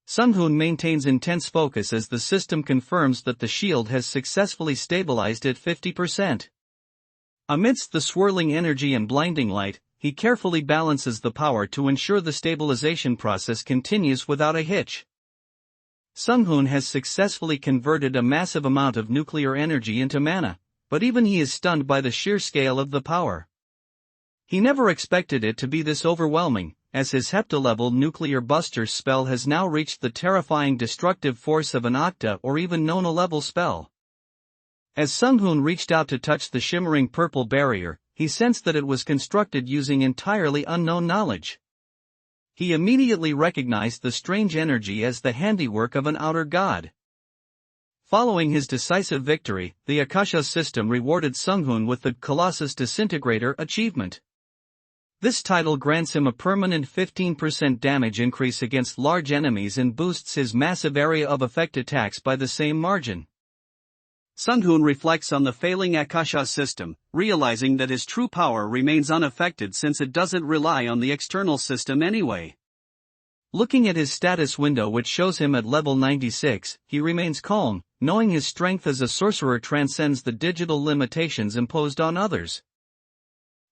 Sung-hoon maintains intense focus as the system confirms that the shield has successfully stabilized at 50%. Amidst the swirling energy and blinding light, he carefully balances the power to ensure the stabilization process continues without a hitch. Sung-hoon has successfully converted a massive amount of nuclear energy into mana, but even he is stunned by the sheer scale of the power. He never expected it to be this overwhelming, as his hepta-level nuclear buster spell has now reached the terrifying destructive force of an octa or even nona-level spell. As Sung-hoon reached out to touch the shimmering purple barrier, he sensed that it was constructed using entirely unknown knowledge. He immediately recognized the strange energy as the handiwork of an outer god. Following his decisive victory, the Akasha system rewarded Sung-hoon with the Colossus Disintegrator achievement. This title grants him a permanent 15% damage increase against large enemies and boosts his massive area of effect attacks by the same margin. Sung-hoon reflects on the failing Akasha system, realizing that his true power remains unaffected since it doesn't rely on the external system anyway. Looking at his status window, which shows him at level 96, he remains calm, knowing his strength as a sorcerer transcends the digital limitations imposed on others.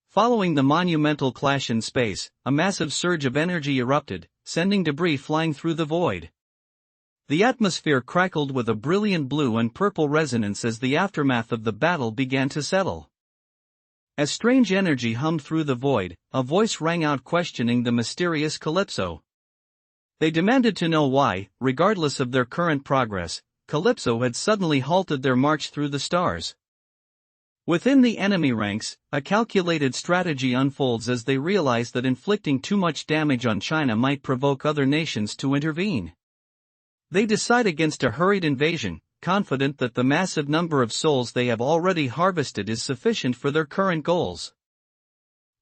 Following the monumental clash in space, a massive surge of energy erupted, sending debris flying through the void. The atmosphere crackled with a brilliant blue and purple resonance as the aftermath of the battle began to settle. As strange energy hummed through the void, a voice rang out questioning the mysterious Calypso. They demanded to know why, regardless of their current progress, Calypso had suddenly halted their march through the stars. Within the enemy ranks, a calculated strategy unfolds as they realize that inflicting too much damage on China might provoke other nations to intervene. They decide against a hurried invasion, confident that the massive number of souls they have already harvested is sufficient for their current goals.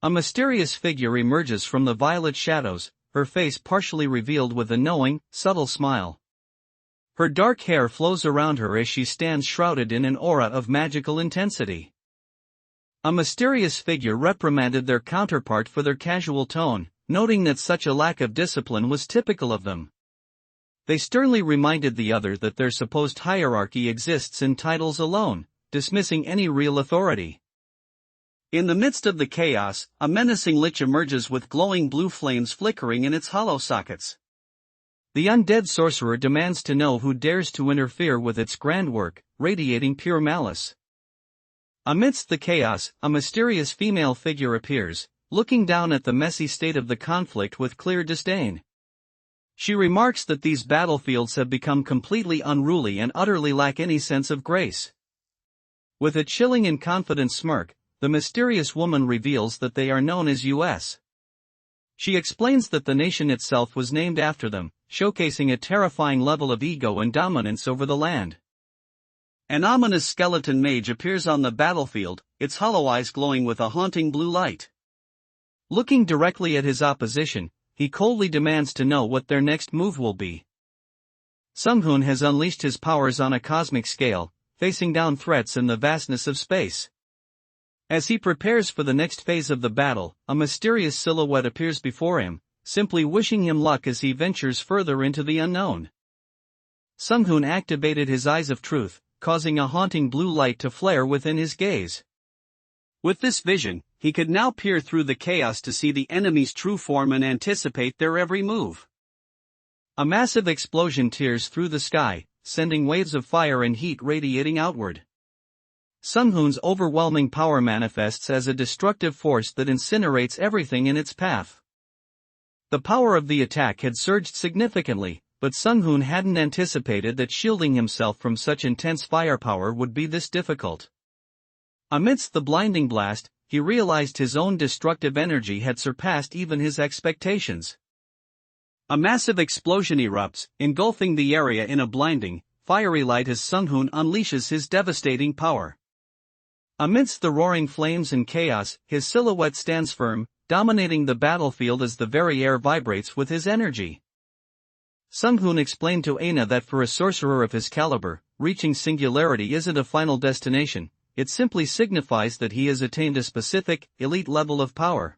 A mysterious figure emerges from the violet shadows, her face partially revealed with a knowing, subtle smile. Her dark hair flows around her as she stands shrouded in an aura of magical intensity. A mysterious figure reprimanded their counterpart for their casual tone, noting that such a lack of discipline was typical of them. They sternly reminded the other that their supposed hierarchy exists in titles alone, dismissing any real authority. In the midst of the chaos, a menacing lich emerges with glowing blue flames flickering in its hollow sockets. The undead sorcerer demands to know who dares to interfere with its grand work, radiating pure malice. Amidst the chaos, a mysterious female figure appears, looking down at the messy state of the conflict with clear disdain. She remarks that these battlefields have become completely unruly and utterly lack any sense of grace. With a chilling and confident smirk, the mysterious woman reveals that they are known as US. She explains that the nation itself was named after them, showcasing a terrifying level of ego and dominance over the land. An ominous skeleton mage appears on the battlefield, its hollow eyes glowing with a haunting blue light. Looking directly at his opposition, he coldly demands to know what their next move will be. Sung-hoon has unleashed his powers on a cosmic scale, facing down threats in the vastness of space. As he prepares for the next phase of the battle, a mysterious silhouette appears before him, simply wishing him luck as he ventures further into the unknown. Sung-hoon activated his eyes of truth, causing a haunting blue light to flare within his gaze. With this vision, he could now peer through the chaos to see the enemy's true form and anticipate their every move. A massive explosion tears through the sky, sending waves of fire and heat radiating outward. Sung-hoon's overwhelming power manifests as a destructive force that incinerates everything in its path. The power of the attack had surged significantly, but Sung-hoon hadn't anticipated that shielding himself from such intense firepower would be this difficult. Amidst the blinding blast, he realized his own destructive energy had surpassed even his expectations. A massive explosion erupts, engulfing the area in a blinding, fiery light as Sung-hoon unleashes his devastating power. Amidst the roaring flames and chaos, his silhouette stands firm, dominating the battlefield as the very air vibrates with his energy. Sung-hoon explained to Aina that for a sorcerer of his caliber, reaching singularity isn't a final destination, it simply signifies that he has attained a specific, elite level of power.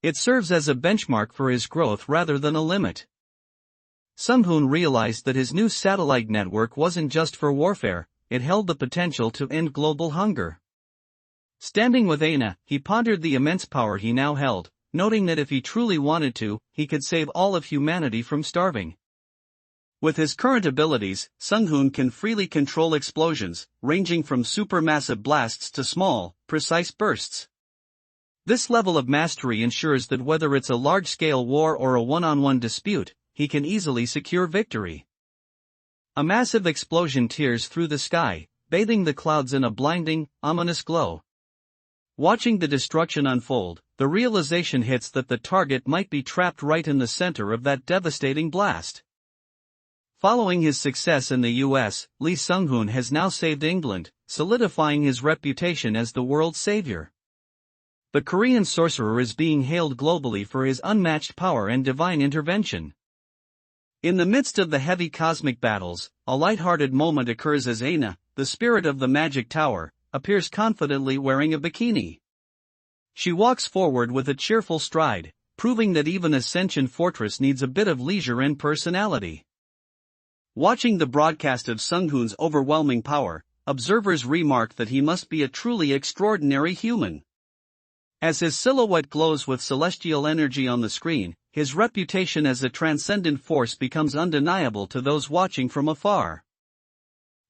It serves as a benchmark for his growth rather than a limit. Sung-hoon realized that his new satellite network wasn't just for warfare, it held the potential to end global hunger. Standing with Aina, he pondered the immense power he now held, noting that if he truly wanted to, he could save all of humanity from starving. With his current abilities, Sung-hoon can freely control explosions, ranging from supermassive blasts to small, precise bursts. This level of mastery ensures that whether it's a large-scale war or a one-on-one dispute, he can easily secure victory. A massive explosion tears through the sky, bathing the clouds in a blinding, ominous glow. Watching the destruction unfold, the realization hits that the target might be trapped right in the center of that devastating blast. Following his success in the US, Lee Sung-hoon has now saved England, solidifying his reputation as the world's savior. The Korean sorcerer is being hailed globally for his unmatched power and divine intervention. In the midst of the heavy cosmic battles, a light-hearted moment occurs as Aina, the spirit of the magic tower, appears confidently wearing a bikini. She walks forward with a cheerful stride, proving that even a sentient fortress needs a bit of leisure and personality. Watching the broadcast of Sung-hoon's overwhelming power, observers remark that he must be a truly extraordinary human. As his silhouette glows with celestial energy on the screen, his reputation as a transcendent force becomes undeniable to those watching from afar.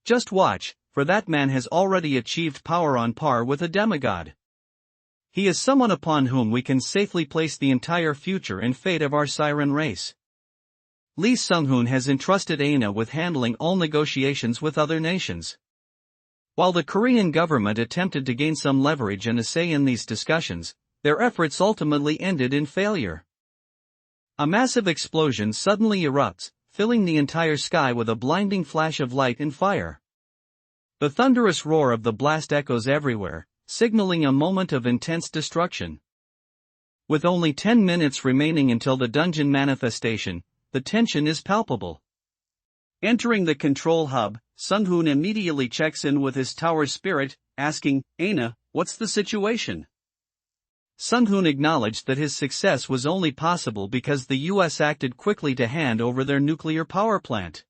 Just watch, for that man has already achieved power on par with a demigod. He is someone upon whom we can safely place the entire future and fate of our siren race. Lee Sung-hoon has entrusted Aina with handling all negotiations with other nations. While the Korean government attempted to gain some leverage and a say in these discussions, their efforts ultimately ended in failure. A massive explosion suddenly erupts, filling the entire sky with a blinding flash of light and fire. The thunderous roar of the blast echoes everywhere, signaling a moment of intense destruction. With only 10 minutes remaining until the dungeon manifestation, the tension is palpable. Entering the control hub, Sung-hoon immediately checks in with his tower spirit, asking, "Aina, what's the situation?" Sung-hoon acknowledged that his success was only possible because the US acted quickly to hand over their nuclear power plant.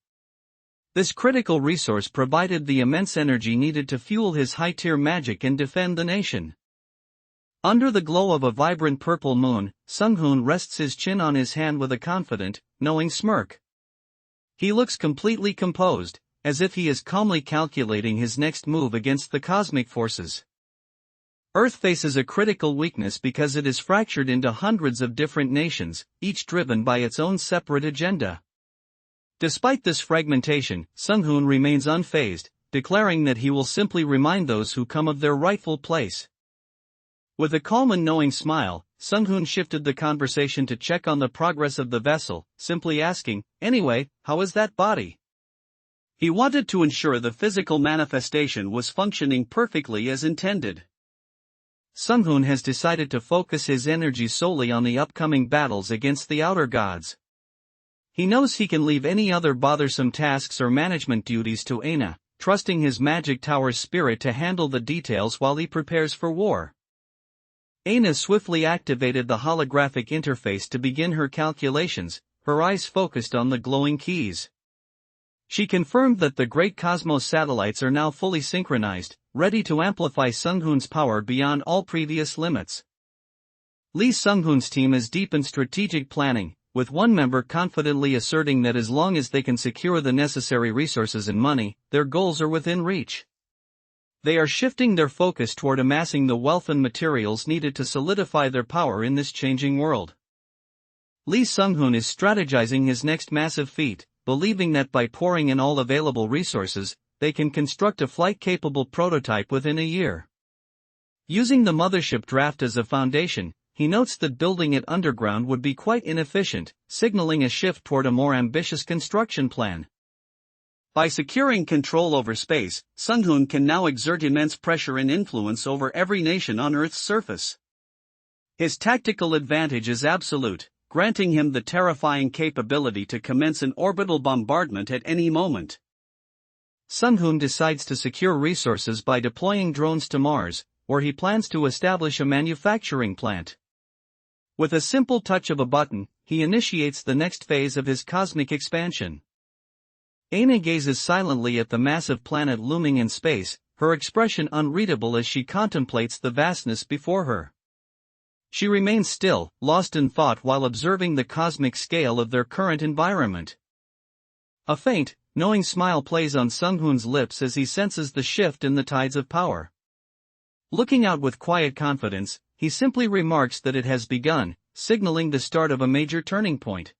This critical resource provided the immense energy needed to fuel his high-tier magic and defend the nation. Under the glow of a vibrant purple moon, Sung-hoon rests his chin on his hand with a confident, knowing smirk. He looks completely composed, as if he is calmly calculating his next move against the cosmic forces. Earth faces a critical weakness because it is fractured into hundreds of different nations, each driven by its own separate agenda. Despite this fragmentation, Sung-hoon remains unfazed, declaring that he will simply remind those who come of their rightful place. With a calm and knowing smile, Sung-hoon shifted the conversation to check on the progress of the vessel, simply asking, "Anyway, how is that body?" He wanted to ensure the physical manifestation was functioning perfectly as intended. Sung-hoon has decided to focus his energy solely on the upcoming battles against the outer gods. He knows he can leave any other bothersome tasks or management duties to Aina, trusting his magic tower's spirit to handle the details while he prepares for war. Aina swiftly activated the holographic interface to begin her calculations, her eyes focused on the glowing keys. She confirmed that the great Cosmos satellites are now fully synchronized, ready to amplify Sung-hoon's power beyond all previous limits. Lee Sung-hoon's team is deep in strategic planning, with one member confidently asserting that as long as they can secure the necessary resources and money, their goals are within reach. They are shifting their focus toward amassing the wealth and materials needed to solidify their power in this changing world. Lee Sung-hoon is strategizing his next massive feat, believing that by pouring in all available resources, they can construct a flight-capable prototype within a year. Using the mothership draft as a foundation, he notes that building it underground would be quite inefficient, signaling a shift toward a more ambitious construction plan. By securing control over space, Sung-hoon can now exert immense pressure and influence over every nation on Earth's surface. His tactical advantage is absolute, granting him the terrifying capability to commence an orbital bombardment at any moment. Sung-hoon decides to secure resources by deploying drones to Mars, where he plans to establish a manufacturing plant. With a simple touch of a button, he initiates the next phase of his cosmic expansion. Aina gazes silently at the massive planet looming in space, her expression unreadable as she contemplates the vastness before her. She remains still, lost in thought while observing the cosmic scale of their current environment. A faint, knowing smile plays on Sung-hoon's lips as he senses the shift in the tides of power. Looking out with quiet confidence, he simply remarks that it has begun, signaling the start of a major turning point.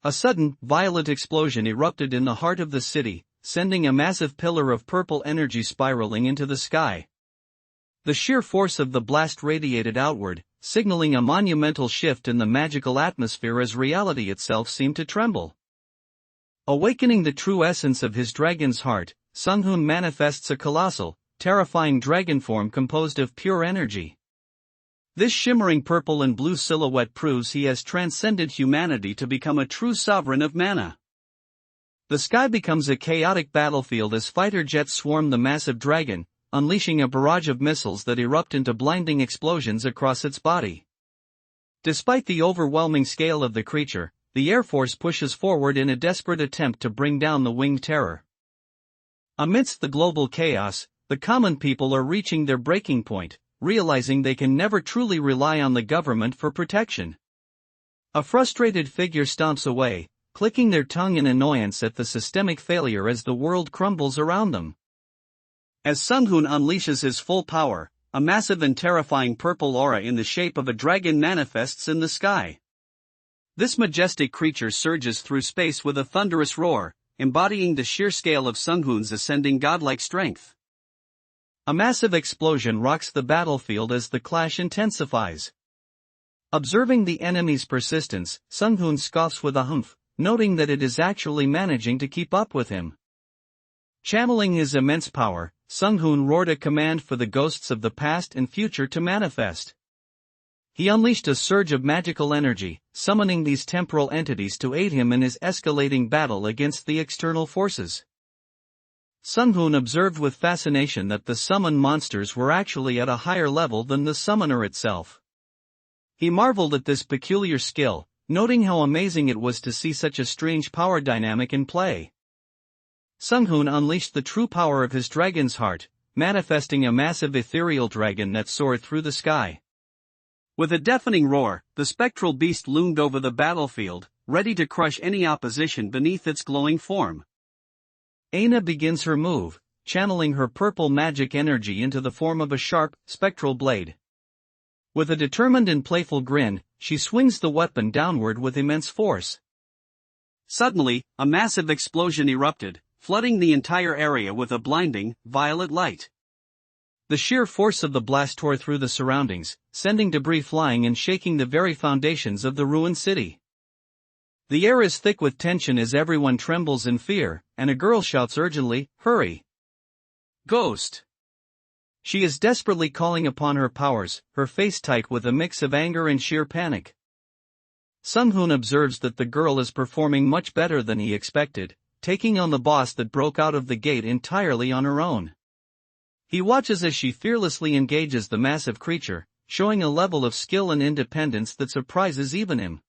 A sudden, violent explosion erupted in the heart of the city, sending a massive pillar of purple energy spiraling into the sky. The sheer force of the blast radiated outward, signaling a monumental shift in the magical atmosphere as reality itself seemed to tremble. Awakening the true essence of his dragon's heart, Sung-hoon manifests a colossal, terrifying dragon form composed of pure energy. This shimmering purple and blue silhouette proves he has transcended humanity to become a true sovereign of mana. The sky becomes a chaotic battlefield as fighter jets swarm the massive dragon, unleashing a barrage of missiles that erupt into blinding explosions across its body. Despite the overwhelming scale of the creature, the Air Force pushes forward in a desperate attempt to bring down the winged terror. Amidst the global chaos, the common people are reaching their breaking point, realizing they can never truly rely on the government for protection. A frustrated figure stomps away, clicking their tongue in annoyance at the systemic failure as the world crumbles around them. As Sung-hoon unleashes his full power, a massive and terrifying purple aura in the shape of a dragon manifests in the sky. This majestic creature surges through space with a thunderous roar, embodying the sheer scale of Sung-hoon's ascending godlike strength. A massive explosion rocks the battlefield as the clash intensifies. Observing the enemy's persistence, Sung-hoon scoffs with a humph, noting that it is actually managing to keep up with him. Channeling his immense power, Sung-hoon roared a command for the ghosts of the past and future to manifest. He unleashed a surge of magical energy, summoning these temporal entities to aid him in his escalating battle against the external forces. Sung-hoon observed with fascination that the summoned monsters were actually at a higher level than the summoner itself. He marveled at this peculiar skill, noting how amazing it was to see such a strange power dynamic in play. Sung-hoon unleashed the true power of his dragon's heart, manifesting a massive ethereal dragon that soared through the sky. With a deafening roar, the spectral beast loomed over the battlefield, ready to crush any opposition beneath its glowing form. Aina begins her move, channeling her purple magic energy into the form of a sharp, spectral blade. With a determined and playful grin, she swings the weapon downward with immense force. Suddenly, a massive explosion erupted, flooding the entire area with a blinding, violet light. The sheer force of the blast tore through the surroundings, sending debris flying and shaking the very foundations of the ruined city. The air is thick with tension as everyone trembles in fear, and a girl shouts urgently, "Hurry! Ghost!" She is desperately calling upon her powers, her face tight with a mix of anger and sheer panic. Sung-hoon observes that the girl is performing much better than he expected, taking on the boss that broke out of the gate entirely on her own. He watches as she fearlessly engages the massive creature, showing a level of skill and independence that surprises even him.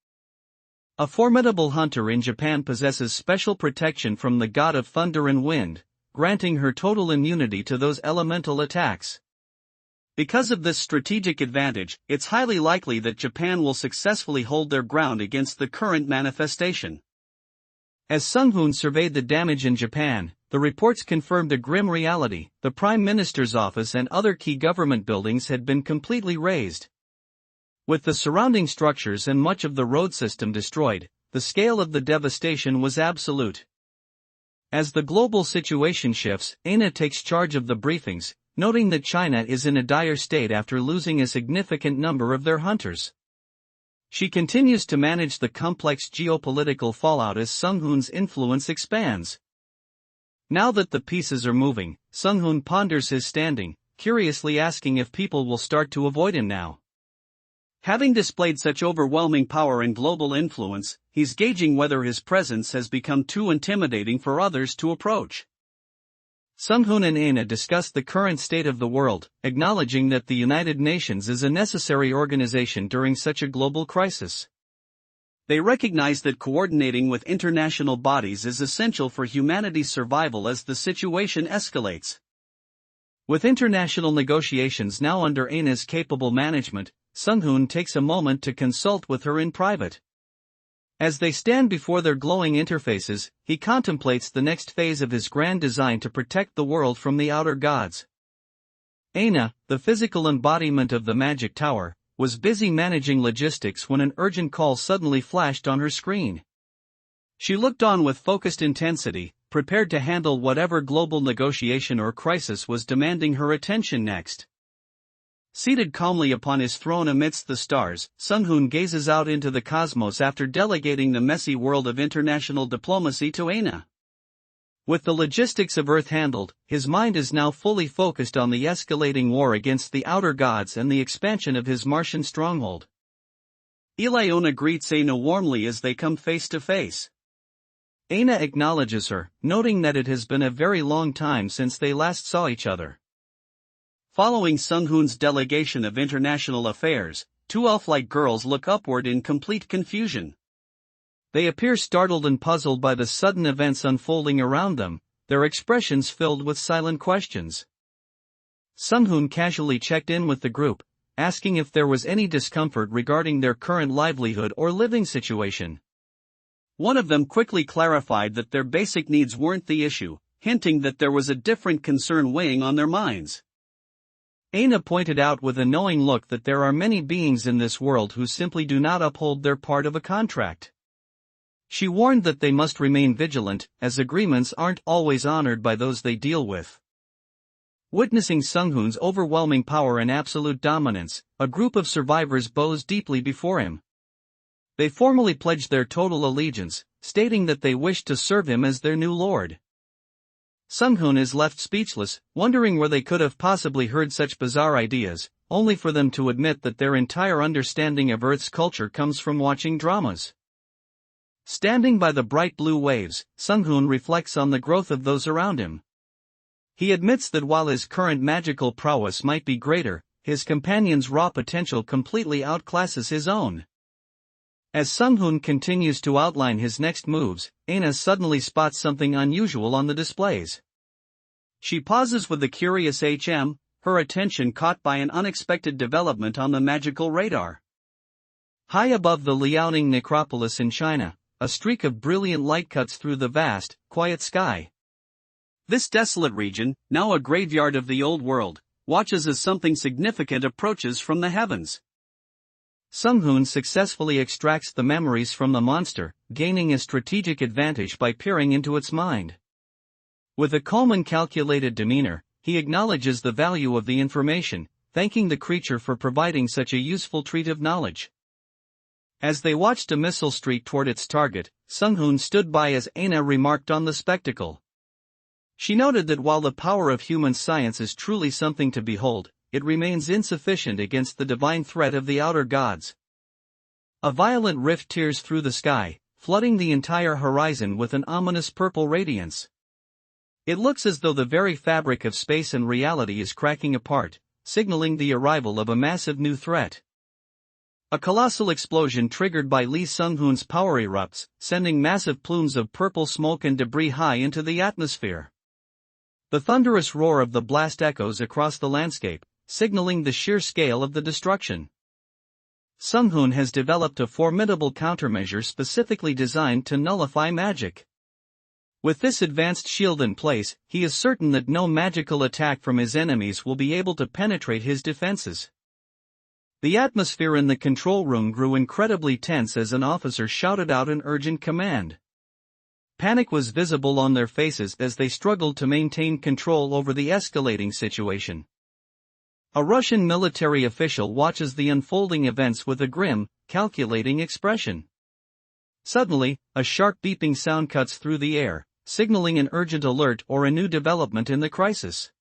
A formidable hunter in Japan possesses special protection from the god of thunder and wind, granting her total immunity to those elemental attacks. Because of this strategic advantage, it's highly likely that Japan will successfully hold their ground against the current manifestation. As Sung-hoon surveyed the damage in Japan, the reports confirmed a grim reality: the Prime Minister's office and other key government buildings had been completely razed. With the surrounding structures and much of the road system destroyed, the scale of the devastation was absolute. As the global situation shifts, Aina takes charge of the briefings, noting that China is in a dire state after losing a significant number of their hunters. She continues to manage the complex geopolitical fallout as Sung-hoon's influence expands. Now that the pieces are moving, Sung-hoon ponders his standing, curiously asking if people will start to avoid him now. Having displayed such overwhelming power and global influence, he's gauging whether his presence has become too intimidating for others to approach. Sung-hoon and Aina discuss the current state of the world, acknowledging that the United Nations is a necessary organization during such a global crisis. They recognize that coordinating with international bodies is essential for humanity's survival as the situation escalates. With international negotiations now under Aina's capable management, Sung-hoon takes a moment to consult with her in private. As they stand before their glowing interfaces, he contemplates the next phase of his grand design to protect the world from the outer gods. Aina, the physical embodiment of the magic tower, was busy managing logistics when an urgent call suddenly flashed on her screen. She looked on with focused intensity, prepared to handle whatever global negotiation or crisis was demanding her attention next. Seated calmly upon his throne amidst the stars, Sung-hoon gazes out into the cosmos after delegating the messy world of international diplomacy to Aina. With the logistics of Earth handled, his mind is now fully focused on the escalating war against the outer gods and the expansion of his Martian stronghold. Ileona greets Aina warmly as they come face to face. Aina acknowledges her, noting that it has been a very long time since they last saw each other. Following Sung-hoon's delegation of international affairs, two elf-like girls look upward in complete confusion. They appear startled and puzzled by the sudden events unfolding around them, their expressions filled with silent questions. Sung-hoon casually checked in with the group, asking if there was any discomfort regarding their current livelihood or living situation. One of them quickly clarified that their basic needs weren't the issue, hinting that there was a different concern weighing on their minds. Aina pointed out with a knowing look that there are many beings in this world who simply do not uphold their part of a contract. She warned that they must remain vigilant, as agreements aren't always honored by those they deal with. Witnessing Sung-hoon's overwhelming power and absolute dominance, a group of survivors bows deeply before him. They formally pledge their total allegiance, stating that they wish to serve him as their new lord. Sung-hoon is left speechless, wondering where they could have possibly heard such bizarre ideas, only for them to admit that their entire understanding of Earth's culture comes from watching dramas. Standing by the bright blue waves, Sung-hoon reflects on the growth of those around him. He admits that while his current magical prowess might be greater, his companion's raw potential completely outclasses his own. As Sung-hoon continues to outline his next moves, Aina suddenly spots something unusual on the displays. She pauses with a curious her attention caught by an unexpected development on the magical radar. High above the Liaoning necropolis in China, a streak of brilliant light cuts through the vast, quiet sky. This desolate region, now a graveyard of the old world, watches as something significant approaches from the heavens. Sung-hoon successfully extracts the memories from the monster, gaining a strategic advantage by peering into its mind. With a calm and calculated demeanor, he acknowledges the value of the information, thanking the creature for providing such a useful treat of knowledge. As they watched a missile streak toward its target, Sung-hoon stood by as Aina remarked on the spectacle. She noted that while the power of human science is truly something to behold, it remains insufficient against the divine threat of the outer gods. A violent rift tears through the sky, flooding the entire horizon with an ominous purple radiance. It looks as though the very fabric of space and reality is cracking apart, signaling the arrival of a massive new threat. A colossal explosion triggered by Lee Sung-hoon's power erupts, sending massive plumes of purple smoke and debris high into the atmosphere. The thunderous roar of the blast echoes across the landscape, signaling the sheer scale of the destruction. Sung-hoon has developed a formidable countermeasure specifically designed to nullify magic. With this advanced shield in place, he is certain that no magical attack from his enemies will be able to penetrate his defenses. The atmosphere in the control room grew incredibly tense as an officer shouted out an urgent command. Panic was visible on their faces as they struggled to maintain control over the escalating situation. A Russian military official watches the unfolding events with a grim, calculating expression. Suddenly, a sharp beeping sound cuts through the air, signaling an urgent alert or a new development in the crisis.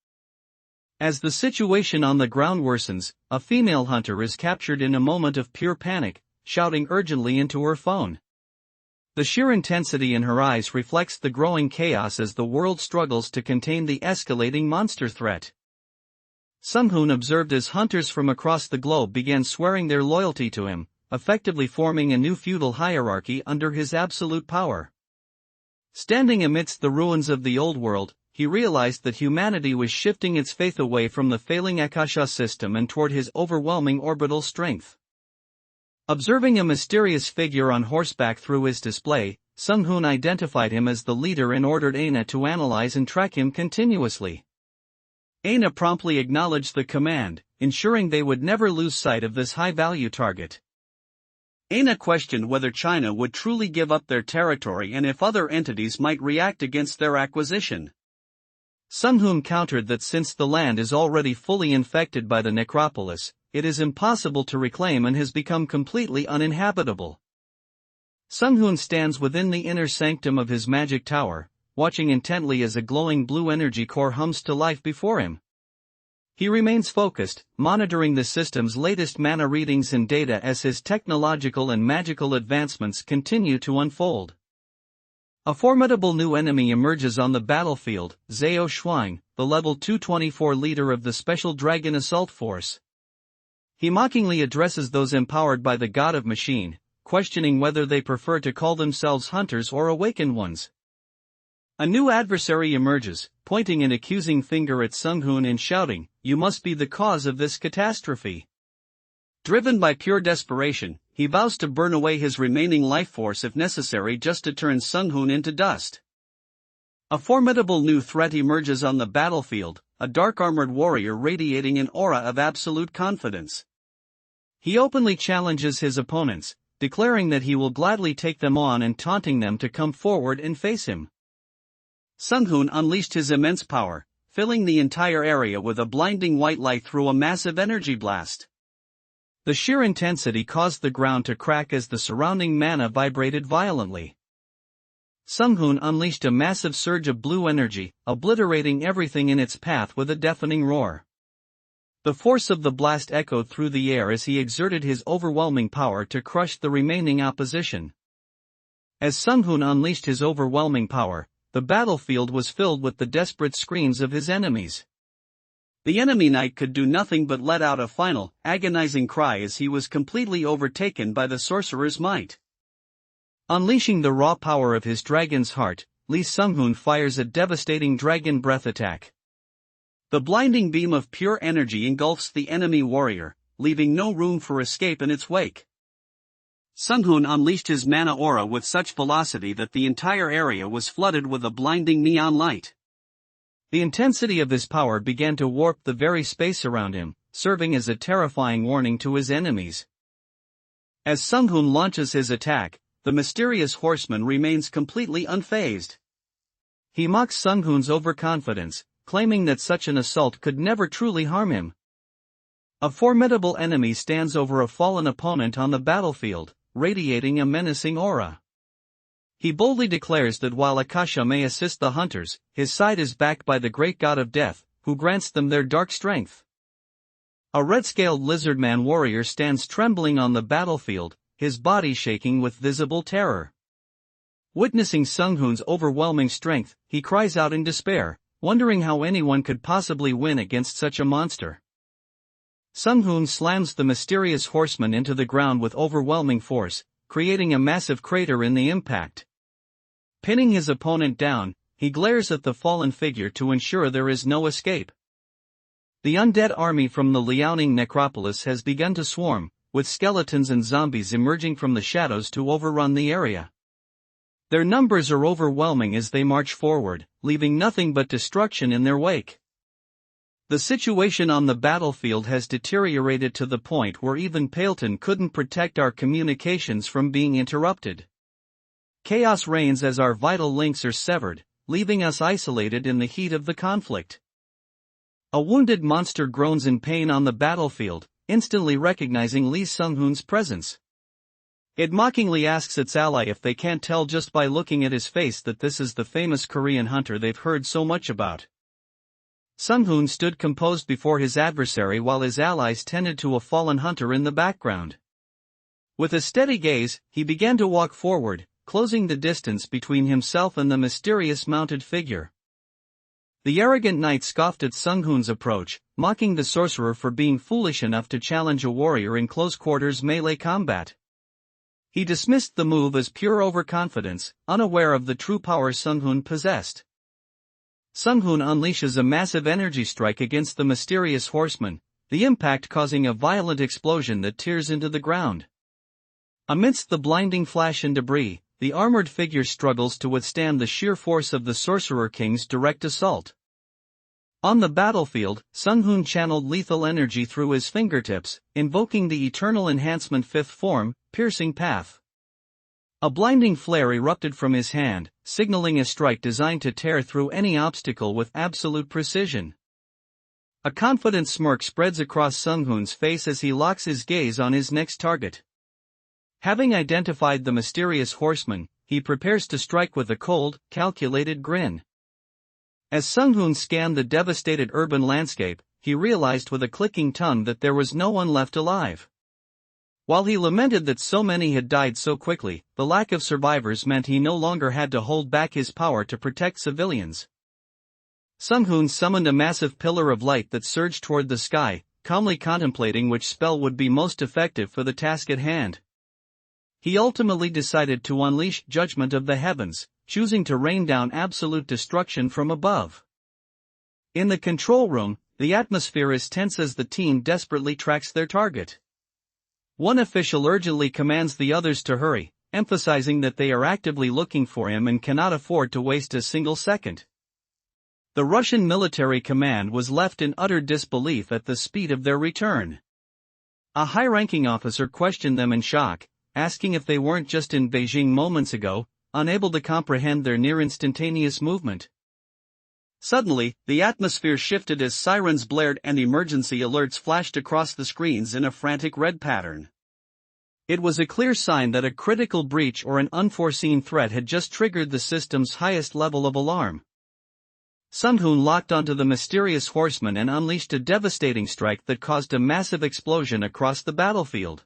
As the situation on the ground worsens, a female hunter is captured in a moment of pure panic, shouting urgently into her phone. The sheer intensity in her eyes reflects the growing chaos as the world struggles to contain the escalating monster threat. Sung-hoon observed as hunters from across the globe began swearing their loyalty to him, effectively forming a new feudal hierarchy under his absolute power. Standing amidst the ruins of the old world, he realized that humanity was shifting its faith away from the failing Akasha system and toward his overwhelming orbital strength. Observing a mysterious figure on horseback through his display, Sung-hoon identified him as the leader and ordered Aina to analyze and track him continuously. Aina promptly acknowledged the command, ensuring they would never lose sight of this high-value target. Aina questioned whether China would truly give up their territory and if other entities might react against their acquisition. Sung-hoon countered that since the land is already fully infected by the necropolis, it is impossible to reclaim and has become completely uninhabitable. Sung-hoon stands within the inner sanctum of his magic tower, watching intently as a glowing blue energy core hums to life before him. He remains focused, monitoring the system's latest mana readings and data as his technological and magical advancements continue to unfold. A formidable new enemy emerges on the battlefield, Zhao Shuang, the level 224 leader of the Special Dragon Assault Force. He mockingly addresses those empowered by the God of Machine, questioning whether they prefer to call themselves hunters or awakened ones. A new adversary emerges, pointing an accusing finger at Sung-hoon and shouting, "You must be the cause of this catastrophe." Driven by pure desperation, he vows to burn away his remaining life force if necessary just to turn Sung-hoon into dust. A formidable new threat emerges on the battlefield, a dark-armored warrior radiating an aura of absolute confidence. He openly challenges his opponents, declaring that he will gladly take them on and taunting them to come forward and face him. Sung-hoon unleashed his immense power, filling the entire area with a blinding white light through a massive energy blast. The sheer intensity caused the ground to crack as the surrounding mana vibrated violently. Sung-hoon unleashed a massive surge of blue energy, obliterating everything in its path with a deafening roar. The force of the blast echoed through the air as he exerted his overwhelming power to crush the remaining opposition. As Sung-hoon unleashed his overwhelming power, the battlefield was filled with the desperate screams of his enemies. The enemy knight could do nothing but let out a final, agonizing cry as he was completely overtaken by the sorcerer's might. Unleashing the raw power of his dragon's heart, Lee Sung-hoon fires a devastating dragon breath attack. The blinding beam of pure energy engulfs the enemy warrior, leaving no room for escape in its wake. Sung-hoon unleashed his mana aura with such velocity that the entire area was flooded with a blinding neon light. The intensity of his power began to warp the very space around him, serving as a terrifying warning to his enemies. As Sung-hoon launches his attack, the mysterious horseman remains completely unfazed. He mocks Sung-hoon's overconfidence, claiming that such an assault could never truly harm him. A formidable enemy stands over a fallen opponent on the battlefield, radiating a menacing aura. He boldly declares that while Akasha may assist the hunters, his side is backed by the great god of death, who grants them their dark strength. A red-scaled lizardman warrior stands trembling on the battlefield, his body shaking with visible terror. Witnessing Sung-hoon's overwhelming strength, he cries out in despair, wondering how anyone could possibly win against such a monster. Sung-hoon slams the mysterious horseman into the ground with overwhelming force, creating a massive crater in the impact. Pinning his opponent down, he glares at the fallen figure to ensure there is no escape. The undead army from the Liaoning necropolis has begun to swarm, with skeletons and zombies emerging from the shadows to overrun the area. Their numbers are overwhelming as they march forward, leaving nothing but destruction in their wake. The situation on the battlefield has deteriorated to the point where even Paleton couldn't protect our communications from being interrupted. Chaos reigns as our vital links are severed, leaving us isolated in the heat of the conflict. A wounded monster groans in pain on the battlefield, instantly recognizing Lee Sung-hoon's presence. It mockingly asks its ally if they can't tell just by looking at his face that this is the famous Korean hunter they've heard so much about. Sung-hoon stood composed before his adversary while his allies tended to a fallen hunter in the background. With a steady gaze, he began to walk forward, closing the distance between himself and the mysterious mounted figure. The arrogant knight scoffed at Sung-hoon's approach, mocking the sorcerer for being foolish enough to challenge a warrior in close-quarters melee combat. He dismissed the move as pure overconfidence, unaware of the true power Sung-hoon possessed. Sung-hoon unleashes a massive energy strike against the mysterious horseman, the impact causing a violent explosion that tears into the ground. Amidst the blinding flash and debris, the armored figure struggles to withstand the sheer force of the Sorcerer King's direct assault. On the battlefield, Sung-hoon channeled lethal energy through his fingertips, invoking the eternal enhancement fifth form, Piercing Path. A blinding flare erupted from his hand, signaling a strike designed to tear through any obstacle with absolute precision. A confident smirk spreads across Sung-hoon's face as he locks his gaze on his next target. Having identified the mysterious horseman, he prepares to strike with a cold, calculated grin. As Sung-hoon scanned the devastated urban landscape, he realized with a clicking tongue that there was no one left alive. While he lamented that so many had died so quickly, the lack of survivors meant he no longer had to hold back his power to protect civilians. Sung-hoon summoned a massive pillar of light that surged toward the sky, calmly contemplating which spell would be most effective for the task at hand. He ultimately decided to unleash judgment of the heavens, choosing to rain down absolute destruction from above. In the control room, the atmosphere is tense as the team desperately tracks their target. One official urgently commands the others to hurry, emphasizing that they are actively looking for him and cannot afford to waste a single second. The Russian military command was left in utter disbelief at the speed of their return. A high-ranking officer questioned them in shock, asking if they weren't just in Beijing moments ago, unable to comprehend their near-instantaneous movement. Suddenly, the atmosphere shifted as sirens blared and emergency alerts flashed across the screens in a frantic red pattern. It was a clear sign that a critical breach or an unforeseen threat had just triggered the system's highest level of alarm. Sung-hoon locked onto the mysterious horseman and unleashed a devastating strike that caused a massive explosion across the battlefield.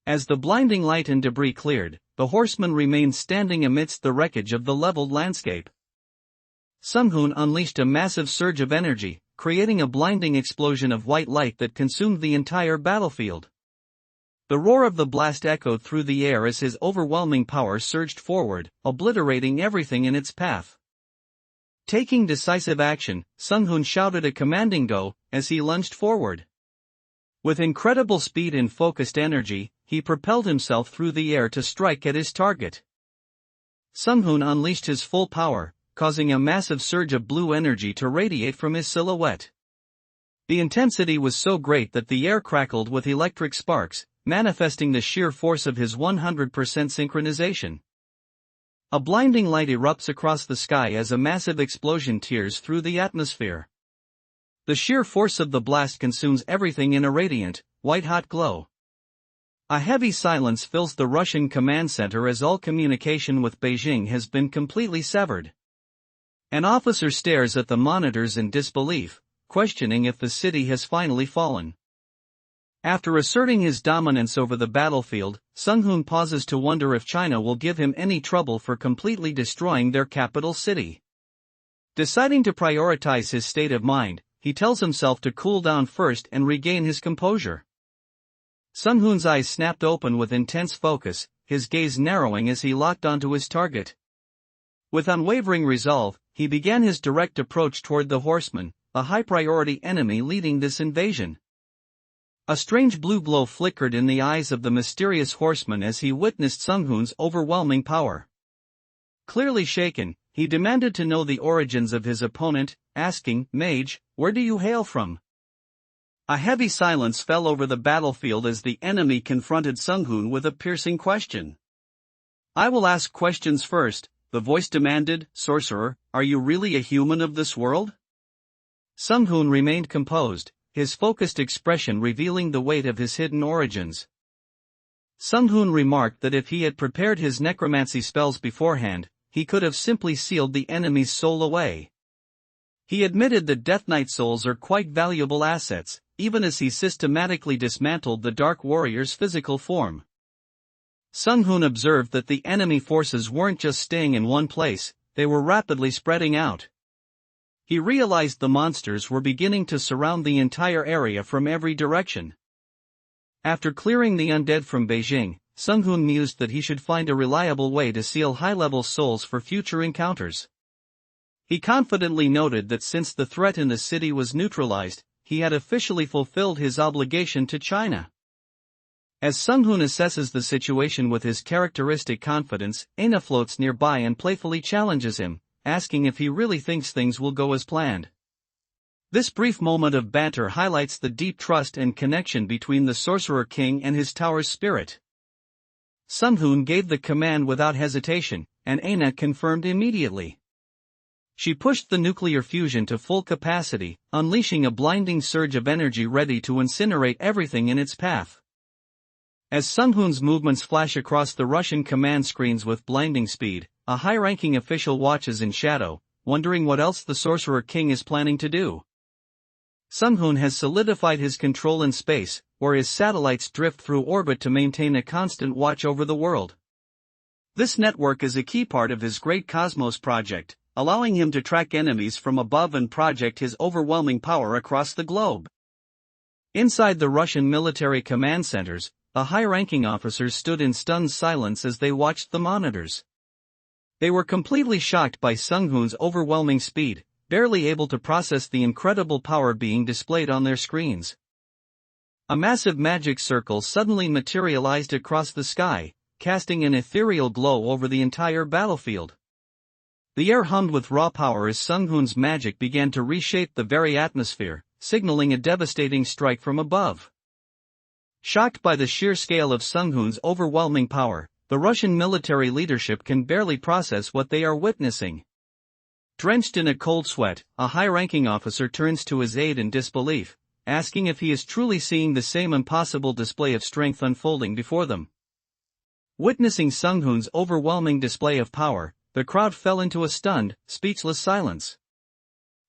As the blinding light and debris cleared, the horseman remained standing amidst the wreckage of the leveled landscape. Sung-hoon unleashed a massive surge of energy, creating a blinding explosion of white light that consumed the entire battlefield. The roar of the blast echoed through the air as his overwhelming power surged forward, obliterating everything in its path. Taking decisive action, Sung-hoon shouted a commanding go, as he lunged forward. With incredible speed and focused energy, he propelled himself through the air to strike at his target. Sung-hoon unleashed his full power, causing a massive surge of blue energy to radiate from his silhouette. The intensity was so great that the air crackled with electric sparks, manifesting the sheer force of his 100% synchronization. A blinding light erupts across the sky as a massive explosion tears through the atmosphere. The sheer force of the blast consumes everything in a radiant, white-hot glow. A heavy silence fills the Russian command center as all communication with Beijing has been completely severed. An officer stares at the monitors in disbelief, questioning if the city has finally fallen. After asserting his dominance over the battlefield, Sung-hoon pauses to wonder if China will give him any trouble for completely destroying their capital city. Deciding to prioritize his state of mind, he tells himself to cool down first and regain his composure. Sung-hoon's eyes snapped open with intense focus, his gaze narrowing as he locked onto his target. With unwavering resolve, he began his direct approach toward the horseman, a high-priority enemy leading this invasion. A strange blue glow flickered in the eyes of the mysterious horseman as he witnessed Sung-hoon's overwhelming power. Clearly shaken, he demanded to know the origins of his opponent, asking, "Mage, where do you hail from?" A heavy silence fell over the battlefield as the enemy confronted Sung-hoon with a piercing question. "I will ask questions first," the voice demanded. "Sorcerer, are you really a human of this world?" Sung-hoon remained composed, his focused expression revealing the weight of his hidden origins. Sung-hoon remarked that if he had prepared his necromancy spells beforehand, he could have simply sealed the enemy's soul away. He admitted that Death Knight souls are quite valuable assets, even as he systematically dismantled the Dark Warrior's physical form. Sung-hoon observed that the enemy forces weren't just staying in one place, they were rapidly spreading out. He realized the monsters were beginning to surround the entire area from every direction. After clearing the undead from Beijing, Sung-hoon mused that he should find a reliable way to seal high-level souls for future encounters. He confidently noted that since the threat in the city was neutralized, he had officially fulfilled his obligation to China. As Sung-hoon assesses the situation with his characteristic confidence, Aina floats nearby and playfully challenges him, asking if he really thinks things will go as planned. This brief moment of banter highlights the deep trust and connection between the Sorcerer King and his tower's spirit. Sung-hoon gave the command without hesitation, and Aina confirmed immediately. She pushed the nuclear fusion to full capacity, unleashing a blinding surge of energy ready to incinerate everything in its path. As Sung-hoon's movements flash across the Russian command screens with blinding speed, a high-ranking official watches in shadow, wondering what else the Sorcerer King is planning to do. Sung-hoon has solidified his control in space, where his satellites drift through orbit to maintain a constant watch over the world. This network is a key part of his Great Cosmos project, allowing him to track enemies from above and project his overwhelming power across the globe. Inside the Russian military command centers, the high-ranking officers stood in stunned silence as they watched the monitors. They were completely shocked by Sung-hoon's overwhelming speed, barely able to process the incredible power being displayed on their screens. A massive magic circle suddenly materialized across the sky, casting an ethereal glow over the entire battlefield. The air hummed with raw power as Sung-hoon's magic began to reshape the very atmosphere, signaling a devastating strike from above. Shocked by the sheer scale of Sung-hoon's overwhelming power, the Russian military leadership can barely process what they are witnessing. Drenched in a cold sweat, a high-ranking officer turns to his aide in disbelief, asking if he is truly seeing the same impossible display of strength unfolding before them. Witnessing Sung-hoon's overwhelming display of power, the crowd fell into a stunned, speechless silence.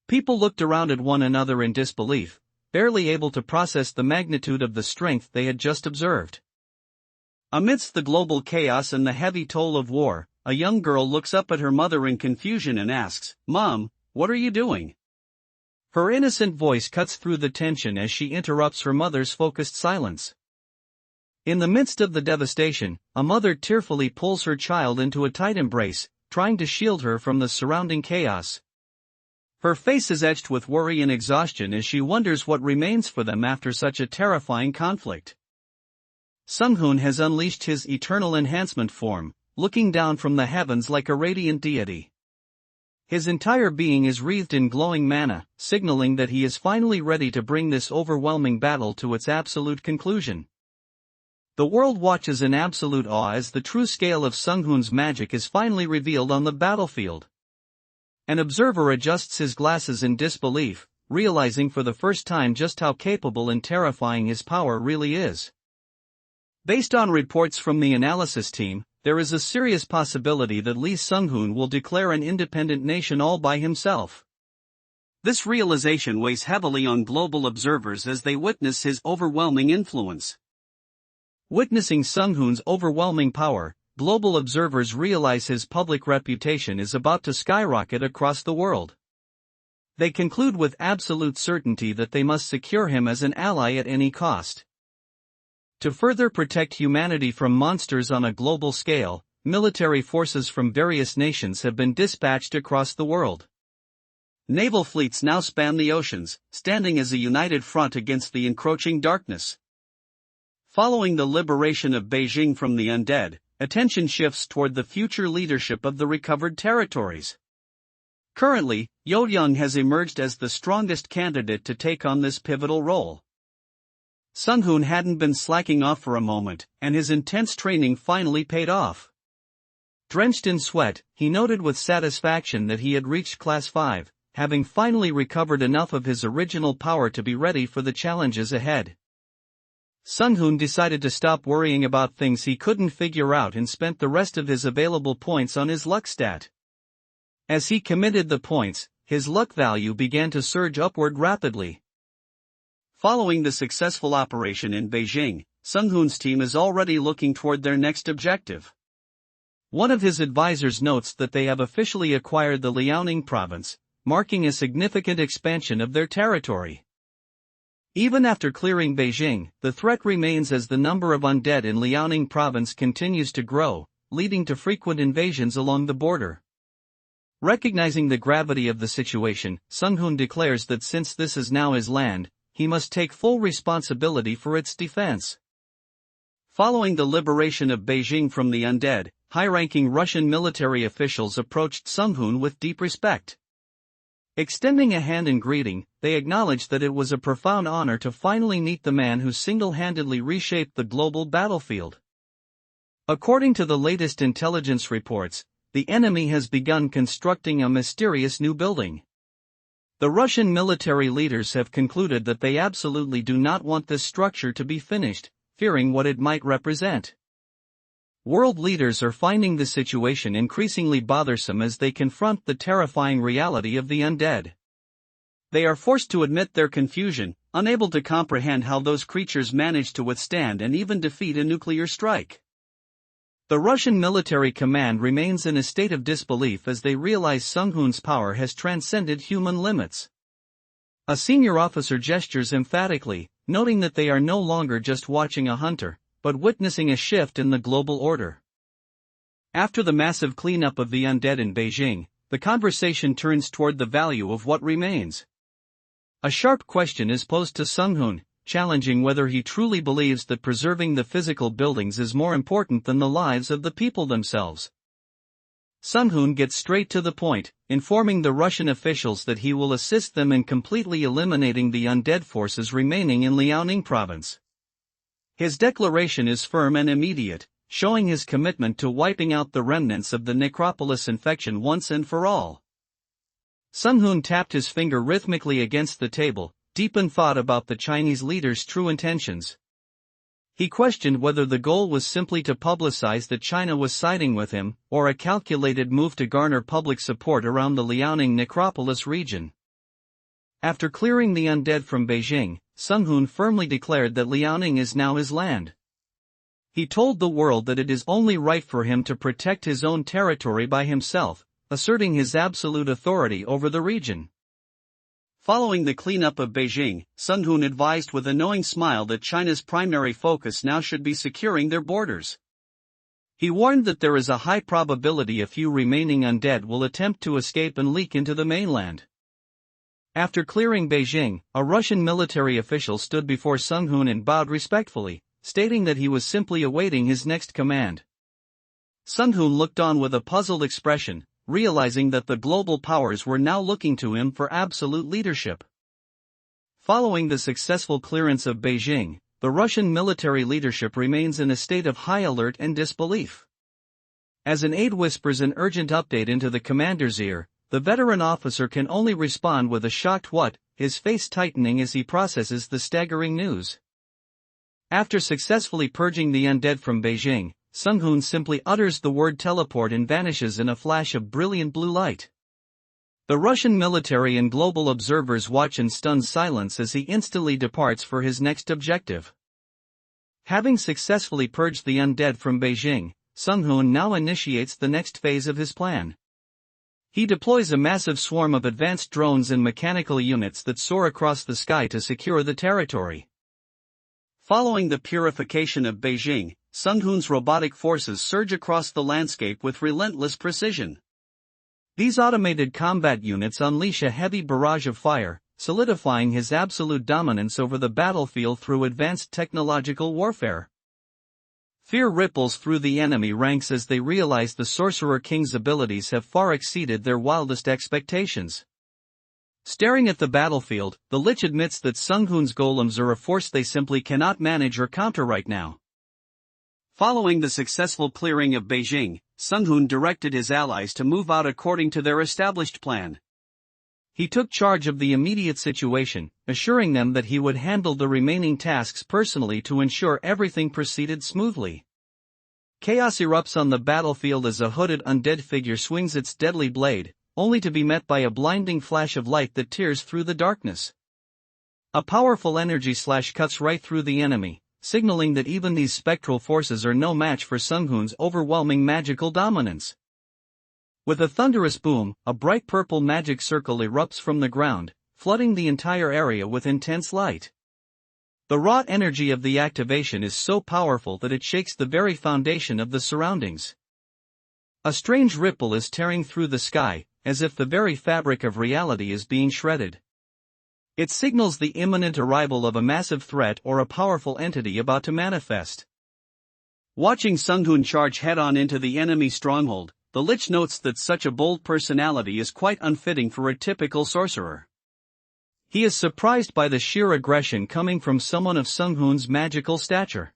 People looked around at one another in disbelief, barely able to process the magnitude of the strength they had just observed. Amidst the global chaos and the heavy toll of war, a young girl looks up at her mother in confusion and asks, "Mom, what are you doing?" Her innocent voice cuts through the tension as she interrupts her mother's focused silence. In the midst of the devastation, a mother tearfully pulls her child into a tight embrace, trying to shield her from the surrounding chaos. Her face is etched with worry and exhaustion as she wonders what remains for them after such a terrifying conflict. Sung-hoon has unleashed his eternal enhancement form, looking down from the heavens like a radiant deity. His entire being is wreathed in glowing mana, signaling that he is finally ready to bring this overwhelming battle to its absolute conclusion. The world watches in absolute awe as the true scale of Sung-hoon's magic is finally revealed on the battlefield. An observer adjusts his glasses in disbelief, realizing for the first time just how capable and terrifying his power really is. Based on reports from the analysis team, there is a serious possibility that Lee Sung-hoon will declare an independent nation all by himself. This realization weighs heavily on global observers as they witness his overwhelming influence. Witnessing Sung-hoon's overwhelming power, global observers realize his public reputation is about to skyrocket across the world. They conclude with absolute certainty that they must secure him as an ally at any cost. To further protect humanity from monsters on a global scale, military forces from various nations have been dispatched across the world. Naval fleets now span the oceans, standing as a united front against the encroaching darkness. Following the liberation of Beijing from the undead, attention shifts toward the future leadership of the recovered territories. Currently, Yoryong has emerged as the strongest candidate to take on this pivotal role. Sung-hoon hadn't been slacking off for a moment, and his intense training finally paid off. Drenched in sweat, he noted with satisfaction that he had reached Class 5, having finally recovered enough of his original power to be ready for the challenges ahead. Sung-hoon decided to stop worrying about things he couldn't figure out and spent the rest of his available points on his luck stat. As he committed the points, his luck value began to surge upward rapidly. Following the successful operation in Beijing, Sung-hoon's team is already looking toward their next objective. One of his advisors notes that they have officially acquired the Liaoning province, marking a significant expansion of their territory. Even after clearing Beijing, the threat remains as the number of undead in Liaoning province continues to grow, leading to frequent invasions along the border. Recognizing the gravity of the situation, Sung-hoon declares that since this is now his land, he must take full responsibility for its defense. Following the liberation of Beijing from the undead, high-ranking Russian military officials approached Sung-hoon with deep respect. Extending a hand in greeting, they acknowledged that it was a profound honor to finally meet the man who single-handedly reshaped the global battlefield. According to the latest intelligence reports, the enemy has begun constructing a mysterious new building. The Russian military leaders have concluded that they absolutely do not want this structure to be finished, fearing what it might represent. World leaders are finding the situation increasingly bothersome as they confront the terrifying reality of the undead. They are forced to admit their confusion, unable to comprehend how those creatures manage to withstand and even defeat a nuclear strike. The Russian military command remains in a state of disbelief as they realize Sung-hoon's power has transcended human limits. A senior officer gestures emphatically, noting that they are no longer just watching a hunter, but witnessing a shift in the global order. After the massive cleanup of the undead in Beijing, the conversation turns toward the value of what remains. A sharp question is posed to Sung-hoon, challenging whether he truly believes that preserving the physical buildings is more important than the lives of the people themselves. Sung-hoon gets straight to the point, informing the Russian officials that he will assist them in completely eliminating the undead forces remaining in Liaoning province. His declaration is firm and immediate, showing his commitment to wiping out the remnants of the necropolis infection once and for all. Sung-hoon tapped his finger rhythmically against the table, deep in thought about the Chinese leader's true intentions. He questioned whether the goal was simply to publicize that China was siding with him, or a calculated move to garner public support around the Liaoning necropolis region. After clearing the undead from Beijing, Sung-hoon firmly declared that Liaoning is now his land. He told the world that it is only right for him to protect his own territory by himself, asserting his absolute authority over the region. Following the cleanup of Beijing, Sung-hoon advised with a knowing smile that China's primary focus now should be securing their borders. He warned that there is a high probability a few remaining undead will attempt to escape and leak into the mainland. After clearing Beijing, a Russian military official stood before Sung-hoon and bowed respectfully, stating that he was simply awaiting his next command. Sung-hoon looked on with a puzzled expression, realizing that the global powers were now looking to him for absolute leadership. Following the successful clearance of Beijing, the Russian military leadership remains in a state of high alert and disbelief. As an aide whispers an urgent update into the commander's ear, the veteran officer can only respond with a shocked "what," his face tightening as he processes the staggering news. After successfully purging the undead from Beijing, Sung-hoon simply utters the word teleport and vanishes in a flash of brilliant blue light. The Russian military and global observers watch in stunned silence as he instantly departs for his next objective. Having successfully purged the undead from Beijing, Sung-hoon now initiates the next phase of his plan. He deploys a massive swarm of advanced drones and mechanical units that soar across the sky to secure the territory. Following the purification of Beijing, Sung-hoon's robotic forces surge across the landscape with relentless precision. These automated combat units unleash a heavy barrage of fire, solidifying his absolute dominance over the battlefield through advanced technological warfare. Fear ripples through the enemy ranks as they realize the Sorcerer King's abilities have far exceeded their wildest expectations. Staring at the battlefield, the Lich admits that Sung-hoon's golems are a force they simply cannot manage or counter right now. Following the successful clearing of Beijing, Sung-hoon directed his allies to move out according to their established plan. He took charge of the immediate situation, assuring them that he would handle the remaining tasks personally to ensure everything proceeded smoothly. Chaos erupts on the battlefield as a hooded undead figure swings its deadly blade, only to be met by a blinding flash of light that tears through the darkness. A powerful energy slash cuts right through the enemy, signaling that even these spectral forces are no match for Sung-hoon's overwhelming magical dominance. With a thunderous boom, a bright purple magic circle erupts from the ground, flooding the entire area with intense light. The raw energy of the activation is so powerful that it shakes the very foundation of the surroundings. A strange ripple is tearing through the sky, as if the very fabric of reality is being shredded. It signals the imminent arrival of a massive threat or a powerful entity about to manifest. Watching Sung-hoon charge head-on into the enemy stronghold, the Lich notes that such a bold personality is quite unfitting for a typical sorcerer. He is surprised by the sheer aggression coming from someone of Sung-hoon's magical stature.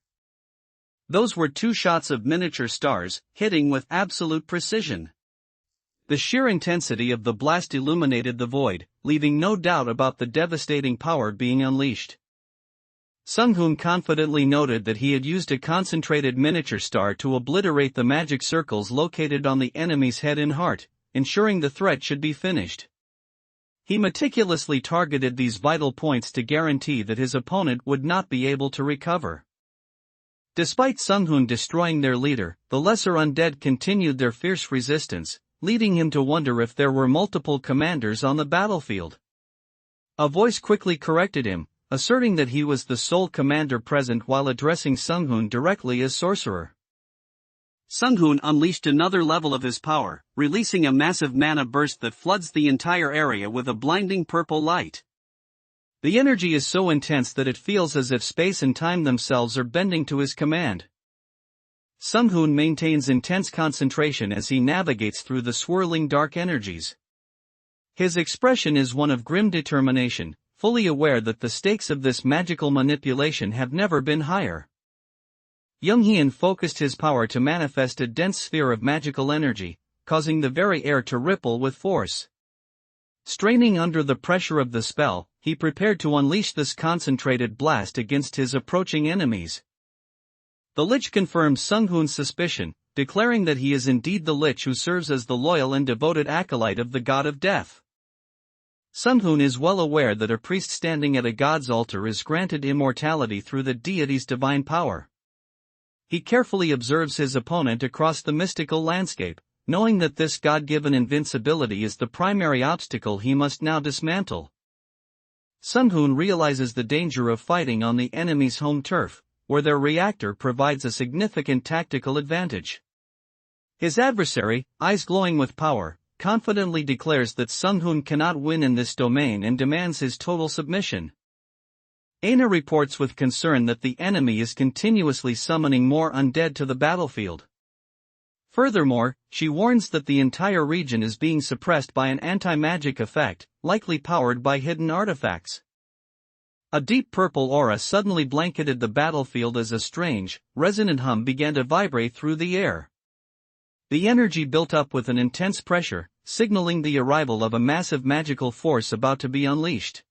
Those were 2 shots of miniature stars, hitting with absolute precision. The sheer intensity of the blast illuminated the void, leaving no doubt about the devastating power being unleashed. Sung-hoon confidently noted that he had used a concentrated miniature star to obliterate the magic circles located on the enemy's head and heart, ensuring the threat should be finished. He meticulously targeted these vital points to guarantee that his opponent would not be able to recover. Despite Sung-hoon destroying their leader, the lesser undead continued their fierce resistance, leading him to wonder if there were multiple commanders on the battlefield. A voice quickly corrected him, asserting that he was the sole commander present while addressing Sung-hoon directly as sorcerer. Sung-hoon unleashed another level of his power, releasing a massive mana burst that floods the entire area with a blinding purple light. The energy is so intense that it feels as if space and time themselves are bending to his command. Sung-hoon maintains intense concentration as he navigates through the swirling dark energies. His expression is one of grim determination, fully aware that the stakes of this magical manipulation have never been higher. Young-hyun focused his power to manifest a dense sphere of magical energy, causing the very air to ripple with force. Straining under the pressure of the spell, he prepared to unleash this concentrated blast against his approaching enemies. The Lich confirms Sung-hoon's suspicion, declaring that he is indeed the Lich who serves as the loyal and devoted acolyte of the god of death. Sung-hoon is well aware that a priest standing at a god's altar is granted immortality through the deity's divine power. He carefully observes his opponent across the mystical landscape, knowing that this God-given invincibility is the primary obstacle he must now dismantle. Sung-hoon realizes the danger of fighting on the enemy's home turf, where their reactor provides a significant tactical advantage. His adversary, eyes glowing with power, confidently declares that Sung-hoon cannot win in this domain and demands his total submission. Aina reports with concern that the enemy is continuously summoning more undead to the battlefield. Furthermore, she warns that the entire region is being suppressed by an anti-magic effect, likely powered by hidden artifacts. A deep purple aura suddenly blanketed the battlefield as a strange, resonant hum began to vibrate through the air. The energy built up with an intense pressure, signaling the arrival of a massive magical force about to be unleashed.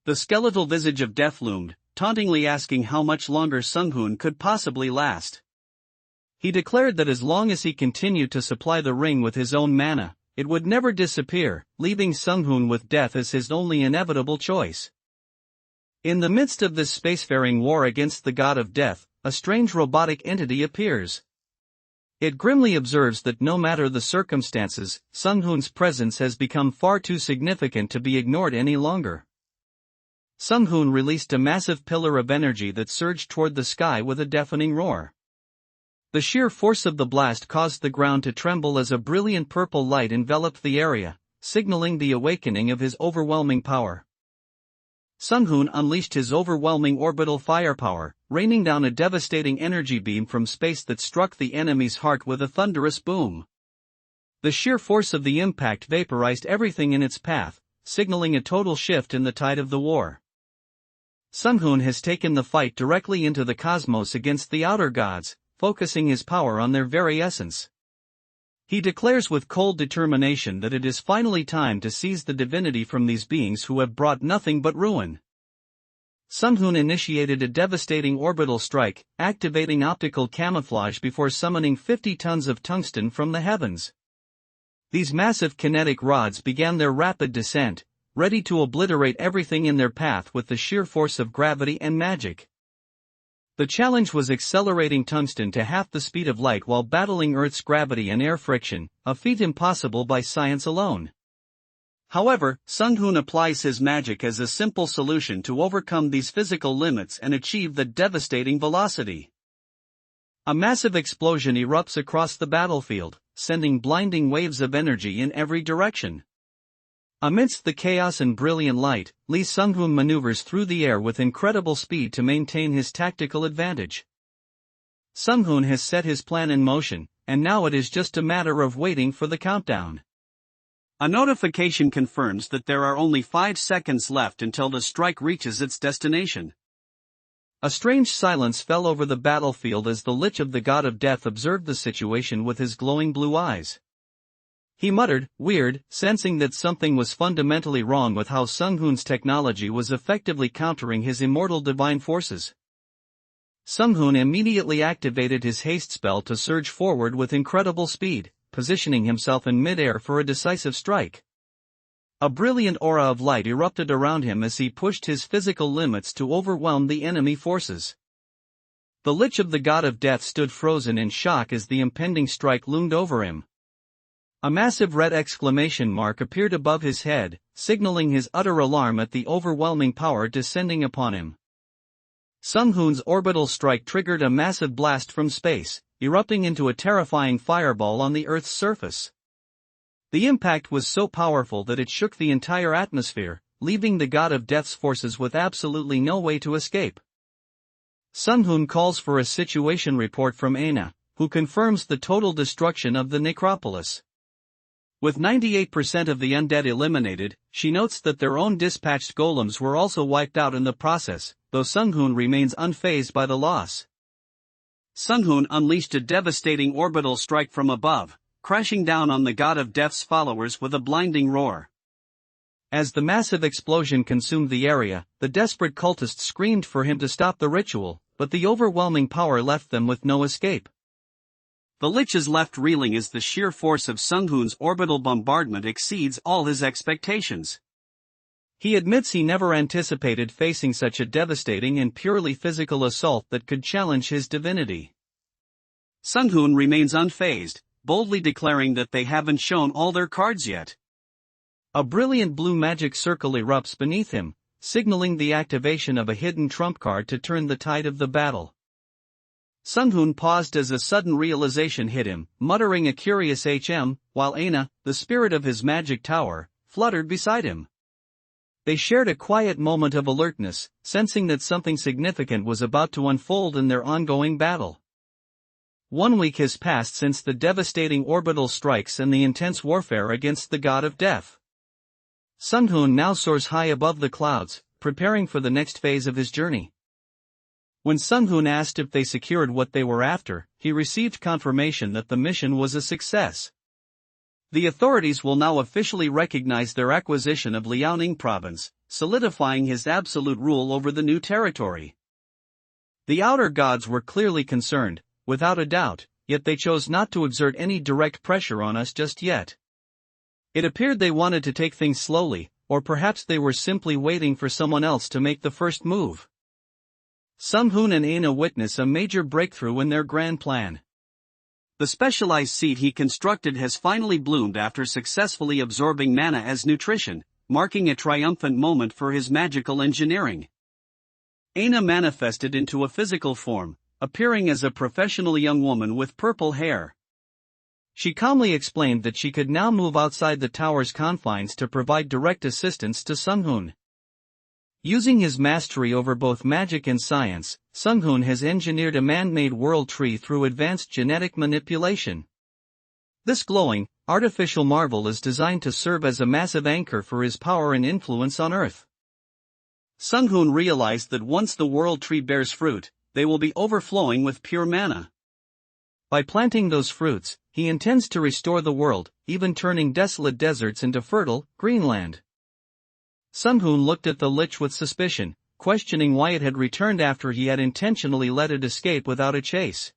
The skeletal visage of death loomed, tauntingly asking how much longer Sung-hoon could possibly last. He declared that as long as he continued to supply the ring with his own mana, it would never disappear, leaving Sung-hoon with death as his only inevitable choice. In the midst of this spacefaring war against the god of death, a strange robotic entity appears. It grimly observes that no matter the circumstances, Sung-hoon's presence has become far too significant to be ignored any longer. Sung-hoon released a massive pillar of energy that surged toward the sky with a deafening roar. The sheer force of the blast caused the ground to tremble as a brilliant purple light enveloped the area, signaling the awakening of his overwhelming power. Sung-hoon unleashed his overwhelming orbital firepower, raining down a devastating energy beam from space that struck the enemy's heart with a thunderous boom. The sheer force of the impact vaporized everything in its path, signaling a total shift in the tide of the war. Sung-hoon has taken the fight directly into the cosmos against the outer gods, focusing his power on their very essence. He declares with cold determination that it is finally time to seize the divinity from these beings who have brought nothing but ruin. Sung-hoon initiated a devastating orbital strike, activating optical camouflage before summoning 50 tons of tungsten from the heavens. These massive kinetic rods began their rapid descent, ready to obliterate everything in their path with the sheer force of gravity and magic. The challenge was accelerating tungsten to half the speed of light while battling Earth's gravity and air friction, a feat impossible by science alone. However, Sung-hoon applies his magic as a simple solution to overcome these physical limits and achieve the devastating velocity. A massive explosion erupts across the battlefield, sending blinding waves of energy in every direction. Amidst the chaos and brilliant light, Lee Sung-hoon maneuvers through the air with incredible speed to maintain his tactical advantage. Sung-hoon has set his plan in motion, and now it is just a matter of waiting for the countdown. A notification confirms that there are only 5 seconds left until the strike reaches its destination. A strange silence fell over the battlefield as the Lich of the God of Death observed the situation with his glowing blue eyes. He muttered, "Weird," sensing that something was fundamentally wrong with how Sung-hoon's technology was effectively countering his immortal divine forces. Sung-hoon immediately activated his haste spell to surge forward with incredible speed, positioning himself in mid-air for a decisive strike. A brilliant aura of light erupted around him as he pushed his physical limits to overwhelm the enemy forces. The Lich of the God of Death stood frozen in shock as the impending strike loomed over him. A massive red exclamation mark appeared above his head, signaling his utter alarm at the overwhelming power descending upon him. Sung-hoon's orbital strike triggered a massive blast from space, erupting into a terrifying fireball on the Earth's surface. The impact was so powerful that it shook the entire atmosphere, leaving the God of Death's forces with absolutely no way to escape. Sung-hoon calls for a situation report from Aina, who confirms the total destruction of the necropolis. With 98% of the undead eliminated, she notes that their own dispatched golems were also wiped out in the process, though Sung-hoon remains unfazed by the loss. Sung-hoon unleashed a devastating orbital strike from above, crashing down on the God of Death's followers with a blinding roar. As the massive explosion consumed the area, the desperate cultists screamed for him to stop the ritual, but the overwhelming power left them with no escape. The Lich is left reeling as the sheer force of Sung-hoon's orbital bombardment exceeds all his expectations. He admits he never anticipated facing such a devastating and purely physical assault that could challenge his divinity. Sung-hoon remains unfazed, boldly declaring that they haven't shown all their cards yet. A brilliant blue magic circle erupts beneath him, signaling the activation of a hidden trump card to turn the tide of the battle. Sung-hoon paused as a sudden realization hit him, muttering a curious while Aina, the spirit of his magic tower, fluttered beside him. They shared a quiet moment of alertness, sensing that something significant was about to unfold in their ongoing battle. 1 week has passed since the devastating orbital strikes and the intense warfare against the God of Death. Sung-hoon now soars high above the clouds, preparing for the next phase of his journey. When Sung-hoon asked if they secured what they were after, he received confirmation that the mission was a success. The authorities will now officially recognize their acquisition of Liaoning province, solidifying his absolute rule over the new territory. The outer gods were clearly concerned, without a doubt, yet they chose not to exert any direct pressure on us just yet. It appeared they wanted to take things slowly, or perhaps they were simply waiting for someone else to make the first move. Sung-hoon and Aina witness a major breakthrough in their grand plan. The specialized seed he constructed has finally bloomed after successfully absorbing mana as nutrition, marking a triumphant moment for his magical engineering. Aina manifested into a physical form, appearing as a professional young woman with purple hair. She calmly explained that she could now move outside the tower's confines to provide direct assistance to Sung-hoon. Using his mastery over both magic and science, Sung-hoon has engineered a man-made world tree through advanced genetic manipulation. This glowing, artificial marvel is designed to serve as a massive anchor for his power and influence on Earth. Sung-hoon realized that once the world tree bears fruit, they will be overflowing with pure mana. By planting those fruits, he intends to restore the world, even turning desolate deserts into fertile, green land. Sung-hoon looked at the lich with suspicion, questioning why it had returned after he had intentionally let it escape without a chase.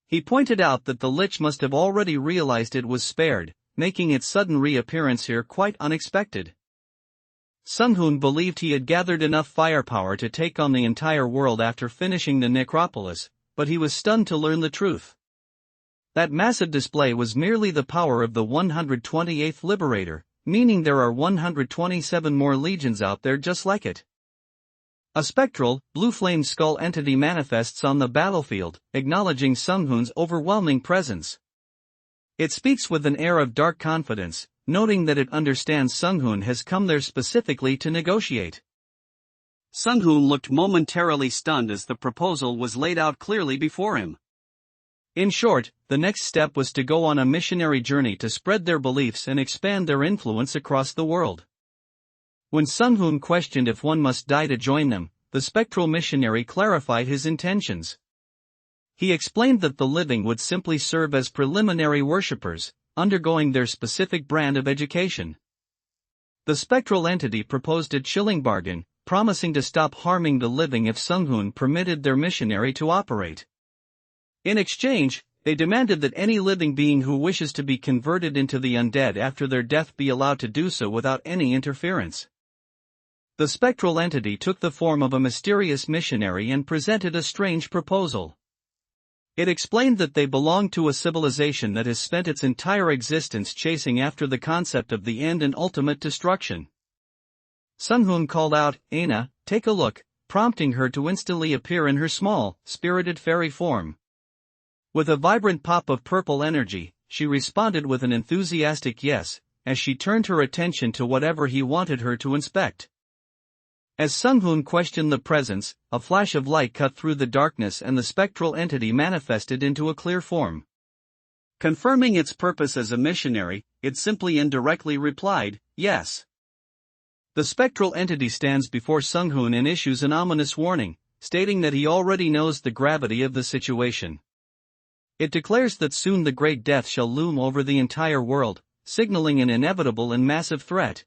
He pointed out that the lich must have already realized it was spared, making its sudden reappearance here quite unexpected. Sung-hoon believed he had gathered enough firepower to take on the entire world after finishing the necropolis, but he was stunned to learn the truth. That massive display was merely the power of the 128th Liberator, meaning there are 127 more legions out there just like it. A spectral, blue-flame skull entity manifests on the battlefield, acknowledging Sung-hoon's overwhelming presence. It speaks with an air of dark confidence, noting that it understands Sung-hoon has come there specifically to negotiate. Sung-hoon looked momentarily stunned as the proposal was laid out clearly before him. In short, the next step was to go on a missionary journey to spread their beliefs and expand their influence across the world. When Sung-hoon questioned if one must die to join them, the spectral missionary clarified his intentions. He explained that the living would simply serve as preliminary worshippers, undergoing their specific brand of education. The spectral entity proposed a chilling bargain, promising to stop harming the living if Sung-hoon permitted their missionary to operate. In exchange, they demanded that any living being who wishes to be converted into the undead after their death be allowed to do so without any interference. The spectral entity took the form of a mysterious missionary and presented a strange proposal. It explained that they belonged to a civilization that has spent its entire existence chasing after the concept of the end and ultimate destruction. Sung-hoon called out, "Aina, take a look," prompting her to instantly appear in her small, spirited fairy form. With a vibrant pop of purple energy, she responded with an enthusiastic yes, as she turned her attention to whatever he wanted her to inspect. As Sung-hoon questioned the presence, a flash of light cut through the darkness and the spectral entity manifested into a clear form. Confirming its purpose as a missionary, it simply indirectly replied, "Yes." The spectral entity stands before Sung-hoon and issues an ominous warning, stating that he already knows the gravity of the situation. It declares that soon the Great Death shall loom over the entire world, signaling an inevitable and massive threat.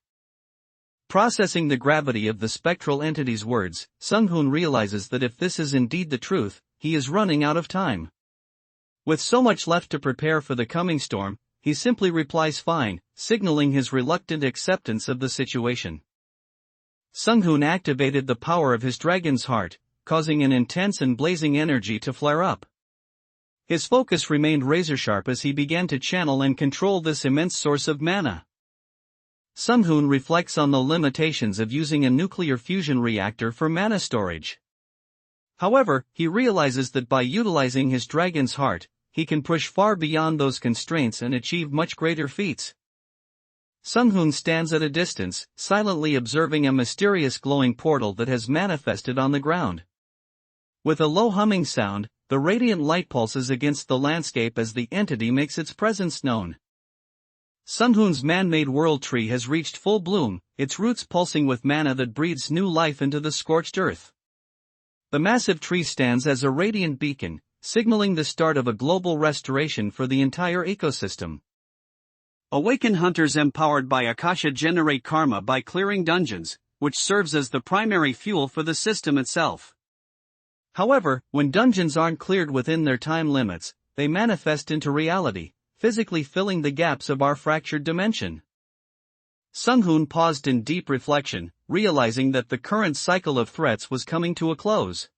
Processing the gravity of the spectral entity's words, Sung-hoon realizes that if this is indeed the truth, he is running out of time. With so much left to prepare for the coming storm, he simply replies fine, signaling his reluctant acceptance of the situation. Sung-hoon activated the power of his dragon's heart, causing an intense and blazing energy to flare up. His focus remained razor-sharp as he began to channel and control this immense source of mana. Sung-hoon reflects on the limitations of using a nuclear fusion reactor for mana storage. However, he realizes that by utilizing his dragon's heart, he can push far beyond those constraints and achieve much greater feats. Sung-hoon stands at a distance, silently observing a mysterious glowing portal that has manifested on the ground. With a low humming sound, the radiant light pulses against the landscape as the entity makes its presence known. Sung-hoon's man-made world tree has reached full bloom, its roots pulsing with mana that breathes new life into the scorched earth. The massive tree stands as a radiant beacon, signaling the start of a global restoration for the entire ecosystem. Awakened hunters empowered by Akasha generate karma by clearing dungeons, which serves as the primary fuel for the system itself. However, when dungeons aren't cleared within their time limits, they manifest into reality, physically filling the gaps of our fractured dimension. Sung-hoon paused in deep reflection, realizing that the current cycle of threats was coming to a close.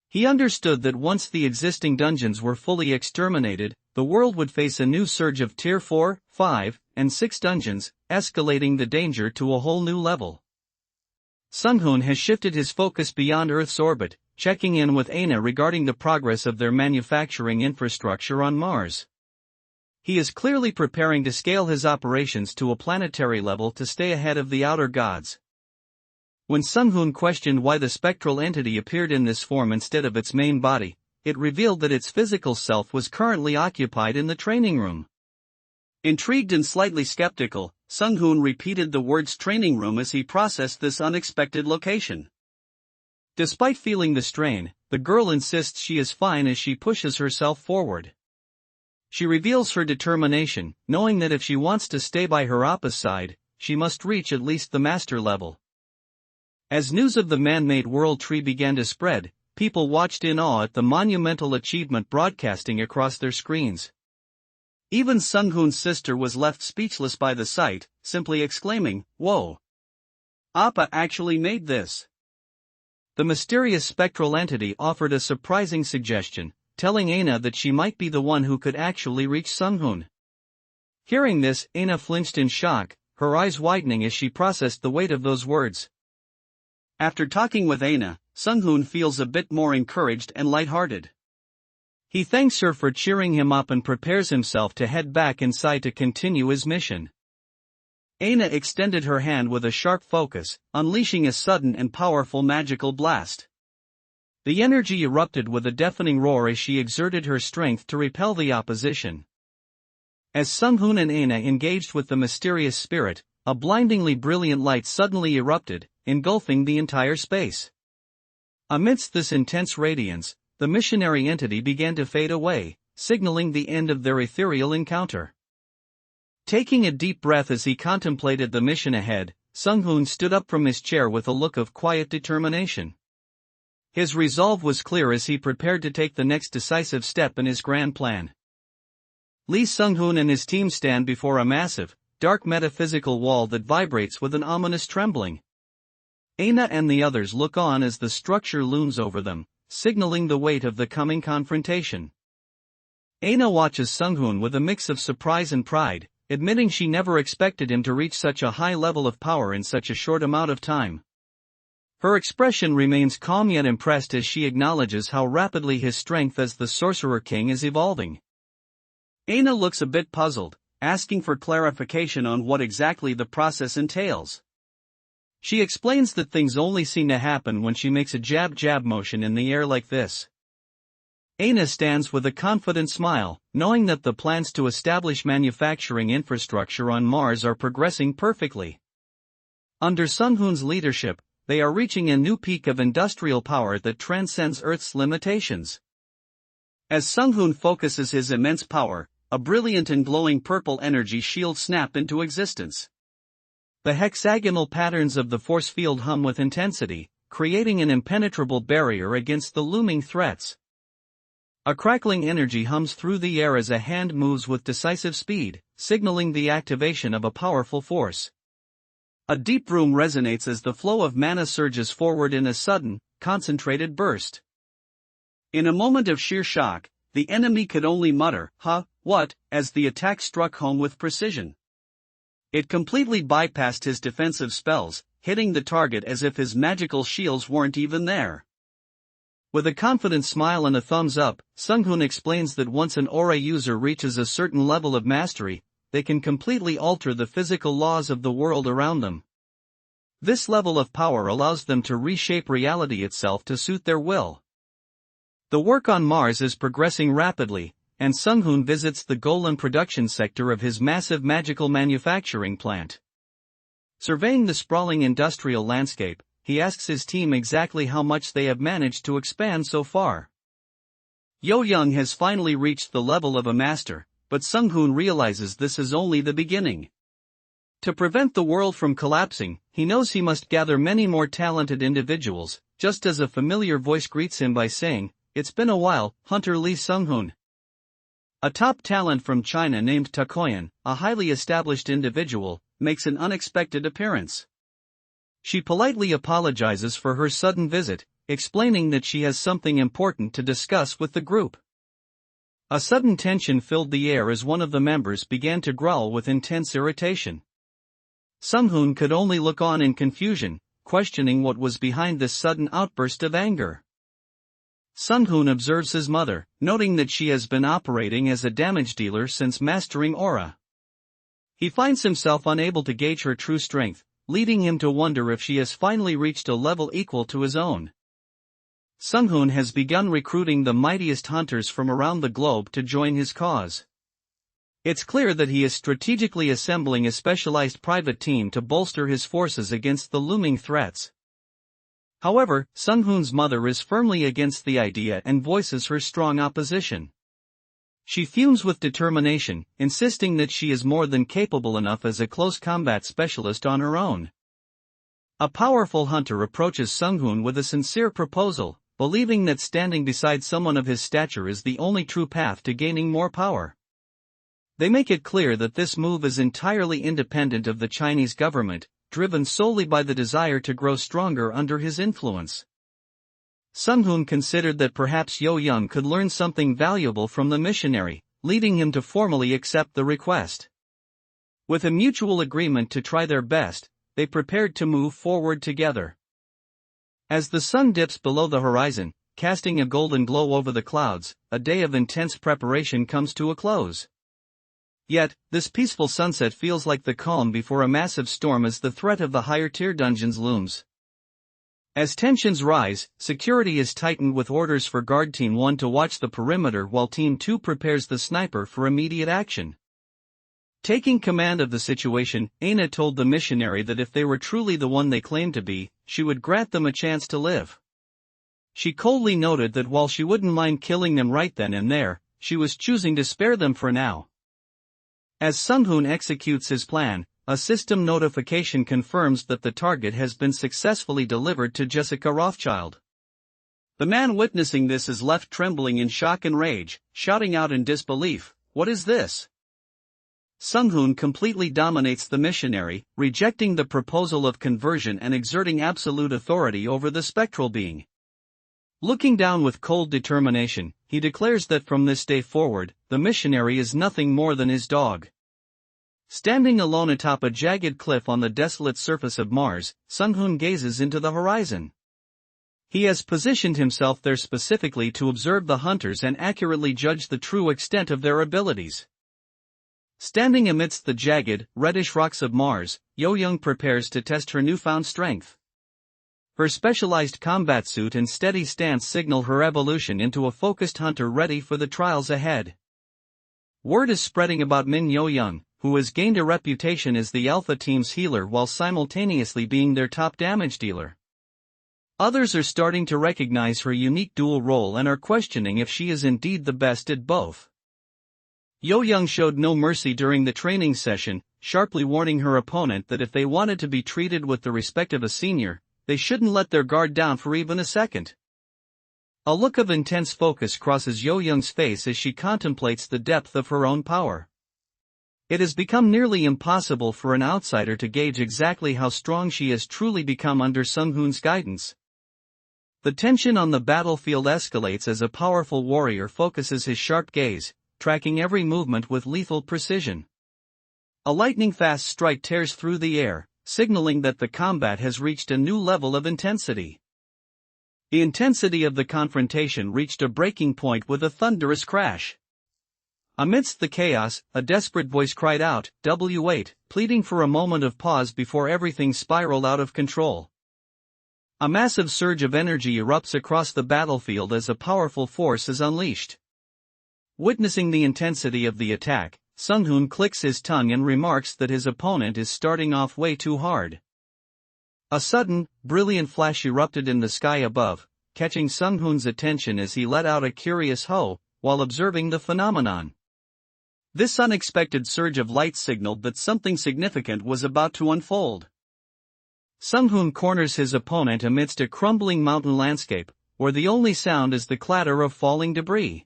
He understood that once the existing dungeons were fully exterminated, the world would face a new surge of Tier 4, 5, and 6 dungeons, escalating the danger to a whole new level. Sung-hoon has shifted his focus beyond Earth's orbit, checking in with Aina regarding the progress of their manufacturing infrastructure on Mars. He is clearly preparing to scale his operations to a planetary level to stay ahead of the outer gods. When Sung-hoon questioned why the spectral entity appeared in this form instead of its main body, it revealed that its physical self was currently occupied in the training room. Intrigued and slightly skeptical, Sung-hoon repeated the words training room as he processed this unexpected location. Despite feeling the strain, the girl insists she is fine as she pushes herself forward. She reveals her determination, knowing that if she wants to stay by her Appa's side, she must reach at least the master level. As news of the man-made world tree began to spread, people watched in awe at the monumental achievement broadcasting across their screens. Even Sung-hoon's sister was left speechless by the sight, simply exclaiming, "Whoa! Appa actually made this!" The mysterious spectral entity offered a surprising suggestion, telling Aina that she might be the one who could actually reach Sung-hoon. Hearing this, Aina flinched in shock, her eyes widening as she processed the weight of those words. After talking with Aina, Sung-hoon feels a bit more encouraged and lighthearted. He thanks her for cheering him up and prepares himself to head back inside to continue his mission. Aina extended her hand with a sharp focus, unleashing a sudden and powerful magical blast. The energy erupted with a deafening roar as she exerted her strength to repel the opposition. As Sung-hoon and Aina engaged with the mysterious spirit, a blindingly brilliant light suddenly erupted, engulfing the entire space. Amidst this intense radiance, the missionary entity began to fade away, signaling the end of their ethereal encounter. Taking a deep breath as he contemplated the mission ahead, Sung-hoon stood up from his chair with a look of quiet determination. His resolve was clear as he prepared to take the next decisive step in his grand plan. Lee Sung-hoon and his team stand before a massive, dark metaphysical wall that vibrates with an ominous trembling. Aina and the others look on as the structure looms over them, signaling the weight of the coming confrontation. Aina watches Sung-hoon with a mix of surprise and pride, admitting she never expected him to reach such a high level of power in such a short amount of time. Her expression remains calm yet impressed as she acknowledges how rapidly his strength as the Sorcerer King is evolving. Aina looks a bit puzzled, asking for clarification on what exactly the process entails. She explains that things only seem to happen when she makes a jab-jab motion in the air like this. Aina stands with a confident smile, knowing that the plans to establish manufacturing infrastructure on Mars are progressing perfectly. Under Sung-hoon's leadership, they are reaching a new peak of industrial power that transcends Earth's limitations. As Sung-hoon focuses his immense power, a brilliant and glowing purple energy shield snaps into existence. The hexagonal patterns of the force field hum with intensity, creating an impenetrable barrier against the looming threats. A crackling energy hums through the air as a hand moves with decisive speed, signaling the activation of a powerful force. A deep room resonates as the flow of mana surges forward in a sudden, concentrated burst. In a moment of sheer shock, the enemy could only mutter, "Huh, what?" as the attack struck home with precision. It completely bypassed his defensive spells, hitting the target as if his magical shields weren't even there. With a confident smile and a thumbs up, Sung-hoon explains that once an aura user reaches a certain level of mastery, they can completely alter the physical laws of the world around them. This level of power allows them to reshape reality itself to suit their will. The work on Mars is progressing rapidly, and Sung-hoon visits the Golan production sector of his massive magical manufacturing plant. Surveying the sprawling industrial landscape, he asks his team exactly how much they have managed to expand so far. Yo-young has finally reached the level of a master, but Sung-hoon realizes this is only the beginning. To prevent the world from collapsing, he knows he must gather many more talented individuals, just as a familiar voice greets him by saying, "It's been a while, Hunter Lee Sung-hoon." A top talent from China named Takoyan, a highly established individual, makes an unexpected appearance. She politely apologizes for her sudden visit, explaining that she has something important to discuss with the group. A sudden tension filled the air as one of the members began to growl with intense irritation. Sung-hoon could only look on in confusion, questioning what was behind this sudden outburst of anger. Sung-hoon observes his mother, noting that she has been operating as a damage dealer since mastering aura. He finds himself unable to gauge her true strength, leading him to wonder if she has finally reached a level equal to his own. Sung-hoon has begun recruiting the mightiest hunters from around the globe to join his cause. It's clear that he is strategically assembling a specialized private team to bolster his forces against the looming threats. However, Sung-hoon's mother is firmly against the idea and voices her strong opposition. She fumes with determination, insisting that she is more than capable enough as a close combat specialist on her own. A powerful hunter approaches Sung-hoon with a sincere proposal, believing that standing beside someone of his stature is the only true path to gaining more power. They make it clear that this move is entirely independent of the Chinese government, driven solely by the desire to grow stronger under his influence. Sung-hoon considered that perhaps Yo-young could learn something valuable from the missionary, leading him to formally accept the request. With a mutual agreement to try their best, they prepared to move forward together. As the sun dips below the horizon, casting a golden glow over the clouds, a day of intense preparation comes to a close. Yet, this peaceful sunset feels like the calm before a massive storm as the threat of the higher-tier dungeons looms. As tensions rise, security is tightened with orders for Guard Team 1 to watch the perimeter while Team 2 prepares the sniper for immediate action. Taking command of the situation, Aina told the missionary that if they were truly the one they claimed to be, she would grant them a chance to live. She coldly noted that while she wouldn't mind killing them right then and there, she was choosing to spare them for now. As Sung-hoon executes his plan, a system notification confirms that the target has been successfully delivered to Jessica Rothschild. The man witnessing this is left trembling in shock and rage, shouting out in disbelief, "What is this?" Sung-hoon completely dominates the missionary, rejecting the proposal of conversion and exerting absolute authority over the spectral being. Looking down with cold determination, he declares that from this day forward, the missionary is nothing more than his dog. Standing alone atop a jagged cliff on the desolate surface of Mars, Sung-hoon gazes into the horizon. He has positioned himself there specifically to observe the hunters and accurately judge the true extent of their abilities. Standing amidst the jagged, reddish rocks of Mars, Yo-young prepares to test her newfound strength. Her specialized combat suit and steady stance signal her evolution into a focused hunter ready for the trials ahead. Word is spreading about Min Yo-young, who has gained a reputation as the Alpha Team's healer while simultaneously being their top damage dealer. Others are starting to recognize her unique dual role and are questioning if she is indeed the best at both. Yo-young showed no mercy during the training session, sharply warning her opponent that if they wanted to be treated with the respect of a senior, they shouldn't let their guard down for even a second. A look of intense focus crosses Yo-young's face as she contemplates the depth of her own power. It has become nearly impossible for an outsider to gauge exactly how strong she has truly become under Sung-hoon's guidance. The tension on the battlefield escalates as a powerful warrior focuses his sharp gaze, tracking every movement with lethal precision. A lightning-fast strike tears through the air, signaling that the combat has reached a new level of intensity. The intensity of the confrontation reached a breaking point with a thunderous crash. Amidst the chaos, a desperate voice cried out, "Wait," pleading for a moment of pause before everything spiraled out of control. A massive surge of energy erupts across the battlefield as a powerful force is unleashed. Witnessing the intensity of the attack, Sung-hoon clicks his tongue and remarks that his opponent is starting off way too hard. A sudden, brilliant flash erupted in the sky above, catching Sung-hoon's attention as he let out a curious "ho" while observing the phenomenon. This unexpected surge of light signaled that something significant was about to unfold. Sung-hoon corners his opponent amidst a crumbling mountain landscape, where the only sound is the clatter of falling debris.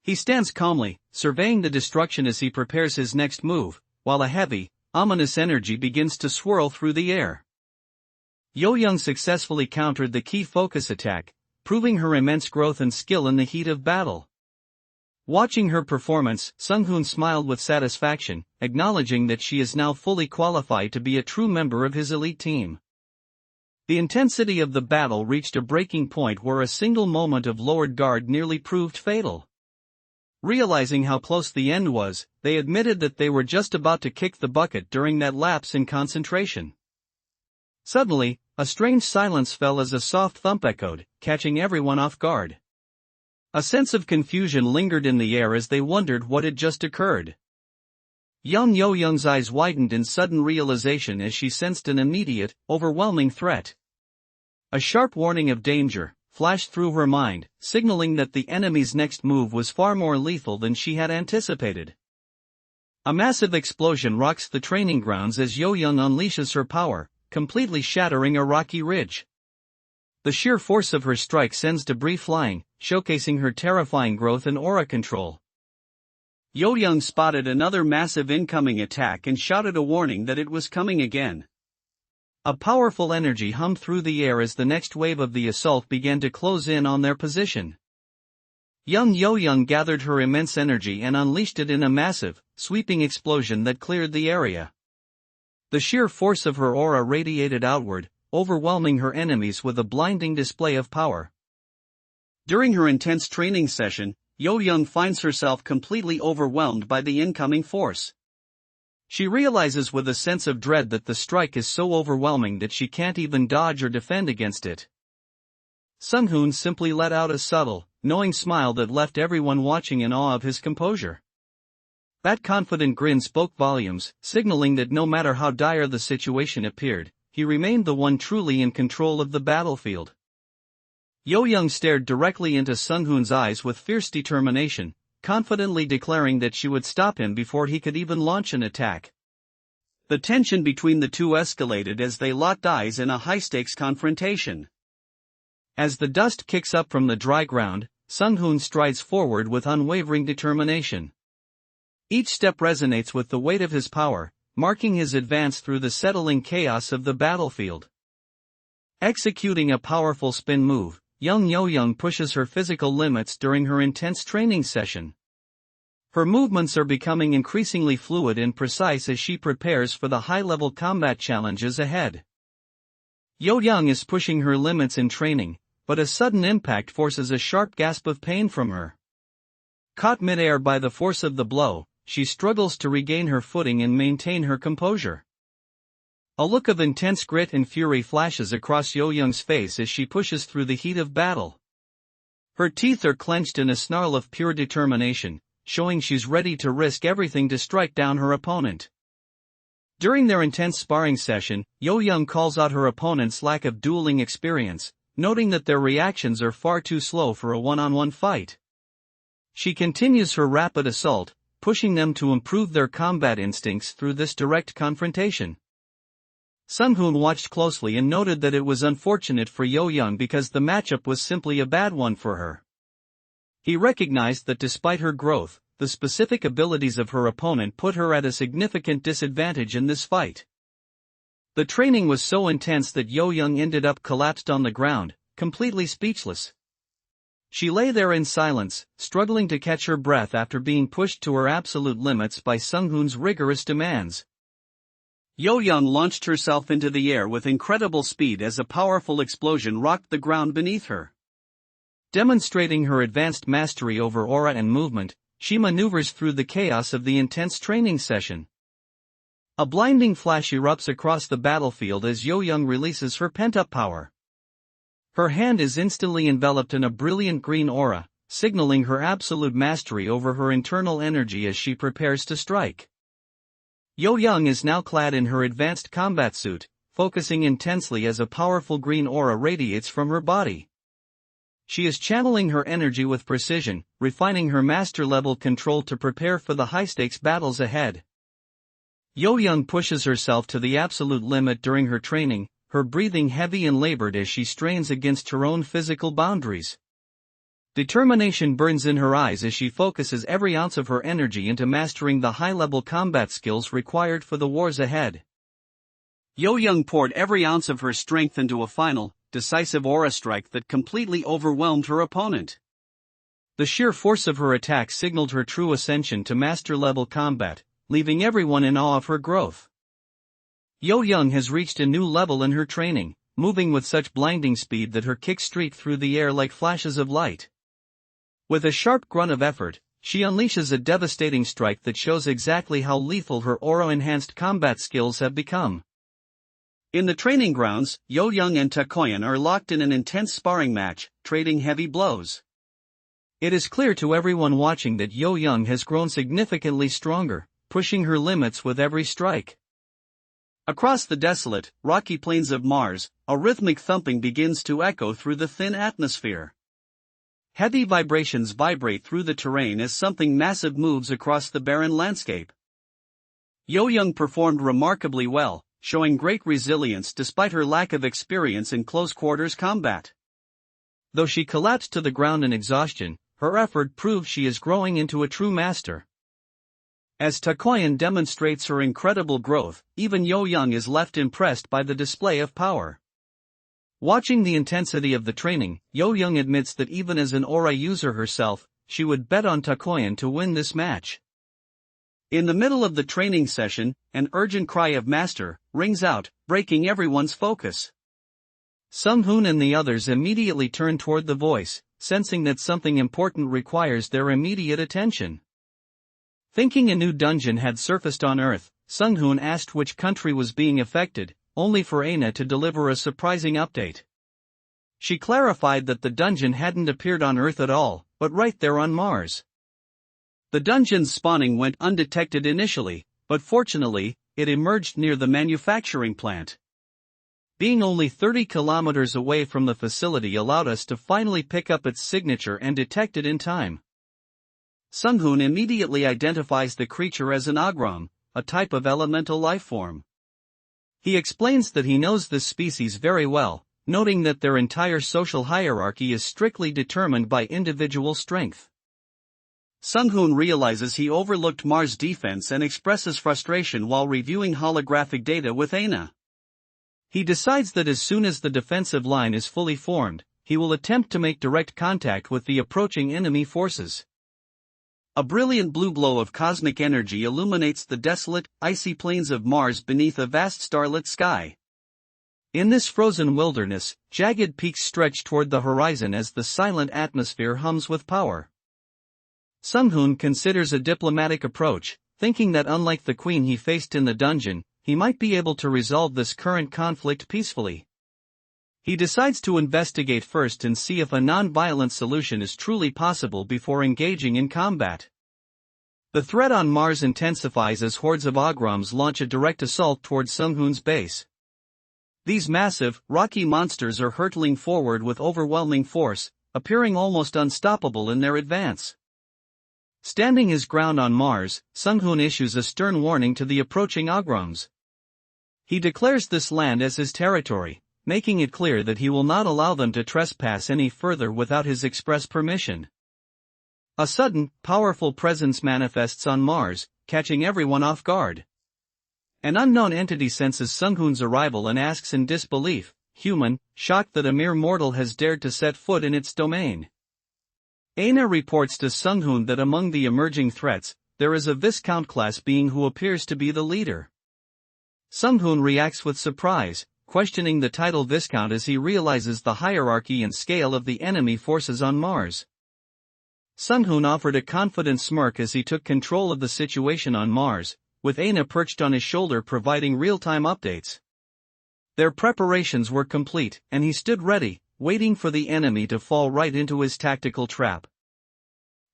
He stands calmly, surveying the destruction as he prepares his next move, while a heavy, ominous energy begins to swirl through the air. Yo-young successfully countered the key focus attack, proving her immense growth and skill in the heat of battle. Watching her performance, Sung-hoon smiled with satisfaction, acknowledging that she is now fully qualified to be a true member of his elite team. The intensity of the battle reached a breaking point where a single moment of lowered guard nearly proved fatal. Realizing how close the end was, they admitted that they were just about to kick the bucket during that lapse in concentration. Suddenly, a strange silence fell as a soft thump echoed, catching everyone off guard. A sense of confusion lingered in the air as they wondered what had just occurred. Young Yo-young's eyes widened in sudden realization as she sensed an immediate, overwhelming threat. A sharp warning of danger flashed through her mind, signaling that the enemy's next move was far more lethal than she had anticipated. A massive explosion rocks the training grounds as Yo-young unleashes her power, completely shattering a rocky ridge. The sheer force of her strike sends debris flying, showcasing her terrifying growth and aura control. Yo-young spotted another massive incoming attack and shouted a warning that it was coming again. A powerful energy hummed through the air as the next wave of the assault began to close in on their position. Young Yo-young gathered her immense energy and unleashed it in a massive, sweeping explosion that cleared the area. The sheer force of her aura radiated outward, overwhelming her enemies with a blinding display of power. During her intense training session, Yo-young finds herself completely overwhelmed by the incoming force. She realizes with a sense of dread that the strike is so overwhelming that she can't even dodge or defend against it. Sung-hoon simply let out a subtle, knowing smile that left everyone watching in awe of his composure. That confident grin spoke volumes, signaling that no matter how dire the situation appeared, he remained the one truly in control of the battlefield. Yo-young stared directly into Sung-hoon's eyes with fierce determination, confidently declaring that she would stop him before he could even launch an attack. The tension between the two escalated as they locked eyes in a high-stakes confrontation. As the dust kicks up from the dry ground, Sung-hoon strides forward with unwavering determination. Each step resonates with the weight of his power, marking his advance through the settling chaos of the battlefield. Executing a powerful spin move, young Yo-young pushes her physical limits during her intense training session. Her movements are becoming increasingly fluid and precise as she prepares for the high-level combat challenges ahead. Yo-young is pushing her limits in training, but a sudden impact forces a sharp gasp of pain from her. Caught mid-air by the force of the blow, she struggles to regain her footing and maintain her composure. A look of intense grit and fury flashes across Yo-young's face as she pushes through the heat of battle. Her teeth are clenched in a snarl of pure determination, showing she's ready to risk everything to strike down her opponent. During their intense sparring session, Yo-young calls out her opponent's lack of dueling experience, noting that their reactions are far too slow for a one-on-one fight. She continues her rapid assault, pushing them to improve their combat instincts through this direct confrontation. Sung-hoon watched closely and noted that it was unfortunate for Yo-young because the matchup was simply a bad one for her. He recognized that despite her growth, the specific abilities of her opponent put her at a significant disadvantage in this fight. The training was so intense that Yo-young ended up collapsed on the ground, completely speechless. She lay there in silence, struggling to catch her breath after being pushed to her absolute limits by Sung-hoon's rigorous demands. Yo-young launched herself into the air with incredible speed as a powerful explosion rocked the ground beneath her. Demonstrating her advanced mastery over aura and movement, she maneuvers through the chaos of the intense training session. A blinding flash erupts across the battlefield as Yo-young releases her pent-up power. Her hand is instantly enveloped in a brilliant green aura, signaling her absolute mastery over her internal energy as she prepares to strike. Yo-young is now clad in her advanced combat suit, focusing intensely as a powerful green aura radiates from her body. She is channeling her energy with precision, refining her master-level control to prepare for the high-stakes battles ahead. Yo-young pushes herself to the absolute limit during her training, her breathing heavy and labored as she strains against her own physical boundaries. Determination burns in her eyes as she focuses every ounce of her energy into mastering the high-level combat skills required for the wars ahead. Yo-young poured every ounce of her strength into a final, decisive aura strike that completely overwhelmed her opponent. The sheer force of her attack signaled her true ascension to master-level combat, leaving everyone in awe of her growth. Yo-young has reached a new level in her training, moving with such blinding speed that her kicks streak through the air like flashes of light. With a sharp grunt of effort, she unleashes a devastating strike that shows exactly how lethal her aura-enhanced combat skills have become. In the training grounds, Yo-young and Takoyan are locked in an intense sparring match, trading heavy blows. It is clear to everyone watching that Yo-young has grown significantly stronger, pushing her limits with every strike. Across the desolate, rocky plains of Mars, a rhythmic thumping begins to echo through the thin atmosphere. Heavy vibrations vibrate through the terrain as something massive moves across the barren landscape. Yo-young performed remarkably well, showing great resilience despite her lack of experience in close-quarters combat. Though she collapsed to the ground in exhaustion, her effort proves she is growing into a true master. As Takoyan demonstrates her incredible growth, even Yo-young is left impressed by the display of power. Watching the intensity of the training, Yo-young admits that even as an aura user herself, she would bet on Takoyan to win this match. In the middle of the training session, an urgent cry of "Master" rings out, breaking everyone's focus. Sung-hoon and the others immediately turn toward the voice, sensing that something important requires their immediate attention. Thinking a new dungeon had surfaced on Earth, Sung-hoon asked which country was being affected, only for Aina to deliver a surprising update. She clarified that the dungeon hadn't appeared on Earth at all, but right there on Mars. The dungeon's spawning went undetected initially, but fortunately, it emerged near the manufacturing plant. Being only 30 kilometers away from the facility allowed us to finally pick up its signature and detect it in time. Sung-hoon immediately identifies the creature as an agrom, a type of elemental life form. He explains that he knows this species very well, noting that their entire social hierarchy is strictly determined by individual strength. Sung-hoon realizes he overlooked Mars' defense and expresses frustration while reviewing holographic data with Aina. He decides that as soon as the defensive line is fully formed, he will attempt to make direct contact with the approaching enemy forces. A brilliant blue glow of cosmic energy illuminates the desolate, icy plains of Mars beneath a vast starlit sky. In this frozen wilderness, jagged peaks stretch toward the horizon as the silent atmosphere hums with power. Sung-hoon considers a diplomatic approach, thinking that unlike the queen he faced in the dungeon, he might be able to resolve this current conflict peacefully. He decides to investigate first and see if a non-violent solution is truly possible before engaging in combat. The threat on Mars intensifies as hordes of agroms launch a direct assault towards Sung-hoon's base. These massive, rocky monsters are hurtling forward with overwhelming force, appearing almost unstoppable in their advance. Standing his ground on Mars, Sung-hoon issues a stern warning to the approaching agroms. He declares this land as his territory, making it clear that he will not allow them to trespass any further without his express permission. A sudden, powerful presence manifests on Mars, catching everyone off guard. An unknown entity senses Sung-hoon's arrival and asks in disbelief, human, shocked that a mere mortal has dared to set foot in its domain. Aina reports to Sung-hoon that among the emerging threats, there is a Viscount-class being who appears to be the leader. Sung-hoon reacts with surprise, questioning the title Viscount as he realizes the hierarchy and scale of the enemy forces on Mars. Sung-hoon offered a confident smirk as he took control of the situation on Mars, with Aina perched on his shoulder providing real-time updates. Their preparations were complete, and he stood ready, waiting for the enemy to fall right into his tactical trap.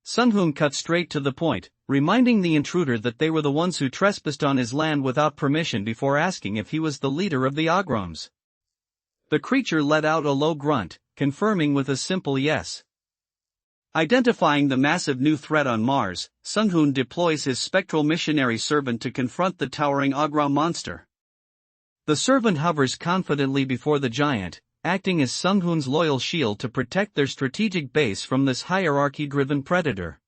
Sung-hoon cut straight to the point, reminding the intruder that they were the ones who trespassed on his land without permission before asking if he was the leader of the agroms. The creature let out a low grunt, confirming with a simple yes. Identifying the massive new threat on Mars, Sung-hoon deploys his spectral missionary servant to confront the towering agrom monster. The servant hovers confidently before the giant, acting as Sung-hoon's loyal shield to protect their strategic base from this hierarchy-driven predator.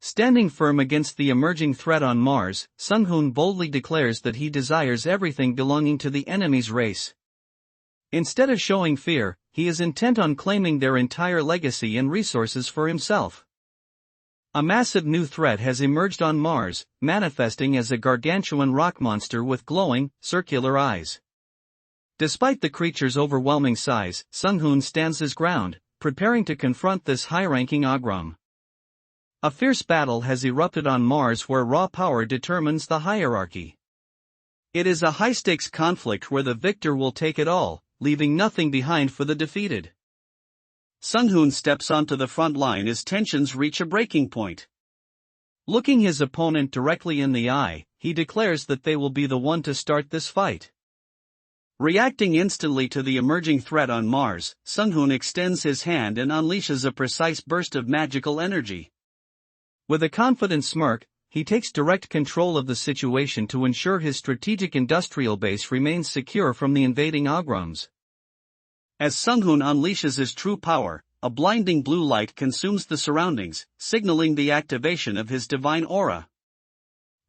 Standing firm against the emerging threat on Mars, Sung-hoon boldly declares that he desires everything belonging to the enemy's race. Instead of showing fear, he is intent on claiming their entire legacy and resources for himself. A massive new threat has emerged on Mars, manifesting as a gargantuan rock monster with glowing, circular eyes. Despite the creature's overwhelming size, Sung-hoon stands his ground, preparing to confront this high-ranking agrom. A fierce battle has erupted on Mars where raw power determines the hierarchy. It is a high-stakes conflict where the victor will take it all, leaving nothing behind for the defeated. Sung-hoon steps onto the front line as tensions reach a breaking point. Looking his opponent directly in the eye, he declares that they will be the one to start this fight. Reacting instantly to the emerging threat on Mars, Sung-hoon extends his hand and unleashes a precise burst of magical energy. With a confident smirk, he takes direct control of the situation to ensure his strategic industrial base remains secure from the invading Agroms. As Sung-hoon unleashes his true power, a blinding blue light consumes the surroundings, signaling the activation of his divine aura.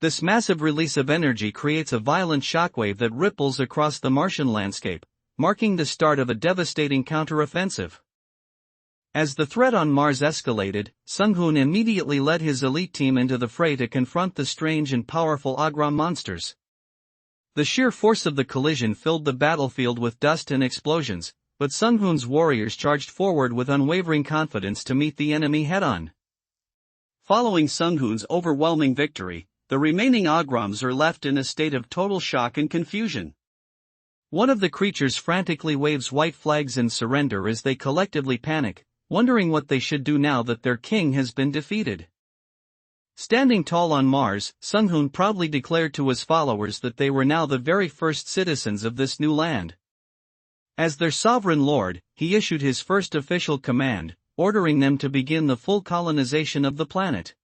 This massive release of energy creates a violent shockwave that ripples across the Martian landscape, marking the start of a devastating counteroffensive. As the threat on Mars escalated, Sung-hoon immediately led his elite team into the fray to confront the strange and powerful Agrom monsters. The sheer force of the collision filled the battlefield with dust and explosions, but Sung-hoon's warriors charged forward with unwavering confidence to meet the enemy head-on. Following Sung-hoon's overwhelming victory, the remaining Agroms are left in a state of total shock and confusion. One of the creatures frantically waves white flags in surrender as they collectively panic, wondering what they should do now that their king has been defeated. Standing tall on Mars, Sung-hoon proudly declared to his followers that they were now the very first citizens of this new land. As their sovereign lord, he issued his first official command, ordering them to begin the full colonization of the planet.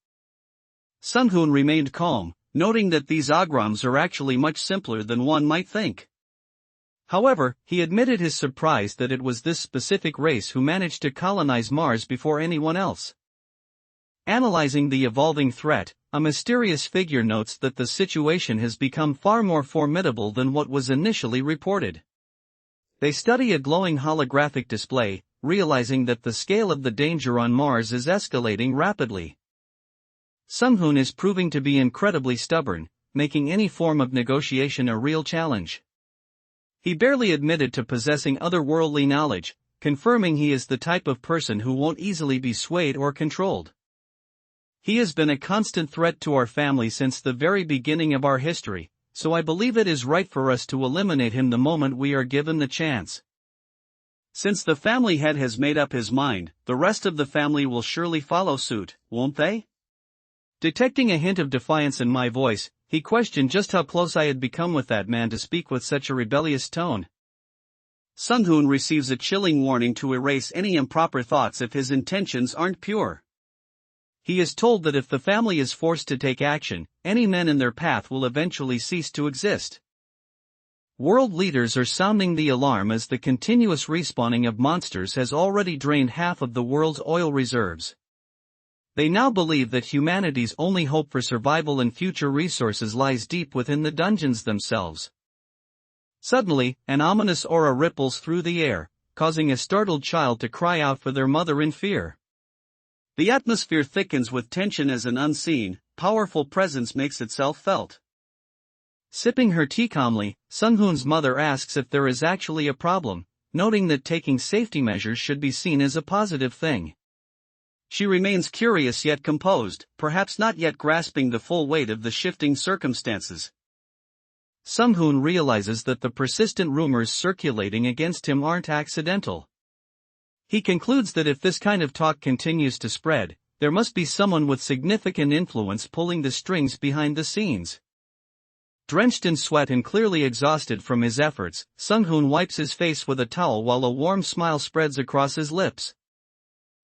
Sung-hoon remained calm, noting that these Agroms are actually much simpler than one might think. However, he admitted his surprise that it was this specific race who managed to colonize Mars before anyone else. Analyzing the evolving threat, a mysterious figure notes that the situation has become far more formidable than what was initially reported. They study a glowing holographic display, realizing that the scale of the danger on Mars is escalating rapidly. Sung-hoon is proving to be incredibly stubborn, making any form of negotiation a real challenge. He barely admitted to possessing otherworldly knowledge, confirming he is the type of person who won't easily be swayed or controlled. He has been a constant threat to our family since the very beginning of our history, so I believe it is right for us to eliminate him the moment we are given the chance. Since the family head has made up his mind, the rest of the family will surely follow suit, won't they? Detecting a hint of defiance in my voice, he questioned just how close I had become with that man to speak with such a rebellious tone. Sung-hoon receives a chilling warning to erase any improper thoughts if his intentions aren't pure. He is told that if the family is forced to take action, any men in their path will eventually cease to exist. World leaders are sounding the alarm as the continuous respawning of monsters has already drained half of the world's oil reserves. They now believe that humanity's only hope for survival and future resources lies deep within the dungeons themselves. Suddenly, an ominous aura ripples through the air, causing a startled child to cry out for their mother in fear. The atmosphere thickens with tension as an unseen, powerful presence makes itself felt. Sipping her tea calmly, Sung-hoon's mother asks if there is actually a problem, noting that taking safety measures should be seen as a positive thing. She remains curious yet composed, perhaps not yet grasping the full weight of the shifting circumstances. Sung-hoon realizes that the persistent rumors circulating against him aren't accidental. He concludes that if this kind of talk continues to spread, there must be someone with significant influence pulling the strings behind the scenes. Drenched in sweat and clearly exhausted from his efforts, Sung-hoon wipes his face with a towel while a warm smile spreads across his lips.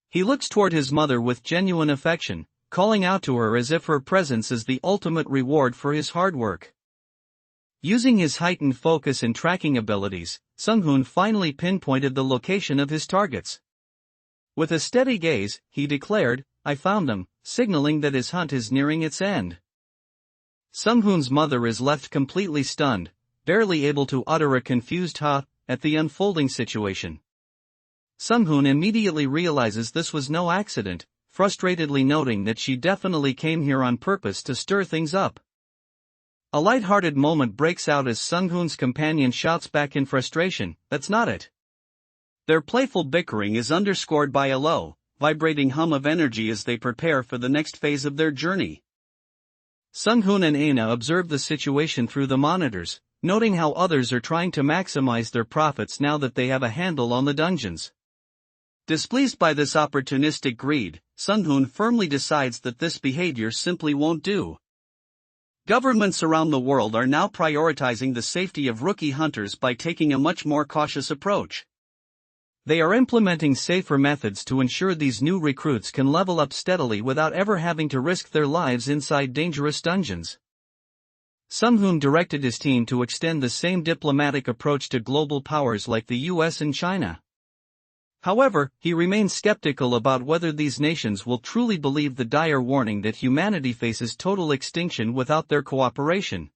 He looks toward his mother with genuine affection, calling out to her as if her presence is the ultimate reward for his hard work. Using his heightened focus and tracking abilities, Sung-hoon finally pinpointed the location of his targets. With a steady gaze, he declared, "I found them," signaling that his hunt is nearing its end. Sung-hoon's mother is left completely stunned, barely able to utter a confused "huh" at the unfolding situation. Sung-hoon immediately realizes this was no accident, frustratedly noting that she definitely came here on purpose to stir things up. A light-hearted moment breaks out as Sung-hoon's companion shouts back in frustration, "That's not it." Their playful bickering is underscored by a low, vibrating hum of energy as they prepare for the next phase of their journey. Sung-hoon and Aina observe the situation through the monitors, noting how others are trying to maximize their profits now that they have a handle on the dungeons. Displeased by this opportunistic greed, Sung-hoon firmly decides that this behavior simply won't do. Governments around the world are now prioritizing the safety of rookie hunters by taking a much more cautious approach. They are implementing safer methods to ensure these new recruits can level up steadily without ever having to risk their lives inside dangerous dungeons. Sung-hoon directed his team to extend the same diplomatic approach to global powers like the US and China. However, he remains skeptical about whether these nations will truly believe the dire warning that humanity faces total extinction without their cooperation.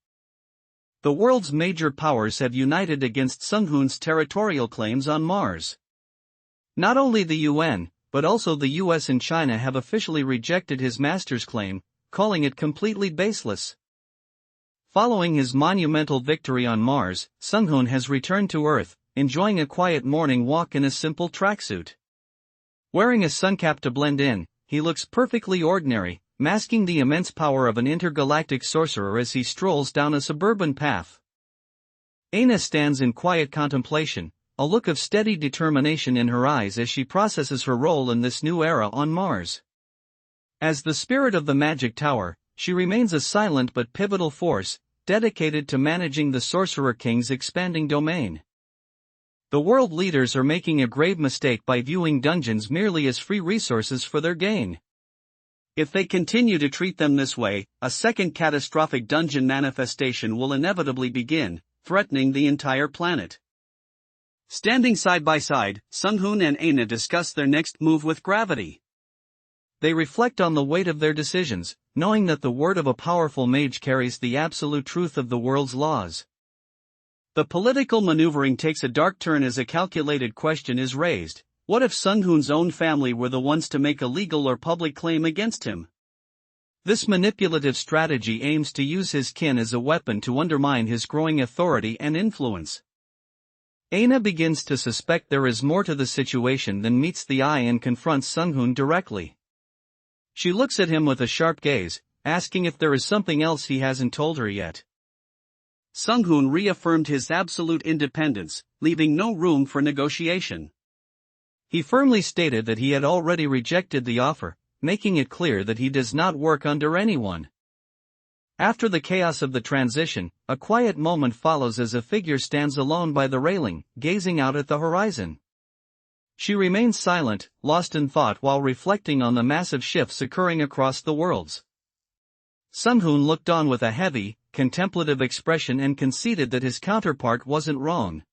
The world's major powers have united against Sung-hoon's territorial claims on Mars. Not only the UN, but also the US and China have officially rejected his master's claim, calling it completely baseless. Following his monumental victory on Mars, Sung-hoon has returned to Earth, enjoying a quiet morning walk in a simple tracksuit. Wearing a suncap to blend in, he looks perfectly ordinary, masking the immense power of an intergalactic sorcerer as he strolls down a suburban path. Aina stands in quiet contemplation, a look of steady determination in her eyes as she processes her role in this new era on Mars. As the spirit of the Magic Tower, she remains a silent but pivotal force, dedicated to managing the Sorcerer King's expanding domain. The world leaders are making a grave mistake by viewing dungeons merely as free resources for their gain. If they continue to treat them this way, a second catastrophic dungeon manifestation will inevitably begin, threatening the entire planet. Standing side by side, Sung-hoon and Aina discuss their next move with gravity. They reflect on the weight of their decisions, knowing that the word of a powerful mage carries the absolute truth of the world's laws. The political maneuvering takes a dark turn as a calculated question is raised: what if Sung-hoon's own family were the ones to make a legal or public claim against him? This manipulative strategy aims to use his kin as a weapon to undermine his growing authority and influence. Aina begins to suspect there is more to the situation than meets the eye and confronts Sung-hoon directly. She looks at him with a sharp gaze, asking if there is something else he hasn't told her yet. Sung-hoon reaffirmed his absolute independence, leaving no room for negotiation. He firmly stated that he had already rejected the offer, making it clear that he does not work under anyone. After the chaos of the transition, a quiet moment follows as a figure stands alone by the railing, gazing out at the horizon. She remains silent, lost in thought while reflecting on the massive shifts occurring across the worlds. Sung-hoon looked on with a heavy, contemplative expression and conceded that his counterpart wasn't wrong.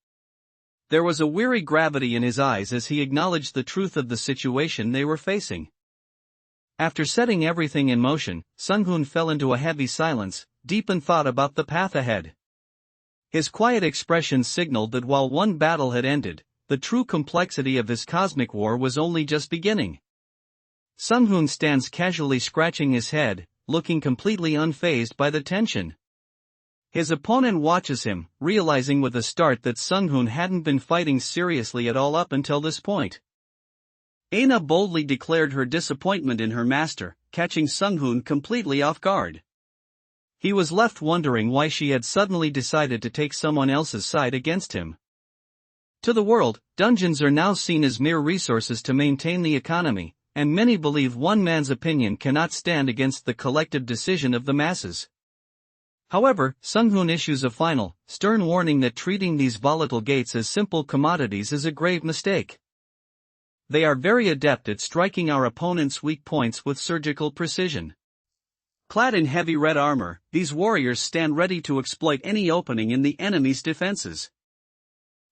There was a weary gravity in his eyes as he acknowledged the truth of the situation they were facing. After setting everything in motion, Sung-hoon fell into a heavy silence, deep in thought about the path ahead. His quiet expression signaled that while one battle had ended, the true complexity of his cosmic war was only just beginning. Sung-hoon stands casually scratching his head, looking completely unfazed by the tension. His opponent watches him, realizing with a start that Sung-hoon hadn't been fighting seriously at all up until this point. Aina boldly declared her disappointment in her master, catching Sung-hoon completely off guard. He was left wondering why she had suddenly decided to take someone else's side against him. To the world, dungeons are now seen as mere resources to maintain the economy, and many believe one man's opinion cannot stand against the collective decision of the masses. However, Sung-hoon issues a final, stern warning that treating these volatile gates as simple commodities is a grave mistake. They are very adept at striking our opponent's weak points with surgical precision. Clad in heavy red armor, these warriors stand ready to exploit any opening in the enemy's defenses.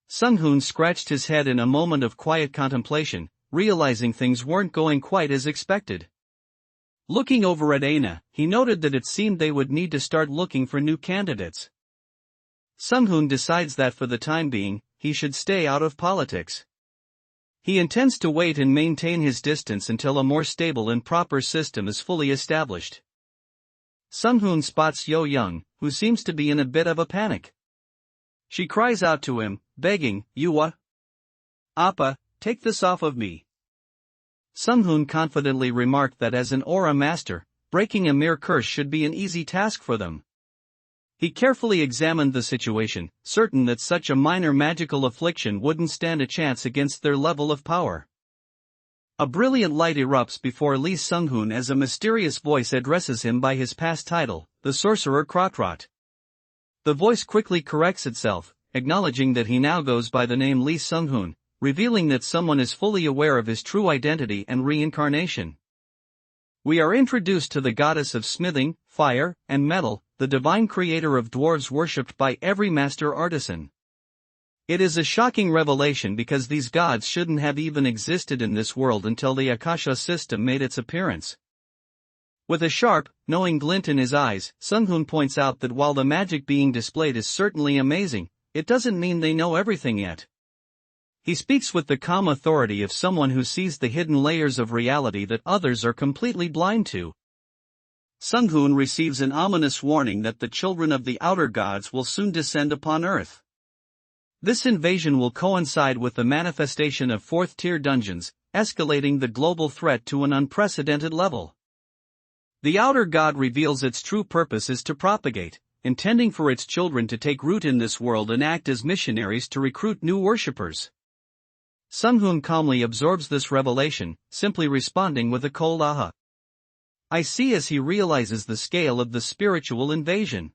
Sung-hoon scratched his head in a moment of quiet contemplation, realizing things weren't going quite as expected. Looking over at Aina, he noted that it seemed they would need to start looking for new candidates. Sung-hoon decides that for the time being, he should stay out of politics. He intends to wait and maintain his distance until a more stable and proper system is fully established. Sung-hoon spots Yo-young, who seems to be in a bit of a panic. She cries out to him, begging, "Yuwa, Appa, take this off of me." Sung-hoon confidently remarked that as an aura master, breaking a mere curse should be an easy task for them. He carefully examined the situation, certain that such a minor magical affliction wouldn't stand a chance against their level of power. A brilliant light erupts before Lee Sung-hoon as a mysterious voice addresses him by his past title, the sorcerer Krotrot. The voice quickly corrects itself, acknowledging that he now goes by the name Lee Sung-hoon, revealing that someone is fully aware of his true identity and reincarnation. We are introduced to the goddess of smithing, fire, and metal, the divine creator of dwarves worshipped by every master artisan. It is a shocking revelation because these gods shouldn't have even existed in this world until the Akasha system made its appearance. With a sharp, knowing glint in his eyes, Sung-hoon points out that while the magic being displayed is certainly amazing, it doesn't mean they know everything yet. He speaks with the calm authority of someone who sees the hidden layers of reality that others are completely blind to. Sung-hoon receives an ominous warning that the children of the outer gods will soon descend upon Earth. This invasion will coincide with the manifestation of fourth-tier dungeons, escalating the global threat to an unprecedented level. The outer god reveals its true purpose is to propagate, intending for its children to take root in this world and act as missionaries to recruit new worshippers. Sung-hoon calmly absorbs this revelation, simply responding with a cold aha. I see as he realizes the scale of the spiritual invasion.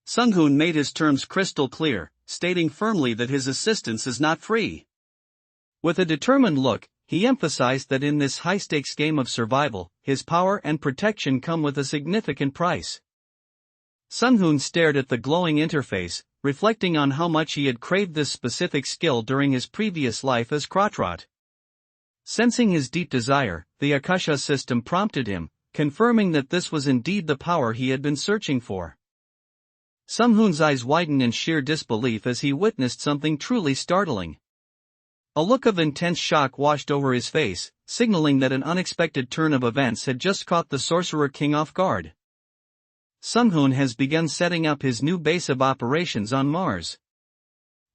Sung-hoon made his terms crystal clear, stating firmly that his assistance is not free. With a determined look, he emphasized that in this high-stakes game of survival, his power and protection come with a significant price. Sung-hoon stared at the glowing interface, reflecting on how much he had craved this specific skill during his previous life as Krotrot. Sensing his deep desire, the Akasha system prompted him, confirming that this was indeed the power he had been searching for. Sung-hoon's eyes widened in sheer disbelief as he witnessed something truly startling. A look of intense shock washed over his face, signaling that an unexpected turn of events had just caught the Sorcerer King off guard. Sung-hoon has begun setting up his new base of operations on Mars.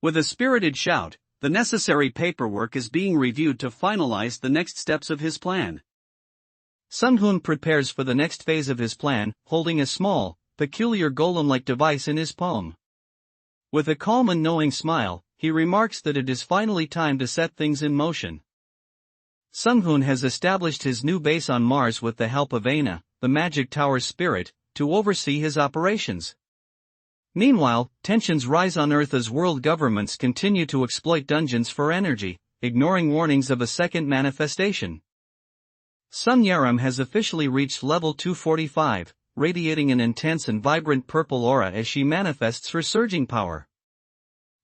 With a spirited shout, the necessary paperwork is being reviewed to finalize the next steps of his plan. Sung-hoon prepares for the next phase of his plan, holding a small, peculiar golem-like device in his palm. With a calm and knowing smile, he remarks that it is finally time to set things in motion. Sung-hoon has established his new base on Mars with the help of Aina, the Magic Tower's spirit, to oversee his operations. Meanwhile, tensions rise on Earth as world governments continue to exploit dungeons for energy, ignoring warnings of a second manifestation. Sung Yaram has officially reached level 245, radiating an intense and vibrant purple aura as she manifests her surging power.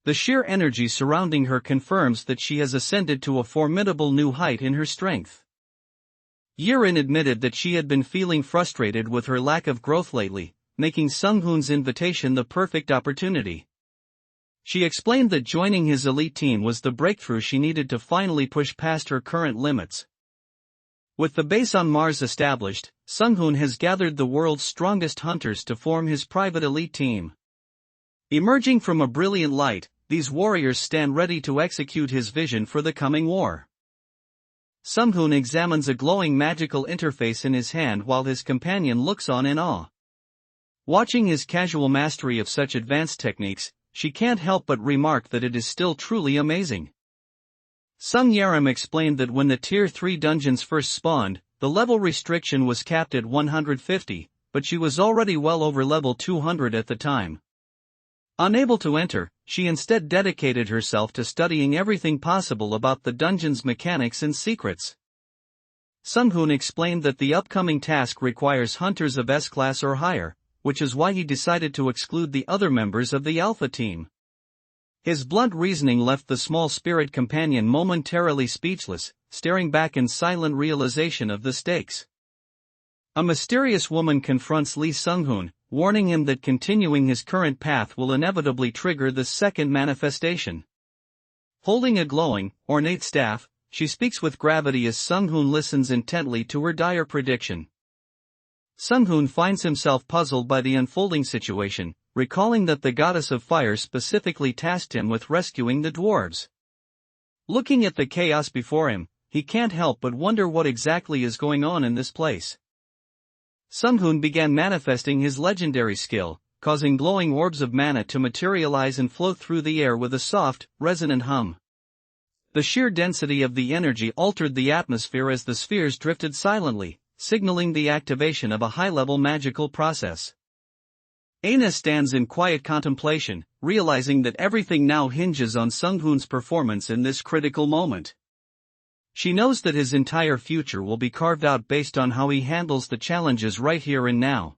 The sheer energy surrounding her confirms that she has ascended to a formidable new height in her strength. Yirin admitted that she had been feeling frustrated with her lack of growth lately, making Sung-hoon's invitation the perfect opportunity. She explained that joining his elite team was the breakthrough she needed to finally push past her current limits. With the base on Mars established, Sung-hoon has gathered the world's strongest hunters to form his private elite team. Emerging from a brilliant light, these warriors stand ready to execute his vision for the coming war. Sung-hoon examines a glowing magical interface in his hand while his companion looks on in awe. Watching his casual mastery of such advanced techniques, she can't help but remark that it is still truly amazing. Sung Yaram explained that when the Tier 3 dungeons first spawned, the level restriction was capped at 150, but she was already well over level 200 at the time. Unable to enter, she instead dedicated herself to studying everything possible about the dungeon's mechanics and secrets. Sung-hoon explained that the upcoming task requires hunters of S-class or higher, which is why he decided to exclude the other members of the Alpha team. His blunt reasoning left the small spirit companion momentarily speechless, staring back in silent realization of the stakes. A mysterious woman confronts Lee Sung-hoon, warning him that continuing his current path will inevitably trigger the second manifestation. Holding a glowing, ornate staff, she speaks with gravity as Sung-hoon listens intently to her dire prediction. Sung-hoon finds himself puzzled by the unfolding situation, recalling that the goddess of fire specifically tasked him with rescuing the dwarves. Looking at the chaos before him, he can't help but wonder what exactly is going on in this place. Sung-hoon began manifesting his legendary skill, causing glowing orbs of mana to materialize and float through the air with a soft, resonant hum. The sheer density of the energy altered the atmosphere as the spheres drifted silently, signaling the activation of a high-level magical process. Aina stands in quiet contemplation, realizing that everything now hinges on Sung-hoon's performance in this critical moment. She knows that his entire future will be carved out based on how he handles the challenges right here and now.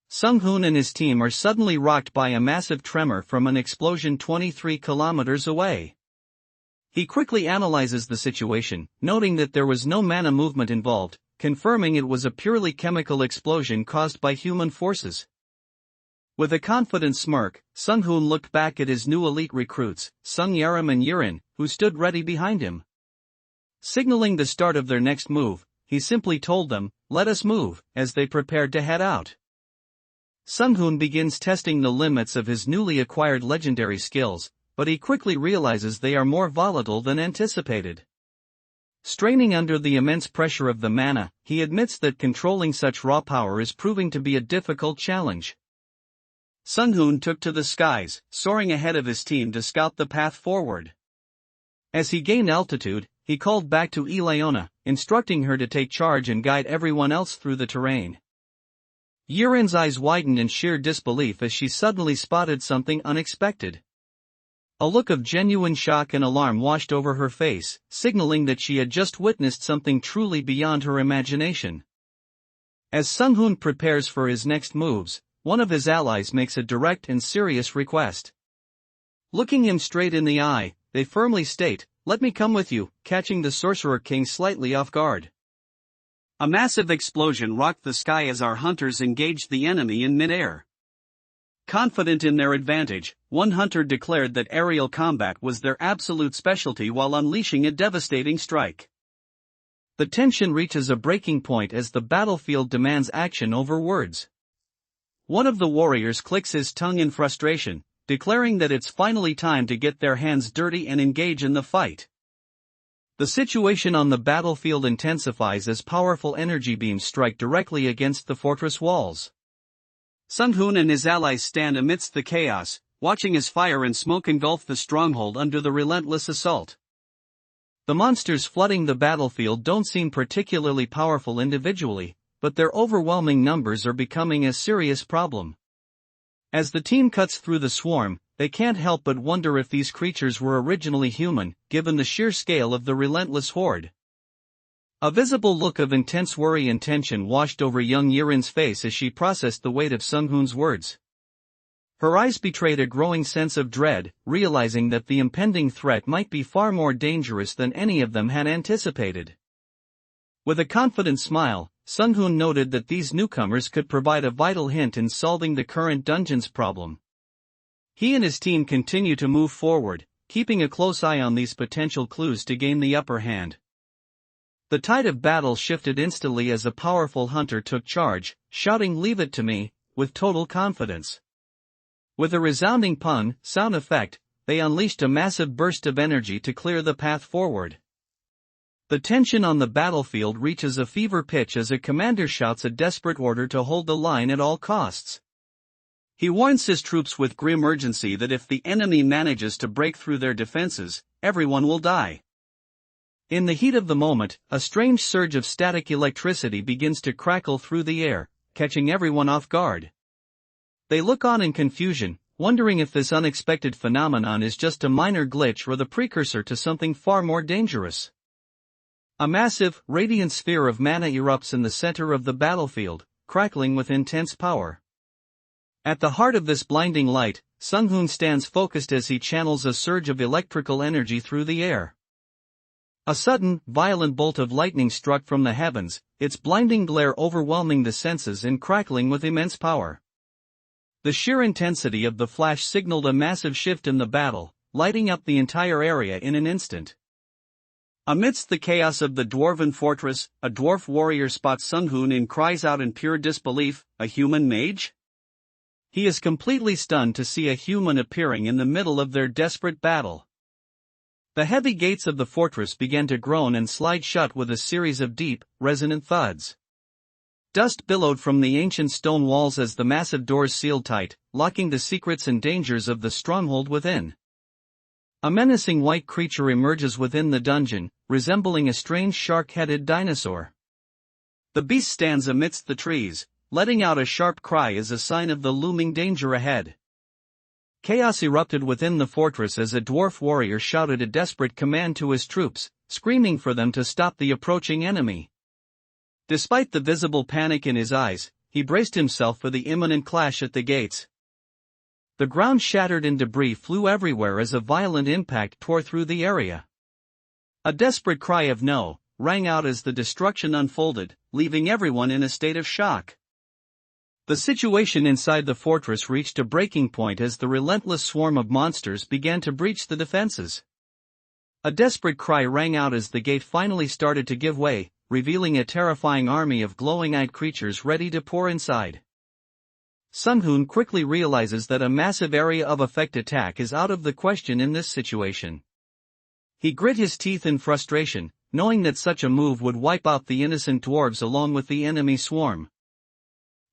Sung-hoon and his team are suddenly rocked by a massive tremor from an explosion 23 kilometers away. He quickly analyzes the situation, noting that there was no mana movement involved, confirming it was a purely chemical explosion caused by human forces. With a confident smirk, Sung-hoon looked back at his new elite recruits, Sung Yaram and Yurin, who stood ready behind him. Signaling the start of their next move, he simply told them, "Let us move," as they prepared to head out. Sung-hoon begins testing the limits of his newly acquired legendary skills, but he quickly realizes they are more volatile than anticipated. Straining under the immense pressure of the mana, he admits that controlling such raw power is proving to be a difficult challenge. Sung-hoon took to the skies, soaring ahead of his team to scout the path forward. As he gained altitude, he called back to Ileona, instructing her to take charge and guide everyone else through the terrain. Yurin's eyes widened in sheer disbelief as she suddenly spotted something unexpected. A look of genuine shock and alarm washed over her face, signaling that she had just witnessed something truly beyond her imagination. As Sung-hoon prepares for his next moves, one of his allies makes a direct and serious request. Looking him straight in the eye, they firmly state, "Let me come with you," catching the Sorcerer King slightly off guard. A massive explosion rocked the sky as our hunters engaged the enemy in mid-air. Confident in their advantage, one hunter declared that aerial combat was their absolute specialty while unleashing a devastating strike. The tension reaches a breaking point as the battlefield demands action over words. One of the warriors clicks his tongue in frustration, declaring that it's finally time to get their hands dirty and engage in the fight. The situation on the battlefield intensifies as powerful energy beams strike directly against the fortress walls. Sung-hoon and his allies stand amidst the chaos, watching as fire and smoke engulf the stronghold under the relentless assault. The monsters flooding the battlefield don't seem particularly powerful individually, but their overwhelming numbers are becoming a serious problem. As the team cuts through the swarm, they can't help but wonder if these creatures were originally human, given the sheer scale of the relentless horde. A visible look of intense worry and tension washed over young Yurin's face as she processed the weight of Sung-hoon's words. Her eyes betrayed a growing sense of dread, realizing that the impending threat might be far more dangerous than any of them had anticipated. With a confident smile, Sung-hoon noted that these newcomers could provide a vital hint in solving the current dungeon's problem. He and his team continue to move forward, keeping a close eye on these potential clues to gain the upper hand. The tide of battle shifted instantly as a powerful hunter took charge, shouting, "Leave it to me," with total confidence. With a resounding sound effect, they unleashed a massive burst of energy to clear the path forward. The tension on the battlefield reaches a fever pitch as a commander shouts a desperate order to hold the line at all costs. He warns his troops with grim urgency that if the enemy manages to break through their defenses, everyone will die. In the heat of the moment, a strange surge of static electricity begins to crackle through the air, catching everyone off guard. They look on in confusion, wondering if this unexpected phenomenon is just a minor glitch or the precursor to something far more dangerous. A massive, radiant sphere of mana erupts in the center of the battlefield, crackling with intense power. At the heart of this blinding light, Sung-hoon stands focused as he channels a surge of electrical energy through the air. A sudden, violent bolt of lightning struck from the heavens, its blinding glare overwhelming the senses and crackling with immense power. The sheer intensity of the flash signaled a massive shift in the battle, lighting up the entire area in an instant. Amidst the chaos of the dwarven fortress, a dwarf warrior spots Sung-hoon and cries out in pure disbelief, "A human mage?" He is completely stunned to see a human appearing in the middle of their desperate battle. The heavy gates of the fortress began to groan and slide shut with a series of deep, resonant thuds. Dust billowed from the ancient stone walls as the massive doors sealed tight, locking the secrets and dangers of the stronghold within. A menacing white creature emerges within the dungeon, resembling a strange shark-headed dinosaur. The beast stands amidst the trees, letting out a sharp cry as a sign of the looming danger ahead. Chaos erupted within the fortress as a dwarf warrior shouted a desperate command to his troops, screaming for them to stop the approaching enemy. Despite the visible panic in his eyes, he braced himself for the imminent clash at the gates. The ground shattered and debris flew everywhere as a violent impact tore through the area. A desperate cry of no rang out as the destruction unfolded, leaving everyone in a state of shock. The situation inside the fortress reached a breaking point as the relentless swarm of monsters began to breach the defenses. A desperate cry rang out as the gate finally started to give way, revealing a terrifying army of glowing-eyed creatures ready to pour inside. Sung-hoon quickly realizes that a massive area of effect attack is out of the question in this situation. He grit his teeth in frustration, knowing that such a move would wipe out the innocent dwarves along with the enemy swarm.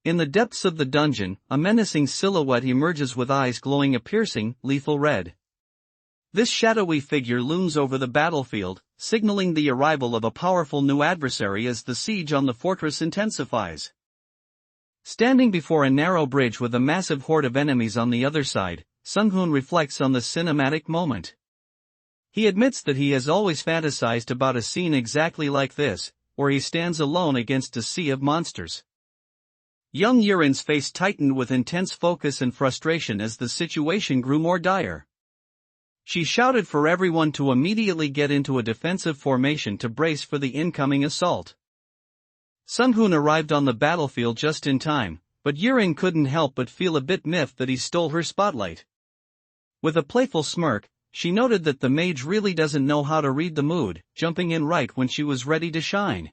In the depths of the dungeon, a menacing silhouette emerges with eyes glowing a piercing, lethal red. This shadowy figure looms over the battlefield, signaling the arrival of a powerful new adversary as the siege on the fortress intensifies. Standing before a narrow bridge with a massive horde of enemies on the other side, Sung-hoon reflects on the cinematic moment. He admits that he has always fantasized about a scene exactly like this, where he stands alone against a sea of monsters. Young Yurin's face tightened with intense focus and frustration as the situation grew more dire. She shouted for everyone to immediately get into a defensive formation to brace for the incoming assault. Sung-hoon arrived on the battlefield just in time, but Yurin couldn't help but feel a bit miffed that he stole her spotlight. With a playful smirk, she noted that the mage really doesn't know how to read the mood, jumping in right when she was ready to shine.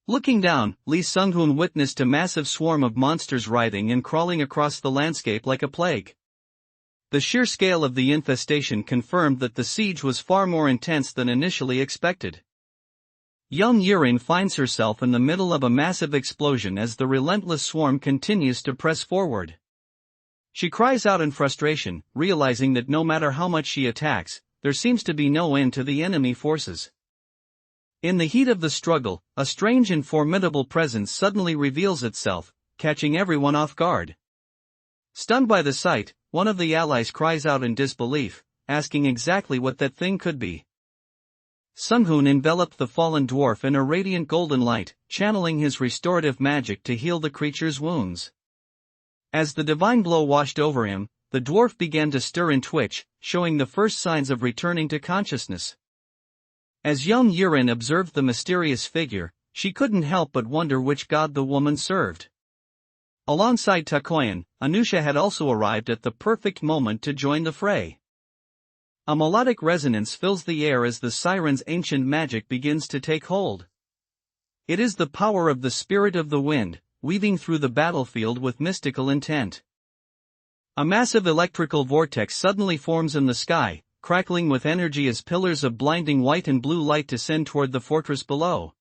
Looking down, Lee Sung-hoon witnessed a massive swarm of monsters writhing and crawling across the landscape like a plague. The sheer scale of the infestation confirmed that the siege was far more intense than initially expected. Young Yurin finds herself in the middle of a massive explosion as the relentless swarm continues to press forward. She cries out in frustration, realizing that no matter how much she attacks, there seems to be no end to the enemy forces. In the heat of the struggle, a strange and formidable presence suddenly reveals itself, catching everyone off guard. Stunned by the sight, one of the allies cries out in disbelief, asking exactly what that thing could be. Sung-hoon enveloped the fallen dwarf in a radiant golden light, channeling his restorative magic to heal the creature's wounds. As the divine glow washed over him, the dwarf began to stir and twitch, showing the first signs of returning to consciousness. As young Yurin observed the mysterious figure, she couldn't help but wonder which god the woman served. Alongside Takoyan, Anusha had also arrived at the perfect moment to join the fray. A melodic resonance fills the air as the siren's ancient magic begins to take hold. It is the power of the spirit of the wind, weaving through the battlefield with mystical intent. A massive electrical vortex suddenly forms in the sky, crackling with energy as pillars of blinding white and blue light descend toward the fortress below.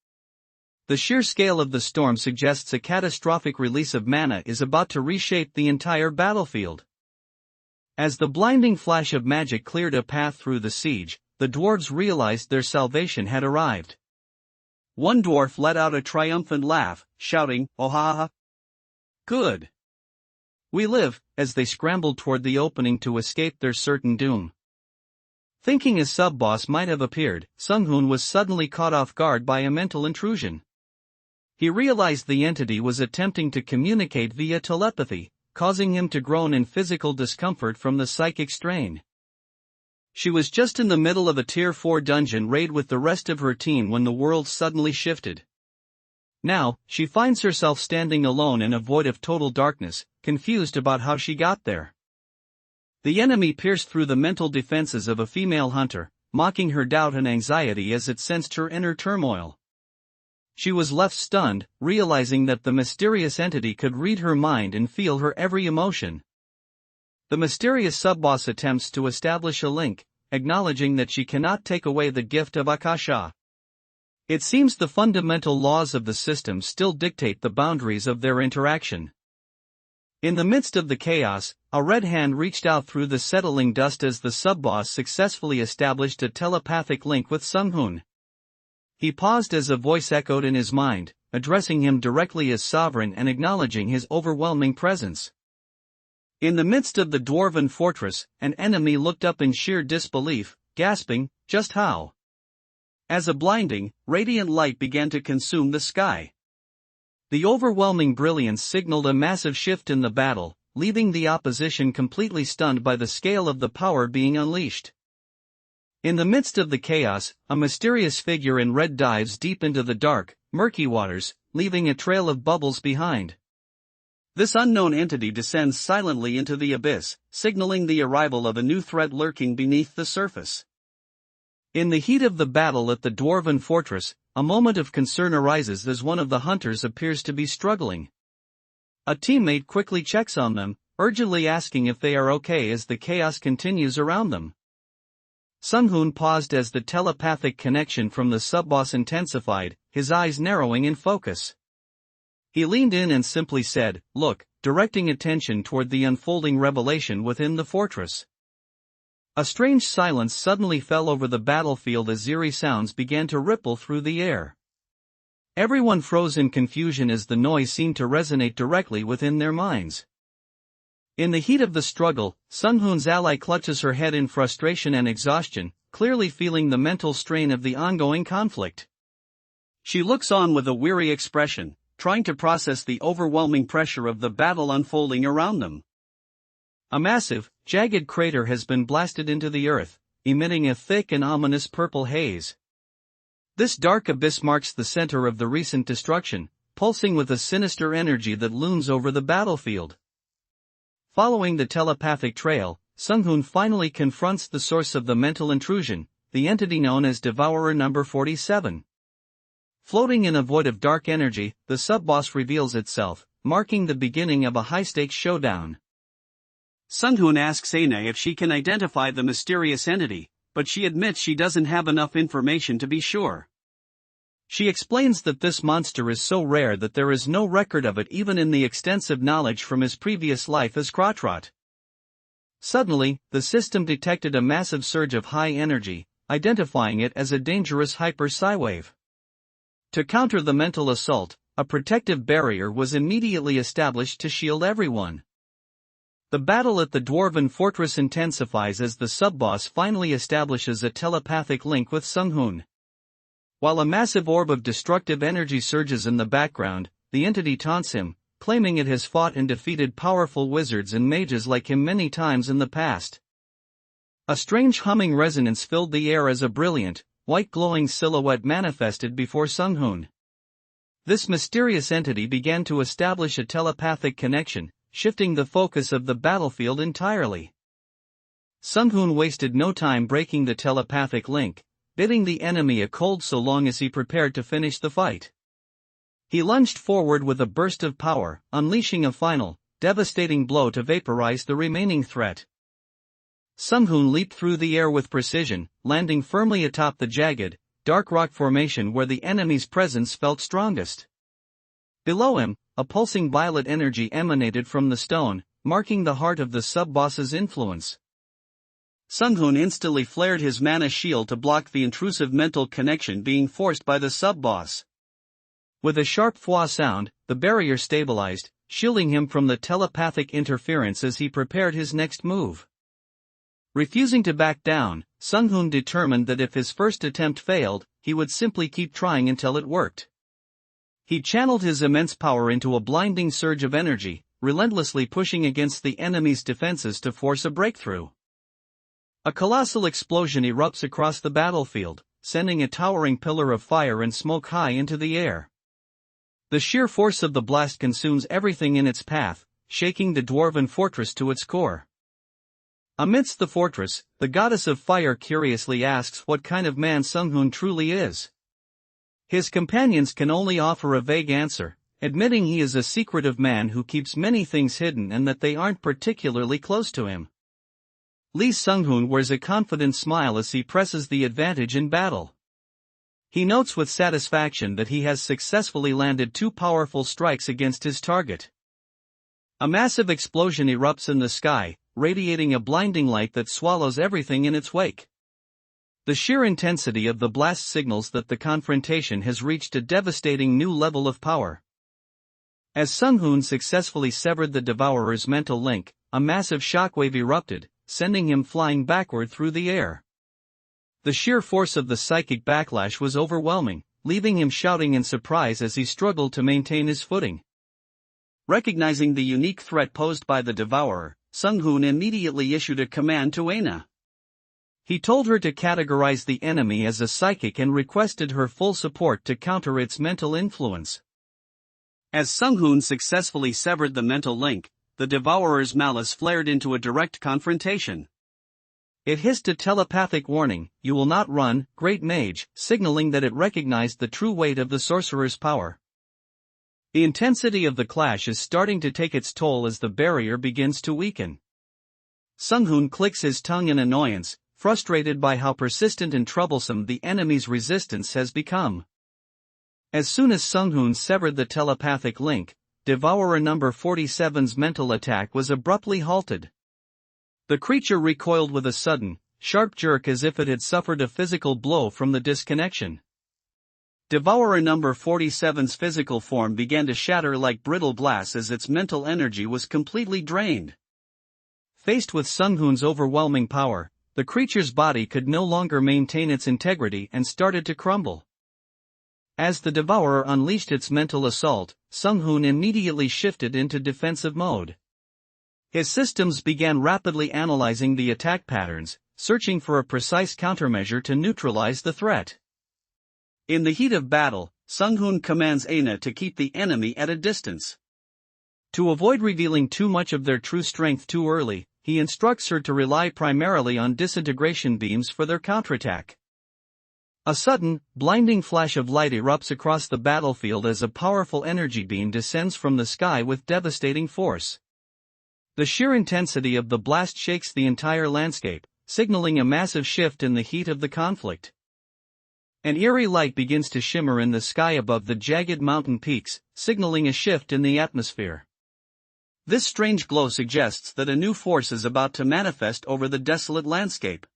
The sheer scale of the storm suggests a catastrophic release of mana is about to reshape the entire battlefield. As the blinding flash of magic cleared a path through the siege, the dwarves realized their salvation had arrived. One dwarf let out a triumphant laugh, shouting, "Oh ha ha! Good! We live," as they scrambled toward the opening to escape their certain doom. Thinking a sub-boss might have appeared, Sung-hoon was suddenly caught off guard by a mental intrusion. He realized the entity was attempting to communicate via telepathy, causing him to groan in physical discomfort from the psychic strain. She was just in the middle of a Tier 4 dungeon raid with the rest of her team when the world suddenly shifted. Now, she finds herself standing alone in a void of total darkness, confused about how she got there. The enemy pierced through the mental defenses of a female hunter, mocking her doubt and anxiety as it sensed her inner turmoil. She was left stunned, realizing that the mysterious entity could read her mind and feel her every emotion. The mysterious sub-boss attempts to establish a link, acknowledging that she cannot take away the gift of Akasha. It seems the fundamental laws of the system still dictate the boundaries of their interaction. In the midst of the chaos, a red hand reached out through the settling dust as the sub-boss successfully established a telepathic link with Sung-hoon. He paused as a voice echoed in his mind, addressing him directly as sovereign and acknowledging his overwhelming presence. In the midst of the dwarven fortress, an enemy looked up in sheer disbelief, gasping, "Just how?" As a blinding, radiant light began to consume the sky. The overwhelming brilliance signaled a massive shift in the battle, leaving the opposition completely stunned by the scale of the power being unleashed. In the midst of the chaos, a mysterious figure in red dives deep into the dark, murky waters, leaving a trail of bubbles behind. This unknown entity descends silently into the abyss, signaling the arrival of a new threat lurking beneath the surface. In the heat of the battle at the dwarven fortress, a moment of concern arises as one of the hunters appears to be struggling. A teammate quickly checks on them, urgently asking if they are okay as the chaos continues around them. Sung-hoon paused as the telepathic connection from the sub-boss intensified, his eyes narrowing in focus. He leaned in and simply said, "Look," directing attention toward the unfolding revelation within the fortress. A strange silence suddenly fell over the battlefield as eerie sounds began to ripple through the air. Everyone froze in confusion as the noise seemed to resonate directly within their minds. In the heat of the struggle, Sung-hoon's ally clutches her head in frustration and exhaustion, clearly feeling the mental strain of the ongoing conflict. She looks on with a weary expression, trying to process the overwhelming pressure of the battle unfolding around them. A massive, jagged crater has been blasted into the earth, emitting a thick and ominous purple haze. This dark abyss marks the center of the recent destruction, pulsing with a sinister energy that looms over the battlefield. Following the telepathic trail, Sung-hoon finally confronts the source of the mental intrusion, the entity known as Devourer Number 47. Floating in a void of dark energy, the sub-boss reveals itself, marking the beginning of a high-stakes showdown. Sung-hoon asks Aina if she can identify the mysterious entity, but she admits she doesn't have enough information to be sure. She explains that this monster is so rare that there is no record of it even in the extensive knowledge from his previous life as Kratrot. Suddenly, the system detected a massive surge of high energy, identifying it as a dangerous hyper-psi wave. To counter the mental assault, a protective barrier was immediately established to shield everyone. The battle at the dwarven fortress intensifies as the sub-boss finally establishes a telepathic link with Sung-hoon. While a massive orb of destructive energy surges in the background, the entity taunts him, claiming it has fought and defeated powerful wizards and mages like him many times in the past. A strange humming resonance filled the air as a brilliant, white glowing silhouette manifested before Sung-hoon. This mysterious entity began to establish a telepathic connection, shifting the focus of the battlefield entirely. Sung-hoon wasted no time breaking the telepathic link, bidding the enemy a cold so long as he prepared to finish the fight. He lunged forward with a burst of power, unleashing a final, devastating blow to vaporize the remaining threat. Sung-hoon leaped through the air with precision, landing firmly atop the jagged, dark rock formation where the enemy's presence felt strongest. Below him, a pulsing violet energy emanated from the stone, marking the heart of the sub-boss's influence. Sung-hoon instantly flared his mana shield to block the intrusive mental connection being forced by the sub-boss. With a sharp fwa sound, the barrier stabilized, shielding him from the telepathic interference as he prepared his next move. Refusing to back down, Sung-hoon determined that if his first attempt failed, he would simply keep trying until it worked. He channeled his immense power into a blinding surge of energy, relentlessly pushing against the enemy's defenses to force a breakthrough. A colossal explosion erupts across the battlefield, sending a towering pillar of fire and smoke high into the air. The sheer force of the blast consumes everything in its path, shaking the dwarven fortress to its core. Amidst the fortress, the goddess of fire curiously asks what kind of man Sung-hoon truly is. His companions can only offer a vague answer, admitting he is a secretive man who keeps many things hidden and that they aren't particularly close to him. Lee Sung-hoon wears a confident smile as he presses the advantage in battle. He notes with satisfaction that he has successfully landed 2 powerful strikes against his target. A massive explosion erupts in the sky, radiating a blinding light that swallows everything in its wake. The sheer intensity of the blast signals that the confrontation has reached a devastating new level of power. As Sung-hoon successfully severed the Devourer's mental link, a massive shockwave erupted, sending him flying backward through the air. The sheer force of the psychic backlash was overwhelming, leaving him shouting in surprise as he struggled to maintain his footing. Recognizing the unique threat posed by the Devourer, Sung-hoon immediately issued a command to Aina. He told her to categorize the enemy as a psychic and requested her full support to counter its mental influence. As Sung-hoon successfully severed the mental link, the Devourer's malice flared into a direct confrontation. It hissed a telepathic warning, "You will not run, great mage," signaling that it recognized the true weight of the sorcerer's power. The intensity of the clash is starting to take its toll as the barrier begins to weaken. Sung-hoon clicks his tongue in annoyance, frustrated by how persistent and troublesome the enemy's resistance has become. As soon as Sung-hoon severed the telepathic link, Devourer number 47's mental attack was abruptly halted. The creature recoiled with a sudden, sharp jerk as if it had suffered a physical blow from the disconnection. Devourer number 47's physical form began to shatter like brittle glass as its mental energy was completely drained. Faced with Sung-hoon's overwhelming power, the creature's body could no longer maintain its integrity and started to crumble. As the Devourer unleashed its mental assault, Sung-hoon immediately shifted into defensive mode. His systems began rapidly analyzing the attack patterns, searching for a precise countermeasure to neutralize the threat. In the heat of battle, Sung-hoon commands Aina to keep the enemy at a distance. To avoid revealing too much of their true strength too early, he instructs her to rely primarily on disintegration beams for their counterattack. A sudden, blinding flash of light erupts across the battlefield as a powerful energy beam descends from the sky with devastating force. The sheer intensity of the blast shakes the entire landscape, signaling a massive shift in the heat of the conflict. An eerie light begins to shimmer in the sky above the jagged mountain peaks, signaling a shift in the atmosphere. This strange glow suggests that a new force is about to manifest over the desolate landscape.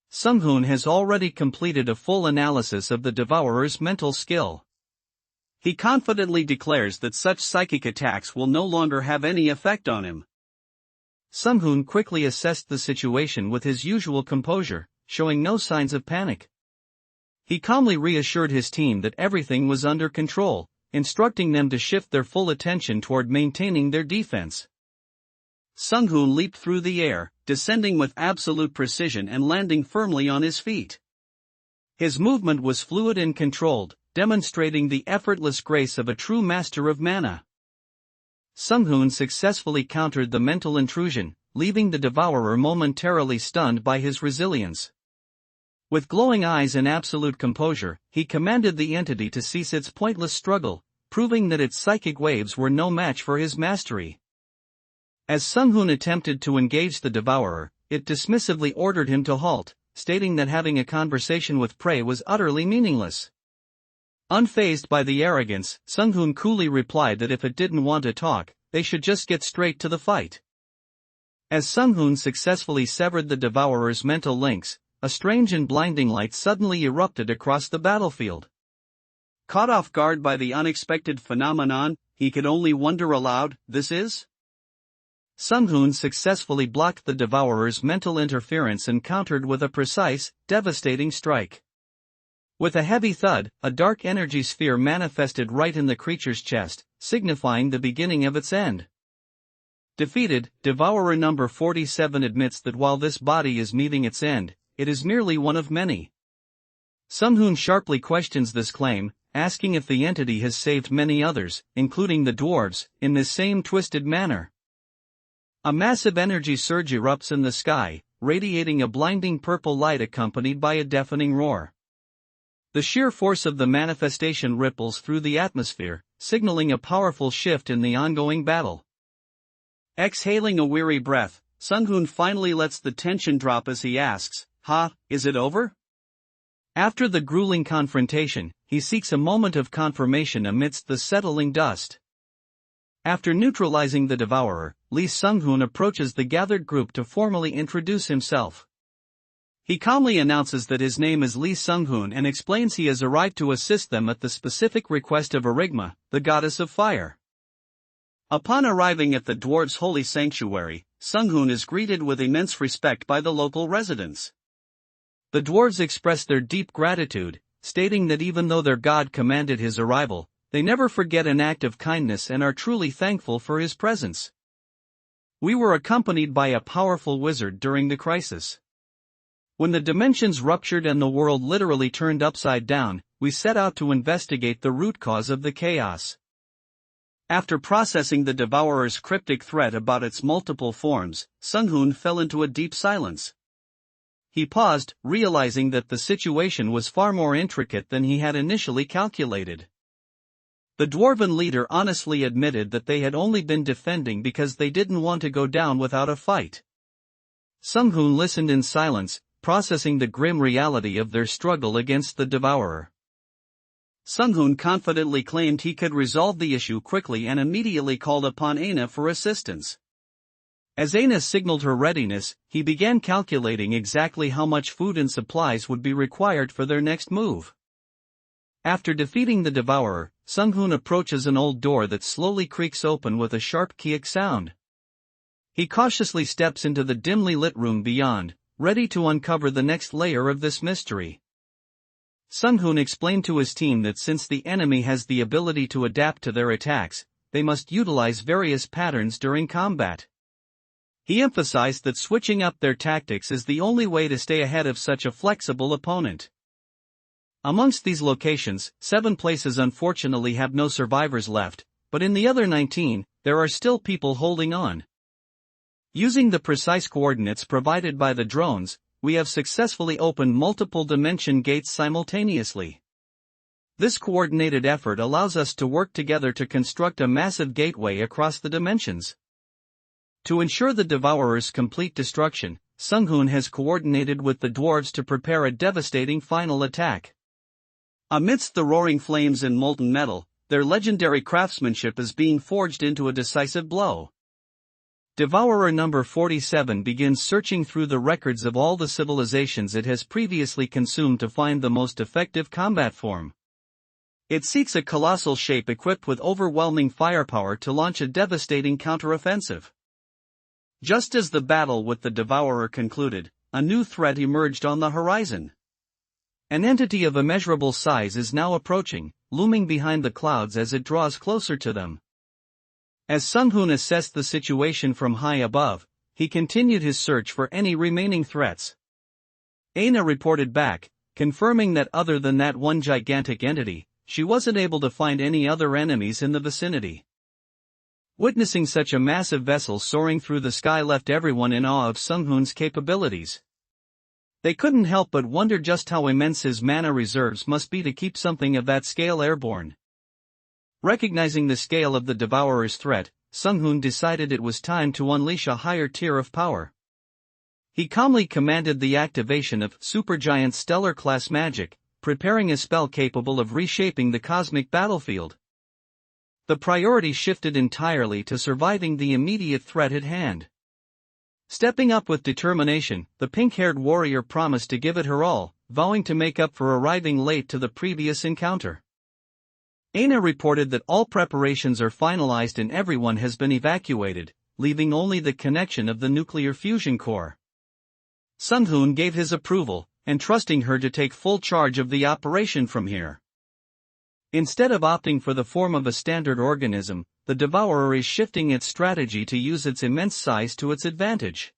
Sung-hoon has already completed a full analysis of the Devourer's mental skill. He confidently declares that such psychic attacks will no longer have any effect on him. Sung-hoon quickly assessed the situation with his usual composure, showing no signs of panic. He calmly reassured his team that everything was under control, instructing them to shift their full attention toward maintaining their defense. Sung-hoon leaped through the air, descending with absolute precision and landing firmly on his feet. His movement was fluid and controlled, demonstrating the effortless grace of a true master of mana. Sung-hoon successfully countered the mental intrusion, leaving the Devourer momentarily stunned by his resilience. With glowing eyes and absolute composure, he commanded the entity to cease its pointless struggle, proving that its psychic waves were no match for his mastery. As Sung-hoon attempted to engage the Devourer, it dismissively ordered him to halt, stating that having a conversation with prey was utterly meaningless. Unfazed by the arrogance, Sung-hoon coolly replied that if it didn't want to talk, they should just get straight to the fight. As Sung-hoon successfully severed the Devourer's mental links, a strange and blinding light suddenly erupted across the battlefield. Caught off guard by the unexpected phenomenon, he could only wonder aloud, "This is?" Sung-hoon successfully blocked the Devourer's mental interference and countered with a precise, devastating strike. With a heavy thud, a dark energy sphere manifested right in the creature's chest, signifying the beginning of its end. Defeated, Devourer number 47 admits that while this body is meeting its end, it is merely one of many. Sung-hoon sharply questions this claim, asking if the entity has saved many others, including the dwarves, in this same twisted manner. A massive energy surge erupts in the sky, radiating a blinding purple light accompanied by a deafening roar. The sheer force of the manifestation ripples through the atmosphere, signaling a powerful shift in the ongoing battle. Exhaling a weary breath, Sung-hoon finally lets the tension drop as he asks, is it over?" After the grueling confrontation, he seeks a moment of confirmation amidst the settling dust. After neutralizing the devourer, Lee Sung-hoon approaches the gathered group to formally introduce himself. He calmly announces that his name is Lee Sung-hoon and explains he has arrived to assist them at the specific request of Erigma, the goddess of fire. Upon arriving at the dwarves' holy sanctuary, Sung-hoon is greeted with immense respect by the local residents. The dwarves express their deep gratitude, stating that even though their god commanded his arrival, they never forget an act of kindness and are truly thankful for his presence. We were accompanied by a powerful wizard during the crisis. When the dimensions ruptured and the world literally turned upside down, we set out to investigate the root cause of the chaos. After processing the devourer's cryptic threat about its multiple forms, Sung-hoon fell into a deep silence. He paused, realizing that the situation was far more intricate than he had initially calculated. The dwarven leader honestly admitted that they had only been defending because they didn't want to go down without a fight. Sung-hoon listened in silence, processing the grim reality of their struggle against the devourer. Sung-hoon confidently claimed he could resolve the issue quickly and immediately called upon Aina for assistance. As Aina signaled her readiness, he began calculating exactly how much food and supplies would be required for their next move. After defeating the devourer, Sung-hoon approaches an old door that slowly creaks open with a sharp kick sound. He cautiously steps into the dimly lit room beyond, ready to uncover the next layer of this mystery. Sung-hoon explained to his team that since the enemy has the ability to adapt to their attacks, they must utilize various patterns during combat. He emphasized that switching up their tactics is the only way to stay ahead of such a flexible opponent. Amongst these locations, 7 places unfortunately have no survivors left, but in the other 19, there are still people holding on. Using the precise coordinates provided by the drones, we have successfully opened multiple dimension gates simultaneously. This coordinated effort allows us to work together to construct a massive gateway across the dimensions. To ensure the devourer's complete destruction, Sung-hoon has coordinated with the dwarves to prepare a devastating final attack. Amidst the roaring flames and molten metal, their legendary craftsmanship is being forged into a decisive blow. Devourer number 47 begins searching through the records of all the civilizations it has previously consumed to find the most effective combat form. It seeks a colossal shape equipped with overwhelming firepower to launch a devastating counteroffensive. Just as the battle with the devourer concluded, a new threat emerged on the horizon. An entity of immeasurable size is now approaching, looming behind the clouds as it draws closer to them. As Sung-hoon assessed the situation from high above, he continued his search for any remaining threats. Aina reported back, confirming that other than that one gigantic entity, she wasn't able to find any other enemies in the vicinity. Witnessing such a massive vessel soaring through the sky left everyone in awe of Sung-hoon's capabilities. They couldn't help but wonder just how immense his mana reserves must be to keep something of that scale airborne. Recognizing the scale of the devourer's threat, Sung-hoon decided it was time to unleash a higher tier of power. He calmly commanded the activation of supergiant stellar-class magic, preparing a spell capable of reshaping the cosmic battlefield. The priority shifted entirely to surviving the immediate threat at hand. Stepping up with determination, the pink-haired warrior promised to give it her all, vowing to make up for arriving late to the previous encounter. Aina reported that all preparations are finalized and everyone has been evacuated, leaving only the connection of the nuclear fusion core. Sung-hoon gave his approval, entrusting her to take full charge of the operation from here. Instead of opting for the form of a standard organism, the devourer is shifting its strategy to use its immense size to its advantage.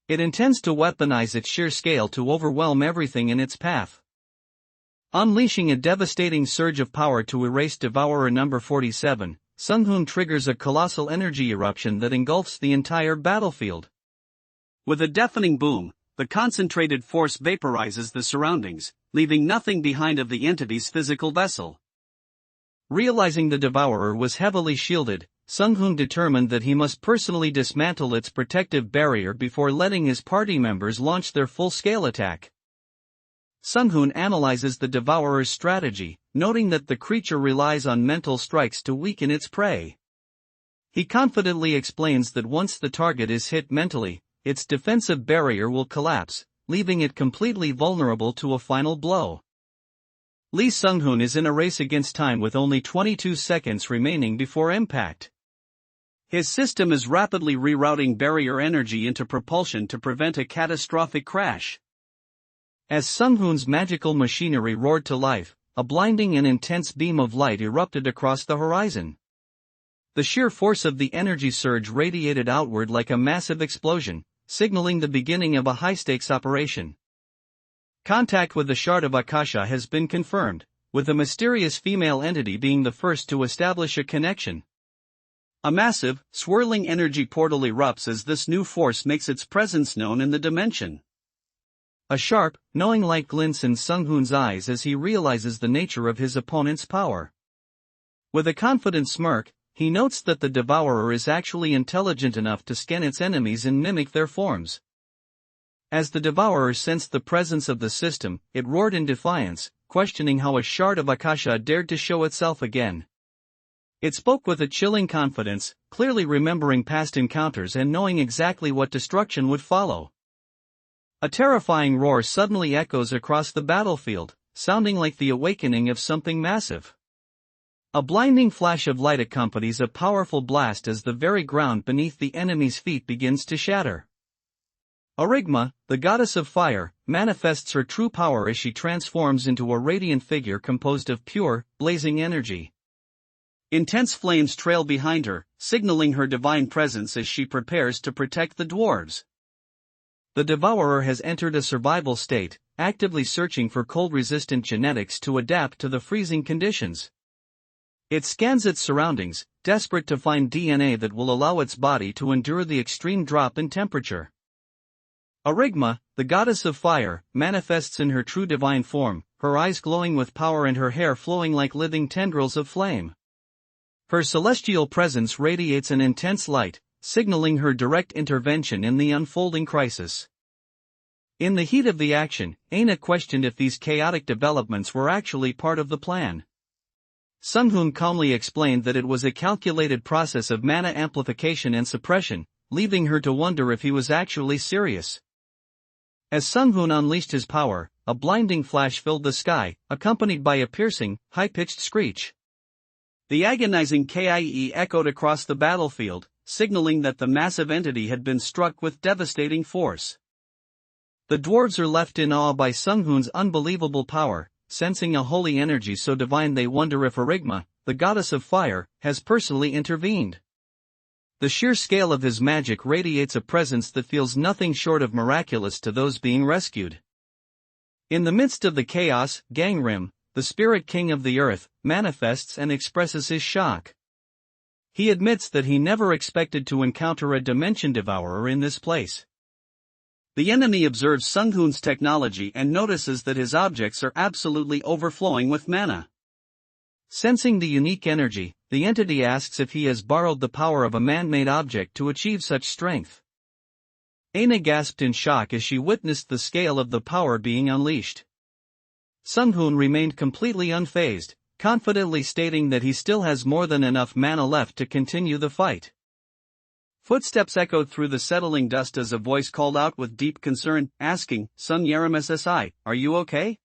It intends to weaponize its sheer scale to overwhelm everything in its path. Unleashing a devastating surge of power to erase Devourer number 47, Sung-hoon triggers a colossal energy eruption that engulfs the entire battlefield. With a deafening boom, the concentrated force vaporizes the surroundings, leaving nothing behind of the entity's physical vessel. Realizing the Devourer was heavily shielded, Sung-hoon determined that he must personally dismantle its protective barrier before letting his party members launch their full-scale attack. Sung-hoon analyzes the Devourer's strategy, noting that the creature relies on mental strikes to weaken its prey. He confidently explains that once the target is hit mentally, its defensive barrier will collapse, leaving it completely vulnerable to a final blow. Lee Sung-hoon is in a race against time with only 22 seconds remaining before impact. His system is rapidly rerouting barrier energy into propulsion to prevent a catastrophic crash. As Sung-hoon's magical machinery roared to life, a blinding and intense beam of light erupted across the horizon. The sheer force of the energy surge radiated outward like a massive explosion, signaling the beginning of a high-stakes operation. Contact with the Shard of Akasha has been confirmed, with a mysterious female entity being the first to establish a connection. A massive, swirling energy portal erupts as this new force makes its presence known in the dimension. A sharp, knowing light glints in Sung-hoon's eyes as he realizes the nature of his opponent's power. With a confident smirk, he notes that the Devourer is actually intelligent enough to scan its enemies and mimic their forms. As the Devourer sensed the presence of the system, it roared in defiance, questioning how a Shard of Akasha dared to show itself again. It spoke with a chilling confidence, clearly remembering past encounters and knowing exactly what destruction would follow. A terrifying roar suddenly echoes across the battlefield, sounding like the awakening of something massive. A blinding flash of light accompanies a powerful blast as the very ground beneath the enemy's feet begins to shatter. Origma, the goddess of fire, manifests her true power as she transforms into a radiant figure composed of pure, blazing energy. Intense flames trail behind her, signaling her divine presence as she prepares to protect the dwarves. The Devourer has entered a survival state, actively searching for cold-resistant genetics to adapt to the freezing conditions. It scans its surroundings, desperate to find DNA that will allow its body to endure the extreme drop in temperature. Origma, the goddess of fire, manifests in her true divine form, her eyes glowing with power and her hair flowing like living tendrils of flame. Her celestial presence radiates an intense light, signaling her direct intervention in the unfolding crisis. In the heat of the action, Aina questioned if these chaotic developments were actually part of the plan. Sung-hoon calmly explained that it was a calculated process of mana amplification and suppression, leaving her to wonder if he was actually serious. As Sung-hoon unleashed his power, a blinding flash filled the sky, accompanied by a piercing, high-pitched screech. The agonizing KIE echoed across the battlefield, signaling that the massive entity had been struck with devastating force. The dwarves are left in awe by Sung-hoon's unbelievable power, sensing a holy energy so divine they wonder if Origma, the goddess of fire, has personally intervened. The sheer scale of his magic radiates a presence that feels nothing short of miraculous to those being rescued. In the midst of the chaos, Gangrim, the spirit king of the earth, manifests and expresses his shock. He admits that he never expected to encounter a dimension devourer in this place. The enemy observes Sung-hoon's technology and notices that his objects are absolutely overflowing with mana. Sensing the unique energy, the entity asks if he has borrowed the power of a man-made object to achieve such strength. Aina gasped in shock as she witnessed the scale of the power being unleashed. Sung-hoon remained completely unfazed, confidently stating that he still has more than enough mana left to continue the fight. Footsteps echoed through the settling dust as a voice called out with deep concern, asking, "Sun Yaram SSI, are you okay?"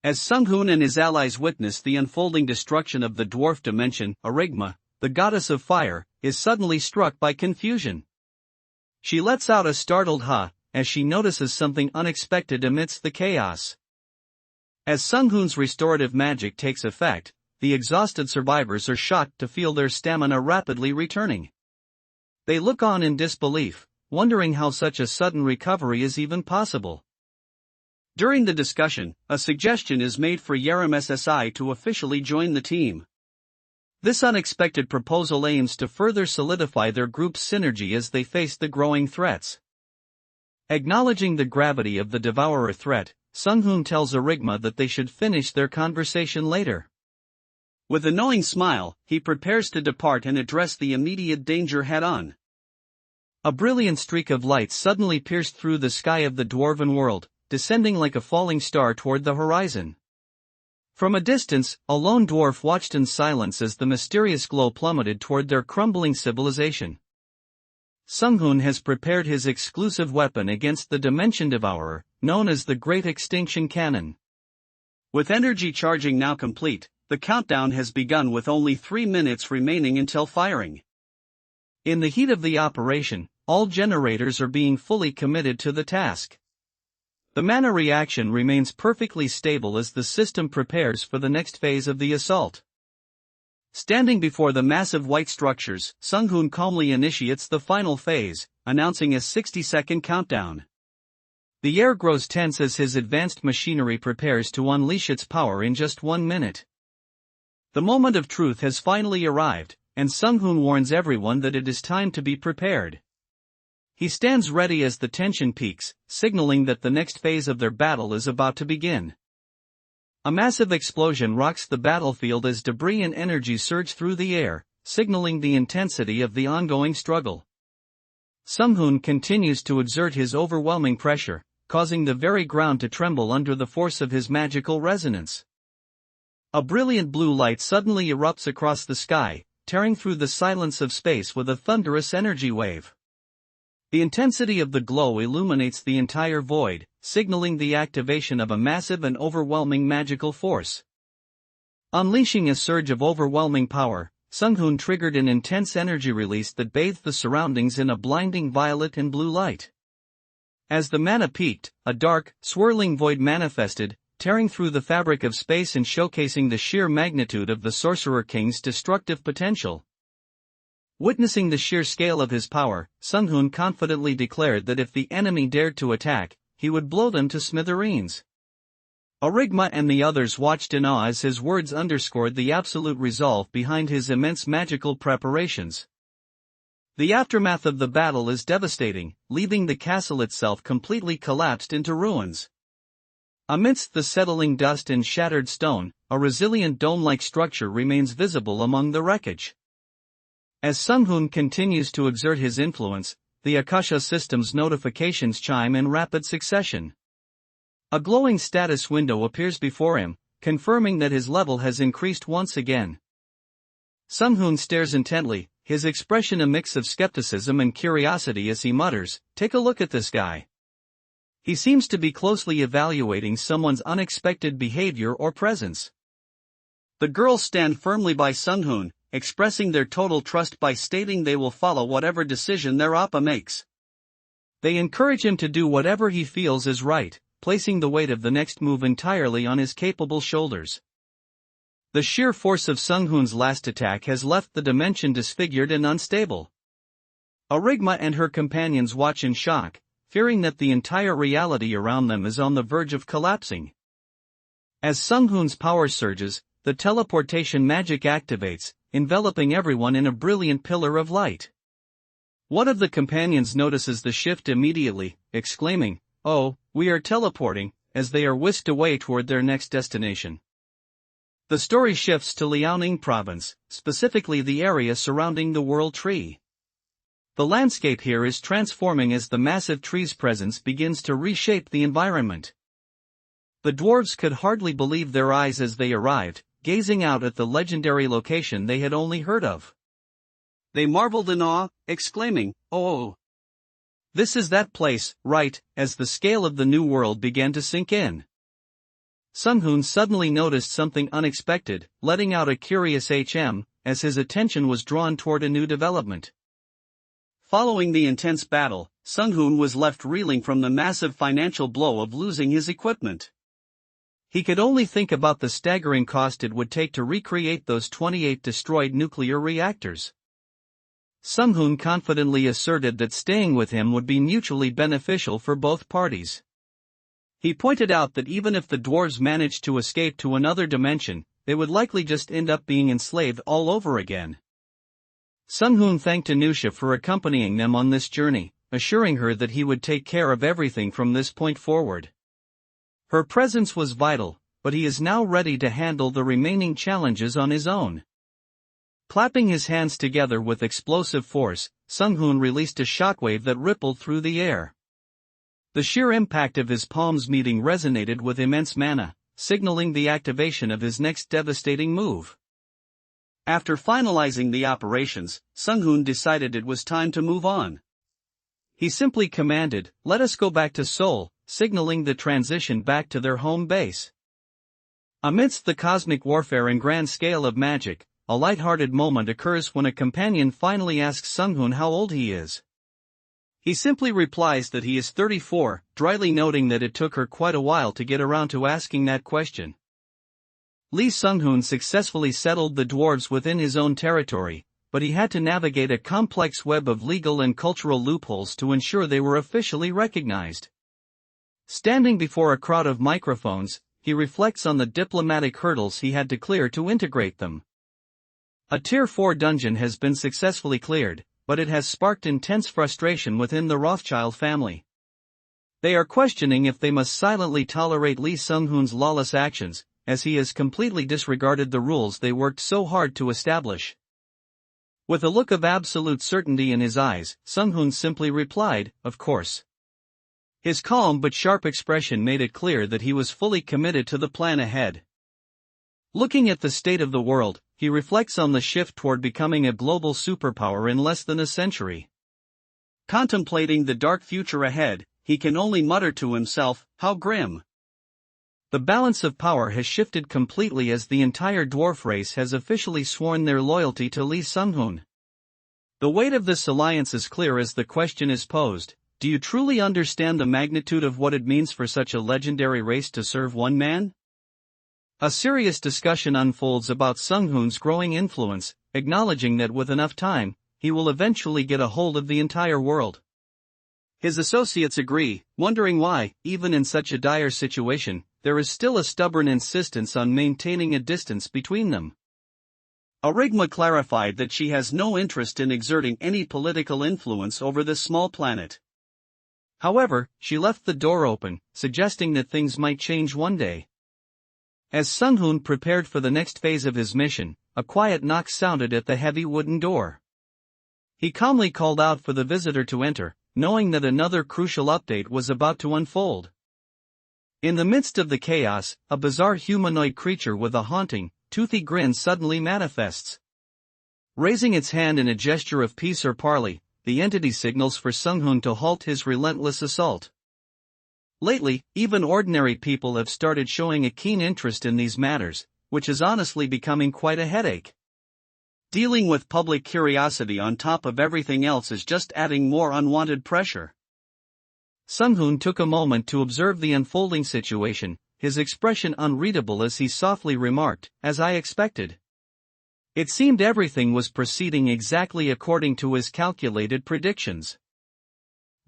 As Sung-hoon and his allies witnessed the unfolding destruction of the dwarf dimension, Origma, the goddess of fire, is suddenly struck by confusion. She lets out a startled "ha" as she notices something unexpected amidst the chaos. As Sung-hoon's restorative magic takes effect, the exhausted survivors are shocked to feel their stamina rapidly returning. They look on in disbelief, wondering how such a sudden recovery is even possible. During the discussion, a suggestion is made for Yaram SSI to officially join the team. This unexpected proposal aims to further solidify their group's synergy as they face the growing threats. Acknowledging the gravity of the Devourer threat, Sung-hoon tells Origma that they should finish their conversation later. With a knowing smile, he prepares to depart and address the immediate danger head-on. A brilliant streak of light suddenly pierced through the sky of the dwarven world, descending like a falling star toward the horizon. From a distance, a lone dwarf watched in silence as the mysterious glow plummeted toward their crumbling civilization. Sung-hoon has prepared his exclusive weapon against the Dimension Devourer, known as the Great Extinction Cannon. With energy charging now complete, the countdown has begun with only 3 minutes remaining until firing. In the heat of the operation, all generators are being fully committed to the task. The mana reaction remains perfectly stable as the system prepares for the next phase of the assault. Standing before the massive white structures, Sung-hoon calmly initiates the final phase, announcing a 60-second countdown. The air grows tense as his advanced machinery prepares to unleash its power in just 1 minute. The moment of truth has finally arrived, and Sung-hoon warns everyone that it is time to be prepared. He stands ready as the tension peaks, signaling that the next phase of their battle is about to begin. A massive explosion rocks the battlefield as debris and energy surge through the air, signaling the intensity of the ongoing struggle. Sung-hoon continues to exert his overwhelming pressure, causing the very ground to tremble under the force of his magical resonance. A brilliant blue light suddenly erupts across the sky, tearing through the silence of space with a thunderous energy wave. The intensity of the glow illuminates the entire void, signaling the activation of a massive and overwhelming magical force. Unleashing a surge of overwhelming power, Sung-hoon triggered an intense energy release that bathed the surroundings in a blinding violet and blue light. As the mana peaked, a dark, swirling void manifested, tearing through the fabric of space and showcasing the sheer magnitude of the Sorcerer King's destructive potential. Witnessing the sheer scale of his power, Sung-hoon confidently declared that if the enemy dared to attack, he would blow them to smithereens. Origma and the others watched in awe as his words underscored the absolute resolve behind his immense magical preparations. The aftermath of the battle is devastating, leaving the castle itself completely collapsed into ruins. Amidst the settling dust and shattered stone, a resilient dome-like structure remains visible among the wreckage. As Sung-hoon continues to exert his influence, the Akasha system's notifications chime in rapid succession. A glowing status window appears before him, confirming that his level has increased once again. Sung-hoon stares intently, his expression a mix of skepticism and curiosity as he mutters, "Take a look at this guy." He seems to be closely evaluating someone's unexpected behavior or presence. The girls stand firmly by Sung-hoon, expressing their total trust by stating they will follow whatever decision their appa makes. They encourage him to do whatever he feels is right, placing the weight of the next move entirely on his capable shoulders. The sheer force of Sung-hoon's last attack has left the dimension disfigured and unstable. Origma and her companions watch in shock, fearing that the entire reality around them is on the verge of collapsing. As Sung-hoon's power surges, the teleportation magic activates, enveloping everyone in a brilliant pillar of light. One of the companions notices the shift immediately, exclaiming, "Oh, we are teleporting," as they are whisked away toward their next destination. The story shifts to Liaoning province, specifically the area surrounding the World Tree. The landscape here is transforming as the massive tree's presence begins to reshape the environment. The dwarves could hardly believe their eyes as they arrived, gazing out at the legendary location they had only heard of. They marveled in awe, exclaiming, "Oh! This is that place, right," as the scale of the new world began to sink in. Sung-hoon suddenly noticed something unexpected, letting out a curious as his attention was drawn toward a new development. Following the intense battle, Sung-hoon was left reeling from the massive financial blow of losing his equipment. He could only think about the staggering cost it would take to recreate those 28 destroyed nuclear reactors. Sung-hoon confidently asserted that staying with him would be mutually beneficial for both parties. He pointed out that even if the dwarves managed to escape to another dimension, they would likely just end up being enslaved all over again. Sung-hoon thanked Anusha for accompanying them on this journey, assuring her that he would take care of everything from this point forward. Her presence was vital, but he is now ready to handle the remaining challenges on his own. Clapping his hands together with explosive force, Sung-hoon released a shockwave that rippled through the air. The sheer impact of his palms meeting resonated with immense mana, signaling the activation of his next devastating move. After finalizing the operations, Sung-hoon decided it was time to move on. He simply commanded, "Let us go back to Seoul," signaling the transition back to their home base. Amidst the cosmic warfare and grand scale of magic, a light-hearted moment occurs when a companion finally asks Sung-hoon how old he is. He simply replies that he is 34, dryly noting that it took her quite a while to get around to asking that question. Lee Sung-hoon successfully settled the dwarves within his own territory, but he had to navigate a complex web of legal and cultural loopholes to ensure they were officially recognized. Standing before a crowd of microphones, he reflects on the diplomatic hurdles he had to clear to integrate them. A Tier 4 dungeon has been successfully cleared, but it has sparked intense frustration within the Rothschild family. They are questioning if they must silently tolerate Lee Sung-hoon's lawless actions, as he has completely disregarded the rules they worked so hard to establish. With a look of absolute certainty in his eyes, Sung-hoon simply replied, "Of course." His calm but sharp expression made it clear that he was fully committed to the plan ahead. Looking at the state of the world, he reflects on the shift toward becoming a global superpower in less than a century. Contemplating the dark future ahead, he can only mutter to himself, "How grim." The balance of power has shifted completely as the entire dwarf race has officially sworn their loyalty to Lee Sung-hoon. The weight of this alliance is clear as the question is posed: do you truly understand the magnitude of what it means for such a legendary race to serve one man? A serious discussion unfolds about Sung-hoon's growing influence, acknowledging that with enough time, he will eventually get a hold of the entire world. His associates agree, wondering why, even in such a dire situation, there is still a stubborn insistence on maintaining a distance between them. Arigma clarified that she has no interest in exerting any political influence over this small planet. However, she left the door open, suggesting that things might change one day. As Sung-hoon prepared for the next phase of his mission, a quiet knock sounded at the heavy wooden door. He calmly called out for the visitor to enter, knowing that another crucial update was about to unfold. In the midst of the chaos, a bizarre humanoid creature with a haunting, toothy grin suddenly manifests. Raising its hand in a gesture of peace or parley, the entity signals for Sung-hoon to halt his relentless assault. Lately, even ordinary people have started showing a keen interest in these matters, which is honestly becoming quite a headache. Dealing with public curiosity on top of everything else is just adding more unwanted pressure. Sung-hoon took a moment to observe the unfolding situation, his expression unreadable as he softly remarked, "As I expected." It seemed everything was proceeding exactly according to his calculated predictions.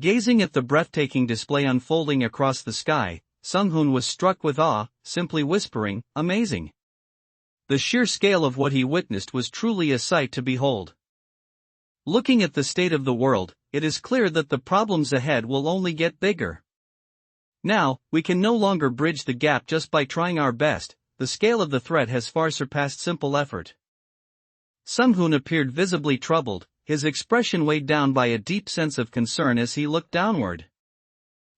Gazing at the breathtaking display unfolding across the sky, Sung-hoon was struck with awe, simply whispering, "Amazing." The sheer scale of what he witnessed was truly a sight to behold. Looking at the state of the world, it is clear that the problems ahead will only get bigger. Now, we can no longer bridge the gap just by trying our best. The scale of the threat has far surpassed simple effort. Sung-hoon appeared visibly troubled, his expression weighed down by a deep sense of concern as he looked downward.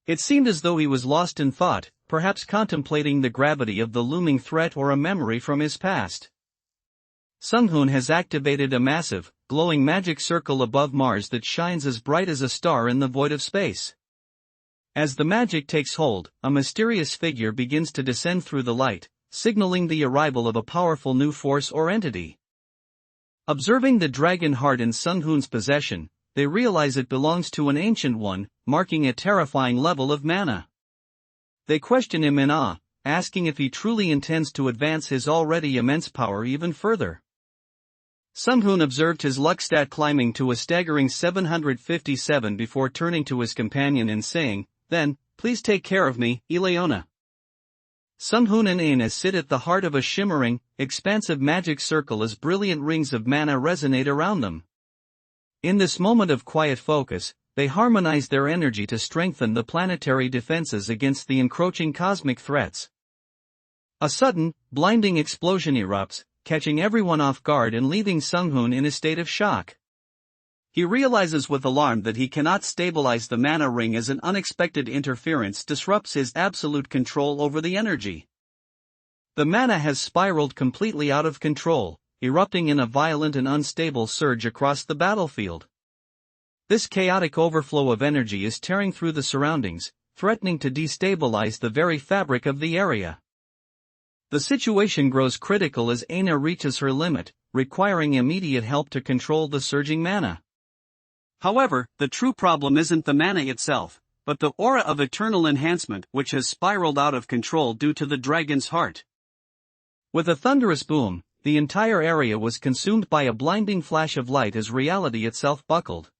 It seemed as though he was lost in thought, perhaps contemplating the gravity of the looming threat or a memory from his past. Sung-hoon has activated a massive, glowing magic circle above Mars that shines as bright as a star in the void of space. As the magic takes hold, a mysterious figure begins to descend through the light, signaling the arrival of a powerful new force or entity. Observing the dragon heart in Sung-hoon's possession, they realize it belongs to an ancient one, marking a terrifying level of mana. They question him in awe, asking if he truly intends to advance his already immense power even further. Sung-hoon observed his luck stat climbing to a staggering 757 before turning to his companion and saying, "Then, please take care of me, Ileona." Sung-hoon and Aina sit at the heart of a shimmering, expansive magic circle as brilliant rings of mana resonate around them. In this moment of quiet focus, they harmonize their energy to strengthen the planetary defenses against the encroaching cosmic threats. A sudden, blinding explosion erupts, catching everyone off guard and leaving Sung-hoon in a state of shock. He realizes with alarm that he cannot stabilize the mana ring as an unexpected interference disrupts his absolute control over the energy. The mana has spiraled completely out of control, erupting in a violent and unstable surge across the battlefield. This chaotic overflow of energy is tearing through the surroundings, threatening to destabilize the very fabric of the area. The situation grows critical as Aina reaches her limit, requiring immediate help to control the surging mana. However, the true problem isn't the mana itself, but the aura of eternal enhancement which has spiraled out of control due to the dragon's heart. With a thunderous boom, the entire area was consumed by a blinding flash of light as reality itself buckled.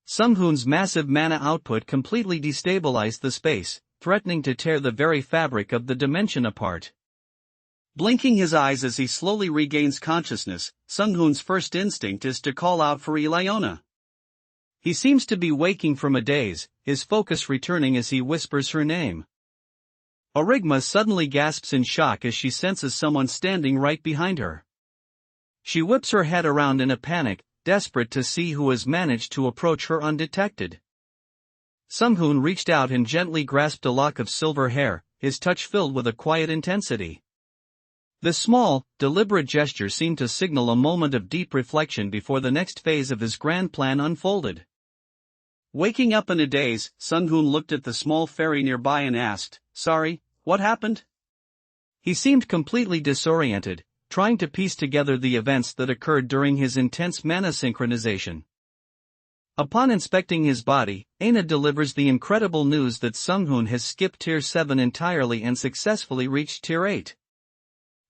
Sunghoon's massive mana output completely destabilized the space, threatening to tear the very fabric of the dimension apart. Blinking his eyes as he slowly regains consciousness, Sunghoon's first instinct is to call out for Ileona. He seems to be waking from a daze, his focus returning as he whispers her name. Origma suddenly gasps in shock as she senses someone standing right behind her. She whips her head around in a panic, desperate to see who has managed to approach her undetected. Sunghoon reached out and gently grasped a lock of silver hair, his touch filled with a quiet intensity. The small, deliberate gesture seemed to signal a moment of deep reflection before the next phase of his grand plan unfolded. Waking up in a daze, Sunghoon looked at the small fairy nearby and asked, "Sorry, what happened?" He seemed completely disoriented, trying to piece together the events that occurred during his intense mana synchronization. Upon inspecting his body, Aina delivers the incredible news that Sunghoon has skipped Tier 7 entirely and successfully reached Tier 8.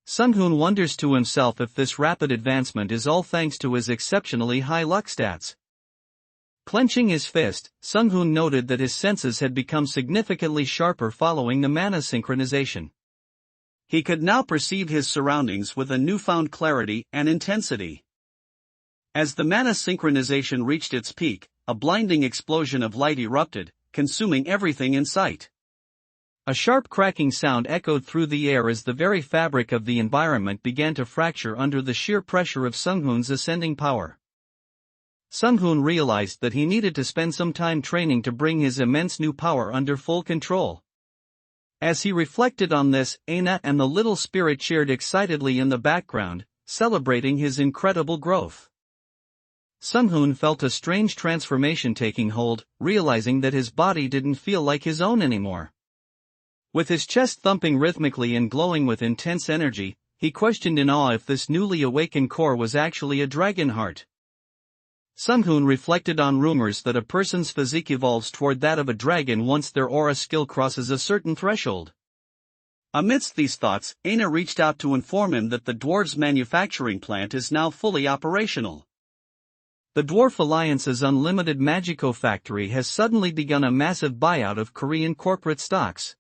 Sunghoon wonders to himself if this rapid advancement is all thanks to his exceptionally high luck stats. Clenching his fist, Sunghoon noted that his senses had become significantly sharper following the mana synchronization. He could now perceive his surroundings with a newfound clarity and intensity. As the mana synchronization reached its peak, a blinding explosion of light erupted, consuming everything in sight. A sharp cracking sound echoed through the air as the very fabric of the environment began to fracture under the sheer pressure of Sunghoon's ascending power. Sunghoon realized that he needed to spend some time training to bring his immense new power under full control. As he reflected on this, Aina and the little spirit cheered excitedly in the background, celebrating his incredible growth. Sunghoon felt a strange transformation taking hold, realizing that his body didn't feel like his own anymore. With his chest thumping rhythmically and glowing with intense energy, he questioned in awe if this newly awakened core was actually a dragon heart. Sunghoon reflected on rumors that a person's physique evolves toward that of a dragon once their aura skill crosses a certain threshold. Amidst these thoughts, Aina reached out to inform him that the dwarves' manufacturing plant is now fully operational. The Dwarf Alliance's unlimited Magico factory has suddenly begun a massive buyout of Korean corporate stocks.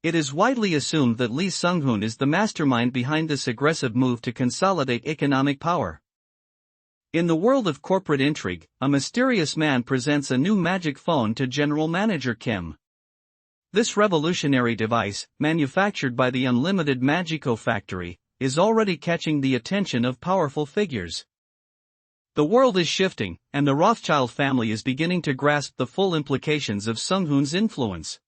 It is widely assumed that Lee Sunghoon is the mastermind behind this aggressive move to consolidate economic power. In the world of corporate intrigue, a mysterious man presents a new magic phone to General Manager Kim. This revolutionary device, manufactured by the Unlimited Magico factory, is already catching the attention of powerful figures. The world is shifting, and the Rothschild family is beginning to grasp the full implications of Sunghoon's influence.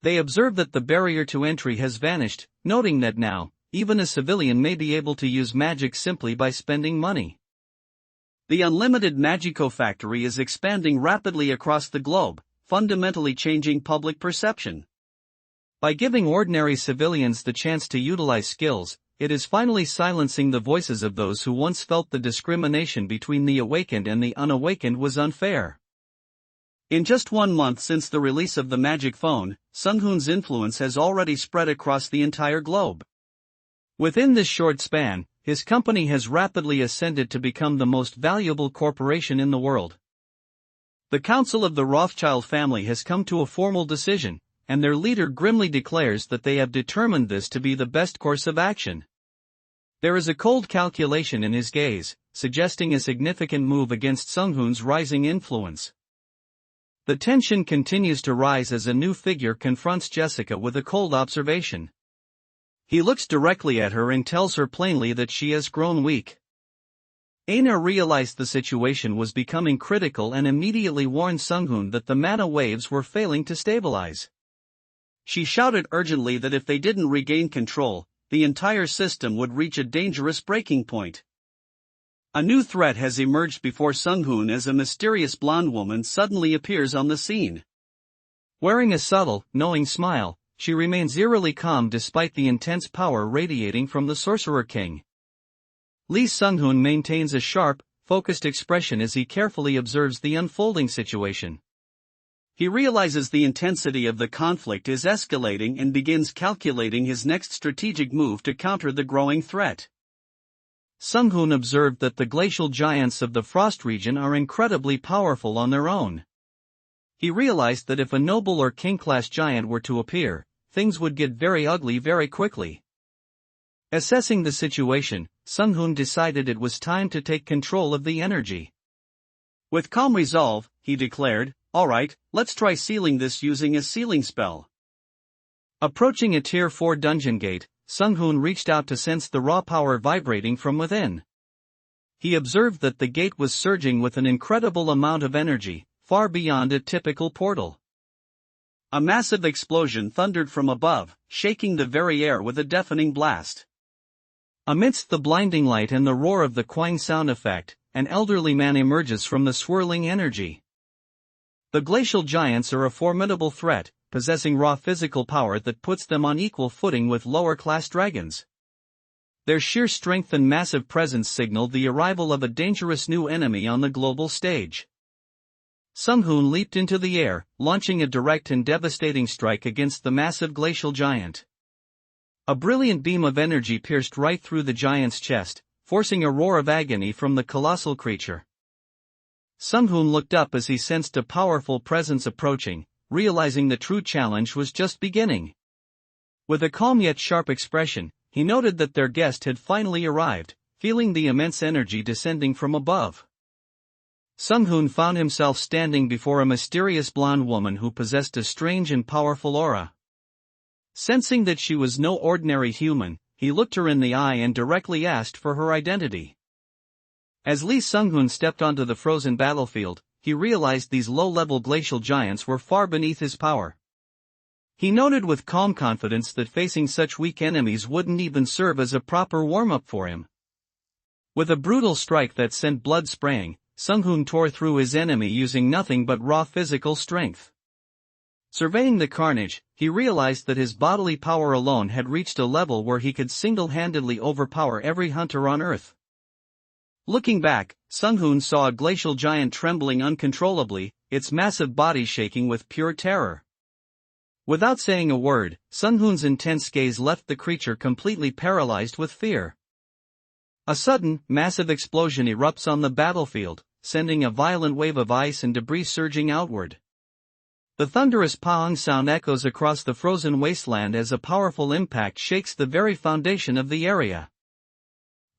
They observe that the barrier to entry has vanished, noting that now, even a civilian may be able to use magic simply by spending money. The Unlimited Magico factory is expanding rapidly across the globe, fundamentally changing public perception. By giving ordinary civilians the chance to utilize skills, it is finally silencing the voices of those who once felt the discrimination between the awakened and the unawakened was unfair. In just 1 month since the release of the Magic Phone, Sunghoon's influence has already spread across the entire globe. Within this short span, his company has rapidly ascended to become the most valuable corporation in the world. The Council of the Rothschild family has come to a formal decision, and their leader grimly declares that they have determined this to be the best course of action. There is a cold calculation in his gaze, suggesting a significant move against Sunghoon's rising influence. The tension continues to rise as a new figure confronts Jessica with a cold observation. He looks directly at her and tells her plainly that she has grown weak. Aina realized the situation was becoming critical and immediately warned Sunghoon that the mana waves were failing to stabilize. She shouted urgently that if they didn't regain control, the entire system would reach a dangerous breaking point. A new threat has emerged before Sung-hoon as a mysterious blonde woman suddenly appears on the scene. Wearing a subtle, knowing smile, she remains eerily calm despite the intense power radiating from the Sorcerer King. Lee Sung-hoon maintains a sharp, focused expression as he carefully observes the unfolding situation. He realizes the intensity of the conflict is escalating and begins calculating his next strategic move to counter the growing threat. Sung-hoon observed that the glacial giants of the frost region are incredibly powerful on their own. He realized that if a noble or king-class giant were to appear, things would get very ugly very quickly. Assessing the situation, Sung-hoon decided it was time to take control of the energy. With calm resolve, he declared, "Alright, let's try sealing this using a sealing spell." Approaching a Tier 4 dungeon gate, Sung-hoon reached out to sense the raw power vibrating from within. He observed that the gate was surging with an incredible amount of energy, far beyond a typical portal. A massive explosion thundered from above, shaking the very air with a deafening blast. Amidst the blinding light and the roar of the quang sound effect, an elderly man emerges from the swirling energy. The glacial giants are a formidable threat, possessing raw physical power that puts them on equal footing with lower-class dragons. Their sheer strength and massive presence signal the arrival of a dangerous new enemy on the global stage. Sung-hoon leaped into the air, launching a direct and devastating strike against the massive glacial giant. A brilliant beam of energy pierced right through the giant's chest, forcing a roar of agony from the colossal creature. Sung-hoon looked up as he sensed a powerful presence approaching, realizing the true challenge was just beginning. With a calm yet sharp expression, he noted that their guest had finally arrived, feeling the immense energy descending from above. Sung-hoon found himself standing before a mysterious blonde woman who possessed a strange and powerful aura. Sensing that she was no ordinary human, he looked her in the eye and directly asked for her identity. As Lee Sung-hoon stepped onto the frozen battlefield, he realized these low-level glacial giants were far beneath his power. He noted with calm confidence that facing such weak enemies wouldn't even serve as a proper warm-up for him. With a brutal strike that sent blood spraying, Sung-hoon tore through his enemy using nothing but raw physical strength. Surveying the carnage, he realized that his bodily power alone had reached a level where he could single-handedly overpower every hunter on Earth. Looking back, Sung-hoon saw a glacial giant trembling uncontrollably, its massive body shaking with pure terror. Without saying a word, Sung-hoon's intense gaze left the creature completely paralyzed with fear. A sudden, massive explosion erupts on the battlefield, sending a violent wave of ice and debris surging outward. The thunderous paong sound echoes across the frozen wasteland as a powerful impact shakes the very foundation of the area.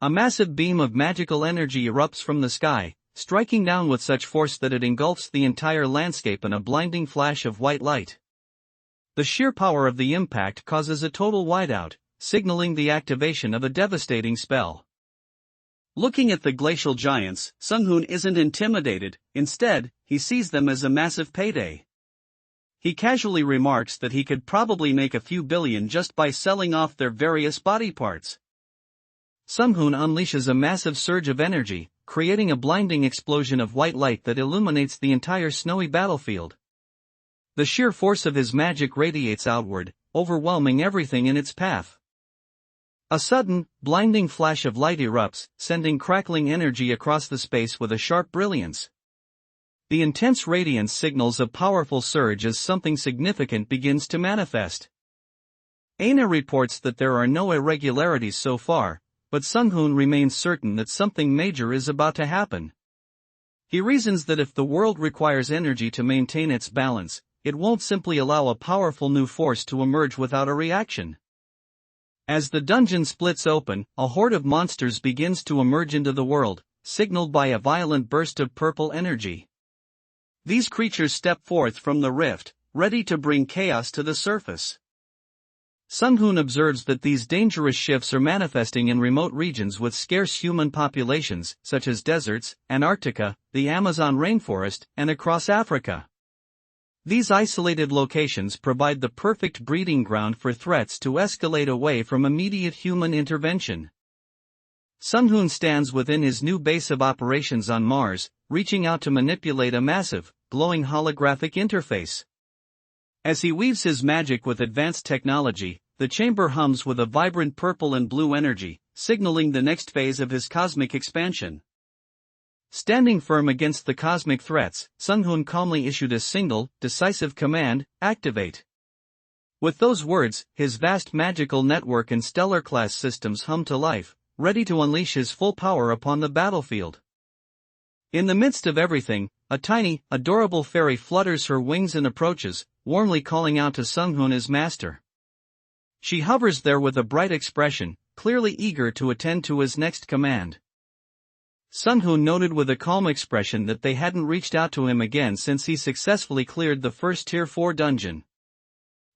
A massive beam of magical energy erupts from the sky, striking down with such force that it engulfs the entire landscape in a blinding flash of white light. The sheer power of the impact causes a total whiteout, signaling the activation of a devastating spell. Looking at the glacial giants, Sung-hoon isn't intimidated, instead, he sees them as a massive payday. He casually remarks that he could probably make a few billion just by selling off their various body parts. Sung-hoon unleashes a massive surge of energy, creating a blinding explosion of white light that illuminates the entire snowy battlefield. The sheer force of his magic radiates outward, overwhelming everything in its path. A sudden, blinding flash of light erupts, sending crackling energy across the space with a sharp brilliance. The intense radiance signals a powerful surge as something significant begins to manifest. Aina reports that there are no irregularities so far, but Sung-hoon remains certain that something major is about to happen. He reasons that if the world requires energy to maintain its balance, it won't simply allow a powerful new force to emerge without a reaction. As the dungeon splits open, a horde of monsters begins to emerge into the world, signaled by a violent burst of purple energy. These creatures step forth from the rift, ready to bring chaos to the surface. Sung-hoon observes that these dangerous shifts are manifesting in remote regions with scarce human populations, such as deserts, Antarctica, the Amazon rainforest, and across Africa. These isolated locations provide the perfect breeding ground for threats to escalate away from immediate human intervention. Sung-hoon stands within his new base of operations on Mars, reaching out to manipulate a massive, glowing holographic interface. As he weaves his magic with advanced technology, the chamber hums with a vibrant purple and blue energy, signaling the next phase of his cosmic expansion. Standing firm against the cosmic threats, Sung-hoon calmly issued a single, decisive command: activate. With those words, his vast magical network and stellar-class systems hum to life, ready to unleash his full power upon the battlefield. In the midst of everything, a tiny, adorable fairy flutters her wings and approaches, warmly calling out to Sung-hoon as master. She hovers there with a bright expression, clearly eager to attend to his next command. Sung-hoon noted with a calm expression that they hadn't reached out to him again since he successfully cleared the first Tier 4 dungeon.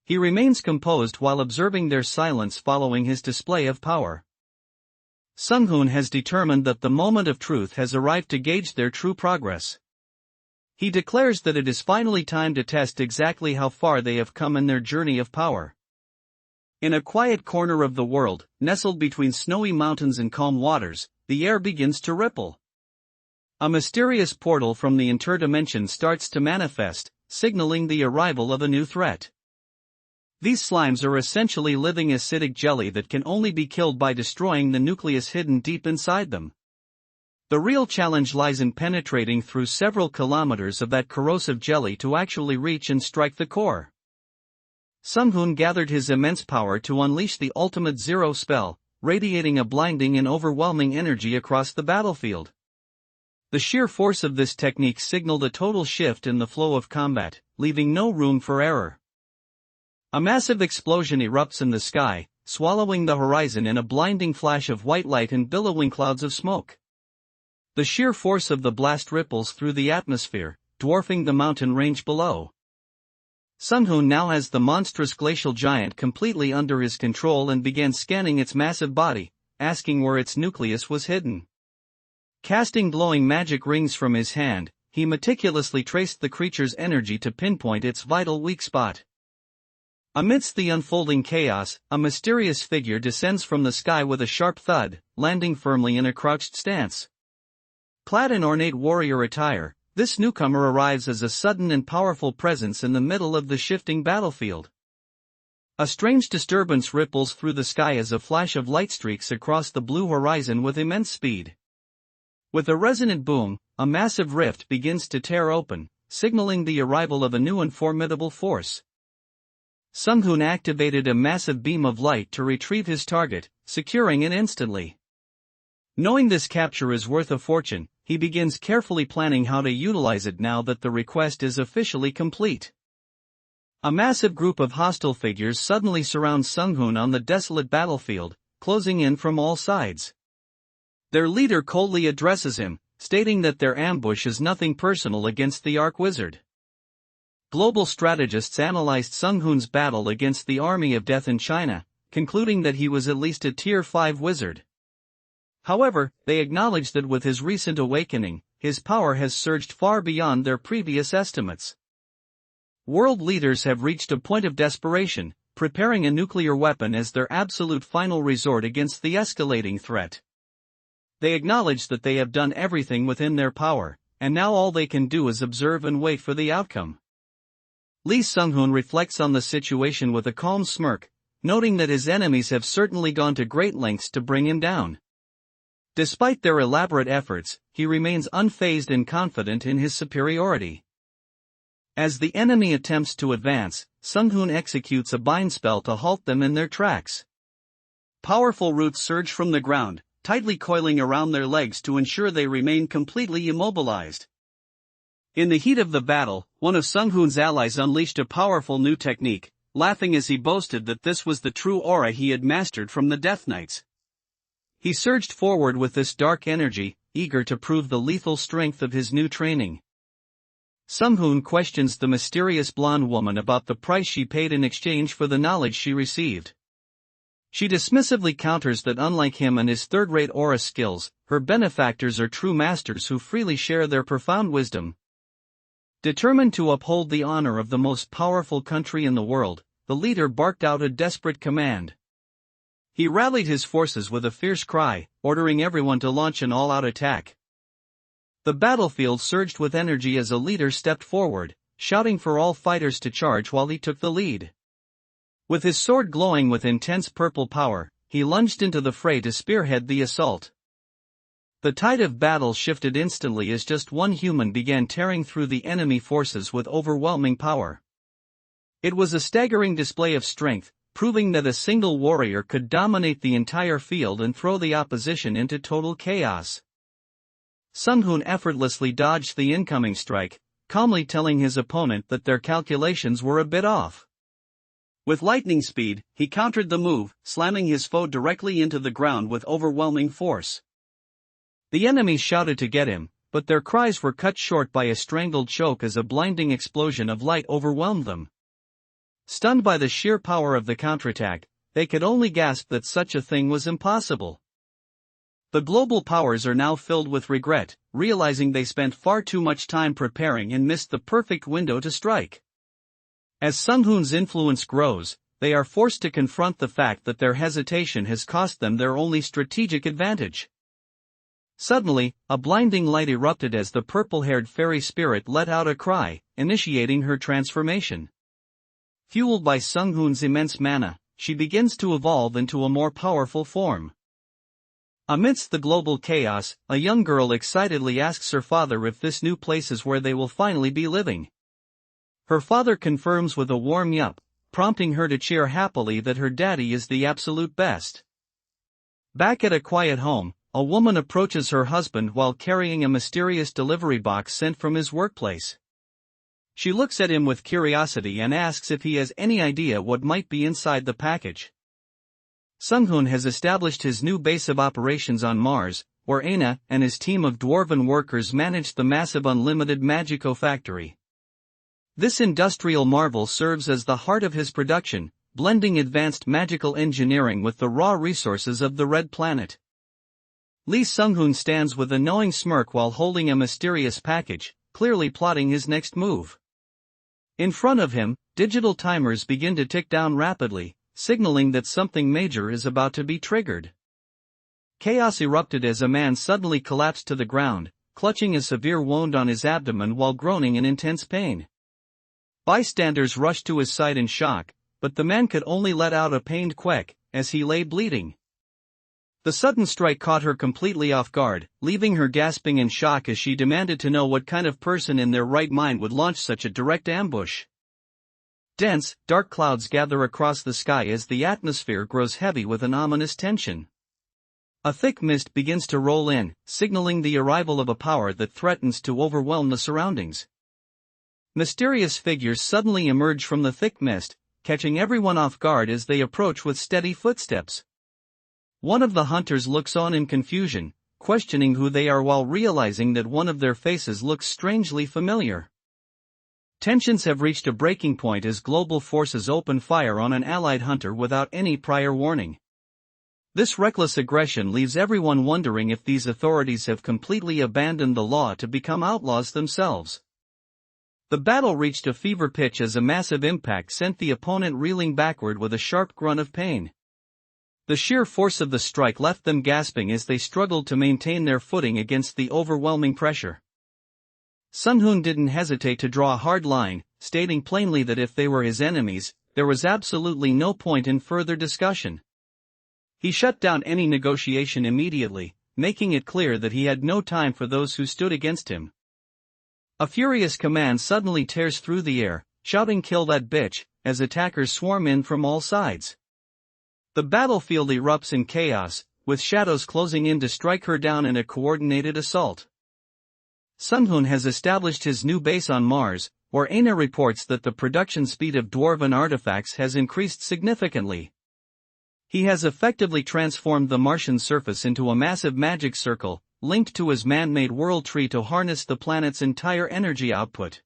He remains composed while observing their silence following his display of power. Sung-hoon has determined that the moment of truth has arrived to gauge their true progress. He declares that it is finally time to test exactly how far they have come in their journey of power. In a quiet corner of the world, nestled between snowy mountains and calm waters, the air begins to ripple. A mysterious portal from the interdimension starts to manifest, signaling the arrival of a new threat. These slimes are essentially living acidic jelly that can only be killed by destroying the nucleus hidden deep inside them. The real challenge lies in penetrating through several kilometers of that corrosive jelly to actually reach and strike the core. Sung-hoon gathered his immense power to unleash the ultimate zero spell, radiating a blinding and overwhelming energy across the battlefield. The sheer force of this technique signaled a total shift in the flow of combat, leaving no room for error. A massive explosion erupts in the sky, swallowing the horizon in a blinding flash of white light and billowing clouds of smoke. The sheer force of the blast ripples through the atmosphere, dwarfing the mountain range below. Sung-hoon now has the monstrous glacial giant completely under his control and began scanning its massive body, asking where its nucleus was hidden. Casting glowing magic rings from his hand, he meticulously traced the creature's energy to pinpoint its vital weak spot. Amidst the unfolding chaos, a mysterious figure descends from the sky with a sharp thud, landing firmly in a crouched stance. Clad in ornate warrior attire, this newcomer arrives as a sudden and powerful presence in the middle of the shifting battlefield. A strange disturbance ripples through the sky as a flash of light streaks across the blue horizon with immense speed. With a resonant boom, a massive rift begins to tear open, signaling the arrival of a new and formidable force. Sung-hoon activated a massive beam of light to retrieve his target, securing it instantly. Knowing this capture is worth a fortune, he begins carefully planning how to utilize it now that the request is officially complete. A massive group of hostile figures suddenly surrounds Sung-hoon on the desolate battlefield, closing in from all sides. Their leader coldly addresses him, stating that their ambush is nothing personal against the Arch-Wizard. Global strategists analyzed Sung-hoon's battle against the Army of Death in China, concluding that he was at least a Tier 5 wizard. However, they acknowledge that with his recent awakening, his power has surged far beyond their previous estimates. World leaders have reached a point of desperation, preparing a nuclear weapon as their absolute final resort against the escalating threat. They acknowledge that they have done everything within their power, and now all they can do is observe and wait for the outcome. Lee Sung-hoon reflects on the situation with a calm smirk, noting that his enemies have certainly gone to great lengths to bring him down. Despite their elaborate efforts, he remains unfazed and confident in his superiority. As the enemy attempts to advance, Sung-hoon executes a bind spell to halt them in their tracks. Powerful roots surge from the ground, tightly coiling around their legs to ensure they remain completely immobilized. In the heat of the battle, one of Sung-hoon's allies unleashed a powerful new technique, laughing as he boasted that this was the true aura he had mastered from the Death Knights. He surged forward with this dark energy, eager to prove the lethal strength of his new training. Sung-hoon questions the mysterious blonde woman about the price she paid in exchange for the knowledge she received. She dismissively counters that unlike him and his third-rate aura skills, her benefactors are true masters who freely share their profound wisdom. Determined to uphold the honor of the most powerful country in the world, the leader barked out a desperate command. He rallied his forces with a fierce cry, ordering everyone to launch an all-out attack. The battlefield surged with energy as a leader stepped forward, shouting for all fighters to charge while he took the lead. With his sword glowing with intense purple power, he lunged into the fray to spearhead the assault. The tide of battle shifted instantly as just one human began tearing through the enemy forces with overwhelming power. It was a staggering display of strength, proving that a single warrior could dominate the entire field and throw the opposition into total chaos. Sun Hoon effortlessly dodged the incoming strike, calmly telling his opponent that their calculations were a bit off. With lightning speed, he countered the move, slamming his foe directly into the ground with overwhelming force. The enemies shouted to get him, but their cries were cut short by a strangled choke as a blinding explosion of light overwhelmed them. Stunned by the sheer power of the counterattack, they could only gasp that such a thing was impossible. The global powers are now filled with regret, realizing they spent far too much time preparing and missed the perfect window to strike. As Sun Hoon's influence grows, they are forced to confront the fact that their hesitation has cost them their only strategic advantage. Suddenly, a blinding light erupted as the purple-haired fairy spirit let out a cry, initiating her transformation. Fueled by Sun Hoon's immense mana, she begins to evolve into a more powerful form. Amidst the global chaos, a young girl excitedly asks her father if this new place is where they will finally be living. Her father confirms with a warm yup, prompting her to cheer happily that her daddy is the absolute best. Back at a quiet home, a woman approaches her husband while carrying a mysterious delivery box sent from his workplace. She looks at him with curiosity and asks if he has any idea what might be inside the package. Sun Hoon has established his new base of operations on Mars, where Aina and his team of dwarven workers manage the massive unlimited Magico factory. This industrial marvel serves as the heart of his production, blending advanced magical engineering with the raw resources of the Red Planet. Lee Sung-hoon stands with a knowing smirk while holding a mysterious package, clearly plotting his next move. In front of him, digital timers begin to tick down rapidly, signaling that something major is about to be triggered. Chaos erupted as a man suddenly collapsed to the ground, clutching a severe wound on his abdomen while groaning in intense pain. Bystanders rushed to his side in shock, but the man could only let out a pained quack as he lay bleeding. The sudden strike caught her completely off guard, leaving her gasping in shock as she demanded to know what kind of person in their right mind would launch such a direct ambush. Dense, dark clouds gather across the sky as the atmosphere grows heavy with an ominous tension. A thick mist begins to roll in, signaling the arrival of a power that threatens to overwhelm the surroundings. Mysterious figures suddenly emerge from the thick mist, catching everyone off guard as they approach with steady footsteps. One of the hunters looks on in confusion, questioning who they are while realizing that one of their faces looks strangely familiar. Tensions have reached a breaking point as global forces open fire on an allied hunter without any prior warning. This reckless aggression leaves everyone wondering if these authorities have completely abandoned the law to become outlaws themselves. The battle reached a fever pitch as a massive impact sent the opponent reeling backward with a sharp grunt of pain. The sheer force of the strike left them gasping as they struggled to maintain their footing against the overwhelming pressure. Sun Hoon didn't hesitate to draw a hard line, stating plainly that if they were his enemies, there was absolutely no point in further discussion. He shut down any negotiation immediately, making it clear that he had no time for those who stood against him. A furious command suddenly tears through the air, shouting "Kill that bitch," as attackers swarm in from all sides. The battlefield erupts in chaos, with shadows closing in to strike her down in a coordinated assault. Sun Hoon has established his new base on Mars, where Aina reports that the production speed of dwarven artifacts has increased significantly. He has effectively transformed the Martian surface into a massive magic circle, linked to his man-made world tree to harness the planet's entire energy output.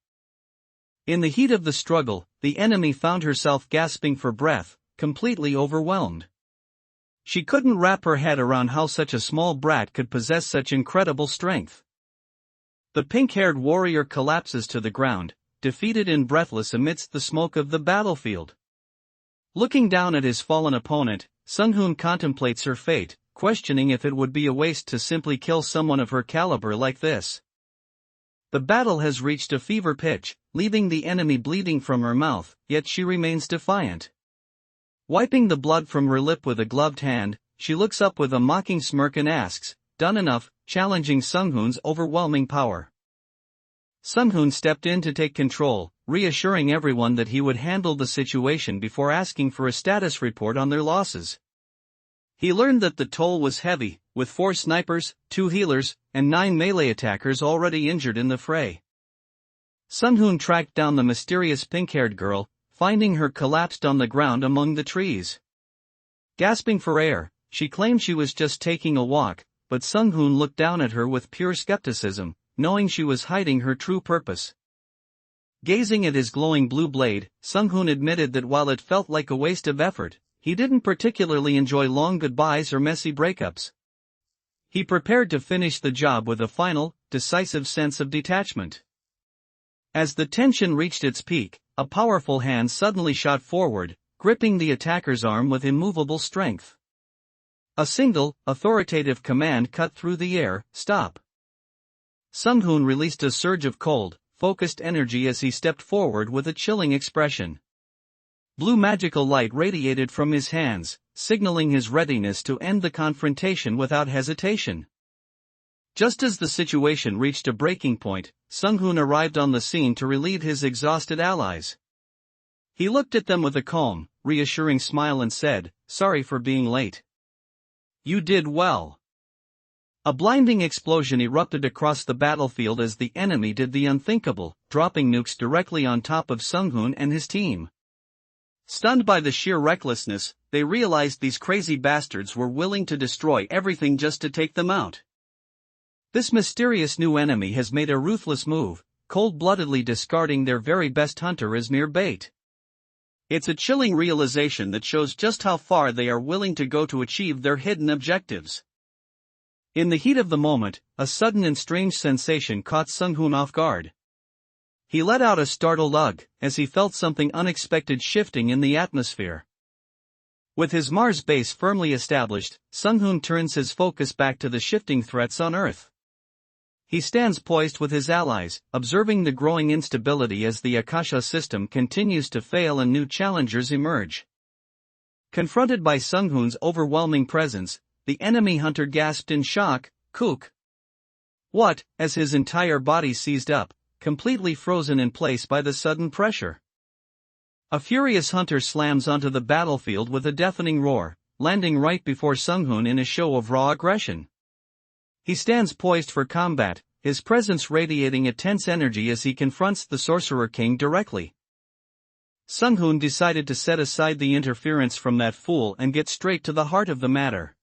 In the heat of the struggle, the enemy found herself gasping for breath, completely overwhelmed. She couldn't wrap her head around how such a small brat could possess such incredible strength. The pink-haired warrior collapses to the ground, defeated and breathless amidst the smoke of the battlefield. Looking down at his fallen opponent, Sung-hoon contemplates her fate, questioning if it would be a waste to simply kill someone of her caliber like this. The battle has reached a fever pitch, leaving the enemy bleeding from her mouth, yet she remains defiant. Wiping the blood from her lip with a gloved hand, she looks up with a mocking smirk and asks, "Done enough?" challenging Sung-hoon's overwhelming power. Sung-hoon stepped in to take control, reassuring everyone that he would handle the situation before asking for a status report on their losses. He learned that the toll was heavy, with 4 snipers, 2 healers, and 9 melee attackers already injured in the fray. Sung-hoon tracked down the mysterious pink-haired girl, finding her collapsed on the ground among the trees. Gasping for air, she claimed she was just taking a walk, but Sung-hoon looked down at her with pure skepticism, knowing she was hiding her true purpose. Gazing at his glowing blue blade, Sung-hoon admitted that while it felt like a waste of effort, he didn't particularly enjoy long goodbyes or messy breakups. He prepared to finish the job with a final, decisive sense of detachment. As the tension reached its peak, a powerful hand suddenly shot forward, gripping the attacker's arm with immovable strength. A single, authoritative command cut through the air, "Stop." Sung-hoon released a surge of cold, focused energy as he stepped forward with a chilling expression. Blue magical light radiated from his hands, signaling his readiness to end the confrontation without hesitation. Just as the situation reached a breaking point, Sung-hoon arrived on the scene to relieve his exhausted allies. He looked at them with a calm, reassuring smile and said, "Sorry for being late. You did well." A blinding explosion erupted across the battlefield as the enemy did the unthinkable, dropping nukes directly on top of Sung-hoon and his team. Stunned by the sheer recklessness, they realized these crazy bastards were willing to destroy everything just to take them out. This mysterious new enemy has made a ruthless move, cold-bloodedly discarding their very best hunter as mere bait. It's a chilling realization that shows just how far they are willing to go to achieve their hidden objectives. In the heat of the moment, a sudden and strange sensation caught Sung-hoon off guard. He let out a startled ugh, as he felt something unexpected shifting in the atmosphere. With his Mars base firmly established, Sung-hoon turns his focus back to the shifting threats on Earth. He stands poised with his allies, observing the growing instability as the Akasha system continues to fail and new challengers emerge. Confronted by Sung-hoon's overwhelming presence, the enemy hunter gasped in shock, "Kook." "What?" as his entire body seized up, completely frozen in place by the sudden pressure. A furious hunter slams onto the battlefield with a deafening roar, landing right before Sung-hoon in a show of raw aggression. He stands poised for combat, his presence radiating a tense energy as he confronts the Sorcerer King directly. Sung-hoon decided to set aside the interference from that fool and get straight to the heart of the matter.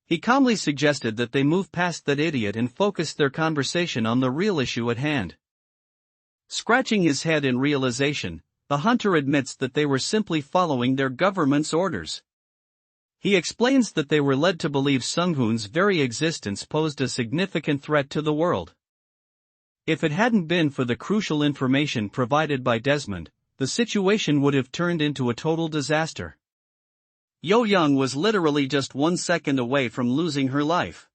He calmly suggested that they move past that idiot and focus their conversation on the real issue at hand. Scratching his head in realization, the hunter admits that they were simply following their government's orders. He explains that they were led to believe Sung-hoon's very existence posed a significant threat to the world. If it hadn't been for the crucial information provided by Desmond, the situation would have turned into a total disaster. Yo-young was literally just 1 second away from losing her life.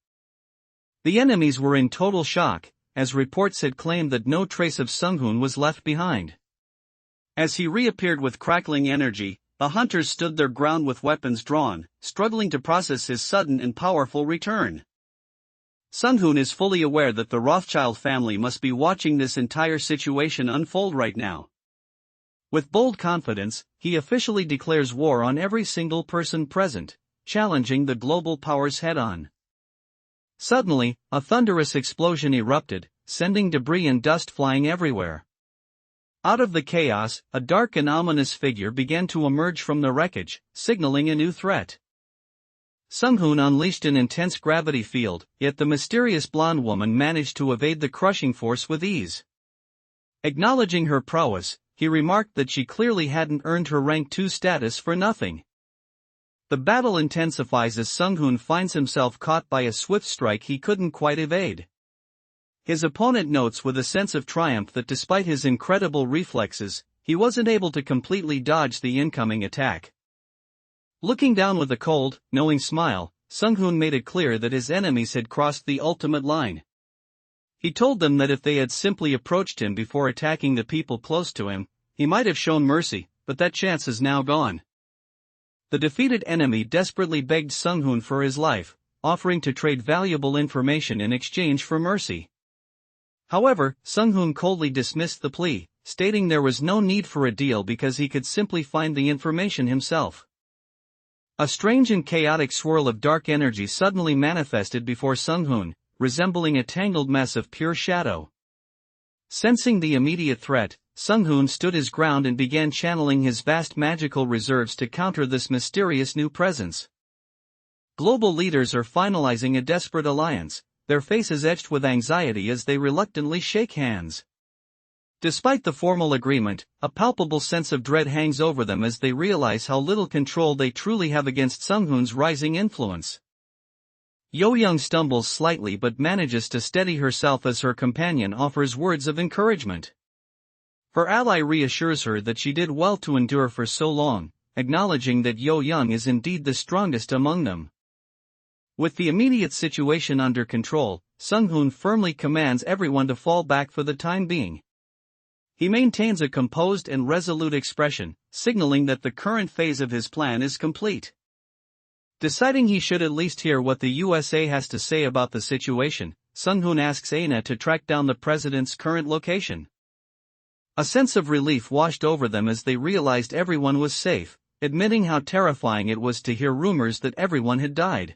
The enemies were in total shock, as reports had claimed that no trace of Sung-hoon was left behind. As he reappeared with crackling energy, the hunters stood their ground with weapons drawn, struggling to process his sudden and powerful return. Sung-hoon is fully aware that the Rothschild family must be watching this entire situation unfold right now. With bold confidence, he officially declares war on every single person present, challenging the global powers head-on. Suddenly, a thunderous explosion erupted, sending debris and dust flying everywhere. Out of the chaos, a dark and ominous figure began to emerge from the wreckage, signaling a new threat. Sung-hoon unleashed an intense gravity field, yet the mysterious blonde woman managed to evade the crushing force with ease. Acknowledging her prowess, he remarked that she clearly hadn't earned her rank 2 status for nothing. The battle intensifies as Sung-hoon finds himself caught by a swift strike he couldn't quite evade. His opponent notes with a sense of triumph that despite his incredible reflexes, he wasn't able to completely dodge the incoming attack. Looking down with a cold, knowing smile, Sung-hoon made it clear that his enemies had crossed the ultimate line. He told them that if they had simply approached him before attacking the people close to him, he might have shown mercy, but that chance is now gone. The defeated enemy desperately begged Sung-hoon for his life, offering to trade valuable information in exchange for mercy. However, Sung-hoon coldly dismissed the plea, stating there was no need for a deal because he could simply find the information himself. A strange and chaotic swirl of dark energy suddenly manifested before Sung-hoon, resembling a tangled mess of pure shadow. Sensing the immediate threat, Sung-hoon stood his ground and began channeling his vast magical reserves to counter this mysterious new presence. Global leaders are finalizing a desperate alliance, their faces etched with anxiety as they reluctantly shake hands. Despite the formal agreement, a palpable sense of dread hangs over them as they realize how little control they truly have against Sung-hoon's rising influence. Yo-young stumbles slightly but manages to steady herself as her companion offers words of encouragement. Her ally reassures her that she did well to endure for so long, acknowledging that Yo-young is indeed the strongest among them. With the immediate situation under control, Sung-hoon firmly commands everyone to fall back for the time being. He maintains a composed and resolute expression, signaling that the current phase of his plan is complete. Deciding he should at least hear what the USA has to say about the situation, Sung-hoon asks Aina to track down the president's current location. A sense of relief washed over them as they realized everyone was safe, admitting how terrifying it was to hear rumors that everyone had died.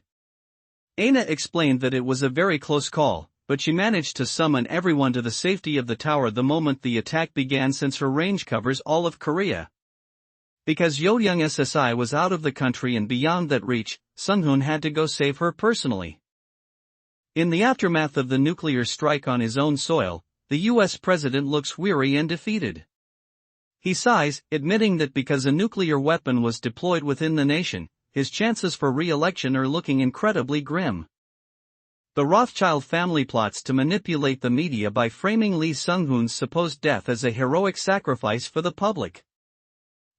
Aina explained that it was a very close call, but she managed to summon everyone to the safety of the tower the moment the attack began since her range covers all of Korea. Because Yo-young SSI was out of the country and beyond that reach, Sung-hoon had to go save her personally. In the aftermath of the nuclear strike on his own soil, the US president looks weary and defeated. He sighs, admitting that because a nuclear weapon was deployed within the nation, his chances for re-election are looking incredibly grim. The Rothschild family plots to manipulate the media by framing Lee Sung-hoon's supposed death as a heroic sacrifice for the public.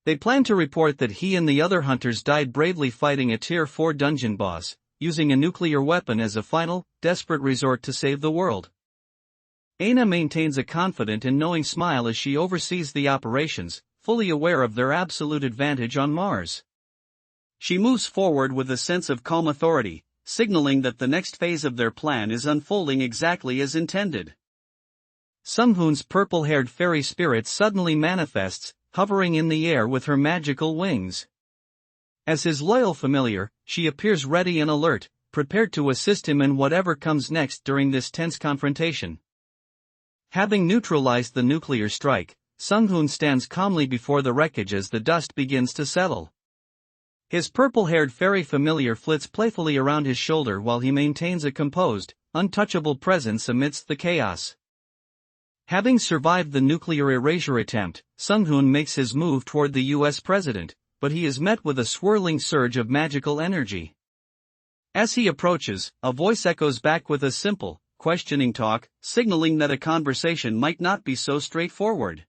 They plan to report that he and the other hunters died bravely fighting a Tier 4 dungeon boss, using a nuclear weapon as a final, desperate resort to save the world. Aina maintains a confident and knowing smile as she oversees the operations, fully aware of their absolute advantage on Mars. She moves forward with a sense of calm authority, signaling that the next phase of their plan is unfolding exactly as intended. Sung-hoon's purple-haired fairy spirit suddenly manifests, hovering in the air with her magical wings. As his loyal familiar, she appears ready and alert, prepared to assist him in whatever comes next during this tense confrontation. Having neutralized the nuclear strike, Sung-hoon stands calmly before the wreckage as the dust begins to settle. His purple-haired fairy familiar flits playfully around his shoulder while he maintains a composed, untouchable presence amidst the chaos. Having survived the nuclear erasure attempt, Sung-hoon makes his move toward the US president, but he is met with a swirling surge of magical energy. As he approaches, a voice echoes back with a simple, questioning talk, signaling that a conversation might not be so straightforward.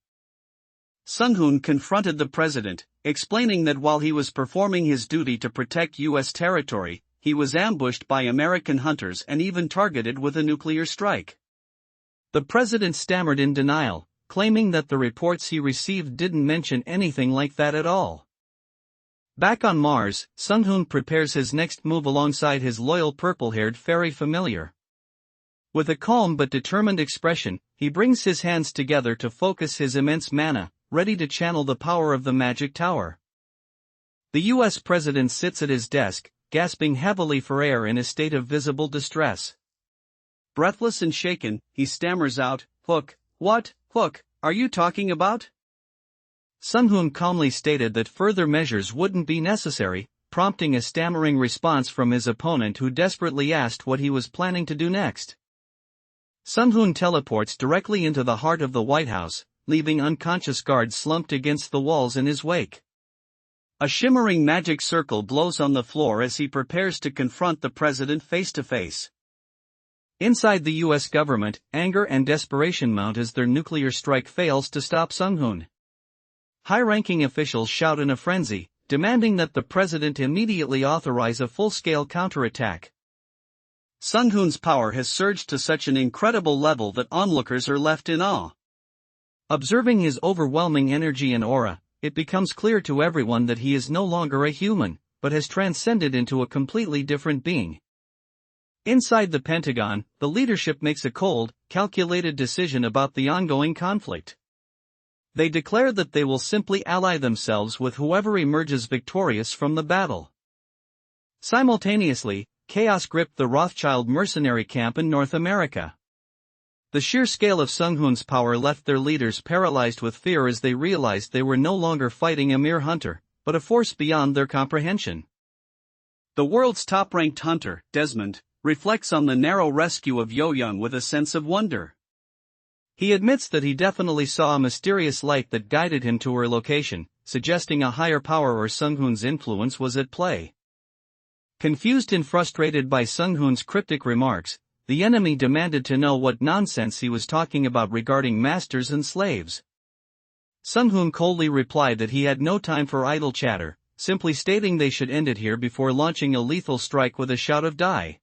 Sung-hoon confronted the president, explaining that while he was performing his duty to protect US territory, he was ambushed by American hunters and even targeted with a nuclear strike. The president stammered in denial, claiming that the reports he received didn't mention anything like that at all. Back on Mars, Sung-hoon prepares his next move alongside his loyal purple-haired fairy familiar. With a calm but determined expression, he brings his hands together to focus his immense mana, ready to channel the power of the magic tower. The US president sits at his desk, gasping heavily for air in a state of visible distress. Breathless and shaken, he stammers out, "Hook, what, Hook, are you talking about?" Sung-hoon calmly stated that further measures wouldn't be necessary, prompting a stammering response from his opponent who desperately asked what he was planning to do next. Sung-hoon teleports directly into the heart of the White House, leaving unconscious guards slumped against the walls in his wake. A shimmering magic circle glows on the floor as he prepares to confront the president face to face. Inside the US government, anger and desperation mount as their nuclear strike fails to stop Sung-hoon. High-ranking officials shout in a frenzy, demanding that the president immediately authorize a full-scale counterattack. Sung-hoon's power has surged to such an incredible level that onlookers are left in awe. Observing his overwhelming energy and aura, it becomes clear to everyone that he is no longer a human, but has transcended into a completely different being. Inside the Pentagon, the leadership makes a cold, calculated decision about the ongoing conflict. They declare that they will simply ally themselves with whoever emerges victorious from the battle. Simultaneously, chaos gripped the Rothschild mercenary camp in North America. The sheer scale of Sung-hoon's power left their leaders paralyzed with fear as they realized they were no longer fighting a mere hunter, but a force beyond their comprehension. The world's top-ranked hunter, Desmond, reflects on the narrow rescue of Yo-young with a sense of wonder. He admits that he definitely saw a mysterious light that guided him to her location, suggesting a higher power or Sung-hoon's influence was at play. Confused and frustrated by Sung-hoon's cryptic remarks, the enemy demanded to know what nonsense he was talking about regarding masters and slaves. Sung-hoon coldly replied that he had no time for idle chatter, simply stating they should end it here before launching a lethal strike with a shout of "Die!"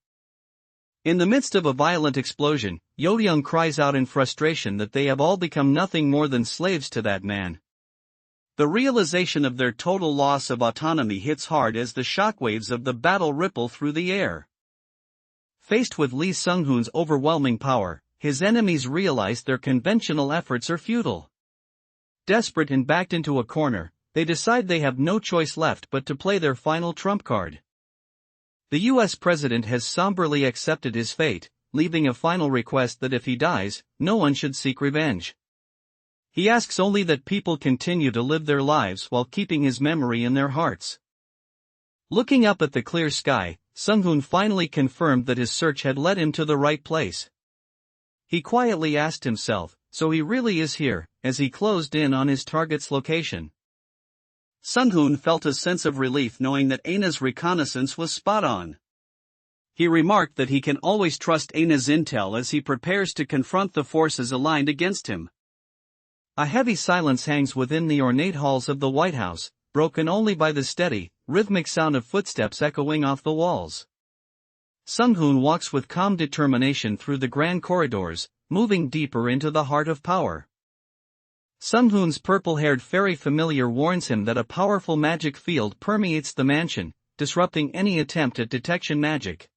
In the midst of a violent explosion, Yo-young cries out in frustration that they have all become nothing more than slaves to that man. The realization of their total loss of autonomy hits hard as the shockwaves of the battle ripple through the air. Faced with Lee Sung-hoon's overwhelming power, his enemies realize their conventional efforts are futile. Desperate and backed into a corner, they decide they have no choice left but to play their final trump card. The US president has somberly accepted his fate, leaving a final request that if he dies, no one should seek revenge. He asks only that people continue to live their lives while keeping his memory in their hearts. Looking up at the clear sky, Sung-hoon finally confirmed that his search had led him to the right place. He quietly asked himself, so he really is here, as he closed in on his target's location. Sung-hoon felt a sense of relief knowing that Aina's reconnaissance was spot on. He remarked that he can always trust Aina's intel as he prepares to confront the forces aligned against him. A heavy silence hangs within the ornate halls of the White House, broken only by the steady, rhythmic sound of footsteps echoing off the walls. Sung-hoon walks with calm determination through the grand corridors, moving deeper into the heart of power. Sung-hoon's purple-haired fairy familiar warns him that a powerful magic field permeates the mansion, disrupting any attempt at detection magic.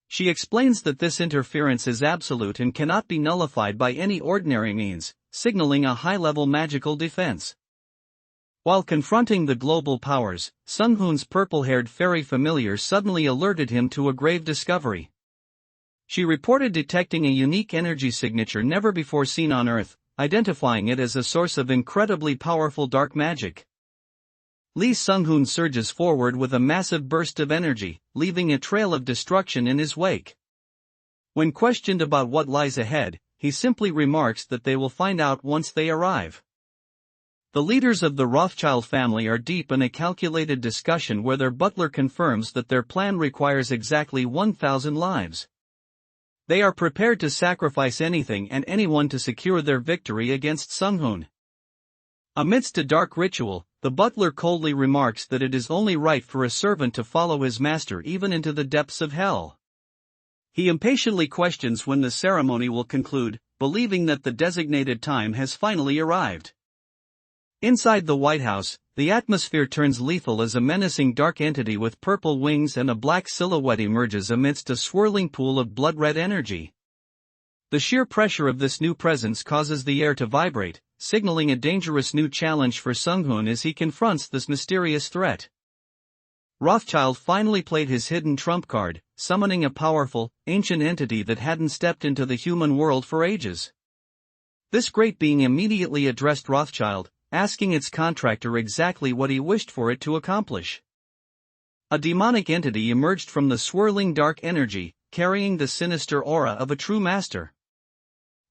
She explains that this interference is absolute and cannot be nullified by any ordinary means, signaling a high-level magical defense. While confronting the global powers, Sung-hoon's purple-haired fairy familiar suddenly alerted him to a grave discovery. She reported detecting a unique energy signature never before seen on Earth, identifying it as a source of incredibly powerful dark magic. Lee Sung-hoon surges forward with a massive burst of energy, leaving a trail of destruction in his wake. When questioned about what lies ahead, he simply remarks that they will find out once they arrive. The leaders of the Rothschild family are deep in a calculated discussion where their butler confirms that their plan requires exactly 1,000 lives. They are prepared to sacrifice anything and anyone to secure their victory against Sung-hoon. Amidst a dark ritual, the butler coldly remarks that it is only right for a servant to follow his master even into the depths of hell. He impatiently questions when the ceremony will conclude, believing that the designated time has finally arrived. Inside the White House, the atmosphere turns lethal as a menacing dark entity with purple wings and a black silhouette emerges amidst a swirling pool of blood-red energy. The sheer pressure of this new presence causes the air to vibrate, signaling a dangerous new challenge for Sung-hoon as he confronts this mysterious threat. Rothschild finally played his hidden trump card, summoning a powerful, ancient entity that hadn't stepped into the human world for ages. This great being immediately addressed Rothschild, asking its contractor exactly what he wished for it to accomplish. A demonic entity emerged from the swirling dark energy, carrying the sinister aura of a true master.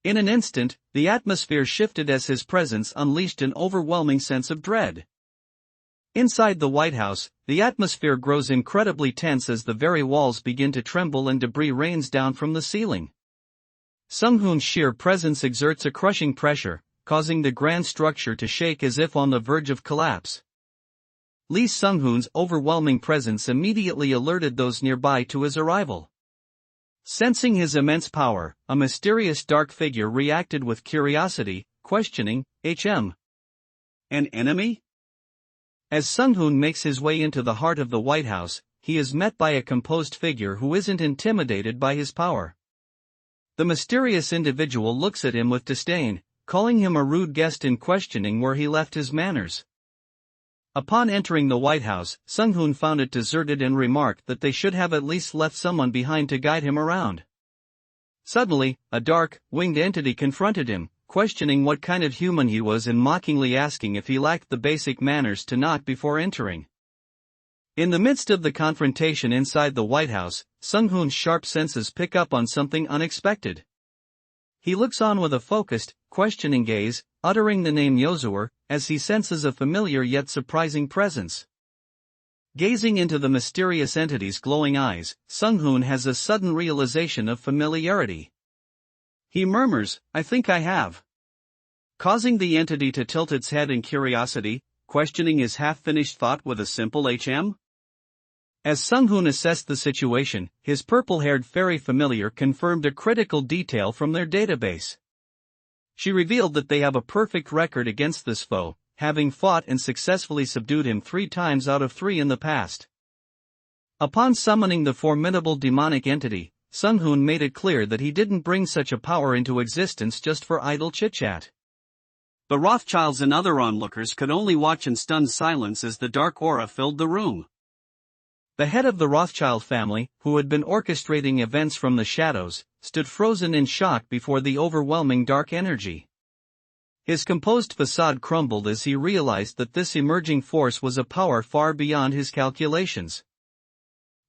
In an instant, the atmosphere shifted as his presence unleashed an overwhelming sense of dread. Inside the White House, the atmosphere grows incredibly tense as the very walls begin to tremble and debris rains down from the ceiling. Sung-hoon's sheer presence exerts a crushing pressure, causing the grand structure to shake as if on the verge of collapse. Lee Sung-hoon's overwhelming presence immediately alerted those nearby to his arrival. Sensing his immense power, a mysterious dark figure reacted with curiosity, questioning, "An enemy?" As Sung-hoon makes his way into the heart of the White House, he is met by a composed figure who isn't intimidated by his power. The mysterious individual looks at him with disdain, calling him a rude guest and questioning where he left his manners. Upon entering the White House, Sung-hoon found it deserted and remarked that they should have at least left someone behind to guide him around. Suddenly, a dark, winged entity confronted him, questioning what kind of human he was and mockingly asking if he lacked the basic manners to knock before entering. In the midst of the confrontation inside the White House, Sung-hoon's sharp senses pick up on something unexpected. He looks on with a focused, questioning gaze, uttering the name Yosuer, as he senses a familiar yet surprising presence. Gazing into the mysterious entity's glowing eyes, Sung-hoon has a sudden realization of familiarity. He murmurs, "I think I have." Causing the entity to tilt its head in curiosity, questioning his half-finished thought with a simple "HM?" As Sung-hoon assessed the situation, his purple-haired fairy familiar confirmed a critical detail from their database. She revealed that they have a perfect record against this foe, having fought and successfully subdued him 3 times out of 3 in the past. Upon summoning the formidable demonic entity, Sung-hoon made it clear that he didn't bring such a power into existence just for idle chit-chat. The Rothschilds and other onlookers could only watch in stunned silence as the dark aura filled the room. The head of the Rothschild family, who had been orchestrating events from the shadows, stood frozen in shock before the overwhelming dark energy. His composed facade crumbled as he realized that this emerging force was a power far beyond his calculations.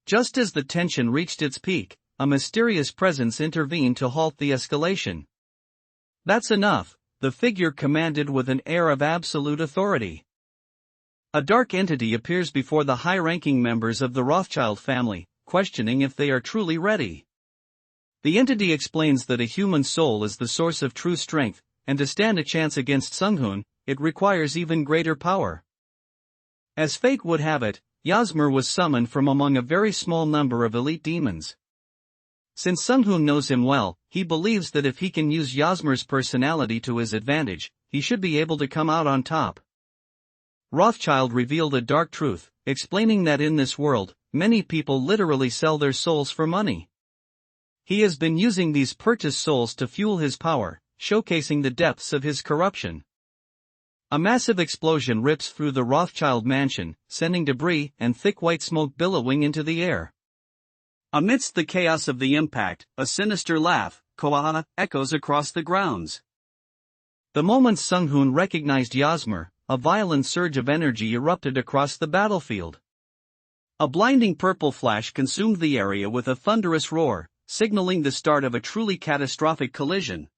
Just as the tension reached its peak, a mysterious presence intervened to halt the escalation. "That's enough," the figure commanded with an air of absolute authority. A dark entity appears before the high-ranking members of the Rothschild family, questioning if they are truly ready. The entity explains that a human soul is the source of true strength, and to stand a chance against Sung-hoon, it requires even greater power. As fate would have it, Yasmer was summoned from among a very small number of elite demons. Since Sung-hoon knows him well, he believes that if he can use Yasmer's personality to his advantage, he should be able to come out on top. Rothschild revealed a dark truth, explaining that in this world, many people literally sell their souls for money. He has been using these purchased souls to fuel his power, showcasing the depths of his corruption. A massive explosion rips through the Rothschild mansion, sending debris and thick white smoke billowing into the air. Amidst the chaos of the impact, a sinister laugh, "Koaha," echoes across the grounds. The moment Sung-hoon recognized Yasmer, a violent surge of energy erupted across the battlefield. A blinding purple flash consumed the area with a thunderous roar, signaling the start of a truly catastrophic collision.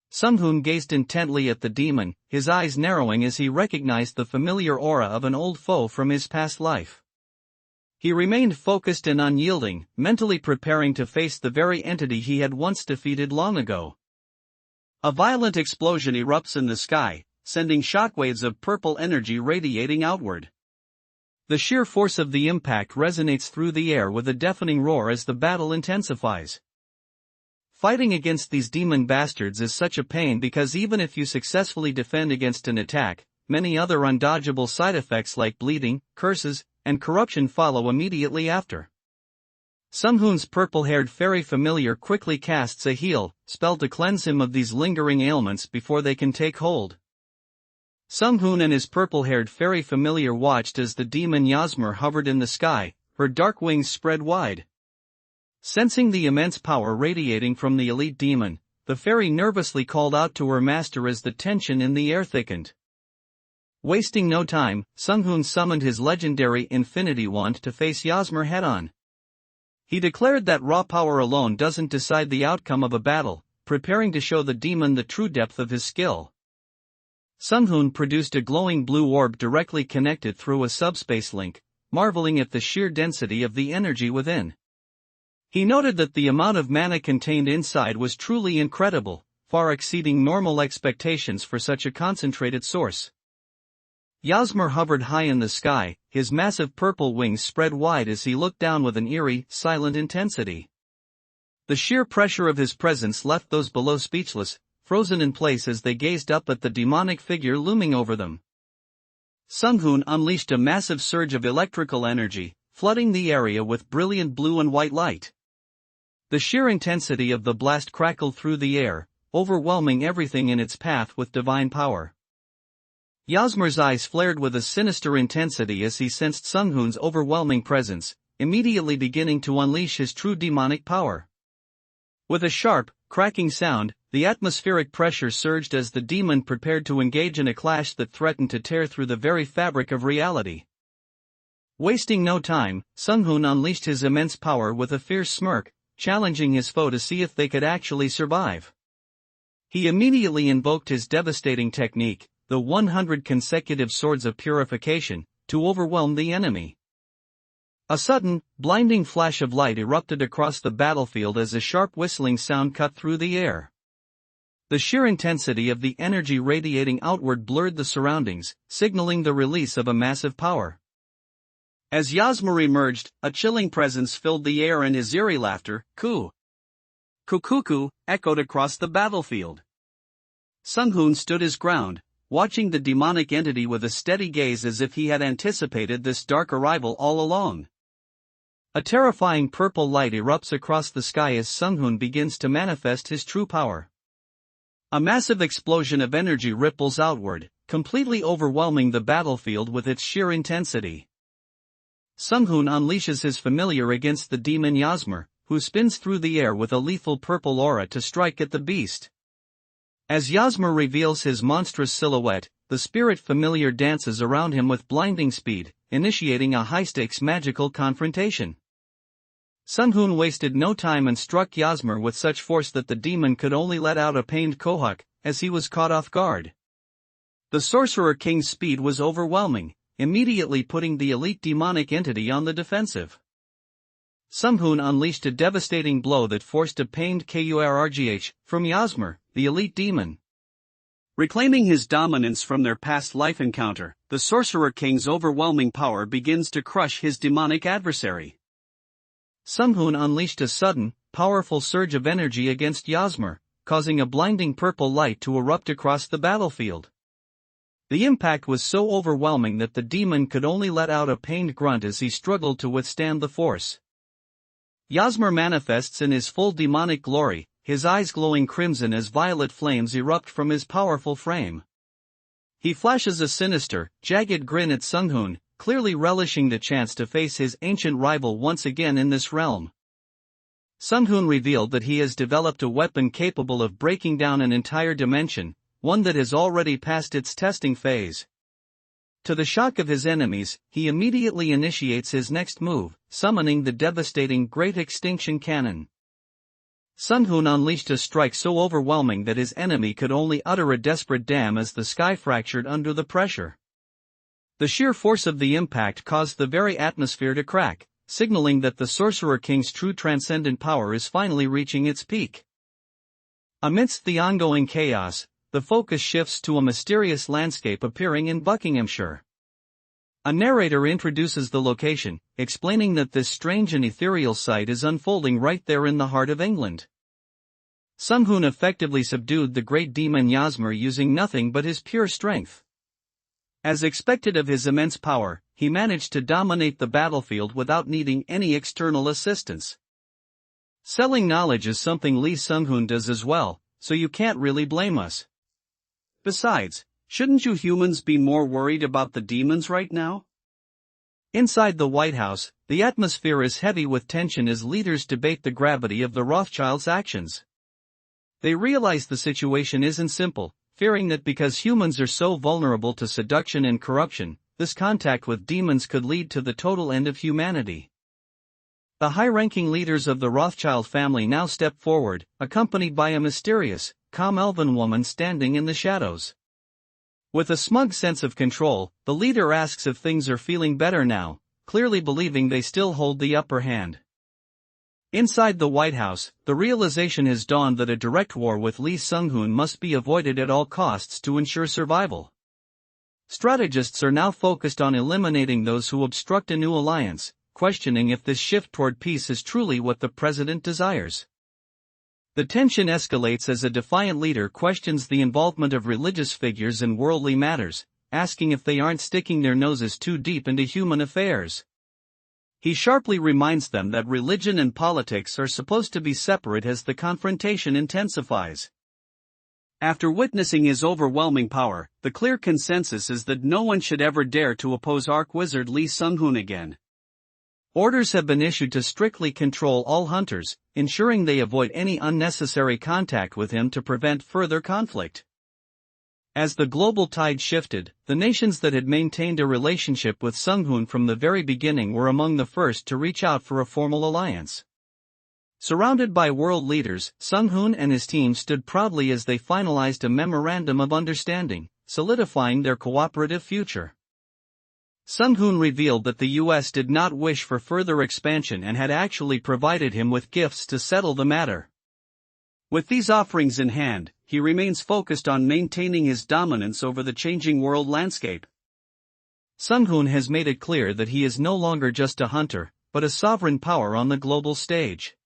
Sung-hoon gazed intently at the demon, his eyes narrowing as he recognized the familiar aura of an old foe from his past life. He remained focused and unyielding, mentally preparing to face the very entity he had once defeated long ago. A violent explosion erupts in the sky, sending shockwaves of purple energy radiating outward. The sheer force of the impact resonates through the air with a deafening roar as the battle intensifies. Fighting against these demon bastards is such a pain because even if you successfully defend against an attack, many other undodgeable side effects like bleeding, curses, and corruption follow immediately after. Sung-hoon's purple-haired fairy familiar quickly casts a heal spell to cleanse him of these lingering ailments before they can take hold. Sung-hoon and his purple-haired fairy familiar watched as the demon Yasmer hovered in the sky, her dark wings spread wide. Sensing the immense power radiating from the elite demon, the fairy nervously called out to her master as the tension in the air thickened. Wasting no time, Sung-hoon summoned his legendary Infinity Wand to face Yasmer head-on. He declared that raw power alone doesn't decide the outcome of a battle, preparing to show the demon the true depth of his skill. Sung-hoon produced a glowing blue orb directly connected through a subspace link, marveling at the sheer density of the energy within. He noted that the amount of mana contained inside was truly incredible, far exceeding normal expectations for such a concentrated source. Yasmer hovered high in the sky, his massive purple wings spread wide as he looked down with an eerie, silent intensity. The sheer pressure of his presence left those below speechless, frozen in place as they gazed up at the demonic figure looming over them. Sung-hoon unleashed a massive surge of electrical energy, flooding the area with brilliant blue and white light. The sheer intensity of the blast crackled through the air, overwhelming everything in its path with divine power. Yasmer's eyes flared with a sinister intensity as he sensed Sung-hoon's overwhelming presence, immediately beginning to unleash his true demonic power. With a sharp, cracking sound, the atmospheric pressure surged as the demon prepared to engage in a clash that threatened to tear through the very fabric of reality. Wasting no time, Sung-hoon unleashed his immense power with a fierce smirk, challenging his foe to see if they could actually survive. He immediately invoked his devastating technique, the 100 consecutive swords of purification, to overwhelm the enemy. A sudden, blinding flash of light erupted across the battlefield as a sharp whistling sound cut through the air. The sheer intensity of the energy radiating outward blurred the surroundings, signaling the release of a massive power. As Yasmer emerged, a chilling presence filled the air and his eerie laughter, "Ku! Kukuku," echoed across the battlefield. Sung-hoon stood his ground, watching the demonic entity with a steady gaze as if he had anticipated this dark arrival all along. A terrifying purple light erupts across the sky as Sung-hoon begins to manifest his true power. A massive explosion of energy ripples outward, completely overwhelming the battlefield with its sheer intensity. Sung-hoon unleashes his familiar against the demon Yasmer, who spins through the air with a lethal purple aura to strike at the beast. As Yasmer reveals his monstrous silhouette, the spirit familiar dances around him with blinding speed, initiating a high-stakes magical confrontation. Sung-hoon wasted no time and struck Yasmer with such force that the demon could only let out a pained kohak, as he was caught off guard. The Sorcerer King's speed was overwhelming, immediately putting the elite demonic entity on the defensive. Sung-hoon unleashed a devastating blow that forced a pained kurgh from Yasmer, the elite demon. Reclaiming his dominance from their past life encounter, the Sorcerer King's overwhelming power begins to crush his demonic adversary. Sung-hoon unleashed a sudden, powerful surge of energy against Yasmer, causing a blinding purple light to erupt across the battlefield. The impact was so overwhelming that the demon could only let out a pained grunt as he struggled to withstand the force. Yasmer manifests in his full demonic glory, his eyes glowing crimson as violet flames erupt from his powerful frame. He flashes a sinister, jagged grin at Sung-hoon, clearly relishing the chance to face his ancient rival once again in this realm. Sung-hoon revealed that he has developed a weapon capable of breaking down an entire dimension, one that has already passed its testing phase. To the shock of his enemies, he immediately initiates his next move, summoning the devastating Great Extinction Cannon. Sung-hoon unleashed a strike so overwhelming that his enemy could only utter a desperate damn as the sky fractured under the pressure. The sheer force of the impact caused the very atmosphere to crack, signaling that the Sorcerer King's true transcendent power is finally reaching its peak. Amidst the ongoing chaos, the focus shifts to a mysterious landscape appearing in Buckinghamshire. A narrator introduces the location, explaining that this strange and ethereal sight is unfolding right there in the heart of England. Sung-hoon effectively subdued the great demon Yasmer using nothing but his pure strength. As expected of his immense power, he managed to dominate the battlefield without needing any external assistance. Selling knowledge is something Lee Sung-hoon does as well, so you can't really blame us. Besides, shouldn't you humans be more worried about the demons right now? Inside the White House, the atmosphere is heavy with tension as leaders debate the gravity of the Rothschilds' actions. They realize the situation isn't simple, fearing that because humans are so vulnerable to seduction and corruption, this contact with demons could lead to the total end of humanity. The high-ranking leaders of the Rothschild family now step forward, accompanied by a mysterious, calm elven woman standing in the shadows. With a smug sense of control, the leader asks if things are feeling better now, clearly believing they still hold the upper hand. Inside the White House, the realization has dawned that a direct war with Lee Sung-hoon must be avoided at all costs to ensure survival. Strategists are now focused on eliminating those who obstruct a new alliance, questioning if this shift toward peace is truly what the president desires. The tension escalates as a defiant leader questions the involvement of religious figures in worldly matters, asking if they aren't sticking their noses too deep into human affairs. He sharply reminds them that religion and politics are supposed to be separate as the confrontation intensifies. After witnessing his overwhelming power, the clear consensus is that no one should ever dare to oppose Arc-Wizard Lee Sung-hoon again. Orders have been issued to strictly control all hunters, ensuring they avoid any unnecessary contact with him to prevent further conflict. As the global tide shifted, the nations that had maintained a relationship with Sung-hoon from the very beginning were among the first to reach out for a formal alliance. Surrounded by world leaders, Sung-hoon and his team stood proudly as they finalized a memorandum of understanding, solidifying their cooperative future. Sung-hoon revealed that the U.S. did not wish for further expansion and had actually provided him with gifts to settle the matter. With these offerings in hand, he remains focused on maintaining his dominance over the changing world landscape. Sung-hoon has made it clear that he is no longer just a hunter, but a sovereign power on the global stage.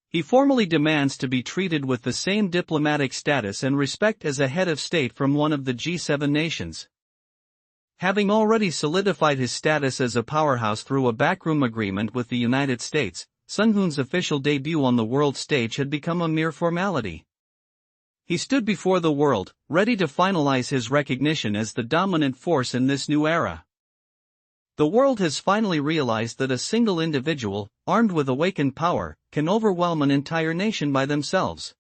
He formally demands to be treated with the same diplomatic status and respect as a head of state from one of the G7 nations. Having already solidified his status as a powerhouse through a backroom agreement with the United States, Sung-hoon's official debut on the world stage had become a mere formality. He stood before the world, ready to finalize his recognition as the dominant force in this new era. The world has finally realized that a single individual, armed with awakened power, can overwhelm an entire nation by themselves.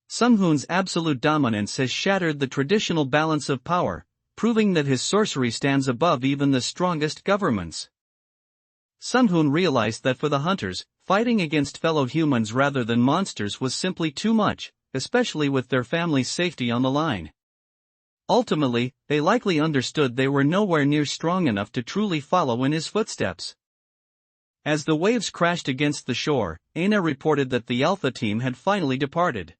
Sung-hoon's absolute dominance has shattered the traditional balance of power, proving that his sorcery stands above even the strongest governments. Sung-hoon realized that for the hunters, fighting against fellow humans rather than monsters was simply too much, especially with their family's safety on the line. Ultimately, they likely understood they were nowhere near strong enough to truly follow in his footsteps. As the waves crashed against the shore, Aina reported that the Alpha team had finally departed.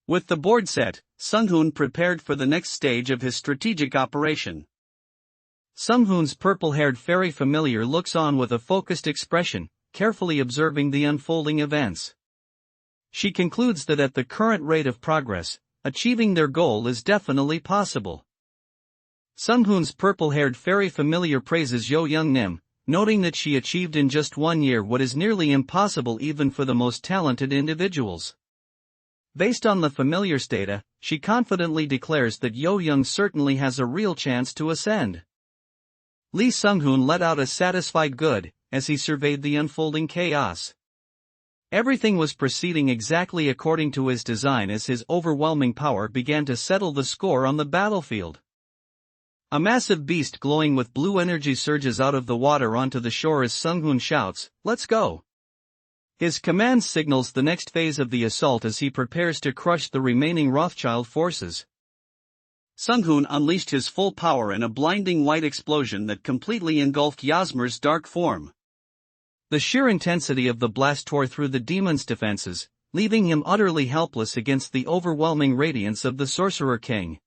With the board set, Sung-hoon prepared for the next stage of his strategic operation. Sung-hoon's purple-haired fairy familiar looks on with a focused expression, carefully observing the unfolding events. She concludes that at the current rate of progress, achieving their goal is definitely possible. Sung-hoon's purple-haired fairy familiar praises Yo Young-nim, noting that she achieved in just 1 year what is nearly impossible even for the most talented individuals. Based on the familiar's data, she confidently declares that Yo Young certainly has a real chance to ascend. Lee Sung-hoon let out a satisfied good, as he surveyed the unfolding chaos. Everything was proceeding exactly according to his design as his overwhelming power began to settle the score on the battlefield. A massive beast glowing with blue energy surges out of the water onto the shore as Sung-hoon shouts, "Let's go!" His command signals the next phase of the assault as he prepares to crush the remaining Rothschild forces. Sung-hoon unleashed his full power in a blinding white explosion that completely engulfed Yasmer's dark form. The sheer intensity of the blast tore through the demon's defenses, leaving him utterly helpless against the overwhelming radiance of the Sorcerer King.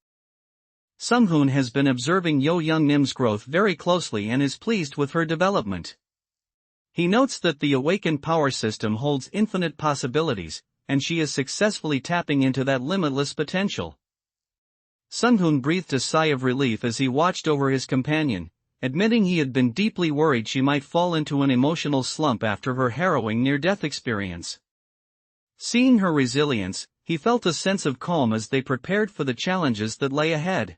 Sung-hoon has been observing Yo Young-nim's growth very closely and is pleased with her development. He notes that the awakened power system holds infinite possibilities, and she is successfully tapping into that limitless potential. Sung-hoon breathed a sigh of relief as he watched over his companion, admitting he had been deeply worried she might fall into an emotional slump after her harrowing near-death experience. Seeing her resilience, he felt a sense of calm as they prepared for the challenges that lay ahead.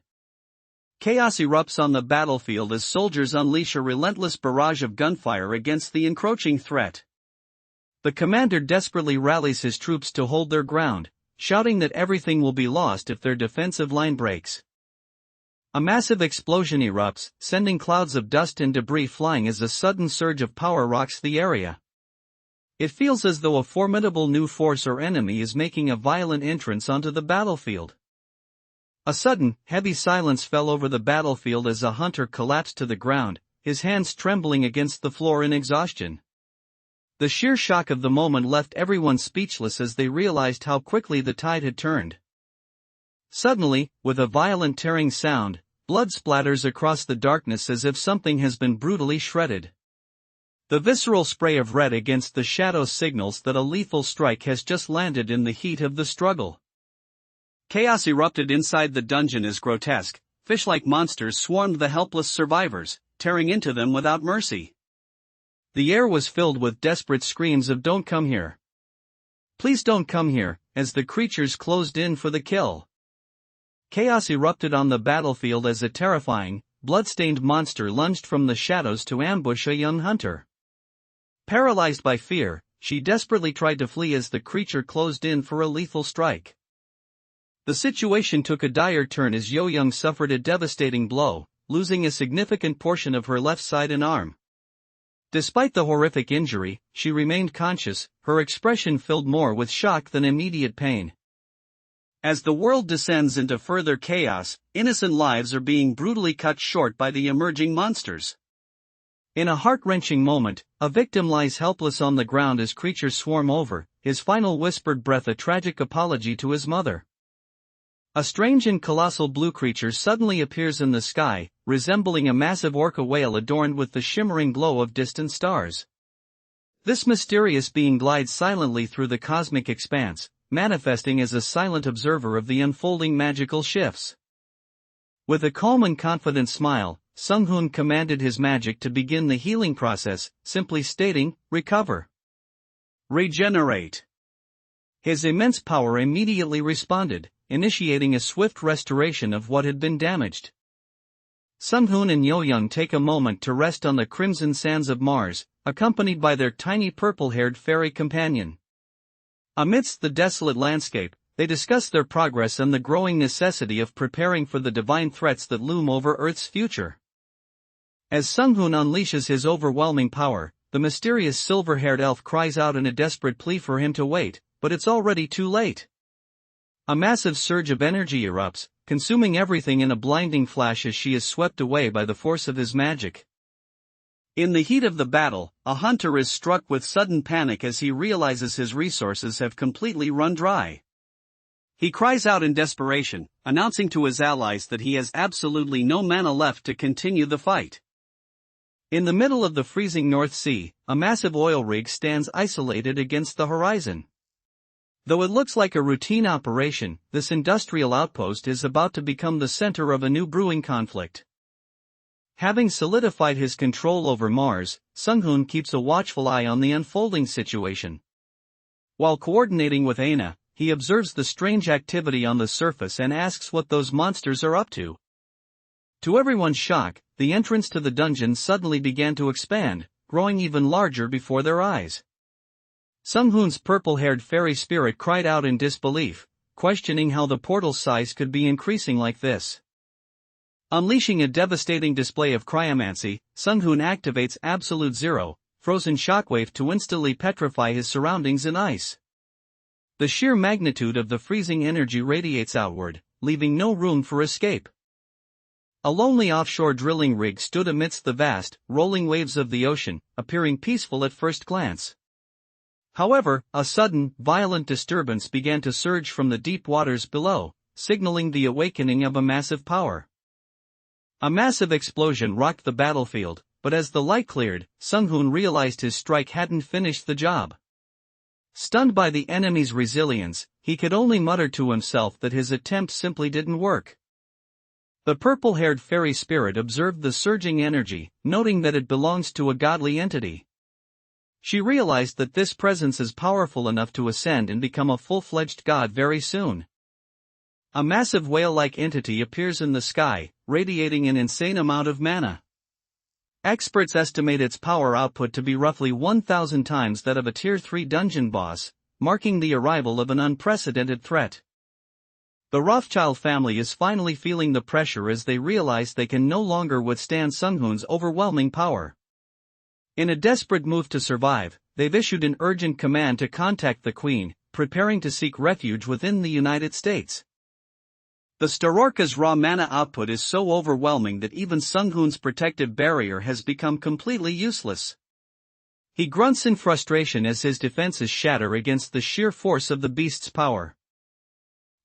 Chaos erupts on the battlefield as soldiers unleash a relentless barrage of gunfire against the encroaching threat. The commander desperately rallies his troops to hold their ground, shouting that everything will be lost if their defensive line breaks. A massive explosion erupts, sending clouds of dust and debris flying as a sudden surge of power rocks the area. It feels as though a formidable new force or enemy is making a violent entrance onto the battlefield. A sudden, heavy silence fell over the battlefield as a hunter collapsed to the ground, his hands trembling against the floor in exhaustion. The sheer shock of the moment left everyone speechless as they realized how quickly the tide had turned. Suddenly, with a violent tearing sound, blood splatters across the darkness as if something has been brutally shredded. The visceral spray of red against the shadow signals that a lethal strike has just landed in the heat of the struggle. Chaos erupted inside the dungeon as grotesque, fish-like monsters swarmed the helpless survivors, tearing into them without mercy. The air was filled with desperate screams of "Don't come here! Please don't come here," as the creatures closed in for the kill. Chaos erupted on the battlefield as a terrifying, blood-stained monster lunged from the shadows to ambush a young hunter. Paralyzed by fear, she desperately tried to flee as the creature closed in for a lethal strike. The situation took a dire turn as Yo-young suffered a devastating blow, losing a significant portion of her left side and arm. Despite the horrific injury, she remained conscious, her expression filled more with shock than immediate pain. As the world descends into further chaos, innocent lives are being brutally cut short by the emerging monsters. In a heart-wrenching moment, a victim lies helpless on the ground as creatures swarm over, his final whispered breath a tragic apology to his mother. A strange and colossal blue creature suddenly appears in the sky, resembling a massive orca whale adorned with the shimmering glow of distant stars. This mysterious being glides silently through the cosmic expanse, manifesting as a silent observer of the unfolding magical shifts. With a calm and confident smile, Sung-hoon commanded his magic to begin the healing process, simply stating, "Recover. Regenerate." His immense power immediately responded, initiating a swift restoration of what had been damaged. Sung-hoon and Yo-young take a moment to rest on the crimson sands of Mars, accompanied by their tiny purple-haired fairy companion. Amidst the desolate landscape, they discuss their progress and the growing necessity of preparing for the divine threats that loom over Earth's future. As Sung-hoon unleashes his overwhelming power, the mysterious silver-haired elf cries out in a desperate plea for him to wait, but it's already too late. A massive surge of energy erupts, consuming everything in a blinding flash as she is swept away by the force of his magic. In the heat of the battle, a hunter is struck with sudden panic as he realizes his resources have completely run dry. He cries out in desperation, announcing to his allies that he has absolutely no mana left to continue the fight. In the middle of the freezing North Sea, a massive oil rig stands isolated against the horizon. Though it looks like a routine operation, this industrial outpost is about to become the center of a new brewing conflict. Having solidified his control over Mars, Sung-hoon keeps a watchful eye on the unfolding situation. While coordinating with Aina, he observes the strange activity on the surface and asks what those monsters are up to. To everyone's shock, the entrance to the dungeon suddenly began to expand, growing even larger before their eyes. Sung-hoon's purple-haired fairy spirit cried out in disbelief, questioning how the portal's size could be increasing like this. Unleashing a devastating display of cryomancy, Sung-hoon activates Absolute Zero, frozen shockwave to instantly petrify his surroundings in ice. The sheer magnitude of the freezing energy radiates outward, leaving no room for escape. A lonely offshore drilling rig stood amidst the vast, rolling waves of the ocean, appearing peaceful at first glance. However, a sudden, violent disturbance began to surge from the deep waters below, signaling the awakening of a massive power. A massive explosion rocked the battlefield, but as the light cleared, Sung-hoon realized his strike hadn't finished the job. Stunned by the enemy's resilience, he could only mutter to himself that his attempt simply didn't work. The purple-haired fairy spirit observed the surging energy, noting that it belongs to a godly entity. She realized that this presence is powerful enough to ascend and become a full-fledged god very soon. A massive whale-like entity appears in the sky, radiating an insane amount of mana. Experts estimate its power output to be roughly 1,000 times that of a Tier 3 dungeon boss, marking the arrival of an unprecedented threat. The Rothschild family is finally feeling the pressure as they realize they can no longer withstand Sung-hoon's overwhelming power. In a desperate move to survive, they've issued an urgent command to contact the Queen, preparing to seek refuge within the United States. The Starorca's raw mana output is so overwhelming that even Sunghoon's protective barrier has become completely useless. He grunts in frustration as his defenses shatter against the sheer force of the beast's power.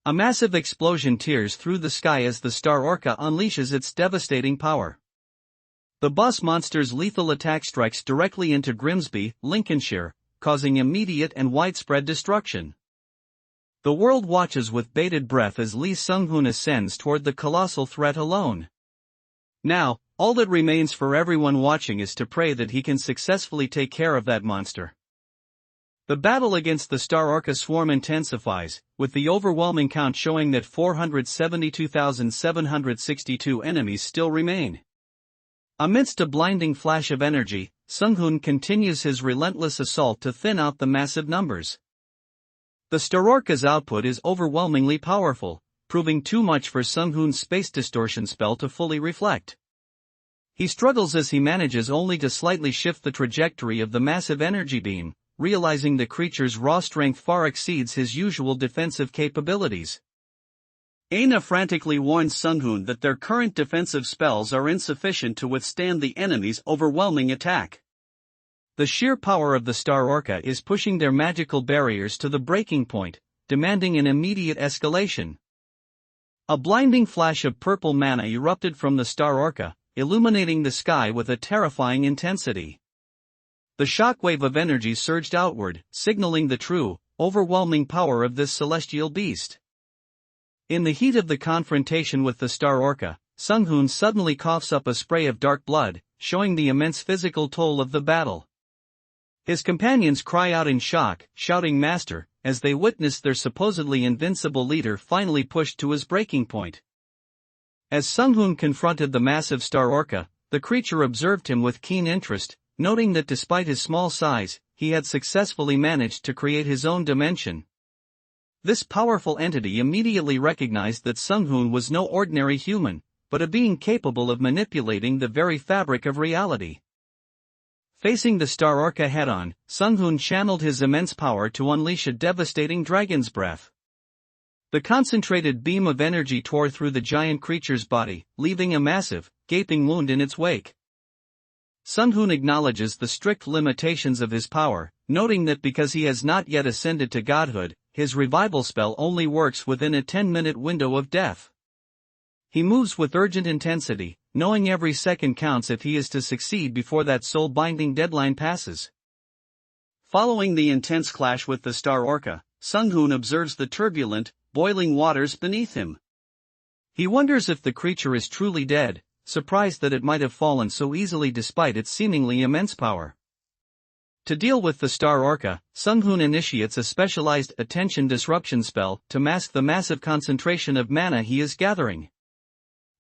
A massive explosion tears through the sky as the Starorca unleashes its devastating power. The boss monster's lethal attack strikes directly into Grimsby, Lincolnshire, causing immediate and widespread destruction. The world watches with bated breath as Lee Sunghoon ascends toward the colossal threat alone. Now, all that remains for everyone watching is to pray that he can successfully take care of that monster. The battle against the Starorca swarm intensifies, with the overwhelming count showing that 472,762 enemies still remain. Amidst a blinding flash of energy, Sunghoon continues his relentless assault to thin out the massive numbers. The Starorca's output is overwhelmingly powerful, proving too much for Sunghoon's space distortion spell to fully reflect. He struggles as he manages only to slightly shift the trajectory of the massive energy beam, realizing the creature's raw strength far exceeds his usual defensive capabilities. Aina frantically warns Sunghoon that their current defensive spells are insufficient to withstand the enemy's overwhelming attack. The sheer power of the Starorca is pushing their magical barriers to the breaking point, demanding an immediate escalation. A blinding flash of purple mana erupted from the Starorca, illuminating the sky with a terrifying intensity. The shockwave of energy surged outward, signaling the true, overwhelming power of this celestial beast. In the heat of the confrontation with the Starorca, Sunghoon suddenly coughs up a spray of dark blood, showing the immense physical toll of the battle. His companions cry out in shock, shouting "Master," as they witness their supposedly invincible leader finally pushed to his breaking point. As Sunghoon confronted the massive Starorca, the creature observed him with keen interest, noting that despite his small size, he had successfully managed to create his own dimension. This powerful entity immediately recognized that Sunghoon was no ordinary human, but a being capable of manipulating the very fabric of reality. Facing the Starorca head-on, Sunghoon channeled his immense power to unleash a devastating dragon's breath. The concentrated beam of energy tore through the giant creature's body, leaving a massive, gaping wound in its wake. Sunghoon acknowledges the strict limitations of his power, noting that because he has not yet ascended to godhood, his revival spell only works within a 10-minute window of death. He moves with urgent intensity, knowing every second counts if he is to succeed before that soul-binding deadline passes. Following the intense clash with the Starorca, Sunghoon observes the turbulent, boiling waters beneath him. He wonders if the creature is truly dead, surprised that it might have fallen so easily despite its seemingly immense power. To deal with the Starorca, Sunghoon initiates a specialized attention disruption spell to mask the massive concentration of mana he is gathering.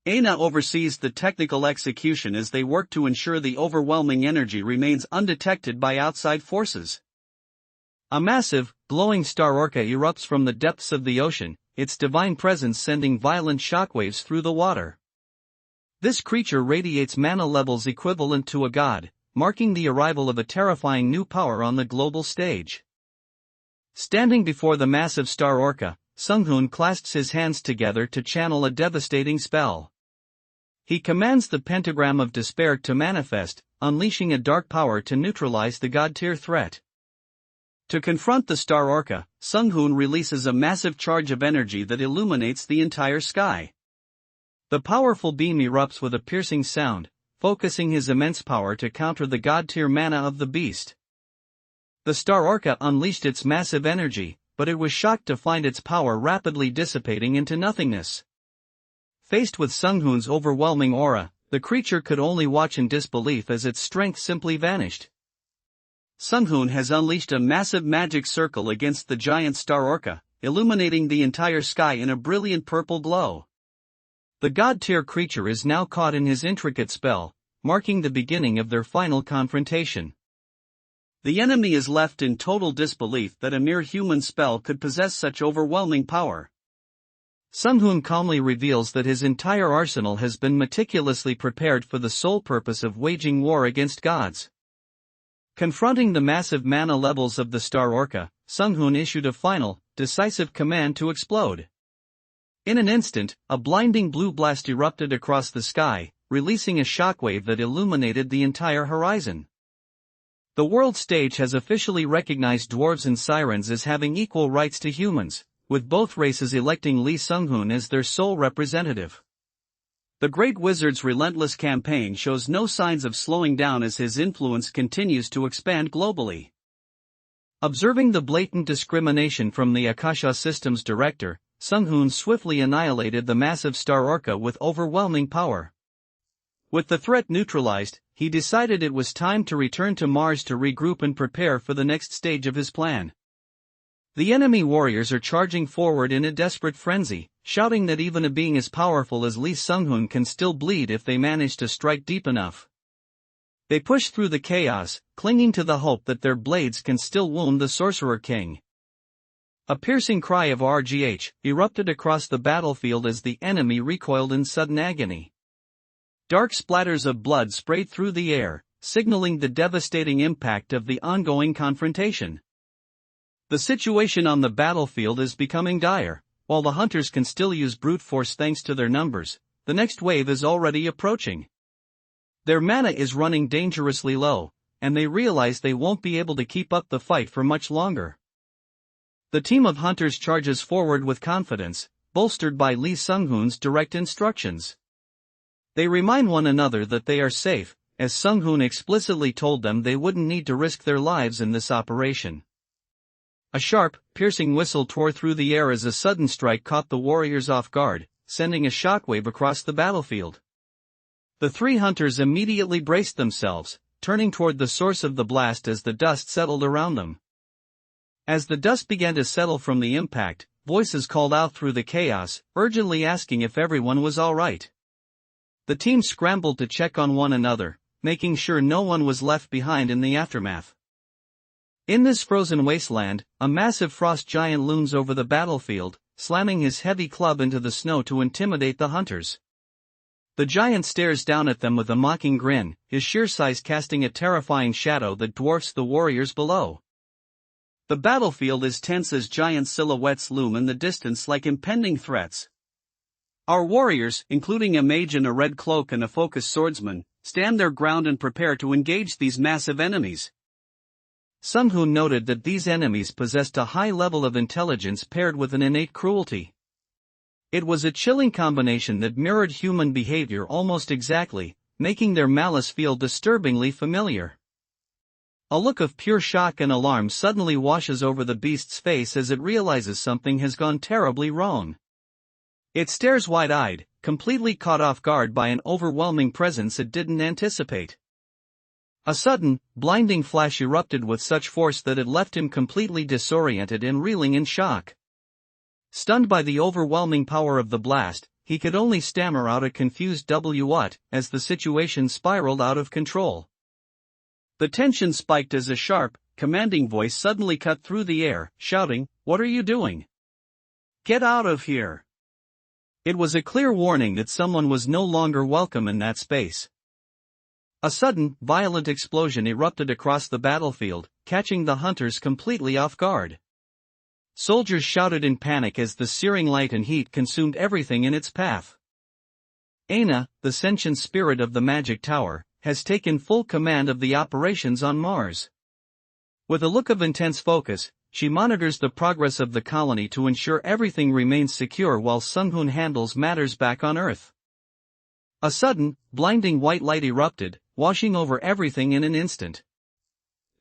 Aina oversees the technical execution as they work to ensure the overwhelming energy remains undetected by outside forces. A massive, glowing Starorca erupts from the depths of the ocean, its divine presence sending violent shockwaves through the water. This creature radiates mana levels equivalent to a god, marking the arrival of a terrifying new power on the global stage. Standing before the massive Starorca, Sunghoon clasps his hands together to channel a devastating spell. He commands the pentagram of despair to manifest, unleashing a dark power to neutralize the god-tier threat. To confront the Starorca, Sunghoon releases a massive charge of energy that illuminates the entire sky. The powerful beam erupts with a piercing sound, focusing his immense power to counter the god-tier mana of the beast. The Starorca unleashed its massive energy, but it was shocked to find its power rapidly dissipating into nothingness. Faced with Sunghoon's overwhelming aura, the creature could only watch in disbelief as its strength simply vanished. Sunghoon has unleashed a massive magic circle against the giant Starorca, illuminating the entire sky in a brilliant purple glow. The god-tier creature is now caught in his intricate spell, marking the beginning of their final confrontation. The enemy is left in total disbelief that a mere human spell could possess such overwhelming power. Sunghoon calmly reveals that his entire arsenal has been meticulously prepared for the sole purpose of waging war against gods. Confronting the massive mana levels of the Starorca, Sunghoon issued a final, decisive command to explode. In an instant, a blinding blue blast erupted across the sky, releasing a shockwave that illuminated the entire horizon. The world stage has officially recognized dwarves and sirens as having equal rights to humans, with both races electing Lee Sung-hoon as their sole representative. The Great Wizard's relentless campaign shows no signs of slowing down as his influence continues to expand globally. Observing the blatant discrimination from the Akasha Systems director, Sung-hoon swiftly annihilated the massive star Orca with overwhelming power. With the threat neutralized, he decided it was time to return to Mars to regroup and prepare for the next stage of his plan. The enemy warriors are charging forward in a desperate frenzy, shouting that even a being as powerful as Lee Sung-hoon can still bleed if they manage to strike deep enough. They push through the chaos, clinging to the hope that their blades can still wound the Sorcerer King. A piercing cry of RGH erupted across the battlefield as the enemy recoiled in sudden agony. Dark splatters of blood sprayed through the air, signaling the devastating impact of the ongoing confrontation. The situation on the battlefield is becoming dire. While the hunters can still use brute force thanks to their numbers, the next wave is already approaching. Their mana is running dangerously low, and they realize they won't be able to keep up the fight for much longer. The team of hunters charges forward with confidence, bolstered by Lee Sung-hoon's direct instructions. They remind one another that they are safe, as Sung-hoon explicitly told them they wouldn't need to risk their lives in this operation. A sharp, piercing whistle tore through the air as a sudden strike caught the warriors off guard, sending a shockwave across the battlefield. The three hunters immediately braced themselves, turning toward the source of the blast as the dust settled around them. As the dust began to settle from the impact, voices called out through the chaos, urgently asking if everyone was all right. The team scrambled to check on one another, making sure no one was left behind in the aftermath. In this frozen wasteland, a massive frost giant looms over the battlefield, slamming his heavy club into the snow to intimidate the hunters. The giant stares down at them with a mocking grin, his sheer size casting a terrifying shadow that dwarfs the warriors below. The battlefield is tense as giant silhouettes loom in the distance like impending threats. Our warriors, including a mage in a red cloak and a focused swordsman, stand their ground and prepare to engage these massive enemies. Sung-hoon noted that these enemies possessed a high level of intelligence paired with an innate cruelty. It was a chilling combination that mirrored human behavior almost exactly, making their malice feel disturbingly familiar. A look of pure shock and alarm suddenly washes over the beast's face as it realizes something has gone terribly wrong. It stares wide-eyed, completely caught off guard by an overwhelming presence it didn't anticipate. A sudden, blinding flash erupted with such force that it left him completely disoriented and reeling in shock. Stunned by the overwhelming power of the blast, he could only stammer out a confused "what" as the situation spiraled out of control. The tension spiked as a sharp, commanding voice suddenly cut through the air, shouting, "What are you doing? Get out of here!" It was a clear warning that someone was no longer welcome in that space. A sudden, violent explosion erupted across the battlefield, catching the hunters completely off guard. Soldiers shouted in panic as the searing light and heat consumed everything in its path. Aina, the sentient spirit of the magic tower, has taken full command of the operations on Mars. With a look of intense focus, she monitors the progress of the colony to ensure everything remains secure while Sung-hoon handles matters back on Earth. A sudden, blinding white light erupted, washing over everything in an instant.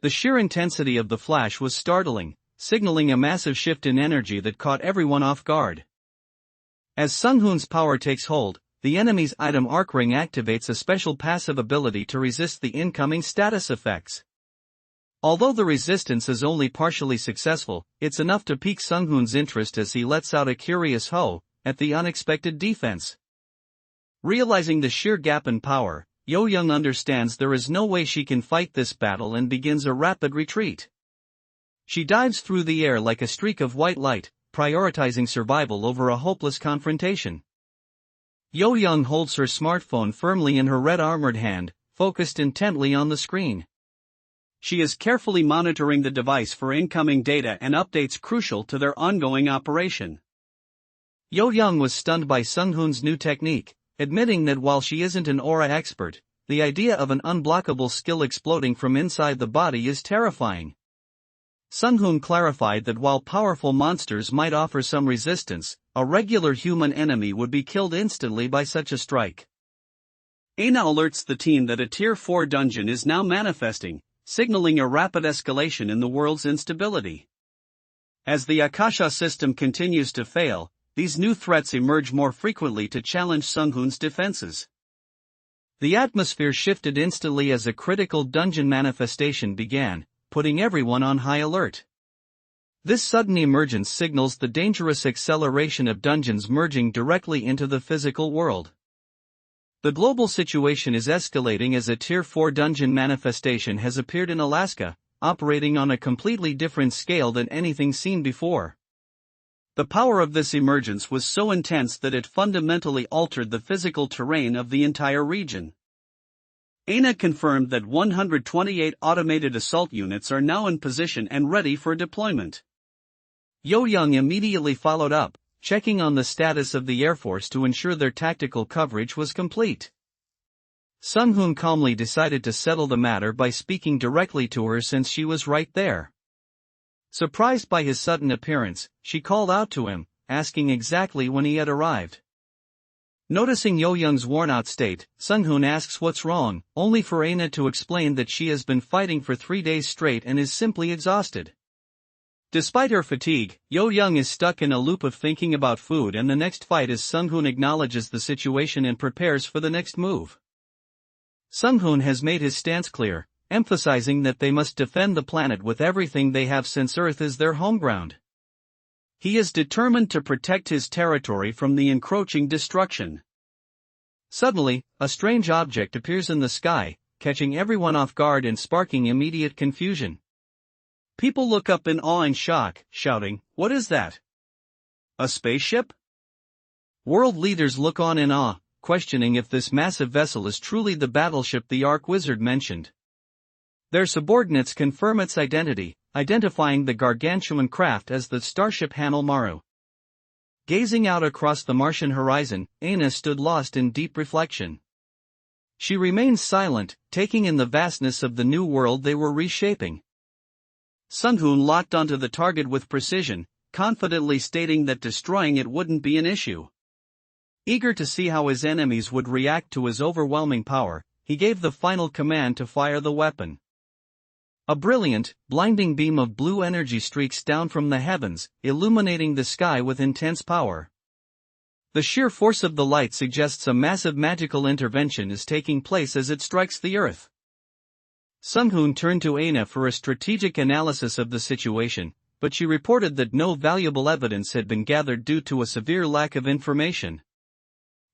The sheer intensity of the flash was startling, signaling a massive shift in energy that caught everyone off guard. As Sung-hoon's power takes hold, the enemy's item arc ring activates a special passive ability to resist the incoming status effects. Although the resistance is only partially successful, it's enough to pique Sung-hoon's interest as he lets out a curious "ho" at the unexpected defense. Realizing the sheer gap in power, Yo-young understands there is no way she can fight this battle and begins a rapid retreat. She dives through the air like a streak of white light, prioritizing survival over a hopeless confrontation. Yo-young holds her smartphone firmly in her red armored hand, focused intently on the screen. She is carefully monitoring the device for incoming data and updates crucial to their ongoing operation. Yo Young was stunned by Sung-hoon's new technique, admitting that while she isn't an aura expert, the idea of an unblockable skill exploding from inside the body is terrifying. Sung-hoon clarified that while powerful monsters might offer some resistance, a regular human enemy would be killed instantly by such a strike. Aina alerts the team that a Tier 4 dungeon is now manifesting, signaling a rapid escalation in the world's instability. As the Akasha system continues to fail, these new threats emerge more frequently to challenge Sung-hoon's defenses. The atmosphere shifted instantly as a critical dungeon manifestation began, putting everyone on high alert. This sudden emergence signals the dangerous acceleration of dungeons merging directly into the physical world. The global situation is escalating as a Tier 4 dungeon manifestation has appeared in Alaska, operating on a completely different scale than anything seen before. The power of this emergence was so intense that it fundamentally altered the physical terrain of the entire region. Aina confirmed that 128 automated assault units are now in position and ready for deployment. Yo Young immediately followed up, checking on the status of the Air Force to ensure their tactical coverage was complete. Sung-hoon calmly decided to settle the matter by speaking directly to her since she was right there. Surprised by his sudden appearance, she called out to him, asking exactly when he had arrived. Noticing Yo Young's worn-out state, Sung-hoon asks what's wrong, only for Aina to explain that she has been fighting for 3 days straight and is simply exhausted. Despite her fatigue, Yo Young is stuck in a loop of thinking about food and the next fight as Sung-hoon acknowledges the situation and prepares for the next move. Sung-hoon has made his stance clear, emphasizing that they must defend the planet with everything they have since Earth is their home ground. He is determined to protect his territory from the encroaching destruction. Suddenly, a strange object appears in the sky, catching everyone off guard and sparking immediate confusion. People look up in awe and shock, shouting, "What is that? A spaceship?" World leaders look on in awe, questioning if this massive vessel is truly the battleship the Ark Wizard mentioned. Their subordinates confirm its identity, identifying the gargantuan craft as the starship Hanalmaru. Gazing out across the Martian horizon, Aina stood lost in deep reflection. She remained silent, taking in the vastness of the new world they were reshaping. Sung-hoon locked onto the target with precision, confidently stating that destroying it wouldn't be an issue. Eager to see how his enemies would react to his overwhelming power, he gave the final command to fire the weapon. A brilliant, blinding beam of blue energy streaks down from the heavens, illuminating the sky with intense power. The sheer force of the light suggests a massive magical intervention is taking place as it strikes the earth. Sung-hoon turned to Aina for a strategic analysis of the situation, but she reported that no valuable evidence had been gathered due to a severe lack of information.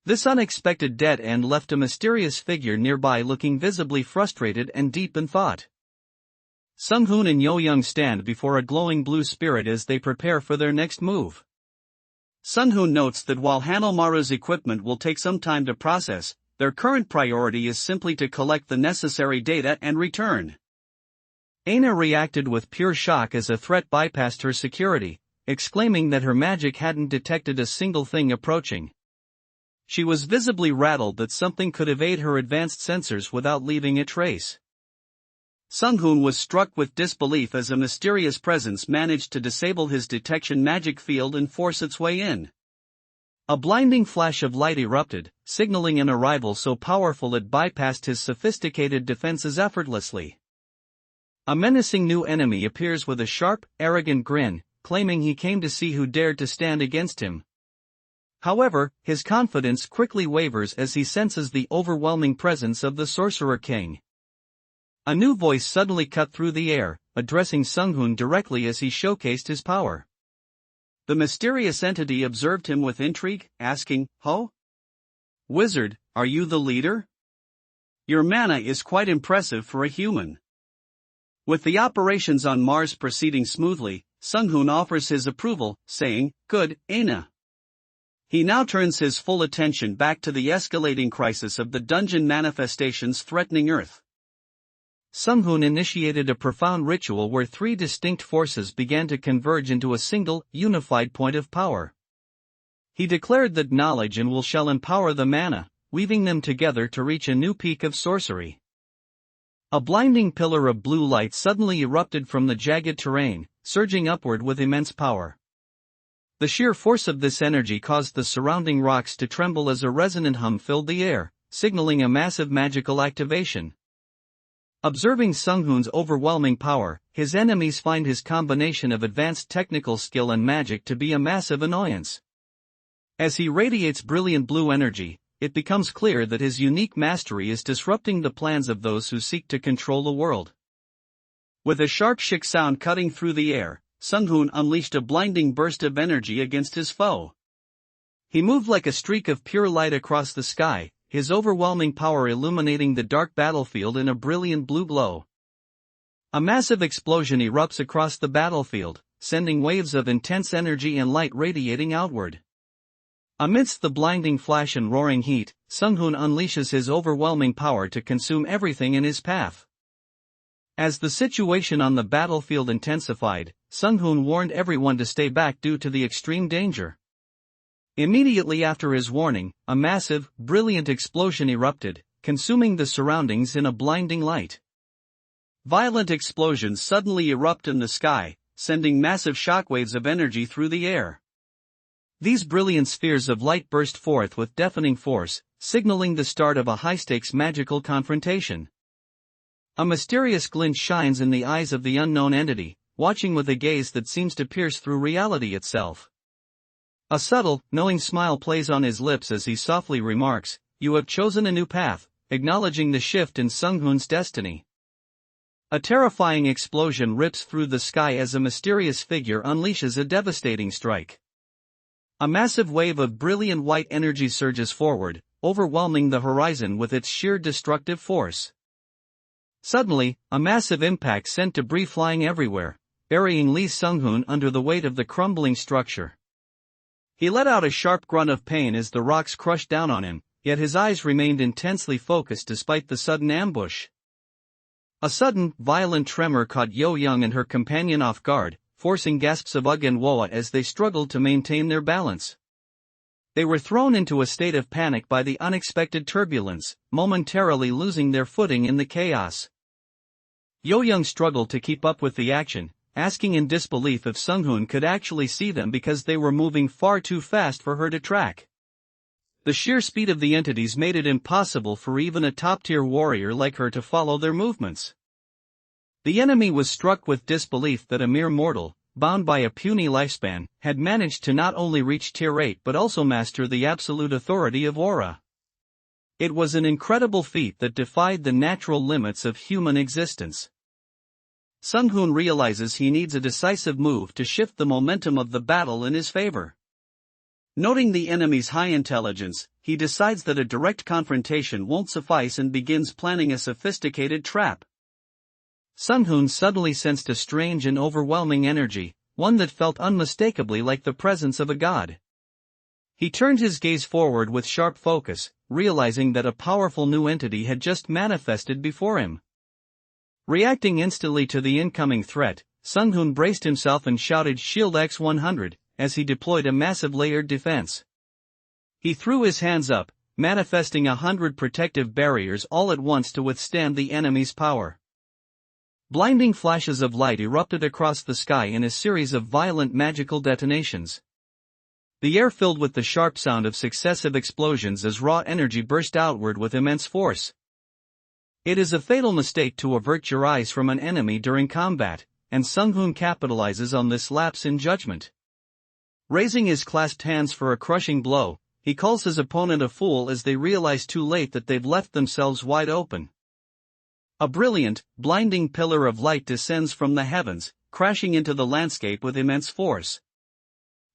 This unexpected dead end left a mysterious figure nearby looking visibly frustrated and deep in thought. Sung-hoon and Yo Young stand before a glowing blue spirit as they prepare for their next move. Sung-hoon notes that while Hanalmaru's equipment will take some time to process, their current priority is simply to collect the necessary data and return. Aina reacted with pure shock as a threat bypassed her security, exclaiming that her magic hadn't detected a single thing approaching. She was visibly rattled that something could evade her advanced sensors without leaving a trace. Sung-hoon was struck with disbelief as a mysterious presence managed to disable his detection magic field and force its way in. A blinding flash of light erupted, signaling an arrival so powerful it bypassed his sophisticated defenses effortlessly. A menacing new enemy appears with a sharp, arrogant grin, claiming he came to see who dared to stand against him. However, his confidence quickly wavers as he senses the overwhelming presence of the Sorcerer King. A new voice suddenly cut through the air, addressing Sung-hoon directly as he showcased his power. The mysterious entity observed him with intrigue, asking, "Ho? Wizard, are you the leader? Your mana is quite impressive for a human." With the operations on Mars proceeding smoothly, Sung-hoon offers his approval, saying, "Good, Aina." He now turns his full attention back to the escalating crisis of the dungeon manifestations threatening Earth. Sung-hoon initiated a profound ritual where 3 distinct forces began to converge into a single, unified point of power. He declared that knowledge and will shall empower the mana, weaving them together to reach a new peak of sorcery. A blinding pillar of blue light suddenly erupted from the jagged terrain, surging upward with immense power. The sheer force of this energy caused the surrounding rocks to tremble as a resonant hum filled the air, signaling a massive magical activation. Observing Sunghoon's overwhelming power, his enemies find his combination of advanced technical skill and magic to be a massive annoyance. As he radiates brilliant blue energy, it becomes clear that his unique mastery is disrupting the plans of those who seek to control the world. With a sharp shik sound cutting through the air, Sunghoon unleashed a blinding burst of energy against his foe. He moved like a streak of pure light across the sky, his overwhelming power illuminating the dark battlefield in a brilliant blue glow. A massive explosion erupts across the battlefield, sending waves of intense energy and light radiating outward. Amidst the blinding flash and roaring heat, Sunghoon unleashes his overwhelming power to consume everything in his path. As the situation on the battlefield intensified, Sunghoon warned everyone to stay back due to the extreme danger. Immediately after his warning, a massive, brilliant explosion erupted, consuming the surroundings in a blinding light. Violent explosions suddenly erupt in the sky, sending massive shockwaves of energy through the air. These brilliant spheres of light burst forth with deafening force, signaling the start of a high-stakes magical confrontation. A mysterious glint shines in the eyes of the unknown entity, watching with a gaze that seems to pierce through reality itself. A subtle, knowing smile plays on his lips as he softly remarks, "You have chosen a new path," acknowledging the shift in Sunghoon's destiny. A terrifying explosion rips through the sky as a mysterious figure unleashes a devastating strike. A massive wave of brilliant white energy surges forward, overwhelming the horizon with its sheer destructive force. Suddenly, a massive impact sent debris flying everywhere, burying Lee Sunghoon under the weight of the crumbling structure. He let out a sharp grunt of pain as the rocks crushed down on him, yet his eyes remained intensely focused despite the sudden ambush. A sudden, violent tremor caught Yo-young and her companion off guard, forcing gasps of ugh and woa as they struggled to maintain their balance. They were thrown into a state of panic by the unexpected turbulence, momentarily losing their footing in the chaos. Yo-young struggled to keep up with the action, asking in disbelief if Sunghoon could actually see them because they were moving far too fast for her to track. The sheer speed of the entities made it impossible for even a top-tier warrior like her to follow their movements. The enemy was struck with disbelief that a mere mortal, bound by a puny lifespan, had managed to not only reach tier 8 but also master the absolute authority of aura. It was an incredible feat that defied the natural limits of human existence. Sunghoon realizes he needs a decisive move to shift the momentum of the battle in his favor. Noting the enemy's high intelligence, he decides that a direct confrontation won't suffice and begins planning a sophisticated trap. Sunghoon suddenly sensed a strange and overwhelming energy, one that felt unmistakably like the presence of a god. He turned his gaze forward with sharp focus, realizing that a powerful new entity had just manifested before him. Reacting instantly to the incoming threat, Sunghoon braced himself and shouted "Shield X100," as he deployed a massive layered defense. He threw his hands up, manifesting 100 protective barriers all at once to withstand the enemy's power. Blinding flashes of light erupted across the sky in a series of violent magical detonations. The air filled with the sharp sound of successive explosions as raw energy burst outward with immense force. It is a fatal mistake to avert your eyes from an enemy during combat, and Sunghoon capitalizes on this lapse in judgment. Raising his clasped hands for a crushing blow, he calls his opponent a fool as they realize too late that they've left themselves wide open. A brilliant, blinding pillar of light descends from the heavens, crashing into the landscape with immense force.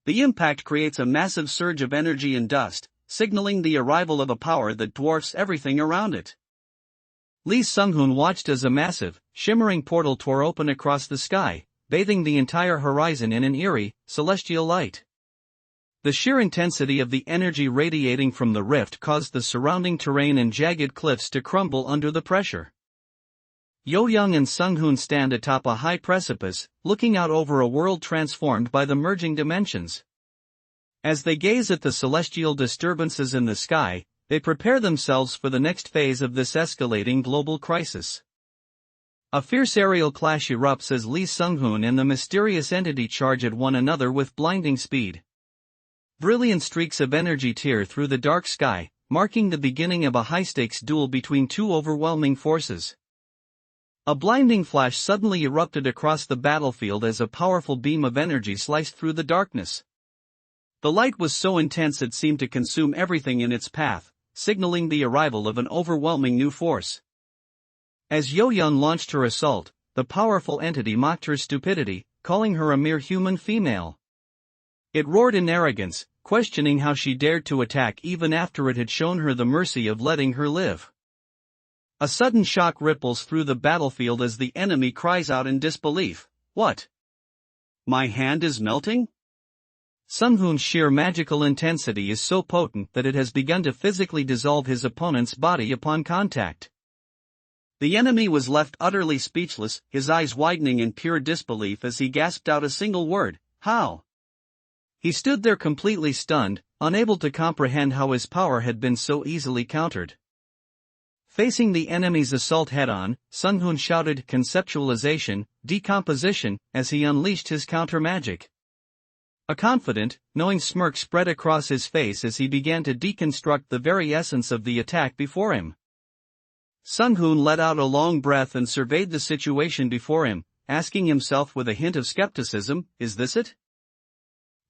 The impact creates a massive surge of energy and dust, signaling the arrival of a power that dwarfs everything around it. Lee Sunghoon watched as a massive, shimmering portal tore open across the sky, bathing the entire horizon in an eerie, celestial light. The sheer intensity of the energy radiating from the rift caused the surrounding terrain and jagged cliffs to crumble under the pressure. Yo-young and Sunghoon stand atop a high precipice, looking out over a world transformed by the merging dimensions. As they gaze at the celestial disturbances in the sky, they prepare themselves for the next phase of this escalating global crisis. A fierce aerial clash erupts as Lee Sung-hoon and the mysterious entity charge at one another with blinding speed. Brilliant streaks of energy tear through the dark sky, marking the beginning of a high-stakes duel between two overwhelming forces. A blinding flash suddenly erupted across the battlefield as a powerful beam of energy sliced through the darkness. The light was so intense it seemed to consume everything in its path, signaling the arrival of an overwhelming new force. As Yo-yeon launched her assault, the powerful entity mocked her stupidity, calling her a mere human female. It roared in arrogance, questioning how she dared to attack even after it had shown her the mercy of letting her live. A sudden shock ripples through the battlefield as the enemy cries out in disbelief, "What? My hand is melting?" Sung-hoon's sheer magical intensity is so potent that it has begun to physically dissolve his opponent's body upon contact. The enemy was left utterly speechless, his eyes widening in pure disbelief as he gasped out a single word, "How?" He stood there completely stunned, unable to comprehend how his power had been so easily countered. Facing the enemy's assault head-on, Sung-hoon shouted conceptualization, decomposition, as he unleashed his counter-magic. A confident, knowing smirk spread across his face as he began to deconstruct the very essence of the attack before him. Sung-hoon let out a long breath and surveyed the situation before him, asking himself with a hint of skepticism, "Is this it?"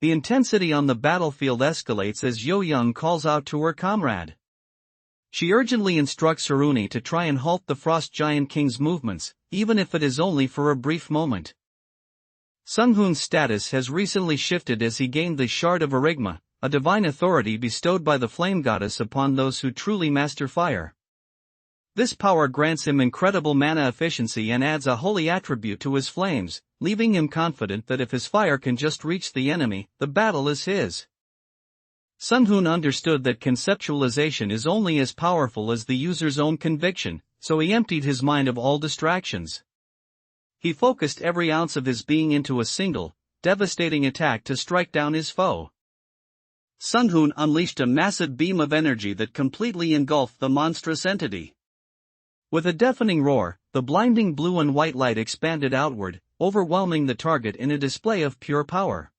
The intensity on the battlefield escalates as Yo-yeon calls out to her comrade. She urgently instructs Haruni to try and halt the Frost Giant King's movements, even if it is only for a brief moment. Sung-hoon's status has recently shifted as he gained the Shard of Arigma, a divine authority bestowed by the Flame Goddess upon those who truly master fire. This power grants him incredible mana efficiency and adds a holy attribute to his flames, leaving him confident that if his fire can just reach the enemy, the battle is his. Sung-hoon understood that conceptualization is only as powerful as the user's own conviction, so he emptied his mind of all distractions. He focused every ounce of his being into a single, devastating attack to strike down his foe. Sung-hoon unleashed a massive beam of energy that completely engulfed the monstrous entity. With a deafening roar, the blinding blue and white light expanded outward, overwhelming the target in a display of pure power.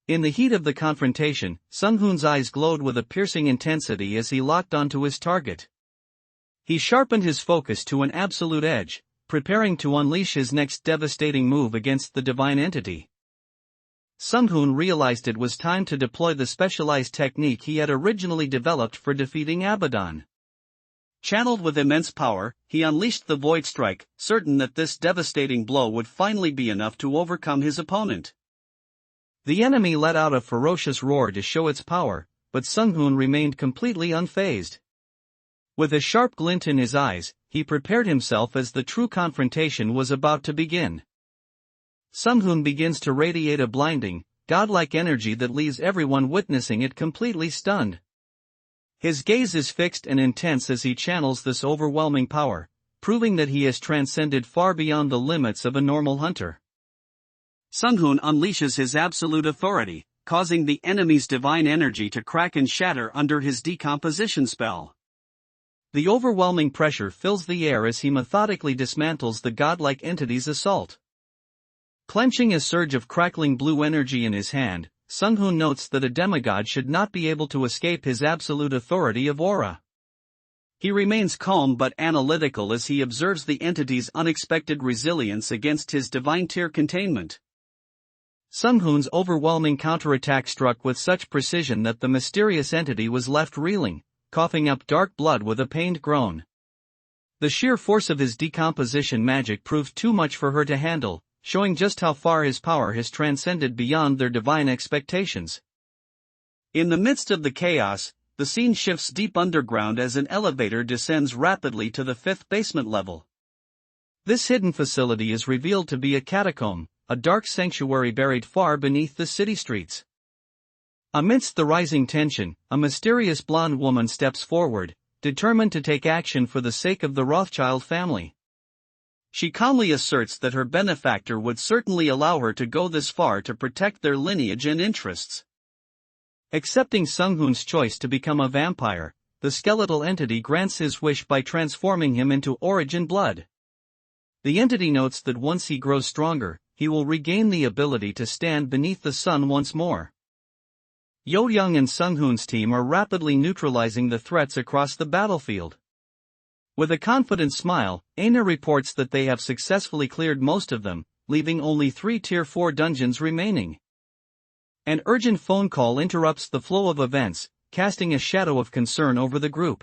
In the heat of the confrontation, Sung-hoon's eyes glowed with a piercing intensity as he locked onto his target. He sharpened his focus to an absolute edge, preparing to unleash his next devastating move against the divine entity. Sung-hoon realized it was time to deploy the specialized technique he had originally developed for defeating Abaddon. Channeled with immense power, he unleashed the Void Strike, certain that this devastating blow would finally be enough to overcome his opponent. The enemy let out a ferocious roar to show its power, but Sung-hoon remained completely unfazed. With a sharp glint in his eyes, he prepared himself as the true confrontation was about to begin. Sung-hoon begins to radiate a blinding, godlike energy that leaves everyone witnessing it completely stunned. His gaze is fixed and intense as he channels this overwhelming power, proving that he has transcended far beyond the limits of a normal hunter. Sung-hoon unleashes his absolute authority, causing the enemy's divine energy to crack and shatter under his decomposition spell. The overwhelming pressure fills the air as he methodically dismantles the godlike entity's assault. Clenching a surge of crackling blue energy in his hand, Sung-hoon notes that a demigod should not be able to escape his absolute authority of aura. He remains calm but analytical as he observes the entity's unexpected resilience against his divine tier containment. Sung-hoon's overwhelming counterattack struck with such precision that the mysterious entity was left reeling, coughing up dark blood with a pained groan. The sheer force of his decomposition magic proved too much for her to handle, showing just how far his power has transcended beyond their divine expectations. In the midst of the chaos, the scene shifts deep underground as an elevator descends rapidly to the 5th basement level. This hidden facility is revealed to be a catacomb, a dark sanctuary buried far beneath the city streets. Amidst the rising tension, a mysterious blonde woman steps forward, determined to take action for the sake of the Rothschild family. She calmly asserts that her benefactor would certainly allow her to go this far to protect their lineage and interests. Accepting Sung-hoon's choice to become a vampire, the skeletal entity grants his wish by transforming him into origin blood. The entity notes that once he grows stronger, he will regain the ability to stand beneath the sun once more. Yo-young and Sung-hoon's team are rapidly neutralizing the threats across the battlefield. With a confident smile, Aina reports that they have successfully cleared most of them, leaving only 3 Tier 4 dungeons remaining. An urgent phone call interrupts the flow of events, casting a shadow of concern over the group.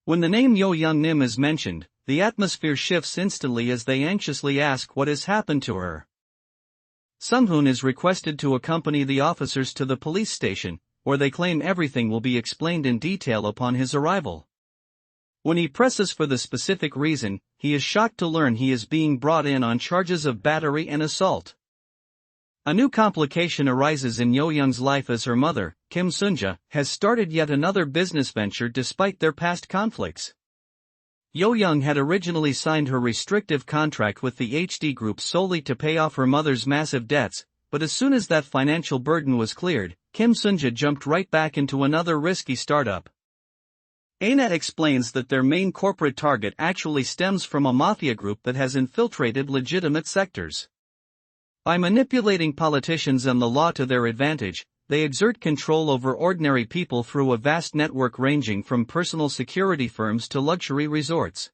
When the name Yo-young Nim is mentioned, the atmosphere shifts instantly as they anxiously ask what has happened to her. Sung-hoon is requested to accompany the officers to the police station, where they claim everything will be explained in detail upon his arrival. When he presses for the specific reason, he is shocked to learn he is being brought in on charges of battery and assault. A new complication arises in Yo-young's life as her mother, Kim Sunja, has started yet another business venture despite their past conflicts. Yo-young had originally signed her restrictive contract with the HD Group solely to pay off her mother's massive debts, but as soon as that financial burden was cleared, Kim Sunja jumped right back into another risky startup. Aina explains that their main corporate target actually stems from a mafia group that has infiltrated legitimate sectors. By manipulating politicians and the law to their advantage, they exert control over ordinary people through a vast network ranging from personal security firms to luxury resorts.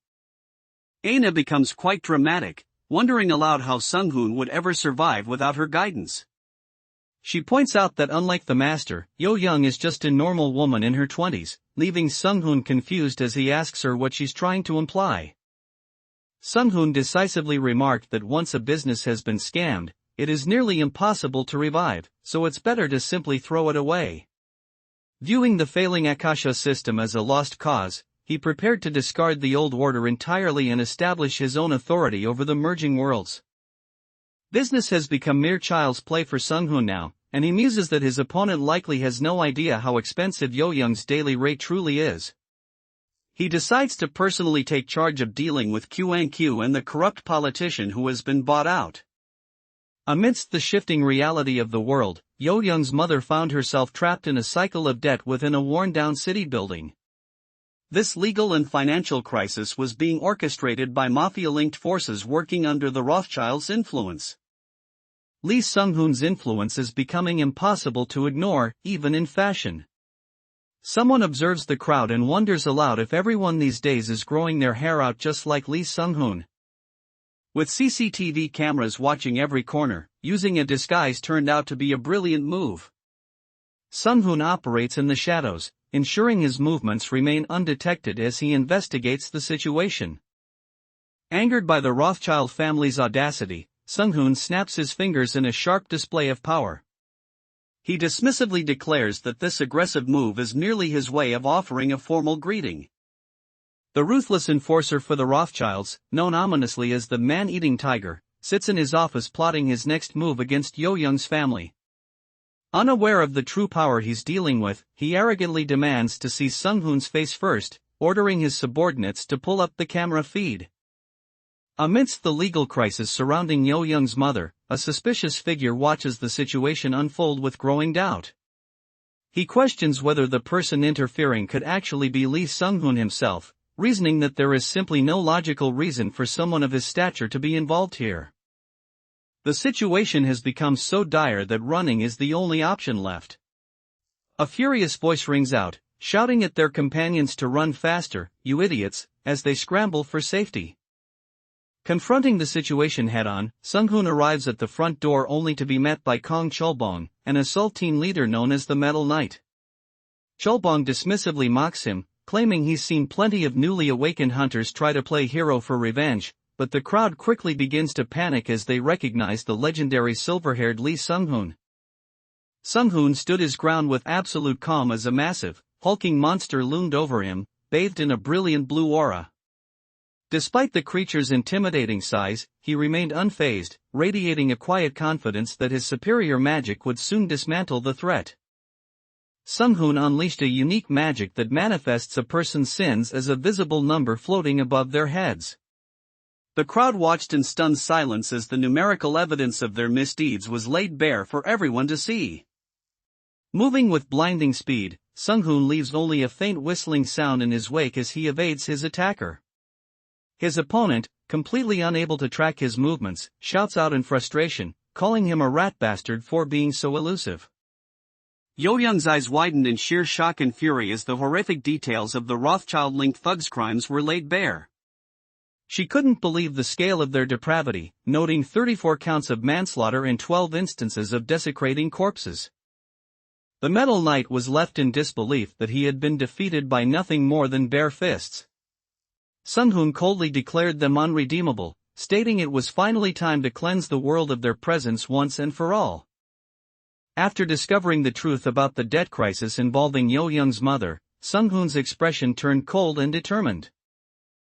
Aina becomes quite dramatic, wondering aloud how Sung-hoon would ever survive without her guidance. She points out that unlike the master, Yo-young is just a normal woman in her 20s, leaving Sung-hoon confused as he asks her what she's trying to imply. Sung-hoon decisively remarked that once a business has been scammed, it is nearly impossible to revive, so it's better to simply throw it away. Viewing the failing Akasha system as a lost cause, he prepared to discard the old order entirely and establish his own authority over the merging worlds. Business has become mere child's play for Sung-hoon now, and he muses that his opponent likely has no idea how expensive Yo-young's daily rate truly is. He decides to personally take charge of dealing with Qang-Q and the corrupt politician who has been bought out. Amidst the shifting reality of the world, Yo-young's mother found herself trapped in a cycle of debt within a worn-down city building. This legal and financial crisis was being orchestrated by mafia-linked forces working under the Rothschilds' influence. Lee Sung-hoon's influence is becoming impossible to ignore, even in fashion. Someone observes the crowd and wonders aloud if everyone these days is growing their hair out just like Lee Sung-hoon. With CCTV cameras watching every corner, using a disguise turned out to be a brilliant move. Sung-hoon operates in the shadows, ensuring his movements remain undetected as he investigates the situation. Angered by the Rothschild family's audacity, Sung-hoon snaps his fingers in a sharp display of power. He dismissively declares that this aggressive move is merely his way of offering a formal greeting. The ruthless enforcer for the Rothschilds, known ominously as the man-eating tiger, sits in his office plotting his next move against Yo-young's family. Unaware of the true power he's dealing with, he arrogantly demands to see Sung-hoon's face first, ordering his subordinates to pull up the camera feed. Amidst the legal crisis surrounding Yo-young's mother, a suspicious figure watches the situation unfold with growing doubt. He questions whether the person interfering could actually be Lee Sung-hoon himself, reasoning that there is simply no logical reason for someone of his stature to be involved here. The situation has become so dire that running is the only option left. A furious voice rings out, shouting at their companions to run faster, "You idiots," as they scramble for safety. Confronting the situation head-on, Sung-hoon arrives at the front door only to be met by Kong Chulbong, an assault team leader known as the Metal Knight. Chulbong dismissively mocks him, claiming he's seen plenty of newly awakened hunters try to play hero for revenge, but the crowd quickly begins to panic as they recognize the legendary silver-haired Lee Sung-hoon. Sung-hoon stood his ground with absolute calm as a massive, hulking monster loomed over him, bathed in a brilliant blue aura. Despite the creature's intimidating size, he remained unfazed, radiating a quiet confidence that his superior magic would soon dismantle the threat. Sung-hoon unleashed a unique magic that manifests a person's sins as a visible number floating above their heads. The crowd watched in stunned silence as the numerical evidence of their misdeeds was laid bare for everyone to see. Moving with blinding speed, Sung-hoon leaves only a faint whistling sound in his wake as he evades his attacker. His opponent, completely unable to track his movements, shouts out in frustration, calling him a rat bastard for being so elusive. Yo-young's eyes widened in sheer shock and fury as the horrific details of the Rothschild-linked thugs' crimes were laid bare. She couldn't believe the scale of their depravity, noting 34 counts of manslaughter and 12 instances of desecrating corpses. The Metal Knight was left in disbelief that he had been defeated by nothing more than bare fists. Sung-hoon coldly declared them unredeemable, stating it was finally time to cleanse the world of their presence once and for all. After discovering the truth about the debt crisis involving Yo-young's mother, Sung-hoon's expression turned cold and determined.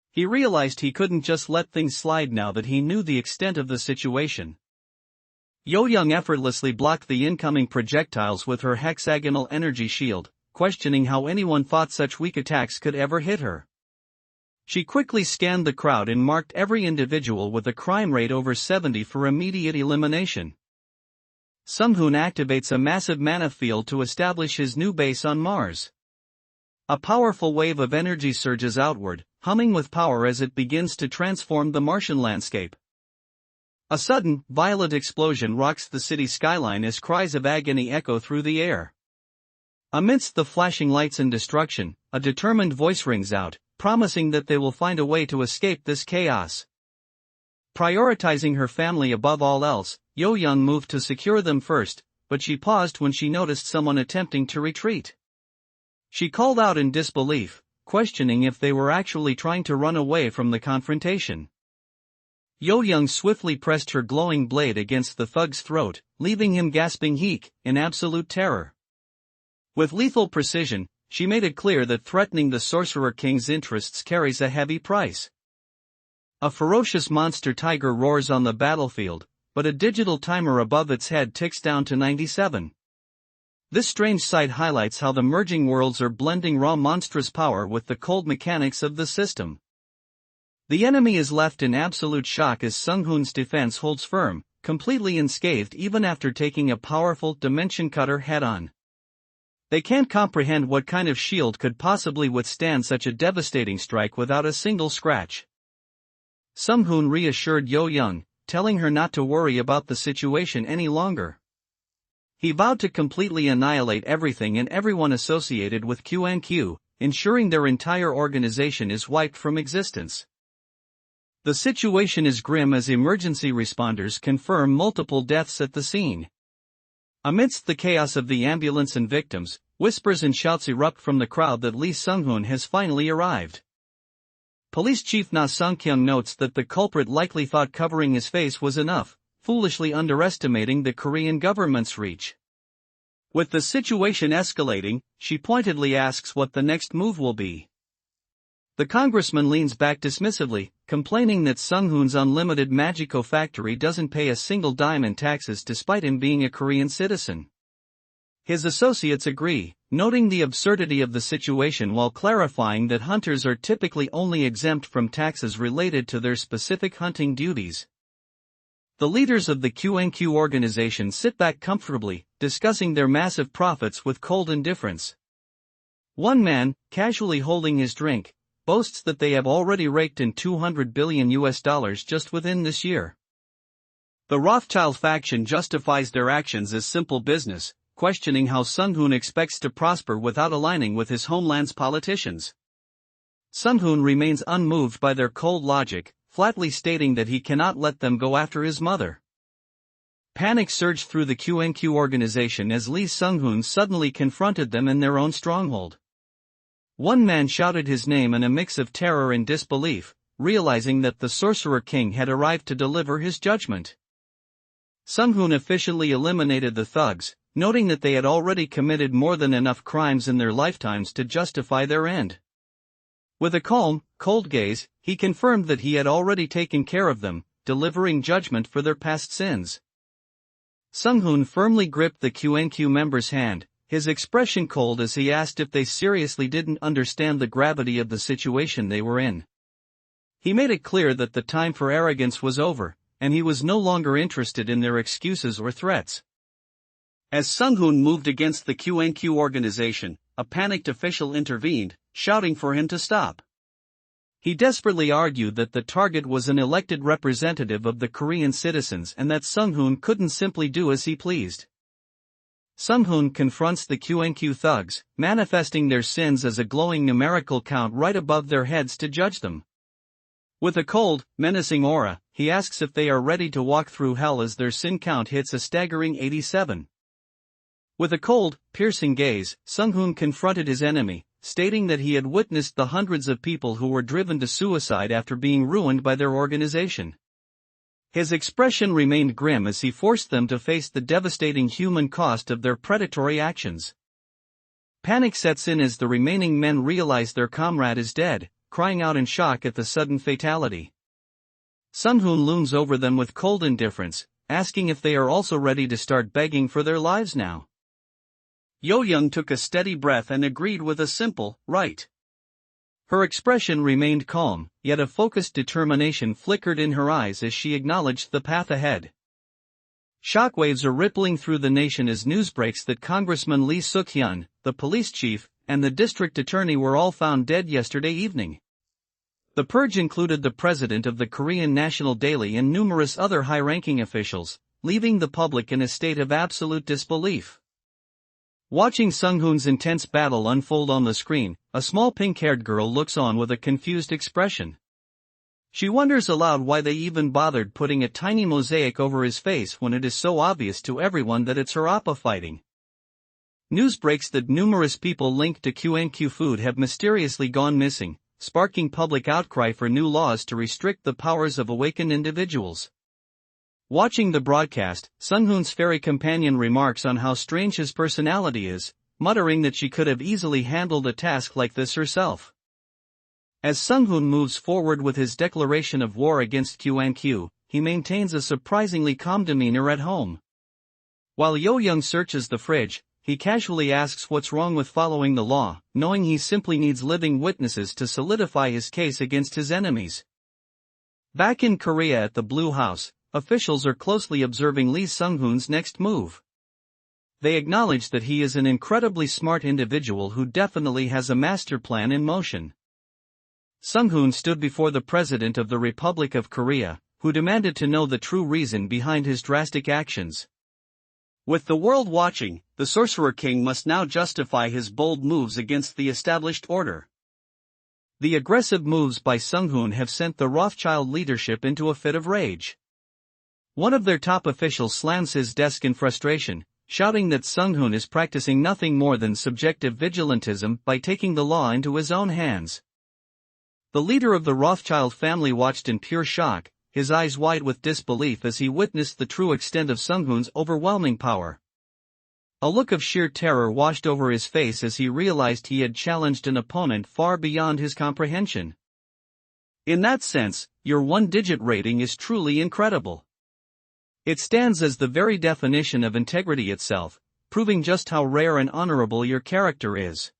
He realized he couldn't just let things slide now that he knew the extent of the situation. Yo-young effortlessly blocked the incoming projectiles with her hexagonal energy shield, questioning how anyone thought such weak attacks could ever hit her. She quickly scanned the crowd and marked every individual with a crime rate over 70 for immediate elimination. Sung-hoon activates a massive mana field to establish his new base on Mars. A powerful wave of energy surges outward, humming with power as it begins to transform the Martian landscape. A sudden, violent explosion rocks the city skyline as cries of agony echo through the air. Amidst the flashing lights and destruction, a determined voice rings out, promising that they will find a way to escape this chaos. Prioritizing her family above all else, Yo-young moved to secure them first, but she paused when she noticed someone attempting to retreat. She called out in disbelief, questioning if they were actually trying to run away from the confrontation. Yo-young swiftly pressed her glowing blade against the thug's throat, leaving him gasping "Heek" in absolute terror. With lethal precision, she made it clear that threatening the Sorcerer King's interests carries a heavy price. A ferocious monster tiger roars on the battlefield, but a digital timer above its head ticks down to 97. This strange sight highlights how the merging worlds are blending raw monstrous power with the cold mechanics of the system. The enemy is left in absolute shock as Sung-hoon's defense holds firm, completely unscathed even after taking a powerful dimension cutter head-on. They can't comprehend what kind of shield could possibly withstand such a devastating strike without a single scratch. Sung-hoon reassured Yo-young, telling her not to worry about the situation any longer. He vowed to completely annihilate everything and everyone associated with Q&Q, ensuring their entire organization is wiped from existence. The situation is grim as emergency responders confirm multiple deaths at the scene. Amidst the chaos of the ambulance and victims, whispers and shouts erupt from the crowd that Lee Sung-hoon has finally arrived. Police Chief Na Sung-kyung notes that the culprit likely thought covering his face was enough, foolishly underestimating the Korean government's reach. With the situation escalating, she pointedly asks what the next move will be. The congressman leans back dismissively, complaining that Sung-hoon's unlimited Magico factory doesn't pay a single dime in taxes despite him being a Korean citizen. His associates agree, noting the absurdity of the situation while clarifying that hunters are typically only exempt from taxes related to their specific hunting duties. The leaders of the Q&Q organization sit back comfortably, discussing their massive profits with cold indifference. One man, casually holding his drink, boasts that they have already raked in $200 billion just within this year. The Rothschild faction justifies their actions as simple business, questioning how Sung-hoon expects to prosper without aligning with his homeland's politicians. Sung-hoon remains unmoved by their cold logic, flatly stating that he cannot let them go after his mother. Panic surged through the Q&Q organization as Lee Sung-hoon suddenly confronted them in their own stronghold. One man shouted his name in a mix of terror and disbelief, realizing that the Sorcerer King had arrived to deliver his judgment. Sung-hoon efficiently eliminated the thugs, noting that they had already committed more than enough crimes in their lifetimes to justify their end. With a calm, cold gaze, he confirmed that he had already taken care of them, delivering judgment for their past sins. Sung-hoon firmly gripped the Q&Q member's hand, his expression cold as he asked if they seriously didn't understand the gravity of the situation they were in. He made it clear that the time for arrogance was over, and he was no longer interested in their excuses or threats. As Sung-hoon moved against the QNQ organization, a panicked official intervened, shouting for him to stop. He desperately argued that the target was an elected representative of the Korean citizens and that Sung-hoon couldn't simply do as he pleased. Sung-hoon confronts the QNQ thugs, manifesting their sins as a glowing numerical count right above their heads to judge them. With a cold, menacing aura, he asks if they are ready to walk through hell as their sin count hits a staggering 87. With a cold, piercing gaze, Sung-hoon confronted his enemy, stating that he had witnessed the hundreds of people who were driven to suicide after being ruined by their organization. His expression remained grim as he forced them to face the devastating human cost of their predatory actions. Panic sets in as the remaining men realize their comrade is dead, crying out in shock at the sudden fatality. Sung-hoon looms over them with cold indifference, asking if they are also ready to start begging for their lives now. Yo-young took a steady breath and agreed with a simple, right. Her expression remained calm, yet a focused determination flickered in her eyes as she acknowledged the path ahead. Shockwaves are rippling through the nation as news breaks that Congressman Lee Suk-hyun, the police chief, and the district attorney were all found dead yesterday evening. The purge included the president of the Korean National Daily and numerous other high-ranking officials, leaving the public in a state of absolute disbelief. Watching Sung-hoon's intense battle unfold on the screen, a small pink-haired girl looks on with a confused expression. She wonders aloud why they even bothered putting a tiny mosaic over his face when it is so obvious to everyone that it's her oppa fighting. News breaks that numerous people linked to QNQ food have mysteriously gone missing, sparking public outcry for new laws to restrict the powers of awakened individuals. Watching the broadcast, Sung-hoon's fairy companion remarks on how strange his personality is, muttering that she could have easily handled a task like this herself. As Sung-hoon moves forward with his declaration of war against QNQ, he maintains a surprisingly calm demeanor at home. While Yo-young searches the fridge, he casually asks what's wrong with following the law, knowing he simply needs living witnesses to solidify his case against his enemies. Back in Korea at the Blue House, officials are closely observing Lee Sung-hoon's next move. They acknowledge that he is an incredibly smart individual who definitely has a master plan in motion. Sung-hoon stood before the President of the Republic of Korea, who demanded to know the true reason behind his drastic actions. With the world watching, the Sorcerer King must now justify his bold moves against the established order. The aggressive moves by Sung-hoon have sent the Rothschild leadership into a fit of rage. One of their top officials slams his desk in frustration, shouting that Sung-hoon is practicing nothing more than subjective vigilantism by taking the law into his own hands. The leader of the Rothschild family watched in pure shock, his eyes wide with disbelief as he witnessed the true extent of Sung-hoon's overwhelming power. A look of sheer terror washed over his face as he realized he had challenged an opponent far beyond his comprehension. In that sense, your one-digit rating is truly incredible. It stands as the very definition of integrity itself, proving just how rare and honorable your character is.